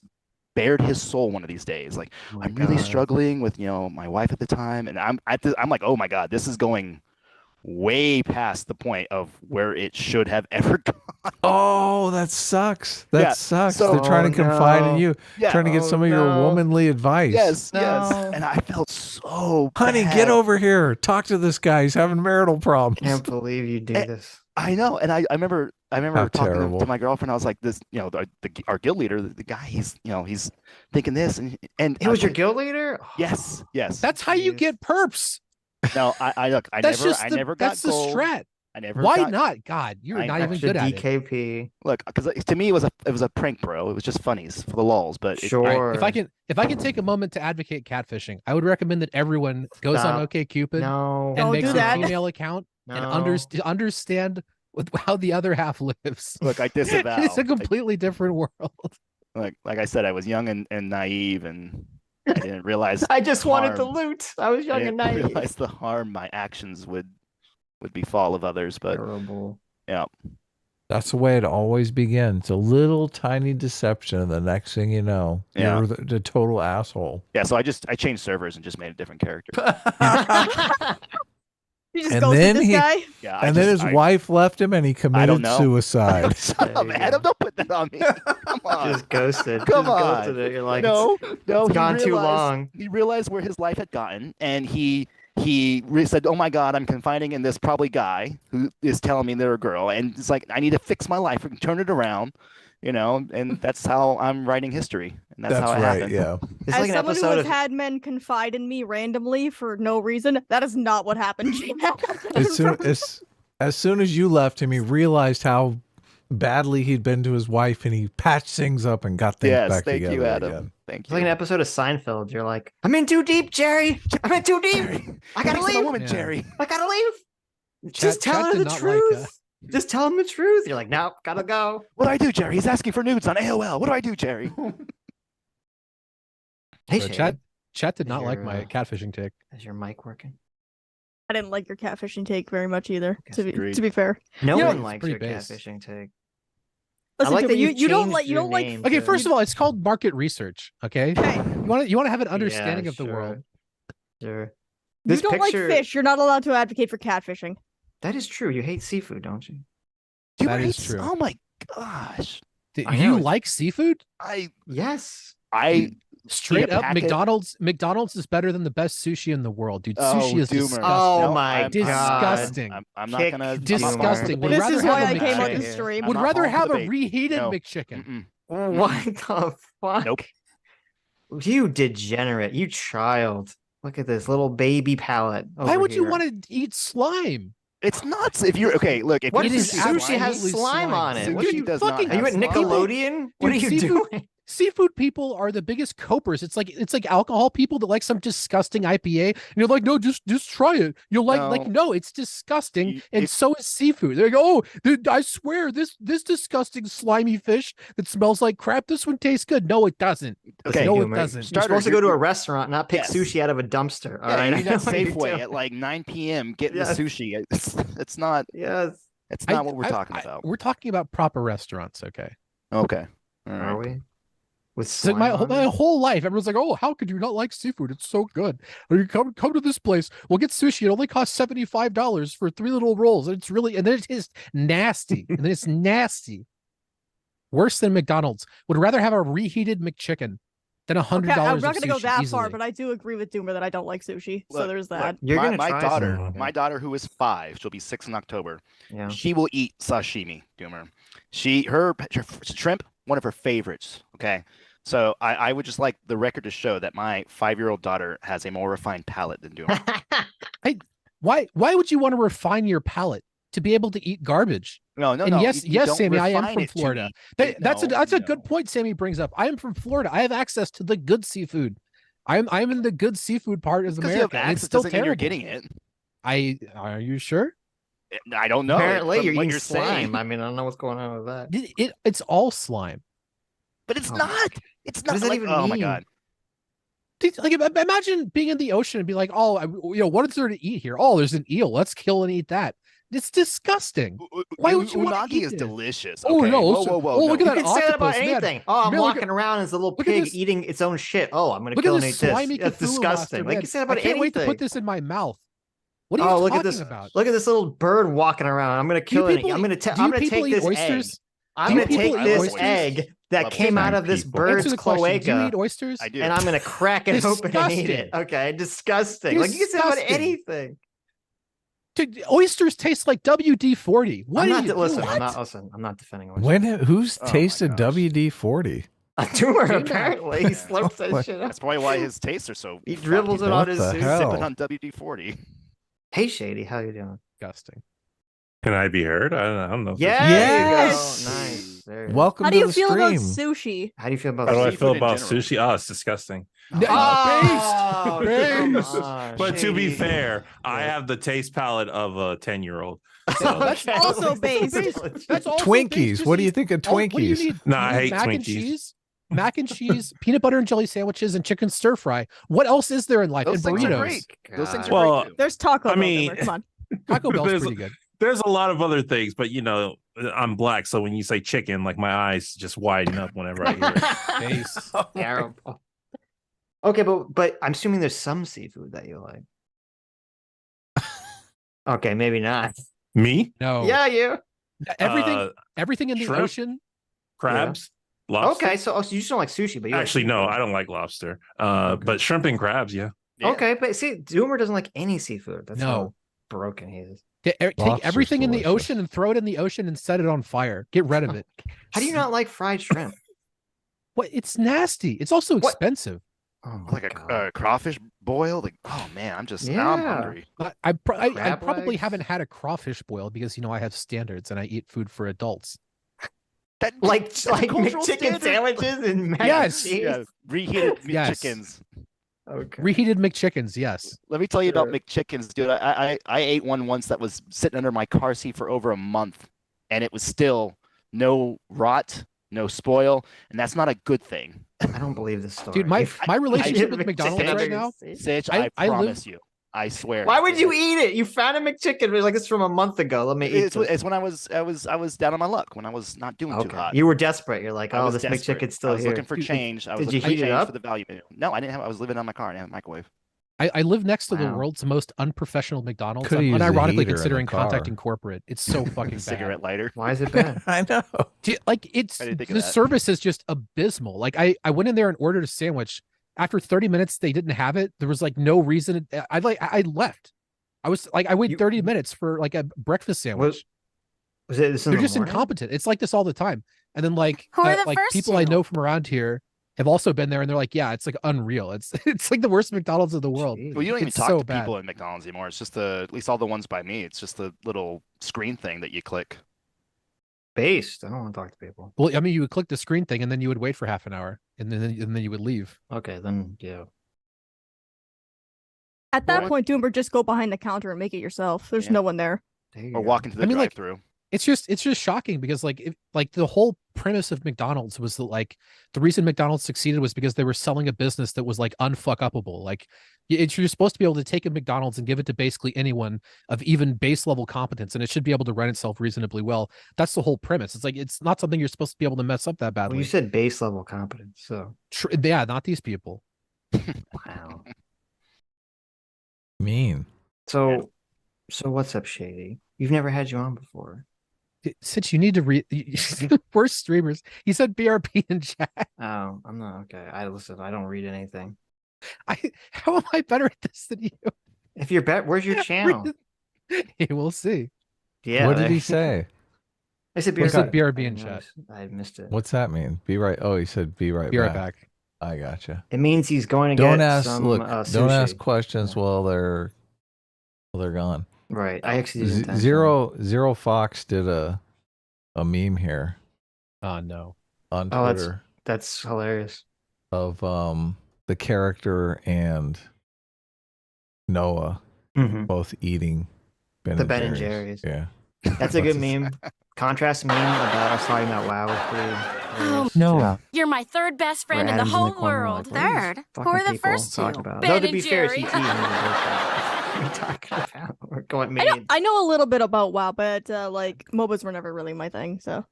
bared his soul one of these days. Like, I'm really struggling with my wife at the time, and I'm like, oh my god, this is going way past the point of where it should have ever gone. Oh, that sucks. That Yeah, sucks. so- They're trying to confide in you, Yeah. trying to get some of your womanly advice. Yes, yes. And I felt so Honey, bad. get over here. Talk to this guy. He's having marital problems. Can't believe you do this. I know, and I remember How talking terrible. to my girlfriend. I was like, "This, our guild leader, the guy, he's thinking this, and It was your guild leader? Yes, yes. That's how you get perps. No, I look, I That's never, just I the, never got that's gold. the strat. I never. Why got- not? God, you're I not even Extra good at it. DKP. Look, because to me it was a prank, bro. It was just funnies for the lulz. But Sure. All right, if I can take a moment to advocate catfishing, I would recommend that everyone goes Stop. on OkCupid No. and Don't makes do a that. female account and No. understand how the other half lives. look, I disavow. It's a completely different world. like I said, I was young and naive, and I didn't realize. I just wanted to harm. loot. I was I young and didn't naive. realize the harm my actions would befall of others. But Terrible. yeah. That's the way it always begins. A little tiny deception, and the next thing you know, Yeah. you're the total asshole. Yeah, so I changed servers and just made a different character. You just And ghosted then this he- guy. Yeah, And then his wife left him, and he committed know. suicide. Shut up, Adam! Don't put that on me. Come on. Just ghosted. Come Just on. ghosted it. You're like, no, it's he gone too realized- long. He realized where his life had gotten, and he he said, "Oh my God, I'm confiding in this probably guy who is telling me they're a girl," and it's like I need to fix my life and turn it around, you know. And that's how I'm writing history, and that's how it happened. Yeah. It's As like an someone who episode has of had men confide in me randomly for no reason, that is not what happened. As soon as you left him, he realized how badly he'd been to his wife, and he patched things up and got things back thank together you, Adam. again. Thank It's you. like an episode of Seinfeld. You're like, I'm in too deep, Jerry. I'm in too deep. I gotta leave. Woman, Jerry. I gotta leave. Just Chat tell her did the not truth. Just tell him the truth. You're like, nope, gotta go. What do I do, Jerry? He's asking for nudes on AOL. What do I do, Jerry? Hey, So Shady, chat did not Is like your, my catfishing take. is your mic working? I didn't like your catfishing take very much either. Agreed. To be fair, No Yeah, one it's likes pretty your base. catfishing take. listen like to that me. You don't like changed your name Okay, to- first of all, it's called market research. Okay, you want to have an understanding Yeah, of the sure. world. Sure. you This don't picture, like fish. You're not allowed to advocate for catfishing. That is true. You hate seafood, don't you? That is true. Oh my gosh. I You know. like seafood? Yes. Straight up, packet- McDonald's is better than the best sushi in the world, dude. Oh, Sushi is Doomer. disgusting. Oh No, my I'm disgusting. not. I'm not Kick gonna Disgusting. Would This rather is why have I a came on McChicken. the stream. Would I'm not rather falling for have the a bait. reheated No. McChicken. What the fuck? Nope. You degenerate. You child. Look at this little baby palate. Why would you want to eat slime? It's nuts. If you're okay, look. If What you're is thinking sushi has absolutely slime slime. on it? What Sushi are you does fucking- not Are you at have slime. Nickelodeon? What are Dude, you seafood- doing? Seafood people are the biggest copers. It's like alcohol people that like some disgusting IPA, and you're like, no, just try it. You'll like no, it's disgusting, and so is seafood. They're like, oh, dude, I swear this disgusting slimy fish that smells like crap. This one tastes good. No, it doesn't. Okay, no, Doomer, it doesn't. You're supposed to go to a restaurant, not pick Yes. sushi out of a dumpster. All Yeah, right, you need that I know what you're Safeway doing. at like 9 p.m. getting Yes. the sushi. It's not. Yes. It's not what we're talking about. We're talking about proper restaurants, okay? Okay. All right. Are we? With It's like slime on my it? whole life, everyone's like, "Oh, how could you not like seafood? It's so good." Or you come to this place. We'll get sushi. It only costs $75 for 3 little rolls. And it's really, and then it is nasty. And then it's nasty. Worse than McDonald's. Would rather have a reheated McChicken than $100. Okay, I'm of not going to go sushi that easily. far, but I do agree with Doomer that I don't like sushi. So Look, there's that. You're gonna my try daughter, some. my daughter who is 5, she'll be 6 in October. Yeah. She will eat sashimi, Doomer. Her shrimp, one of her favorites. Okay. So I would just like the record to show that my 5-year-old daughter has a more refined palate than Doomer. Why would you want to refine your palate to be able to eat garbage? No, And yes, you yes, don't Sammy, I am refine from it to Florida. eat. That's a No. good point Sammy brings up. I am from Florida. I have access to the good seafood. I'm in the good seafood part of Because you have America. and it's access still doesn't mean you're terrible. getting it. Are you sure? I don't know. Apparently, From you're what eating you're slime. saying. I mean, I don't know what's going on with that. It's all slime. But it's Oh. not. It's What not does that like, even oh my mean? god. Dude, like imagine being in the ocean and be like, oh, what is there to eat here? Oh, there's an eel. Let's kill and eat that. It's disgusting. Why would you want to Unagi eat is it? delicious. Oh, Okay. no, Whoa, listen. whoa, whoa. Oh, look at You that can say that about octopus, man. anything. Oh, I'm Man, look walking around as a little look at pig this- eating its own shit. Oh, I'm gonna Look kill at and this eat this. slimy That's Cthulhu disgusting. monster, Like man. you said I about can't anything. wait to put this in my mouth. What are you Oh, look talking at this! about? Look at this little bird walking around. I'm gonna kill it. I'm gonna do I'm gonna people take eat this egg. oysters? I'm Do gonna people take eat this oysters? egg that Love came out slime of this people. bird's Answer the question. Do you cloaca, eat oysters? I do. and I'm gonna crack it open and eat it. Disgusting. Okay, disgusting. Like you can say about Disgusting. anything. Dude, oysters taste like WD-40. What I'm are not. you Listen, what? I'm not defending oysters. Who's Oh my tasted gosh. WD-40? A tumor J-Mac. apparently. He slurps that shit up. That's probably why his tastes are so. He dribbles it What on his the suit. hell? Sipping on WD-40. Hey, Shady, how you doing? Disgusting. Can I be heard? I don't know. Yeah, Yes! there you go. Nice. There you go. Welcome How do to you the feel about stream. sushi? How do you feel about How do I seafood feel in about general? sushi? Oh, it's disgusting. Oh, Based. come on, But to be Shady. fair, I have the taste palate of a 10-year-old. So. That's Okay. also based. That's also Twinkies. based. What do you think of Oh, what do you Twinkies? need? No, You I need hate mac and Twinkies. cheese, mac and cheese, peanut butter and jelly sandwiches, and chicken stir fry. What else is there in life? Those And things are burritos. great. Those things are Well, great too. There's Taco I Bell. mean- Doomer, come on. Taco Bell's There's- pretty good. There's a lot of other things, but you know, I'm black, so when you say chicken, like my eyes just widen up whenever I hear it. Base. Terrible. Okay, but I'm assuming there's some seafood that you like. Okay, maybe not. Me? No. Yeah, you. Everything in the shrimp, ocean. crabs, lobster. Okay, so you just don't like sushi, but you Actually, like no, seafood. I don't like lobster. But shrimp and crabs, yeah. Yeah. Okay, but see, Doomer doesn't like any seafood. That's No. how broken he is. Take Lobster's everything in the delicious. ocean and throw it in the ocean and set it on fire. Get rid of it. How do you not like fried shrimp? What? It's nasty. It's also expensive. Oh my Like a crawfish boiled. Like, oh man, now I'm Yeah. hungry. I Crab probably legs? haven't had a crawfish boil because I have standards and I eat food for adults. Like a cultural McChicken standard. sandwiches and mac Yes. and cheese. Yeah, reheated Yes. McChickens. Okay. Reheated McChickens, yes. Let me tell you about Sure. McChickens, dude. I ate one once that was sitting under my car seat for over a month, and it was still no rot, no spoil, and that's not a good thing. I don't believe this story. Dude, my relationship with McChicken McDonald's right now. Sitch, I I live- promise you. I swear. Why would you eat it? You found a McChicken. Like this from a month ago. Let me eat It's, this. it's when I was down on my luck, when I was not doing too hot. You were desperate. You're like, I oh, was this desperate. McChicken's still I was here. looking for change. I was Did you looking heat for it change up? for the value menu. No, I didn't have. I was living on my car. I didn't have a microwave. I live next to the Wow. world's most unprofessional McDonald's. Coulda I'm used a heater unironically in the considering car. contacting corporate. It's so fucking bad. Cigarette lighter. Why is it bad? I know. Like it's I didn't think of the that. service is just abysmal. Like I went in there and ordered a sandwich. After 30 minutes, they didn't have it. There was like no reason. I left. I was like, I waited 30 minutes for like a breakfast sandwich. Was it this in They're the just morning? incompetent. It's like this all the time. And then like Who are the like first people I two? know from around here have also been there, and they're like, yeah, it's like unreal. It's like the worst McDonald's of the world. Jeez. Well, you don't even It's talk so to bad. people at McDonald's anymore. It's just at least all the ones by me. It's just the little screen thing that you click. Based. I don't want to talk to people. Well, I mean, you would click the screen thing, and then you would wait for half an hour, and then you would leave. Okay, then yeah. At that Well, point, Doomer, just go behind the counter and make it yourself. There's Yeah. no one there. There you Or go. walk into the I mean, like, drive-through. It's just shocking because like the whole premise of McDonald's was that like the reason McDonald's succeeded was because they were selling a business that was like unfuck-upable. Like you're supposed to be able to take a McDonald's and give it to basically anyone of even base level competence, and it should be able to run itself reasonably well. That's the whole premise. It's like it's not something you're supposed to be able to mess up that badly. Well, you said base level competence, so Yeah, not these people. wow. Mean. So what's up, Shady? You've never had you on before. Since you need to read worst streamers, he said BRP in chat. Oh, I'm not okay. I don't read anything. How am I better at this than you? If you're where's your channel? We'll see. Yeah. What did there- he say? I said He said BRB. BRB in chat. I missed it. What's that mean? Be right. Oh, he said be right Be right back. back. I gotcha. It means he's going to Don't get ask. some Look, sushi. don't ask questions while they're gone. Right. I actually did intentionally. Zero Fox did a meme here Oh no. on Oh, Twitter that's hilarious. of the character and Noah Mhm. both eating The Ben and Jerry's. Yeah. That's a good meme. Contrast meme about us talking about WoW with Oh, Noah. You're my third best Where friend in the Adam's whole corner, world. like, what are Third? these Who fucking are the people first two? talking about? Ben No, to and be fair, Jerry. CT. What are you talking about? We're going I know a little bit about WoW, but like MOBAs were never really my thing. So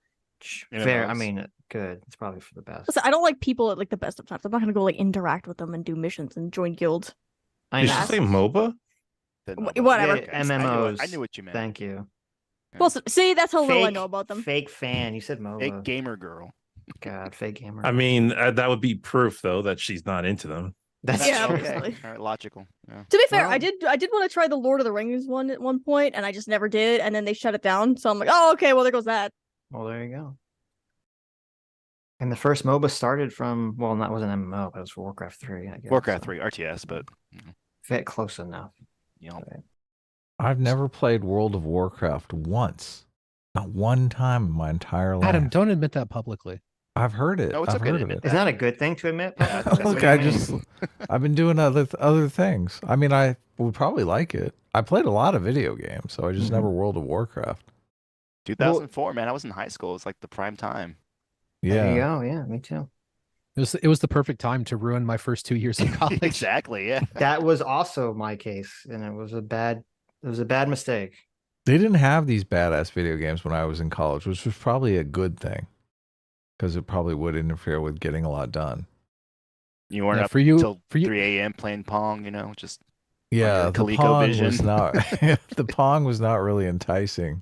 fair. I mean, good. It's probably for the best. listen, I don't like people at like the best of times. I'm not gonna go like interact with them and do missions and join guilds. I Did know. you say MOBA? Whatever. Yeah, MMOs. I knew what you meant. Thank you. Well, see, that's how little I Fake- know about them. Fake fan. You said MOBA. Fake gamer girl. God, fake gamer. I mean, that would be proof though that she's not into them. That's Yeah, true. obviously. All right, logical. Yeah. To be fair, Well- I did want to try the Lord of the Rings one at one point, and I just never did. And then they shut it down. So I'm like, oh, okay, well there goes that. Well, there you go. And the first MOBA started from, well, that wasn't MMO, but it was Warcraft 3, I guess. Warcraft so 3 RTS, but Fit close enough. you know, I've never played World of Warcraft once. Not one time in my entire life. Adam, don't admit that publicly. I've heard it. No, it's I've okay to heard of admit it. Isn't that a good thing to admit? Look, I've been doing other things. I mean, I would probably like it. I played a lot of video games, so I just never World of Warcraft. 2004, man. I was in high school. It was like the prime time. There you Yeah. go. Yeah, me too. It was the perfect time to ruin my first 2 years of college. Exactly. Yeah. That was also my case, and it was a bad mistake. They didn't have these badass video games when I was in college, which was probably a good thing because it probably would interfere with getting a lot done. You weren't Yeah, up for you- until for you- 3 a.m. playing Pong. You know, just Yeah, your the ColecoVision. Pong was not. The Pong was not really enticing.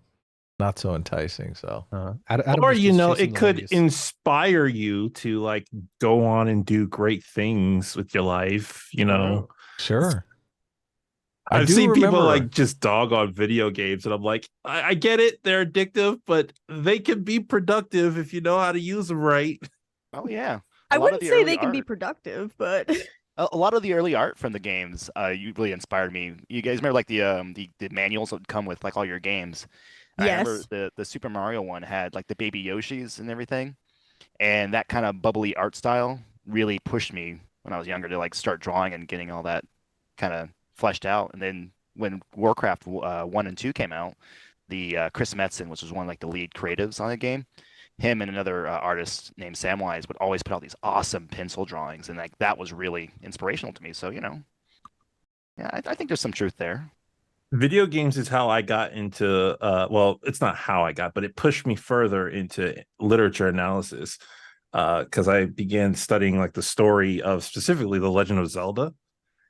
Not so enticing. So, Adam Or was just chasing it the could ladies. inspire you to like go on and do great things with your life. You know, Sure. I've do seen people remember- like just dog on video games, and I'm like, I get it, they're addictive, but they can be productive if you know how to use them right. Oh yeah. I A lot of wouldn't the say early they can be art- productive, but a lot of the early art from the games you really inspired me. You guys remember like the manuals that would come with like all your games? And I remember yes. the Super Mario one had like the baby Yoshis and everything, and that kind of bubbly art style really pushed me when I was younger to like start drawing and getting all that kind of fleshed out. And then when Warcraft 1 and 2 came out, the Chris Metzen, which was one of like the lead creatives on the game, him and another artist named Samwise would always put out these awesome pencil drawings, and like that was really inspirational to me. So yeah, I think there's some truth there. Video games is how I got into well, it's not how I got, but it pushed me further into literature analysis, because I began studying like the story of specifically the Legend of Zelda.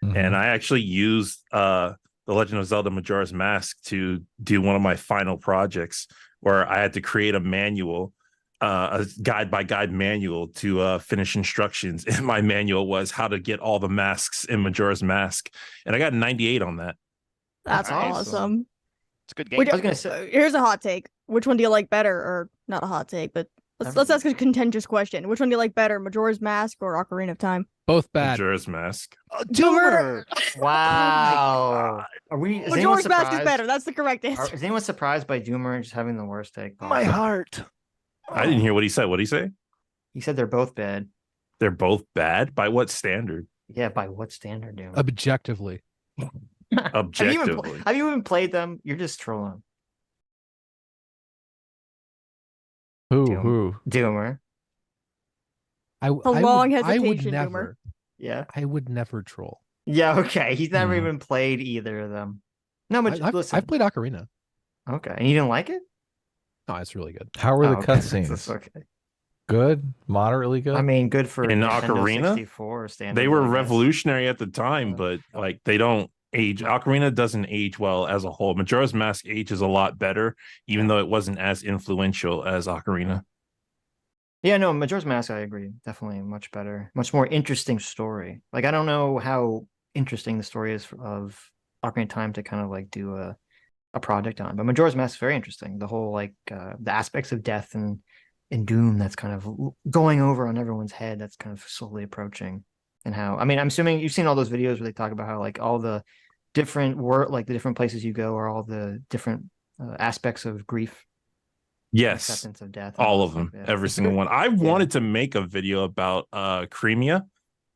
And I actually used the Legend of Zelda Majora's Mask to do one of my final projects, where I had to create a manual, a guide by guide manual to finish instructions. And my manual was how to get all the masks in Majora's Mask, and I got 98 on that. That's Nice. awesome. It's a good game. Which, I was gonna say- here's a hot take. Which one do you like better? Or not a hot take, but let's ask a contentious question. Which one do you like better, Majora's Mask or Ocarina of Time? Both bad. Majora's Mask. Doomer! Wow. Are we? Is anyone Majora's Mask is surprised? better. That's the correct answer. Is anyone surprised by Doomer just having the worst take? My heart. I didn't hear what he said. What did he say? He said they're both bad. They're both bad? By what standard? Yeah, by what standard, Doomer? Objectively. Objectively. Have you even played them? You're just trolling. Who? Doomer. I long would hesitation, Doomer. never. Yeah. I would never troll. Yeah, okay. He's never even played either of them. No, but listen. I've played Ocarina. Okay. And you didn't like it? No, it's really good. How were the okay. cutscenes? That's okay. Good? Moderately good? I mean, good for In Nintendo Ocarina, 64 standards, they were I guess. revolutionary at the time, but like they don't age. Ocarina doesn't age well as a whole. Majora's Mask ages a lot better, even though it wasn't as influential as Ocarina. Yeah, no, Majora's Mask, I agree. Definitely much better, much more interesting story. Like, I don't know how interesting the story is of Ocarina of Time to kind of like do a project on, but Majora's Mask is very interesting. The whole like the aspects of death and doom that's kind of going over on everyone's head, that's kind of slowly approaching. And how, I mean, I'm assuming you've seen all those videos where they talk about how like all the different like the different places you go are all the different aspects of grief. Yes, Acceptance of death. all of them, every single one. I wanted to make a video about Cremia,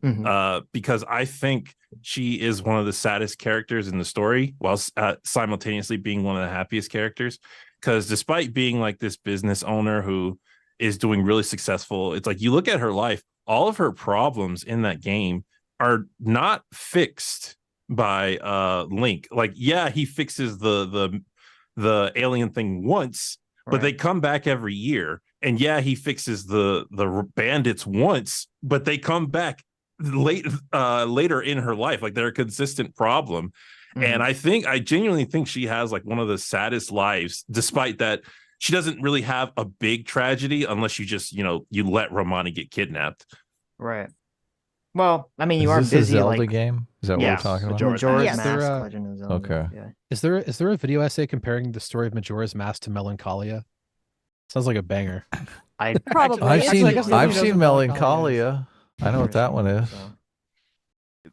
because I think she is one of the saddest characters in the story, while simultaneously being one of the happiest characters. Because despite being like this business owner who is doing really successful, it's like you look at her life, all of her problems in that game are not fixed by Link. Like, yeah, he fixes the alien thing once, but they come back every year. And yeah, he fixes the bandits once, but they come back later in her life. Like, they're a consistent problem. And I genuinely think she has like one of the saddest lives, despite that she doesn't really have a big tragedy unless you just, you let Romani get kidnapped. Right. Well, I mean, you Is are this busy. a Zelda like, game? Is that what we're talking about? Majora's Yes. Mask, Legend of Zelda. Okay. Yeah. Is there a video essay comparing the story of Majora's Mask to Melancholia? Sounds like a banger. Probably. I've It's seen like- I've seen Melancholia. I know what that one is.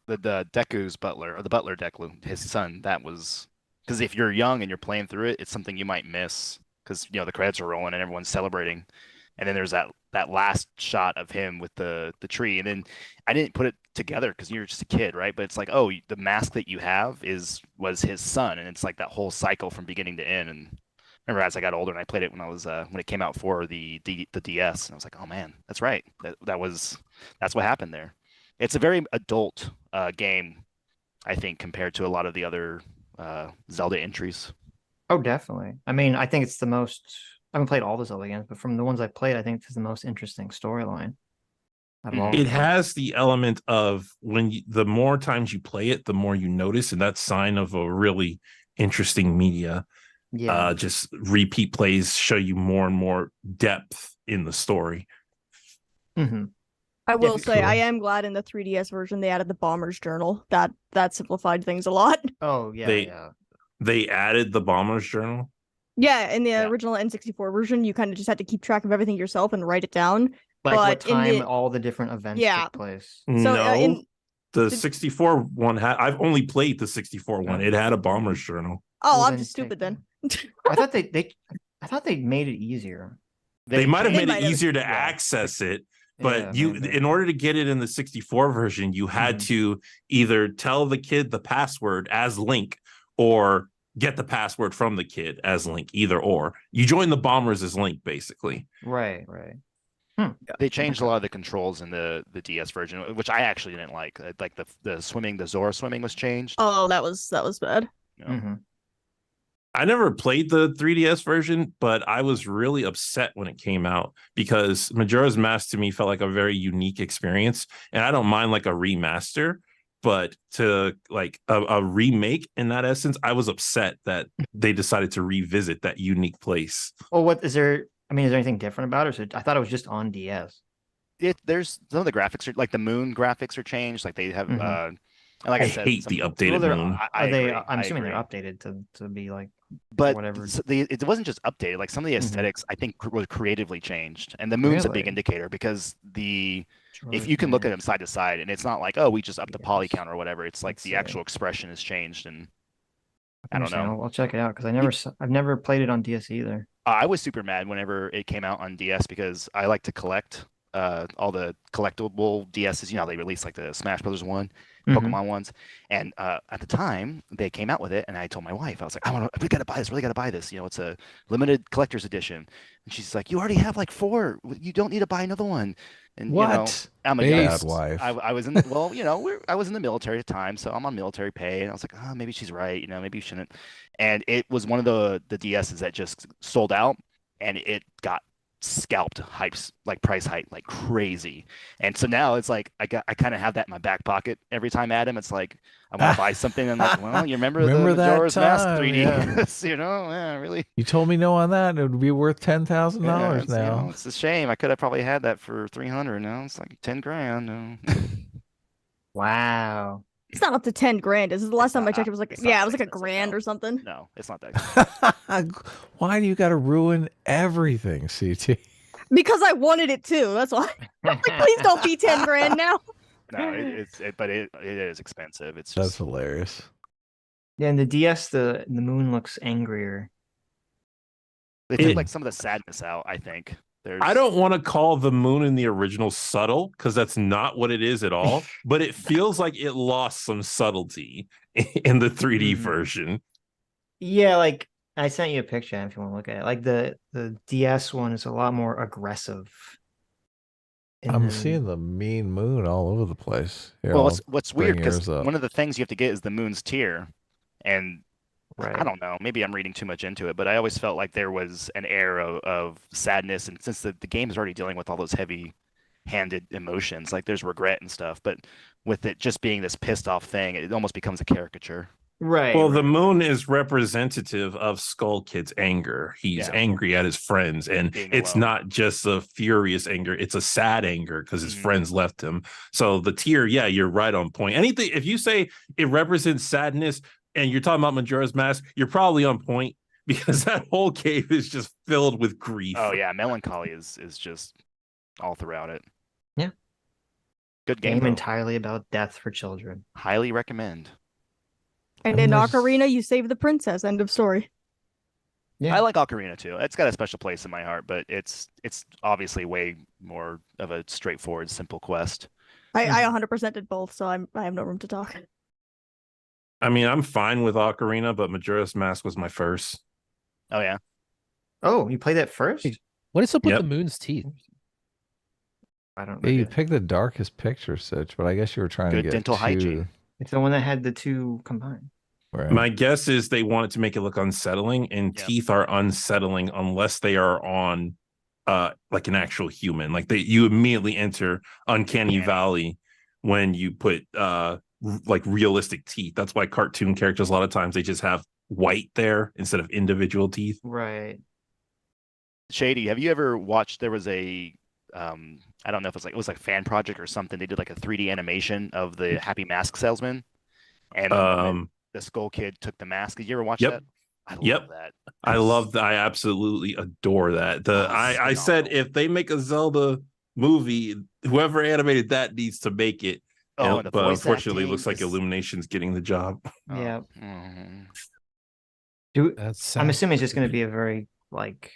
The Deku's butler, or the butler Deku, his son, that was because if you're young and you're playing through it, it's something you might miss because the credits are rolling and everyone's celebrating, and then there's that last shot of him with the tree, and then I didn't put it together because you're just a kid, right? But it's like, oh, the mask that you have was his son, and it's like that whole cycle from beginning to end. And I remember as I got older and I played it when I was when it came out for the DS, and I was like, oh man, that's right, that's what happened there. It's a very adult game, I think, compared to a lot of the other Zelda entries. Oh, definitely. I mean, I think it's the most. I haven't played all the Zelda games, but from the ones I played, I think it's the most interesting storyline. It has the element of the more times you play it, the more you notice, and that's sign of a really interesting media. Yeah. Just repeat plays show you more and more depth in the story. I will say I am glad in the 3DS version they added the Bomber's Journal. That simplified things a lot. Oh yeah, They added the Bomber's Journal. Yeah, in the original N64 version, you kind of just had to keep track of everything yourself and write it down. Like but what time in the... all the different events took place. So, No, the 64 one had. I've only played the 64 one. It had a Bomber's Journal. Oh, I'm just stupid then. I thought they made it easier. They might have made it easier to access it, but in order to get it in the 64 version, you had to either tell the kid the password as Link or get the password from the kid as Link, either or. You join the Bombers as Link, basically. Right. They changed a lot of the controls in the DS version, which I actually didn't like. Like the swimming, the Zora swimming was changed. Oh, that was bad. I never played the 3DS version, but I was really upset when it came out because Majora's Mask to me felt like a very unique experience, and I don't mind like a remaster, but to like a remake in that essence, I was upset that they decided to revisit that unique place. Well, what is there? I mean, is there anything different about it? I thought it was just on DS. There's some of the graphics are like the moon graphics are changed. Like they have, like I said, hate the updated moon. I'm assuming they're updated to be like. But whatever. It wasn't just updated. Like some of the aesthetics, I think, was creatively changed, and the moon's a big indicator because if you can look at them side to side, and it's not like, oh, we just upped the poly count or whatever. It's like the actual expression has changed, and I don't know. I'll check it out because I've never played it on DS either. I was super mad whenever it came out on DS because I like to collect all the collectible DSs. You know, they released like the Smash Brothers one, Pokemon ones, and at the time they came out with it, and I told my wife, I was like, we gotta buy this, really gotta buy this. You know, it's a limited collector's edition, and she's like, you already have like 4, you don't need to buy another one. And what? You know, I'm a bad wife. I was in well, you know, I was in the military at the time, so I'm on military pay, and I was like, oh, maybe she's right, you know, maybe you shouldn't. And it was one of the DSs that just sold out, and it got scalped price hike like crazy. And so now it's like I kind of have that in my back pocket every time, Adam. It's like I want to buy something and I'm like, well, you remember the Majora's Mask 3D? Yeah. You know, yeah, really. You told me no on that. It would be worth $10,000 now. You know, it's a shame. I could have probably had that for $300. Now it's like $10,000. Wow. It's not up to 10 grand. This is the last time I checked. It was like it was like $1,000 or something. No, it's not that. Why do you got to ruin everything, CT? Because I wanted it too. That's why. Like, please don't be 10 grand now. No, but it is expensive. It's just... That's hilarious. Yeah, in the DS, the moon looks angrier. They took like some of the sadness out, I think. I don't want to call the moon in the original subtle because that's not what it is at all, but it feels like it lost some subtlety in the 3D version. Yeah, like I sent you a picture if you want to look at it. Like the DS one is a lot more aggressive. I'm seeing the mean moon all over the place. Here, well, what's weird because one of the things you have to get is the moon's tear, and I don't know, maybe I'm reading too much into it, but I always felt like there was an air of sadness, and since the game is already dealing with all those heavy-handed emotions, like there's regret and stuff, but with it just being this pissed off thing, it almost becomes a caricature. Right. Well, the moon is representative of Skull Kid's anger. He's angry at his friends, and it's not just a furious anger, it's a sad anger because his friends left him. So the tear, yeah, you're right on point. Anything, if you say it represents sadness, and you're talking about Majora's Mask, you're probably on point because that whole cave is just filled with grief. Oh yeah, melancholy is just all throughout it. Yeah. Good game. Entirely about death for children. Highly recommend. And in Ocarina, you save the princess. End of story. Yeah. I like Ocarina too. It's got a special place in my heart, but it's obviously way more of a straightforward, simple quest. I 100% did both, so I have no room to talk. I mean, I'm fine with Ocarina, but Majora's Mask was my first. Oh, yeah? Oh, you played that first? What is up with the moon's teeth? I don't know. Yeah, you picked the darkest picture, Sitch, but I guess you were trying to get dental hygiene. It's the one that had the two combined. Right. My guess is they wanted to make it look unsettling, and teeth are unsettling unless they are on like an actual human. Like you immediately enter Uncanny Valley when you put like realistic teeth. That's why cartoon characters a lot of times they just have white there instead of individual teeth. Right. Shady, have you ever watched, there was a I don't know if it was like a fan project or something. They did like a 3D animation of the Happy Mask Salesman, and the Skull Kid took the mask. Did you ever watch that? I love that. I absolutely adore that. I said if they make a Zelda movie, whoever animated that needs to make it. But unfortunately, it looks like Illumination's getting the job. Yeah. That's I'm assuming it's just going to be a very like.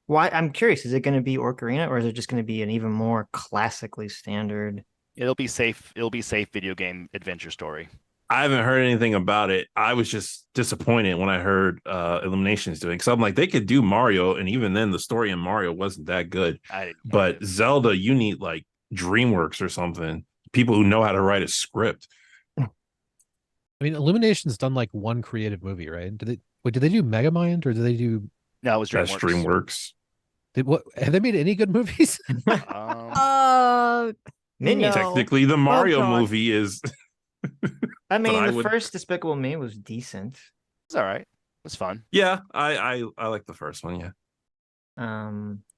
Why? I'm curious. Is it going to be Ocarina, or is it just going to be an even more classically standard? It'll be safe. It'll be safe video game adventure story. I haven't heard anything about it. I was just disappointed when I heard Illumination's doing, because I'm like, they could do Mario, and even then the story in Mario wasn't that good. But Zelda, you need like DreamWorks or something, people who know how to write a script. I mean, Illumination's done like one creative movie, right? Did they do Megamind, or did they do? No, it was DreamWorks. That's DreamWorks. Have they made any good movies? Minions. Technically, the Mario movie is. I mean, the first Despicable Me was decent. It's all right. It was fun. Yeah, I like the first one. Yeah.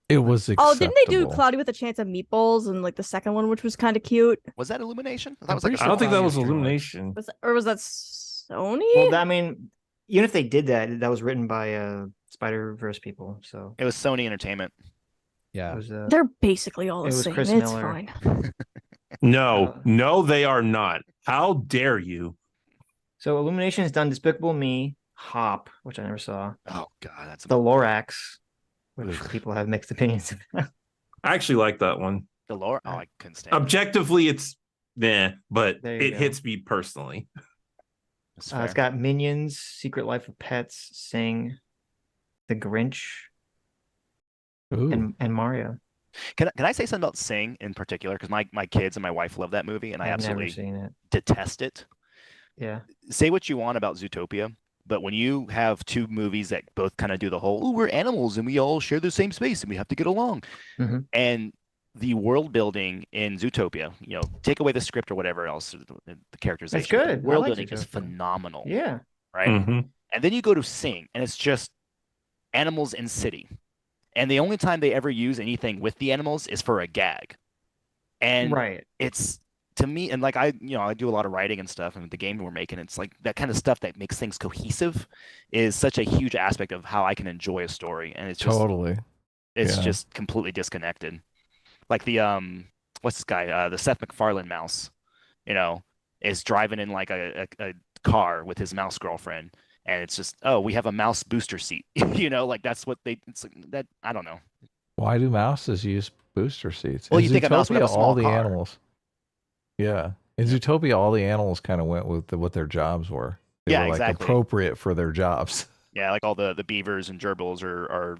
It was acceptable. Oh, didn't they do Cloudy with a Chance of Meatballs and like the second one, which was kind of cute? Was that Illumination? I don't think that was Illumination. Or was that Sony? Well, I mean, even if they did that, that was written by Spider-Verse people. So it was Sony Entertainment. Yeah, they're basically all the same. Chris It's Miller. fine. No, they are not. How dare you? So Illumination has done Despicable Me, Hop, which I never saw. Oh God, that's the Lorax, which people have mixed opinions about. I actually like that one. The Lorax? Oh, I couldn't stand it. Objectively, it's but it go. hits me personally. It's got Minions, Secret Life of Pets, Sing, The Grinch, and Mario. Can I say something about Sing in particular? Because my kids and my wife love that movie, and I absolutely never seen it. Detest it. Yeah. Say what you want about Zootopia, but when you have two movies that both kind of do the whole, we're animals and we all share the same space and we have to get along, and the world building in Zootopia, take away the script or whatever else, the characterization. It's good. The world I like building is Zootopia. phenomenal. Yeah. Right. And then you go to Sing, and it's just animals in city. And the only time they ever use anything with the animals is for a gag. And it's, to me, and like I do a lot of writing and stuff, and the game we're making, it's like that kind of stuff that makes things cohesive is such a huge aspect of how I can enjoy a story. And it's just it's just completely disconnected. Like the what's this guy? The Seth MacFarlane mouse, is driving in like a car with his mouse girlfriend. And it's just, we have a mouse booster seat. Like that's what it's like that. I don't know. Why do mouses use booster seats? Well, in you think a mouse would have a small all the car. animals. Yeah. In Zootopia, all the animals kind of went with what their jobs were. They were like appropriate for their jobs. Yeah, like all the beavers and gerbils are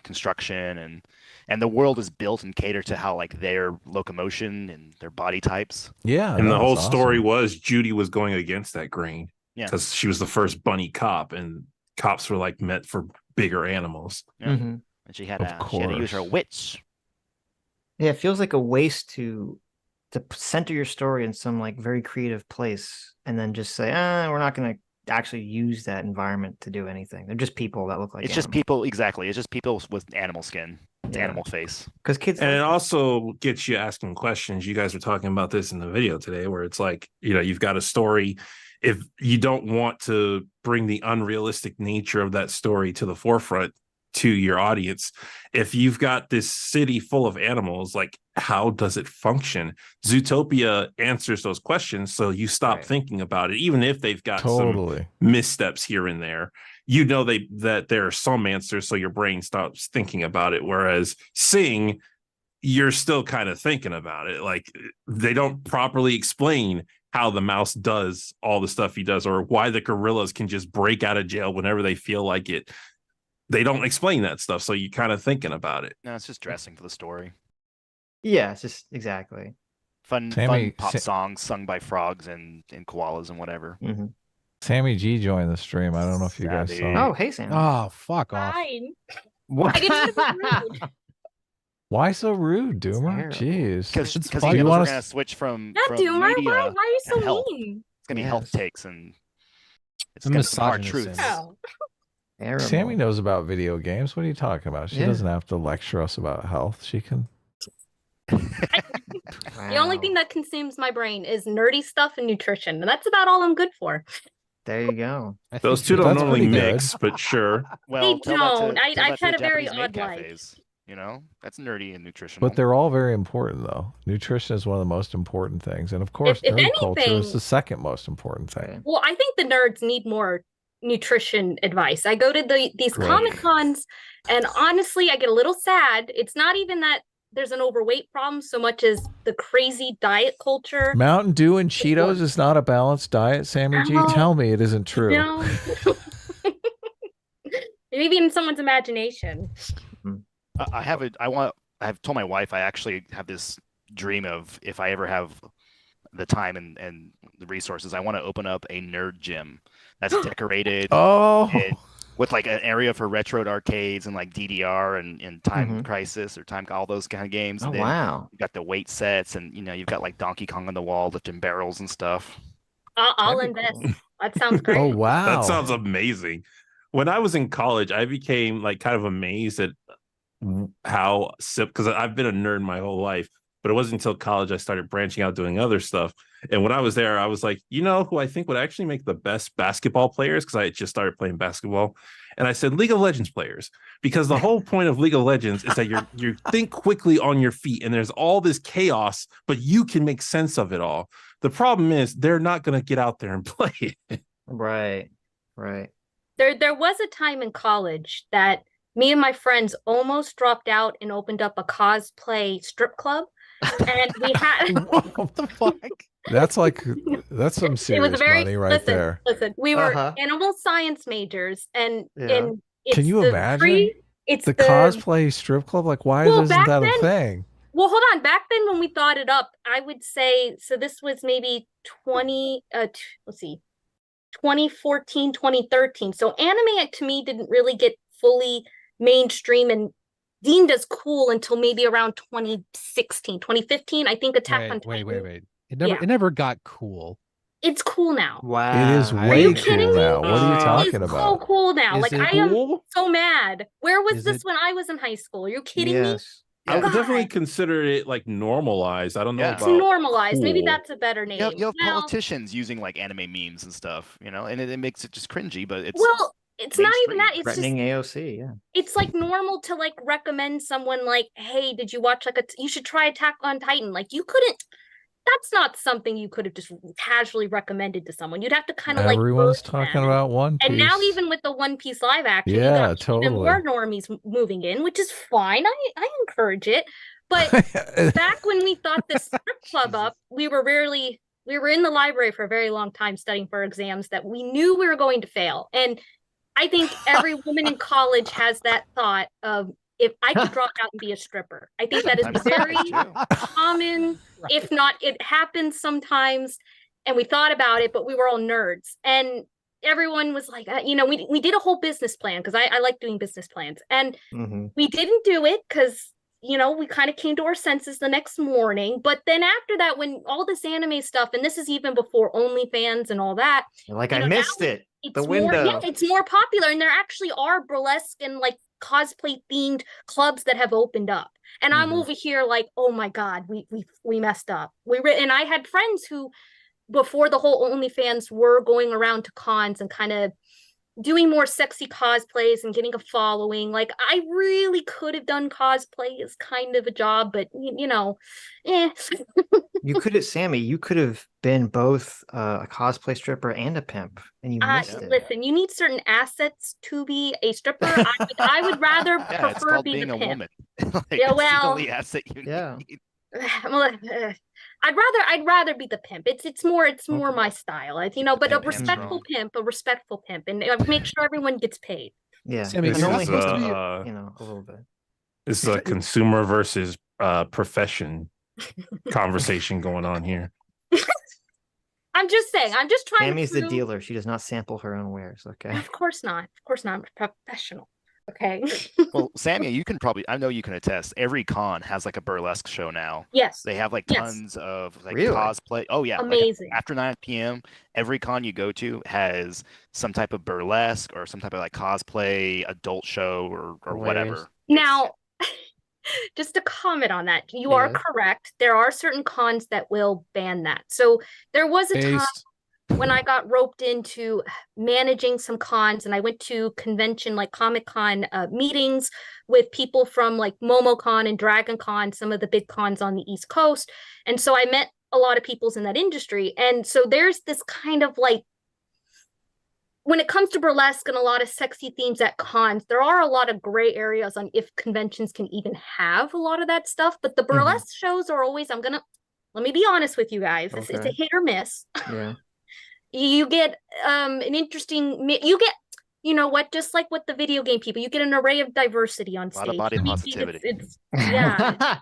construction, and the world is built and catered to how like their locomotion and their body types. Yeah. And the whole story was Judy was going against that grain. Yeah. Because she was the first bunny cop, and cops were like meant for bigger animals. Yeah. And she had to use her wits. Yeah, it feels like a waste to center your story in some like very creative place and then just say, we're not going to actually use that environment to do anything. They're just people that look like it's just people. Exactly. It's just people with animal skin. It's animal face. Because kids, and it also gets you asking questions. You guys were talking about this in the video today, where it's like, you've got a story. If you don't want to bring the unrealistic nature of that story to the forefront to your audience, if you've got this city full of animals, like how does it function? Zootopia answers those questions, so you stop thinking about it, even if they've got some missteps here and there. That there are some answers, so your brain stops thinking about it. Whereas Sing, you're still kind of thinking about it. Like they don't properly explain how the mouse does all the stuff he does, or why the gorillas can just break out of jail whenever they feel like it. They don't explain that stuff, so you're kind of thinking about it. No, it's just dressing for the story. Yeah, it's just exactly fun pop songs sung by frogs and koalas and whatever. Sammy G joined the stream. I don't know if you guys saw. Oh, hey Sam. Oh, fuck off. Fine. What? I get rude. Why so rude, Doomer? Jeez. Because you we're want gonna switch from Not Doomer. media Why are you so and health. mean? It's gonna be health takes, and it's I'm gonna be some hard misogynist, truths. Sam. Terrible. Sammy knows about video games. What are you talking about? She doesn't have to lecture us about health. She can. The only thing that consumes my brain is nerdy stuff and nutrition, and that's about all I'm good for. There you go. Those two don't normally mix, but sure. Well, They don't. I've had a very odd cafes. You know, that's nerdy and nutritional. But they're all very important, though. Nutrition is one of the most important things, and of course, if nerd culture anything- is the second most important thing. Well, I think the nerds need more nutrition advice. I go to these Right. Comic Cons, and honestly, I get a little sad. It's not even that there's an overweight problem so much as the crazy diet culture. Mountain Dew and Cheetos is not a balanced diet, Sammy G. No. Tell me it isn't true. No. Maybe in someone's imagination. I've told my wife I actually have this dream of, if I ever have the time and the resources, I want to open up a nerd gym that's decorated with like an area for retro arcades and like DDR and Time Crisis or Time, all those kind of games. Oh, And then wow. you got the weight sets, and you've got like Donkey Kong on the wall lifting barrels and stuff. I'll invest. That sounds great. Oh, wow. That sounds amazing. When I was in college, I became like kind of amazed at how because I've been a nerd my whole life, but it wasn't until college I started branching out doing other stuff. And when I was there, I was like, you know who I think would actually make the best basketball players? Because I had just started playing basketball. And I said League of Legends players, because the whole point of League of Legends is that you think quickly on your feet, and there's all this chaos, but you can make sense of it all. The problem is they're not going to get out there and play it. Right. There was a time in college that me and my friends almost dropped out and opened up a cosplay strip club. And we had what the fuck? That's some serious money right there. Listen, we were animal science majors, and it's Can you imagine? It's the cosplay strip club? Like, why isn't that a thing? Well, hold on. Back then, when we thought it up, I would say, so this was maybe 2014, 2013. So anime to me didn't really get fully mainstream and deemed as cool until maybe around 2016, 2015. I think Attack on Titan. Wait. It never got cool. It's cool now. Wow. It is way cool now. What are you talking It's about? so cool now. Is Like, it I am cool? so mad. Where was Is this it- when I was in high school? Are you kidding me? I would definitely consider it like normalized. I don't know It's about normalized. Maybe cool. that's a better name. You have Well, politicians using like anime memes and stuff, and it makes it just cringy, but it's well, it's not even that. It's Threatening just AOC, yeah. it's like normal to like recommend someone like, hey, did you watch like you should try Attack on Titan? Like you couldn't. That's not something you could have just casually recommended to someone. You'd have to kind of like. Everyone's talking about One Piece. And now even with the One Piece live action, you Yeah, got even totally. more normies moving in, which is fine. I encourage it. But back when we thought this strip club up, we were in the library for a very long time studying for exams that we knew we were going to fail. And I think every woman in college has that thought of, if I could drop out and be a stripper. I think that is very common. If not, it happens sometimes. And we thought about it, but we were all nerds. And everyone was like, we did a whole business plan, because I like doing business plans. And we didn't do it because, we kind of came to our senses the next morning. But then after that, when all this anime stuff, and this is even before OnlyFans and all that. Like, I missed it. The window. It's more popular, and there actually are burlesque and like cosplay themed clubs that have opened up. And I'm over here like, oh my God, we messed up. And I had friends who, before the whole OnlyFans, were going around to cons and kind of doing more sexy cosplays and getting a following. Like, I really could have done cosplay as kind of a job, but You could have, Sammy, you could have been both a cosplay stripper and a pimp, and you missed it. Listen, you need certain assets to be a stripper. I would rather it's prefer called be being the a pimp. woman. Yeah, It's well, the only asset you need. I'd rather be the pimp. It's more my style, but a respectful pimp, and make sure everyone gets paid. Yeah, Sammy, it's you're only not supposed to be- a little bit. This is a consumer versus profession conversation going on here. I'm just saying. I'm just trying. Sammy's to the dealer. She does not sample her own wares. Okay. Of course not. Of course not. I'm professional. Okay. Well, Sammy, I know you can attest. Every con has like a burlesque show now. Yes. They have like Yes. tons of like Really? cosplay. Oh yeah. like, Amazing. after 9 p.m., every con you go to has some type of burlesque or some type of like cosplay adult show or Hilarious. whatever. Now, just to comment on that. You are correct. There are certain cons that will ban that. So there was a time when I got roped into managing some cons, and I went to convention like Comic-Con meetings with people from like MomoCon and DragonCon, some of the big cons on the East Coast. And so I met a lot of peoples in that industry. And so there's this kind of like, when it comes to burlesque and a lot of sexy themes at cons, there are a lot of gray areas on if conventions can even have a lot of that stuff. But the burlesque shows are always, let me be honest with you guys, it's a hit or miss. Yeah. You get an interesting, you know what, just like with the video game people, you get an array of diversity on stage. A lot of body positivity. Yeah.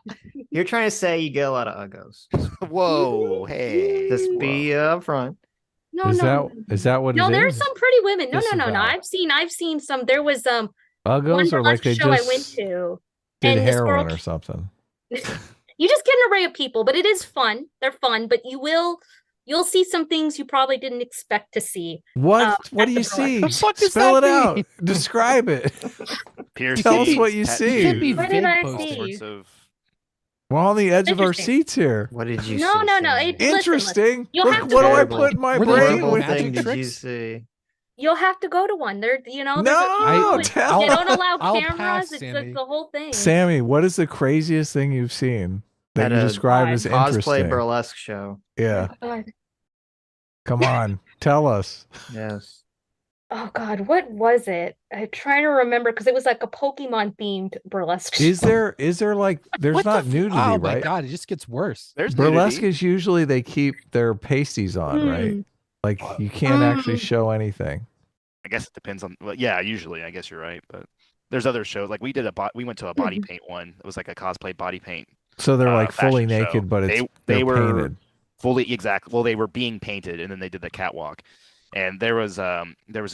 You're trying to say you get a lot of uggos. Whoa, hey. Just be upfront. No, is that what it is? No, there's some pretty women. No. I've seen some. There was uggos, or like they show just I went to, did and this heroin girl, or something. You just get an array of people, but it is fun. They're fun, but you'll see some things you probably didn't expect to see. What do you see? Spell it out. Describe it. Tell us what you see. What did I see? We're on the edge of our seats here. What did you see? No. Interesting. Listen. What do I put in my brain? What thing did you see? You'll have to go to one. There, they don't allow cameras. It's like the whole thing. Sammy, what is the craziest thing you've seen that you describe as interesting? Cosplay burlesque show. Yeah. Oh, God. Come on, tell us. Yes. Oh God, what was it? I'm trying to remember because it was like a Pokemon themed burlesque show. Is there like there's not nudity, oh right? my God, it just gets worse. There's burlesque nudity. is usually they keep their pasties on, right? Like you can't actually show anything. I guess it depends on. Well, yeah, usually I guess you're right, but there's other shows like we went to a body paint one. It was like a cosplay body paint. So they're like fully fashion naked, show. but they they're were painted. Fully exact. Well, they were being painted, and then they did the catwalk. And there was a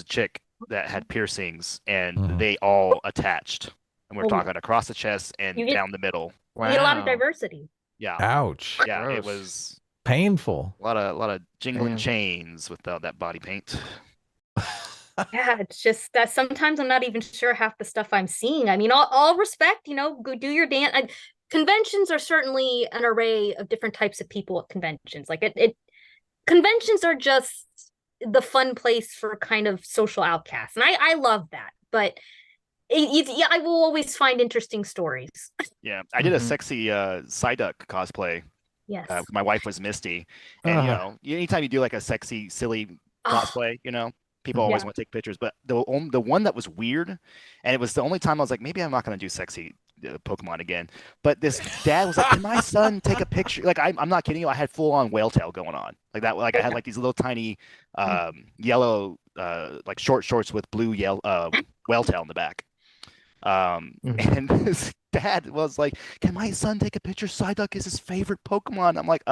chick that had piercings, and they all attached. And we're talking across the chest and down the middle. Wow. You get a lot of diversity. Yeah. Ouch. Yeah, Gross. it was painful. A lot of jingling chains with that body paint. Yeah, it's just that sometimes I'm not even sure half the stuff I'm seeing. I mean, all respect, go do your dance. Conventions are certainly an array of different types of people at conventions. Like conventions are just the fun place for kind of social outcasts, and I love that. But I will always find interesting stories. Yeah, I did a sexy Psyduck cosplay. Yes, my wife was Misty, and anytime you do like a sexy, silly cosplay, people always want to take pictures. But the one that was weird, and it was the only time I was like, maybe I'm not going to do sexy Pokemon again. But this dad was like, can my son take a picture? Like I'm not kidding you, I had full on whale tail going on like that. Like I had like these little tiny yellow like short shorts with blue whale tail in the back. And his dad was like, can my son take a picture? Psyduck is his favorite Pokemon. I'm like,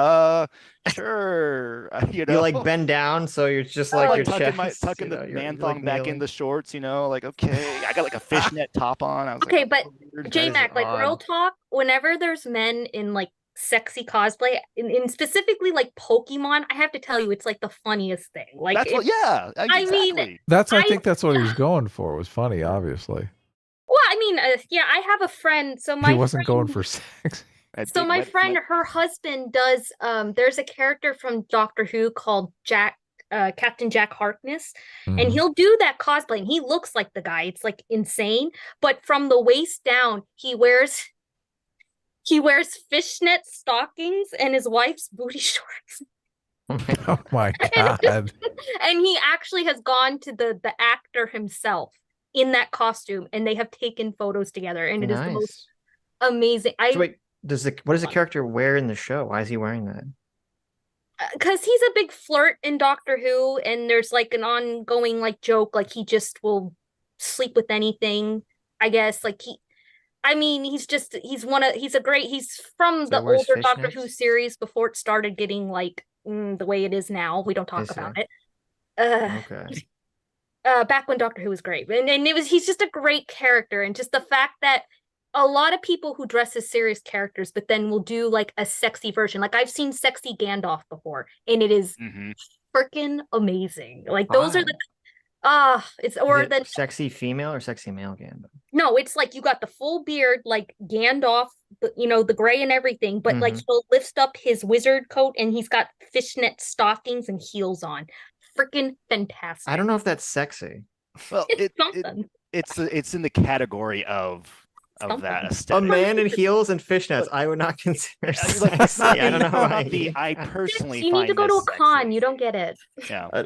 sure. You like bend down so you're just like your chest, tucking the man thong back in the shorts, like, okay. I got like a fishnet top on. I was okay, like, but J-Mac, like real talk, whenever there's men in like sexy cosplay, in specifically like Pokemon, I have to tell you, it's like the funniest thing. Like that's what, yeah. Exactly. I mean, I think that's what he was going for. It was funny, obviously. Well, I mean, yeah, I have a friend. So he wasn't going for sex. So my friend, her husband does. There's a character from Doctor Who called Captain Jack Harkness, and he'll do that cosplay, and he looks like the guy. It's like insane. But from the waist down, he wears fishnet stockings and his wife's booty shorts. Oh my God! And he actually has gone to the actor himself in that costume, and they have taken photos together, and it is the most amazing. So wait, what does the character wear in the show? Why is he wearing that? Because he's a big flirt in Doctor Who, and there's like an ongoing like joke, like he just will sleep with anything. I guess like he's from the older Doctor Who series before it started getting like the way it is now. We don't talk about it. Okay. Back when Doctor Who was great, and he's just a great character, and just the fact that a lot of people who dress as serious characters, but then will do like a sexy version. Like I've seen sexy Gandalf before, and it is freaking amazing. Like those are Is or it the sexy female or sexy male Gandalf? no, it's like you got the full beard, like Gandalf, the gray and everything, but like he'll lift up his wizard coat and he's got fishnet stockings and heels on. Freaking fantastic. I don't know if that's sexy. Well, it's in the category of that aesthetic. A man in heels and fishnets, I would not consider sexy. I don't know why. I personally You need to go to a con. You don't get it. Yeah. I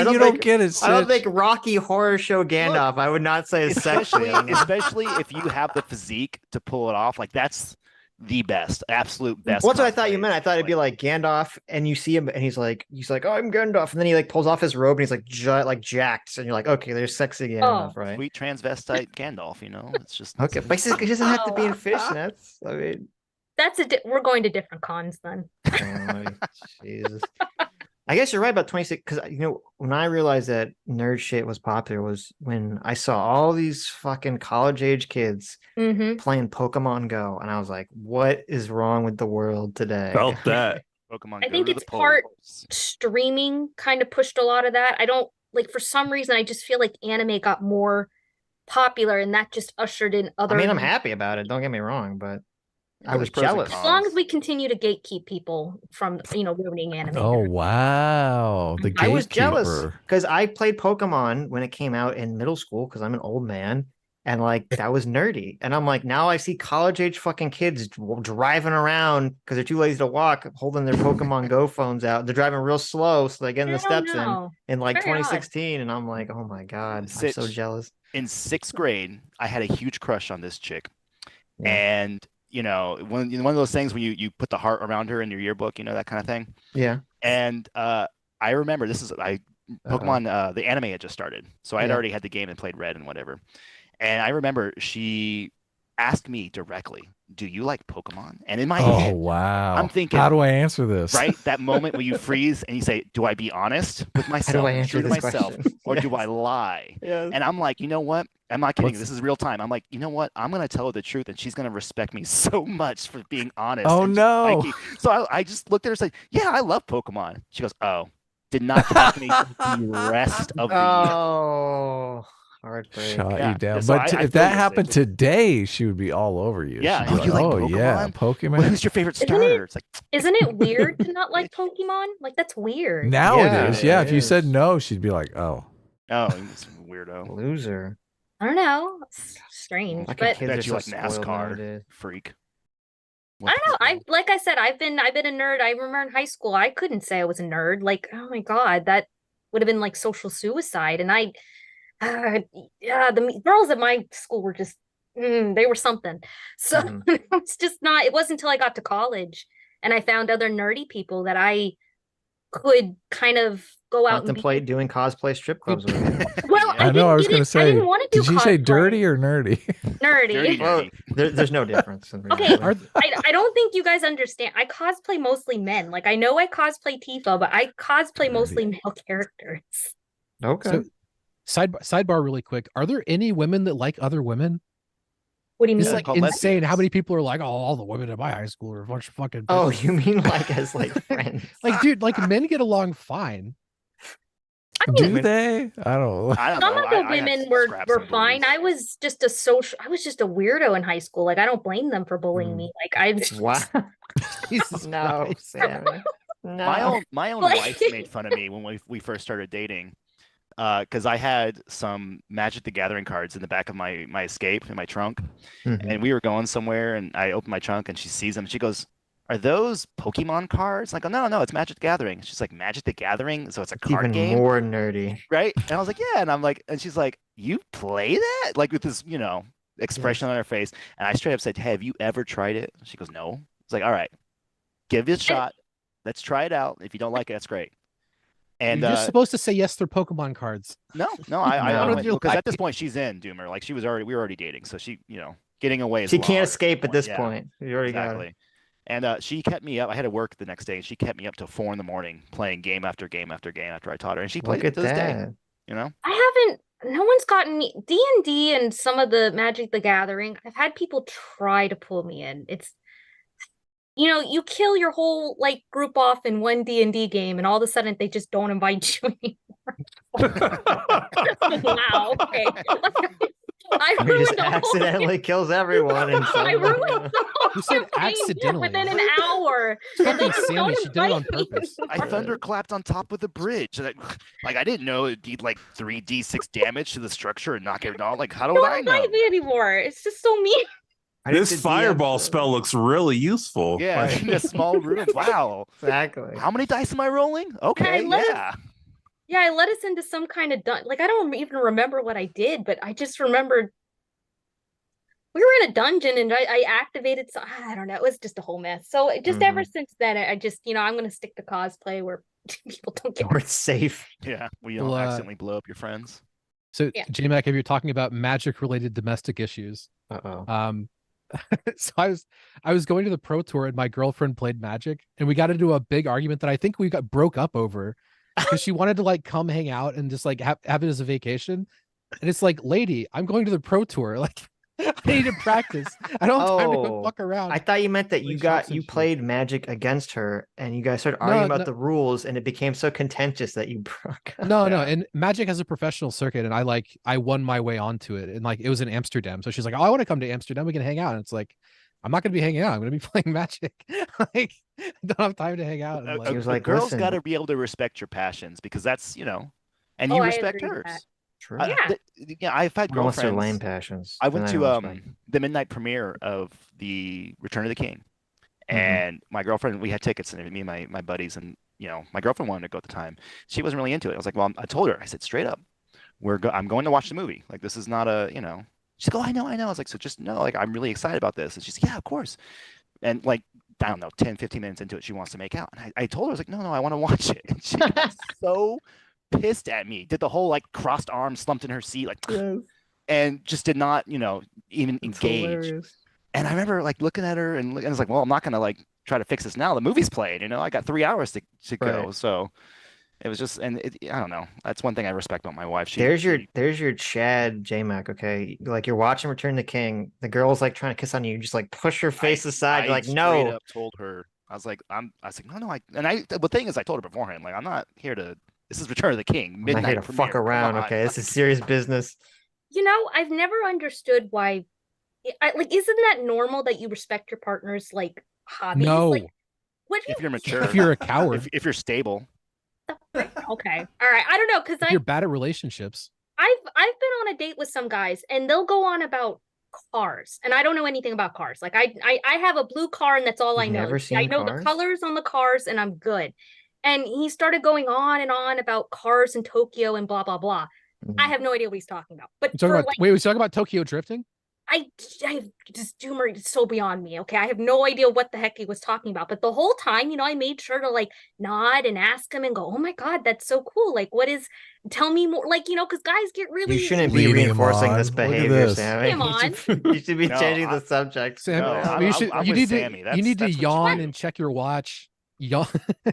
don't get it. I don't think Rocky Horror Show Gandalf, I would not say is sexy. Especially if you have the physique to pull it off. Like that's the best, absolute best. What's what I thought you meant? I thought it'd be like Gandalf, and you see him, and he's like, oh, I'm Gandalf, and then he like pulls off his robe, and he's like, jacked, and you're like, okay, there's sexy Gandalf, right? Sweet transvestite Gandalf, you know, it's just okay, but he doesn't have to be in fishnets. I mean, we're going to different cons then. Oh, Jesus. I guess you're right about 26, because when I realized that nerd shit was popular was when I saw all these fucking college age kids playing Pokemon Go, and I was like, what is wrong with the world today? Felt that. Pokemon I think it's part streaming kind of pushed a lot of that. I don't like, for some reason, I just feel like anime got more popular, and that just ushered in other. I mean, I'm happy about it. Don't get me wrong, but I was jealous. As long as we continue to gatekeep people from, ruining anime. Oh, wow. The gatekeeper. I was jealous because I played Pokemon when it came out in middle school because I'm an old man, and like that was nerdy. And I'm like, now I see college age fucking kids driving around because they're too lazy to walk, holding their Pokemon Go phones out. They're driving real slow, so they get in the steps in like 2016. And I'm like, oh my God, I'm so jealous. In 6th grade, I had a huge crush on this chick. Yeah. And one of those things when you put the heart around her in your yearbook, that kind of thing. Yeah. And I remember Pokemon, the anime had just started, so I had already had the game and played Red and whatever. And I remember she asked me directly, "Do you like Pokemon?" And in my head, wow, I'm thinking, how do I answer this? Right, that moment when you freeze and you say, "Do I be honest with myself, how do I answer this myself, question? or do I lie?" Yes. And I'm like, you know what? I'm not kidding. This is real time. I'm like, you know what? I'm gonna tell her the truth, and she's gonna respect me so much for being honest. Oh no! So I just looked at her and said, "Yeah, I love Pokemon." She goes, "Oh." Did not talk to me the rest of the year. Oh, heartbreak. Shot you down. So But if that happened today, she would be all over you. Yeah. She'd be You like oh Pokemon? yeah, Pokemon. Well, who's your favorite starter? It's like, isn't it weird to not like Pokemon? Like, that's weird. Now it is. Yeah. If you said no, she'd be like, oh. Oh, he's a weirdo. Loser. I don't know. It's strange. Like but that you like NASCAR freak. I don't know. Like I said, I've been a nerd. I remember in high school, I couldn't say I was a nerd. Like, oh my God, that would have been like social suicide. And the girls at my school were just, they were something. So it's just not, it wasn't until I got to college and I found other nerdy people that I could kind of go out and doing cosplay strip clubs with you. Well, I know. I was going to say, didn't want to do did you say dirty or nerdy? Nerdy. Well, there's no difference. Okay, I don't think you guys understand. I cosplay mostly men. Like, I know I cosplay Tifa, but I cosplay mostly male characters. Okay. So, sidebar really quick. Are there any women that like other women? What do you mean? It's like insane how many people are like, oh, all the women at my high school are a bunch of fucking bitches. Oh, you mean like as like friends? Like, dude, like men get along fine. I mean, do they? I don't know. Some of the women were fine. I was just a weirdo in high school. Like, I don't blame them for bullying me. Like, wow. No, Sammy. No. My own wife made fun of me when we first started dating. Because I had some Magic the Gathering cards in the back of my escape in my trunk, and we were going somewhere, and I opened my trunk, and she sees them, and she goes, "Are those Pokemon cards?" I go, "No, it's Magic the Gathering." She's like, "Magic the Gathering? So it's a card game?" Even more nerdy, right? And I was like, "Yeah," and I'm like, and she's like, "You play that?" Like with this, expression on her face, and I straight up said, "Hey, have you ever tried it?" She goes, "No." It's like, "All right, give it a shot. Let's try it out. If you don't like it, that's great." And you're supposed to say yes, they're Pokemon cards. No, I because at this point she's in Doomer. Like we were already dating, so she, getting away. She can't escape at this point. You already got it. And she kept me up. I had to work the next day, and she kept me up till 4 a.m. playing game after game after game after I taught her, and she played it to this day. I haven't. No one's gotten me D&D and some of the Magic the Gathering. I've had people try to pull me in. It's you kill your whole group off in one D&D game, and all of a sudden they just don't invite you anymore. Wow. Okay. I He ruined just the whole accidentally kills everyone. And I ruined the whole You said campaign accidentally. within an hour. Fucking Like, Sammy, don't she did it on invite me purpose. I thunderclapped on top of the bridge. And I didn't know it'd be like 3d6 damage to the structure and knock it down. Like, how do Don't I know? invite me anymore. It's just so mean. This fireball spell looks really useful. Yeah, Like- in a small room. Wow. Exactly. How many dice am I rolling? Okay, yeah. Yeah, I led us into some kind of like I don't even remember what I did, but I just remembered we were in a dungeon and I activated so I don't know, it was just a whole mess. So just ever since then, I just I'm gonna stick to cosplay where people don't get where it's safe. Yeah, we don't accidentally blow up your friends. So Yeah. JMac, if you're talking about magic related domestic issues, so I was going to the pro tour and my girlfriend played Magic and we got into a big argument that I think we broke up over because she wanted to like come hang out and just like have it as a vacation. And it's like, lady, I'm going to the pro tour. Like I need to practice. I don't have time to go fuck around. I thought you meant that you shots you played Magic against her and you guys started arguing about the rules and it became so contentious that you broke up. No, and Magic has a professional circuit and I won my way onto it and like it was in Amsterdam. So she's like, oh, I want to come to Amsterdam. We can hang out. And it's like, I'm not going to be hanging out. I'm going to be playing Magic. Like, I don't have time to hang out. And, He was like, girls "Listen." got to be able to respect your passions because that's, and Oh, you I respect agree with hers. that. True. Yeah, I've had Unless they're girlfriends. lame passions. I went then to don't respect. the midnight premiere of the Return of the King, and my girlfriend, we had tickets, and me and my buddies, and my girlfriend wanted to go at the time. She wasn't really into it. I was like, well, I told her, I said straight up, I'm going to watch the movie. Like, this is not a, She's like, oh, I know. I was like, so just know, like, I'm really excited about this. And she's like, yeah, of course. And like, I don't know, 10, 15 minutes into it, she wants to make out. And I told her, I was like, no, I want to watch it. And she got so pissed at me, did the whole like crossed arms, slumped in her seat, like, and just did not, even engage. Hilarious. And I remember like looking at her and I was like, well, I'm not going to like try to fix this now. The movie's playing, I got 3 hours to go. Right. So it was just, and I don't know. That's one thing I respect about my wife. There's your Chad JMac, okay? Like you're watching Return the King, the girl's like trying to kiss on you, you just like push her face aside. You're like, straight no. up told her, I was like, no. The thing is, I told her beforehand, like, I'm not here to. This is Return of the King. I'm Midnight not here to premiere. fuck around, Come on. okay? This is serious business. I've never understood why. Like, isn't that normal that you respect your partner's like hobbies? No. Like, what If you're mature, if you're a coward, if you're stable, okay, all right. I don't know because if you're bad at relationships. I've been on a date with some guys and they'll go on about cars and I don't know anything about cars. Like I have a blue car and that's all I You've know. never seen I know cars? the colors on the cars and I'm good. And he started going on and on about cars in Tokyo and blah blah blah. I have no idea what he's talking about. But You're talking about, wait, was he talking about Tokyo drifting? I just humor is so beyond me. Okay, I have no idea what the heck he was talking about. But the whole time, I made sure to like nod and ask him and go, "Oh my god, that's so cool! Like, what is? Tell me more." Like, because guys get really. You shouldn't be Leading him reinforcing on. this Look at behavior, this. Sammy. Come on. You should be No, changing the subject. Sam, No, you should. I'm You with need Sammy. to. You need to That's what you yawn do. and check your watch. Yawn.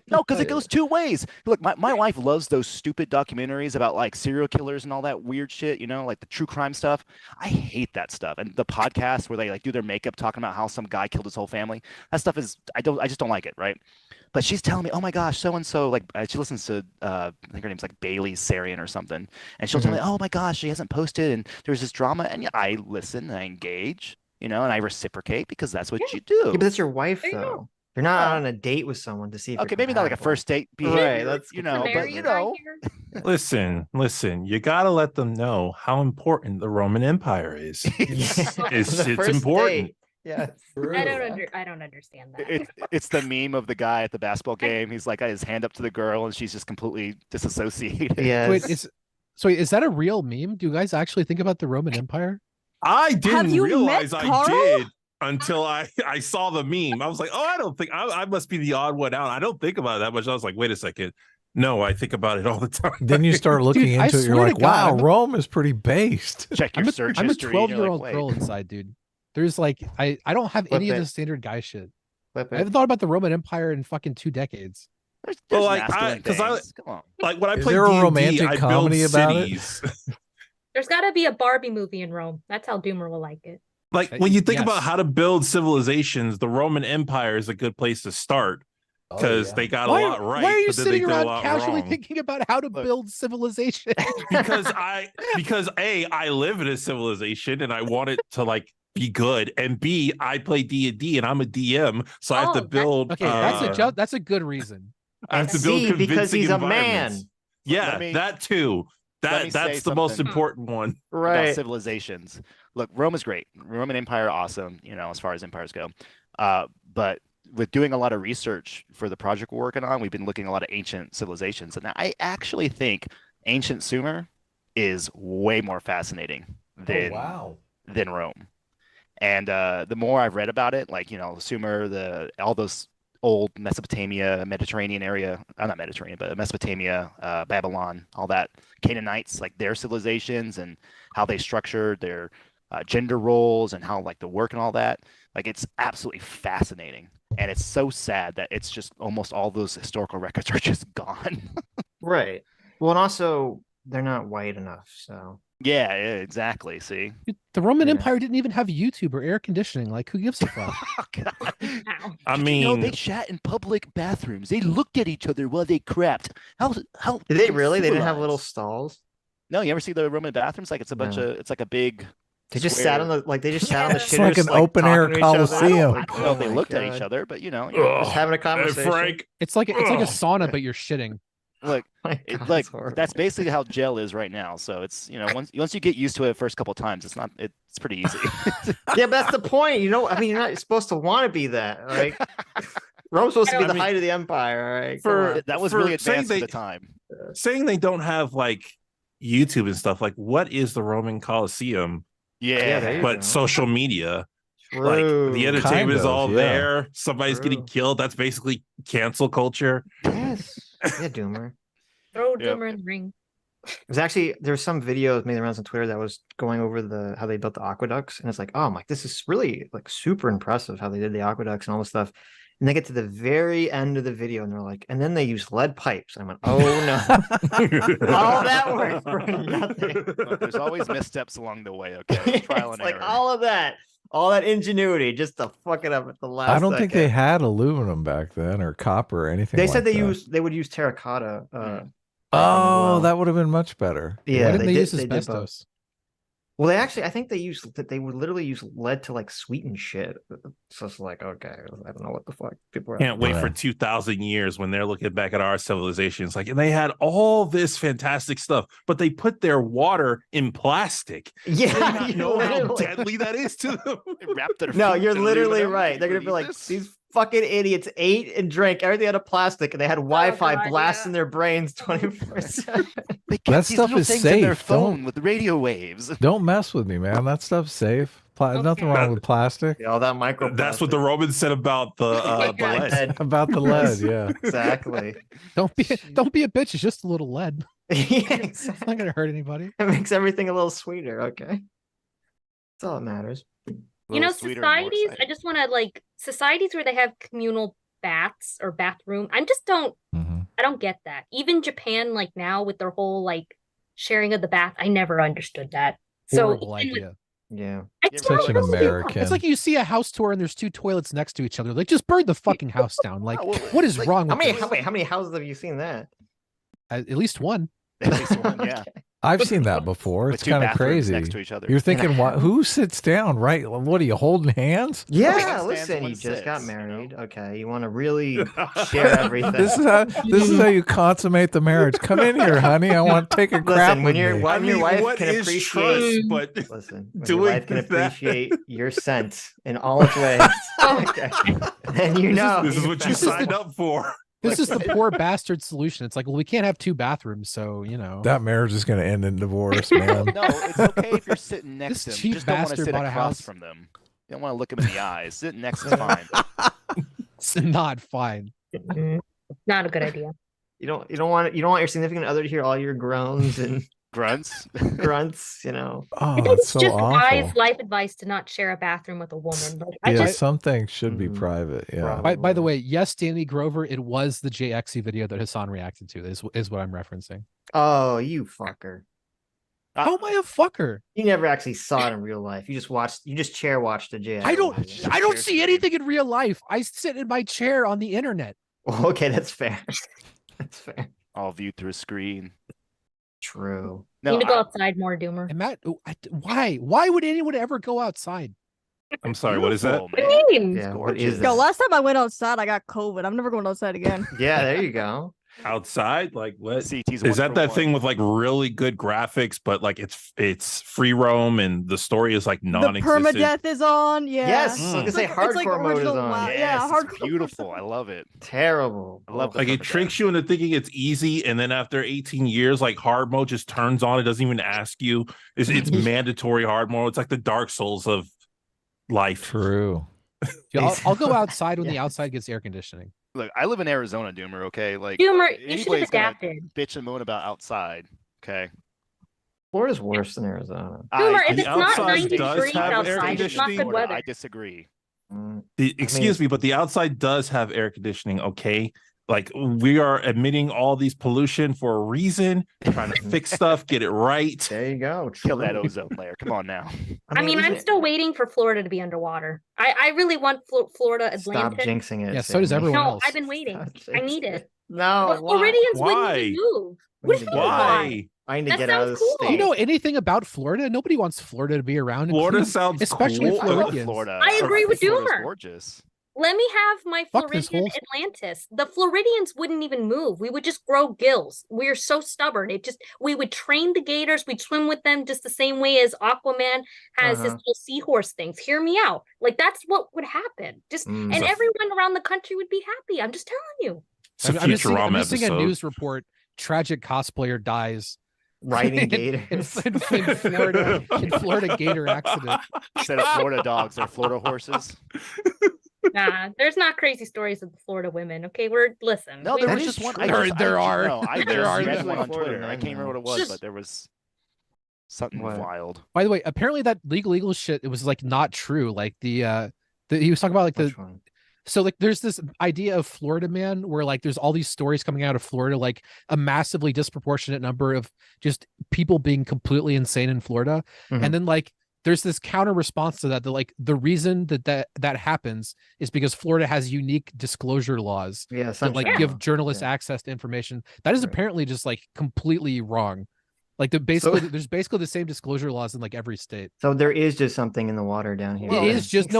No, because it goes two ways. Look, my wife loves those stupid documentaries about like serial killers and all that weird shit, like the true crime stuff. I hate that stuff. And the podcasts where they like do their makeup talking about how some guy killed his whole family. That stuff is I just don't like it, right? But she's telling me, oh my gosh, so and so, like she listens to I think her name's like Bailey Sarian or something, and she'll tell me, oh my gosh, she hasn't posted, and there's this drama, and I listen and I engage, and I reciprocate because that's what you do. Yeah, but that's your wife, There you though. go. You're not on a date with someone to see if Okay, you're maybe not like a compatible. first date Right, behavior, that's The but married guy here. Listen, you gotta let them know how important the Roman Empire is. It's The it's first important. date. Yeah. I don't understand that. It's the meme of the guy at the basketball game. He's like got his hand up to the girl, and she's just completely disassociated. Yes. Wait, is that a real meme? Do you guys actually think about the Roman Empire? I didn't you realize met I Carl? did until I saw the meme. I was like, oh, I don't think I must be the odd one out. I don't think about it that much. I was like, wait a second. No, I think about it all the time. Then you start looking Dude, I into it. You're swear to like, God, wow, Rome is pretty based. Check your search I'm a history. and you're 12-year-old like, girl wait. inside, dude. There's like I don't have Flip any of it. the standard guy shit. Flip I it. haven't thought about the Roman Empire in fucking 2 decades. There's Well, like, masculine because I- things. Come on. Like when I Is play there a D&D, romantic I build comedy about it? cities. There's got to be a Barbie movie in Rome. That's how Doomer will like it. Like when you think Yes. about how to build civilizations, the Roman Empire is a good place to start. because they got Why, a lot right. why are you but then they sitting did a around lot casually wrong. thinking about how to build civilization? because I live in a civilization and I want it to like be good, and B, I play D&D and I'm a DM, so I have to build. Okay, that's a good reason. I have to And build C, convincing because he's a environments. man. Yeah, that too. Let me say That's the most something important one. about civilizations. Look, Rome is great. Roman Empire, awesome. You know, as far as empires go. But with doing a lot of research for the project we're working on, we've been looking at a lot of ancient civilizations, and I actually think ancient Sumer is way more fascinating than Rome. And the more I've read about it, like, you know, Sumer, all those old Mesopotamia, Mediterranean area, not Mediterranean, but Mesopotamia, Babylon, all that, Canaanites, like their civilizations and how they structured their gender roles and how like the work and all that, like it's absolutely fascinating. And it's so sad that it's just almost all those historical records are just gone. Right. Well, and also they're not white enough, so. Yeah, exactly. See, the Roman Empire didn't even have YouTube or air conditioning. Like, who gives a fuck? I mean, they shat in public bathrooms. They looked at each other while they crapped. How did they really? They didn't have little stalls. No, you ever see the Roman bathrooms? Like it's a bunch of, it's like a big. They just sat on the they just sat on the It's like an open air coliseum. I don't know if they looked at each other, but you know, just having a conversation. Frank, it's like a sauna, but you're shitting. Look, that's basically how gel is right now. So it's, you know, once you get used to it the first couple of times, it's pretty easy. Yeah, but that's the point. You know, I mean, you're not supposed to want to be that. Like, Rome's supposed to be the height of the empire. Right? That was really advanced at the time. Saying they don't have like YouTube and stuff, like what is the Roman Colosseum? Yeah, but social media. True. Like the entertainment is all yeah. there. Somebody's getting killed. That's basically cancel culture. Yes. Yeah, Doomer. Throw Doomer in the ring. There's some videos made around on Twitter that was going over how they built the aqueducts, and it's like, oh my, this is really like super impressive how they did the aqueducts and all this stuff. And they get to the very end of the video and they're like, and then they use lead pipes. And I went, oh no. All that work for nothing. Look, there's always missteps along the way, okay? Trial and like error. all that ingenuity just to fuck it up at the last I don't think they second. had aluminum back then or copper or anything. They said like they would use terracotta. Oh, that would have been much better. Yeah, Why didn't they use did both. asbestos? Well, I think they would literally use lead to like sweeten shit. So it's like, okay, I don't know what the fuck people are. Can't wait for 2,000 years when they're looking back at our civilizations. Like, and they had all this fantastic stuff, but they put their water in plastic. Yeah, do they not know how deadly that is to them. No, you're literally right. They're gonna be like, these fucking idiots ate and drank everything out of plastic, and they had Wi-Fi blasting their brains 24/7. That stuff is safe. In their phone with radio waves. Don't mess with me, man. That stuff's safe. Nothing wrong with plastic. All that micro. That's what the Romans said about the lead. About the lead, yeah. Exactly. Don't be a bitch. It's just a little lead. Yeah, It's not gonna hurt anybody. It makes everything a little sweeter. Okay, that's all that matters. You know, societies, I just want to like societies where they have communal baths or bathroom. I don't get that. Even Japan, like now with their whole like sharing of the bath, I never understood that. Horrible so idea. Yeah. Such an American. It's like you see a house tour and there's two toilets next to each other. Like, just burn the fucking house down. Like, what is wrong with this? How many houses have you seen that? At least one. At least one, yeah. I've seen that before. It's two kind of bathrooms crazy. next to each other. You're thinking, who sits down? Right? What are you holding hands? Yeah, One listen, stands, you one just got sits, married. Okay, you want to really share everything. This is how you consummate the marriage. Come in here, honey. I want to take a crap. Listen, with your me. wife can appreciate. Listen, your wife can appreciate your scent in all its ways. Okay. And you know this is what you signed up for. This is the poor bastard solution. It's like, well, we can't have two bathrooms, so you know. That marriage is going to end in divorce, man. No, it's okay if you're sitting next to them. cheap You just don't want to bastard sit bought a across house. from them. You don't want to look them in the eyes. Sitting next is fine. It's not fine. Not a good idea. You don't want your significant other to hear all your groans and grunts. You know. Oh, I think that's it's so just awful. wise life advice to not share a bathroom with a woman. Like, Some things should be private. Yeah. By the way, yes, Danny Grover, it was the JXE video that Hassan reacted to. Is what I'm referencing. Oh, you fucker. How am I a fucker? You never actually saw it in real life. You just chair watched the JX. I don't see anything in real life. I sit in my chair on the internet. Okay, that's fair. That's fair. All viewed through a screen. True. You need to go outside more, Doomer. And Matt, why? Why would anyone ever go outside? I'm sorry, what is that? What do you mean? Yeah, what is Yo, that? last time I went outside, I got COVID. I'm never going outside again. Yeah, there you go. Outside, like what CT's is that thing with like really good graphics, but like it's free roam and the story is like The non-existent. permadeath is on. Yeah. Yes, I was gonna say it's hardcore like mode is original on. WoW. Yes, Yeah, it's hardcore. beautiful. I love it. Terrible. I love the Like it permadeath. tricks you into thinking it's easy, and then after 18 years, like hard mode just turns on. It doesn't even ask you. It's mandatory hard mode. It's like the Dark Souls of life. True. Dude, I'll go outside when the outside gets air conditioning. Look, I live in Arizona, Doomer. Okay, like Doomer, you should have anybody's gonna adapted. bitch and moan about outside. Okay, Florida's worse than Arizona. Doomer, if the it's not outside 90 does degrees have air outside, it's not good conditioning. weather. I disagree. Excuse me, but the outside does have air conditioning. Okay, like we are emitting all these pollution for a reason, trying to fix stuff, get it right. There you go. Kill that ozone layer. Come on now. I mean, I'm still waiting for Florida to be underwater. I really want Florida Stop Atlantic. jinxing it. Yeah, so does Sammy. everyone No, else. I've been waiting. I need it. No, The Floridians wouldn't Why? even move. What do you mean Why? I need to That get out of sounds the cool. state. Do you know anything about Florida? Nobody wants Florida to be around. Florida including- sounds especially cool. I love Floridians. Florida. I agree with Florida's Doomer. gorgeous. Let me have my Fuck this Floridian whole- Atlantis. The Floridians wouldn't even move. We would just grow gills. We're so stubborn. We would train the gators. We'd swim with them just the same way as Aquaman has his little seahorse things. Hear me out. Like that's what would happen. And everyone around the country would be happy. I'm just telling you. It's a I'm just seeing Futurama a episode. news report. Tragic cosplayer dies Riding in gators. Florida gator accident. Instead of Florida dogs, they're Florida horses. Nah, there's not crazy stories of the Florida women. Okay, listen. No, there was just one. There are. No, I There are. read one on Florida Twitter. I men, can't remember what it was, Just- but there was something What? wild. By the way, apparently that legal shit, it was like not true. Like the he was talking about like Which one? so like there's this idea of Florida man where like there's all these stories coming out of Florida, like a massively disproportionate number of just people being completely insane in Florida. Mhm. And then like there's this counter response to that, like the reason that happens is because Florida has unique disclosure laws Yeah, that like sunshine give law. journalists Yeah. access to information. That is Right. apparently just like completely wrong. Like there's basically the same disclosure laws in like every state. So there is just something in the water down here. It is just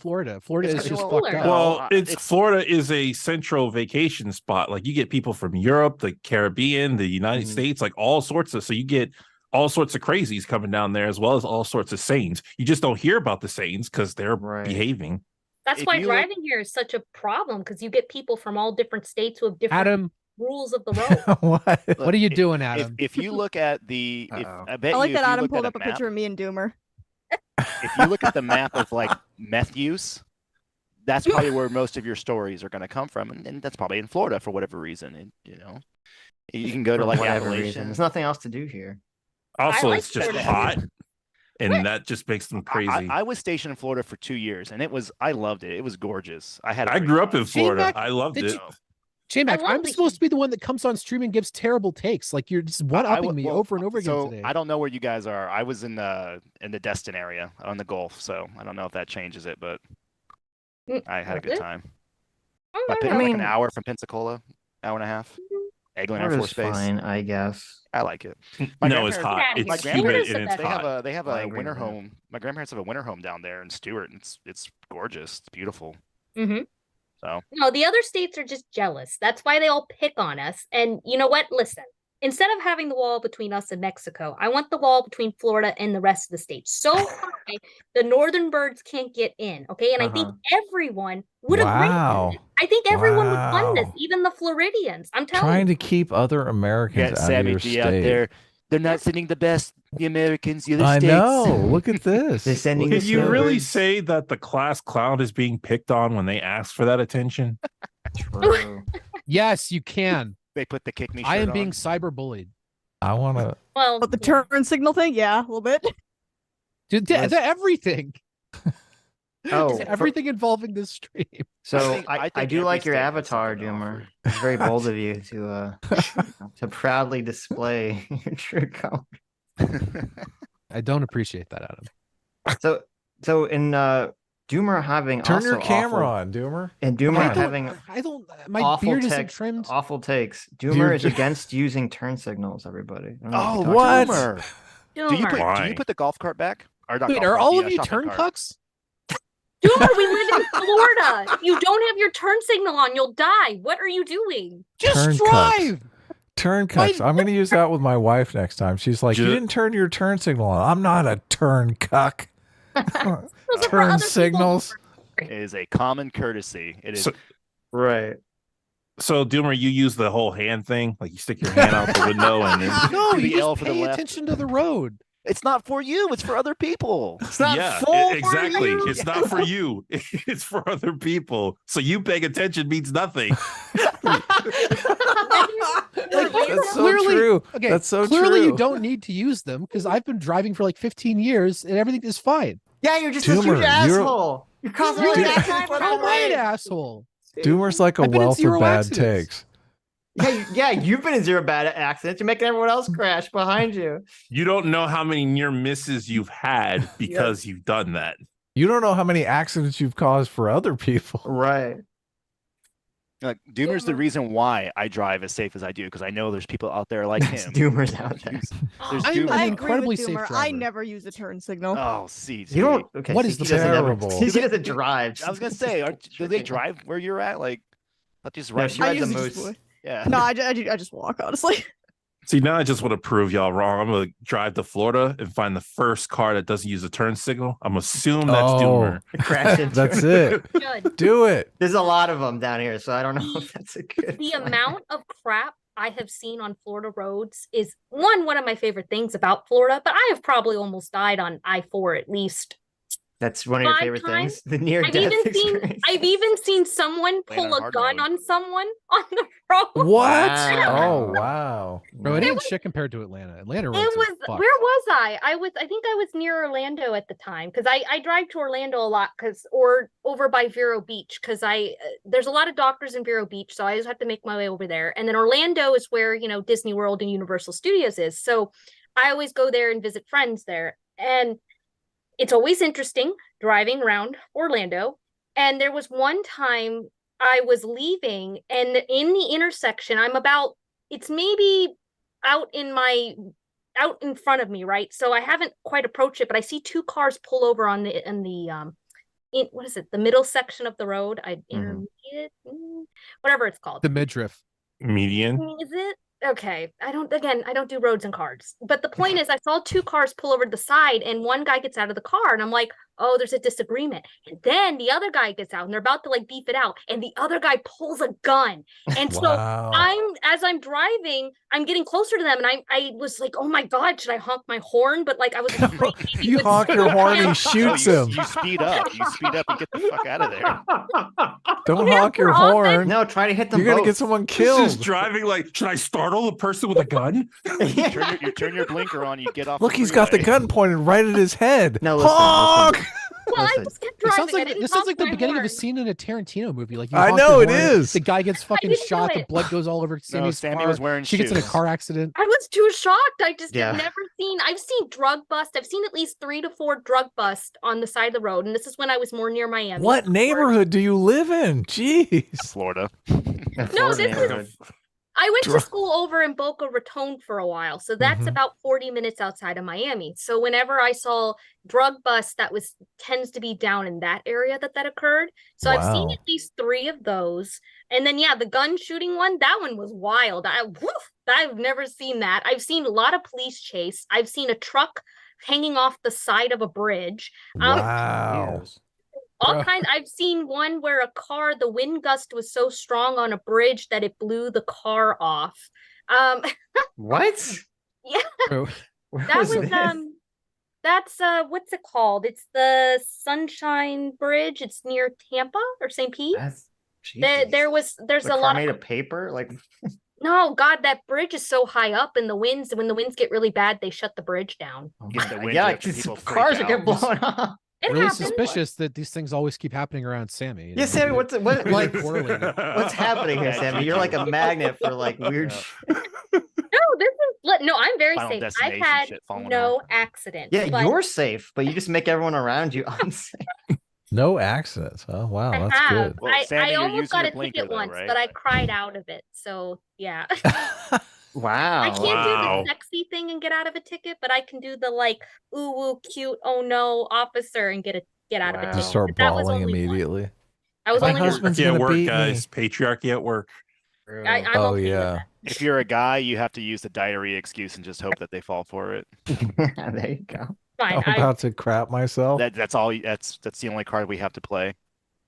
Florida. Florida is just fucked up. Well, Florida is a central vacation spot. Like you get people from Europe, the Caribbean, the United States, like all sorts of. So you get all sorts of crazies coming down there, as well as all sorts of saints. You just don't hear about the saints because they're behaving. That's If why you look- driving here is such a problem because you get people from all different states who have different Adam, rules of the road. what are you doing, Adam? If you look at the, I bet I like you, that if you Adam looked pulled at up a map- picture of me and Doomer. If you look at the map of like meth use, that's probably where most of your stories are going to come from, and that's probably in Florida for whatever reason. And you know, you can go to For like whatever reason. Appalachian. There's nothing else to do here. Also, like it's just Florida. hot, and that just makes them crazy. I was stationed in Florida for 2 years, and I loved it. It was gorgeous. I grew up in Florida. J-Mac, I loved did it. you- J-Mac, love I'm the supposed to be the one that comes on stream and gives terrible takes. Like you're just one-upping me over and over again so today. I don't know where you guys are. I was in the Destin area on the Gulf, so I don't know if that changes it, but I had a good time. I picked like an hour from Pensacola, hour and a half. Eglin Air Force Florida's Base. fine, I guess. I like it. No, it's hot. My It's grandparents- humid and it's They hot. have I a agree winter with that. home. My grandparents have a winter home down there in Stewart, and it's gorgeous. It's beautiful. Mm-hmm. So No, the other states are just jealous. That's why they all pick on us. And you know what? Listen, instead of having the wall between us and Mexico, I want the wall between Florida and the rest of the states. So high, the northern birds can't get in. Okay. And I think everyone would agree. Wow. With it. I think everyone would fund this, Wow. even the Floridians. I'm telling Trying you. to keep other Americans get out Sammy of your G out state. there. They're not sending the best, the Americans, the other I states. know. Look at this. They're sending Can the you really snowbirds. say that the class clown is being picked on when they ask for that attention? True. Yes, you can. They put the kick me. I shirt am on. being cyberbullied. I want to. Well, But the turn signal thing, yeah, a little bit. Dude, everything. Oh, Everything involving this stream. So I I think do every like your state has avatar, something to Doomer. It's very bold of you to proudly display your true color. I don't appreciate that, Adam. So in Doomer having Turn also your camera awful, on, Doomer. and Doomer having I don't. My beard isn't trimmed. awful takes. Doomer is against using turn signals. Everybody. I don't know Oh, what? What? Doomer. Do you put the golf cart back? Or not Wait, golf are cart, all the, of you shopping turn cart. cucks? Doomer, we live in Florida. If you don't have your turn signal on, you'll die. What are you doing? Just Turn drive. Turn cucks. I'm going to use that with my wife next time. She's like, you didn't turn your turn signal on. I'm not a turn cuck. Turn signals. It is a common courtesy. It is. Right. So, Doomer, you use the whole hand thing? Like you stick your hand out the window and then... No, Do you the just L for the pay left. attention to the road. It's not for you. It's for other people. It's not exactly. It's not for you. It's for other people. So you paying attention means nothing. Like, That's so clearly, true. Okay, That's so clearly true. you don't need to use them because I've been driving for like 15 years and everything is fine. Yeah, you're just Doomer, a huge asshole. You're causing all these accidents left How and am I an right. asshole? Doomer's like a I've been in wealth of 0 bad accidents. takes. Yeah, you've been in 0 bad accidents. You're making everyone else crash behind you. You don't know how many near misses you've had because you've done that. You don't know how many accidents you've caused for other people. Right. Like, Doomer's the reason why I drive as safe as I do, because I know there's people out there like him. Doomer's out there. There's I'm Doomer. an I incredibly agree with safe Doomer. driver. I never use a turn signal. Oh, see. You don't. Okay. What so is the he doesn't ever- terrible? He doesn't drive. I was gonna say, do they drive where you're at? Like, not just right. she rides a usually just moose. would. Yeah. No, I just walk, honestly. See, now I just want to prove y'all wrong. I'm going to drive to Florida and find the first car that doesn't use a turn signal. I'm assume that's Doomer. Crash into That's it. it. Good. Do it. There's a lot of them down here, so I don't know if that's a good. The amount of crap I have seen on Florida roads is one of my favorite things about Florida, but I have probably almost died on I-4 at least. That's one of your 5 favorite times. things. The near I've death even seen experience. I've even seen someone pull Land on a hard gun road. on someone on the road. What? Wow. Oh, wow. Bro, it ain't shit compared to Atlanta. Atlanta roads It was are fucked. where was I? I think I was near Orlando at the time because I drive to Orlando a lot or over by Vero Beach because there's a lot of doctors in Vero Beach, so I just have to make my way over there. And then Orlando is where Disney World and Universal Studios is, so I always go there and visit friends there. And it's always interesting driving around Orlando. And there was one time I was leaving, and in the intersection, it's maybe out in front of me, right? So I haven't quite approached it, but I see 2 cars pull over on the what is it? The middle section of the road. Intermediate, whatever it's called. The midriff. Median. Is it? Okay. I don't do roads and cars. But the point is I saw 2 cars pull over to the side and one guy gets out of the car and I'm like, oh, there's a disagreement. And then the other guy gets out and they're about to like beef it out. And the other guy pulls a gun. And so Wow. as I'm driving, I'm getting closer to them and I was like, oh my God, should I honk my horn? But like I was afraid maybe You would honk your slow horn, he down. shoots you, him. You speed up. You speed up and get the fuck out of there. Don't Yeah, honk your for all horn. No, try to hit them You're going to both. get someone This killed. is driving like, should I startle the person with a gun? You turn your blinker on. You get off. Look, he's got the gun pointed right at his head. No, listen, Honk! listen. Well, I Listen. just kept It driving. sounds I like didn't this sounds like honk the my beginning of a horn. scene in a Tarantino movie. Like you I honk know, your it horn, is. The guy gets fucking didn't do shot. The it. blood goes all over Sammy's Sammy car. was wearing She gets in a shoes. car accident. I was too shocked. I just Yeah. have never seen. I've seen drug bust. I've seen at least 3 to 4 drug busts on the side of the road, and this is when I was more near Miami. What neighborhood do you live in? Jeez. Florida. No, this is. I went to school over in Boca Raton for a while, so that's Mhm. about 40 minutes outside of Miami. So whenever I saw drug bust, tends to be down in that area that occurred. So I've seen Wow. at least 3 of those, and then the gun shooting one, that one was wild. I've never seen that. I've seen a lot of police chase. I've seen a truck hanging off the side of a bridge. Wow. All kinds. I've seen one where a car, the wind gust was so strong on a bridge that it blew the car off. What? Yeah, Bro, that was this? that's what's it called? It's the Sunshine Bridge. It's near Tampa or St. Pete. There's The a car lot made of of paper. Like no, God, that bridge is so high up, and when the winds get really bad, they shut the bridge down. Get the wind yeah, drift and these people freak cars are out. getting blown up. It really happens. suspicious that these things always keep happening around Sammy. you Yeah, know? Sammy, what's Really correlated. what's happening here, Yeah, Sammy? You're like a magnet for like weird. No, I'm very Final safe. I've Destination had shit falling no accidents. Yeah, but you're safe, but you just make everyone around you unsafe. No accidents. Oh wow, I that's have. good. Well, I Sammy, you're almost using got your a blinker, ticket though, once, right? but I cried out of it. So yeah. Wow. I can't do the sexy thing and get out of a ticket, but I can do the like ooh woo cute oh no officer and get out of a ticket. Just start But that was bawling only one. immediately. I was My only husband's Patriarchy at gonna work, beat guys. me. Patriarchy at work. I'm Oh okay with yeah. that. If you're a guy, you have to use the diarrhea excuse and just hope that they fall for it. There you go. Fine. I'm about to crap myself. That's all. That's the only card we have to play.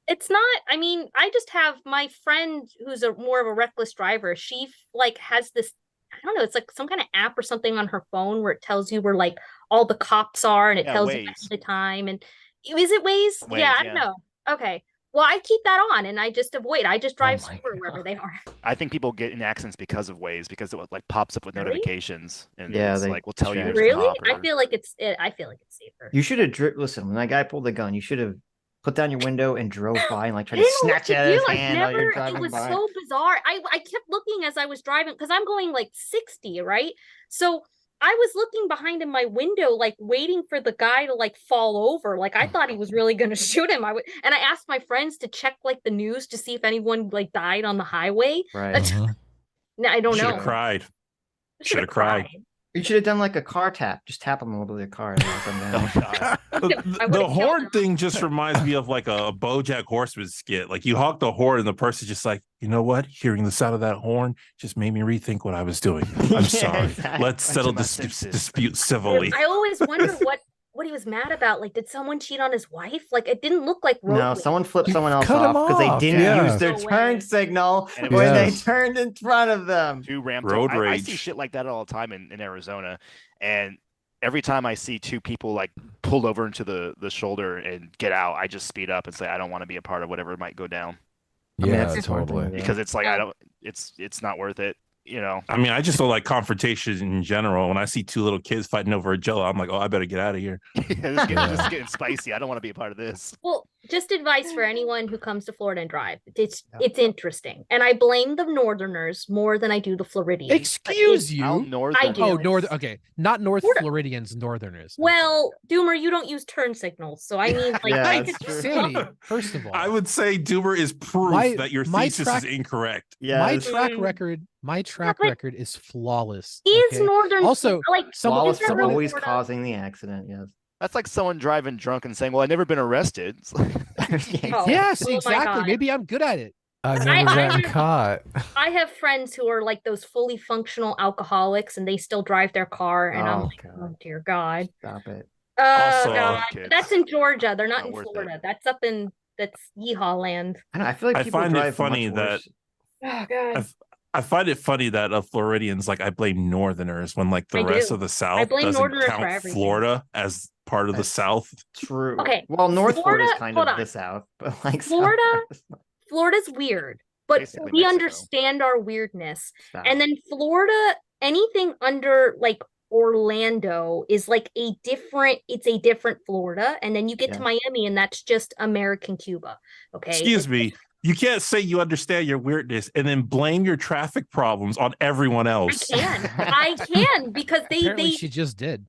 It's not. I mean, I just have my friend who's a more of a reckless driver. She like has this. I don't know. It's like some kind of app or something on her phone where it tells you where like all the cops are, and it tells you Waze. the time. And is it Waze? Waze, Yeah, I yeah. don't know. Okay. Well, I keep that on, and I just avoid. I just drive super wherever they are. I think people get in accidents because of Waze, because it like pops up with Really? notifications and Yeah, it's they like will tell you check. there's a Really? cop I or- feel like it's. I feel like it's safer. You should have listen, when that guy pulled the gun, you should have put down your window and drove by and like I tried to didn't know what snatch to it out of his do. hand while you're It driving was by. so bizarre. I kept looking as I was driving because I'm going like 60, right? So I was looking behind in my window, like waiting for the guy to like fall over. Like I thought he was really gonna shoot him. And I asked my friends to check like the news to see if anyone like died on the highway. Right. No, I don't Should know. have cried. Should've Should have cried. You should have done like a car tap. Just tap them a little bit with your car and knock them down. The horn thing just reminds me of like a BoJack Horseman skit. Like you honk the horn and the person's just like, you know what? Hearing the sound of that horn just made me rethink what I was doing. I'm sorry. exactly. Let's settle this dispute civilly. I always wonder what he was mad about. Like, did someone cheat on his wife? Like, it didn't look like road No, rage. someone flipped someone else cut 'em off because they off, didn't yeah. use their No turn way. signal And it when they Yes. turned in front of them. Two ramp Road I see rage. shit like that all the time in Arizona, and every time I see two people like pull over into the shoulder and get out, I just speed up and say I don't want to be a part of whatever might go down, I mean, Yeah, that's just one thing totally. to do. because it's like I don't. It's not worth it. You know. I mean, I just don't like confrontation in general. When I see two little kids fighting over a jello, I'm like, oh, I better get out of here. This is getting spicy. I don't want to be a part of this. Well, just advice for anyone who comes to Florida and drive. It's interesting, and I blame the Northerners more than I do the Floridians. Excuse How you. northern? I do. Oh, northern. Okay, not North Florida. Floridians, Northerners. Well, Doomer, you don't use turn signals, so I mean, like, Yeah, I that's could true. Sammy, first of all, I would say Doomer is proof My- that your my thesis track- is incorrect. Yeah, my it's track Mm. record, but record is flawless. is okay? Northern Also, like flawless is for everyone in always Florida- causing the accident. Yes. That's like someone driving drunk and saying, "Well, I've never been arrested." It's like- Oh, Yes, oh my exactly. God. Maybe I'm good at it. I've I- never I- gotten caught. I have friends who are like those fully functional alcoholics, and they still drive their car, and I'm Oh, like, God. oh dear God. Stop it. Oh Also, God, kids. that's in Georgia. They're not Not in worth it. Florida. That's up in Yeehaw land. I don't know, I feel like I people find it drive funny much that- worse. Oh God. I find it funny that Floridians, like I blame Northerners when like the I rest do. of the I South blame doesn't Northerners for count everything. Florida as part of the That's- South. True. Okay, Well, North Florida is Florida- kind hold of on. the South, but like Florida- South- Florida's weird, but Basically we Mexico. understand our weirdness. Stop. And then Florida, anything under like Orlando is like it's a different Florida. And then you get to Yeah. Miami and that's just American Cuba. Okay. Excuse me. You can't say you understand your weirdness and then blame your traffic problems on everyone else. I can because Apparently, they she just did.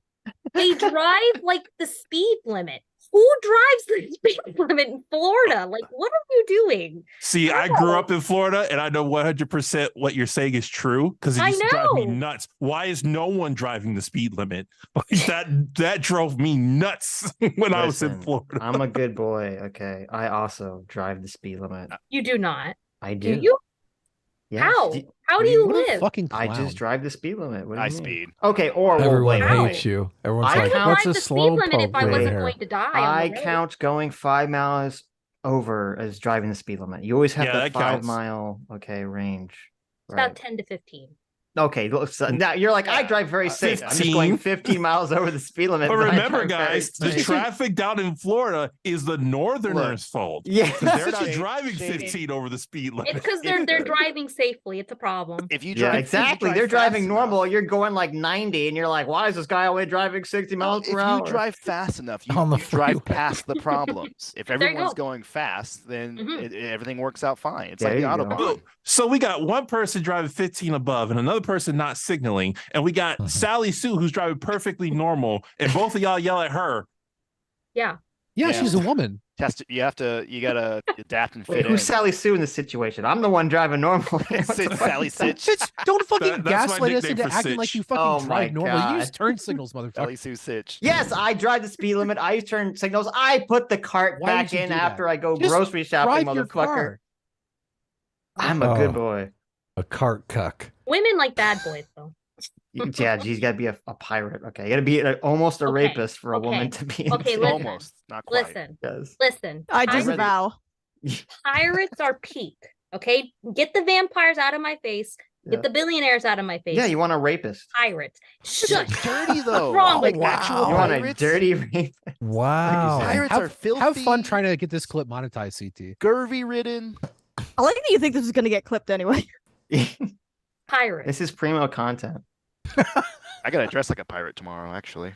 they drive like the speed limit. Who drives the speed limit in Florida? Like, what are you doing? See, I grew up in Florida and I know 100% what you're saying is true because it I used to drive me know. nuts. Why is no one driving the speed limit? Like that drove me nuts when I was in Listen, Florida. I'm a good boy. Okay. I also drive the speed limit. You do not. I Do do. you? Yes. How? Do- How do you What a live? fucking I clown. just drive the speed limit. What do I you mean? speed. Okay, or well, Everyone wait, How? hates you. Everyone's I like, would what's drive a the speed slow limit if I wasn't here? going to die. on I the road. count going 5 miles over as driving the speed limit. You always have Yeah, that that counts. 5 mile range. It's about Right. 10 to 15. Okay, look, so now you're like, I drive very safe. I'm just going 15 miles over the speed limit. But I remember, drive very guys, the safe. traffic down in Florida is the Northerners' fault. Yeah. 'Cause they're not Shady. driving Shady. 15 over the speed limit. It's because they're driving safely. It's a problem. If you Yeah, drive, exactly. if you They're drive driving fast normal. enough- You're going like 90, and you're like, why is this guy only driving 60 Well, miles if per hour? you drive fast enough, you, On the you drive freeway. past the problems. If There you everyone's go. going fast, then Mhm. everything works out fine. It's There like the you go. Autobahn. So we got one person driving 15 above and another person not signaling, and we got Sally Sue who's driving perfectly normal, and both of y'all yell at her. Yeah. Yeah, she's a woman. You gotta adapt and fit Wait, in. who's Sally Sue in this situation? I'm the one driving normal. Sally Sitch. Sitch, don't fucking That's my gaslight us nickname into for acting like Sitch. you fucking Oh my drive normal. You use God. turn signals, motherfucker. Sally Sue Sitch. Yes, I drive the speed limit. I turn signals. I put the cart Why back would you in do that? after I go Just grocery shopping, drive your motherfucker. car. I'm a good boy. A cart cuck. Women like bad boys, though. Yeah, she's got to be a pirate. Okay, you got to be almost a rapist for a woman to be. Okay, insane. listen. Almost, not quite. Listen. Yes. Listen. I disavow. Pirates are peak. Okay, get the vampires out of my face. Get the billionaires out of my face. Yeah, you want a rapist. Pirates. Shush. Dirty though. What's wrong with actual You want a pirates? dirty rapist? Wow. Pirates are filthy. Have fun trying to get this clip monetized, CT. Scurvy ridden. I like that you think this is gonna get clipped anyway. Pirates. This is primo content. I gotta dress like a pirate tomorrow, actually.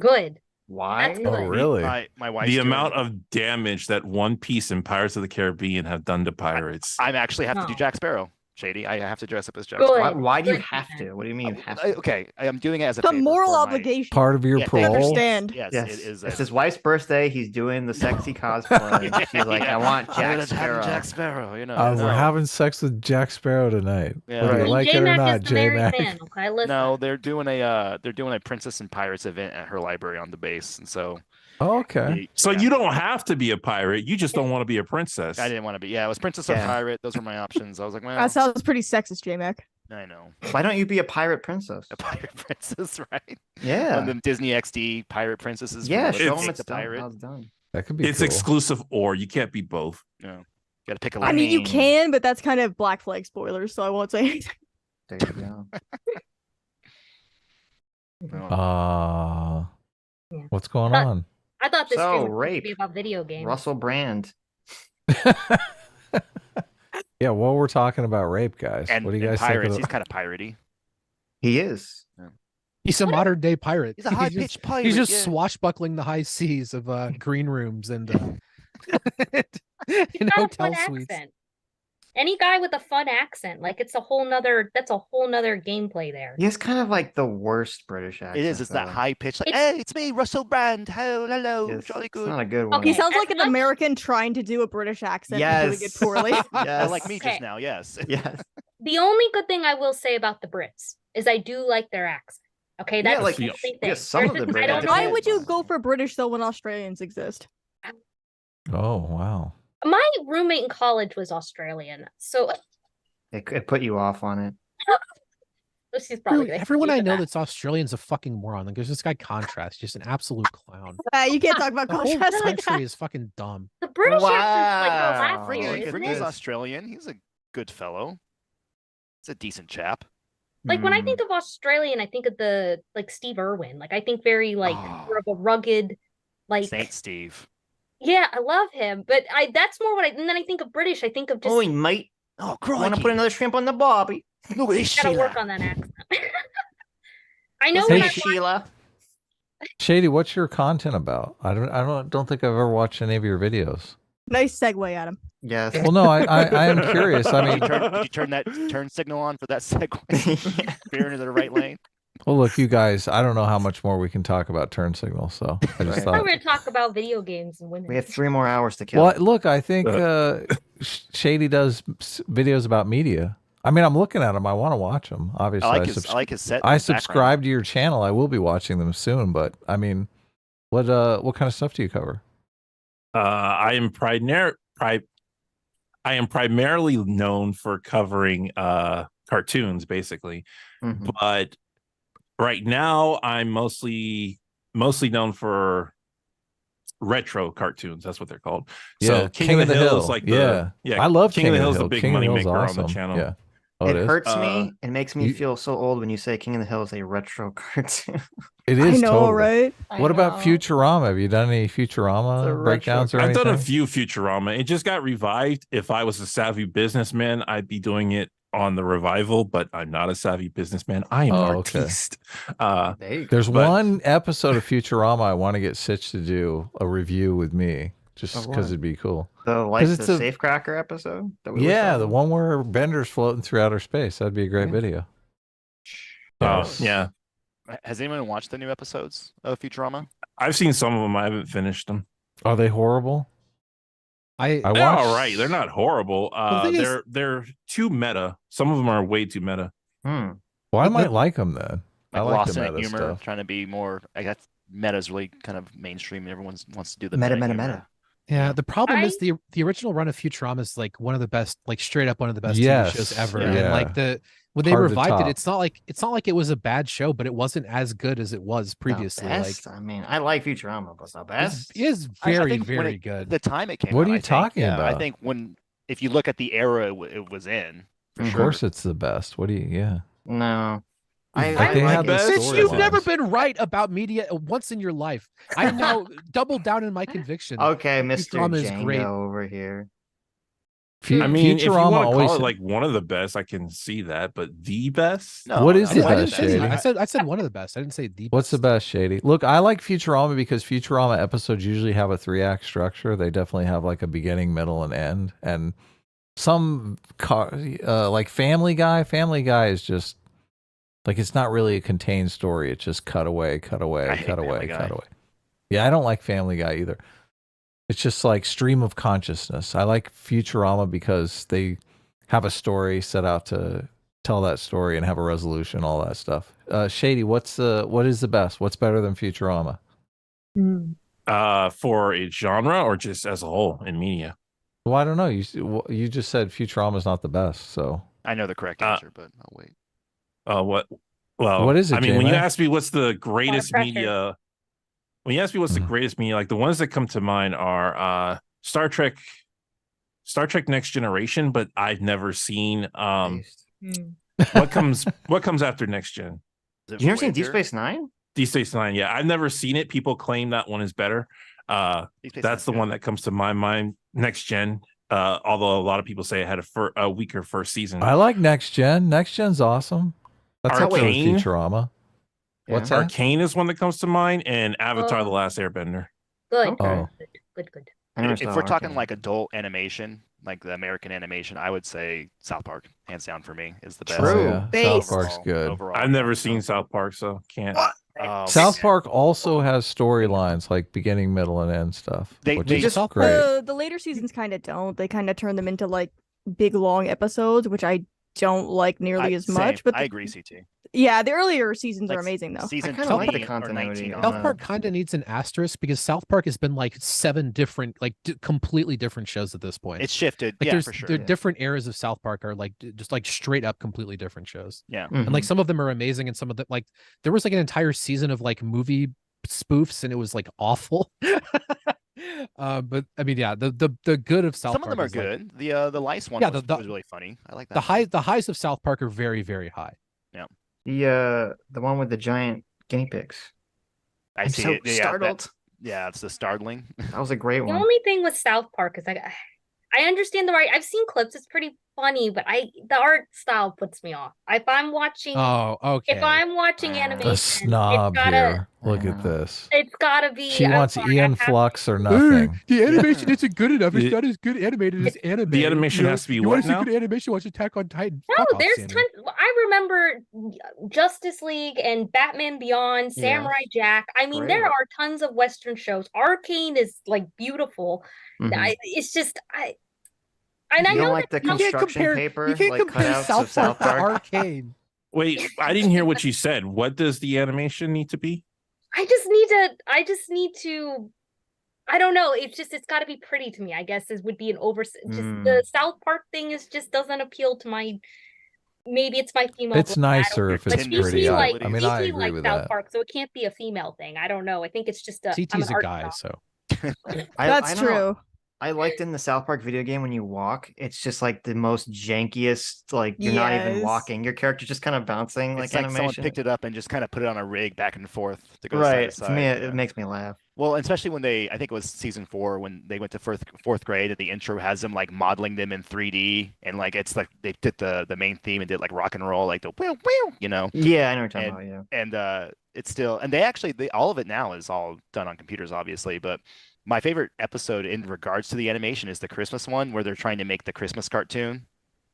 Good. Why? That's Oh, good. really? My wife's The doing amount it. of damage that One Piece and Pirates of the Caribbean have done to pirates. I actually have to do No. Jack Sparrow. Shady, I have to dress up as Jack Good. Sparrow. Why do you Good have man. to? What do you mean you have to? Okay, I'm doing it as a The favor moral for my- obligation. Part of your Yeah, I parole. understand. Yes, Yes, it is. it's his wife's birthday. He's doing the sexy cosplay. She's like, I want I'm Jack gonna have Sparrow. Jack Sparrow, you know. We're having sex with Jack Sparrow tonight. Yeah. Whether you Right. like it or J-Mac not, is the married J-Mac. man, okay? Listen. No, they're doing a Princess and Pirates event at her library on the base, and so Oh, okay. So you don't have to be a pirate. You just don't want to be a princess. I didn't want to be. Yeah, it was Princess or Yeah. Pirate. Those were my options. I was like, well, That sounds pretty sexist, J-Mac. I know. Why don't you be a pirate princess? A pirate princess, right? Yeah. One of them Disney XD pirate princesses. Yeah, from show Take him it's the done. pirate. How it's done. That could be It's cool. exclusive, or you can't be both. Yeah, got to pick a I lane. mean, you can, but that's kind of Black Flag spoilers, so I won't say anything. There you go. Yeah. What's going on? I thought this So, stream was supposed to rape. be about video games. Russell Brand. Yeah, well, we're talking about rape, guys. And, what do you and guys think? pirates. Of He's kind of piratey. He is. He's a modern day pirate. He's a high just- pitched pirate. He's just yeah. swashbuckling the high seas of green rooms and He's in got a hotel fun suites. accent. Any guy with a fun accent, like it's a whole nother. That's a whole nother gameplay there. He has kind of like the worst British accent. It is. It's that though. high pitched. Like, It's- hey, it's me, Russell Brand. Hello, Yes, jolly It's good. not a good one. Okay. He sounds as like an much- American trying to do a British accent and doing it Yes. poorly. Yes. Like me Okay. just now. Yes. Yes. The only good thing I will say about the Brits is I do like their accent. Okay, that's like, the yeah, only thing. yeah, some of There's the just- I Brits don't do. know. Why would you go for British though when Australians exist? Oh, wow. My roommate in college was Australian, so It put you off on it. she's probably gonna Everyone hate I me for know that. that's Australian's a fucking moron. Like there's this guy Contrast, just an absolute clown. You can't talk about The whole contrast like country that. is fucking dumb. The British accent's like the Wow. last Look year, at isn't Fringy's it? Australian. He's a good fellow. He's a decent chap. Like when I Hmm. think of Australian, I think of the like Steve Irwin. Like I think very like Oh. more of a rugged, like Saint Steve. yeah, I love him. But that's more what I. And then I think of British. I think of just Oi, mate. Oh, Want to put another shrimp on the barbie? Look at this gotta work Sheila. on that accent. I know Hey, when I Sheila. Shady, what's your content about? I don't think I've ever watched any of your videos. Nice segue, Adam. Yes. Well, no, I am curious. I mean, Did you turn that turn signal on for that segue? Veer into the right lane. well, look, you guys, I don't know how much more we can talk about turn signals, so I just Right. I thought thought. we were gonna talk about video games and women. We have 3 more hours to kill. Well, look, I think Shady does videos about media. I mean, I'm looking at them. I want to watch them. Obviously, I like his set. I background. subscribe to your channel. I will be watching them soon. But I mean, what kind of stuff do you cover? I am primarily known for covering cartoons, basically. Mhm. But right now, I'm mostly known for retro cartoons. That's what they're called. So King of the Hill is like the I love King of the Hill is Hill. the big King of money the Hill's maker on awesome. the channel. Yeah. Oh, It is? hurts me. It makes me you- feel so old when you say King of the Hill is a retro cartoon. It I is know, totally. right? What about Futurama? Have you done any It's a Futurama retro breakdowns or I've anything? done a few Futurama. It just got revived. If I was a savvy businessman, I'd be doing it on the revival, but I'm not a savvy businessman. I am an Oh, okay. artiste. There's but- one episode of Futurama I want to get Sitch to do a review with me, just Of because what? it'd be cool. The like 'Cause the it's a- Safecracker episode? That we looked Yeah, at? the one where Bender's floating through outer space. That'd be a great Yeah. video. Yeah. Has anyone watched the new episodes of Futurama? I've seen some of them. I haven't finished them. Are they horrible? They're watched... all right. They're not horrible. The They're too meta. Some of them are way too meta. Well, I might like them then. I like the meta humor, stuff. trying to be more. I guess meta's really kind of mainstream, and everyone wants to do the meta. Yeah, the problem is the original run of Futurama is like one of the best, like straight up one of the best Yes. TV shows ever. Yeah. And like when they Hard to revived it, top. it's not like it was a bad show, but it wasn't as good as it was previously. Best? Like I mean, I like Futurama, but it's not best. it is I very, think when very good. The time it came What out. are you I think, talking yeah, I about? think if you look at the era it was in, for Of sure. course, it's the best. What do you? Yeah. No. Like they have the Sitch, you've storylines. never been right about media once in your life. I now double down in my conviction. Okay, Mr. Futurama is great. Django over here. I mean, if you Futurama want to always call it like one of the best, I can see that. But the best? No, What is the I didn't best, say Shady? that. I said one of the best. I didn't say the What's the best, Shady? Look, I like Futurama because Futurama episodes usually have a 3-act structure. They definitely have like a beginning, middle, and end. And some like Family Guy. Family Guy is just like it's not really a contained story. It's just cut away, cut away, I hate cut away, Family Guy. cut away. Yeah, I don't like Family Guy either. It's just like stream of consciousness. I like Futurama because they have a story set out to tell that story and have a resolution, all that stuff. Shady, what is the best? What's better than Futurama? For a genre or just as a whole in media? Well, I don't know. You just said Futurama is not the best, so I know the correct answer, but I'll wait. What? Well, what is it? I mean, when you J-Man? ask me what's the greatest media, when you ask me what's the greatest media, like the ones that come to mind are Star Trek Next Generation, but I've never seen what comes after Next Gen. You never seen Deep Space Nine? Deep Space Nine, yeah, I've never seen it. People claim that one is better. That's the one that comes to my mind. Next Gen, although a lot of people say it had a weaker first season. I like Next Gen. Next Gen's awesome. That's up there with Arcane. Futurama. What's that? Arcane is one that comes to mind, and Avatar: The Last Airbender. Good. Oh. Good. If we're talking like adult animation, like the American animation, I would say South Park, hands down for me, is the best. True. South Park's good. Overall. I've never seen South Park, so can't. South Park also has storylines like beginning, middle, and end stuff. Which is great. The later seasons kind of don't. They kind of turn them into like big long episodes, which I don't like nearly as much. But I agree, CT. Yeah, the earlier seasons are amazing though. Season I 20 like the or continuity. 19. South Park kind of needs an asterisk because South Park has been like 7 different, like completely different shows at this point. It's shifted, like, yeah, there's, for sure. There different eras of South Park are like just like straight up completely different shows. Yeah, and like some of them are amazing, and some of them like there was like an entire season of like movie spoofs, and it was like awful. But I mean, yeah, the good of South Some Park of them are is, good. Like, The lice one was really funny. I like that. The highs of South Park are very, very high. Yeah. The one with the giant guinea pigs. I I'm see so it. Yeah, startled. Yeah, it's the startling. That was a great The one. only thing with South Park is like I understand the right. I've seen clips. It's pretty funny, but the art style puts me off. If I'm watching, if I'm watching animation, The snob it's gotta, here. Look at this. It's gotta be. She wants sorry, Ian Flux or nothing. The animation isn't good enough. It's not as good animated as anime. The animation has to be you what want to see now? good animation? Watch Attack on Titan. No, Fuck off, there's Sandy. tons. I remember Justice League and Batman Beyond, Samurai Jack. I mean, there are tons of Western shows. Arcane is like beautiful. It's just And I You don't know like the that some- construction paper, You can't like compare cutouts South of South Park to Park? Arcane. Wait, I didn't hear what you said. What does the animation need to be? I just need to I don't know. It's got to be pretty to me. I guess would be an just the South Park thing doesn't appeal to my. Maybe it's my female. It's nicer if it's pretty. I mean, I agree like with South that. Park, so it can't be a female thing. I don't know. I think it's just a. CT's a guy, so. That's I true. know. I liked in the South Park video game when you walk, it's just like the most jankiest, like you're not even Yes. walking. Your character's just kind of bouncing It's like someone animation. picked it up and just kind of put it on a rig back and forth to go Right. side to To me, side. it makes me laugh. Well, especially when I think it was season 4 when they went to fourth grade, and the intro has them like modeling them in 3D, and like it's like they did the main theme and did like rock and roll, like the wheel, you know. Yeah, I know what you're talking about. Yeah. And it's still, and they all of it now is all done on computers, obviously, but. My favorite episode in regards to the animation is the Christmas one where they're trying to make the Christmas cartoon,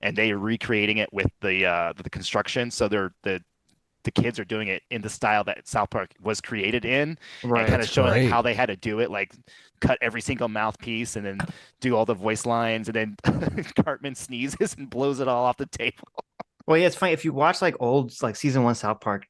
and they are recreating it with the construction. So they the kids are doing it in the style that South Park was created in, Right. and kind of That's showing like great. how they had to do it, like cut every single mouthpiece and then do all the voice lines, and then Cartman sneezes and blows it all off the table. Well, yeah, it's funny if you watch like old like season 1 South Park,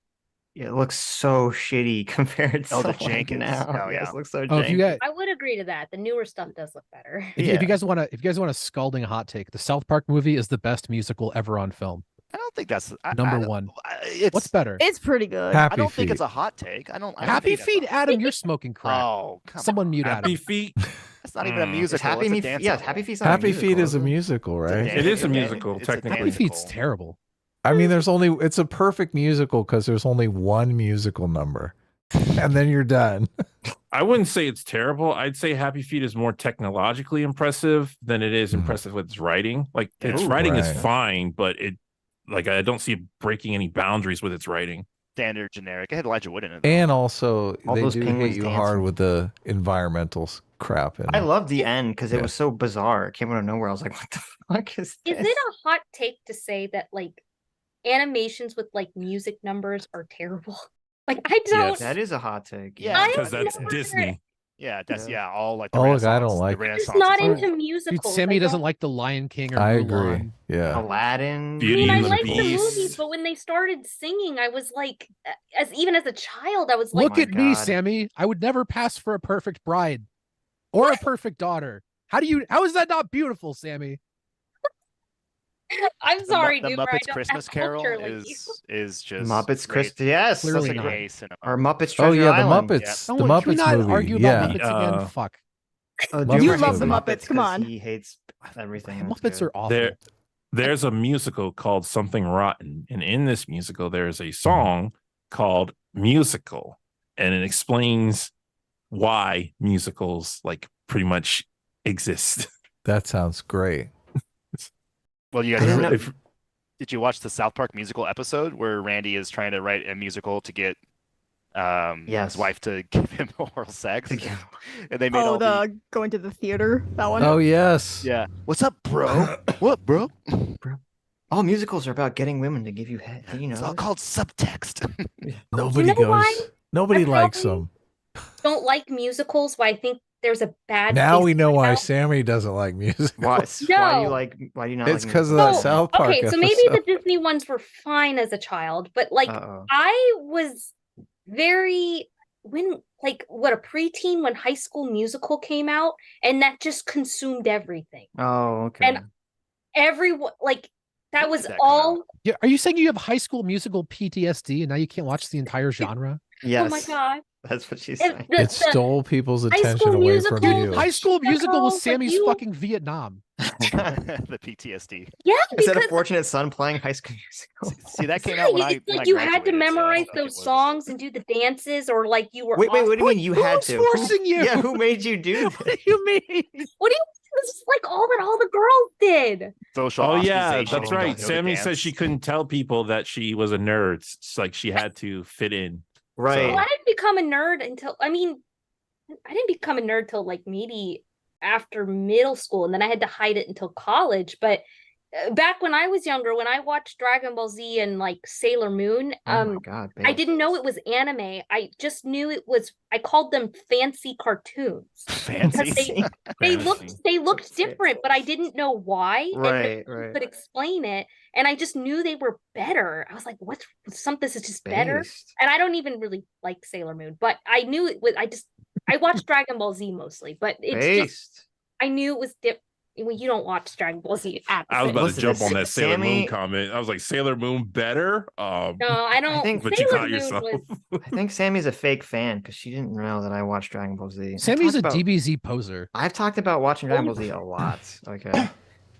it looks so shitty compared to the like Jenkins. now. Oh, Yes, yeah. it looks so Oh, if you janky. guys, I would agree to that. The newer stuff does look better. if Yeah. you guys want a scalding hot take, the South Park movie is the best musical ever on film. I don't think that's Number one. It's What's better? It's pretty good. Happy I don't think it's Feet. a hot take. I don't Happy think Feet, Adam, you're smoking crack. Oh, come Someone mute Happy Adam. Feet. That's not even a musical. It's Happy it's a Me. dance Yeah, album. Happy Feet's not a Happy musical, Feet is a it? musical, right? It is a musical, It's a technically. Happy Feet's musical. terrible. I mean, it's a perfect musical because there's only one musical number, and then you're done. I wouldn't say it's terrible. I'd say Happy Feet is more technologically impressive than it is impressive with its writing. Like its Ooh, writing is right. fine, but I don't see it breaking any boundaries with its writing. Standard generic. It had Elijah Wood in it. And also, All they those do hit penguins you dancing. hard with the environmental crap. I love the end because Yeah. it was so bizarre. It came out of nowhere. I was like, what the fuck is this? Is it a hot take to say that like animations with like music numbers are terrible? Like I don't. Yes. That is a hot take. Yeah, I Because have that's never- Disney. Yeah, that's Yeah. all like the Oh, look, I don't Renaissance- like- the I'm just Renaissance not is into fine. musicals. Dude, Sammy I doesn't don't- like The Lion King or I Mulan. agree. Yeah. Aladdin. Beauty I mean, I and the like the Beast. movies, but when they started singing, I was like, even as a child, I was like, Look my at me, God. Sammy. I would never pass for a perfect bride or a perfect daughter. How is that not beautiful, Sammy? I'm sorry, the dude. but I Muppets don't Christmas have Carol culture like you. is just Muppets great. Chris. Yes, Clearly that's a not. great- Great cinema. Or Muppets Oh Treasure yeah, Island. the Muppets. Can The we Muppets not movie. argue yeah. about Muppets again? Fuck. Oh, Muppets Doomer is hates the good. Muppets. Come 'cause on. He hates everything. Muppets are awful. There's a musical called Something Rotten, and in this musical, there is a song called Musical, and it explains why musicals like pretty much exist. That sounds great. Well, you I guys, didn't know- did you watch the South Park musical episode where Randy is trying to write a musical to get Yes. his wife to give him oral sex? And they made Oh, all the going to the theater. That one. Oh yes. yeah. What's up, bro? What, bro? All musicals are about getting women to give you head. Do you know? It's all this? called subtext. Nobody You know goes. why? Nobody I likes probably them. Don't like musicals. Why I think there's a bad. Now taste we know in my why mouth. Sammy doesn't like music. Why? Why do you No. like? Why do you not? It's like because of musicals? that South Park Okay, so maybe episode. the Disney ones were fine as a child, but like Uh-oh. I was very a preteen when High School Musical came out, and that just consumed everything. Oh, okay. And everyone that was did that come all. Yeah, are you saying you have High School Musical PTSD and now you can't watch the entire genre? Yes. Oh my god! That's what she's It- saying. It stole people's High attention School away from Musical- you. High School Musical was Like Sammy's you- fucking Vietnam. The PTSD. Yeah, Is that because a fortunate son playing High School Musical? See, that came yeah, out when I it's when like I you had to graduated, so I don't memorize think it those was- songs and do the dances, or like you were. Wait, what do you off- mean you had Who's to? forcing you? Yeah, who made you do What this? do you mean? What do you? This is like all the girls did. Social Oh yeah, ostracization that's and right. don't know the Sammy dance. says she couldn't tell people that she was a nerd. It's like she had to fit in. Right. Well, I didn't become a nerd until I didn't become a nerd till like maybe after middle school, and then I had to hide it until college. But back when I was younger, when I watched Dragon Ball Z and like Sailor Moon, Oh my god, I babe. didn't know it was anime. I just knew it was. I called them fancy cartoons. Fancy. Because they looked That's different, but I didn't know why. And Right, no one right. could explain it, and I just knew they were better. I was like, "What's this is just better." Based. And I don't even really like Sailor Moon, but I knew it was. I watched Dragon Ball Z mostly, but it's just Based. I knew it was different. Well, you don't watch Dragon Ball Z. I was about Listen, to jump on that Sailor Sammy- Moon comment. I was like, Sailor Moon better? No, I don't. think- But you Sailor caught Moon yourself. was. I think Sammy's a fake fan because she didn't know that I watched Dragon Ball Z. I've Sammy's a talked about- DBZ poser. I've talked about watching Dragon Ball Z a lot. Okay,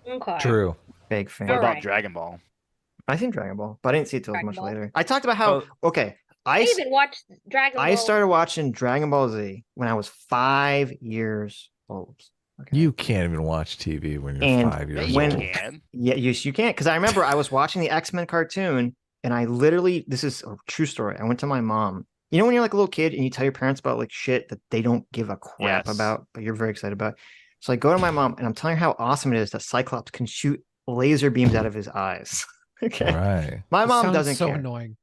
Okay. True. big fan. What about Alright. Dragon Ball? I seen Dragon Ball, but I didn't see it till Dragon much Ball. later. I talked about how I even watched Dragon Ball. I started watching Dragon Ball Z when I was 5 years old. Okay. You can't even watch TV when you're And 5 years when- old. Can. Yeah, yes, you can't. Because I remember I was watching the X-Men cartoon, and I literally, this is a true story. I went to my mom. You know when you're like a little kid and you tell your parents about like shit that they don't give a crap Yes. about, but you're very excited about. So I go to my mom and I'm telling her how awesome it is that Cyclops can shoot laser beams out of his eyes. Okay. Right. My It mom sounds doesn't so care. annoying.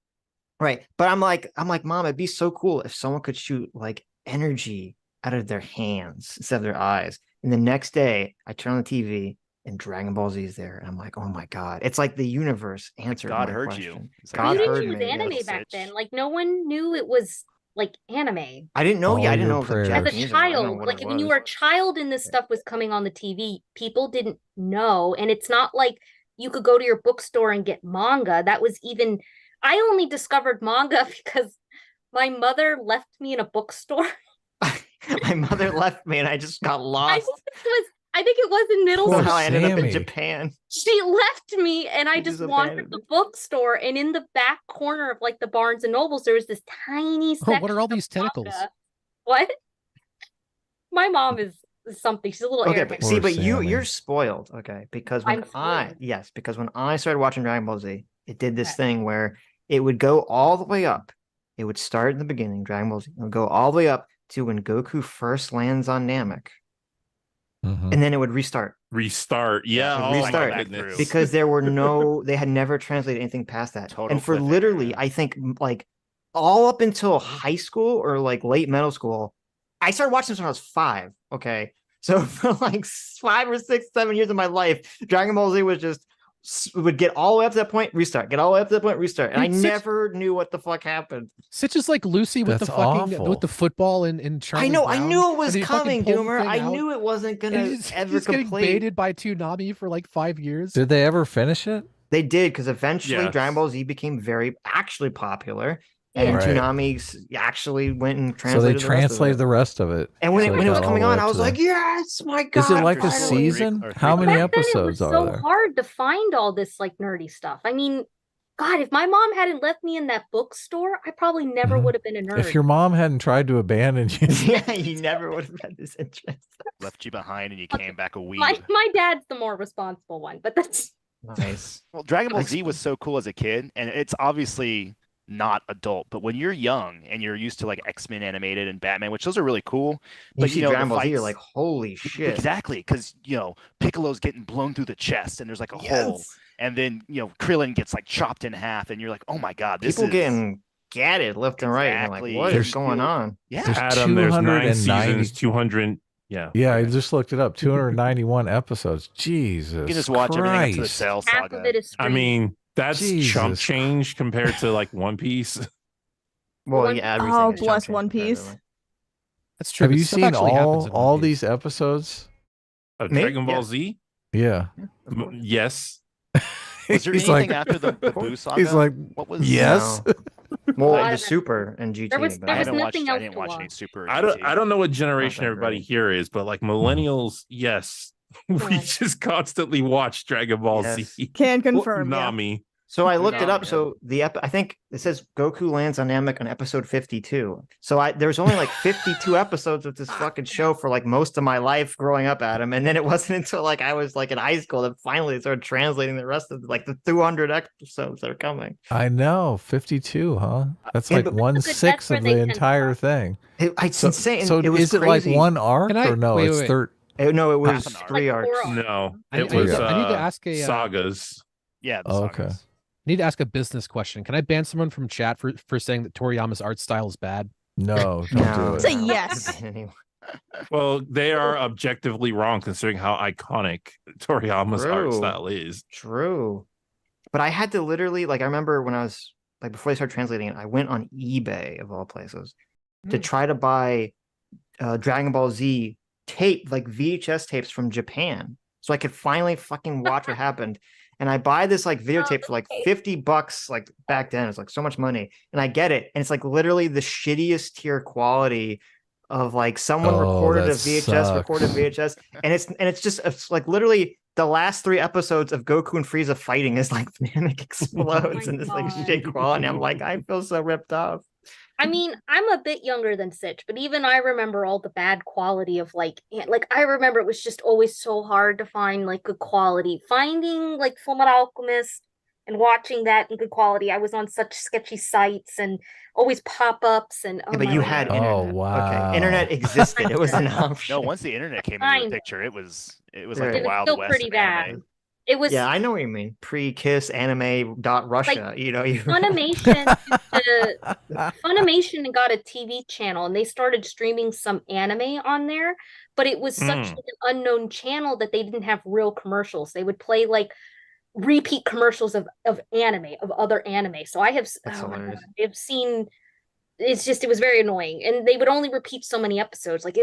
Right. But I'm like, Mom, it'd be so cool if someone could shoot like energy out of their hands instead of their eyes. And the next day I turn on the TV and Dragon Ball Z is there. And I'm like, oh my God. It's like the universe answered God my heard question. you. God you didn't heard use me. anime yes. back then. Like no one knew it was like anime. I didn't know. All Yeah, I didn't your know it was like prayers. As a Japanese. I didn't know child, what like it when you was. were a child and this stuff was coming on the TV, people didn't know. And it's not like you could go to your bookstore and get manga. That was even, I only discovered manga because my mother left me in a bookstore. My mother left me and I just got lost. I think it was in middle Poor school. Somehow I ended up in Sammy. Japan. She left me and I She just just wandered abandoned the bookstore, and in the back corner of like the Barnes and Nobles, there was this tiny section. Oh, what are all of these tentacles? manga. What? My mom is something. She's a little Okay, arrogant. but see, Poor but Sammy. you're spoiled, okay? Because when because when I started watching Dragon Ball Z, it did this thing where it would go all the way up. It would start in the beginning, Dragon Ball Z. It would go all the way up to when Goku first lands on Namek, Mhm. and then it would restart. Restart. Yeah. It Oh would my restart goodness. because there were no, they had never translated anything past that. Total And for cliffhanger, literally, yeah. I think like all up until high school or like late middle school, I started watching this when I was 5. Okay. So for like 5 or 6, 7 years of my life, Dragon Ball Z was just would get all the way up to that point, restart, get all the way up to that point, restart. And I Dude, never knew what the fuck happened. Sitch is like Lucy with the That's fucking awful. with the football in Charlie I know, Brown, I knew it where was they fucking coming, pull the Doomer. thing I out, knew it wasn't and gonna he's ever getting complete. baited by Toonami for like 5 years. Did they ever finish it? They did, because eventually Yes. Dragon Ball Z became very actually popular, Yeah. and Right. Toonami actually went and So they translated translated the rest of it. And when So it was got all coming the way on, up I to was the- like, yes, my God. Is it like a finally. season? or How three many Back then it was episodes are so there? hard to find all this like nerdy stuff. I mean, God, if my mom hadn't left me in that bookstore, I probably never Mhm. would have been a nerd. If your mom hadn't tried to abandon you, Yeah, you never would have had this interest. Left you behind and you came back a weed. my dad's the more responsible one, but that's Nice. Well, Dragon Ball Z was so cool as a kid, and it's obviously not adult, but when you're young and you're used to like X-Men animated and Batman, which those are really cool, but see you know, Dragon the Ball Z, you're fights- like, holy shit. Exactly, because you know Piccolo's getting blown through the chest, and there's like a hole, Yes. and then you know Krillin gets like chopped in half, and you're like, oh my God, this People is getting gatted left and right. And you're Exactly. like, what There's is going on? yeah. There's Adam, there's 9 290 seasons, 200. Yeah. yeah, I just looked it up. 291 episodes. Jesus, You can just watch everything up to the Christ. Cell half Saga. of it is I free. mean, that's chump Jesus. change compared to like One Piece. Well, One- yeah, everything Oh, is bless chump One change Piece. comparatively. That's true. Have but you stuff seen actually happens in One all Piece. these episodes? Of Me? Dragon Ball Yeah. Z? Yeah. Yes. Was there He's anything like- after the Boo Saga? He's like, what was yes. Well, lot the of Super and GT. There was- but there I was haven't watched. nothing I else didn't to watch any watch. Super. I GT. don't know what generation that everybody great. here is, but like millennials, yes. We Right. just constantly watch Dragon Ball Yes. Z. Can confirm. yeah. Nami. So I looked it Yeah. up. So I think it says Goku lands on Namek on episode 52. So there's only like 52 episodes of this fucking show for like most of my life growing up, Adam. And then it wasn't until like I was like in high school that finally they started translating the rest of like the 200 episodes that are coming. I know, 52, huh? That's Yeah, like but- 1/6 that's where of they the tend to entire come. thing. It's So, insane. so it was is it like crazy. one arc Can I- or no? wait, It's wait. No, it was Half an arc. 3 Like 4 arcs. arcs. No, I it need to- was I need to ask a, sagas. Yeah. The Oh, sagas. okay. need to ask a business question. Can I ban someone from chat for saying that Toriyama's art style is bad? No, don't do it. Say yes. Anyway. Well, they are objectively wrong considering how iconic Toriyama's art True. style is. True. But I had to literally, like, I remember when I was, like, before they started translating it, I went on eBay, of all places, to try to buy Dragon Ball Z tape, like VHS tapes from Japan, so I could finally fucking watch what happened. And I buy this, like, videotape for, like, $50, like, back then. It's, like, so much money. And I get it. And it's, like, literally the shittiest tier quality of, like, someone recorded a that VHS, recorded VHS. And it's just, it's, like, literally the last 3 episodes of Goku and Frieza fighting is, like, Namek explodes and this, like, God. shit quality. I'm like, I feel so ripped off. I mean, I'm a bit younger than Sitch, but even I remember all the bad quality of like I remember it was just always so hard to find like good quality. Finding like Fullmetal Alchemist and watching that in good quality, I was on such sketchy sites and always pop-ups and Yeah, but you had internet. Oh, wow. Okay, internet existed. It was an option. No, once the internet came into Kind the of. picture, it was like Right. the It was Wild still West pretty of bad. anime. It was Yeah, I know what you mean. Pre-kiss anime dot Russia. Like, you know, you Funimation got a TV channel and they started streaming some anime on there, but it was such an unknown channel that they didn't have real commercials. They would play like repeat commercials of anime, of other anime. So I have I've seen it was very annoying. And they would only repeat so many episodes. Like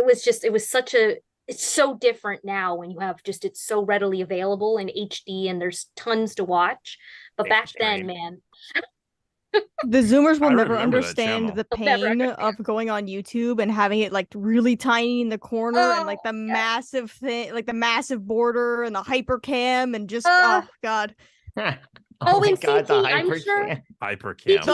it's so different now when you have it's so readily available in HD and there's tons to watch. But back then, man. The Zoomers will I never remember that understand channel. the pain of going on YouTube and having it like really tiny in the corner and like the massive thing, like the massive border and the hyper cam and just oh god. Oh, and CT, I'm sure Hypercam.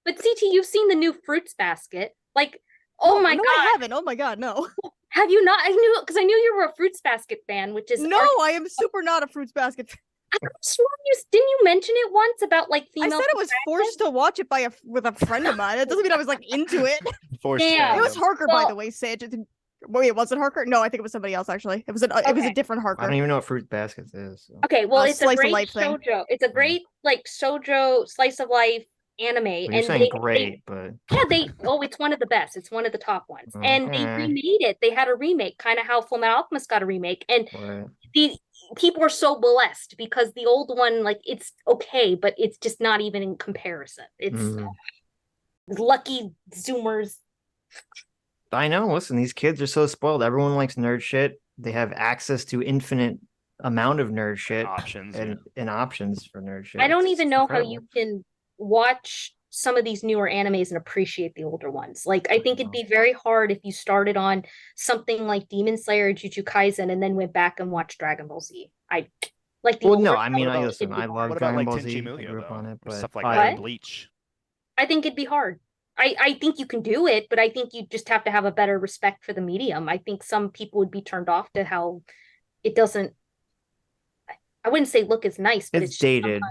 CT, you've seen the new Fruits Basket. Like, oh my god. I haven't. Oh my god, no. Have you not? I knew you were a Fruits Basket fan, which is I am super not a Fruits Basket fan. I'm sure didn't you mention it once about like female? I said I was forced to watch it with a friend of mine. It doesn't mean I was like into it. Yeah. It was Harker, by the way, Sitch. Wait, was it Harker? No, I think it was somebody else actually. It was a different Harker. I don't even know what Fruit Baskets is. So. Okay, well, it's a slice of great life thing. shoujo. It's a great like shoujo slice of life anime. Well, you're saying great, but it's one of the best. It's one of the top ones. And they remade it. They had a remake, kind of how Fullmetal Alchemist got a remake. And the people are so blessed because the old one, like, it's okay, but it's just not even in comparison. It's lucky Zoomers. I know. Listen, these kids are so spoiled. Everyone likes nerd shit. They have access to infinite amount of nerd shit and options for nerd shit. I don't even know how you can watch some of these newer animes and appreciate the older ones. Like, I think it'd be very hard if you started on something like Demon Slayer or Jujutsu Kaisen and then went back and watched Dragon Ball Z. I like the listen, I love Dragon Ball Z. I grew up on it, but stuff like that, Bleach. I think it'd be hard. I think you can do it, but I think you just have to have a better respect for the medium. I think some people would be turned off to how it doesn't. I wouldn't say look as nice, but it's dated.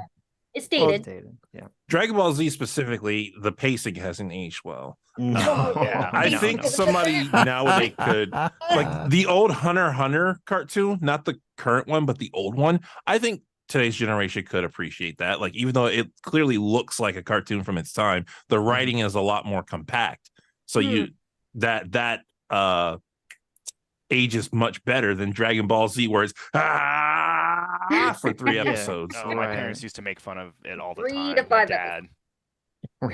It's dated. Well, it's dated. Yeah. Dragon Ball Z specifically, the pacing hasn't aged well. No. I think somebody nowadays could, like the old Hunter x Hunter cartoon, not the current one, but the old one. I think today's generation could appreciate that. Like, even though it clearly looks like a cartoon from its time, the writing is a lot more compact. So that ages much better than Dragon Ball Z, where it's for 3 episodes. Oh, my parents used to make fun of it all the 3 time. to 5 Dad.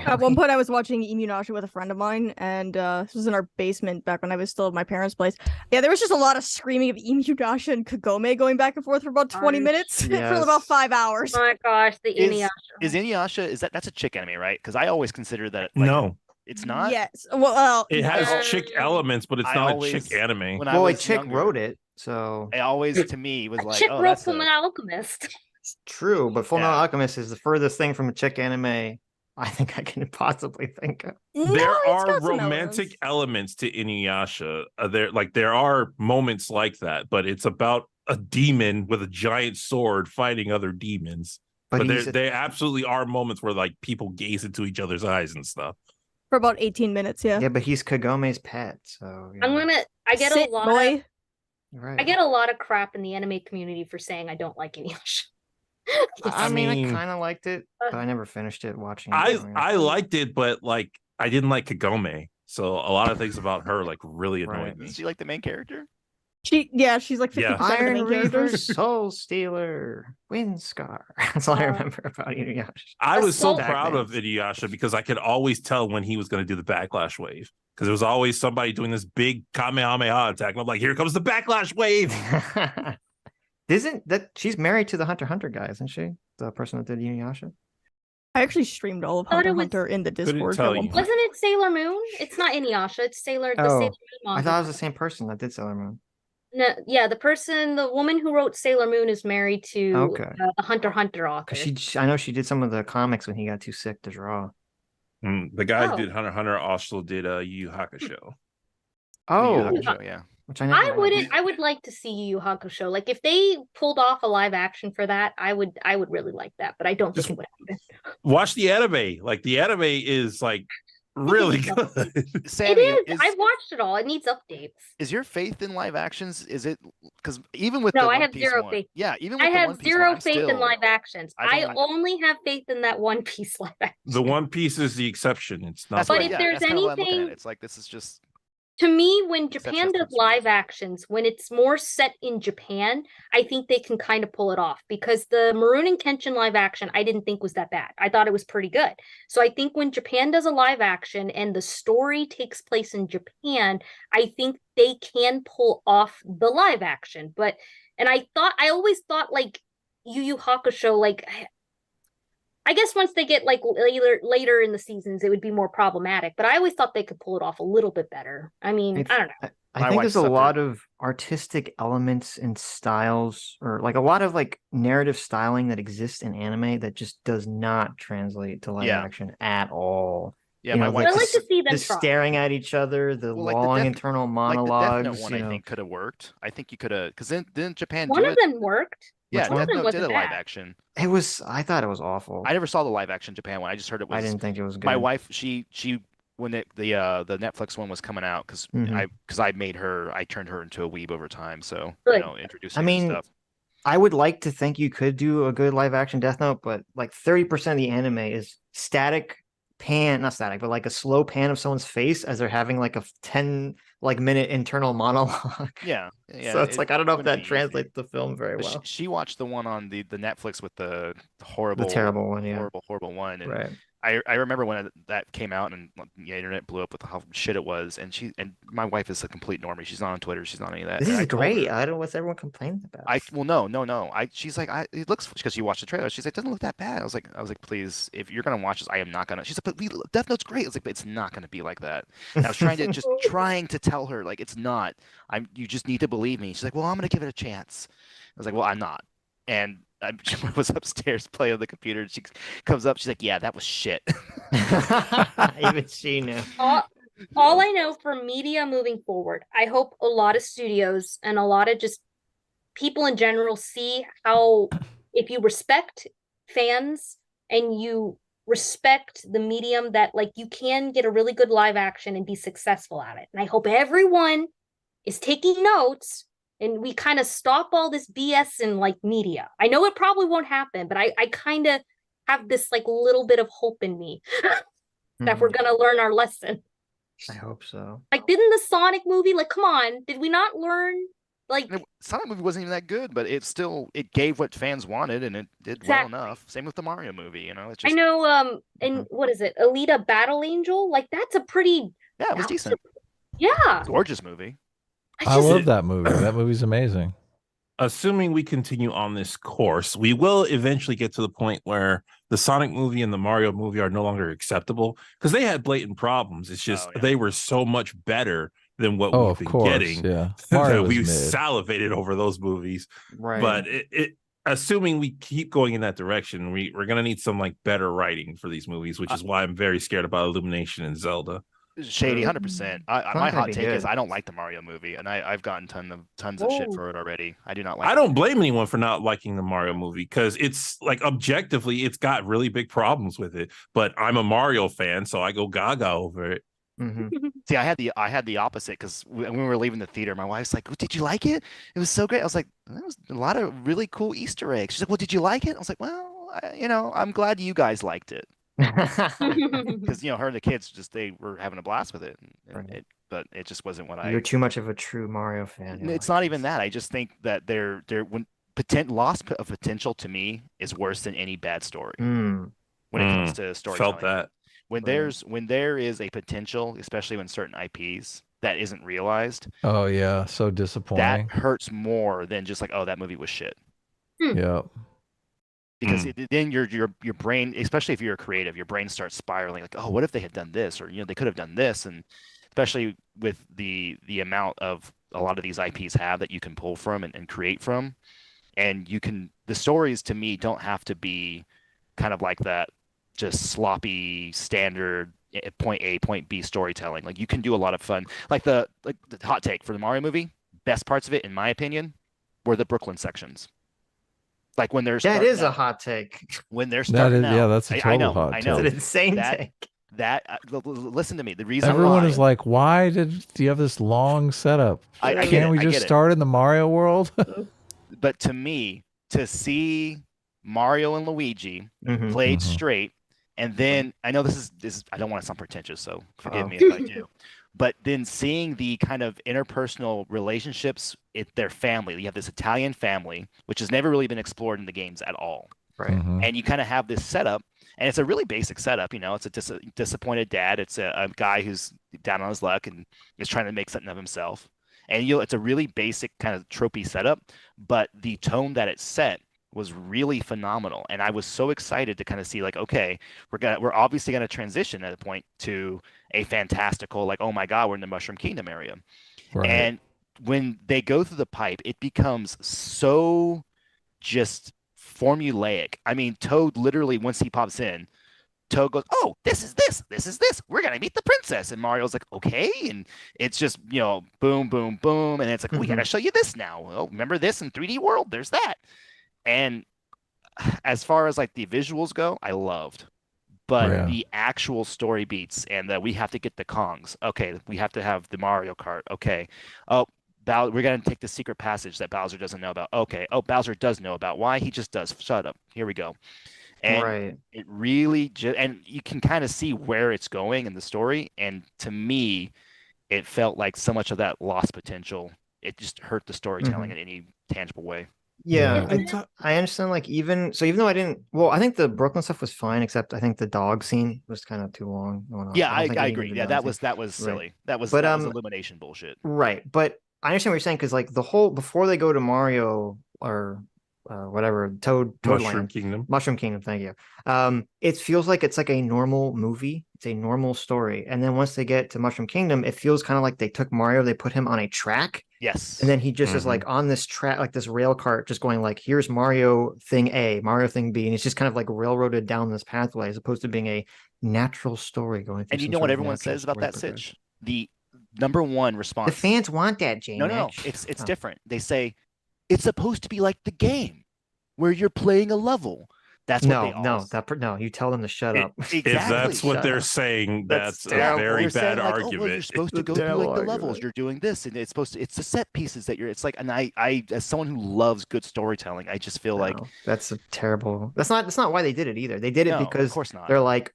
At one point, I was watching Immunasha with a friend of mine, and this was in our basement back when I was still at my parents' place. Yeah, there was just a lot of screaming of Immunasha and Kagome going back and forth for about 20 minutes for about 5 hours. Oh my gosh, the Inuyasha. Is Inuyasha, that's a chick anime, right? Because I always consider that. Like, no. It's not? Yes. Well, it has chick elements, but it's not a chick anime. Well, a chick wrote it, so it always, to me, was like, chick wrote Fullmetal Alchemist. True, but Fullmetal Alchemist is the furthest thing from a chick anime I think I can possibly think of. There are romantic elements to Inuyasha. There are moments like that, but it's about a demon with a giant sword fighting other demons. But there absolutely are moments where like people gaze into each other's eyes and stuff. For about 18 minutes, yeah. Yeah, but he's Kagome's pet, so I get Sit, a lot boy. Right. I get a lot of crap in the anime community for saying I don't like Inuyasha. I mean, I kind of liked it, but I never finished it watching it. I liked it, but like I didn't like Kagome, so a lot of things about her like really annoyed me. Is she like the main character? She's like 50% of the Iron main Reaver, characters. Soul Stealer, Windscar. That's all I remember about Inuyasha. I was so proud of Inuyasha because I could always tell when he was going to do the backlash wave. Because there was always somebody doing this big Kamehameha attack. And I'm like, here comes the backlash wave. Isn't that she's married to the Hunter x Hunter guy, isn't she? The person that did Inuyasha? I actually streamed all of Hunter x Hunter in the Discord. Wasn't it Sailor Moon? It's not Inuyasha. It's Sailor Moon. I thought it was the same person that did Sailor Moon. No, yeah, the woman who wrote Sailor Moon is married to the Hunter x Hunter author. I know she did some of the comics when he got too sick to draw. The guy who did Hunter x Hunter also did Yu Yu Hakusho. Oh, Yu Yu Hakusho, yeah. Which I would like to see Yu Yu Hakusho. Like if they pulled off a live action for that, I would really like that. But I don't think it would happen. Watch the anime. Like the anime is like really good. Sammy, it is. I've watched it all. It needs updates. Is your faith in live actions? Is it because even with No, the I One have Piece zero one, faith. yeah, even with I the have One Piece zero one, I'm faith in still- live actions. I don't I like- only have faith in that One Piece live action. The One Piece is the exception. It's not. That's But what, if yeah, there's that's kinda what I'm looking at. anything- It's like this is just To me, when Exception Japan does live actions, when it's more set in Japan, I think they can kind of pull it off because the Marurouni Kenshin live action I didn't think was that bad. I thought it was pretty good. So I think when Japan does a live action and the story takes place in Japan, I think they can pull off the live action. And I always thought like Yu Yu Hakusho, like I guess once they get like later in the seasons, it would be more problematic. But I always thought they could pull it off a little bit better. I mean, I don't know. I think there's a lot of artistic elements and styles, or like a lot of like narrative styling that exists in anime that just does not translate to live action at all. Yeah, my wife. I like to see them the try. staring at each other, the Well, like long internal monologues. Like the Death Note one, I think could have worked. I think you could have, because didn't Japan One do of it? them worked. Yeah, Which Death one? Note did a Wasn't live bad. action. I thought it was awful. I never saw the live action Japan one. I just heard it was. I didn't think it was good. My wife, she when the Netflix one was coming out, because I turned her into a weeb over time. So introducing her to stuff. I would like to think you could do a good live action Death Note, but like 30% of the anime is static pan, not static, but like a slow pan of someone's face as they're having like a 10-minute internal monologue. Yeah. So it's like I don't know if wouldn't that be translates the film very But well. She watched the one on the Netflix with the horrible, terrible one, yeah. horrible one. And Right. I remember when that came out and the internet blew up with how shit it was. And my wife is a complete normie. She's not on Twitter. She's not any of that. This And is I told great. her- I don't know what's everyone complaining about. No. She's like, it looks, because she watched the trailer. She's like, it doesn't look that bad. I was like, please, if you're gonna watch this, I am not gonna. She's like, but Death Note's great. I was like, but it's not gonna be like that. And I was trying to tell her like it's not. You just need to believe me. She's like, well, I'm gonna give it a chance. I was like, well, I'm not. And I was upstairs playing on the computer. And she comes up. She's like, yeah, that was shit. Even she knew. All I know for media moving forward, I hope a lot of studios and a lot of just people in general see how if you respect fans and you respect the medium, that like you can get a really good live action and be successful at it. And I hope everyone is taking notes and we kind of stop all this BS in like media. I know it probably won't happen, but I kind of have this like little bit of hope in me that we're gonna learn our lesson. I hope so. Like, didn't the Sonic movie, like, come on, did we not learn? Like, the Sonic movie wasn't even that good, but it gave what fans wanted, and it did Exactly. well enough. Same with the Mario movie, It's I just, know, and what is it, Alita Battle Angel? Like, that's a pretty, yeah, it was decent. yeah. Gorgeous movie. I love that movie. That movie's amazing. Assuming we continue on this course, we will eventually get to the point where the Sonic movie and the Mario movie are no longer acceptable because they had blatant problems. It's just they were so much better than what we've been getting. Yeah, that we salivated over those movies. Right. But assuming we keep going in that direction, we're gonna need some like better writing for these movies, which is why I'm very scared about Illumination and Zelda. Shady, 100%. My hot take is good. I don't like the Mario movie, and I've gotten tons of shit for it already. I do not like. I don't blame anyone for not liking the Mario movie because it's like objectively, it's got really big problems with it. But I'm a Mario fan, so I go gaga over it. See, I had the opposite because when we were leaving the theater, my wife's like, well, "Did you like it? It was so great." I was like, "There was a lot of really cool Easter eggs." She's like, "Well, did you like it?" I was like, "Well, I'm glad you guys liked it." Because her and the kids they were having a blast with it, but it just wasn't what You're too much of a true Mario fan. It's not even that. I just think that they're when loss of potential to me is worse than any bad story when it comes to storytelling. Felt that when there is a potential, especially when certain IPs that isn't realized. Oh yeah, so disappointing. That hurts more than just like, oh, that movie was shit. Yeah. Because then your brain, especially if you're a creative, your brain starts spiraling like, oh, what if they had done this, or they could have done this, and especially with the amount of a lot of these IPs have that you can pull from and create from, and the stories to me don't have to be kind of like that, just sloppy standard point A point B storytelling. Like you can do a lot of fun, like the hot take for the Mario movie. Best parts of it, in my opinion, were the Brooklyn sections. Like when they're that is a hot take. When they're starting out, that's a total hot take. It's an insane take. listen to me. The reason everyone why, is like, why do you have this long setup? I get Can't it, we I just get it. start in the Mario world? But to me, to see Mario and Luigi Mhm. played Mhm. straight, and then I know this is I don't want to sound pretentious, so forgive me if I do. But then seeing the kind of interpersonal relationships in their family, you have this Italian family, which has never really been explored in the games at all. Right. Mhm. And you kind of have this setup, and it's a really basic setup. You know, it's a disappointed dad. It's a guy who's down on his luck and is trying to make something of himself. And it's a really basic kind of tropey setup, but the tone that it set was really phenomenal. And I was so excited to kind of see, like, okay, we're obviously gonna transition at a point to a fantastical, like, oh my God, we're in the Mushroom Kingdom area. Right. And when they go through the pipe, it becomes so just formulaic. I mean, Toad literally, once he pops in, Toad goes, oh, this is this, we're gonna meet the princess. And Mario's like, okay. And it's just, boom, boom, boom. And it's like, we gotta show you this now. Oh, remember this in 3D World? There's that. And as far as like the visuals go, I loved. But the actual story beats, and that we have to get the Kongs. Okay, we have to have the Mario Kart. Okay. Oh, we're going to take the secret passage that Bowser doesn't know about. Okay. Oh, Bowser does know about. Why? He just does. Shut up. Here we go. And it really and you can kind of see where it's going in the story. And to me, it felt like so much of that lost potential. It just hurt the storytelling in any tangible way. Yeah, I understand. Like, even though I didn't, I think the Brooklyn stuff was fine, except I think the dog scene was kind of too long. Yeah, I agree. Yeah, that was silly. That was illumination bullshit. Right, but I understand what you're saying, because like the whole, before they go to Mario or whatever, Mushroom Kingdom, thank you. It feels like it's like a normal movie. It's a normal story, and then once they get to Mushroom Kingdom, it feels kind of like they took Mario, they put him on a track. Yes. And then he just is like on this track, like this rail cart, just going like, here's Mario thing A, Mario thing B. And it's just kind of like railroaded down this pathway, as opposed to being a natural story going through. And you know what everyone says about that, Sitch? The number one response. The fans want that, James. No. It's different. They say, it's supposed to be like the game where you're playing a level. That's what no, you tell them to shut up. If that's what they're saying, that's a very bad argument. You're supposed to go through like the levels. You're doing this, and it's the set pieces that it's like. And I, as someone who loves good storytelling, I just feel like that's a terrible. That's not why they did it either. They did it because of course not. They're like,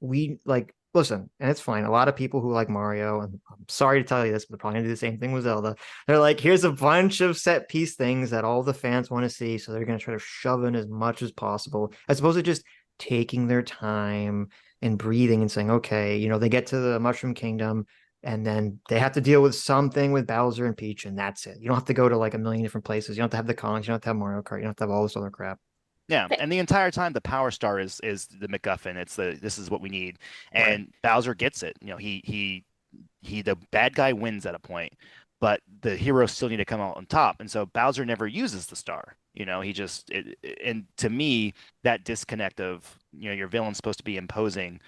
listen, and it's fine. A lot of people who like Mario, and I'm sorry to tell you this, but they're probably gonna do the same thing with Zelda. They're like, here's a bunch of set piece things that all the fans want to see, so they're gonna try to shove in as much as possible, as opposed to just taking their time and breathing and saying, okay, they get to the Mushroom Kingdom, and then they have to deal with something with Bowser and Peach, and that's it. You don't have to go to like a million different places. You don't have to have the Kongs. You don't have to have Mario Kart. You don't have to have all this other crap. Yeah, and the entire time the Power Star is the MacGuffin. It's this is what we need, and Bowser gets it. He the bad guy wins at a point, but the heroes still need to come out on top, and so Bowser never uses the star. He just and to me, that disconnect of your villain's supposed to be imposing,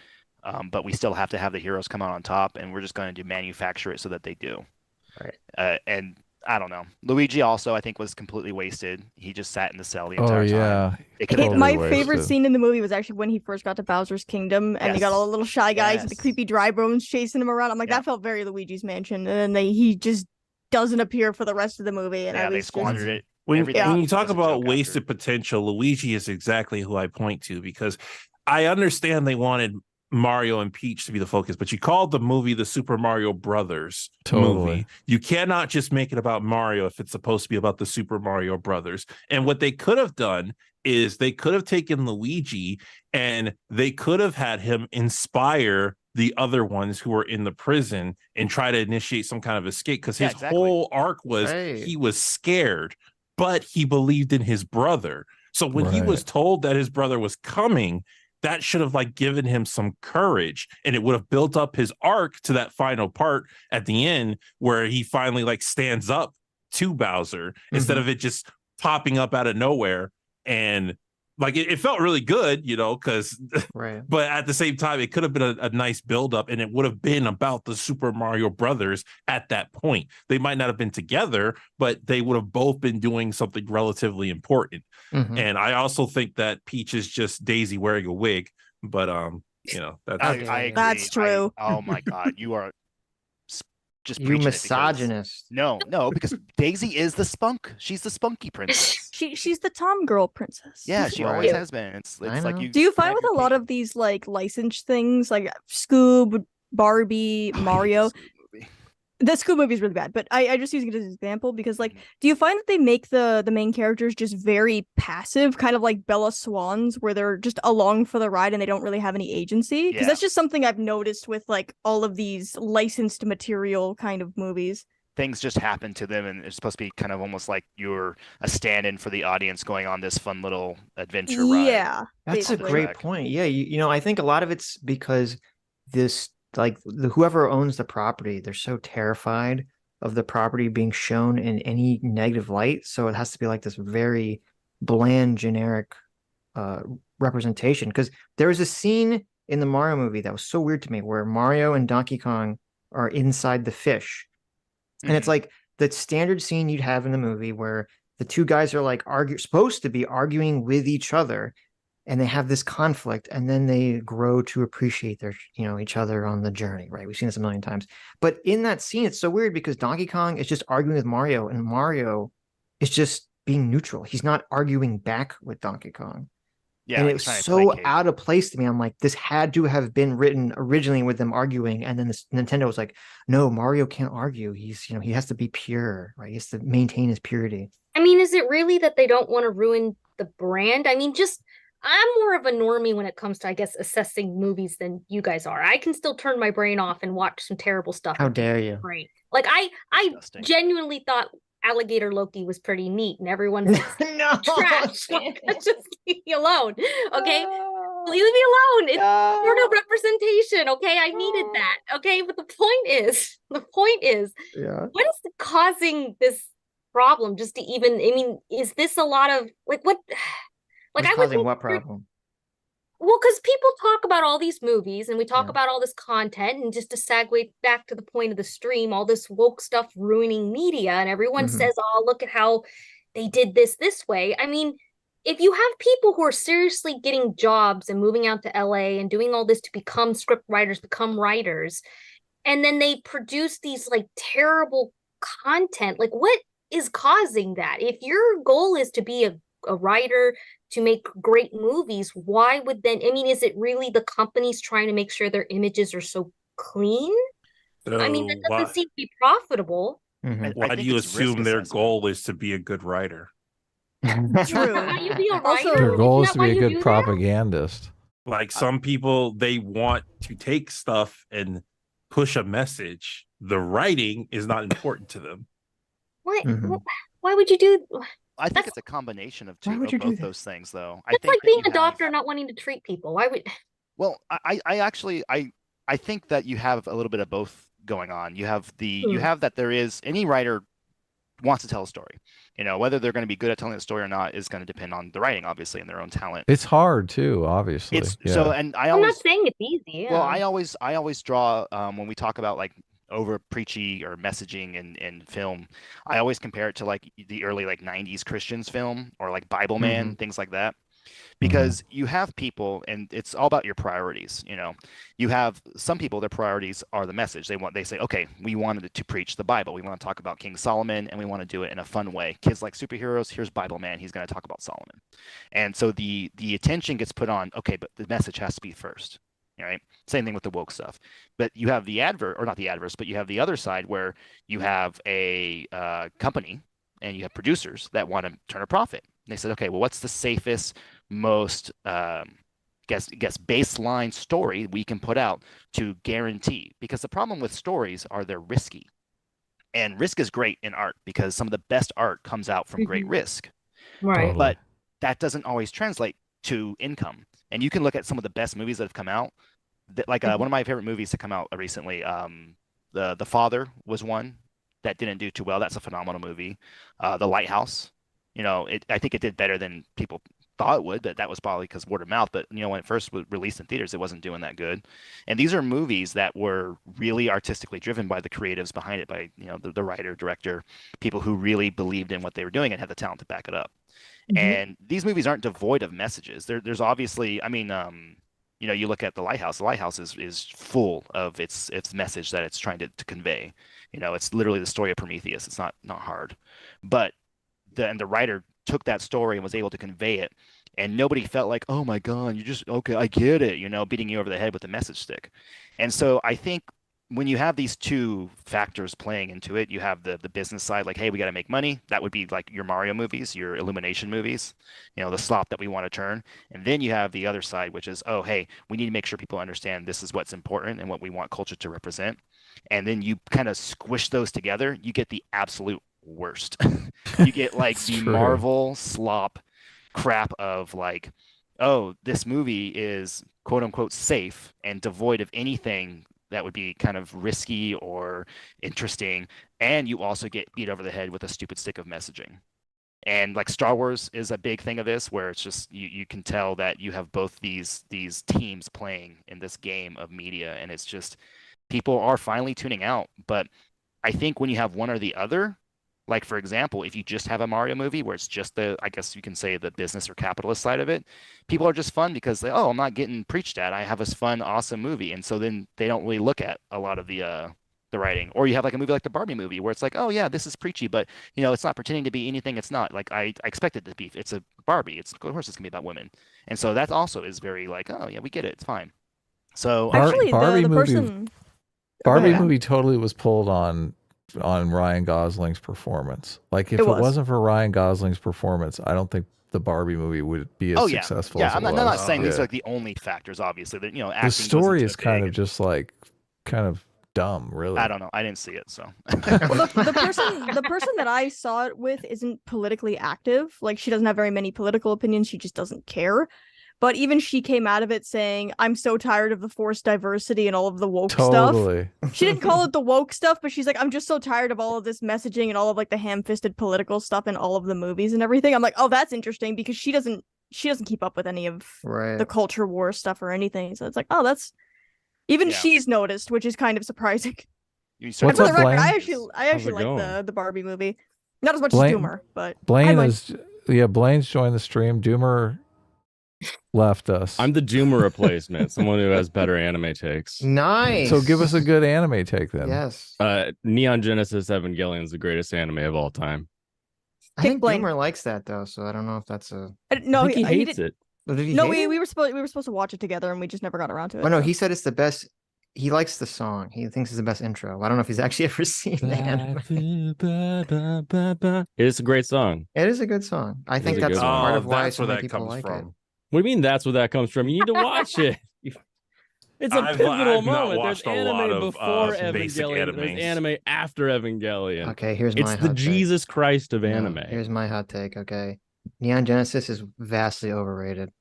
but we still have to have the heroes come out on top, and we're just going to manufacture it so that they do. Right. And I don't know. Luigi also, I think, was completely wasted. He just sat in the cell the entire time. My favorite scene in the movie was actually when he first got to Bowser's Kingdom, and he got all the little shy guys with the creepy dry bones chasing him around. I'm like, that felt very Luigi's Mansion. And then he just doesn't appear for the rest of the movie. And they squandered it. When you talk about wasted potential, Luigi is exactly who I point to, because I understand they wanted Mario and Peach to be the focus, but you called the movie the Super Mario Brothers movie. You cannot just make it about Mario if it's supposed to be about the Super Mario Brothers. And what they could have done is they could have taken Luigi and they could have had him inspire the other ones who were in the prison and try to initiate some kind of escape, because his whole arc was he was scared, but he believed in his brother. So when he was told that his brother was coming, that should have given him some courage, and it would have built up his arc to that final part at the end where he finally stands up to Bowser instead of it just popping up out of nowhere. And it felt really good, because but at the same time, it could have been a nice buildup, and it would have been about the Super Mario Brothers at that point. They might not have been together, but they would have both been doing something relatively important. And I also think that Peach is just Daisy wearing a wig, but You know, that's I agree. That's true. Oh my God, you are just You preaching it because- misogynist. No, because Daisy is the spunk. She's the spunky princess. She's the Tom girl princess. Yeah, she always has been. It's like you. Do you find have with your a lot of these like licensed things, like Scoob, Barbie, Mario? The Scoob movie is really bad, but I just using it as an example because, like, do you find that they make the main characters just very passive, kind of like Bella Swans, where they're just along for the ride and they don't really have any agency? Because Yeah. that's just something I've noticed with like all of these licensed material kind of movies. things just happen to them, and it's supposed to be kind of almost like you're a stand-in for the audience going on this fun little adventure ride. Yeah, That's a great point. Yeah, you know, I think a lot of it's because this, like, whoever owns the property, they're so terrified of the property being shown in any negative light, so it has to be like this very bland, generic representation. Because there was a scene in the Mario movie that was so weird to me, where Mario and Donkey Kong are inside the fish, and it's like the standard scene you'd have in the movie where the two guys are like supposed to be arguing with each other, and they have this conflict, and then they grow to appreciate their, you know, each other on the journey, right? We've seen this a million times. But in that scene, it's so weird because Donkey Kong is just arguing with Mario, and Mario is just being neutral. He's not arguing back with Donkey Kong. Yeah, and like it was trying to so placate. out of place to me. I'm like, this had to have been written originally with them arguing, and then this Nintendo was like, no, Mario can't argue. He's, you know, he has to be pure, right? He has to maintain his purity. I mean, is it really that they don't want to ruin the brand? I mean, just I'm more of a normie when it comes to, I guess, assessing movies than you guys are. I can still turn my brain off and watch some terrible stuff. How dare you? Brain. Like I genuinely thought Alligator Loki was pretty neat, and everyone's like, no trash. Like, just leave me alone, okay? Leave me alone. It's sort of representation, okay? I needed that, okay? But the point is, yeah, what is causing this problem? Just to even, I mean, is this a lot of like what? Like, what's I would causing think what problem? well, because people talk about all these movies and we talk about all this content, and just to segue back to the point of the stream, all this woke stuff ruining media, and everyone says, oh, look at how they did this way. I mean, if you have people who are seriously getting jobs and moving out to LA and doing all this to become script writers, become writers, and then they produce these like terrible content, like what is causing that? If your goal is to be a writer, to make great movies, why would then, I mean, is it really the companies trying to make sure their images are so clean? I mean, that doesn't seem to be profitable. Why do you assume their goal is to be a good writer? True. Why you be a writer? Their goal is to be a Isn't that why you good do propagandist. Like some people, they want to take stuff and push a message. The writing is not important to them. What? Why would you do? I think it's a combination of both those things, though. I It's think like that being you a doctor not wanting to treat people. Why would? Well, I actually I think that you have a little bit of both going on. You have you have that there is any writer wants to tell a story. You know, whether they're going to be good at telling the story or not is going to depend on the writing, obviously, and their own talent. It's hard too, obviously. It's yeah. so, and I I'm always not saying it's easy. well, I always draw when we talk about like over preachy or messaging in film, I always compare it to like the early like 90s Christians film or like Bible Man, things like that. Because you have people, and it's all about your priorities. You know, you have some people, their priorities are the message. They say, okay, we wanted to preach the Bible. We want to talk about King Solomon, and we want to do it in a fun way. Kids like superheroes. Here's Bible Man. He's going to talk about Solomon. And so the attention gets put on, okay, but the message has to be first. All right. Same thing with the woke stuff. But you have the not the adverse, but you have the other side where you have a company and you have producers that want to turn a profit. And they said, okay, well, what's the safest, most guess baseline story we can put out to guarantee? Because the problem with stories are they're risky. And risk is great in art because some of the best art comes out from great risk. Right. Totally. But that doesn't always translate to income. And you can look at some of the best movies that have come out. Like one of my favorite movies to come out recently, The Father was one that didn't do too well. That's a phenomenal movie. The Lighthouse, you know, I think it did better than people thought it would, but that was probably because word of mouth. But you know, when it first was released in theaters, it wasn't doing that good. And these are movies that were really artistically driven by the creatives behind it, by the writer, director, people who really believed in what they were doing and had the talent to back it up. And these movies aren't devoid of messages. There's obviously, I mean, You know, you look at the Lighthouse. The Lighthouse is full of its message that it's trying to convey. You know, it's literally the story of Prometheus. It's not hard, but the writer took that story and was able to convey it, and nobody felt like, oh my God, you just okay, I get it, you know, beating you over the head with a message stick. And so I think when you have these two factors playing into it, you have the business side, like, hey, we got to make money. That would be like your Mario movies, your Illumination movies, you know, the slop that we want to turn. And then you have the other side, which is, oh, hey, we need to make sure people understand this is what's important and what we want culture to represent. And then you kind of squish those together, you get the absolute worst. You get like the true. Marvel slop crap of like, oh, this movie is quote unquote safe and devoid of anything that would be kind of risky or interesting, and you also get beat over the head with a stupid stick of messaging. And like Star Wars is a big thing of this, where it's just you can tell that you have both these teams playing in this game of media, and it's just people are finally tuning out. But I think when you have one or the other, like for example, if you just have a Mario movie where it's just the, I guess you can say, the business or capitalist side of it, people are just fun because they, oh, I'm not getting preached at. I have this fun, awesome movie. And so then they don't really look at a lot of the writing. Or you have like a movie like the Barbie movie where it's like, oh yeah, this is preachy, but you know, it's not pretending to be anything it's not. Like I expect it to be. It's a Barbie. It's, of course it's gonna be about women. And so that also is very like, oh yeah, we get it. It's fine. So actually, Barbie the movie, person. Barbie movie totally was pulled on Ryan Gosling's performance. Like if it wasn't for Ryan Gosling's performance, I don't think the Barbie movie would be as successful as it I'm was. not saying these are like the only factors, obviously. That, you know, acting the story is wasn't so kind big. of just like kind of dumb, really. I don't know. I didn't see it, so. Well, the person that I saw it with isn't politically active. Like she doesn't have very many political opinions. She just doesn't care. But even she came out of it saying, I'm so tired of the forced diversity and all of the woke stuff. She didn't call it the woke stuff, but she's like, I'm just so tired of all of this messaging and all of like the ham-fisted political stuff in all of the movies and everything. I'm like, oh, that's interesting, because she doesn't keep up with any of the culture war stuff or anything. So it's like, oh, that's even she's noticed, which is kind of surprising. What's up, Blaine? I actually like the Barbie movie. Not as much Blaine, as Doomer, but Blaine's joined the stream. Doomer left us. I'm the Doomer replacement, someone who has better anime takes. Nice. So give us a good anime take then. Yes. Neon Genesis Evangelion is the greatest anime of all time. I think Boomer likes that though, so I don't know if that's a. No, he hates it. Did he no, hate it? we were supposed to watch it together, and we just never got around to it. Oh no, he said it's the best. He likes the song. He thinks it's the best intro. I don't know if he's actually ever seen the anime. It is a great song. It is a good song. I think that's part of why so many people like it. What do you mean that's where that comes from? You need to watch it. It's a pivotal moment. There's anime before Evangelion. There's anime after Evangelion. Okay, here's my hot It's the take. Jesus Christ of anime. Here's my hot take, okay? Neon Genesis is vastly overrated.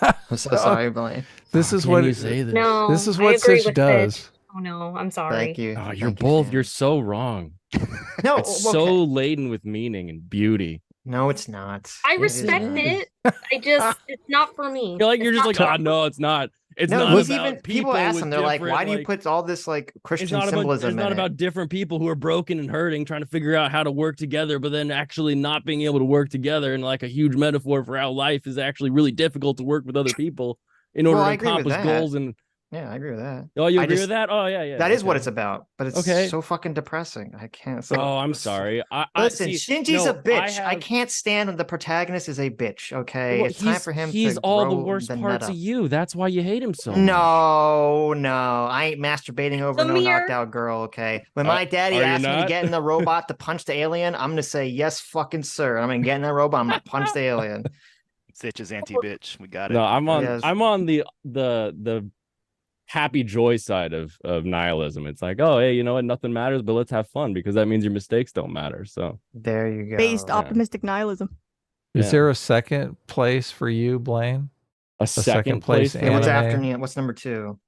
I'm so sorry, Blaine. This is what you say this? No, this is I what agree Sitch with does. Sitch. Oh no, I'm sorry. Thank you. Oh, you're so wrong. No, it's so laden with meaning and beauty. No, it's not. I respect it. I just, it's not for me. You're just like, oh no, it's not. It's no, not he's about even people ask him. They're like, "Why do you put all this like Christian symbolism?" It's not about different people who are broken and hurting, trying to figure out how to work together, but then actually not being able to work together. And like a huge metaphor for how life is actually really difficult to work with other people in order to accomplish goals. And yeah, I agree with that. Oh, you agree with that? Oh, yeah. That is what it's about, but it's so fucking depressing. I can't. Oh, I'm sorry. Listen, Shinji's a bitch. I can't stand when the protagonist is a bitch. Okay, well, it's time for him. He's to all grow the worst the parts nut of you. That's why you hate him so much. No, I ain't masturbating over no knocked out girl. Okay, when my daddy asked me to get in the robot to punch the alien, I'm gonna say yes, fucking sir. I'm gonna get in that robot. I'm gonna punch the alien. Sitch is anti-bitch. We got it. No, I'm on the happy joy side of nihilism. It's like, oh, hey, you know what? Nothing matters, but let's have fun because that means your mistakes don't matter. So there you go. Based optimistic nihilism. Is there a second place for you, Blaine? A second place? Yeah, what's after Neon? What's number 2?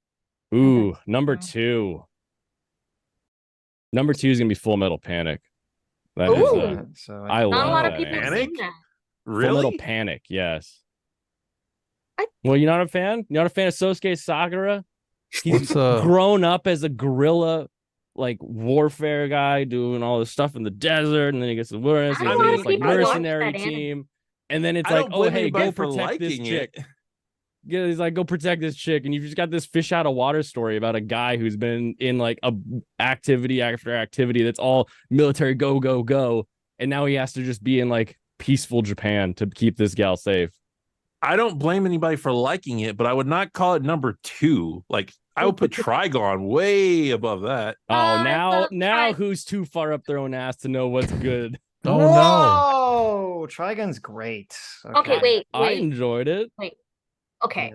Ooh, number 2. Number 2 is gonna be Full Metal Panic. That is, I love not a lot of that people have seen that. Full Metal Panic, yes. Well, you're not a fan? You're not a fan of Sosuke Sakura? He's grown up as a guerrilla, like warfare guy, doing all this stuff in the desert, and then he gets the wilderness, and then it's like mercenary team, and then it's like, oh hey, go protect this chick. he's like, go protect this chick, and you've just got this fish out of water story about a guy who's been in like a activity after activity that's all military go go go, and now he has to just be in like peaceful Japan to keep this gal safe. I don't blame anybody for liking it, but I would not call it number 2. Like, I would put Trigon way above that. Oh, now who's too far up their own ass to know what's good? Oh Whoa! Trigon's great. Okay, wait. I enjoyed it. Wait. Okay.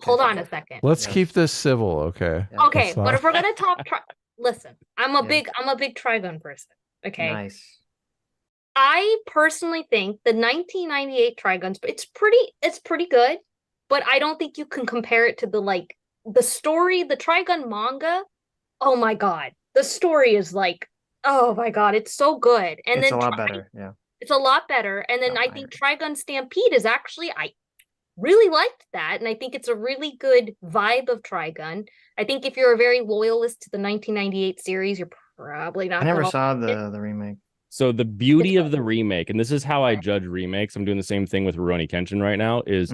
Hold on a second. Let's keep this civil, okay? Okay, Let's but not- if we're gonna talk, listen, I'm a big Trigon person. Okay. Nice. I personally think the 1998 Trigons, it's pretty good, but I don't think you can compare it to the story, the Trigun manga. Oh my god, the story is like, oh my god, it's so good, and It's then a lot better. Yeah. it's a lot better. And then I think Trigun Stampede is actually, I really liked that, and I think it's a really good vibe of Trigun. I think if you're a very loyalist to the 1998 series, you're probably not. I never gonna saw like it. the remake. So the beauty of the remake, and this is how I judge remakes, I'm doing the same thing with Rurouni Kenshin right now, is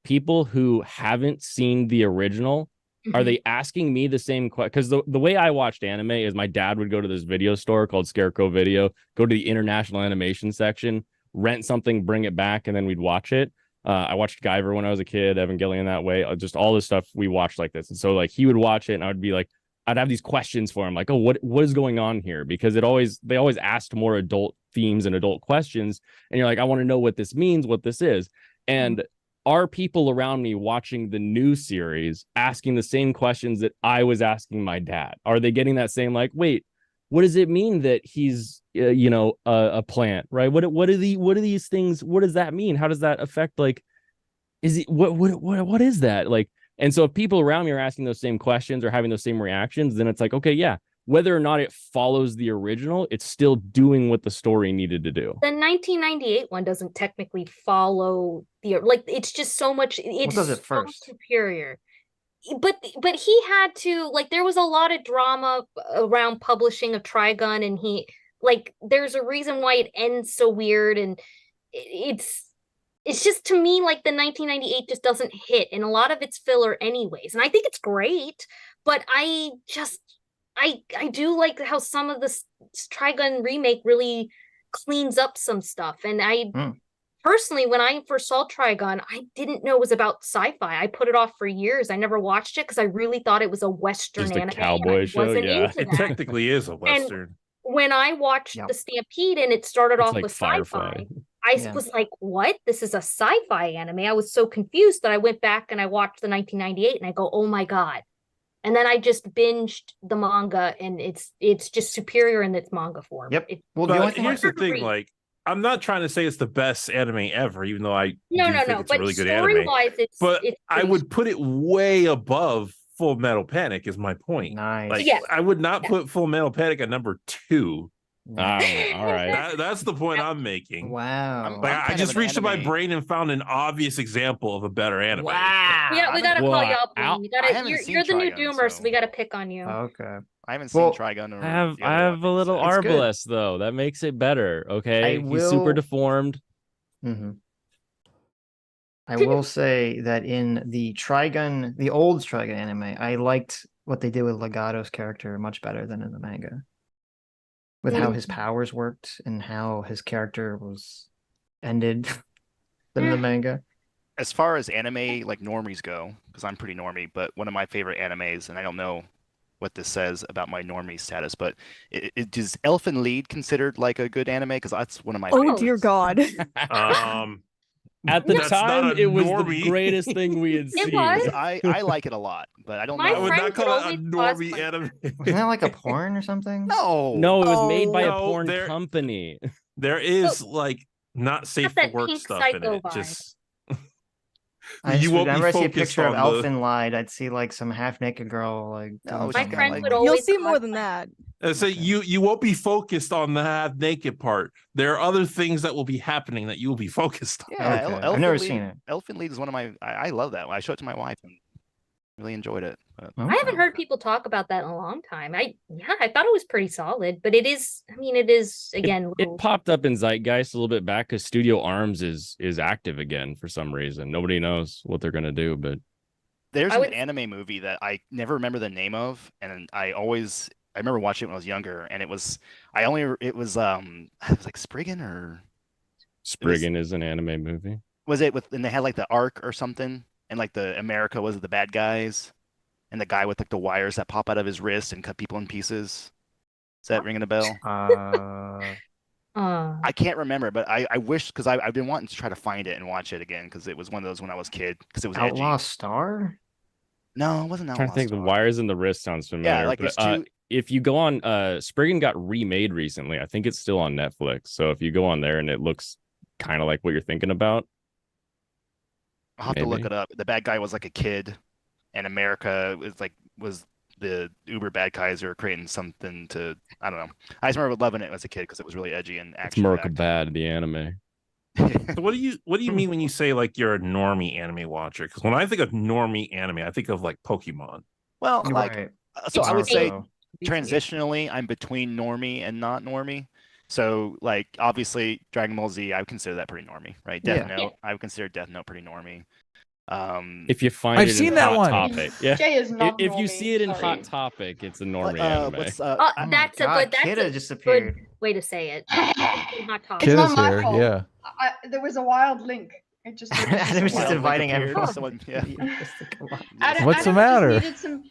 people who haven't seen the original, are they asking me the same question? Because the way I watched anime is my dad would go to this video store called Scarecrow Video, go to the international animation section, rent something, bring it back, and then we'd watch it. I watched Guyver when I was a kid, Evangelion that way, just all this stuff we watched like this. And so like he would watch it and I would be like, I'd have these questions for him, like, oh, what is going on here? Because they always asked more adult themes and adult questions. And you're like, I want to know what this means, what this is. And are people around me watching the new series asking the same questions that I was asking my dad? Are they getting that same, like, wait, what does it mean that he's, a plant, right? What are these things? What does that mean? How does that affect, like, is it, what is that? Like, and so if people around me are asking those same questions or having those same reactions, then it's like, okay, yeah, whether or not it follows the original, it's still doing what the story needed to do. The 1998 one doesn't technically follow it's just so much. It's does it so first? superior. But he had to, like, there was a lot of drama around publishing of Trigun, and there's a reason why it ends so weird, and it's just, to me, like, the 1998 just doesn't hit, and a lot of it's filler anyways. And I think it's great, but I do like how some of this Trigun remake really cleans up some stuff. And personally, when I first saw Trigun, I didn't know it was about sci-fi. I put it off for years. I never watched it because I really thought it was a Western Just a anime. cowboy show, wasn't yeah. into It that. technically is a Western. When I watched the Stampede and it started off like with Firefly. sci-fi, I was like, what? This is a sci-fi anime. I was so confused that I went back and I watched the 1998 and I go, oh my God. And then I just binged the manga, and it's just superior in its manga form. Yep. Well, here's the thing, like, I'm not trying to say it's the best anime ever, even though I think it's a really good anime. Story-wise, But it's I would put it way above Full Metal Panic, is my point. Nice. Like, I would not put Full Metal Panic at number 2. All right. That's the point I'm making. Wow. Like, I just reached in my brain and found an obvious example of a better anime. Wow. We gotta call you up. You're the new Trigun, Doomer, so we gotta pick on you. Okay. I haven't seen Trigun. Or I have a little Arbalest though. That makes it better. Okay, he's super deformed. I will say that in the old Trigun anime, I liked what they did with Legato's character much better than in the manga. With how his powers worked and how his character was ended than in the manga. As far as anime like normies go, because I'm pretty normie, but one of my favorite animes, and I don't know what this says about my normie status, but is Elfen Lied considered like a good anime? Because that's one of my Oh dear God. At the That's time, not a it was normie. the greatest thing we had seen. I like it a lot, but I don't My know. I would not friends call it a always normie cosplay. anime. Wasn't that like a porn or something? No, it was made by a No, porn there- company. There is like not safe for that work pink stuff in psycho it. vibe. Just You won't be whenever I see a focused picture of on the- Elfen Lied, I'd see like some half naked girl like. No, doing my something friends like would that. always You'll see more than that. So you won't be focused on the half naked part. There are other things that will be happening that you will be focused on. Yeah, Okay. Elfen I've never Lied- seen it. Elfen Lied is one of my. I love that. I show it to my wife, and Really enjoyed it. But... I haven't heard people talk about that in a long time. I thought it was pretty solid, but it is. I mean, it is again. It popped up in Zeitgeist a little bit back because Studio Arms is active again for some reason. Nobody knows what they're gonna do, but there's an anime movie that I never remember the name of, and I remember watching it when I was younger, and it was like Spriggan or Spriggan is an anime movie. Was it with, and they had like the Ark or something, and like the America was the bad guys, and the guy with like the wires that pop out of his wrist and cut people in pieces. Is that ringing a bell? I can't remember, but I wish, because I've been wanting to try to find it and watch it again, because it was one of those when I was a kid, because it was Outlaw edgy. Star? No, it wasn't Outlaw I'm trying to think. Star. The wires in the wrist sounds familiar. Yeah, like but, it's two... if you go on, Spriggan got remade recently. I think it's still on Netflix. So if you go on there and it looks kind of like what you're thinking about, I'll have to look it up. The bad guy was like a kid, and America was the uber bad guys who were creating something to, I don't know. I just remember loving it as a kid because it was really edgy and it's action. Merca Bad, the anime. So what do you mean when you say like you're a normie anime watcher? Because when I think of normie anime, I think of like Pokemon. Well, like Right. so I would say Naruto. transitionally, I'm between normie and not normie. So like obviously Dragon Ball Z, I would consider that pretty normie, right? Death Note, I would consider Death Note pretty normie. If you find I've it seen in that Hot one. Topic, yeah. Jay is not If you normie, see it in sorry. Hot Topic, it's a normie anime. What's, that's God, a good. That's Kidda a just good appeared. way to say it. Hot topic. It's not Kidda's my here, fault. yeah. There was a wild link. It just Adam was just inviting everyone. Someone, yeah. What's the matter?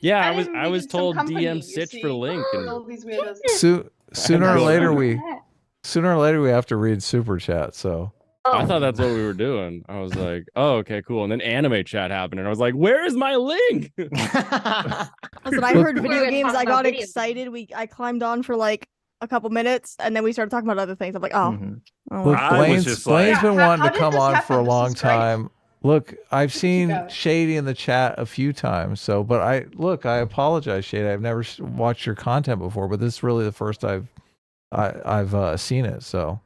Yeah, Adam I was needed some told company, DM you Sitch see. for Link, and All these weirdos. Sooner or go later around. we have to read super chat. So I thought that's what we were doing. I was like, oh, okay, cool. And then anime chat happened, and I was like, where is my link? Listen, I heard video gonna games. talk I about got video excited. I climbed on for like a couple minutes, and then we started talking about other things. I'm like, oh, look, I was Blaine's just been like- wanting How to did come this on happen? for a This long is great. time. Look, I've seen go. Shady in the chat a few times. So, but I apologize, Shady. I've never watched your content before, but this is really the first I've seen it. So.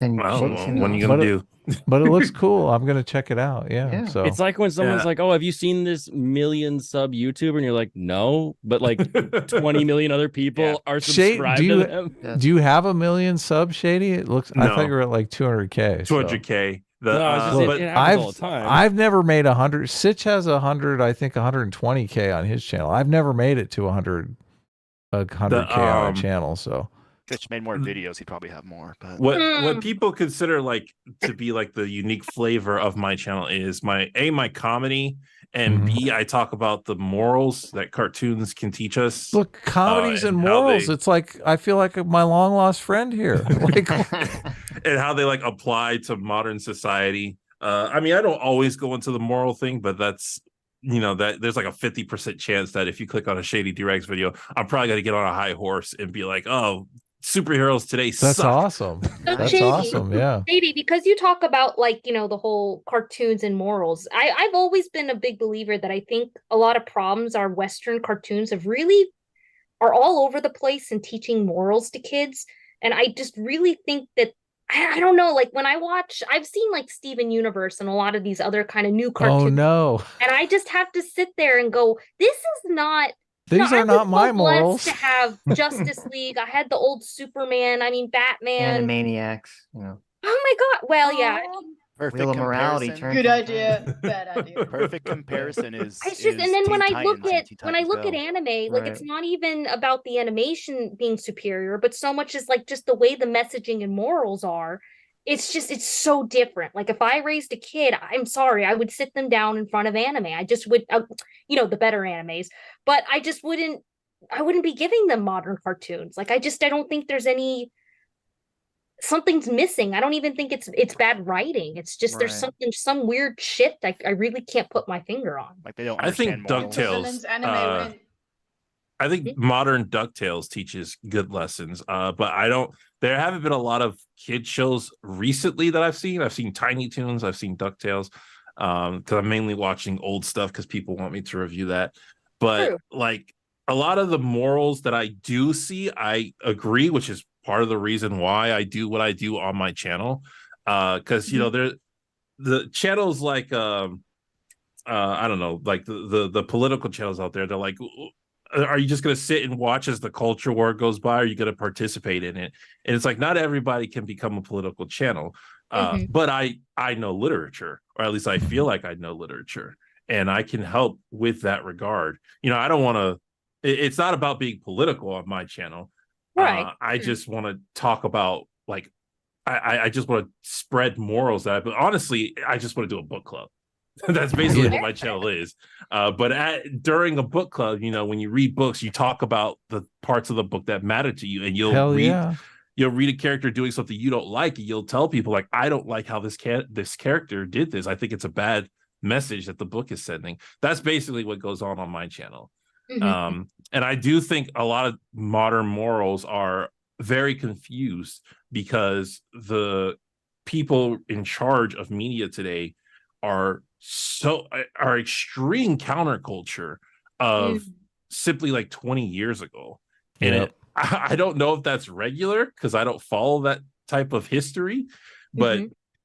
And Well, Shady's in when the- are you gonna do? But it looks cool. I'm gonna check it out. Yeah. Yeah. So It's like when someone's Yeah. like, oh, have you seen this million sub YouTuber? And you're like, no, but like 20 million other people are subscribed to them. do you have 1 million subs, Shady? It looks. I No. thought you were at like 200K. so. 200K. No, it's just, But it happens all the time. I've never made 100. Sitch has 100. I think 120K on his channel. I've never made it to 100K on a channel. So. Twitch made more videos, he'd probably have more. But what people consider like to be like the unique flavor of my channel is my comedy, and B, I talk about the morals that cartoons can teach us. Look, comedies and how morals. they- It's like I feel like my long lost friend here. Like, and how they like apply to modern society. I mean, I don't always go into the moral thing, but that's, you know, that there's like a 50% chance that if you click on a Shady Directs video, I'm probably gonna get on a high horse and be like, oh, superheroes today that's suck. awesome. So That's Shady, awesome. Yeah. Shady, because you talk about like, you know, the whole cartoons and morals. I've always been a big believer that I think a lot of problems our Western cartoons are all over the place in teaching morals to kids. And I just really think that I don't know, like when I've seen like Steven Universe and a lot of these other kind of new cartoons. Oh no. And I just have to sit there and go, this is not. These I are not was my so blessed morals. to have Justice League. I had the old Superman. I mean, Batman. Animaniacs, you know. Oh my God. Well, yeah. perfect Wheel of morality comparison. turns Good into- idea. Bad idea. Perfect comparison is. It's just, and then when I look at Go. anime, like it's Right. not even about the animation being superior, but so much as like just the way the messaging and morals are. It's so different. Like if I raised a kid, I'm sorry, I would sit them down in front of anime. I just would, you know, the better animes, but I just wouldn't. I wouldn't be giving them modern cartoons. Like I don't think there's something's missing. I don't even think it's bad writing. It's just there's some weird shit I really can't put my finger on. Like they don't. I think understand morals. DuckTales. Villains anime win. I think modern DuckTales teaches good lessons, but I don't. There haven't been a lot of kid shows recently that I've seen. I've seen Tiny Toons, I've seen DuckTales, because I'm mainly watching old stuff because people want me to review that. But True. like a lot of the morals that I do see, I agree, which is part of the reason why I do what I do on my channel. Because you know, the channels like I don't know, like the political channels out there. They're like, are you just going to sit and watch as the culture war goes by? Or are you going to participate in it? And it's like, not everybody can become a political channel. But I know literature, or at least I feel like I know literature, and I can help with that regard. You know, I don't want to, it's not about being political on my channel. Right. I just want to talk about, like, I just want to spread morals but honestly, I just want to do a book club. That's basically what my channel is. But during a book club, you know, when you read books, you talk about the parts of the book that matter to you, and you'll read a character doing something you don't like, and you'll tell people, like, I don't like how this character did this. I think it's a bad message that the book is sending. That's basically what goes on my channel. And I do think a lot of modern morals are very confused because the people in charge of media today are extreme counterculture of simply like 20 years ago. And I don't know if that's regular because I don't follow that type of history, but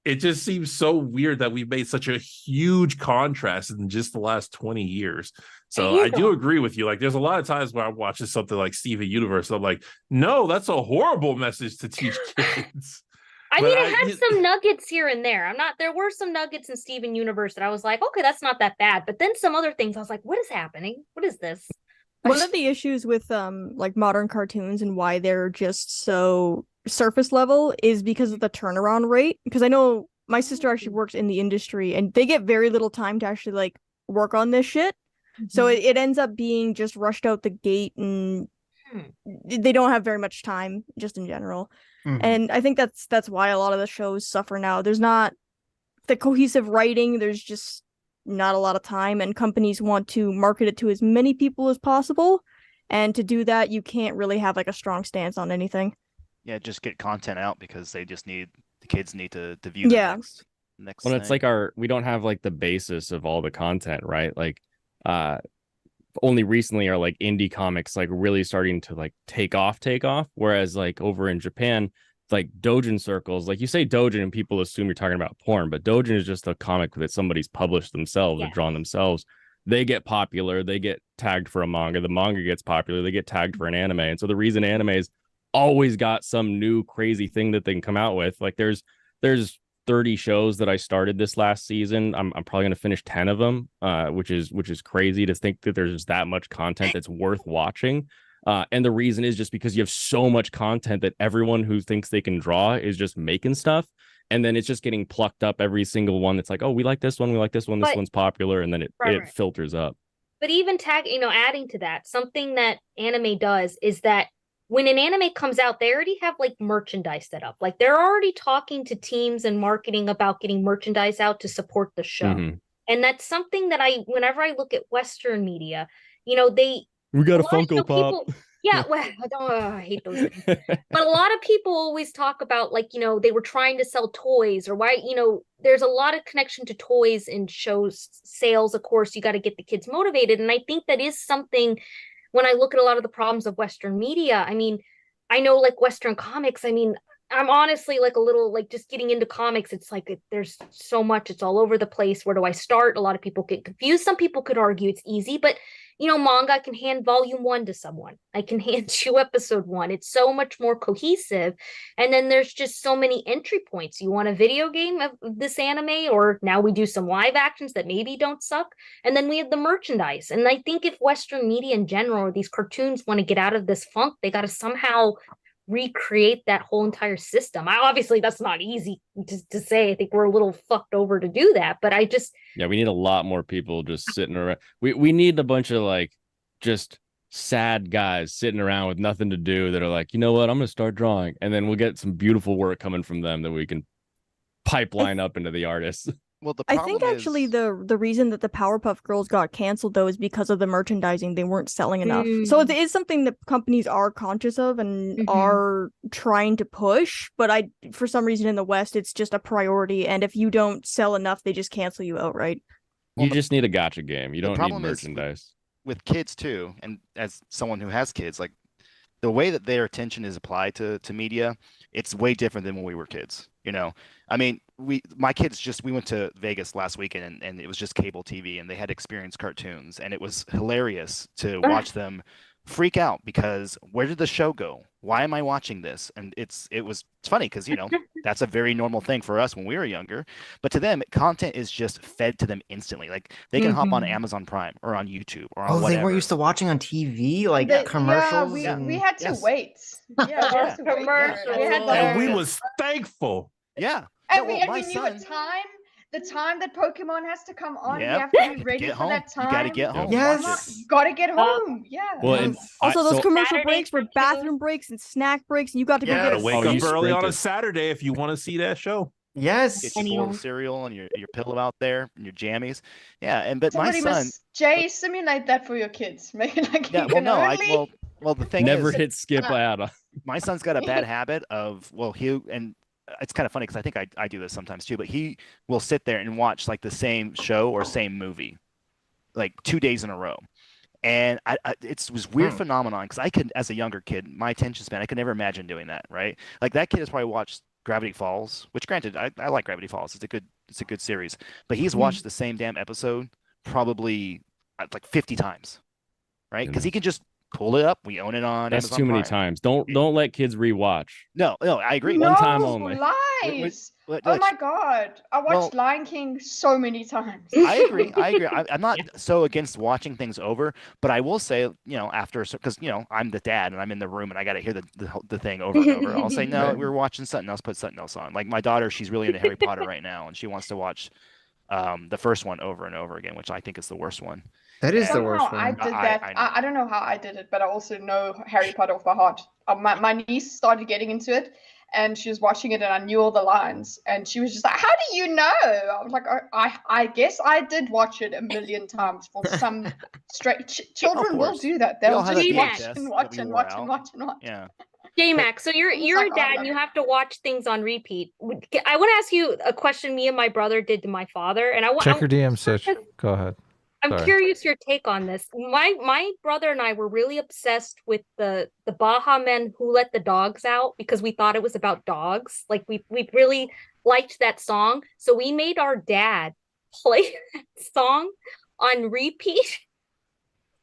it just seems so weird that we've made such a huge contrast in just the last 20 years. So I do agree with you. Like, there's a lot of times where I'm watching something like Steven Universe, and I'm like, no, that's a horrible message to teach kids. I mean, it has some nuggets here and there. There were some nuggets in Steven Universe that I was like, okay, that's not that bad. But then some other things I was like, what is happening? What is this? One of the issues with like modern cartoons and why they're just so surface level is because of the turnaround rate. Because I know my sister actually works in the industry, and they get very little time to actually like work on this shit. So it ends up being just rushed out the gate, and they don't have very much time just in general. And I think that's why a lot of the shows suffer now. There's not the cohesive writing. There's just not a lot of time, and companies want to market it to as many people as possible. And to do that, you can't really have like a strong stance on anything. Yeah, just get content out because the kids need to view the next well, thing. it's like we don't have like the basis of all the content, right? Like only recently are like indie comics like really starting to like take off, whereas like over in Japan, like doujin circles, like you say doujin and people assume you're talking about porn, but doujin is just a comic that somebody's published themselves or drawn themselves. They get popular, they get tagged for a manga, the manga gets popular, they get tagged for an anime. And so the reason anime's always got some new crazy thing that they can come out with, like there's 30 shows that I started this last season. I'm probably going to finish 10 of them, which is crazy to think that there's that much content that's worth watching. And the reason is just because you have so much content that everyone who thinks they can draw is just making stuff. And then it's just getting plucked up every single one. That's like, oh, we like this one. We like this one. This one's popular. And then it filters up. But even adding to that, something that anime does is that when an anime comes out, they already have like merchandise set up. Like they're already talking to teams and marketing about getting merchandise out to support the show. And that's something that whenever I look at Western media, we got a Funko Pop. I hate those things. But a lot of people always talk about like, they were trying to sell toys or why, there's a lot of connection to toys and shows sales. Of course, you got to get the kids motivated. And I think that is something when I look at a lot of the problems of Western media. I mean, I know like Western comics, I mean, I'm honestly like a little like just getting into comics. It's like there's so much, it's all over the place. Where do I start? A lot of people get confused. Some people could argue it's easy, but manga, I can hand volume 1 to someone. I can hand you episode 1. It's so much more cohesive. And then there's just so many entry points. You want a video game of this anime, or now we do some live actions that maybe don't suck. And then we have the merchandise. And I think if Western media in general, or these cartoons want to get out of this funk, they got to somehow recreate that whole entire system. Obviously that's not easy to say. I think we're a little fucked over to do that, but we need a lot more people just sitting around. We need a bunch of like just sad guys sitting around with nothing to do that are like, you know what, I'm gonna start drawing, and then we'll get some beautiful work coming from them that we can pipeline up into the artists. Well, I think actually the reason that the Powerpuff Girls got canceled though is because of the merchandising. They weren't selling enough. So it is something that companies are conscious of and are trying to push. But for some reason in the West, it's just a priority. And if you don't sell enough, they just cancel you outright. You just need a gotcha game. You don't need merchandise. With kids too, and as someone who has kids, like the way that their attention is applied to media, it's way different than when we were kids. You know, I mean, my kids we went to Vegas last weekend and it was just cable TV and they had Experience cartoons and it was hilarious to watch them freak out because where did the show go? Why am I watching this? And it's funny because you know that's a very normal thing for us when we were younger, but to them content is just fed to them instantly. Like they can hop on Amazon Prime or on YouTube or on whatever. They were used to watching on TV like commercials. Yeah, we had to wait. Yeah, we had to wait. Commercials. We had And we was thankful. Yeah. And No, we my knew son- the time that Pokemon has to come on. Yep. We have to be ready Get for home. that time. You gotta get home. Yes. Watch it. You gotta get home. Yeah. Well, and Also, those commercial Saturday breaks were bathroom breaks and snack breaks, and you got to go Yeah, get to a wake Oh, up you early on a sprinted. Saturday if you want to see that show. Yes. Get your bowl of cereal and your pillow out there and your jammies. Yeah, and but Somebody my son. must simulate that for your kids. Make it like Yeah, you can only. well the thing Never is, hit skip ad. my son's got a bad habit of it's kind of funny because I think I do this sometimes too, but he will sit there and watch like the same show or same movie like 2 days in a row. And it was weird phenomenon because I could, as a younger kid, my attention span, I could never imagine doing that, right? Like that kid has probably watched Gravity Falls, which granted, I like Gravity Falls. It's a good series, but he's watched the same damn episode probably like 50 times, right? Because he can just pull it up. We own it on That's Amazon too many Prime. times. Don't let kids rewatch. No, I agree. One time only. Lies. Oh my god. I watched Lion King so many times. I agree. I'm not so against watching things over, but I will say, you know, after because you know I'm the dad and I'm in the room and I got to hear the thing over and over. I'll say no, we were watching something else. Put something else on. Like my daughter, she's really into Harry Potter right now, and she wants to watch the first one over and over again, which I think is the worst one. That is the worst one. I did that. I don't know how I did it, but I also know Harry Potter off by heart. My niece started getting into it, and she was watching it, and I knew all the lines, and she was just like, "How do you know?" I was like, "I guess I did watch it a million times for some straight children will do that. They'll just watch and watch. Yeah. J-Max, so you're a dad and you have to watch things on repeat. I want to ask you a question me and my brother did to my father, and Check your DM, Sitch. Go ahead. I'm Sorry. curious your take on this. My brother and I were really obsessed with the Baha Men Who Let the Dogs Out because we thought it was about dogs. Like we really liked that song, so we made our dad play that song on repeat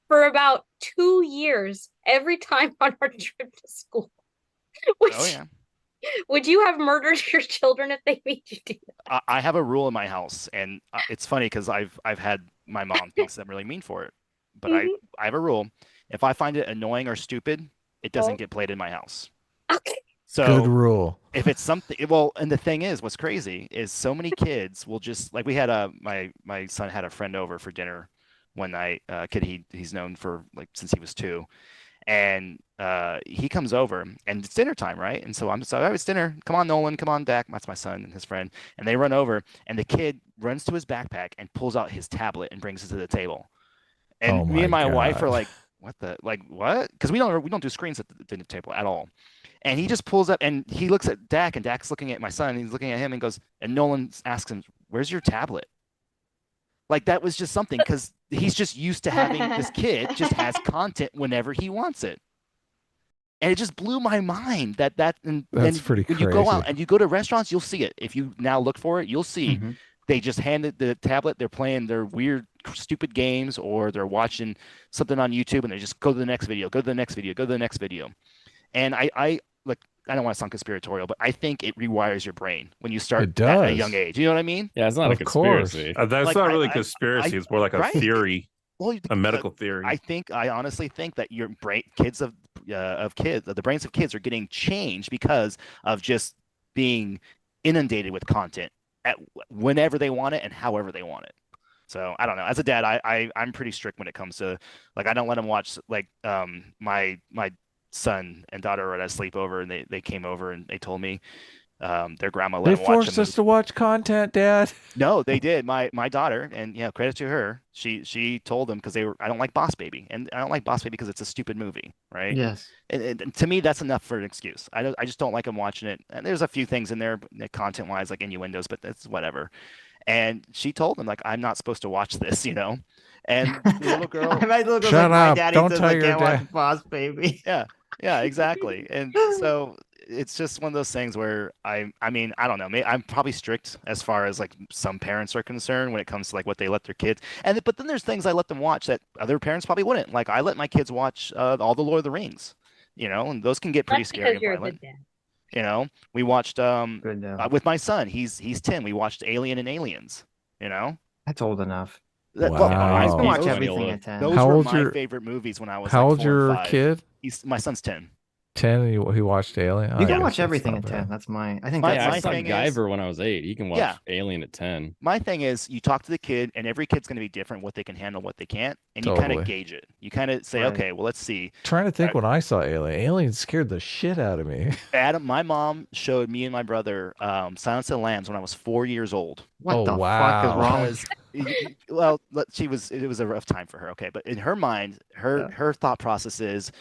for about 2 years every time on our trip to school. Would you have murdered your children if they made you do that? I have a rule in my house, and it's funny because I've had my mom thinks I'm really mean for it, but I have a rule: if I find it annoying or stupid, it doesn't get played in my house. Okay. So good rule. If it's something, well, and the thing is, what's crazy is so many kids will just like we had my son had a friend over for dinner one night. Kid he's known for like since he was 2. And he comes over and it's dinner time, right? And so it's dinner. Come on, Nolan. Come on, Dak. That's my son and his friend. And they run over and the kid runs to his backpack and pulls out his tablet and brings it to the table. And me and my wife are like, what? Because we don't do screens at the dinner table at all. And he just pulls up and he looks at Dak and Dak's looking at my son and he's looking at him and goes, and Nolan asks him, where's your tablet? Like that was just something because he's just used to having this kid just has content whenever he wants it. And it just blew my mind that's pretty crazy. You go out and you go to restaurants, you'll see it. If you now look for it, you'll see they just handed the tablet, they're playing their weird, stupid games, or they're watching something on YouTube and they just go to the next video, go to the next video, go to the next video. And I don't want to sound conspiratorial, but I think it rewires your brain when you start at a young age. You know what I mean? Yeah, it's not a conspiracy. That's Like, not really conspiracy. It's more like a theory, a medical theory. I honestly think that your brain, the brains of kids are getting changed because of just being inundated with content at whenever they want it and however they want it. So I don't know. As a dad, I'm pretty strict when it comes to like I don't let them watch like my son and daughter were at a sleepover and they came over and they told me their grandma let them watch. They forced us to watch content, Dad. No, they did. My daughter, and yeah, credit to her. She told them because I don't like Boss Baby, and I don't like Boss Baby because it's a stupid movie, right? Yes. And to me, that's enough for an excuse. I just don't like them watching it. And there's a few things in there, content wise, like innuendos, but that's whatever. And she told them like I'm not supposed to watch this, you know. And the little girl, Shut up! Don't tell your dad. Watch Boss Baby. Yeah, exactly. And so it's just one of those things where I mean, I don't know. I'm probably strict as far as like some parents are concerned when it comes to like what they let their kids. But then there's things I let them watch that other parents probably wouldn't. Like I let my kids watch all the Lord of the Rings, and those can get pretty scary and violent. We watched with my son. He's 10. We watched Alien and Aliens. That's old enough. Wow. I can watch everything at 10. Those were my favorite movies when I was. How like old's 4 and your 5. kid? My son's 10. 10, and he watched Alien. You can watch everything at 10. That's I think I that's saw Guyver when I was 8. He can watch Alien at 10. My thing is, you talk to the kid, and every kid's going to be different. What they can handle, what they can't, and you kind of gauge it. You kind of say, okay, well, let's see. Trying to think when I saw Alien. Alien scared the shit out of me. Adam, my mom showed me and my brother Silence of the Lambs when I was 4 years old. What the fuck is wrong with Well, it was a rough time for her. Okay, but in her mind, her thought process is,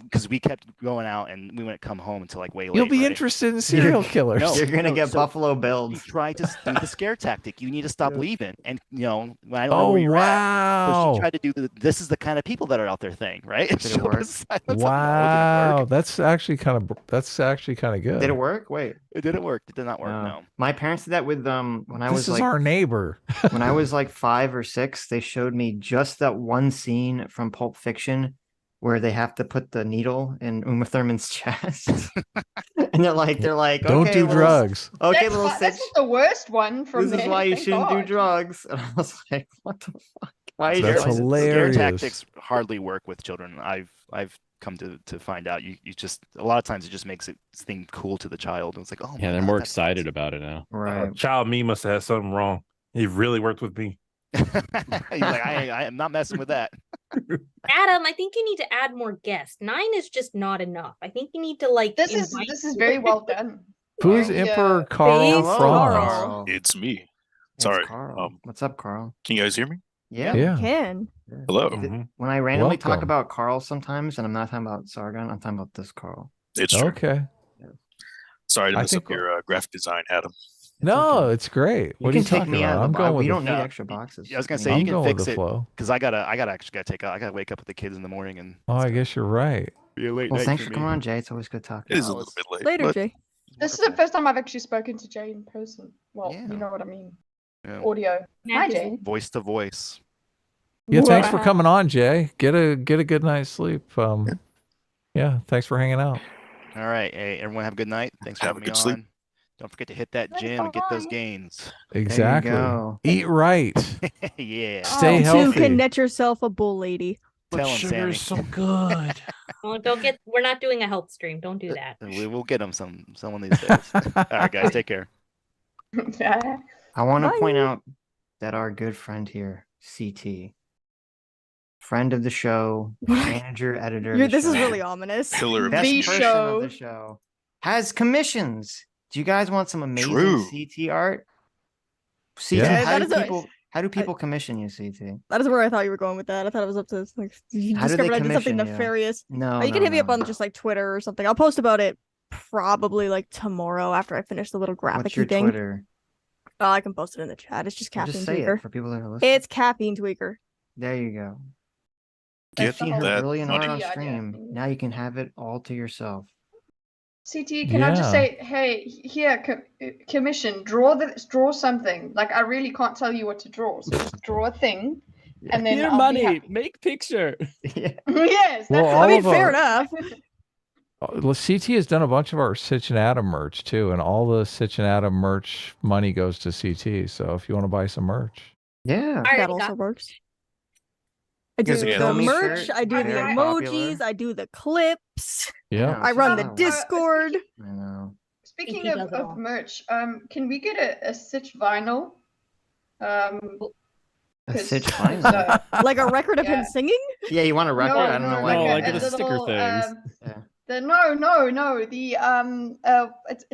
because we kept going out and we wouldn't come home until like way late. You'll be interested in serial killers. No, You're gonna get Buffalo Bills. You try to do the scare tactic. You need to stop leaving, and when I don't know Oh, where you're wow. at. So she tried to do this is the kind of people that are out there thing, right? Did it work? Wow, that's actually kind of good. Did it work? Wait, it didn't work. It did not work. No. My parents did that with when I was This is like our neighbor. when I was like 5 or 6. They showed me just that one scene from Pulp Fiction where they have to put the needle in Uma Thurman's chest, and they're like, don't okay, do drugs. Okay, little that's Sitch. not the worst one from This is there, why you thank shouldn't do God. drugs. And I was like, what the fuck? Why is That's your hilarious. Scare tactics hardly work with children. I've come to find out. You just a lot of times it just makes it seem cool to the child. It's like, oh yeah, they're more excited about it now. Right. Child me must have had something wrong. He really worked with me. He's like, I am not messing with that. Adam, I think you need to add more guests. 9 is just not enough. I think you need to like. This is very well done. Who's Emperor Carl Franz? It's me. It's Sorry. Carl. What's up, Carl? Can you guys hear me? Yeah. You can. Hello. When I randomly talk Welcome. about Carl sometimes, and I'm not talking about Sargon, I'm talking about this Carl. It's true. Okay. Sorry to I mess up think- your graphic design, Adam. No, it's great. What are you talking about? I'm going with We the don't need extra boxes. I was gonna say I'm you can going with fix the it flow. because I gotta take out. I gotta wake up with the kids in the morning and. Oh, I guess you're right. Be a late Well, night thanks for for me. coming on, Jay. It's always good talking. It is a little bit late. Later, but Jay. This is the first time I've actually spoken to Jay in person. Well, you know what I mean. Yeah. Audio. Hi, Jay. Voice to voice. Yeah, thanks for coming on, Jay. Get a good night's sleep. Yeah, thanks for hanging out. All right, hey, everyone, have a good night. Thanks for Have a having me good on. sleep. Don't forget to hit that gym and get those gains. Exactly. go. Eat right. Yeah. Stay You healthy. can net yourself a bull lady. Tell 'em, Sammy. good. Oh, don't get. We're not doing a health stream. Don't do that. We will get them some of these days. All right, guys, take care. I want to Bye. point out that our good friend here, CT, friend of the show, manager, editor. of the This is show, really ominous. Pillar. best The person show. of the show, has commissions. Do you guys want some amazing True. CT art? CT, Yeah. how do people commission you, CT? That is where I thought you were going with that. I thought it was up to like you How do they discovered I did something commission you? nefarious. No, You can no, hit me up no. on just like Twitter or something. I'll post about it probably like tomorrow after I finish the little graphic What's your thing. Twitter? Oh, I can post it in the chat. It's just Well, Caffeine just say Tweaker. it for people that are listening. It's Caffeine Tweaker. There you go. Get I've seen her that brilliant art money. on Yeah, stream. Now you can have it all to yourself. CT, can I just Yeah. say, hey, here, commission, draw something. Like I really can't tell you what to draw, so just draw a thing, and then Your I'll be money, happy. make picture. Yes, Well, that's all I mean, of fair our- enough. Well, CT has done a bunch of our Sitch and Adam merch too, and all the Sitch and Adam merch money goes to CT. So if you want to buy some merch, Yeah. I That already also got. works. I do There's a the Gummy merch, shirt, I do the very emojis, popular. I do the clips, yeah. I run the Uh, Discord. I know. Speaking he does it all. of merch, can we get a Sitch vinyl? A 'Cause- Sitch 'cause, vinyl. Like a record of him Yeah. singing? Yeah, you want a record? I don't know why. no, you like did the that. sticker things. Yeah. The no, the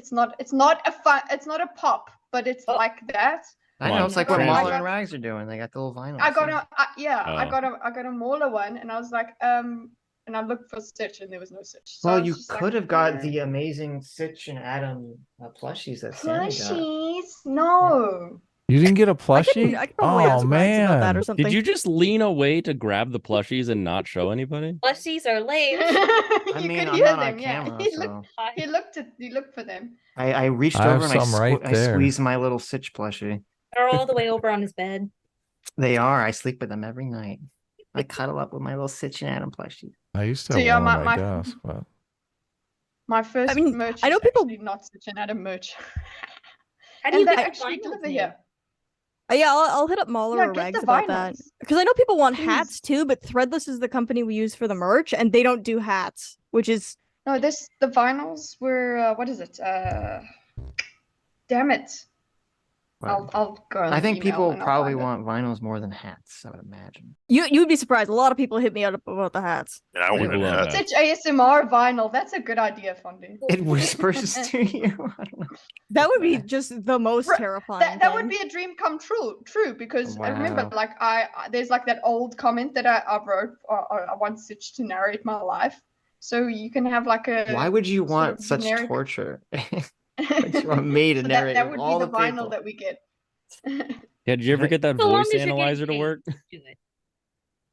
it's not a pop, but it's like that. I Come know on, it's like what Trans- Mahler and Rags are doing. They got the little vinyl. I got thing. I Oh. got a Mauler one, and I was like, and I looked for Stitch, and there was no Stitch. So I Well, was you just like, could have got the amazing Sitch and Adam plushies that Sammy got. plushies. No, You didn't get a plushie? I could probably ask Rags about that or something. Did you just lean away to grab the plushies and not show anybody? Plushies are lame. I mean, I'm not on camera, He so looked for them. I reached I have over and some right I there. squeezed my little Sitch plushie. They're all the way over on his bed. They are. I sleep with them every night. I cuddle up with my little Sitch and Adam plushie. I used to So, have yeah, one on my- my desk, but My first merch I know is people- actually not such an Adam merch. How do you and they get actually vinyls deliver made? here. Yeah, I'll hit up Mahler Yeah, or get Rags the about that. vinyls. Because I know people want Please. hats too, but Threadless is the company we use for the merch, and they don't do hats, which is No, the vinyls were what is it? Damn it. I'll go on I the think email people and I'll probably find it. want vinyls more than hats, I would imagine. you'd be surprised. A lot of people hit me up about the hats. Yeah, I wanted that. Such ASMR vinyl. That's a good idea, Fondy. It whispers to you. I don't know. That would be just the most terrifying. That would be a dream come true because I remember Wow. like I there's like that old comment that I wrote I want Sitch to narrate my life. So you can have like a Why would you sort want of such generic- torture? Would you want me to So narrate that would all be the the vinyl people? that we get. Yeah, did you ever get that So long voice as you're getting analyzer to paid work? to do it.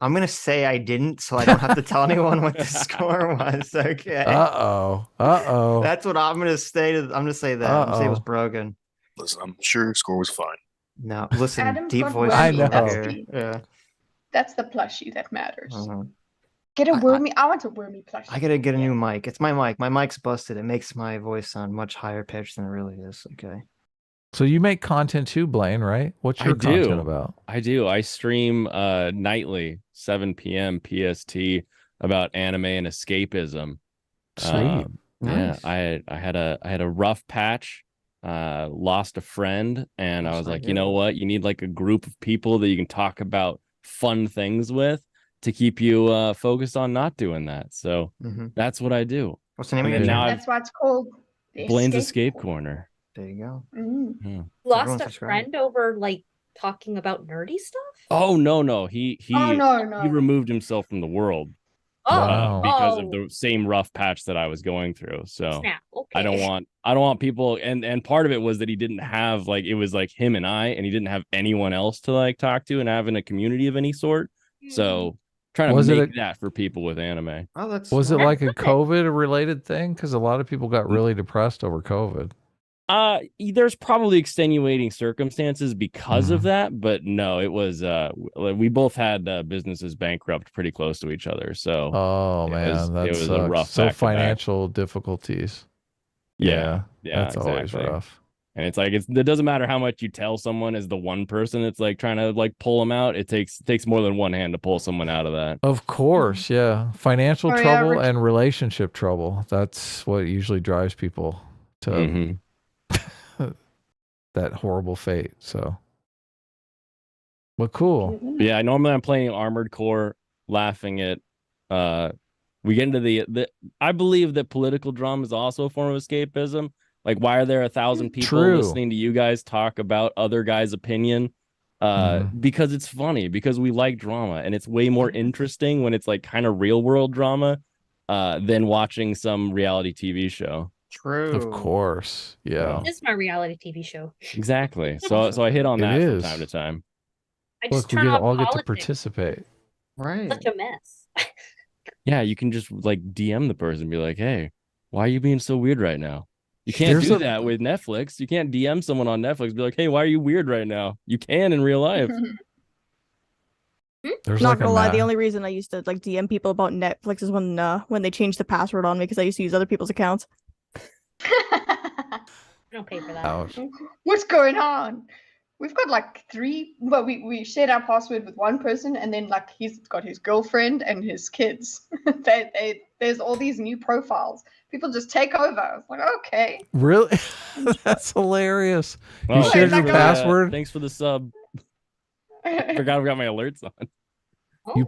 I'm gonna say I didn't, so I don't have to tell anyone what the score was. Okay. Uh-oh. That's what I'm gonna say. I'm gonna say that. I'm gonna say it was Uh-oh. broken. Listen, I'm sure your score was fine. No, listen, Adam's deep got voice. wormy, I know. That's Here. the, Yeah. that's the plushie that matters. Uh-huh. Get a wormy. I want a wormy plushie. I gotta get a new mic. It's my mic. My mic's busted. It makes my voice sound much higher pitched than it really is. Okay. So you make content too, Blaine, right? What's your content about? I do. I stream nightly, 7 p.m. PST, about anime and escapism. Sweet. Yeah, Nice. I had a rough patch, lost a friend, and I was sorry like, to you hear know that. what? You need like a group of people that you can talk about fun things with to keep you focused on not doing that. So Mhm. that's what I do. What's the name of And your now channel? That's why it's called the Blaine's Escape Corner. There you go. Mm. Yeah. Lost Everyone a subscribe. friend over like talking about nerdy stuff? Oh no, he Oh no. he removed himself from the world Oh, Wow. because of the same rough patch that I was going through. So snap. Okay. I don't want people, and part of it was that he didn't have like, it was like him and I, and he didn't have anyone else to like talk to and have in a community of any sort. So trying to Was it make that for people with anime. Oh, that's. Was it smart. like a COVID related thing? Because a lot of people got really depressed over COVID. There's probably extenuating circumstances because of that, but no, it was we both had businesses bankrupt pretty close to each other. So Oh it man, was, that it was sucks. a rough So back-to-back. financial difficulties. Yeah, that's always exactly. rough. And it's like, it doesn't matter how much you tell someone as the one person that's like trying to like pull them out. It takes more than one hand to pull someone out of that. Of course, yeah. Financial Oh, yeah, trouble Rich- and relationship trouble. That's what usually drives people to Mhm. that horrible fate. So, but cool. Yeah, normally I'm playing Armored Core, laughing at we get into the I believe that political drama is also a form of escapism. Like, why are there 1,000 people True. listening to you guys talk about other guys' opinion? Because it's funny, because we like drama, and it's way more interesting when it's like kind of real world drama than watching some reality TV show. True. Of course. Yeah. This is my reality TV show. Exactly. So I hit on It that is. from time to time. I just Look, we turn on all get to politics. participate. Right. Such a mess. Yeah, you can just like DM the person and be like, hey, why are you being so weird right now? You can't There's do a- that with Netflix. You can't DM someone on Netflix and be like, hey, why are you weird right now? You can in real life. There's Not like gonna a lie, ma- the only reason I used to like DM people about Netflix is when they changed the password on me because I used to use other people's accounts. I don't pay for that. Ouch. What's going on? We've got like three. Well, we shared our password with one person, and then like he's got his girlfriend and his kids. There's all these new profiles. People just take over. It's like, okay. Really? That's hilarious. You Oh, shared thanks your for the- password. Thanks for the sub. Forgot I've got my alerts on. You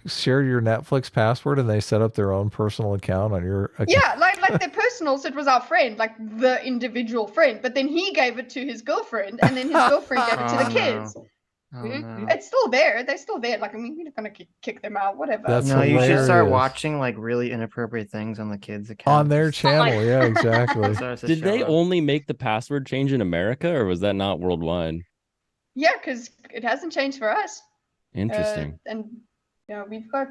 shared your Netflix password and they set up their own personal account on your account. Yeah, like their personals. It was our friend, like the individual friend. But then he gave it to his girlfriend, and then his girlfriend gave it to the Oh, kids. no. Oh, no. It's still there. They're still there. Like, I mean, we're not gonna kick them out. Whatever. No, you should start watching like really inappropriate things on the kids' account. On their channel, yeah, exactly. Did they only make the password change in America, or was that not worldwide? Yeah, because it hasn't changed for us. Interesting. And we've got.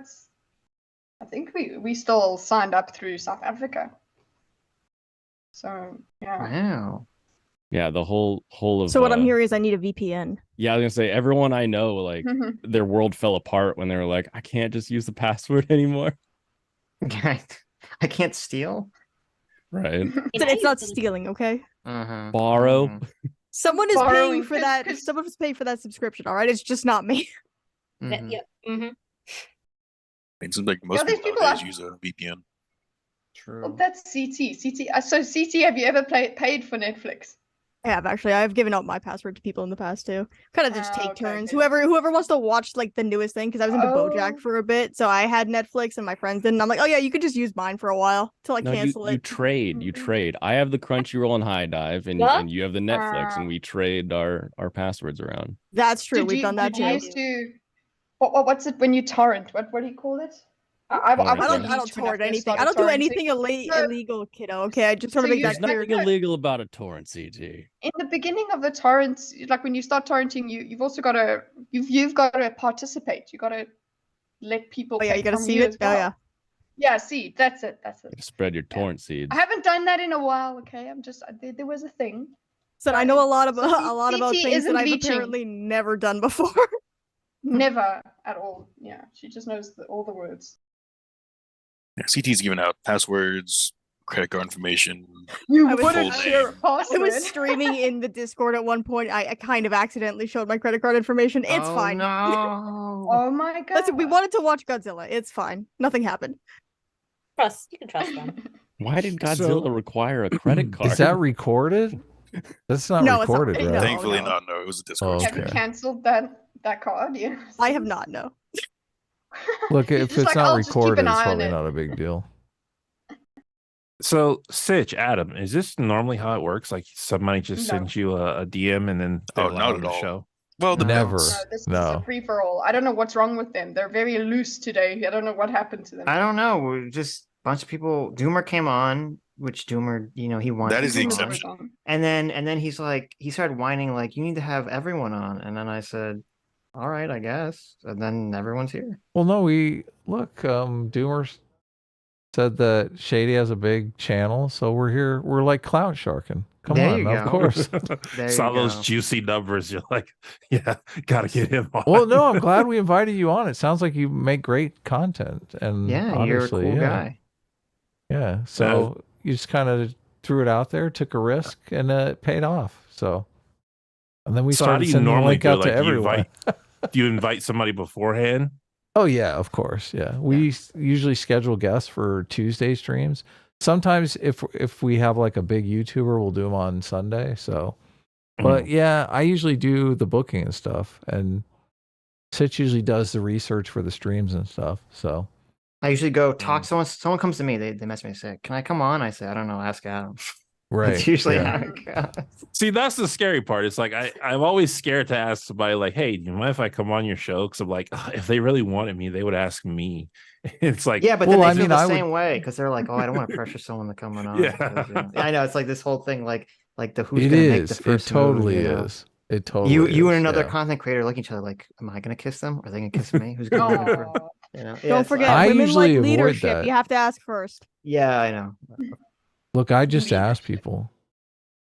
I think we still signed up through South Africa. So yeah. Wow. Yeah, the whole of. So what I'm hearing is I need a VPN. Yeah, I was gonna say everyone I know, like their world fell apart when they were like, I can't just use the password anymore. I can't steal. Right. It's not stealing, okay? Borrow. Someone is Borrowing, paying for that. Someone is paying for that subscription. All right, it's just not me. Yeah. It seems like most people nowadays use a VPN. True. Well, that's CT. So CT, have you ever paid for Netflix? I have actually. I've given out my password to people in the past too. Kind of just take turns. Whoever wants to watch like the newest thing, because I was into BoJack for a bit, so I had Netflix and my friends didn't. I'm like, oh yeah, you could just use mine for a while till I cancel it. You trade. I have the Crunchyroll and High Dive, and you have the Netflix, and we trade our passwords around. That's true. We've done that too. What's it when you torrent? What do you call it? I don't torrent anything. I don't do anything illegal, kiddo. Okay, I just want to make that clear. There's nothing illegal about a torrent, CT. In the beginning of the torrents, like when you start torrenting, you've also got to participate. You got to let people. Oh yeah, you got to see it. Oh yeah. Yeah, see, that's it. Spread your torrent seeds. I haven't done that in a while. Okay, I'm just there was a thing. So I know a lot about CT things that I've bleaching. apparently never done before. Never at all. Yeah, she just knows all the words. Yeah, CT's giving out passwords, credit card information. You wouldn't share a password. I was streaming in the Discord at one point. I kind of accidentally showed my credit card information. It's fine. No. Oh my god. Listen, we wanted to watch Godzilla. It's fine. Nothing happened. You can trust them. Why did Godzilla require a credit card? Is that recorded? That's not recorded, right? No, Thankfully not. No, it was a Discord. Have you cancelled that card? Yeah. I have not. No. Look, if Just it's like, not I'll just keep recorded, an it's eye on probably it. not a big deal. So, Sitch, Adam, is this normally how it works? Like somebody just sends you a DM and then they're not on at the all. show? Well, Never. This is a free for all. I don't know what's wrong with them. They're very loose today. I don't know what happened to them. I don't know. We're just a bunch of people. Doomer came on, which Doomer, he wanted. That is the to exception. And then he started whining like, you need to have everyone on. And then I said, all right, I guess. And then everyone's here. Well, no, Doomer said that Shady has a big channel, so we're here. We're like clout sharking. Come There on, you of go. course. There Saw you those go. juicy numbers. You're like, yeah, gotta get him on. Well, no, I'm glad we invited you on. It sounds like you make great content, and Yeah, you're a cool guy. Yeah, so you just kind of threw it out there, took a risk, and it paid off. So, and then we So how started do you sending the normally link do? out Like, to do you everyone. do you invite somebody beforehand? Oh yeah, of course. Yeah. We usually schedule guests for Tuesday streams. Sometimes if we have like a big YouTuber, we'll do them on Sunday. So, but yeah, I usually do the booking and stuff, and Sitch usually does the research for the streams and stuff. So I usually go talk to someone. Someone comes to me. They message me and say, can I come on? I say, I don't know. Ask Adam. right. That's usually yeah. how it goes. See, that's the scary part. It's like I'm always scared to ask somebody like, hey, do you mind if I come on your show? Because I'm like, if they really wanted me, they would ask me. It's like, Yeah, but then they feel the same way because they're like, oh, I don't want to pressure someone to come on. Yeah. because, I know it's like this whole thing, like the who's It gonna make is. the It first totally move, you know? is. It totally. You is, and another yeah. content creator look at each other like, am I gonna kiss them? Are they gonna kiss me? Who's gonna move first? You know? Yeah, Don't it's forget, I women usually like avoid leadership. that. You have to ask first. Yeah, I know. Look, I just ask people.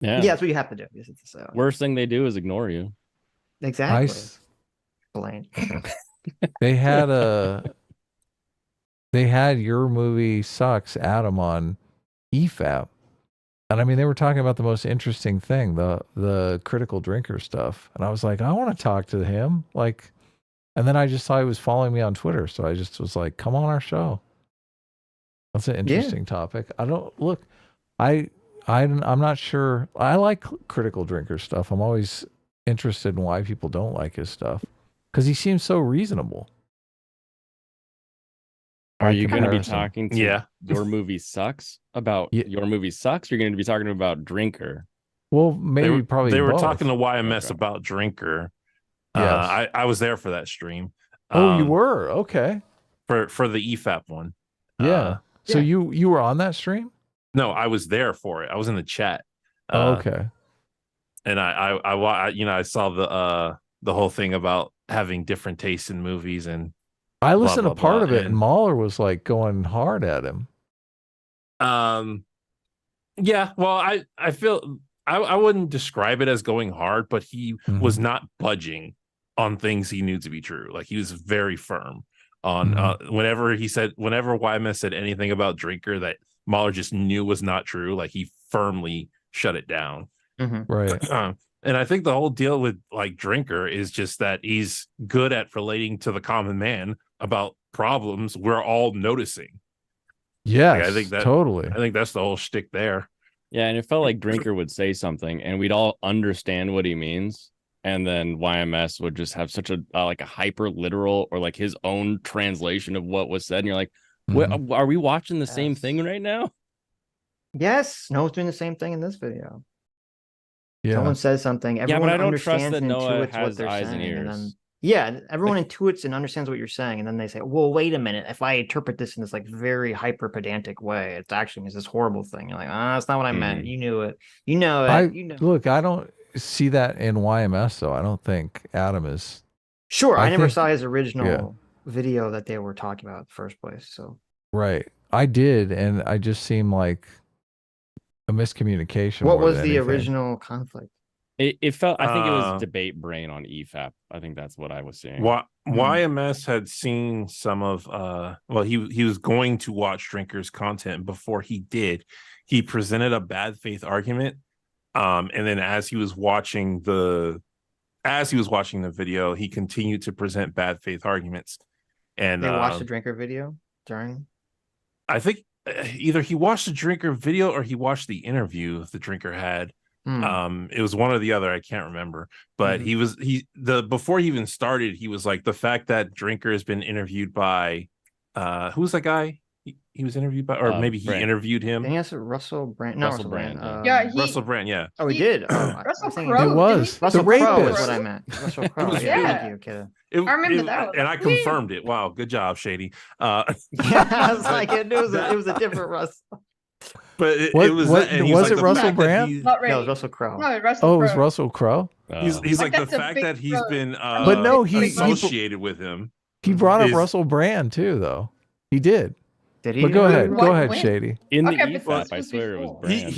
Yeah. Yeah, that's what you have to do. Yes, it's so. Worst thing they do is ignore you. Exactly. Blaine. They had Your Movie Sucks Adam on EFAP. And I mean, they were talking about the most interesting thing, the critical drinker stuff. And I was like, I want to talk to him. Like, and then I just saw he was following me on Twitter. So I just was like, come on our show. That's an interesting topic. I'm not sure. I like critical drinker stuff. I'm always interested in why people don't like his stuff. Because he seems so reasonable. Are you going to be comparison. talking to Your Movie Sucks about Your Movie Sucks? Or you're going to be talking about Drinker? Well, maybe probably they were both. talking to YMS about Drinker. Yes. I was there for that stream. Oh, you were? Okay. For the EFAP one. Yeah. So you were on that stream? No, I was there for it. I was in the chat. Okay. And I saw the whole thing about having different tastes in movies, and I listened blah, to part blah, of it, and Mahler was like going hard at him. Yeah, well, I feel I wouldn't describe it as going hard, but he was not budging on things he knew to be true. Like, he was very firm on whenever YMS said anything about Drinker that Mahler just knew was not true, like, he firmly shut it down. Right. And I think the whole deal with like Drinker is just that he's good at relating to the common man about problems we're all noticing. Yes, Like, I think totally. I think that's the whole shtick there. Yeah, and it felt like Drinker would say something, and we'd all understand what he means, and then YMS would just have such a like a hyper literal or like his own translation of what was said, and you're like, are we watching the same thing right now? Yes, Noah's doing the same thing in this video. Yeah. Someone says something, everyone but I don't trust understands that and Noah intuits has what they're eyes saying. and And ears. then, yeah, everyone intuits and understands what you're saying, and then they say, well, wait a minute, if I interpret this in this like very hyper pedantic way, it actually means this horrible thing. You're like, that's not what I meant. You knew it. You know it. Look, I don't see that in YMS though. I don't think Adam is. Sure, I never think- saw his original video that they were talking about in the first place. So Right. I did, and I just seemed like a miscommunication. what more was than the anything. original conflict? It felt, I think it was debate brain on EFAP. I think that's what I was seeing. YMS had seen some of well, he was going to watch Drinker's content. Before he did, he presented a bad faith argument, and then as he was watching the video, he continued to present bad faith arguments. And They watched the Drinker video during. I think either he watched the Drinker video or he watched the interview the Drinker had. It was one or the other, I can't remember, but before he even started, he was like, the fact that Drinker has been interviewed by who's that guy he was interviewed by, or maybe he interviewed him. Didn't he ask Russell Brand? No, Russell Brand. Russell Brand, yeah. Oh, he did. Russell Crowe. Crowe. It was Russell the Crowe rapist. is what I meant. Russell Crowe. Yeah. Thank you, kiddo. I remember that one. And I confirmed it. Wow, good job, Shady. Yeah, I was like, it was a different Russell. But it What- was what- that, and he was like, it the Russell fact that Brand? he's- Not really. No, it was Russell Crowe. No, Russell Oh, it was Crowe. Russell Crowe. He's Like, like the that's a fact big that he's pro. been But no, he associated with him. He brought up is- Russell Brand too, though. He did. Did he? But go ahead. What- Go ahead, when? Shady. In the Okay, but EFAP, this I was swear it was before. Brand.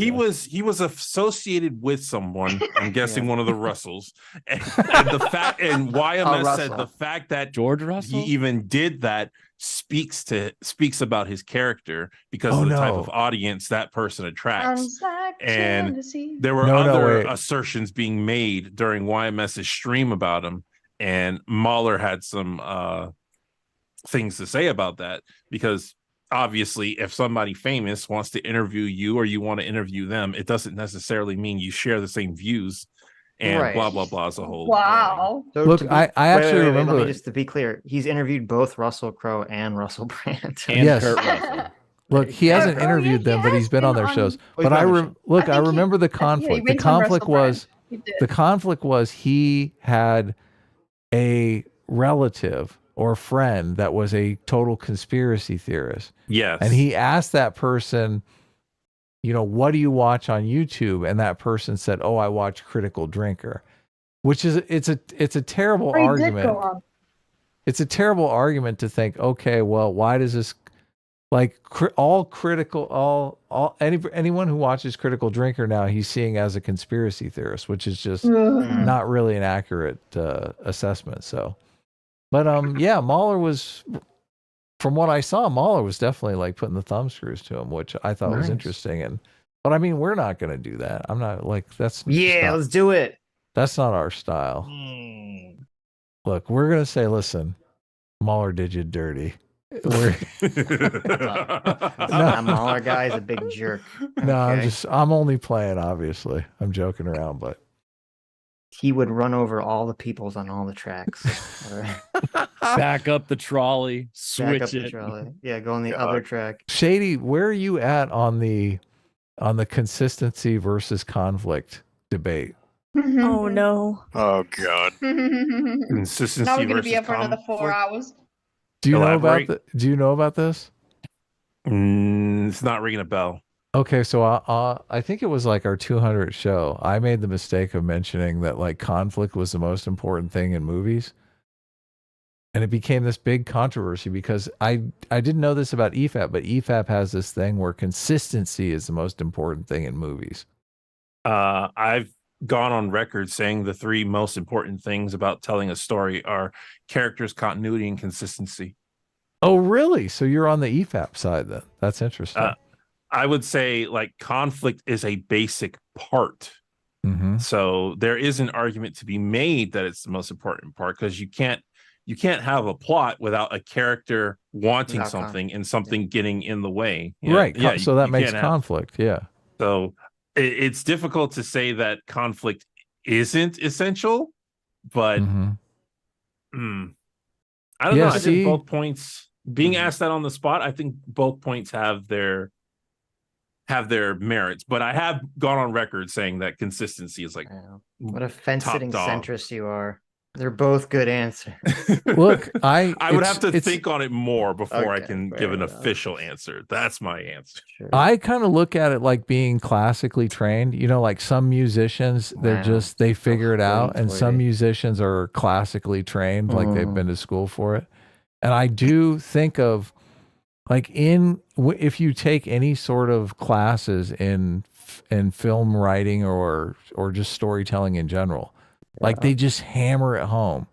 He was associated with someone. I'm guessing one of the Russells, and the fact and YMS said Russell. the fact that George Russell. he even did that speaks about his character because Oh, of the type no. of audience that person attracts. Sounds like And jealousy. There were No, other wait. assertions being made during YMS's stream about him, and Mahler had some things to say about that, because obviously if somebody famous wants to interview you or you want to interview them, it doesn't necessarily mean you share the same views, and Right. blah blah blah as a whole. Wow. So Look, to be- I actually remember- Let me just to be clear, he's interviewed both Russell Crowe and Russell Brand. And Yes. Kurt Russell. Look, he hasn't yeah, interviewed he them, but has he's been on their been shows. on- But he's I been on the look, I think he- remember the yeah, he conflict. The went on conflict Russell was Brand. He did. the conflict was he had a relative or friend that was a total conspiracy theorist. Yes. And he asked that person, you know, what do you watch on YouTube? And that person said, oh, I watch Critical Drinker, which is, it's a terrible Or he did argument. go on. It's a terrible argument to think, okay, well, why does this, like anyone who watches Critical Drinker now, he's seeing as a conspiracy theorist, which is just not really an accurate assessment. So, but yeah, Mahler was, from what I saw, Mahler was definitely like putting the thumb screws to him, which I thought was Nice. interesting. But I mean, we're not going to do that. I'm not like, that's Yeah, not, let's do it. that's not our style. Look, we're going to say, listen, Mahler did you dirty. We're, That Mahler guy is a big jerk. no, Okay? I'm only playing, obviously. I'm joking around, but He would run over all the peoples on all the tracks. Back up the trolley, Back switch up the it. trolley. Yeah, go on the other track. Shady, where are you at on the consistency versus conflict debate? Oh no. Oh god. Consistency Now we're going to versus be here for another 4 conflict. hours. Do you know about Elaborate. Do you know about this? It's not ringing a bell. Okay, so I think it was like our 200th show. I made the mistake of mentioning that like conflict was the most important thing in movies. And it became this big controversy because I didn't know this about EFAP, but EFAP has this thing where consistency is the most important thing in movies. I've gone on record saying the 3 most important things about telling a story are characters, continuity, and consistency. Oh, really? So you're on the EFAP side then? That's interesting. I would say like conflict is a basic part. Mm-hmm. So there is an argument to be made that it's the most important part because you can't have a plot without a character wanting something and something getting in the way. Right. Yeah. So that makes conflict. Yeah. So it's difficult to say that conflict isn't essential, but I don't know. I think both points being asked that on the spot, I think both points have their merits, but I have gone on record saying that consistency is like what a fence-sitting top dog. centrist you are. They're both good answers. Look, I would have to think on it more before I Okay, can fair give an enough. official answer. That's my answer. I kind of look at it like being classically trained. You know, like some musicians, they're just they figure it out, and some musicians are classically trained, like they've been to school for it. And I do think of like if you take any sort of classes in film writing or just storytelling in general, like they just hammer it home,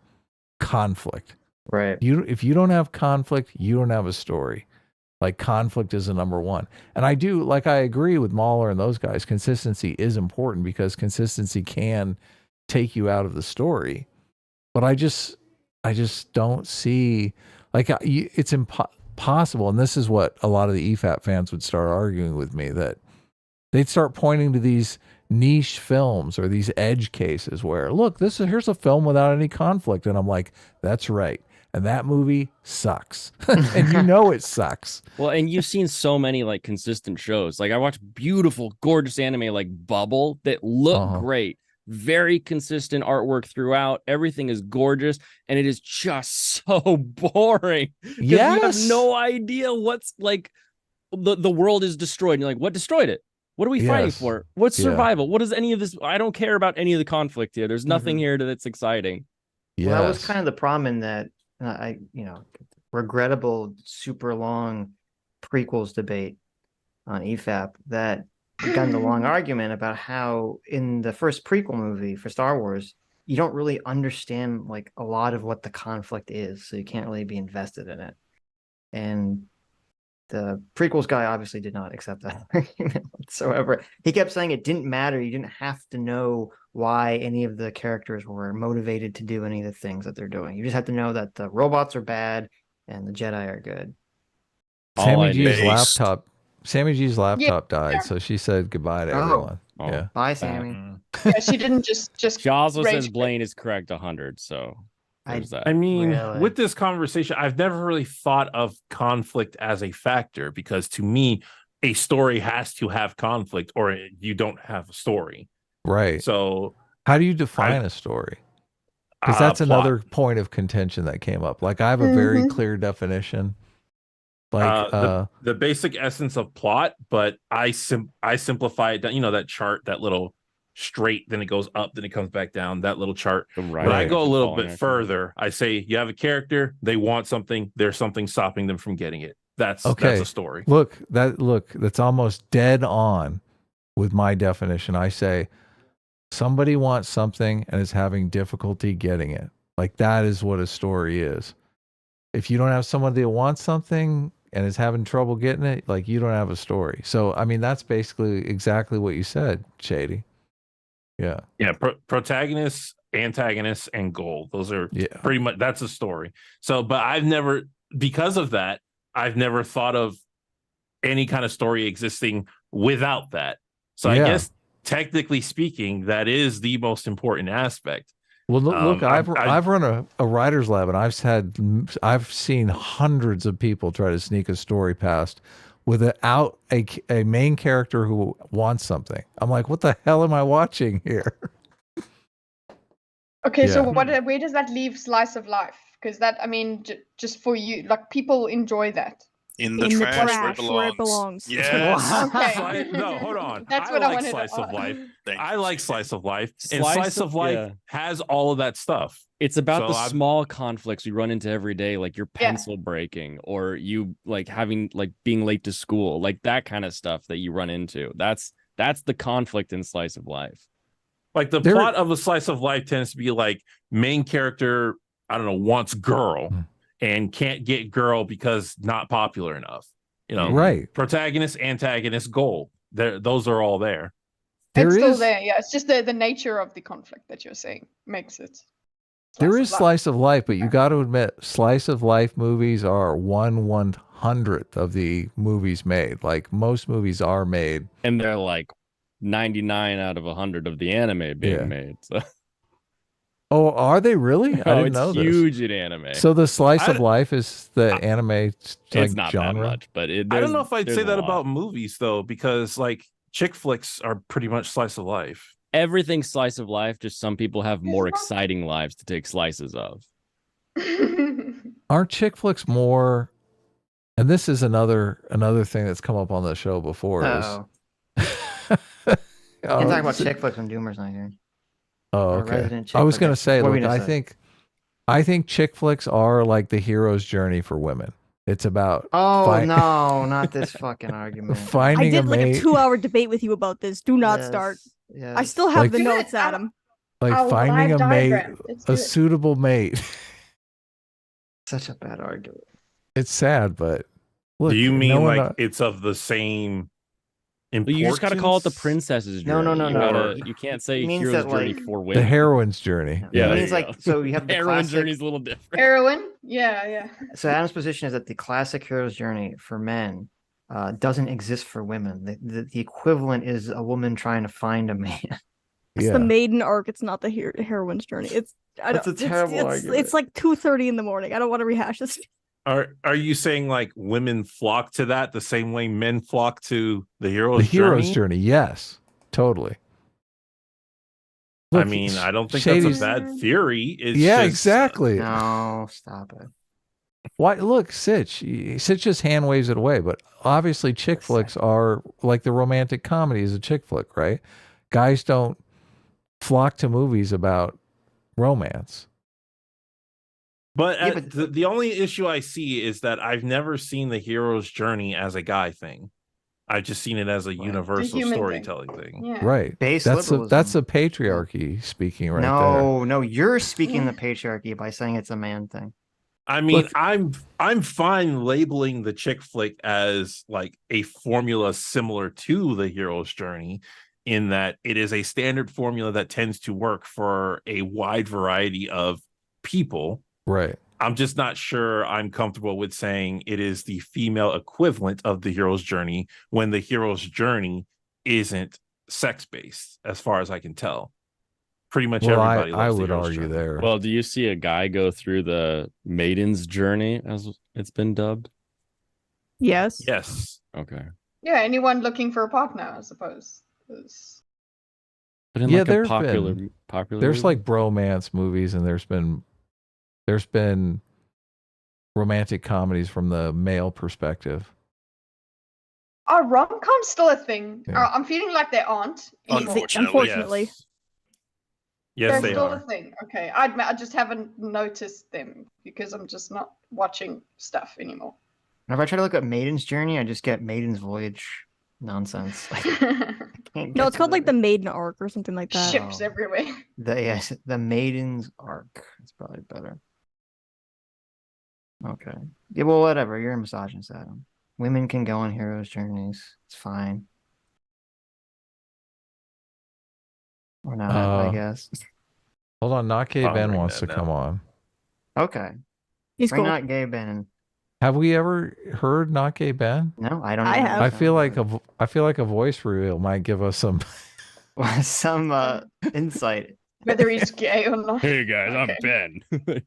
conflict. Right. If you don't have conflict, you don't have a story. Like conflict is the number one. And I agree with Mahler and those guys. Consistency is important because consistency can take you out of the story. But I just don't see like it's impossible. And this is what a lot of the EFAP fans would start arguing with me, that they'd start pointing to these niche films or these edge cases where, look, here's a film without any conflict. And I'm like, that's right. And that movie sucks. And you know it sucks. Well, and you've seen so many like consistent shows. Like I watched beautiful, gorgeous anime like Bubble that look great. Very consistent artwork throughout. Everything is gorgeous. And it is just so boring. You have no idea what's like the world is destroyed. And you're like, what destroyed it? What are we fighting for? What's survival? What is any of this? I don't care about any of the conflict here. There's nothing here that's exciting. Well, that was kind of the problem in that regrettable, super long prequels debate on EFAP that began the long argument about how in the first prequel movie for Star Wars, you don't really understand like a lot of what the conflict is. So you can't really be invested in it. And the prequels guy obviously did not accept that argument whatsoever. He kept saying it didn't matter. You didn't have to know why any of the characters were motivated to do any of the things that they're doing. You just have to know that the robots are bad and the Jedi are good. Sammy G's laptop died, so she said goodbye to everyone. Yeah. Bye, Sammy. Yeah, she didn't just She also rage says quit. Blaine is correct 100, so there's that. I mean, with this conversation, I've never really thought of conflict as a factor because to me, a story has to have conflict or you don't have a story. Right. So how do you define a story? Because that's plot. another point of contention that came up. Like I have a very clear definition. Like the basic essence of plot, but I simplify it. You know, that chart, that little straight, then it goes up, then it comes back down, that little chart. But I go a little bit further. I say you have a character, they want something, there's something stopping them from getting it. That's a story. Look, that's almost dead on with my definition. I say somebody wants something and is having difficulty getting it. Like that is what a story is. If you don't have somebody that wants something and is having trouble getting it, like you don't have a story. So, I mean, that's basically exactly what you said, Shady. Yeah. Yeah. Protagonists, antagonists, and goal. Those are pretty much, that's a story. So, but because of that, I've never thought of any kind of story existing without that. So I guess technically speaking, that is the most important aspect. Well, look, I've run a writer's lab, and I've seen hundreds of people try to sneak a story past without a main character who wants something. I'm like, what the hell am I watching here? Okay, so Yeah. where does that leave slice of life? Because that, I mean, just for you, like people enjoy that. In the trash, where it belongs. Yes. Okay. No, hold on. That's I what I like wanted to slice of ask. life. Thank I like slice of life, and Slice slice of- of life yeah. has all of that stuff. It's about So the I'm- small conflicts we run into every day, like your pencil breaking or you like having like being late to school, like that kind of stuff that you run into. That's the conflict in slice of life. Like the plot of a slice of life tends to be like main character, I don't know, wants girl and can't get girl because not popular enough. You know, Right. Protagonist, antagonist, goal. Those are all there. It's still there, yeah. It's just the nature of the conflict that you're saying makes it. There is slice of life, but you got to admit, slice of life movies are 1/100th of the movies made. Like most movies are made, and they're like 99 out of 100 of the anime being made. So. Oh, are they really? I didn't it's know this. huge in anime. So the slice of life is the anime like not genre. that much, but I don't know if I'd say that about movies though, because like chick flicks are pretty much slice of life. Everything slice of life, just some people have more exciting lives to take slices of. Aren't chick flicks more? And this is another thing that's come up on the show before. Uh-oh. Can't talk about chick flicks when Doomer's not here. Oh, Our okay. resident chick I was flick gonna expert. say, What were look, you gonna I say? think chick flicks are like the hero's journey for women. It's about Oh no, not this fucking argument. finding I did a like mate, a 2-hour debate with you about this. Do not Yes, start. yes. I still have Like- the notes, Adam. like I'll finding a live mate, diagram. Let's do a it. suitable mate. Such a bad argument. It's sad, but look, Do you mean no one, like it's of the same But importance? you just got to call it the princess's journey. You can't say It means hero's that, journey like- for the women. heroine's journey? Yeah, it there means you like go. so you have the Heroine classic. journey's a little different. Heroine? Yeah. So Adam's position is that the classic hero's journey for men doesn't exist for women. The equivalent is a woman trying to find a man. It's the maiden arc. It's not the heroine's journey. That's a terrible argument. It's like 2:30 in the morning. I don't want to rehash this. Are you saying like women flock to that the same way men flock to the hero's The hero's journey? journey, yes, totally. I Look, mean, I don't think Shady's- that's a bad theory. It's yeah, just, exactly. No, stop it. Why? Look, Sitch just hand waves it away. But obviously, chick flicks are like the romantic comedy is a chick flick, right? Guys don't flock to movies about romance. But, Yeah, but- the only issue I see is that I've never seen the hero's journey as a guy thing. I've just seen it as a universal human thing. storytelling thing. Yeah. Right. Base That's liberalism. a patriarchy speaking right there. No, you're speaking the patriarchy by saying it's a man thing. I mean, Look- I'm fine labeling the chick flick as like a formula similar to the hero's journey, in that it is a standard formula that tends to work for a wide variety of people. Right. I'm just not sure I'm comfortable with saying it is the female equivalent of the hero's journey when the hero's journey isn't sex-based, as far as I can tell. Pretty much Well, everybody I loves the would hero's argue journey. there. Well, do you see a guy go through the maiden's journey, as it's been dubbed? Yes. Yes. Okay. Yeah, anyone looking for a partner, I suppose. 'Cause- But in Yeah, like a there's popular been- popular There's movie? like bromance movies, and there's been romantic comedies from the male perspective. Are rom-coms still a thing? Yeah. I'm feeling like they aren't anymore. Unfortunately. Yes, They're they still are. a thing. Okay, I just haven't noticed them because I'm just not watching stuff anymore. And if I try to look up Maiden's Journey, I just get Maiden's Voyage nonsense. No, it's called like the maiden arc or something like that. Ships everywhere. The Maiden's Arc. It's probably better. Okay. Yeah, well, whatever. You're a misogynist, Adam. Women can go on heroes' journeys. It's fine. Or not, I guess. Hold on, not gay I'll Ben bring wants that to come on. Okay. He's Bring cool. not gay Ben. Have we ever heard not gay Ben? No, I don't. I even have. know I that. feel like a voice reveal might give us some. some insight. Whether he's gay or not. Hey guys, Okay. I'm Ben.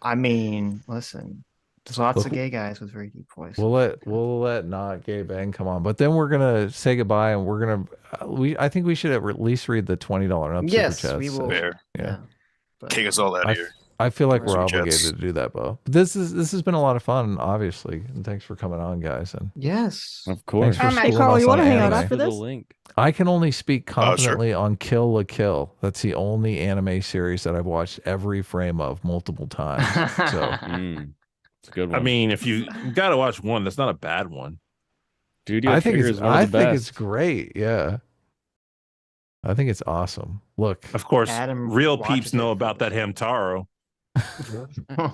I mean, listen, There's lots of gay guys with very deep voices. We'll let not gay Ben come on, but then we're gonna say goodbye, and we're gonna I think we should at least read the $20 and up Yes, super chats. we will. Fair. Yeah. Take us all out of here. I feel like we're Super obligated chats. to do that, Bo. But this has been a lot of fun, obviously, and thanks for coming on, guys. And yes, of course. Thanks for Hey, schooling Carl, us you want on to hang out anime. after this? Link. I can only speak sure. confidently on Kill la Kill. That's the only anime series that I've watched every frame of multiple times. So it's a good one. I mean, if you got to watch one, that's not a bad one. Dude, I think it's great. Yeah. I think it's awesome. Look, Of course, Adam real watches peeps know about that Hamtaro.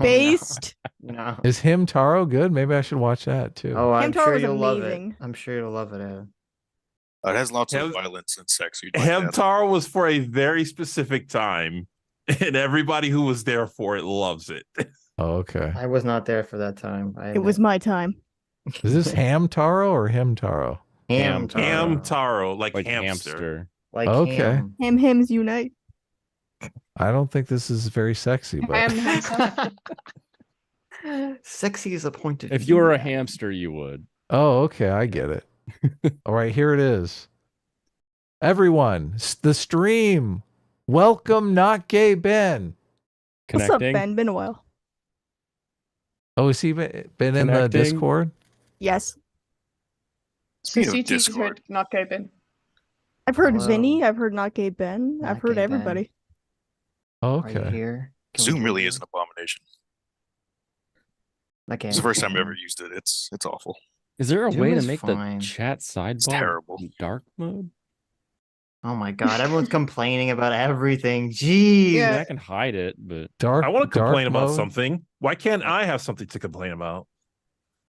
Based. No. is Hamtaro good? Maybe I should watch that too. Oh, I'm Hamtaro sure is you'll love it. amazing. I'm sure you'll love it, Adam. It has lots Ham- of violence and sex. You'd like that. Hamtaro was for a very specific time, and everybody who was there for it loves it. Oh, okay. I was not there for that time. It was my time. Is this Hamtaro or Himtaro? Hamtaro, like hamster. hamster. Like Okay. ham. Hams unite. I don't think this is very sexy, but Sexy is a point of If view. you were a hamster, you would. oh, okay, I get it. All right, here it is. Everyone, the stream. Welcome, not gay Ben. What's up, Ben? Been a while. Oh, has he been in the Connecting. Discord? Yes. Speaking of CT's Discord, heard not gay Ben. I've heard Hello. Vinny. I've heard not gay Ben. Not I've heard gay Ben. everybody. Oh, Are you okay. here? Can we Zoom hear really you? is an abomination. Okay. It's the first time I've ever used it. It's awful. Is there a Zoom way to is make fine. the chat sidebar terrible. dark mode? Oh my god, everyone's complaining about everything. Jeez. I mean, I can hide it, but Dark. I want to dark complain about mode? something. Why can't I have something to complain about?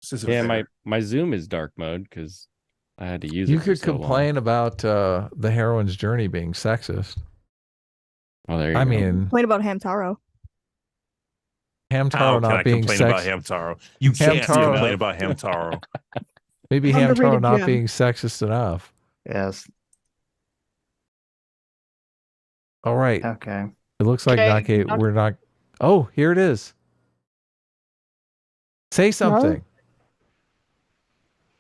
This isn't yeah, fair. my Zoom is dark mode because I had to use You it. for could so long. complain about the heroine's journey being sexist. Oh, there you I go. mean, Complain about Hamtaro. How Hamtaro can I not being complain about sexist. Hamtaro? You can't Hamtaro- complain about Hamtaro. Maybe Underrated Hamtaro not gem. being sexist enough. Yes. All right. Okay. It looks like Okay, not gay. not- We're not. Oh, here it is. Say something.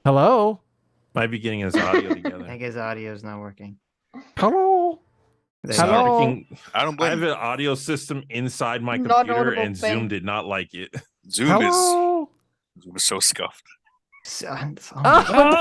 Hello. Might be getting his audio I together. think his audio is not working. Hello. There Hello? you go. Freaking- I don't I blame have an audio system inside my Not computer, audible and thing. Zoom did not like it. Hello. Zoom is so scuffed. Oh I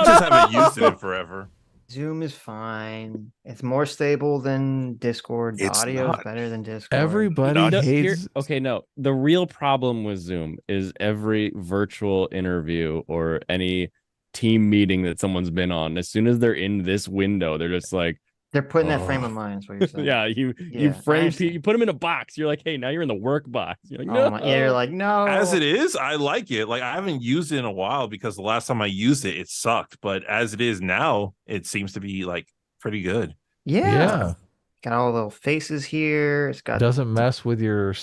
just haven't used it in forever. Zoom is fine. It's more stable than Discord. The It's audio is not. better than Discord. Everybody No, hates. okay, no. The real problem with Zoom is every virtual interview or any team meeting that someone's been on, as soon as they're in this window, they're just like, They're putting that frame Oh. of mind. Is what you're saying. yeah, you Yeah, I frame understand. you put them in a box. You're like, hey, now you're in the work box. You're like, Oh no. my, yeah, you're like, no. As it is, I like it. Like I haven't used it in a while because the last time I used it, it sucked. But as it is now, it seems to be like pretty good. Yeah. Got all the little faces here. It's got Doesn't mess with your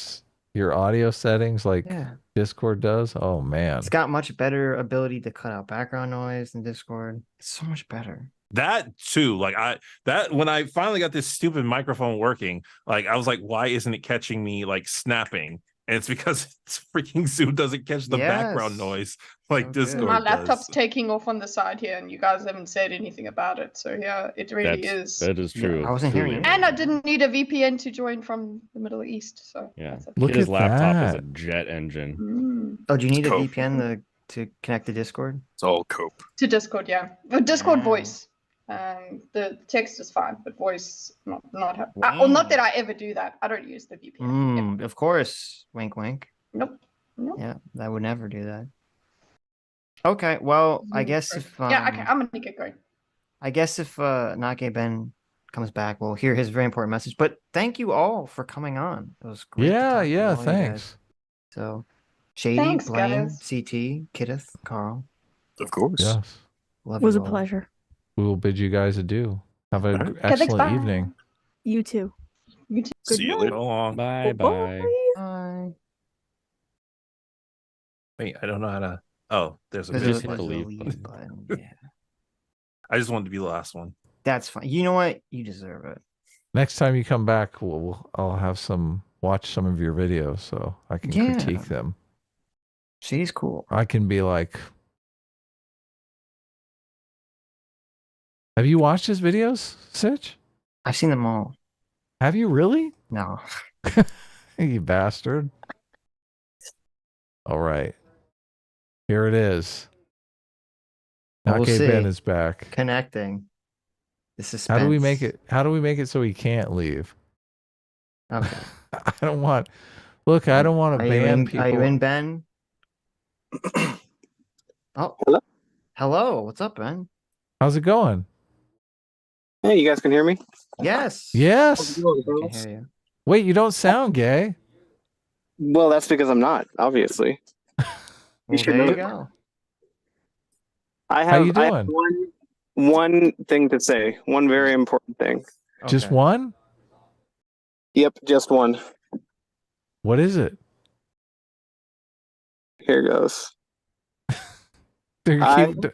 audio settings like Yeah. Discord does. Oh man. It's got much better ability to cut out background noise than Discord. It's so much better. That too, like when I finally got this stupid microphone working, like I was like, why isn't it catching me like snapping? And it's because it's freaking Zoom doesn't catch the background Yes. noise like So good. Discord My does. laptop's taking off on the side here, and you guys haven't said anything about it. So yeah, it really is. That is true. I wasn't hearing truly. it. And I didn't need a VPN to join from the Middle East. So Yeah. that's okay. Look His at laptop is that. a jet engine. Mm. Oh, do you need a Cool. VPN to connect to Discord? It's all cope. To Discord, yeah. But Discord Ah. voice. The text is fine, but voice not. Or not that I ever do that. I don't use the VPN. Of course. Wink, wink. Nope. Nope. Yeah, I would never do that. Okay, well, I guess if yeah, okay, I'm gonna get going. I guess if Not Gay Ben comes back, we'll hear his very important message. But thank you all for coming on. It was great. to Yeah, talk to yeah, all you guys. thanks. So, Shady, Thanks, Blaine, guys. CT, Kideth, Carl. Of course. Yes. Love It was you a all. pleasure. We will bid you guys adieu. Have an thanks, excellent bye. evening. You too. You too. See you later. So long. Bye bye. Bye. Wait, I don't know how to. Oh, there's a There's Just video hit the button. leave button. Yeah, I just wanted to be the last one. that's fine. You know what? You deserve it. Next time you come back, I'll have watch some of your videos so I can Yeah. critique them. She's cool. I can be like, have you watched his videos, Sitch? I've seen them all. Have you really? No. You bastard. All right. Here it We'll Okay, see. Ben is back. Connecting. The suspense. How do we make it? How do we make it so he can't leave? Okay. I don't want. Look, I don't want to ban people. Are you in, Ben? Oh, hello. Hello. What's up, Ben? How's it going? Hey, you guys can hear me? Yes. Yes. I can hear you. Wait, you don't sound gay. Well, that's because I'm not, obviously. Well, there you go. I How you have doing? one thing to say. One very important thing. Just one? Yep, just one. What is it? Here goes. Keep-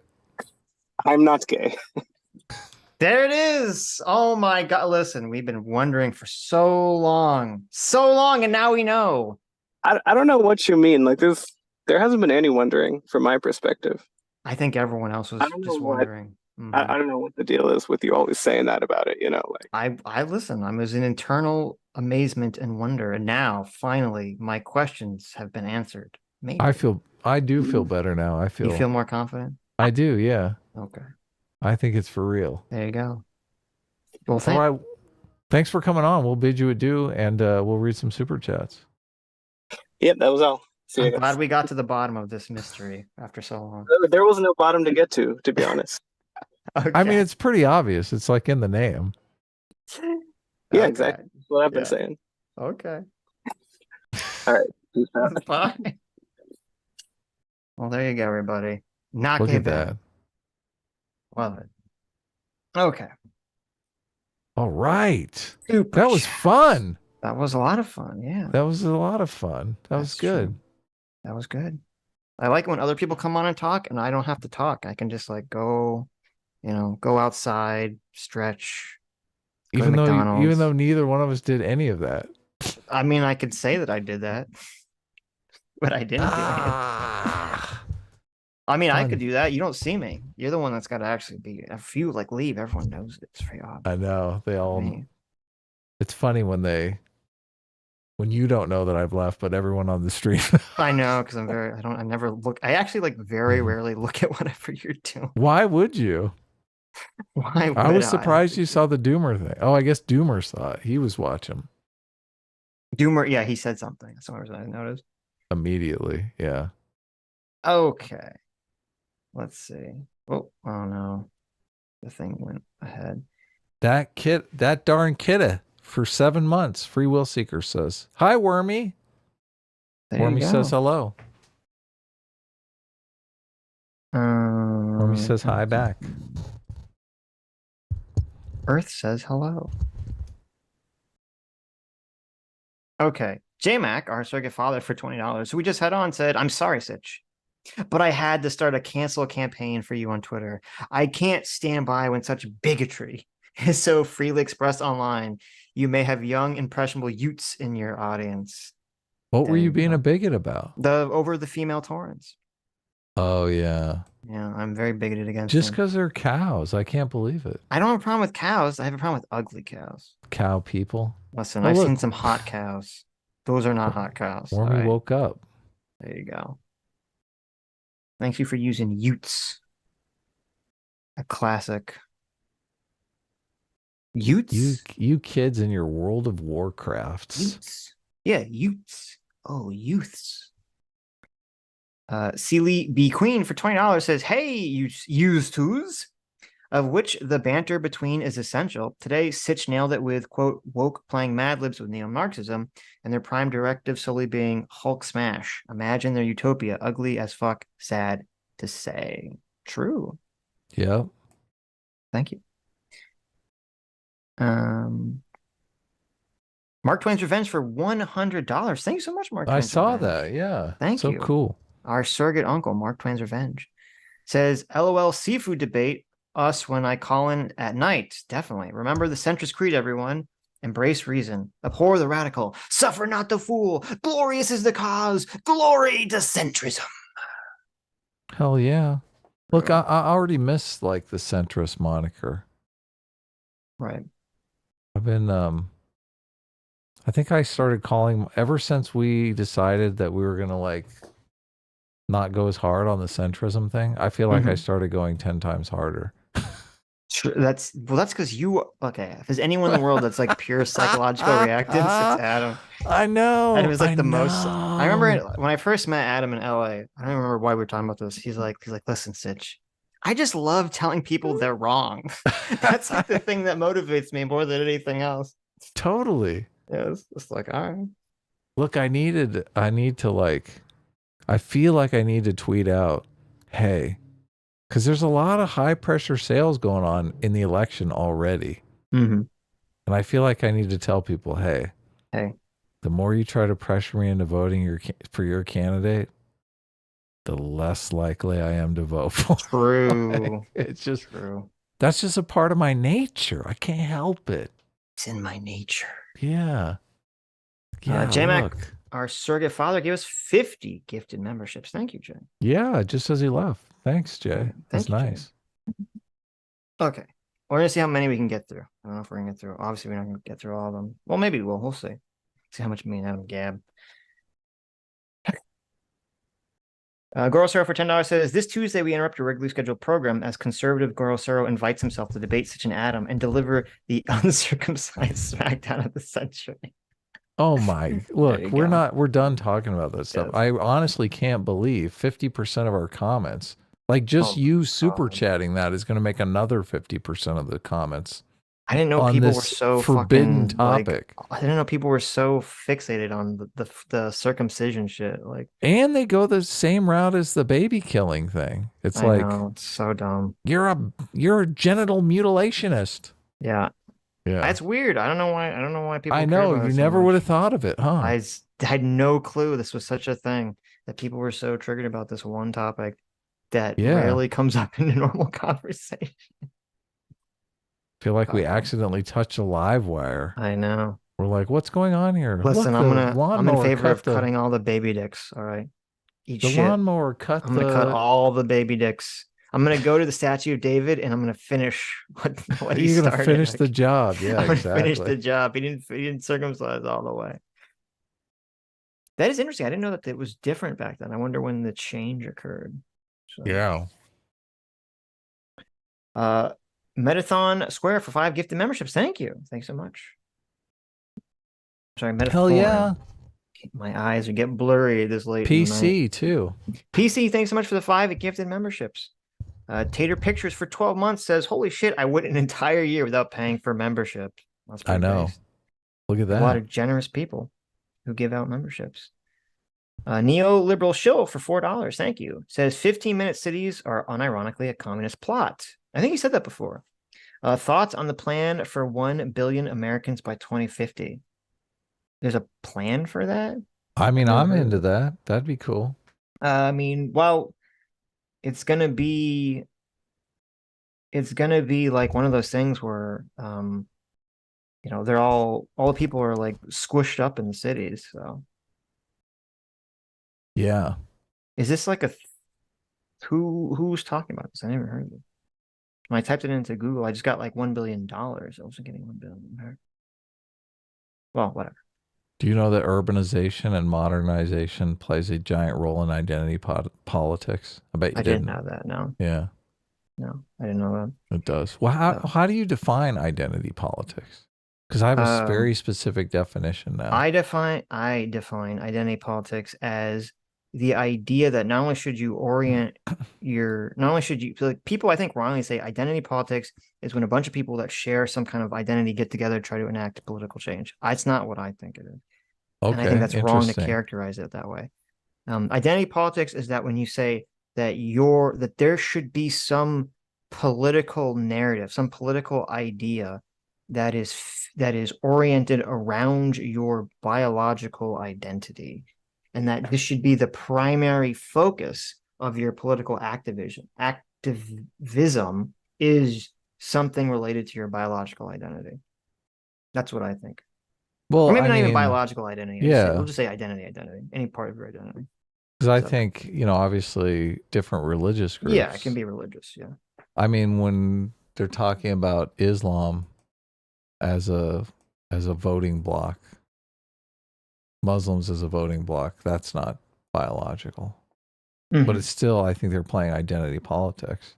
I'm not gay. There it is. Oh my God. Listen, we've been wondering for so long, and now we know. I don't know what you mean. Like this, there hasn't been any wondering from my perspective. I think everyone else was just wondering. I don't know what the deal is with you always saying that about it. You know, like I listen. I was in internal amazement and wonder, and now finally my questions have been answered. Maybe. I do feel better now. You feel more confident? I do, yeah. Okay. I think it's for real. There you go. Well, all right. Thanks for coming on. We'll bid you adieu, and we'll read some super chats. Yep, that was all. See you I'm guys. glad we got to the bottom of this mystery after so long. There was no bottom to get to be honest. Okay. I mean, it's pretty obvious. It's like in the name. Yeah, exactly. That's what I've been saying. Okay. All right. Bye. Well, there you go, everybody. Not Look gay at bad. that. Love it. Okay. All right. That was fun. That was a lot of fun. Yeah. That was a lot of fun. That was good. True. That was good. I like when other people come on and talk and I don't have to talk. I can just like go, go outside, stretch. Even though neither one of us did any of that. I mean, I could say that I did that, but I didn't do it. I mean, I could do that. You don't see me. You're the one that's got to actually be. If you like leave, everyone knows it's for you. I know they all. It's funny when you don't know that I've left, but everyone on the street. Mm-hmm. I know because I never look. I actually like very rarely look at whatever you're doing. Why would you? Why would I was surprised you saw the Doomer thing. Oh, I guess Doomer saw it. He was watching. Doomer, yeah, he said something. That's what I noticed. Immediately, yeah. Okay. Let's see. Oh no. The thing went ahead. That darn kidda for 7 months. Free Will Seeker says, "Hi, Wormy." Wormy says hello. Wormy says hi back. Earth says hello. Okay. J-Mac, our surrogate father, for $20. So we just had on said, "I'm sorry, Sitch, but I had to start a cancel campaign for you on Twitter. I can't stand by when such bigotry is so freely expressed online. You may have young, impressionable youths in your audience." What were you being a bigot about? Over the female Torrens. Oh, yeah. Yeah, I'm very bigoted against Just them. because they're cows. I can't believe it. I don't have a problem with cows. I have a problem with ugly cows. Cow people. Listen, Oh, I've look. seen some hot cows. Those are not hot cows. Wormy all right? woke up. There you go. Thank you for using Utes. A classic. Utes? You kids in your World of Warcrafts. Utes. Yeah, Utes. Oh, youths. Sealy B Queen for $20 says, "Hey, used twos, of which the banter between is essential. Today, Sitch nailed it with, quote, woke playing Mad Libs with neo-Marxism, and their prime directive solely being Hulk smash. Imagine their utopia, ugly as fuck, sad to say." True. Yep. Thank you. Mark Twain's Revenge for $100. Thank you so much, Mark. I Twain's saw Revenge. that. Yeah. Thank so you. Cool. Our surrogate uncle, Mark Twain's Revenge, says, "LOL seafood debate us when I call in at night." Definitely. Remember the centrist creed, everyone. Embrace reason. Abhor the radical. Suffer not the fool. Glorious is the cause. Glory to centrism. Hell yeah. Look, I already miss like the centrist moniker. Right. I've been, I think I started calling, ever since we decided that we were going to like not go as hard on the centrism thing, I feel like I started going 10 times harder. Sure, that's because you, okay, if there's anyone in the world that's like pure psychological reactance, it's Adam. I know. Adam is like the most. I remember when I first met Adam in LA. I don't remember why we were talking about this. He's like, listen, Sitch, I just love telling people they're wrong. That's like the thing that motivates me more than anything else. Totally. Yeah, it's like, all right. Look, I need to like, I feel like I need to tweet out, hey, because there's a lot of high pressure sales going on in the election already. And I feel like I need to tell people, hey, the more you try to pressure me into voting for your candidate, the less likely I am to vote for. True. It's just true. That's just a part of my nature. I can't help it. It's in my nature. Yeah. Yeah. J-Mac, our surrogate father, gave us 50 gifted memberships. Thank you, Jay. Yeah, just as he left. Thanks, Jay. That's nice. Jay. Okay. We're going to see how many we can get through. I don't know if we're going to get through. Obviously, we're not going to get through all of them. Well, maybe we'll. We'll see. See how much me and Adam gab. Gorosero for $10 says, this Tuesday we interrupt your regularly scheduled program as conservative Gorosero invites himself to debate Sitch and Adam and deliver the uncircumcised smackdown of the century. Oh my, look, we're done talking about that stuff. I honestly can't believe 50% of our comments, like just you super chatting that is going to make another 50% of the comments. I didn't know people were so forbidden fucking, topic. I didn't know people were so fixated on the circumcision shit. Like, and they go the same route as the baby killing thing. It's I know, it's so dumb. You're a genital mutilationist. Yeah. Yeah. That's weird. I don't know why people. I know you never would have thought of it, huh? I had no clue this was such a thing, that people were so triggered about this one topic that rarely comes up in a normal conversation. Feel like we accidentally touched a live wire. I know. We're like, what's going on here? Listen, I'm in favor of cutting all the baby dicks. All right. Eat the shit. Lawnmower I'm gonna cut all the baby dicks. I'm gonna go to the statue of David and I'm gonna finish what he started. You're gonna finish the job. Yeah, I'm exactly. gonna finish the job. He didn't circumcise all the way. That is interesting. I didn't know that it was different back then. I wonder when the change occurred. So. Yeah. Metathon Square for 5 gifted memberships. Thank you. Thanks so much. Sorry, Metathon. Hell yeah. My eyes are getting blurry this late. PC too. PC, thanks so much for the 5 gifted memberships. Tater Pictures for 12 months says, holy shit, I went an entire year without paying for membership. I know. Based. Look at that. A lot of generous people who give out memberships. Neoliberal Shill for $4. Thank you. Says 15-minute cities are unironically a communist plot. I think you said that before. Thoughts on the plan for 1 billion Americans by 2050? There's a plan for that? I mean, I'm into that. That'd be cool. I mean, well, it's gonna be like one of those things where you know, they're all the people are like squished up in the cities. So yeah. Is this like who's talking about this? I never heard of it. When I typed it into Google, I just got like $1 billion. I wasn't getting 1 billion. Well, whatever. Do you know that urbanization and modernization plays a giant role in identity politics? I bet you didn't know that. No. Yeah. No, I didn't know that. It does. Well, how do you define identity politics? Because I have a very specific definition now. I define identity politics as the idea that not only should you like people, I think wrongly say identity politics is when a bunch of people that share some kind of identity get together to try to enact political change. That's not what I think it is. Okay, and I think that's wrong to characterize it that way. Identity politics is that when you say that there should be some political narrative, some political idea that is oriented around your biological identity, and that this should be the primary focus of your political activism. Activism is something related to your biological identity. That's what I think. Well, Or maybe I not even mean, biological identity. yeah. We'll just say identity, any part of your identity. Because I think, obviously different religious groups. Yeah, it can be religious. Yeah. I mean, when they're talking about Islam as a voting bloc, Muslims as a voting bloc, that's not biological. But it's still, I think they're playing identity politics.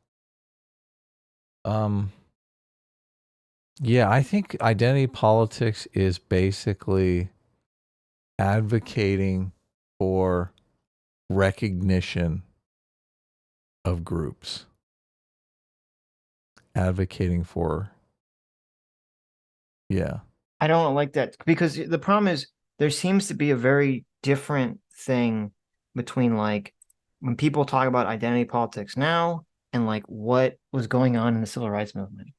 Yeah, I think identity politics is basically advocating for recognition of groups. Advocating for, yeah. I don't like that because the problem is there seems to be a very different thing between like when people talk about identity politics now and like what was going on in the civil rights movement.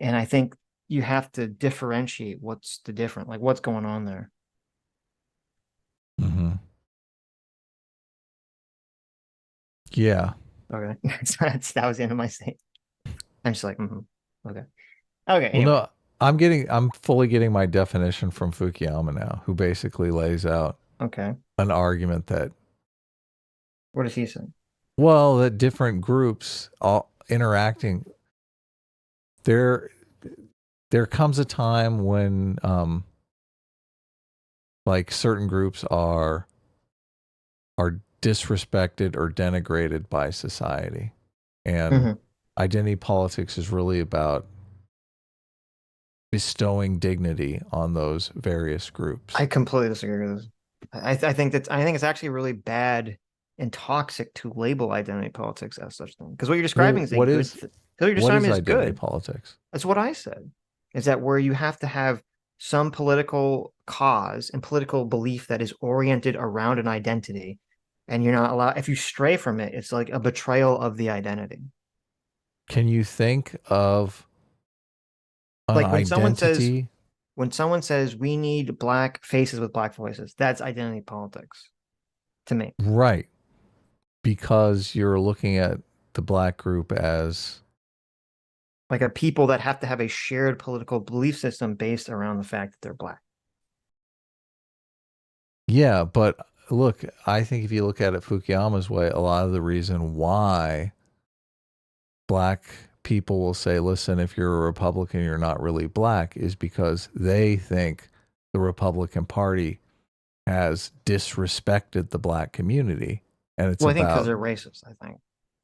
And I think you have to differentiate what's the different, like what's going on there. Mm-hmm. Yeah. Okay. That was the end of my statement. I'm just like, okay. Okay. Anyway. Well, no, I'm fully getting my definition from Fukuyama now, who basically lays out an argument that. What does he say? Well, that different groups all interacting. There comes a time when like certain groups are disrespected or denigrated by society. And identity politics is really about bestowing dignity on those various groups. I completely disagree with this. I think it's actually really bad and toxic to label identity politics as such thing. Because what you're describing is what is identity good politics? That's what I said. Is that where you have to have some political cause and political belief that is oriented around an identity, and you're not allowed. If you stray from it, it's like a betrayal of the identity. Can you think of like when someone says we need black faces with black voices? That's identity politics to me. Right. Because you're looking at the black group as like a people that have to have a shared political belief system based around the fact that they're black. Yeah, but look, I think if you look at it Fukuyama's way, a lot of the reason why black people will say, listen, if you're a Republican, you're not really black, is because they think the Republican Party has disrespected the black community. And it's I think because they're racist, I think.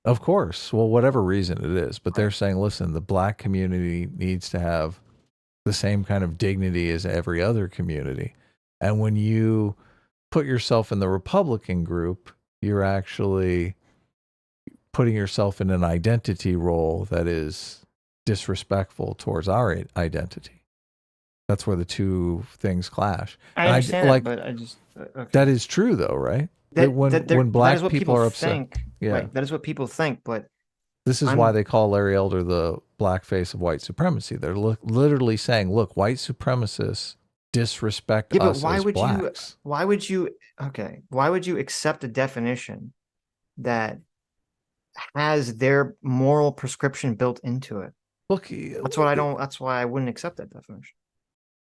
Of course. Well, whatever reason it is. But they're saying, listen, the black community needs to have the same kind of dignity as every other community. And when you put yourself in the Republican group, you're actually putting yourself in an identity role that is disrespectful towards our identity. That's where the two things clash. I understand but I just... That is true, though, right? When black people are upset, that is what people think. But this is why they call Larry Elder the black face of white supremacy. They're literally saying, "Look, white supremacists disrespect us as blacks." Why would you accept a definition that has their moral prescription built into it? Look, that's why I wouldn't accept that definition.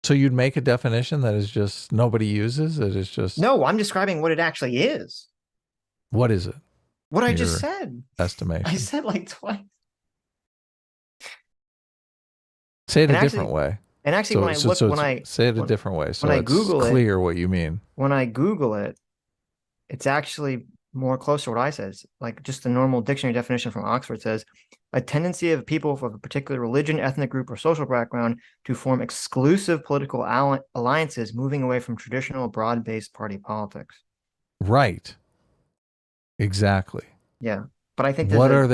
So you'd make a definition that is just nobody uses it. It's just no. I'm describing what it actually is. What is it? What I just said. Estimation. I said like twice. Say it a different way. And actually, when I say it a different way, so when I it's Google clear what you mean. When I Google it, it's actually more close to what I said. It's like just the normal dictionary definition from Oxford says, a tendency of people of a particular religion, ethnic group, or social background to form exclusive political alliances, moving away from traditional broad-based party politics. Right. Exactly. Yeah. But I think what are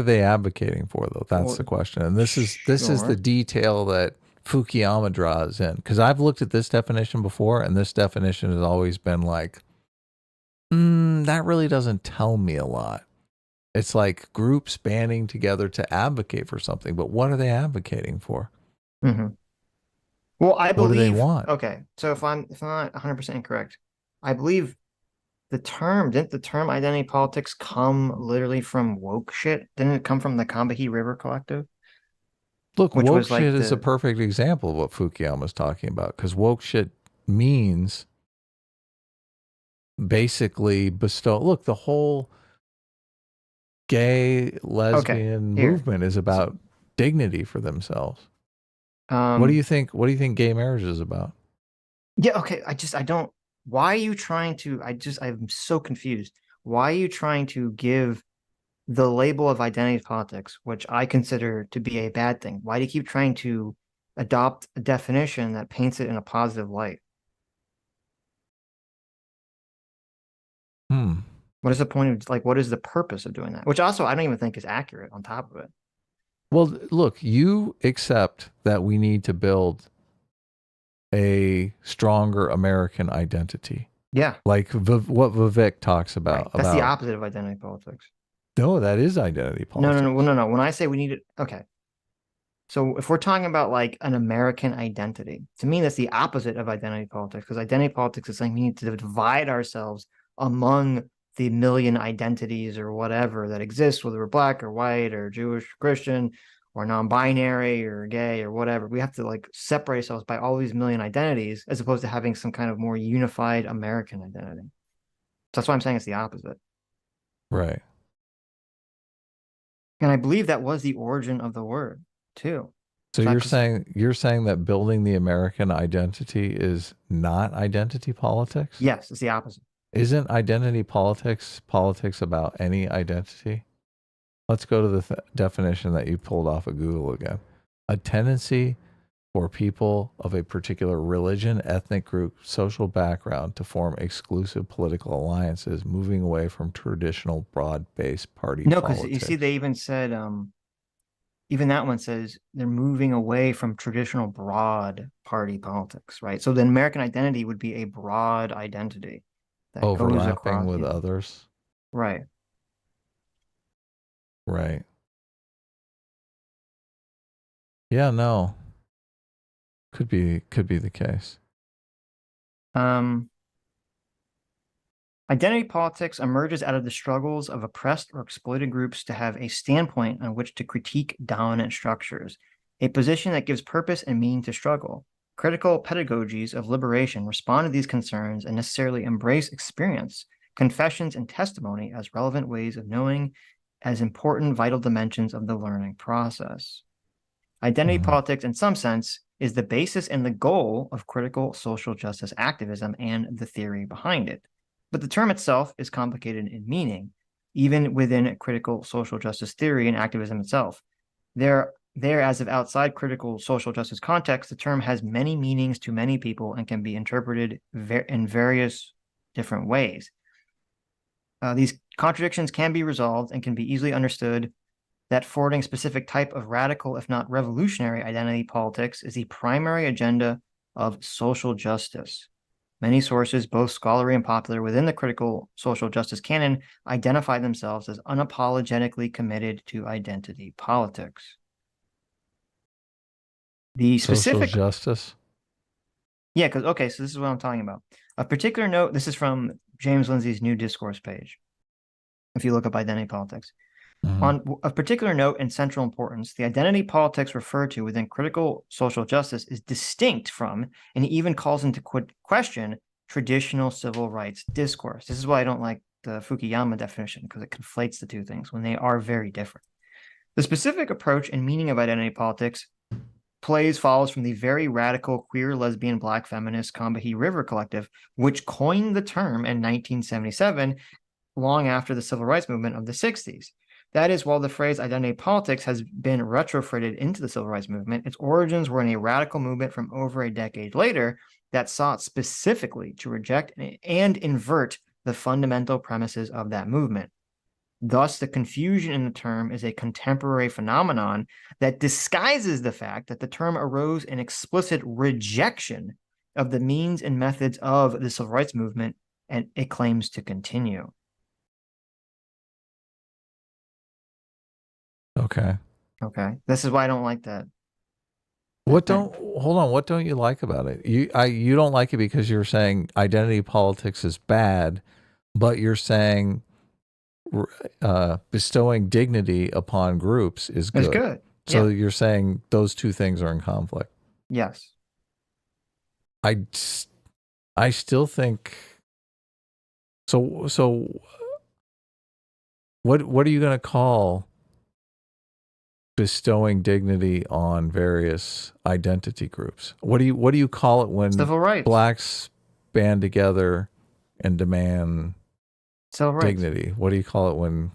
they advocating for, though? That's the question. And this is the detail that Fukuyama draws in, because I've looked at this definition before, and this definition has always been like, that really doesn't tell me a lot. It's like groups banding together to advocate for something, but what are they advocating for? Mm-hmm. Well, I believe. What do they want? Okay, so if I'm not 100% incorrect, I believe didn't the term identity politics come literally from woke shit? Didn't it come from the Combahee River Collective? Look, which woke was like shit is a perfect example of what Fukuyama's talking about, because woke shit means basically bestow. Look, the whole gay lesbian movement is about dignity for themselves. What do you think? What do you think gay marriage is about? Yeah, okay. I don't. Why are you trying to? I'm so confused. Why are you trying to give the label of identity politics, which I consider to be a bad thing? Why do you keep trying to adopt a definition that paints it in a positive light? What is the point of, like, what is the purpose of doing that? Which also I don't even think is accurate on top of it. Well, look, you accept that we need to build a stronger American identity. Yeah. Like what Vivek talks about. Right. That's the opposite of identity politics. No, that is identity politics. No. When I say we need it, okay. So if we're talking about like an American identity, to me, that's the opposite of identity politics, because identity politics is saying we need to divide ourselves among the million identities or whatever that exists, whether we're black or white or Jewish, or Christian, or non-binary or gay or whatever. We have to like separate ourselves by all these million identities as opposed to having some kind of more unified American identity. So that's why I'm saying it's the opposite. Right. And I believe that was the origin of the word too. So you're saying that building the American identity is not identity politics? Yes, it's the opposite. Isn't identity politics about any identity? Let's go to the definition that you pulled off of Google again. A tendency for people of a particular religion, ethnic group, social background to form exclusive political alliances, moving away from traditional broad-based party politics. No, because you see, they even said, even that one says they're moving away from traditional broad party politics, right? So the American identity would be a broad identity. That overlapping with others. Right. Right. Yeah, no. Could be the case. Identity politics emerges out of the struggles of oppressed or exploited groups to have a standpoint on which to critique dominant structures, a position that gives purpose and meaning to struggle. Critical pedagogies of liberation respond to these concerns and necessarily embrace experience, confessions, and testimony as relevant ways of knowing, as important vital dimensions of the learning process. Identity politics, in some sense, is the basis and the goal of critical social justice activism and the theory behind it. But the term itself is complicated in meaning, even within critical social justice theory and activism itself. There, as of outside critical social justice context, the term has many meanings to many people and can be interpreted in various different ways. These contradictions can be resolved and can be easily understood that forwarding specific type of radical, if not revolutionary, identity politics is the primary agenda of social justice. Many sources, both scholarly and popular within the critical social justice canon, identify themselves as unapologetically committed to identity politics. The specific social justice. Yeah, because okay, so this is what I'm talking about. Of particular note, this is from James Lindsay's New Discourse page. If you look up identity politics. Of particular note and central importance, the identity politics referred to within critical social justice is distinct from and even calls into question traditional civil rights discourse. This is why I don't like the Fukuyama definition, because it conflates the two things when they are very different. The specific approach and meaning of identity politics follows from the very radical queer, lesbian, black feminist Combahee River Collective, which coined the term in 1977, long after the civil rights movement of the 60s. That is, while the phrase identity politics has been retrofitted into the civil rights movement, its origins were in a radical movement from over a decade later that sought specifically to reject and invert the fundamental premises of that movement. Thus, the confusion in the term is a contemporary phenomenon that disguises the fact that the term arose in explicit rejection of the means and methods of the civil rights movement, and it claims to continue. Okay. This is why I don't like that. What don't you like about it? You don't like it because you're saying identity politics is bad, but you're saying bestowing dignity upon groups is good. It's good. So you're saying those two things are in conflict? Yes. I still think so what are you going to call bestowing dignity on various identity groups? What do you call it when civil rights. Blacks band together and demand civil rights. dignity? What do you call it when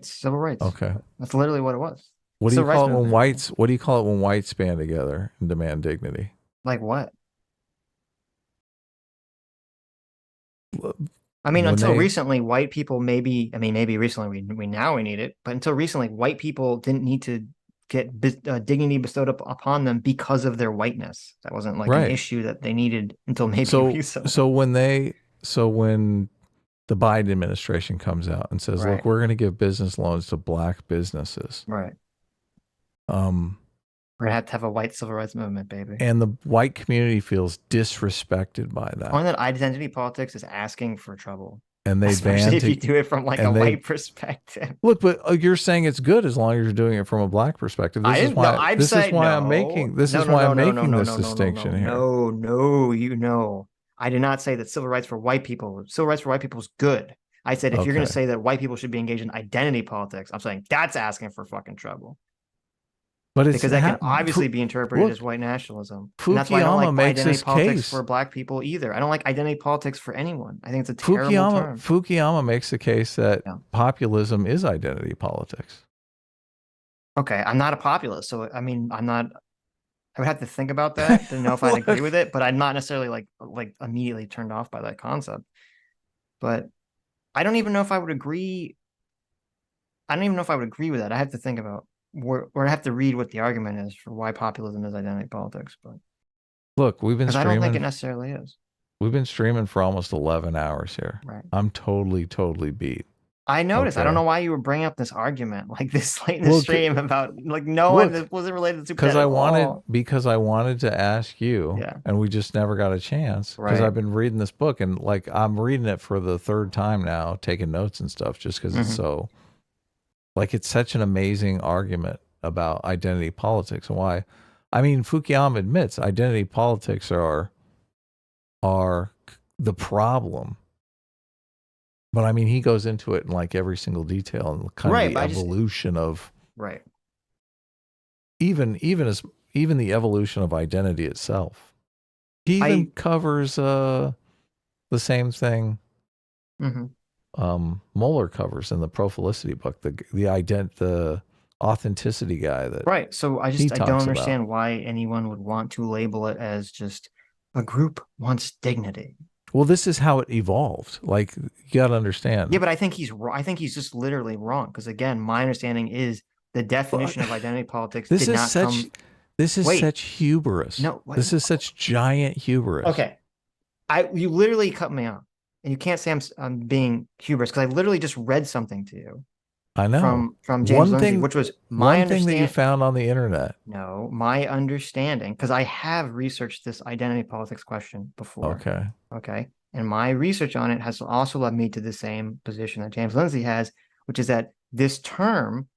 civil rights? Okay. That's literally what it was. What do you call it when whites band together and demand dignity? Like what? I mean, until recently, white people maybe recently we now need it, but until recently, white people didn't need to get dignity bestowed upon them because of their whiteness. That wasn't like an issue that they needed until maybe recently. So when the Biden administration comes out and says, look, we're going to give business loans to black businesses. Right. We're going to have a white civil rights movement, baby. And the white community feels disrespected by that. On that, identity politics is asking for trouble. And they especially if you do it from like a white perspective. Look, but you're saying it's good as long as you're doing it from a black perspective. This is why I'm making this distinction here. No. I did not say that civil rights for white people is good. I said if you're going to say that white people should be engaged in identity politics, I'm saying that's asking for fucking trouble. But because that can obviously be interpreted as white nationalism. And that's why I don't like identity politics for black people either. I don't like identity politics for anyone. I think it's a terrible term. Fukuyama makes the case that populism is identity politics. Okay, I'm not a populist, so I mean, I would have to think about that to know if I'd agree with it, but I'm not necessarily like immediately turned off by that concept. But I don't even know if I would agree. I don't even know if I would agree with that. I have to think about or I have to read what the argument is for why populism is identity politics. But look, we've been streaming. I don't think it necessarily is. We've been streaming for almost 11 hours here. Right. I'm totally beat. I noticed. Okay. I don't know why you were bringing up this argument like this late in the stream about like one wasn't related to because I wanted to ask you, and we just never got a chance because I've been reading this book and like I'm reading it for the third time now, taking notes and stuff just because it's so like it's such an amazing argument about identity politics and why. I mean, Fukuyama admits identity politics are the problem. But I mean, he goes into it in like every single detail and kind of the evolution of even the evolution of identity itself. He even covers the same thing. Mueller covers in the Pro-Felicity book, the authenticity guy that So I don't understand why anyone would want to label it as just a group wants dignity. Well, this is how it evolved. Like, you got to understand. Yeah, but I think he's wrong. I think he's just literally wrong. Because again, my understanding is the definition of identity politics This is such hubris. No, this is such giant hubris. Okay, you literally cut me off, and you can't say I'm being hubris because I literally just read something to you. I know from James Lindsay, which was my one thing that you found on the internet. No, my understanding, because I have researched this identity politics question before. Okay, and my research on it has also led me to the same position that James Lindsay has, which is that this term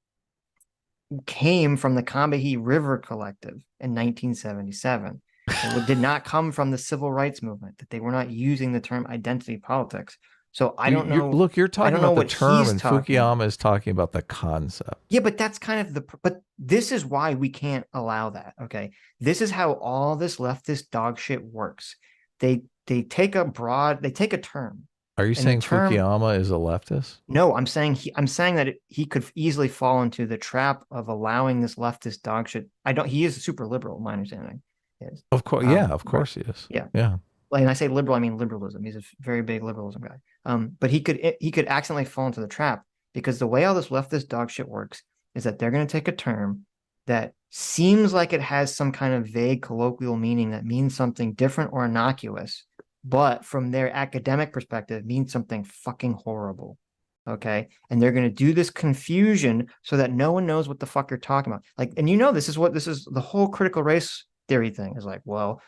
came from the Combahee River Collective in 1977. It did not come from the civil rights movement. That they were not using the term identity politics. So I don't know. Look, you're talking about the term, and Fukuyama is talking about the concept. Yeah, but that's kind of but this is why we can't allow that. Okay, this is how all this leftist dog shit works. They take a term. Are you saying Fukuyama is a leftist? No, I'm saying that he could easily fall into the trap of allowing this leftist dog shit. He is super liberal. My understanding is. Of course, of course he is. Yeah. Like, and I say liberal, I mean liberalism. He's a very big liberalism guy. But he could accidentally fall into the trap because the way all this leftist dog shit works is that they're going to take a term that seems like it has some kind of vague colloquial meaning that means something different or innocuous, but from their academic perspective means something fucking horrible. Okay. And they're going to do this confusion so that no one knows what the fuck you're talking about. Like, and this is the whole critical race theory thing is like, well,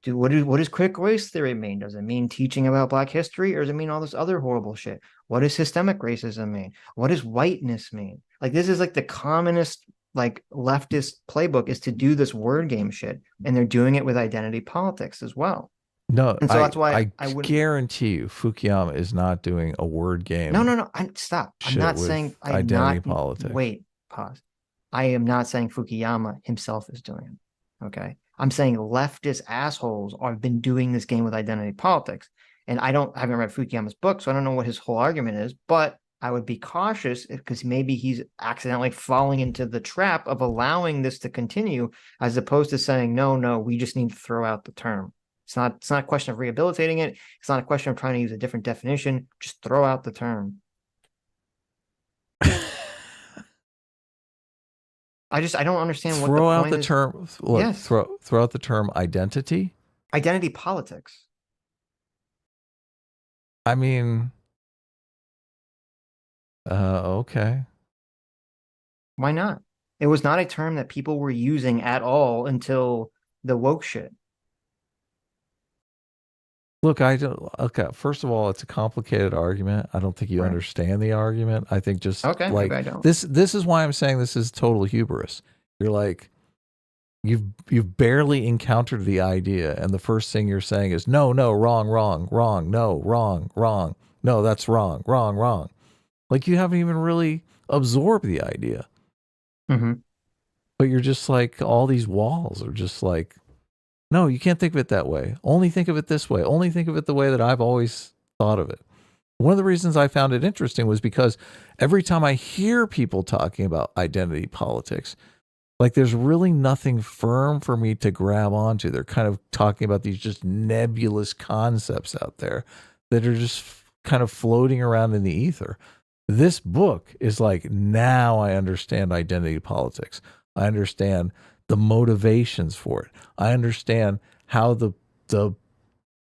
what does critical race theory mean? Does it mean teaching about Black history, or does it mean all this other horrible shit? What does systemic racism mean? What does whiteness mean? Like, this is like the commonest like leftist playbook is to do this word game shit, and they're doing it with identity politics as well. No, and so that's why I guarantee you Fukuyama is not doing a word game. No. Stop. I'm not saying identity politics. Wait, pause. I am not saying Fukuyama himself is doing it. Okay. I'm saying leftist assholes have been doing this game with identity politics. And I haven't read Fukuyama's book, so I don't know what his whole argument is, but I would be cautious because maybe he's accidentally falling into the trap of allowing this to continue, as opposed to saying, no, we just need to throw out the term. It's not a question of rehabilitating it. It's not a question of trying to use a different definition. Just throw out the term. I don't understand what the throw out point the is. term. Look, Yes. throw out the term identity. Identity politics. I mean, okay. Why not? It was not a term that people were using at all until the woke shit. Look, okay. First of all, it's a complicated argument. I don't think you understand the argument. I think just like I don't. This is why I'm saying this is total hubris. You're like, you've barely encountered the idea, and the first thing you're saying is no, wrong, no, wrong, no, that's wrong. Like you haven't even really absorbed the idea. Mm-hmm. But you're just like, all these walls are just like, no, you can't think of it that way. Only think of it this way. Only think of it the way that I've always thought of it. One of the reasons I found it interesting was because every time I hear people talking about identity politics, like there's really nothing firm for me to grab onto. They're kind of talking about these just nebulous concepts out there that are just kind of floating around in the ether. This book is like, now I understand identity politics. I understand the motivations for it. I understand how the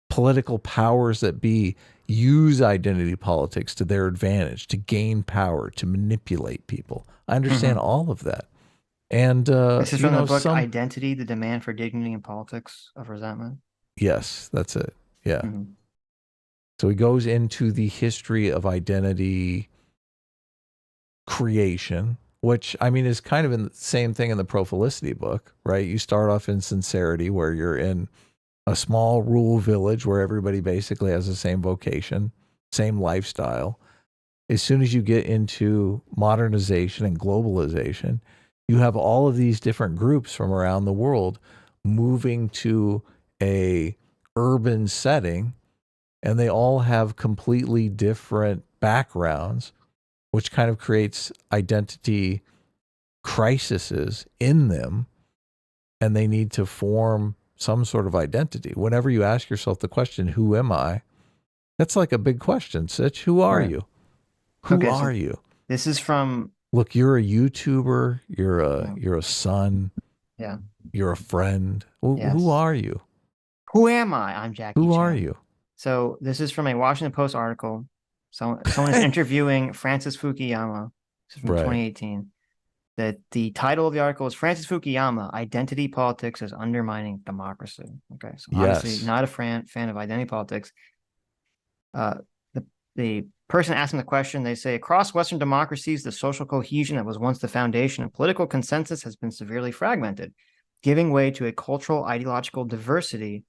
political powers that be use identity politics to their advantage, to gain power, to manipulate people. I understand all of that. And this is from the book Identity, the Demand for Dignity in Politics of Resentment. Yes, that's it. Yeah. So he goes into the history of identity creation, which I mean is kind of in the same thing in the Pro-Felicity book, right? You start off in Sincerity, where you're in a small rural village where everybody basically has the same vocation, same lifestyle. As soon as you get into modernization and globalization, you have all of these different groups from around the world moving to a urban setting, and they all have completely different backgrounds, which kind of creates identity crises in them, and they need to form some sort of identity. Whenever you ask yourself the question, who am I? That's like a big question, Sitch. Who are you? Who are you? This is from... Look, you're a YouTuber. You're a son. Yeah. You're a friend. Who are you? Who am I? I'm Jackie Who Chan. are you? So this is from a Washington Post article. Someone is interviewing Francis Fukuyama. This is from 2018. That the title of the article is Francis Fukuyama, Identity Politics is Undermining Democracy. Okay, so obviously not a fan of identity politics. The person asking the question, they say, across Western democracies, the social cohesion that was once the foundation of political consensus has been severely fragmented, giving way to a cultural ideological diversity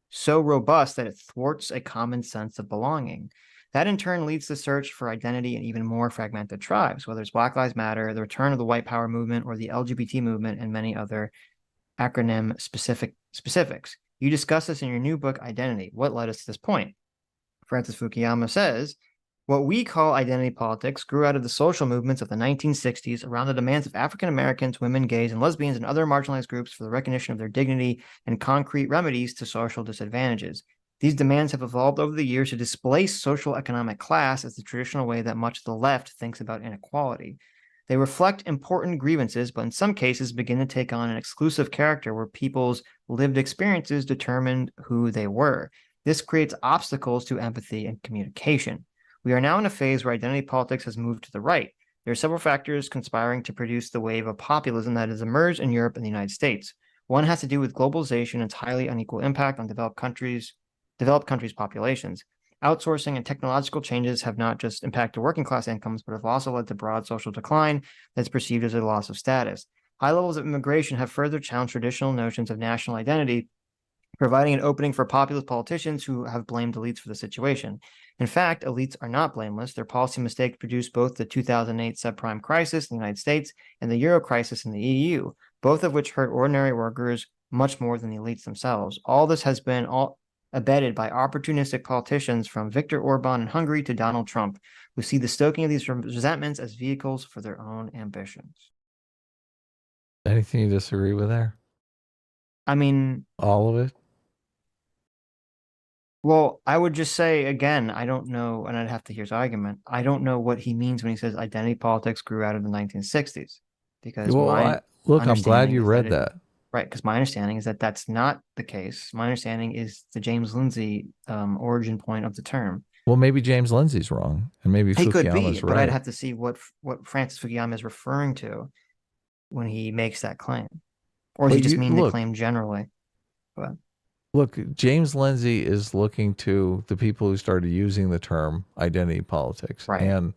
so robust that it thwarts a common sense of belonging. That in turn leads to search for identity in even more fragmented tribes, whether it's Black Lives Matter, the return of the white power movement, or the LGBT movement, and many other acronym specifics. You discuss this in your new book, Identity. What led us to this point? Francis Fukuyama says, what we call identity politics grew out of the social movements of the 1960s around the demands of African Americans, women, gays, and lesbians, and other marginalized groups for the recognition of their dignity and concrete remedies to social disadvantages. These demands have evolved over the years to displace social economic class as the traditional way that much of the left thinks about inequality. They reflect important grievances, but in some cases begin to take on an exclusive character where people's lived experiences determined who they were. This creates obstacles to empathy and communication. We are now in a phase where identity politics has moved to the right. There are several factors conspiring to produce the wave of populism that has emerged in Europe and the United States. One has to do with globalization and its highly unequal impact on developed countries' populations. Outsourcing and technological changes have not just impacted working class incomes, but have also led to broad social decline that's perceived as a loss of status. High levels of immigration have further challenged traditional notions of national identity, providing an opening for populist politicians who have blamed elites for the situation. In fact, elites are not blameless. Their policy mistakes produced both the 2008 subprime crisis in the United States and the Euro crisis in the EU, both of which hurt ordinary workers much more than the elites themselves. All this has been abetted by opportunistic politicians from Viktor Orban in Hungary to Donald Trump, who see the stoking of these resentments as vehicles for their own ambitions. Anything you disagree with there? I mean, all of it? Well, I would just say, again, I don't know, and I'd have to hear his argument. I don't know what he means when he says identity politics grew out of the 1960s. Because look, I'm glad you read that. Right, because my understanding is that that's not the case. My understanding is the James Lindsay origin point of the term. Well, maybe James Lindsay's wrong, and maybe he could Fukuyama's be, right. But I'd have to see what Francis Fukuyama is referring to when he makes that claim. Or does he just mean the claim generally? But look, James Lindsay is looking to the people who started using the term identity politics. Right. And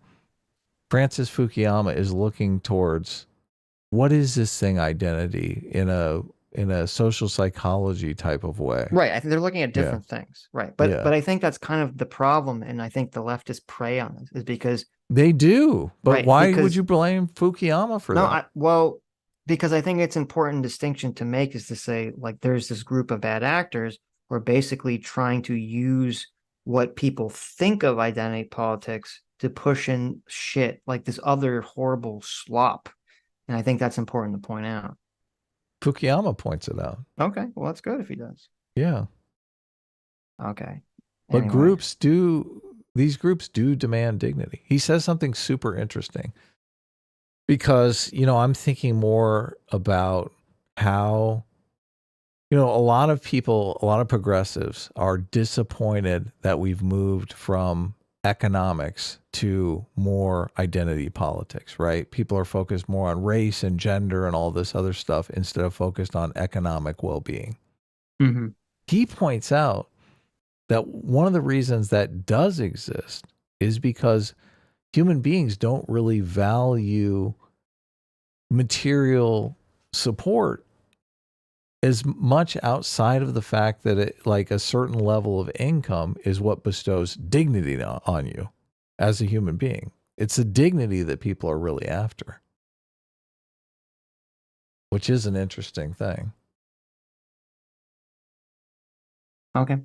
Francis Fukuyama is looking towards what is this thing identity in a social psychology type of way. Right. I think they're looking at different things. Right. But I think that's kind of the problem. And I think the leftists prey on this is because they do. But why would you blame Fukuyama for that? Well, because I think it's an important distinction to make is to say, like, there's this group of bad actors who are basically trying to use what people think of identity politics to push in shit like this other horrible slop. And I think that's important to point out. Fukuyama points it out. Okay. Well, that's good if he does. Yeah. Okay. But these groups do demand dignity. He says something super interesting. Because, I'm thinking more about how, a lot of people, a lot of progressives are disappointed that we've moved from economics to more identity politics, right? People are focused more on race and gender and all this other stuff instead of focused on economic well-being. Mm-hmm. He points out that one of the reasons that does exist is because human beings don't really value material support as much outside of the fact that like a certain level of income is what bestows dignity on you as a human being. It's the dignity that people are really after, which is an interesting thing. Okay.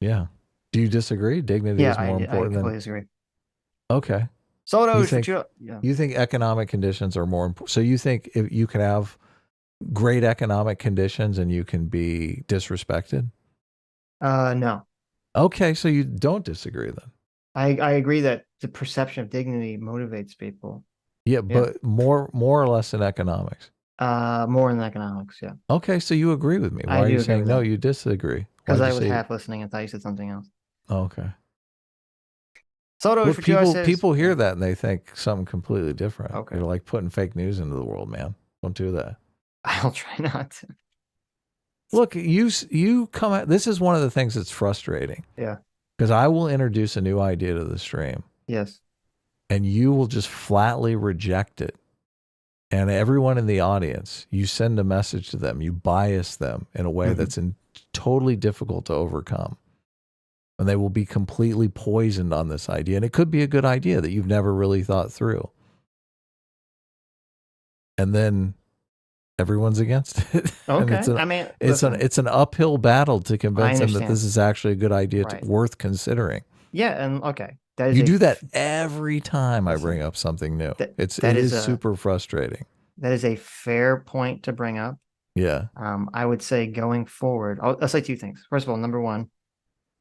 Yeah. Do you disagree? Dignity is more important I completely than... disagree. Okay. So you think economic conditions are more important? So you think if you can have great economic conditions and you can be disrespected? No. Okay, so you don't disagree then. I agree that the perception of dignity motivates people. Yeah, but more or less in economics. More in economics, yeah. Okay, so you agree with me. Why are you saying no, you disagree? Because I was half listening and thought you said something else. Okay. So people hear that and they think something completely different. Okay. They're like putting fake news into the world, man. Don't do that. I'll try not to. Look, you come at this is one of the things that's frustrating. Yeah. Because I will introduce a new idea to the stream. Yes. And you will just flatly reject it. And everyone in the audience, you send a message to them, you bias them in a way that's totally difficult to overcome. And they will be completely poisoned on this idea. And it could be a good idea that you've never really thought through. And then everyone's against it. Okay. It's an uphill battle to convince them that this is actually a good idea worth considering. Yeah, and okay. You do that every time I bring up something new. It is super frustrating. That is a fair point to bring up. Yeah. I would say going forward, I'll say two things. First of all, number one,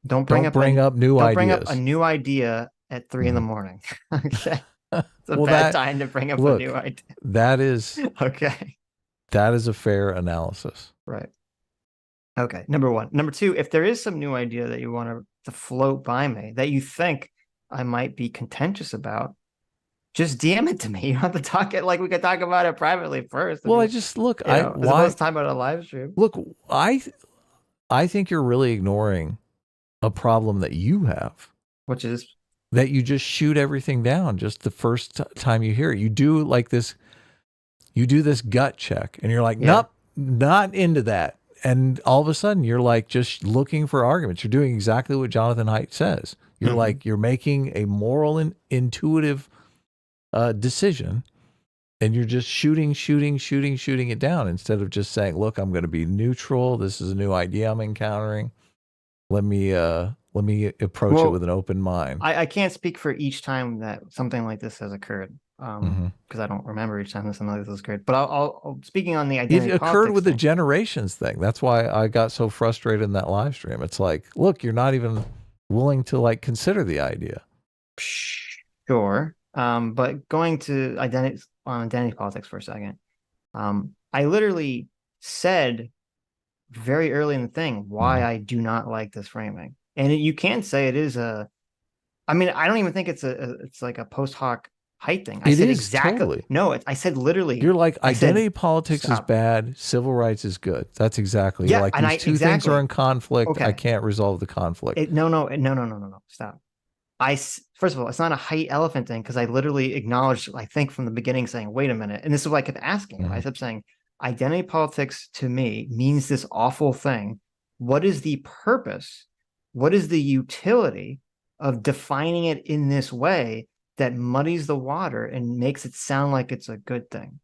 don't bring up new ideas. Don't bring up a new idea at 3 in the morning. Okay. It's a bad time to bring up a new idea. That is okay. That is a fair analysis. Right. Okay. Number one. Number two, if there is some new idea that you want to float by me that you think I might be contentious about, just DM it to me. You don't have to talk it like we could talk about it privately first. Well, I just look. As opposed to talking about a live stream. Look, I think you're really ignoring a problem that you have, which is that you just shoot everything down just the first time you hear it. You do like this. You do this gut check and you're like, nope, not into that. And all of a sudden you're like just looking for arguments. You're doing exactly what Jonathan Haidt says. You're like, you're making a moral and intuitive decision, and you're just shooting it down instead of just saying, look, I'm going to be neutral. This is a new idea I'm encountering. Let me approach it with an open mind. I can't speak for each time that something like this has occurred, because I don't remember each time something like this has occurred. But I'll speaking on the identity It occurred with the generations thing. That's why I got so frustrated in that live stream. It's like, look, you're not even willing to like consider the idea. Sure. But going to identity politics for a second, I literally said very early in the thing why I do not like this framing. And you can't say it is I mean, I don't even think it's like a post hoc height thing. I said exactly. Totally. No, I said literally. You're like, identity politics is bad, civil rights is good. That's exactly. You're like, these two things are in conflict. Okay. I can't resolve the conflict. No. Stop. First of all, it's not a height elephant thing, because I literally acknowledged, I think from the beginning, saying, wait a minute. And this is what I kept asking. I kept saying, identity politics to me means this awful thing. What is the purpose? What is the utility of defining it in this way that muddies the water and makes it sound like it's a good thing?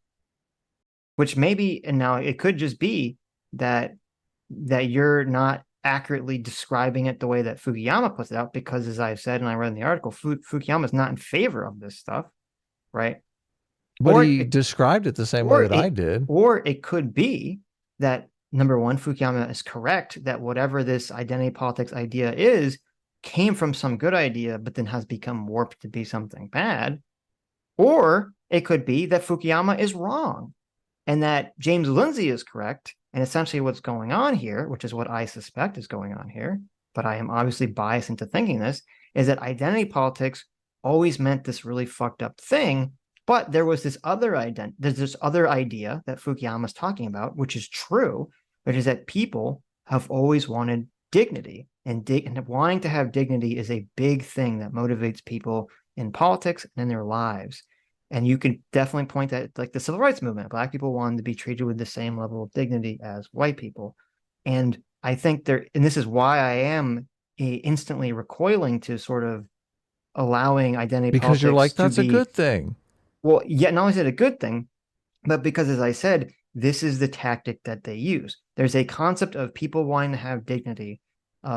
Which maybe, and now it could just be that you're not accurately describing it the way that Fukuyama puts it out, because as I've said and I read in the article, Fukuyama is not in favor of this stuff, right? But he described it the same way that I did. Or it could be that, number one, Fukuyama is correct that whatever this identity politics idea is came from some good idea, but then has become warped to be something bad. Or it could be that Fukuyama is wrong and that James Lindsay is correct. And essentially what's going on here, which is what I suspect is going on here, but I am obviously biased into thinking this, is that identity politics always meant this really fucked up thing. But there was this other idea that Fukuyama is talking about, which is true, which is that people have always wanted dignity, and wanting to have dignity is a big thing that motivates people in politics and in their lives. And you can definitely point that, like the civil rights movement, Black people wanted to be treated with the same level of dignity as white people. And I think and this is why I am instantly recoiling to sort of allowing identity politics, because you're like, that's a good thing. Well, yeah, not only is it a good thing, but because, as I said, this is the tactic that they use. There's a concept of people wanting to have dignity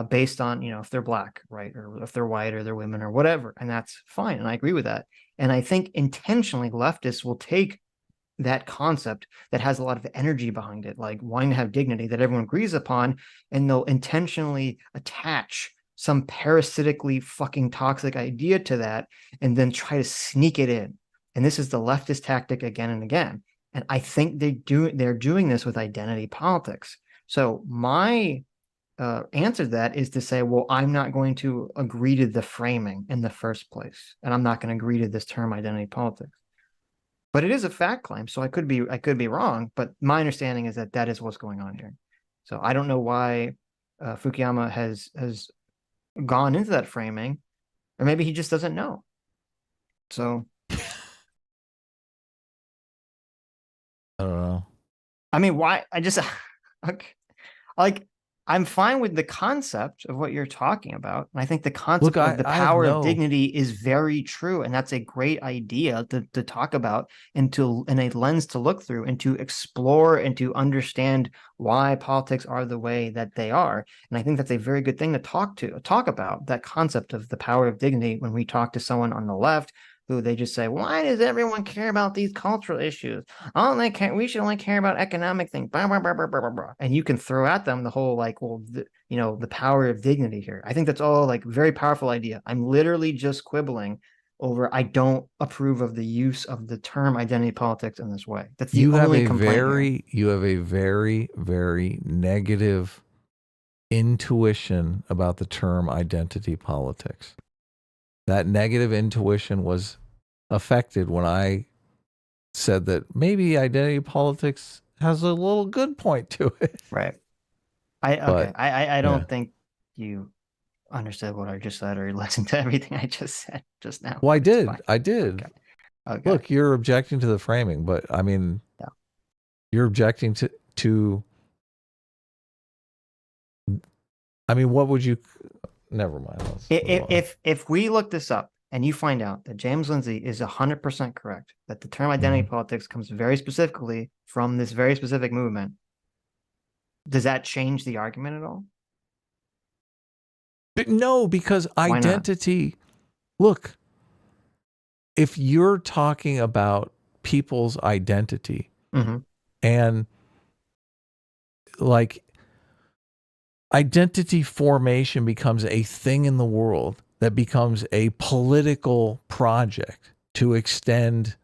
based on, if they're Black, right? Or if they're white, or they're women, or whatever. And that's fine. And I agree with that. And I think intentionally leftists will take that concept that has a lot of energy behind it, like wanting to have dignity that everyone agrees upon, and they'll intentionally attach some parasitically fucking toxic idea to that and then try to sneak it in. And this is the leftist tactic again and again. And I think they're doing this with identity politics. So my answer to that is to say, well, I'm not going to agree to the framing in the first place, and I'm not going to agree to this term identity politics. But it is a fact claim, so I could be wrong. But my understanding is that is what's going on here. So I don't know why Fukuyama has gone into that framing, or maybe he just doesn't know. So I don't know. I mean, why? I just like I'm fine with the concept of what you're talking about. And I think the concept of the power of dignity is very true. And that's a great idea to talk about and in a lens to look through and to explore and to understand why politics are the way that they are. And I think that's a very good thing to talk about, that concept of the power of dignity when we talk to someone on the left who they just say, why does everyone care about these cultural issues? Oh, we should only care about economic things. Blah, blah, blah, blah, blah, blah. And you can throw at them the whole the power of dignity here. I think that's all like very powerful idea. I'm literally just quibbling over I don't approve of the use of the term identity politics in this way. That's the only complaint. You have a very, very negative intuition about the term identity politics. That negative intuition was affected when I said that maybe identity politics has a little good point to it. Right. I don't think you understood what I just said or listened to everything I just said just now. Well, I did. Okay. Look, you're objecting to the framing, but I mean, You're objecting to I mean, what would you? Never mind. If we look this up and you find out that James Lindsay is 100% correct, that the term identity politics comes very specifically from this very specific movement, does that change the argument at all? But no, because identity. Look, if you're talking about people's identity and like identity formation becomes a thing in the world that becomes a political project to extend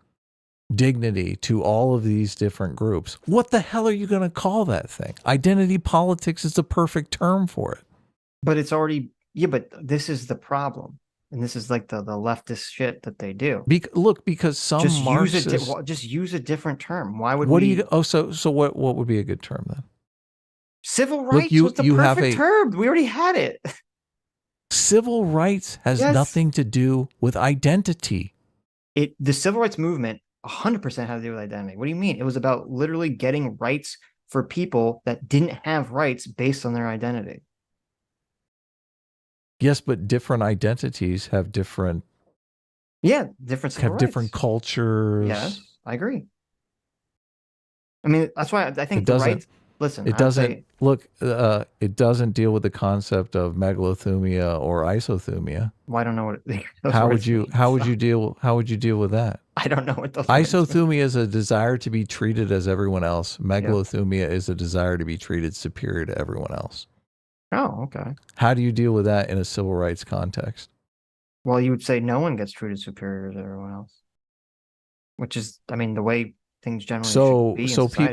dignity to all of these different groups. What the hell are you going to call that thing? Identity politics is the perfect term for it. But it's already, yeah, but this is the problem. And this is like the leftist shit that they do. Look, because some Marxists... just use a different term. Why would what we... do you... so what would be a good term then? Civil rights was the perfect term. We already had it. Civil rights has nothing to do with identity. The civil rights movement 100% had to do with identity. What do you mean? It was about literally getting rights for people that didn't have rights based on their identity. Yes, but different identities have different. Yeah, different civil rights. Different cultures. Yes, I agree. I mean, that's why I think the rights. Listen, it doesn't look. It doesn't deal with the concept of megalothumia or isothunia. Well, I don't know what. How would you deal with that? I don't know what those. Isothunia is a desire to be treated as everyone else. Megalothumia is a desire to be treated superior to everyone else. Oh, okay. How do you deal with that in a civil rights context? Well, you would say no one gets treated superior to everyone else, which is, I mean, the way things generally should be in society,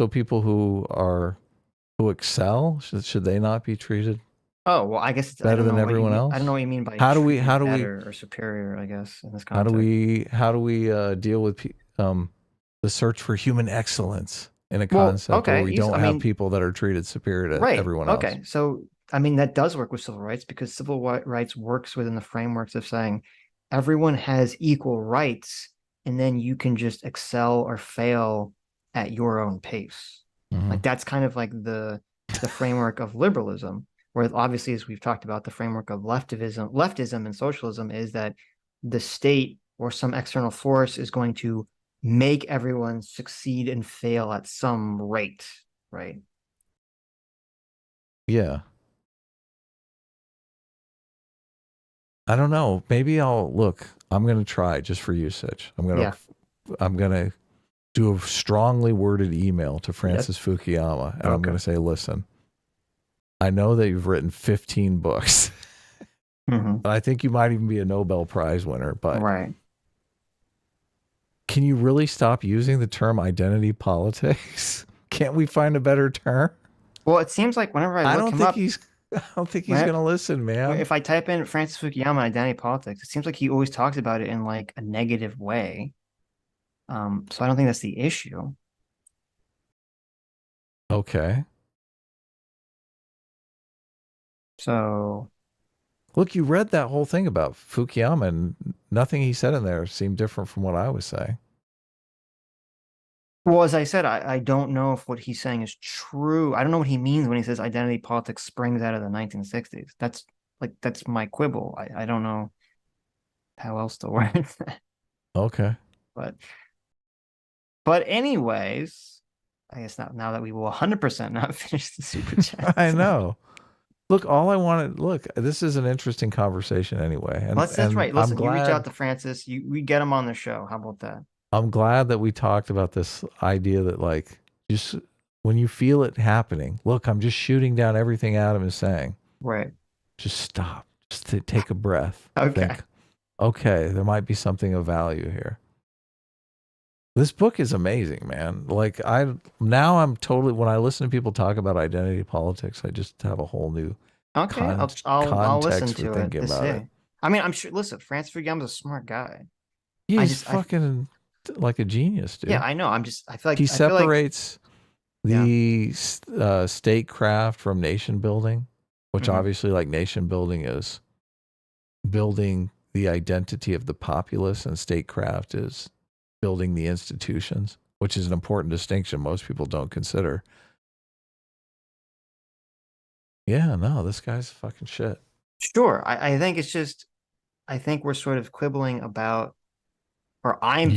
people who excel, should they not be treated? Oh, well, I guess it's better than everyone else. I don't know what you mean by how do we or superior, I guess, in this context. How do we deal with the search for human excellence in a concept where we don't have people that are treated superior to everyone else? Okay, so I mean that does work with civil rights because civil rights works within the frameworks of saying everyone has equal rights, and then you can just excel or fail at your own pace. Like that's kind of like the framework of liberalism. Where obviously, as we've talked about, the framework of leftism and socialism is that the state or some external force is going to make everyone succeed and fail at some rate, right? Yeah. I don't know. Maybe I'm going to try just for you, Sitch. I'm going to do a strongly worded email to Francis Fukuyama, and I'm going to say, listen, I know that you've written 15 books. I think you might even be a Nobel Prize winner, but can you really stop using the term identity politics? Can't we find a better term? Well, it seems like whenever I look him up, I don't think he's going to listen, man. If I type in Francis Fukuyama identity politics, it seems like he always talks about it in like a negative way. So I don't think that's the issue. Okay. So, look, you read that whole thing about Fukuyama, and nothing he said in there seemed different from what I was saying. Well, as I said, I don't know if what he's saying is true. I don't know what he means when he says identity politics springs out of the 1960s. That's my quibble. I don't know how else to word that. Okay. But anyways, I guess now that we will 100% not finish the super chat. I know. Look, this is an interesting conversation anyway. And that's right. Listen, you reach out to Francis, we get him on the show. How about that? I'm glad that we talked about this idea that like, just when you feel it happening, look, I'm just shooting down everything Adam is saying. Right. Just stop. Just take a breath. Okay. Think, okay, there might be something of value here. This book is amazing, man. Like I'm totally, when I listen to people talk about identity politics, I just have a whole new I'll listen to it to see. it. I mean, I'm sure. Listen, Francis Fukuyama's a smart guy. He's fucking like a genius, dude. Yeah, I know. I feel like he separates the statecraft from nation building, which obviously, like, nation building is building the identity of the populace, and statecraft is building the institutions, which is an important distinction most people don't consider. Yeah, no, this guy's fucking shit. Sure. I think it's just, I think we're sort of quibbling about, or I'm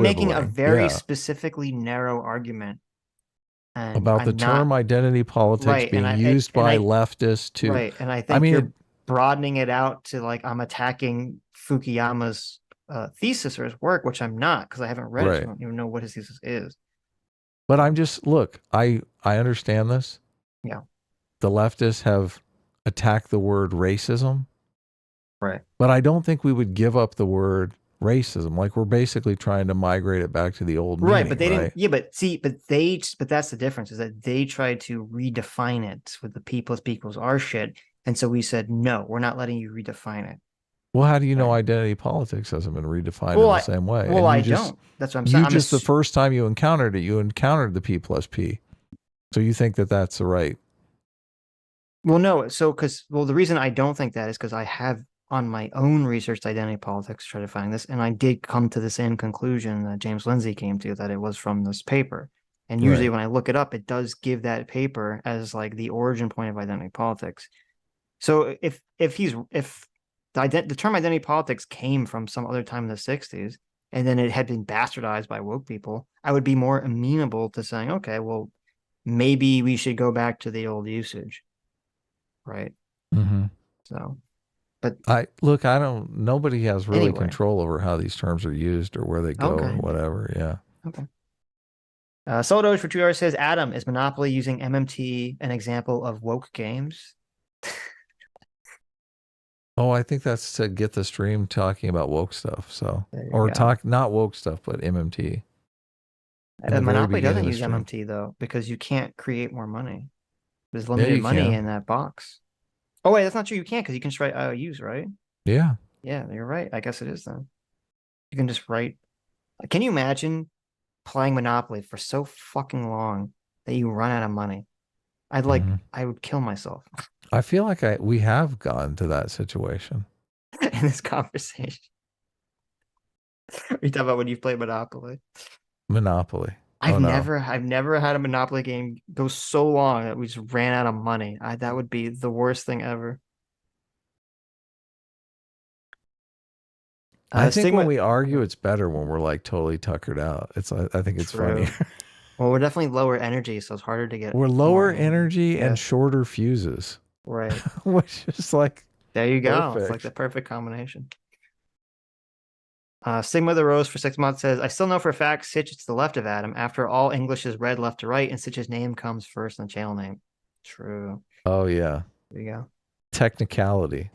making a very specifically narrow argument. And about the term identity politics being used by leftists to. Right. And I think you're broadening it out to like, I'm attacking Fukuyama's thesis or his work, which I'm not, because I haven't read it. So I don't even know what his thesis is. But I'm just, look, I understand this. Yeah. The leftists have attacked the word racism. Right. But I don't think we would give up the word racism. Like, we're basically trying to migrate it back to the old meaning, but they didn't. Yeah, but see, but that's the difference, is that they tried to redefine it with the P plus P equals R shit. And so we said, no, we're not letting you redefine it. Well, how do you know identity politics hasn't been redefined in the same way? Well, I don't. That's what I'm saying. The first time you encountered it, you encountered the P plus P. So you think that that's the right. Well, no. So, the reason I don't think that is because I have on my own researched identity politics try to find this, and I did come to the same conclusion that James Lindsay came to, that it was from this paper. And usually when I look it up, it does give that paper as like the origin point of identity politics. So if the term identity politics came from some other time in the 60s, and then it had been bastardized by woke people, I would be more amenable to saying, okay, well, maybe we should go back to the old usage. Right. Mm-hmm. So, but nobody has really control over how these terms are used or where they go or whatever. Yeah. Okay. Soldoge for 2 hours says, Adam, is Monopoly using MMT an example of woke games? Oh, I think that's to get the stream talking about woke stuff. So, or not woke stuff, but MMT. Monopoly doesn't use MMT though, because you can't create more money. There's limited money in that box. Oh wait, that's not true. You can't, because you can just write IOUs, right? Yeah. Yeah, you're right. I guess it is then. You can just write. Can you imagine playing Monopoly for so fucking long that you run out of money? I would kill myself. I feel like we have gotten to that situation in this conversation. You talk about when you've played Monopoly. Monopoly. I've never had a Monopoly game go so long that we just ran out of money. That would be the worst thing ever. I think when we argue, it's better when we're like totally tuckered out. I think it's funny. Well, we're definitely lower energy, so it's harder to get. We're lower energy and shorter fuses. Right. Which is like, there you go. It's like the perfect combination. Sigma the Rose for 6 months says, I still know for a fact Sitch is to the left of Adam. After all, English is read left to right, and Sitch's name comes first in the channel name. True. Oh, yeah. There you go. Technicality.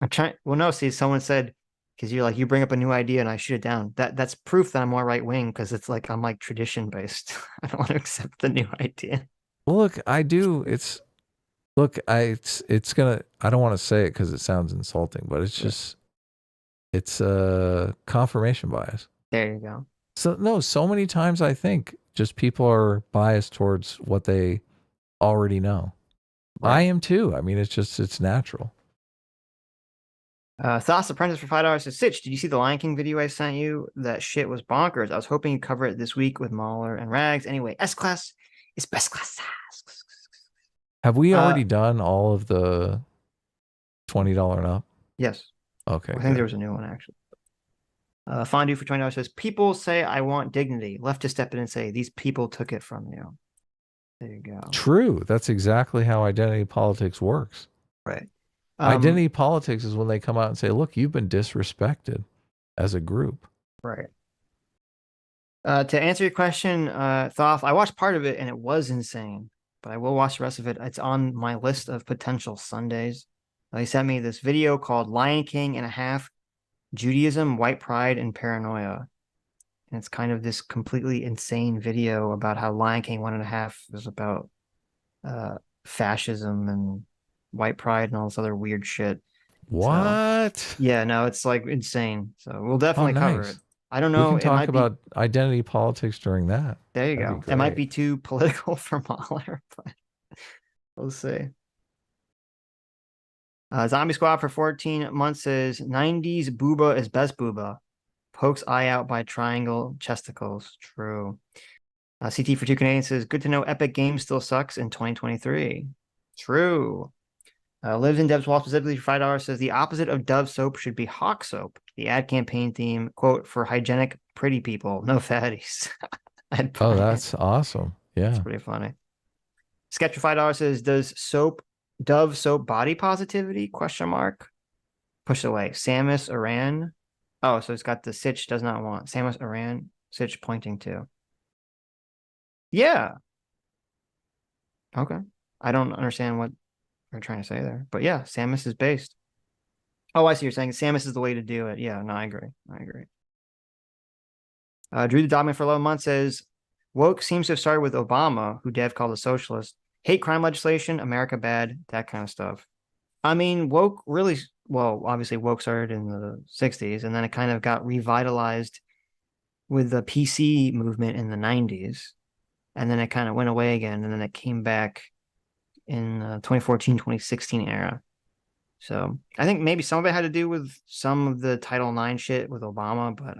I'm trying. Well, no, see, someone said, because you're like, you bring up a new idea and I shoot it down. That's proof that I'm more right wing, because it's like I'm like tradition based. I don't want to accept the new idea. Well, look, I do. It's gonna. I don't want to say it because it sounds insulting, but it's just. It's a confirmation bias. There you go. So many times I think just people are biased towards what they already know. Right. I am too. I mean, it's natural. Thoughts Apprentice for $5 says, Sitch, did you see the Lion King video I sent you? That shit was bonkers. I was hoping you'd cover it this week with Mahler and Rags. Anyway, S-Class is best class. Have we already done all of the $20 and up? Yes. Okay. I think there was a new one, actually. Fondue for $20 says, people say I want dignity. Left to step in and say, these people took it from you. There you go. True. That's exactly how identity politics works. Right. Identity politics is when they come out and say, look, you've been disrespected as a group. Right. To answer your question, Thoth, I watched part of it and it was insane, but I will watch the rest of it. It's on my list of potential Sundays. They sent me this video called Lion King and a Half, Judaism, White Pride, and Paranoia. And it's kind of this completely insane video about how Lion King 1.5 is about fascism and white pride and all this other weird shit. What? So, yeah, no, it's like insane. So we'll definitely cover it. I don't know. We can talk about identity politics during that. There you go. It might be too political for Mahler, but we'll see. Zombie Squad for 14 months says 90s booba is best booba. pokes eye out by triangle chesticles. True. CT for 2 Canadians says, good to know Epic Games still sucks in 2023. True. Lives in Dev's Wall specifically for $5 says, the opposite of Dove soap should be Hawk soap. The ad campaign theme, quote, for hygienic pretty people, no fatties. Oh, that's awesome. Yeah. That's pretty funny. Sketch for $5 says, does Dove soap body positivity? Question mark. Push away. Samus Aran. Oh, so it's got the Sitch does not want. Samus Aran, Sitch pointing to. Yeah. Okay. I don't understand what they're trying to say there. But yeah, Samus is based. Oh, I see you're saying Samus is the way to do it. Yeah, no, I agree. I agree. Drew the Dogman for 11 months says, woke seems to have started with Obama, who Dev called a socialist. Hate crime legislation, America bad, that kind of stuff. I mean, woke really, well, obviously woke started in the 60s, and then it kind of got revitalized with the PC movement in the 90s. And then it kind of went away again, and then it came back in 2014, 2016 era. So I think maybe some of it had to do with some of the Title IX shit with Obama, but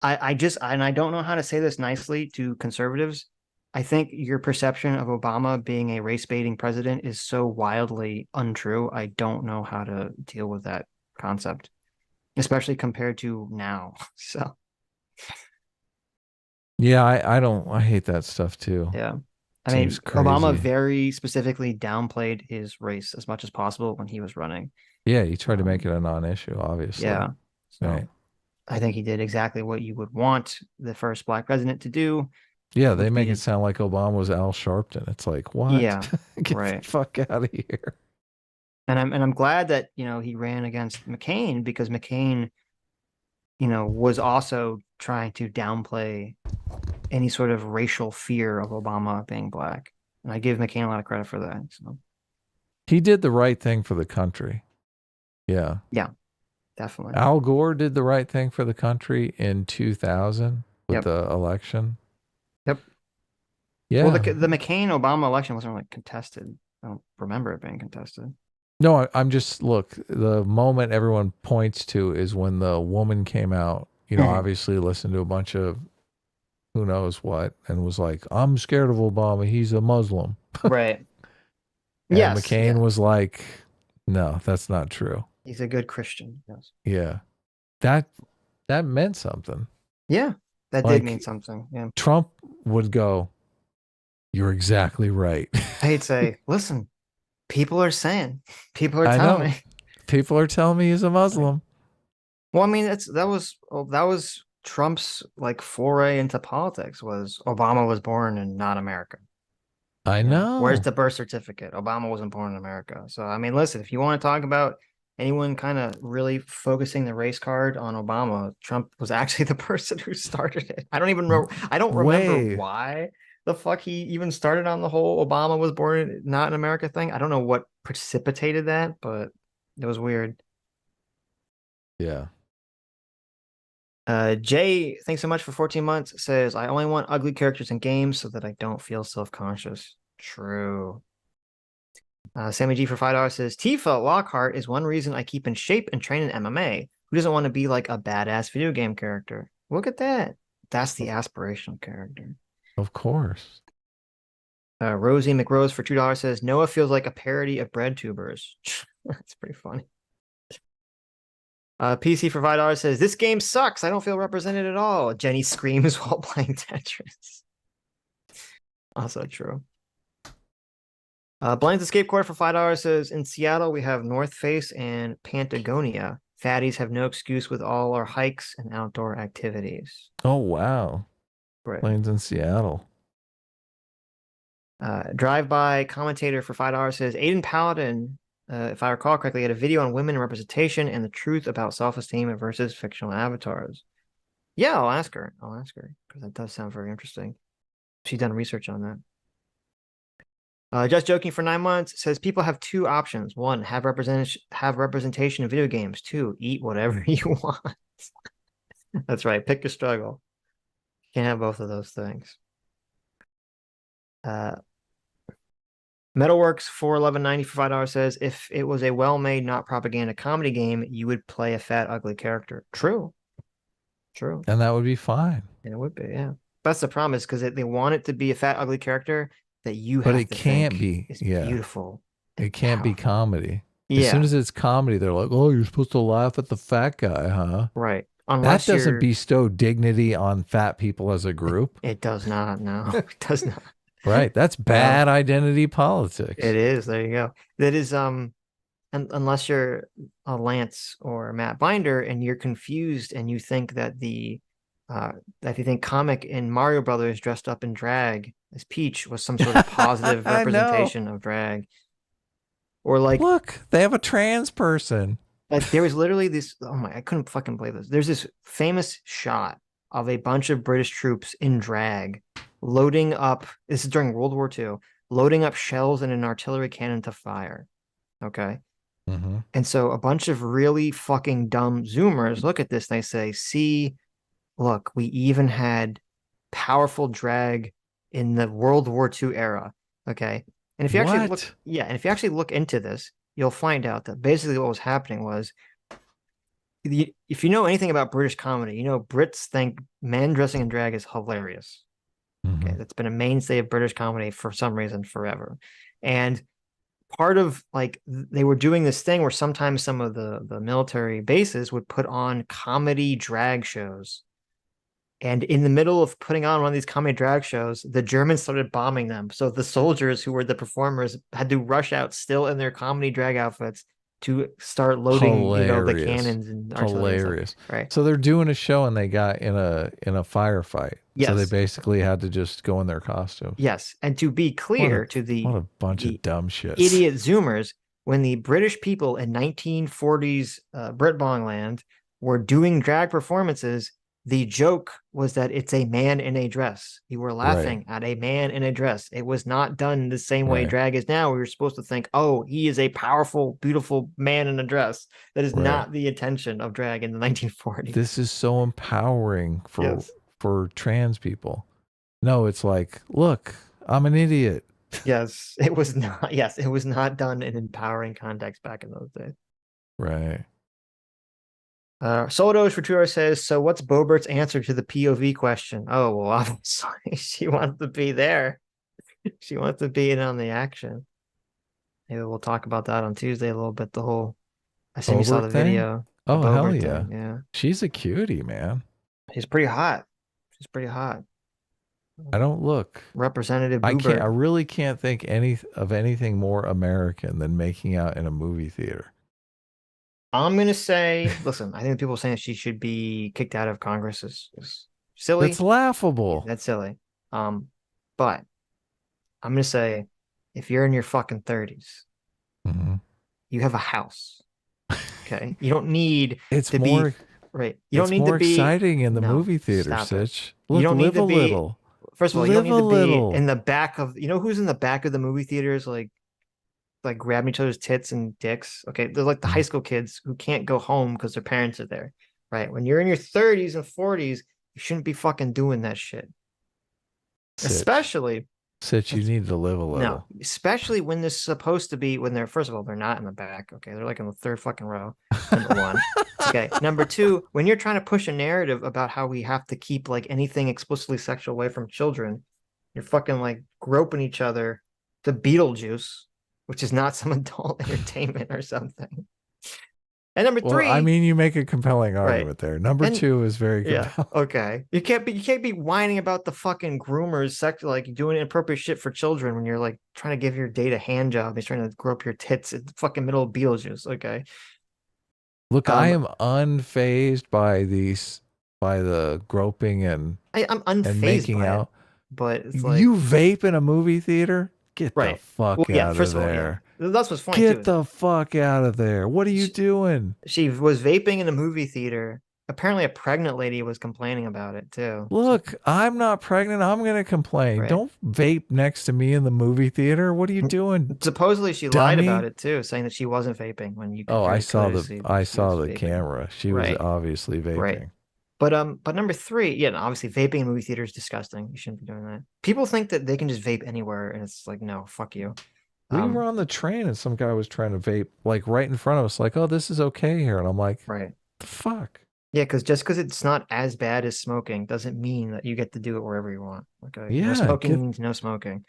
I just, and I don't know how to say this nicely to conservatives. I think your perception of Obama being a race-baiting president is so wildly untrue. I don't know how to deal with that concept, especially compared to now. So yeah, I hate that stuff too. Yeah. I mean, Obama very specifically downplayed his race as much as possible when he was running. Yeah, he tried to make it a non-issue, obviously. Yeah. So right. I think he did exactly what you would want the first black president to do. Yeah, they make it sound like Obama was Al Sharpton. It's like, what? Yeah, Get right. the fuck out of here. And I'm glad that, you know, he ran against McCain, because McCain, you know, was also trying to downplay any sort of racial fear of Obama being black. And I give McCain a lot of credit for that. So he did the right thing for the country. Yeah. Yeah, definitely. Al Gore did the right thing for the country in 2000 with the election. Yep. Yeah. Well, the McCain-Obama election wasn't really contested. I don't remember it being contested. No, I'm just, look, the moment everyone points to is when the woman came out, you know, obviously listened to a bunch of who knows what, and was like, I'm scared of Obama. He's a Muslim. Right. And Yes. McCain was like, no, that's not true. He's a good Christian. Yes. Yeah. That meant something. Yeah. That Like, did mean something. Yeah. Trump would go, you're exactly right. I'd say, listen, people are saying, people are telling me. People are telling me he's a Muslim. Well, I mean, that was Trump's like foray into politics. Was Obama was born in not America. I know. Where's the birth certificate? Obama wasn't born in America. So I mean, listen, if you want to talk about anyone kind of really focusing the race card on Obama, Trump was actually the person who started it. I don't even know. I don't remember why the fuck he even started on the whole Obama was born not in America thing. I don't know what precipitated that, but it was weird. Yeah. Jay, thanks so much for 14 months. Says, I only want ugly characters in games so that I don't feel self-conscious. True. Sammy G for $5 says, Tifa Lockhart is one reason I keep in shape and train in MMA. Who doesn't want to be like a badass video game character? Look at that. That's the aspirational character. Of course. Rosie McRose for $2 says, Noah feels like a parody of bread tubers. That's pretty funny. PC for $5 says, this game sucks. I don't feel represented at all. Jenny screams while playing Tetris. Also true. Blind Escape Court for $5 says, in Seattle, we have North Face and Patagonia. Fatties have no excuse with all our hikes and outdoor activities. Oh, wow. Right. Planes in Seattle. Drive-by commentator for $5 says, Aiden Paladin, if I recall correctly, had a video on women representation and the truth about self-esteem versus fictional avatars. Yeah, I'll ask her. Because that does sound very interesting. She's done research on that. Just Joking for 9 months says, people have two options. One, have representation in video games. Two, eat whatever you want. That's right. Pick your struggle. You can't have both of those things. Metalworks 41190 for $5 says, if it was a well-made, not propaganda comedy game, you would play a fat, ugly character. True. True. And that would be fine. And it would be, yeah. That's the problem is because they want it to be a fat, ugly character that you But have it to can't think be. is Yeah. beautiful. It can't be comedy. As Yeah. soon as it's comedy, they're like, "Oh, you're supposed to laugh at the fat guy, huh?" Right. That Unless doesn't you're... bestow dignity on fat people as a group. It does not, no. It does not. Right. That's bad identity politics. It is. There you go. That is, unless you're a Lance or Matt Binder and you're confused and you think that that you think Comic in Mario Brothers dressed up in drag as Peach was some sort of positive representation of drag. Or like, look, they have a trans person. Like there was literally this, oh my, I couldn't fucking believe this. There's this famous shot of a bunch of British troops in drag loading up, this is during World War II, loading up shells in an artillery cannon to fire. Okay. Mm-hmm. And so a bunch of really fucking dumb Zoomers look at this and they say, see, look, we even had powerful drag in the World War II era. Okay. And if you actually look, yeah, and if you actually look into this, you'll find out that basically what was happening was, if you know anything about British comedy, you know Brits think men dressing in drag is hilarious. Okay, that's been a mainstay of British comedy for some reason forever. And part of like they were doing this thing where sometimes some of the military bases would put on comedy drag shows. And in the middle of putting on one of these comedy drag shows, the Germans started bombing them. So the soldiers who were the performers had to rush out still in their comedy drag outfits to start loading, the cannons and artillery. Hilarious. Right. So they're doing a show and they got in a firefight. Yes. So they basically had to just go in their costume. Yes. And to be clear to the what a bunch of dumb shit. Idiot Zoomers, when the British people in 1940s Britbongland were doing drag performances, the joke was that it's a man in a dress. You were laughing at a man in a dress. It was not done the same way drag is now. We were supposed to think, oh, he is a powerful, beautiful man in a dress. That is not the intention of drag in the 1940s. This is so empowering for trans people. No, it's like, look, I'm an idiot. Yes, it was not. Yes, it was not done in empowering context back in those days. Right. Soldos for 2 hours says, so what's Bobert's answer to the POV question? Oh, well, obviously she wants to be there. She wants to be in on the action. Maybe we'll talk about that on Tuesday a little bit. The whole, I assume you saw the video. Oh, hell yeah. Thing. Yeah. She's a cutie, man. She's pretty hot. She's pretty hot. I don't look. Representative Boobert. I really can't think of anything more American than making out in a movie theater. I'm going to say, listen, I think people saying she should be kicked out of Congress is silly. That's laughable. That's silly. But I'm going to say, if you're in your fucking 30s, you have a house. Okay. You don't need to be right. You don't need to be exciting in the movie theater, Sitch. Look, you don't need to be little. First of all, you don't need to be in the back of, who's in the back of the movie theaters, like grabbing each other's tits and dicks. Okay, they're like the high school kids who can't go home because their parents are there, right? When you're in your 30s and 40s, you shouldn't be fucking doing that shit. Especially Sitch, you need to live a little. No, especially when this is supposed to be, when they're, first of all, they're not in the back. Okay, they're like in the third fucking row. Number one. Okay, number two, when you're trying to push a narrative about how we have to keep like anything explicitly sexual away from children, you're fucking like groping each other to Beetlejuice, which is not some adult entertainment or something. And number three, I mean, you make a compelling argument there. Number two is very compelling. Yeah, okay. You can't be whining about the fucking groomers, like doing inappropriate shit for children when you're like trying to give your date a hand job. He's trying to grope your tits in the fucking middle of Beetlejuice. Okay. Look, I am unfazed by the groping and I'm unfazed and making by out. But it's like, you vape in a movie theater? Get the fuck out of there. That's what's funny. Get the fuck out of there. What are you doing? She was vaping in a movie theater. Apparently a pregnant lady was complaining about it too. Look, I'm not pregnant. I'm going to complain. Right. Don't vape next to me in the movie theater. What are you doing? Supposedly she lied about it too, saying that she wasn't vaping when you could I saw the the camera. She was obviously vaping. Right. But number three, obviously vaping in movie theater is disgusting. You shouldn't be doing that. People think that they can just vape anywhere, and it's like, no, fuck you. We were on the train and some guy was trying to vape like right in front of us, like, oh, this is okay here. And I'm like, right. The fuck? Yeah, because just because it's not as bad as smoking doesn't mean that you get to do it wherever you want. Okay, Yeah, no smoking means no smoking.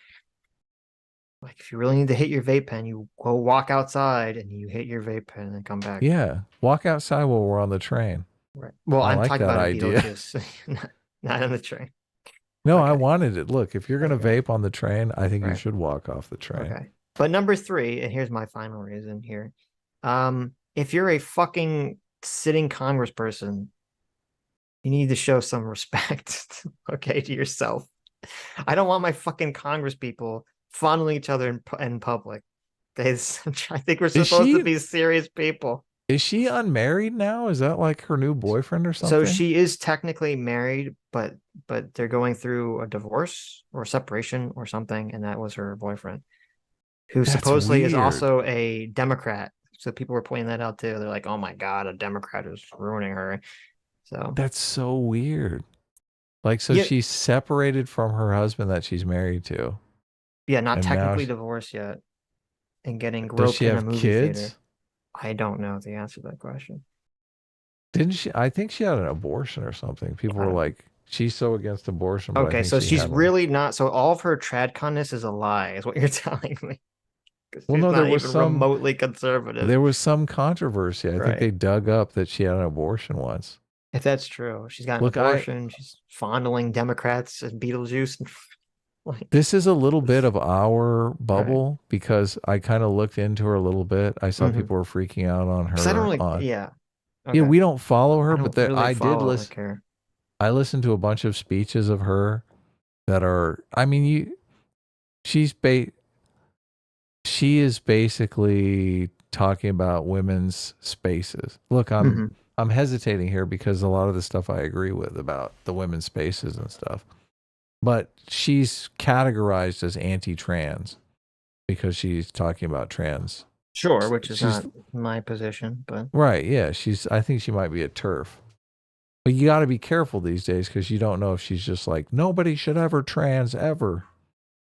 Like if you really need to hit your vape pen, you go walk outside and you hit your vape pen and come back. Yeah, walk outside while we're on the train. Right. Well, I I'm like talking that about idea. Beetlejuice, not on the train. No, I wanted it. Look, if you're gonna vape on the train, I think you Right. should walk off the train. Okay. But number 3, and here's my final reason here. If you're a fucking sitting congressperson, you need to show some respect, okay, to yourself. I don't want my fucking congress people fondling each other in public. I think we're supposed to be serious people. Is she unmarried now? Is that like her new boyfriend or something? So she is technically married, but they're going through a divorce or separation or something, and that was her boyfriend, who supposedly is also a Democrat. So people were pointing that out too. They're like, "Oh my God, a Democrat is ruining her." So that's so weird. Like, so Yeah. she's separated from her husband that she's married to. Yeah, not And now technically she- divorced yet, and getting Does groped she in a have movie kids? theater. I don't know the answer to that question. Didn't she? I think she had an abortion or something. People were like, she's so against abortion. But I Okay, think so she she's had one. really not. So all of her tradconness is a lie, is what you're telling me. 'Cause Well, she's no, not there was even some remotely conservative. There was some controversy. I think Right. they dug up that she had an abortion once. If that's true, she's got an Look, abortion. She's fondling Democrats and Beetlejuice. And like, This is a little bit of our bubble because I kind of looked into her a little bit. I saw Mhm. people were freaking out on her. 'cause I don't really, on- yeah. Yeah, we don't follow her, I but don't really I did follow, I listen. care. I listened to a bunch of speeches of her that are. I mean, she is basically talking about women's spaces. Look, I'm hesitating here because a lot of the stuff I agree with about the women's spaces and stuff. But she's categorized as anti-trans because she's talking about trans. Sure, which is She's- not my position, but Right, yeah. I think she might be a TERF. But you got to be careful these days because you don't know if she's just like, nobody should ever trans ever.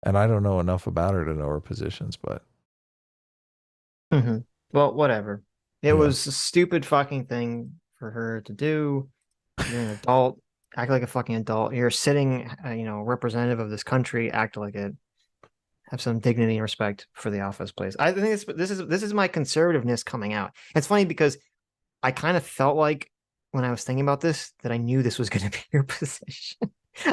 And I don't know enough about her to know her positions, but. well, whatever. It was a stupid fucking thing for her to do. You're an adult. Act like a fucking adult. You're a sitting, representative of this country. Act like it. Have some dignity and respect for the office, please. I think this is my conservativeness coming out. It's funny because I kind of felt like when I was thinking about this that I knew this was going to be your position.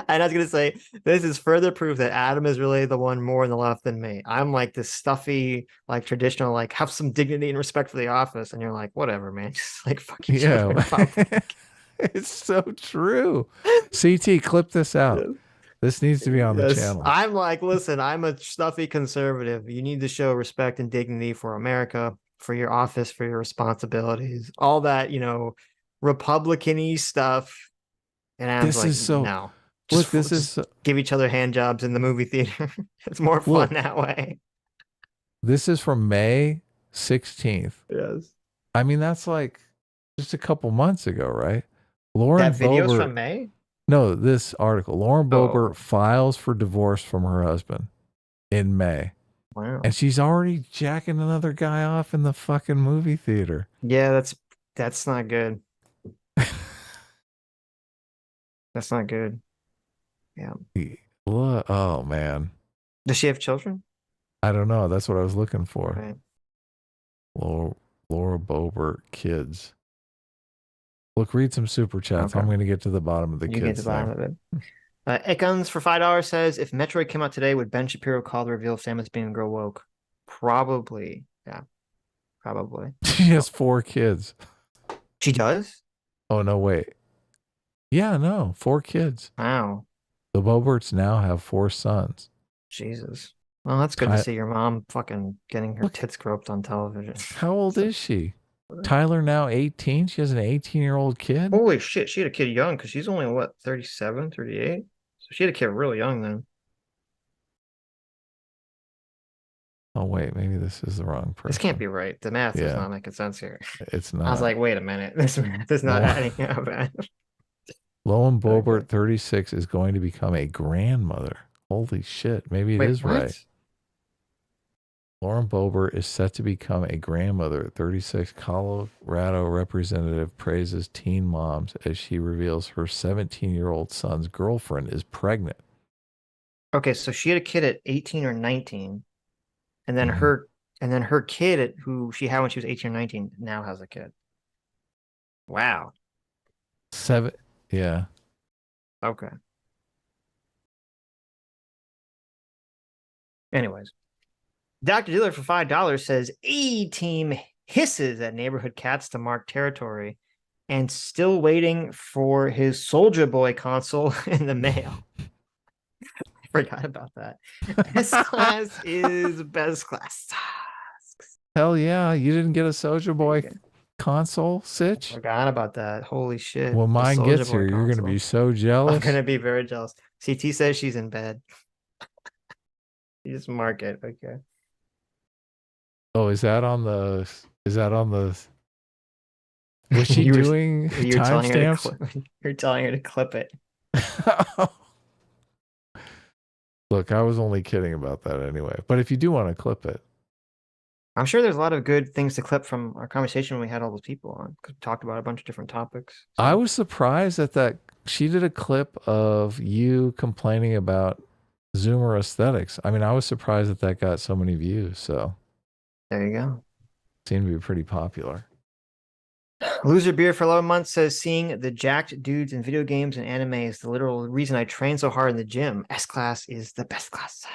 And I was going to say, this is further proof that Adam is really the one more on the left than me. I'm like this stuffy, like traditional, like have some dignity and respect for the office. And you're like, whatever, man. Just like fuck each other in public. It's so true. CT, clip this out. This needs to be on the channel. I'm like, listen, I'm a stuffy conservative. You need to show respect and dignity for America, for your office, for your responsibilities, all that, Republican-y stuff. And I'm This like, is so. no. Look, this is give each other hand jobs in the movie theater. It's more fun Look. that way. This is from May 16th. Yes. I mean, that's like just a couple months ago, right? Lauren That video's Boebert- from May? No, this article. Lauren Boebert files for divorce from her husband in May. Wow. And she's already jacking another guy off in the fucking movie theater. Yeah, that's not good. That's not good. Yeah. What? Oh, man. Does she have children? I don't know. That's what I was looking for. Right. Laura Boebert kids. Look, read some super chats. Okay. I'm going to get to the bottom of the You kids get to the bottom thing. of it. Ekons for $5 says, if Metroid came out today, would Ben Shapiro call the reveal of Samus being a girl woke? Probably. Yeah. Probably. She has 4 kids. She does? Oh, no, wait. Yeah, no, 4 kids. Wow. The Boeberts now have 4 sons. Jesus. Well, that's good to see your mom fucking getting her tits groped on television. How old is she? Tyler now 18? She has an 18-year-old kid? Holy shit, she had a kid young because she's only, what, 37, 38? So she had a kid really young then. Oh, wait, maybe this is the wrong person. This can't be right. The math is Yeah. not making sense here. It's not. I was like, wait a minute. This math is not No. adding up. Lauren Boebert, 36, is going to become a grandmother. Holy shit. Maybe it is Wait, what? right. Lauren Boebert is set to become a grandmother. 36 Colorado representative praises teen moms as she reveals her 17-year-old son's girlfriend is pregnant. Okay, so she had a kid at 18 or 19, and then her kid who she had when she was 18 or 19 now has a kid. Wow. 7, yeah. Okay. Anyways, Dr. Dealer for $5 says A-Team hisses at neighborhood cats to mark territory and still waiting for his Soldier Boy console in the mail. I forgot about that. Best class is best class. Hell yeah, you didn't get a Soldier Boy console, Sitch? Forgot about that. Holy shit. When mine Soulja gets Boy here, you're going to console. be so jealous. I'm going to be very jealous. CT says she's in bed. You just mark it. Okay. Oh, is that on the was she doing timestamps? You're telling her to clip it. Look, I was only kidding about that anyway. But if you do want to clip it. I'm sure there's a lot of good things to clip from our conversation when we had all those people on. We talked about a bunch of different topics. So. I was surprised that she did a clip of you complaining about Zoomer aesthetics. I mean, I was surprised that got so many views. So there you go. Seemed to be pretty popular. Loser Beer for 11 months says seeing the jacked dudes in video games and anime is the literal reason I train so hard in the gym. S class is the best class.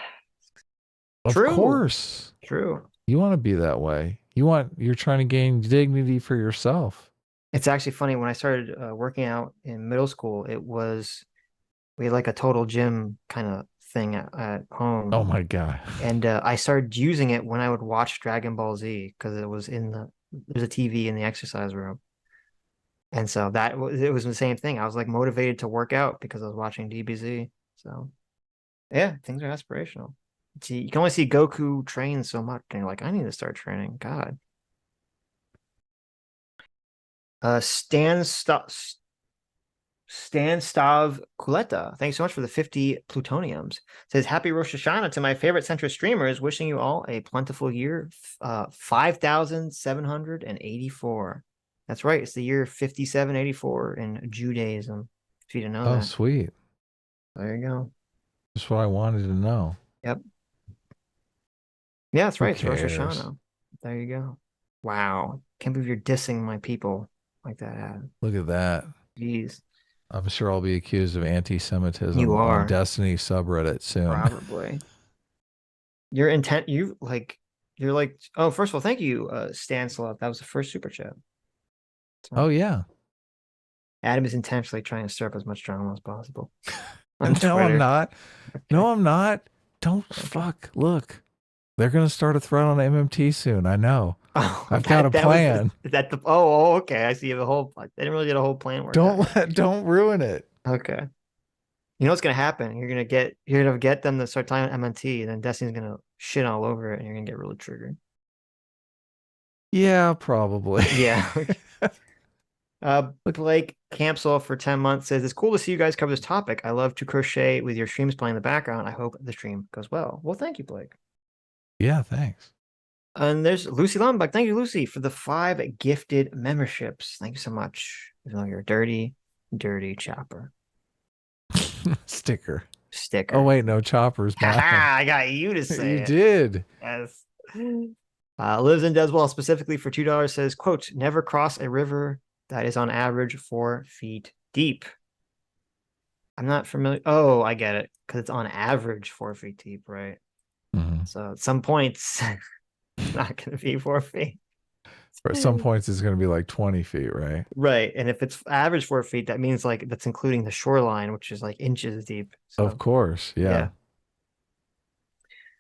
Of course. True. You want to be that way. You're trying to gain dignity for yourself. It's actually funny. When I started working out in middle school, we had like a total gym kind of thing at home. Oh my God. And I started using it when I would watch Dragon Ball Z because it was there's a TV in the exercise room. And so it was the same thing. I was like motivated to work out because I was watching DBZ. So yeah, things are aspirational. See, you can only see Goku train so much, and you're like, I need to start training. God. Stanislav Kuleta, thanks so much for the 50 plutoniums. Says happy Rosh Hashanah to my favorite centrist streamers. Wishing you all a plentiful year. 5,784. That's right. It's the year 5784 in Judaism. If you didn't know that. Oh, sweet. There you go. That's what I wanted to know. Yep. Yeah, that's right. It's Rosh Rosh Hashanah. There you go. Wow. Can't believe you're dissing my people like that. Look at that. Jeez. I'm sure I'll be accused of anti-Semitism You are. on Destiny subreddit soon. Probably. Your intent, you're like, oh, first of all, thank you, Stanislav. That was the first super chat. So, oh, yeah. Adam is intentionally trying to stir up as much drama as possible. No, I'm not. Okay. No, I'm not. Don't fuck. Look. They're going to start a thread on MMT soon. I know. Oh, I've got a plan. Okay. I see you have a whole. They didn't really get a whole plan worked out. Don't ruin it. Okay. You know what's going to happen? You're going to get them to start tying MMT, and then Destiny's going to shit all over it, and you're going to get really triggered. Yeah, probably. Yeah. Blake Campsall for 10 months says, it's cool to see you guys cover this topic. I love to crochet with your streams playing in the background. I hope the stream goes well. Well, thank you, Blake. Yeah, thanks. And there's Lucy Lumbach. Thank you, Lucy, for the 5 gifted memberships. Thank you so much. Even though you're a dirty, dirty chopper. Sticker. Oh, wait, no, Chopper's mine. I got you to say You did. Yes. Lives and does well, specifically for $2, says, quote, never cross a river that is on average 4 feet deep. I'm not familiar. Oh, I get it. Because it's on average 4 feet deep, right? Mm-hmm. So at some points, it's not going to be 4 feet. At some points, it's going to be like 20 feet, right? Right. And if it's average 4 feet, that means like that's including the shoreline, which is like inches deep. So, of course. Yeah.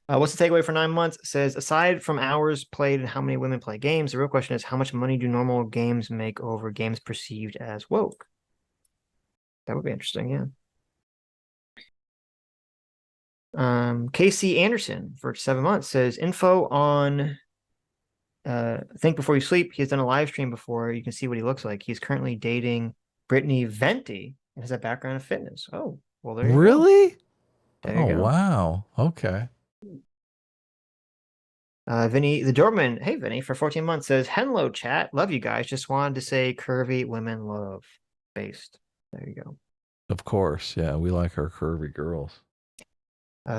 What's the takeaway for 9 months? It says, aside from hours played and how many women play games, the real question is how much money do normal games make over games perceived as woke? That would be interesting, yeah. Casey Anderson for 7 months says info on Think Before You Sleep. He's done a live stream before. You can see what he looks like. He's currently dating Brittany Venti and has a background in fitness. Oh, well, there you really? go. There you go. Wow. Okay. Vinny, the doorman, hey Vinny, for 14 months says, hello chat, love you guys. Just wanted to say curvy women love based. There you go. Of course, yeah, we like our curvy girls.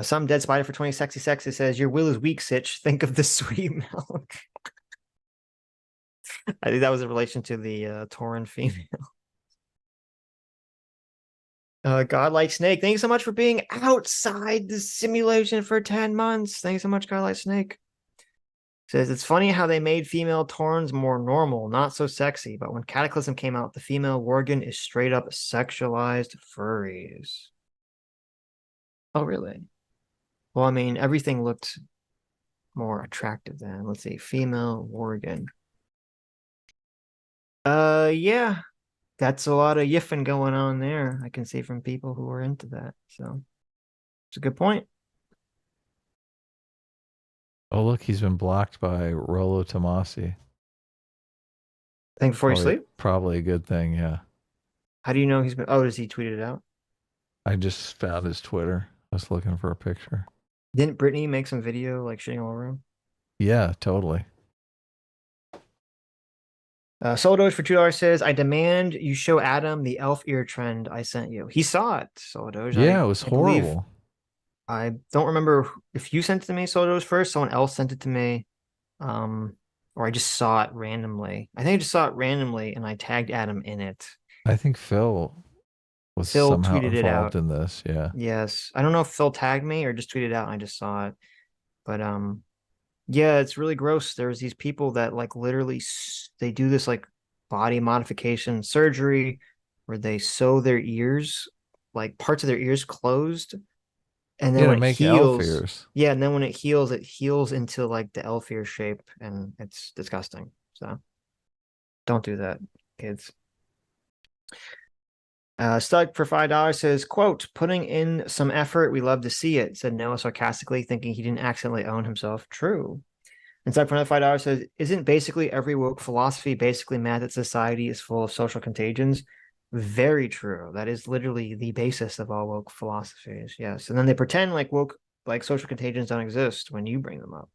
Some dead spider for 20 sexy says, your will is weak, Sitch. Think of the sweet milk. I think that was in relation to the Torren female. Godlike Snake, thanks so much for being outside the simulation for 10 months. Thanks so much, Godlike Snake. Says, it's funny how they made female Torrens more normal, not so sexy, but when Cataclysm came out, the female Worgen is straight up sexualized furries. Oh, really? Well, I mean, everything looked more attractive then. Let's see, female Worgen. Yeah. That's a lot of yiffing going on there. I can see from people who are into that. So it's a good point. Oh, look, he's been blocked by Rolo Tomasi. Think before you sleep? Probably a good thing, yeah. How do you know he's been? Oh, does he tweet it out? I just found his Twitter. I was looking for a picture. Didn't Brittany make some video like shitting all over him? Yeah, totally. Soldoge for $2 says, I demand you show Adam the elf ear trend I sent you. He saw it, Soldoge. Yeah, it was horrible. I don't remember if you sent it to me, Soldoge, first. Someone else sent it to me. Or I just saw it randomly. I think I just saw it randomly and I tagged Adam in it. I think Phil was somehow involved in this. Yeah. Yes. I don't know if Phil tagged me or just tweeted it out and I just saw it. But yeah, it's really gross. There's these people that like literally they do this like body modification surgery where they sew their ears, like parts of their ears closed. And then when it heals, yeah, and then when it heals into like the elf ear shape, and it's disgusting. So don't do that, kids. Stug for $5 says, quote, putting in some effort, we love to see it, said Noah sarcastically, thinking he didn't accidentally own himself. True. And Stug for another $5 says, isn't basically every woke philosophy basically mad that society is full of social contagions? Very true. That is literally the basis of all woke philosophies. Yes. And then they pretend like woke, like social contagions don't exist when you bring them up.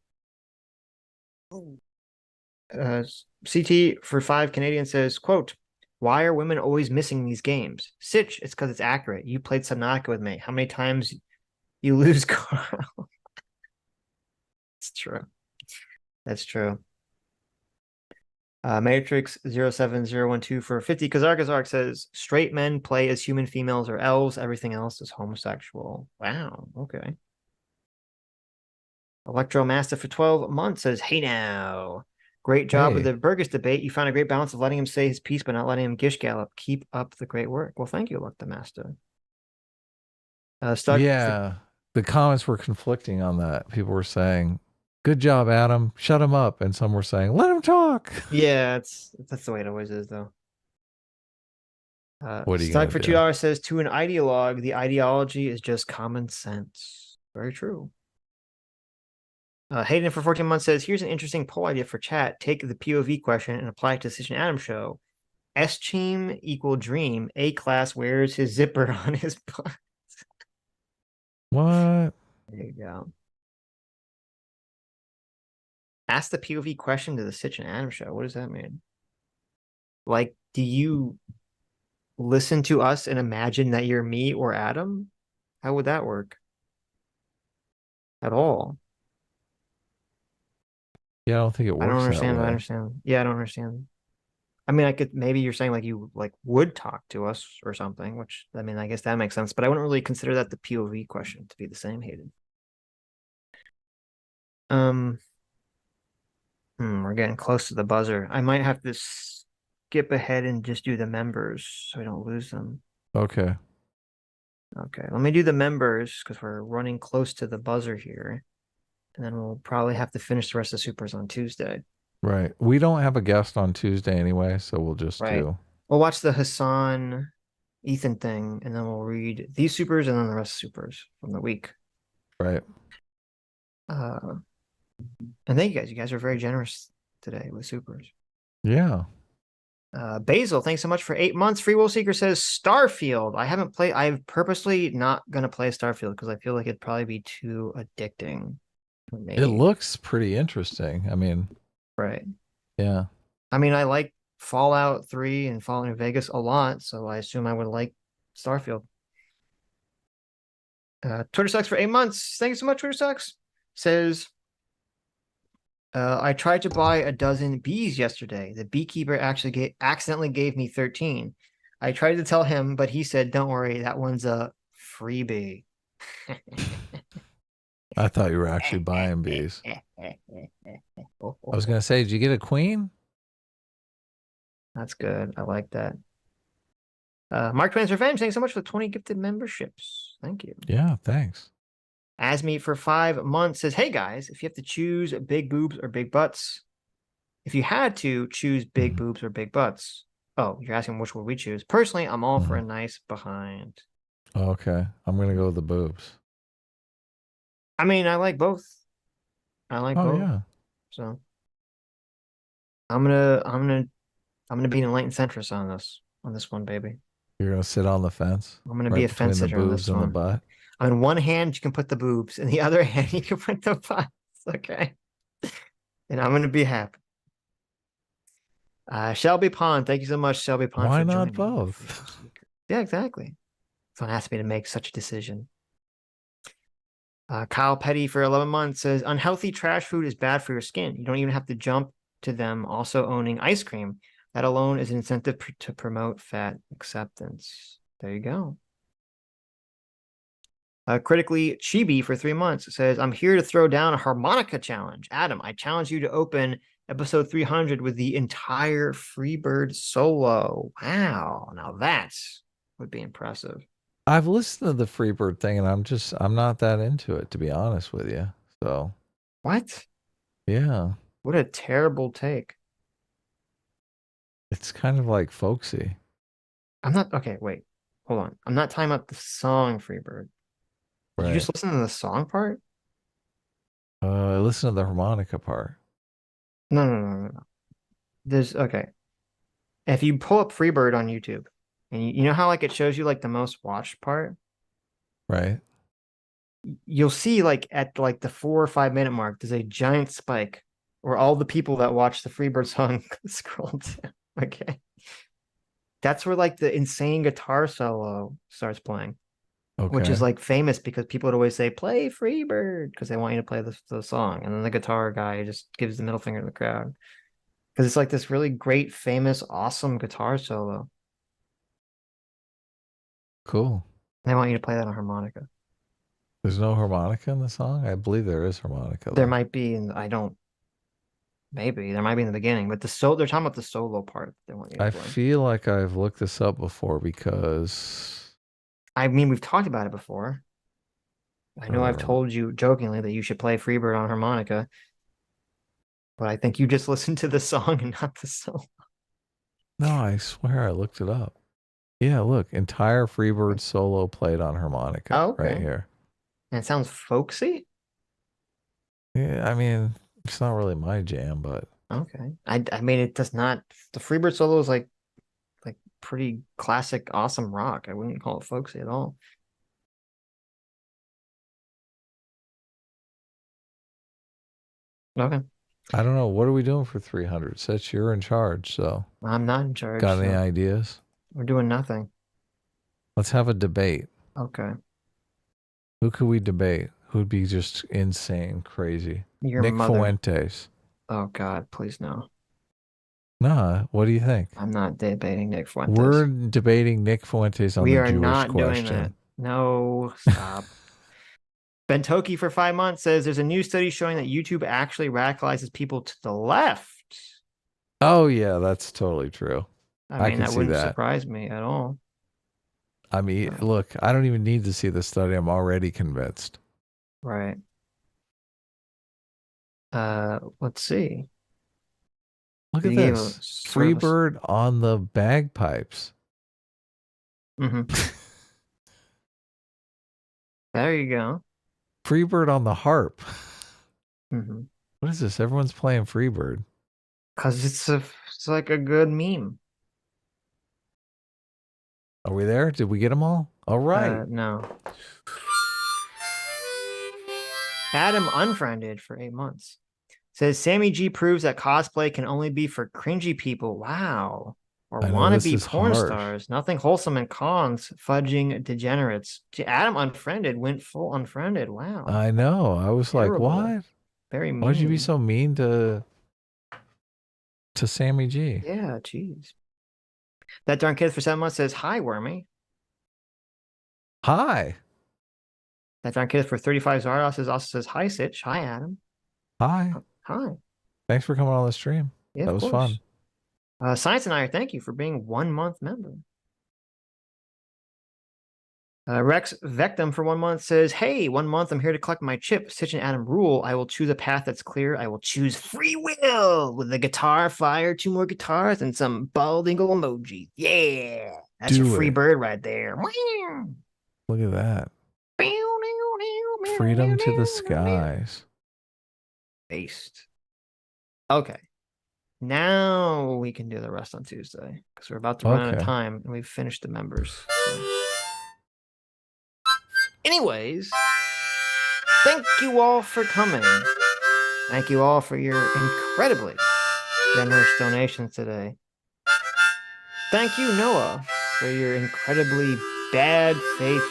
CT for 5 Canadian says, quote, why are women always missing these games? Sitch, it's because it's accurate. You played Subnautica with me. How many times you lose, Carl? It's true. That's true. Matrix 07012 for 50. Kazark says, straight men play as human females or elves. Everything else is homosexual. Wow. Okay. Electromaster for 12 months says, hey now. Great job with the Burgess debate. You found a great balance of letting him say his piece, but not letting him gish gallop. Keep up the great work. Well, thank you, Electromaster. Yeah. The comments were conflicting on that. People were saying, good job, Adam. Shut him up. And some were saying, let him talk. Yeah, that's the way it always is, though. What are you Stuck for $2 says, to an ideologue, the ideology is just common sense. Very true. Hayden for 14 months says, here's an interesting poll idea for chat. Take the POV question and apply it to the Sitch and Adam show. S-Team equal dream. A-class wears his zipper on his butt. What? There you go. Ask the POV question to the Sitch and Adam show. What does that mean? Like, do you listen to us and imagine that you're me or Adam? How would that work? At all. Yeah, I don't think it works. I don't understand. That way. I understand. Yeah, I don't understand. I mean, I could, maybe you're saying like you like would talk to us or something, which I mean, I guess that makes sense, but I wouldn't really consider that the POV question to be the same, Hayden. We're getting close to the buzzer. I might have to skip ahead and just do the members so we don't lose them. Okay. Okay, let me do the members because we're running close to the buzzer here. And then we'll probably have to finish the rest of Supers on Tuesday. Right. We don't have a guest on Tuesday anyway, so we'll just do. We'll watch the Hassan Ethan thing, and then we'll read these Supers and then the rest of Supers from the week. Right. And thank you guys. You guys are very generous today with Supers. Yeah. Basil, thanks so much for 8 months. Free Will Seeker says Starfield. I haven't played. I'm purposely not going to play Starfield because I feel like it'd probably be too addicting. It looks pretty interesting. I mean, right. Yeah. I mean, I like Fallout 3 and Fallout New Vegas a lot, so I assume I would like Starfield. Twitter Sucks for 8 months. Thank you so much, Twitter Sucks. Says, I tried to buy a dozen bees yesterday. The beekeeper actually accidentally gave me 13. I tried to tell him, but he said, don't worry, that one's a freebie. I thought you were actually buying bees. I was going to say, did you get a queen? That's good. I like that. Mark Twain's Revenge, thanks so much for the 20 gifted memberships. Thank you. Yeah, thanks. Asme for 5 months says, hey guys, if you have to choose big boobs or big butts, if you had to choose big boobs or big butts, oh, you're asking which would we choose? Personally, I'm all for a nice behind. Okay, I'm going to go with the boobs. I mean, I like both. I like both. Yeah. So I'm gonna be an enlightened centrist on this one, baby. You're gonna sit on the fence. I'm gonna be a fence sitter on this one. The butt. On one hand, you can put the boobs, in the other hand, you can put the butts. Okay, and I'm gonna be happy. Shelby Pond, thank you so much, Shelby Pond. Why for not joining. both? Yeah, exactly. Someone asked me to make such a decision. Kyle Petty for 11 months says, unhealthy trash food is bad for your skin. You don't even have to jump to them. Also owning ice cream, that alone is an incentive to promote fat acceptance. There you go. Critically Chibi for 3 months says, I'm here to throw down a harmonica challenge. Adam, I challenge you to open episode 300 with the entire Freebird solo. Wow. Now that would be impressive. I've listened to the Freebird thing and I'm not that into it, to be honest with you. So what? Yeah. What a terrible take. It's kind of like folksy. I'm not okay, wait. Hold on. I'm not talking about the song Freebird. Did you just listen to the song part? I listened to the harmonica part. No. There's okay. If you pull up Freebird on YouTube, and you know how like it shows you like the most watched part? Right. You'll see like at like the 4 or 5 minute mark, there's a giant spike where all the people that watch the Freebird song scroll down. Okay. That's where like the insane guitar solo starts playing. Okay. Which is like famous because people would always say, play Freebird, because they want you to play the song. And then the guitar guy just gives the middle finger to the crowd. Because it's like this really great, famous, awesome guitar solo. Cool. They want you to play that on harmonica. There's no harmonica in the song? I believe there is harmonica. There might be, and maybe there might be in the beginning, but they're talking about the solo part. They want you to I play. feel like I've looked this up before because I mean, we've talked about it before. I know I've told you jokingly that you should play Freebird on harmonica, but I think you just listened to the song and not the solo. No, I swear I looked it up. Yeah, look, entire Freebird solo played on harmonica right here. And it sounds folksy? Yeah, I mean, it's not really my jam, but okay. I mean, it does not. The Freebird solo is like pretty classic, awesome rock. I wouldn't call it folksy at all. Okay. I don't know. What are we doing for 300? Sitch, you're in charge, so I'm not in charge. Got any ideas? We're doing nothing. Let's have a debate. Okay. Who could we debate? Who'd be just insane, crazy? Your Nick mother. Fuentes. Oh God, please no. Nah, what do you think? I'm not debating Nick Fuentes. We're debating Nick Fuentes on the Jewish question. We are not doing that. No, stop. Ben Toki for 5 months says there's a new study showing that YouTube actually radicalizes people to the left. Oh yeah, that's totally true. I mean, that wouldn't surprise me at all. I mean, look, I don't even need to see the study. I'm already convinced. Right. Let's see. Look at this. Freebird on the bagpipes. Mm-hmm. There you go. Freebird on the harp. Mm-hmm. What is this? Everyone's playing Freebird. Because it's like a good meme. Are we there? Did we get them all? All right. No. Adam unfriended for 8 months. Says Sammy G proves that cosplay can only be for cringy people. Wow. Or wannabe porn stars. Nothing wholesome in cons. Fudging degenerates. Adam unfriended went full unfriended. Wow. I know. I was Terrible. like, what? Very mean. Why'd you be so mean to Sammy G? Yeah, jeez. That darn kid for 7 months says, hi, Wormy. Hi. That darn kid for 35 Zardos also says, hi, Sitch. Hi, Adam. Hi. Hi. Thanks for coming on the stream. Yeah, that was fun. Science and I thank you for being 1 month member. Rex Vectum for 1 month says, hey, 1 month, I'm here to collect my chip. Sitch and Adam rule. I will choose a path that's clear. I will choose free will with the guitar, fire, 2 more guitars, and some bald eagle emoji. Yeah. That's your free bird right there. Look at that. Freedom to the skies. Based. Okay. Now we can do the rest on Tuesday because we're about to run out of time and we've finished the members. So. Anyways, thank you all for coming. Thank you all for your incredibly generous donations today. Thank you, Noah, for your incredibly bad faith,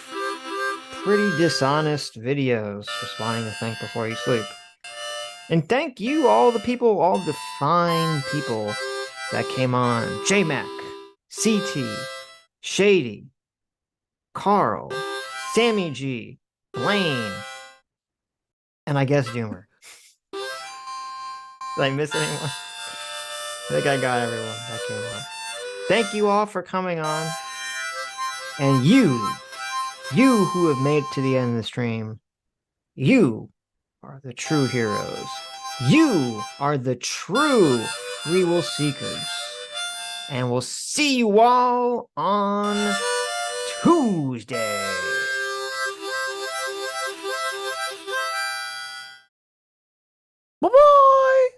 pretty dishonest videos responding to Think Before You Sleep. And thank you, all the people, all the fine people that came on. J-Mac, CT, Shady, Carl, Sammy G, Blaine, and I guess Doomer. Did I miss anyone? I think I got everyone that came on. Thank you all for coming on. And you who have made it to the end of the stream, you are the true heroes. You are the true free will seekers. And we'll see you all on Tuesday. Bye-bye.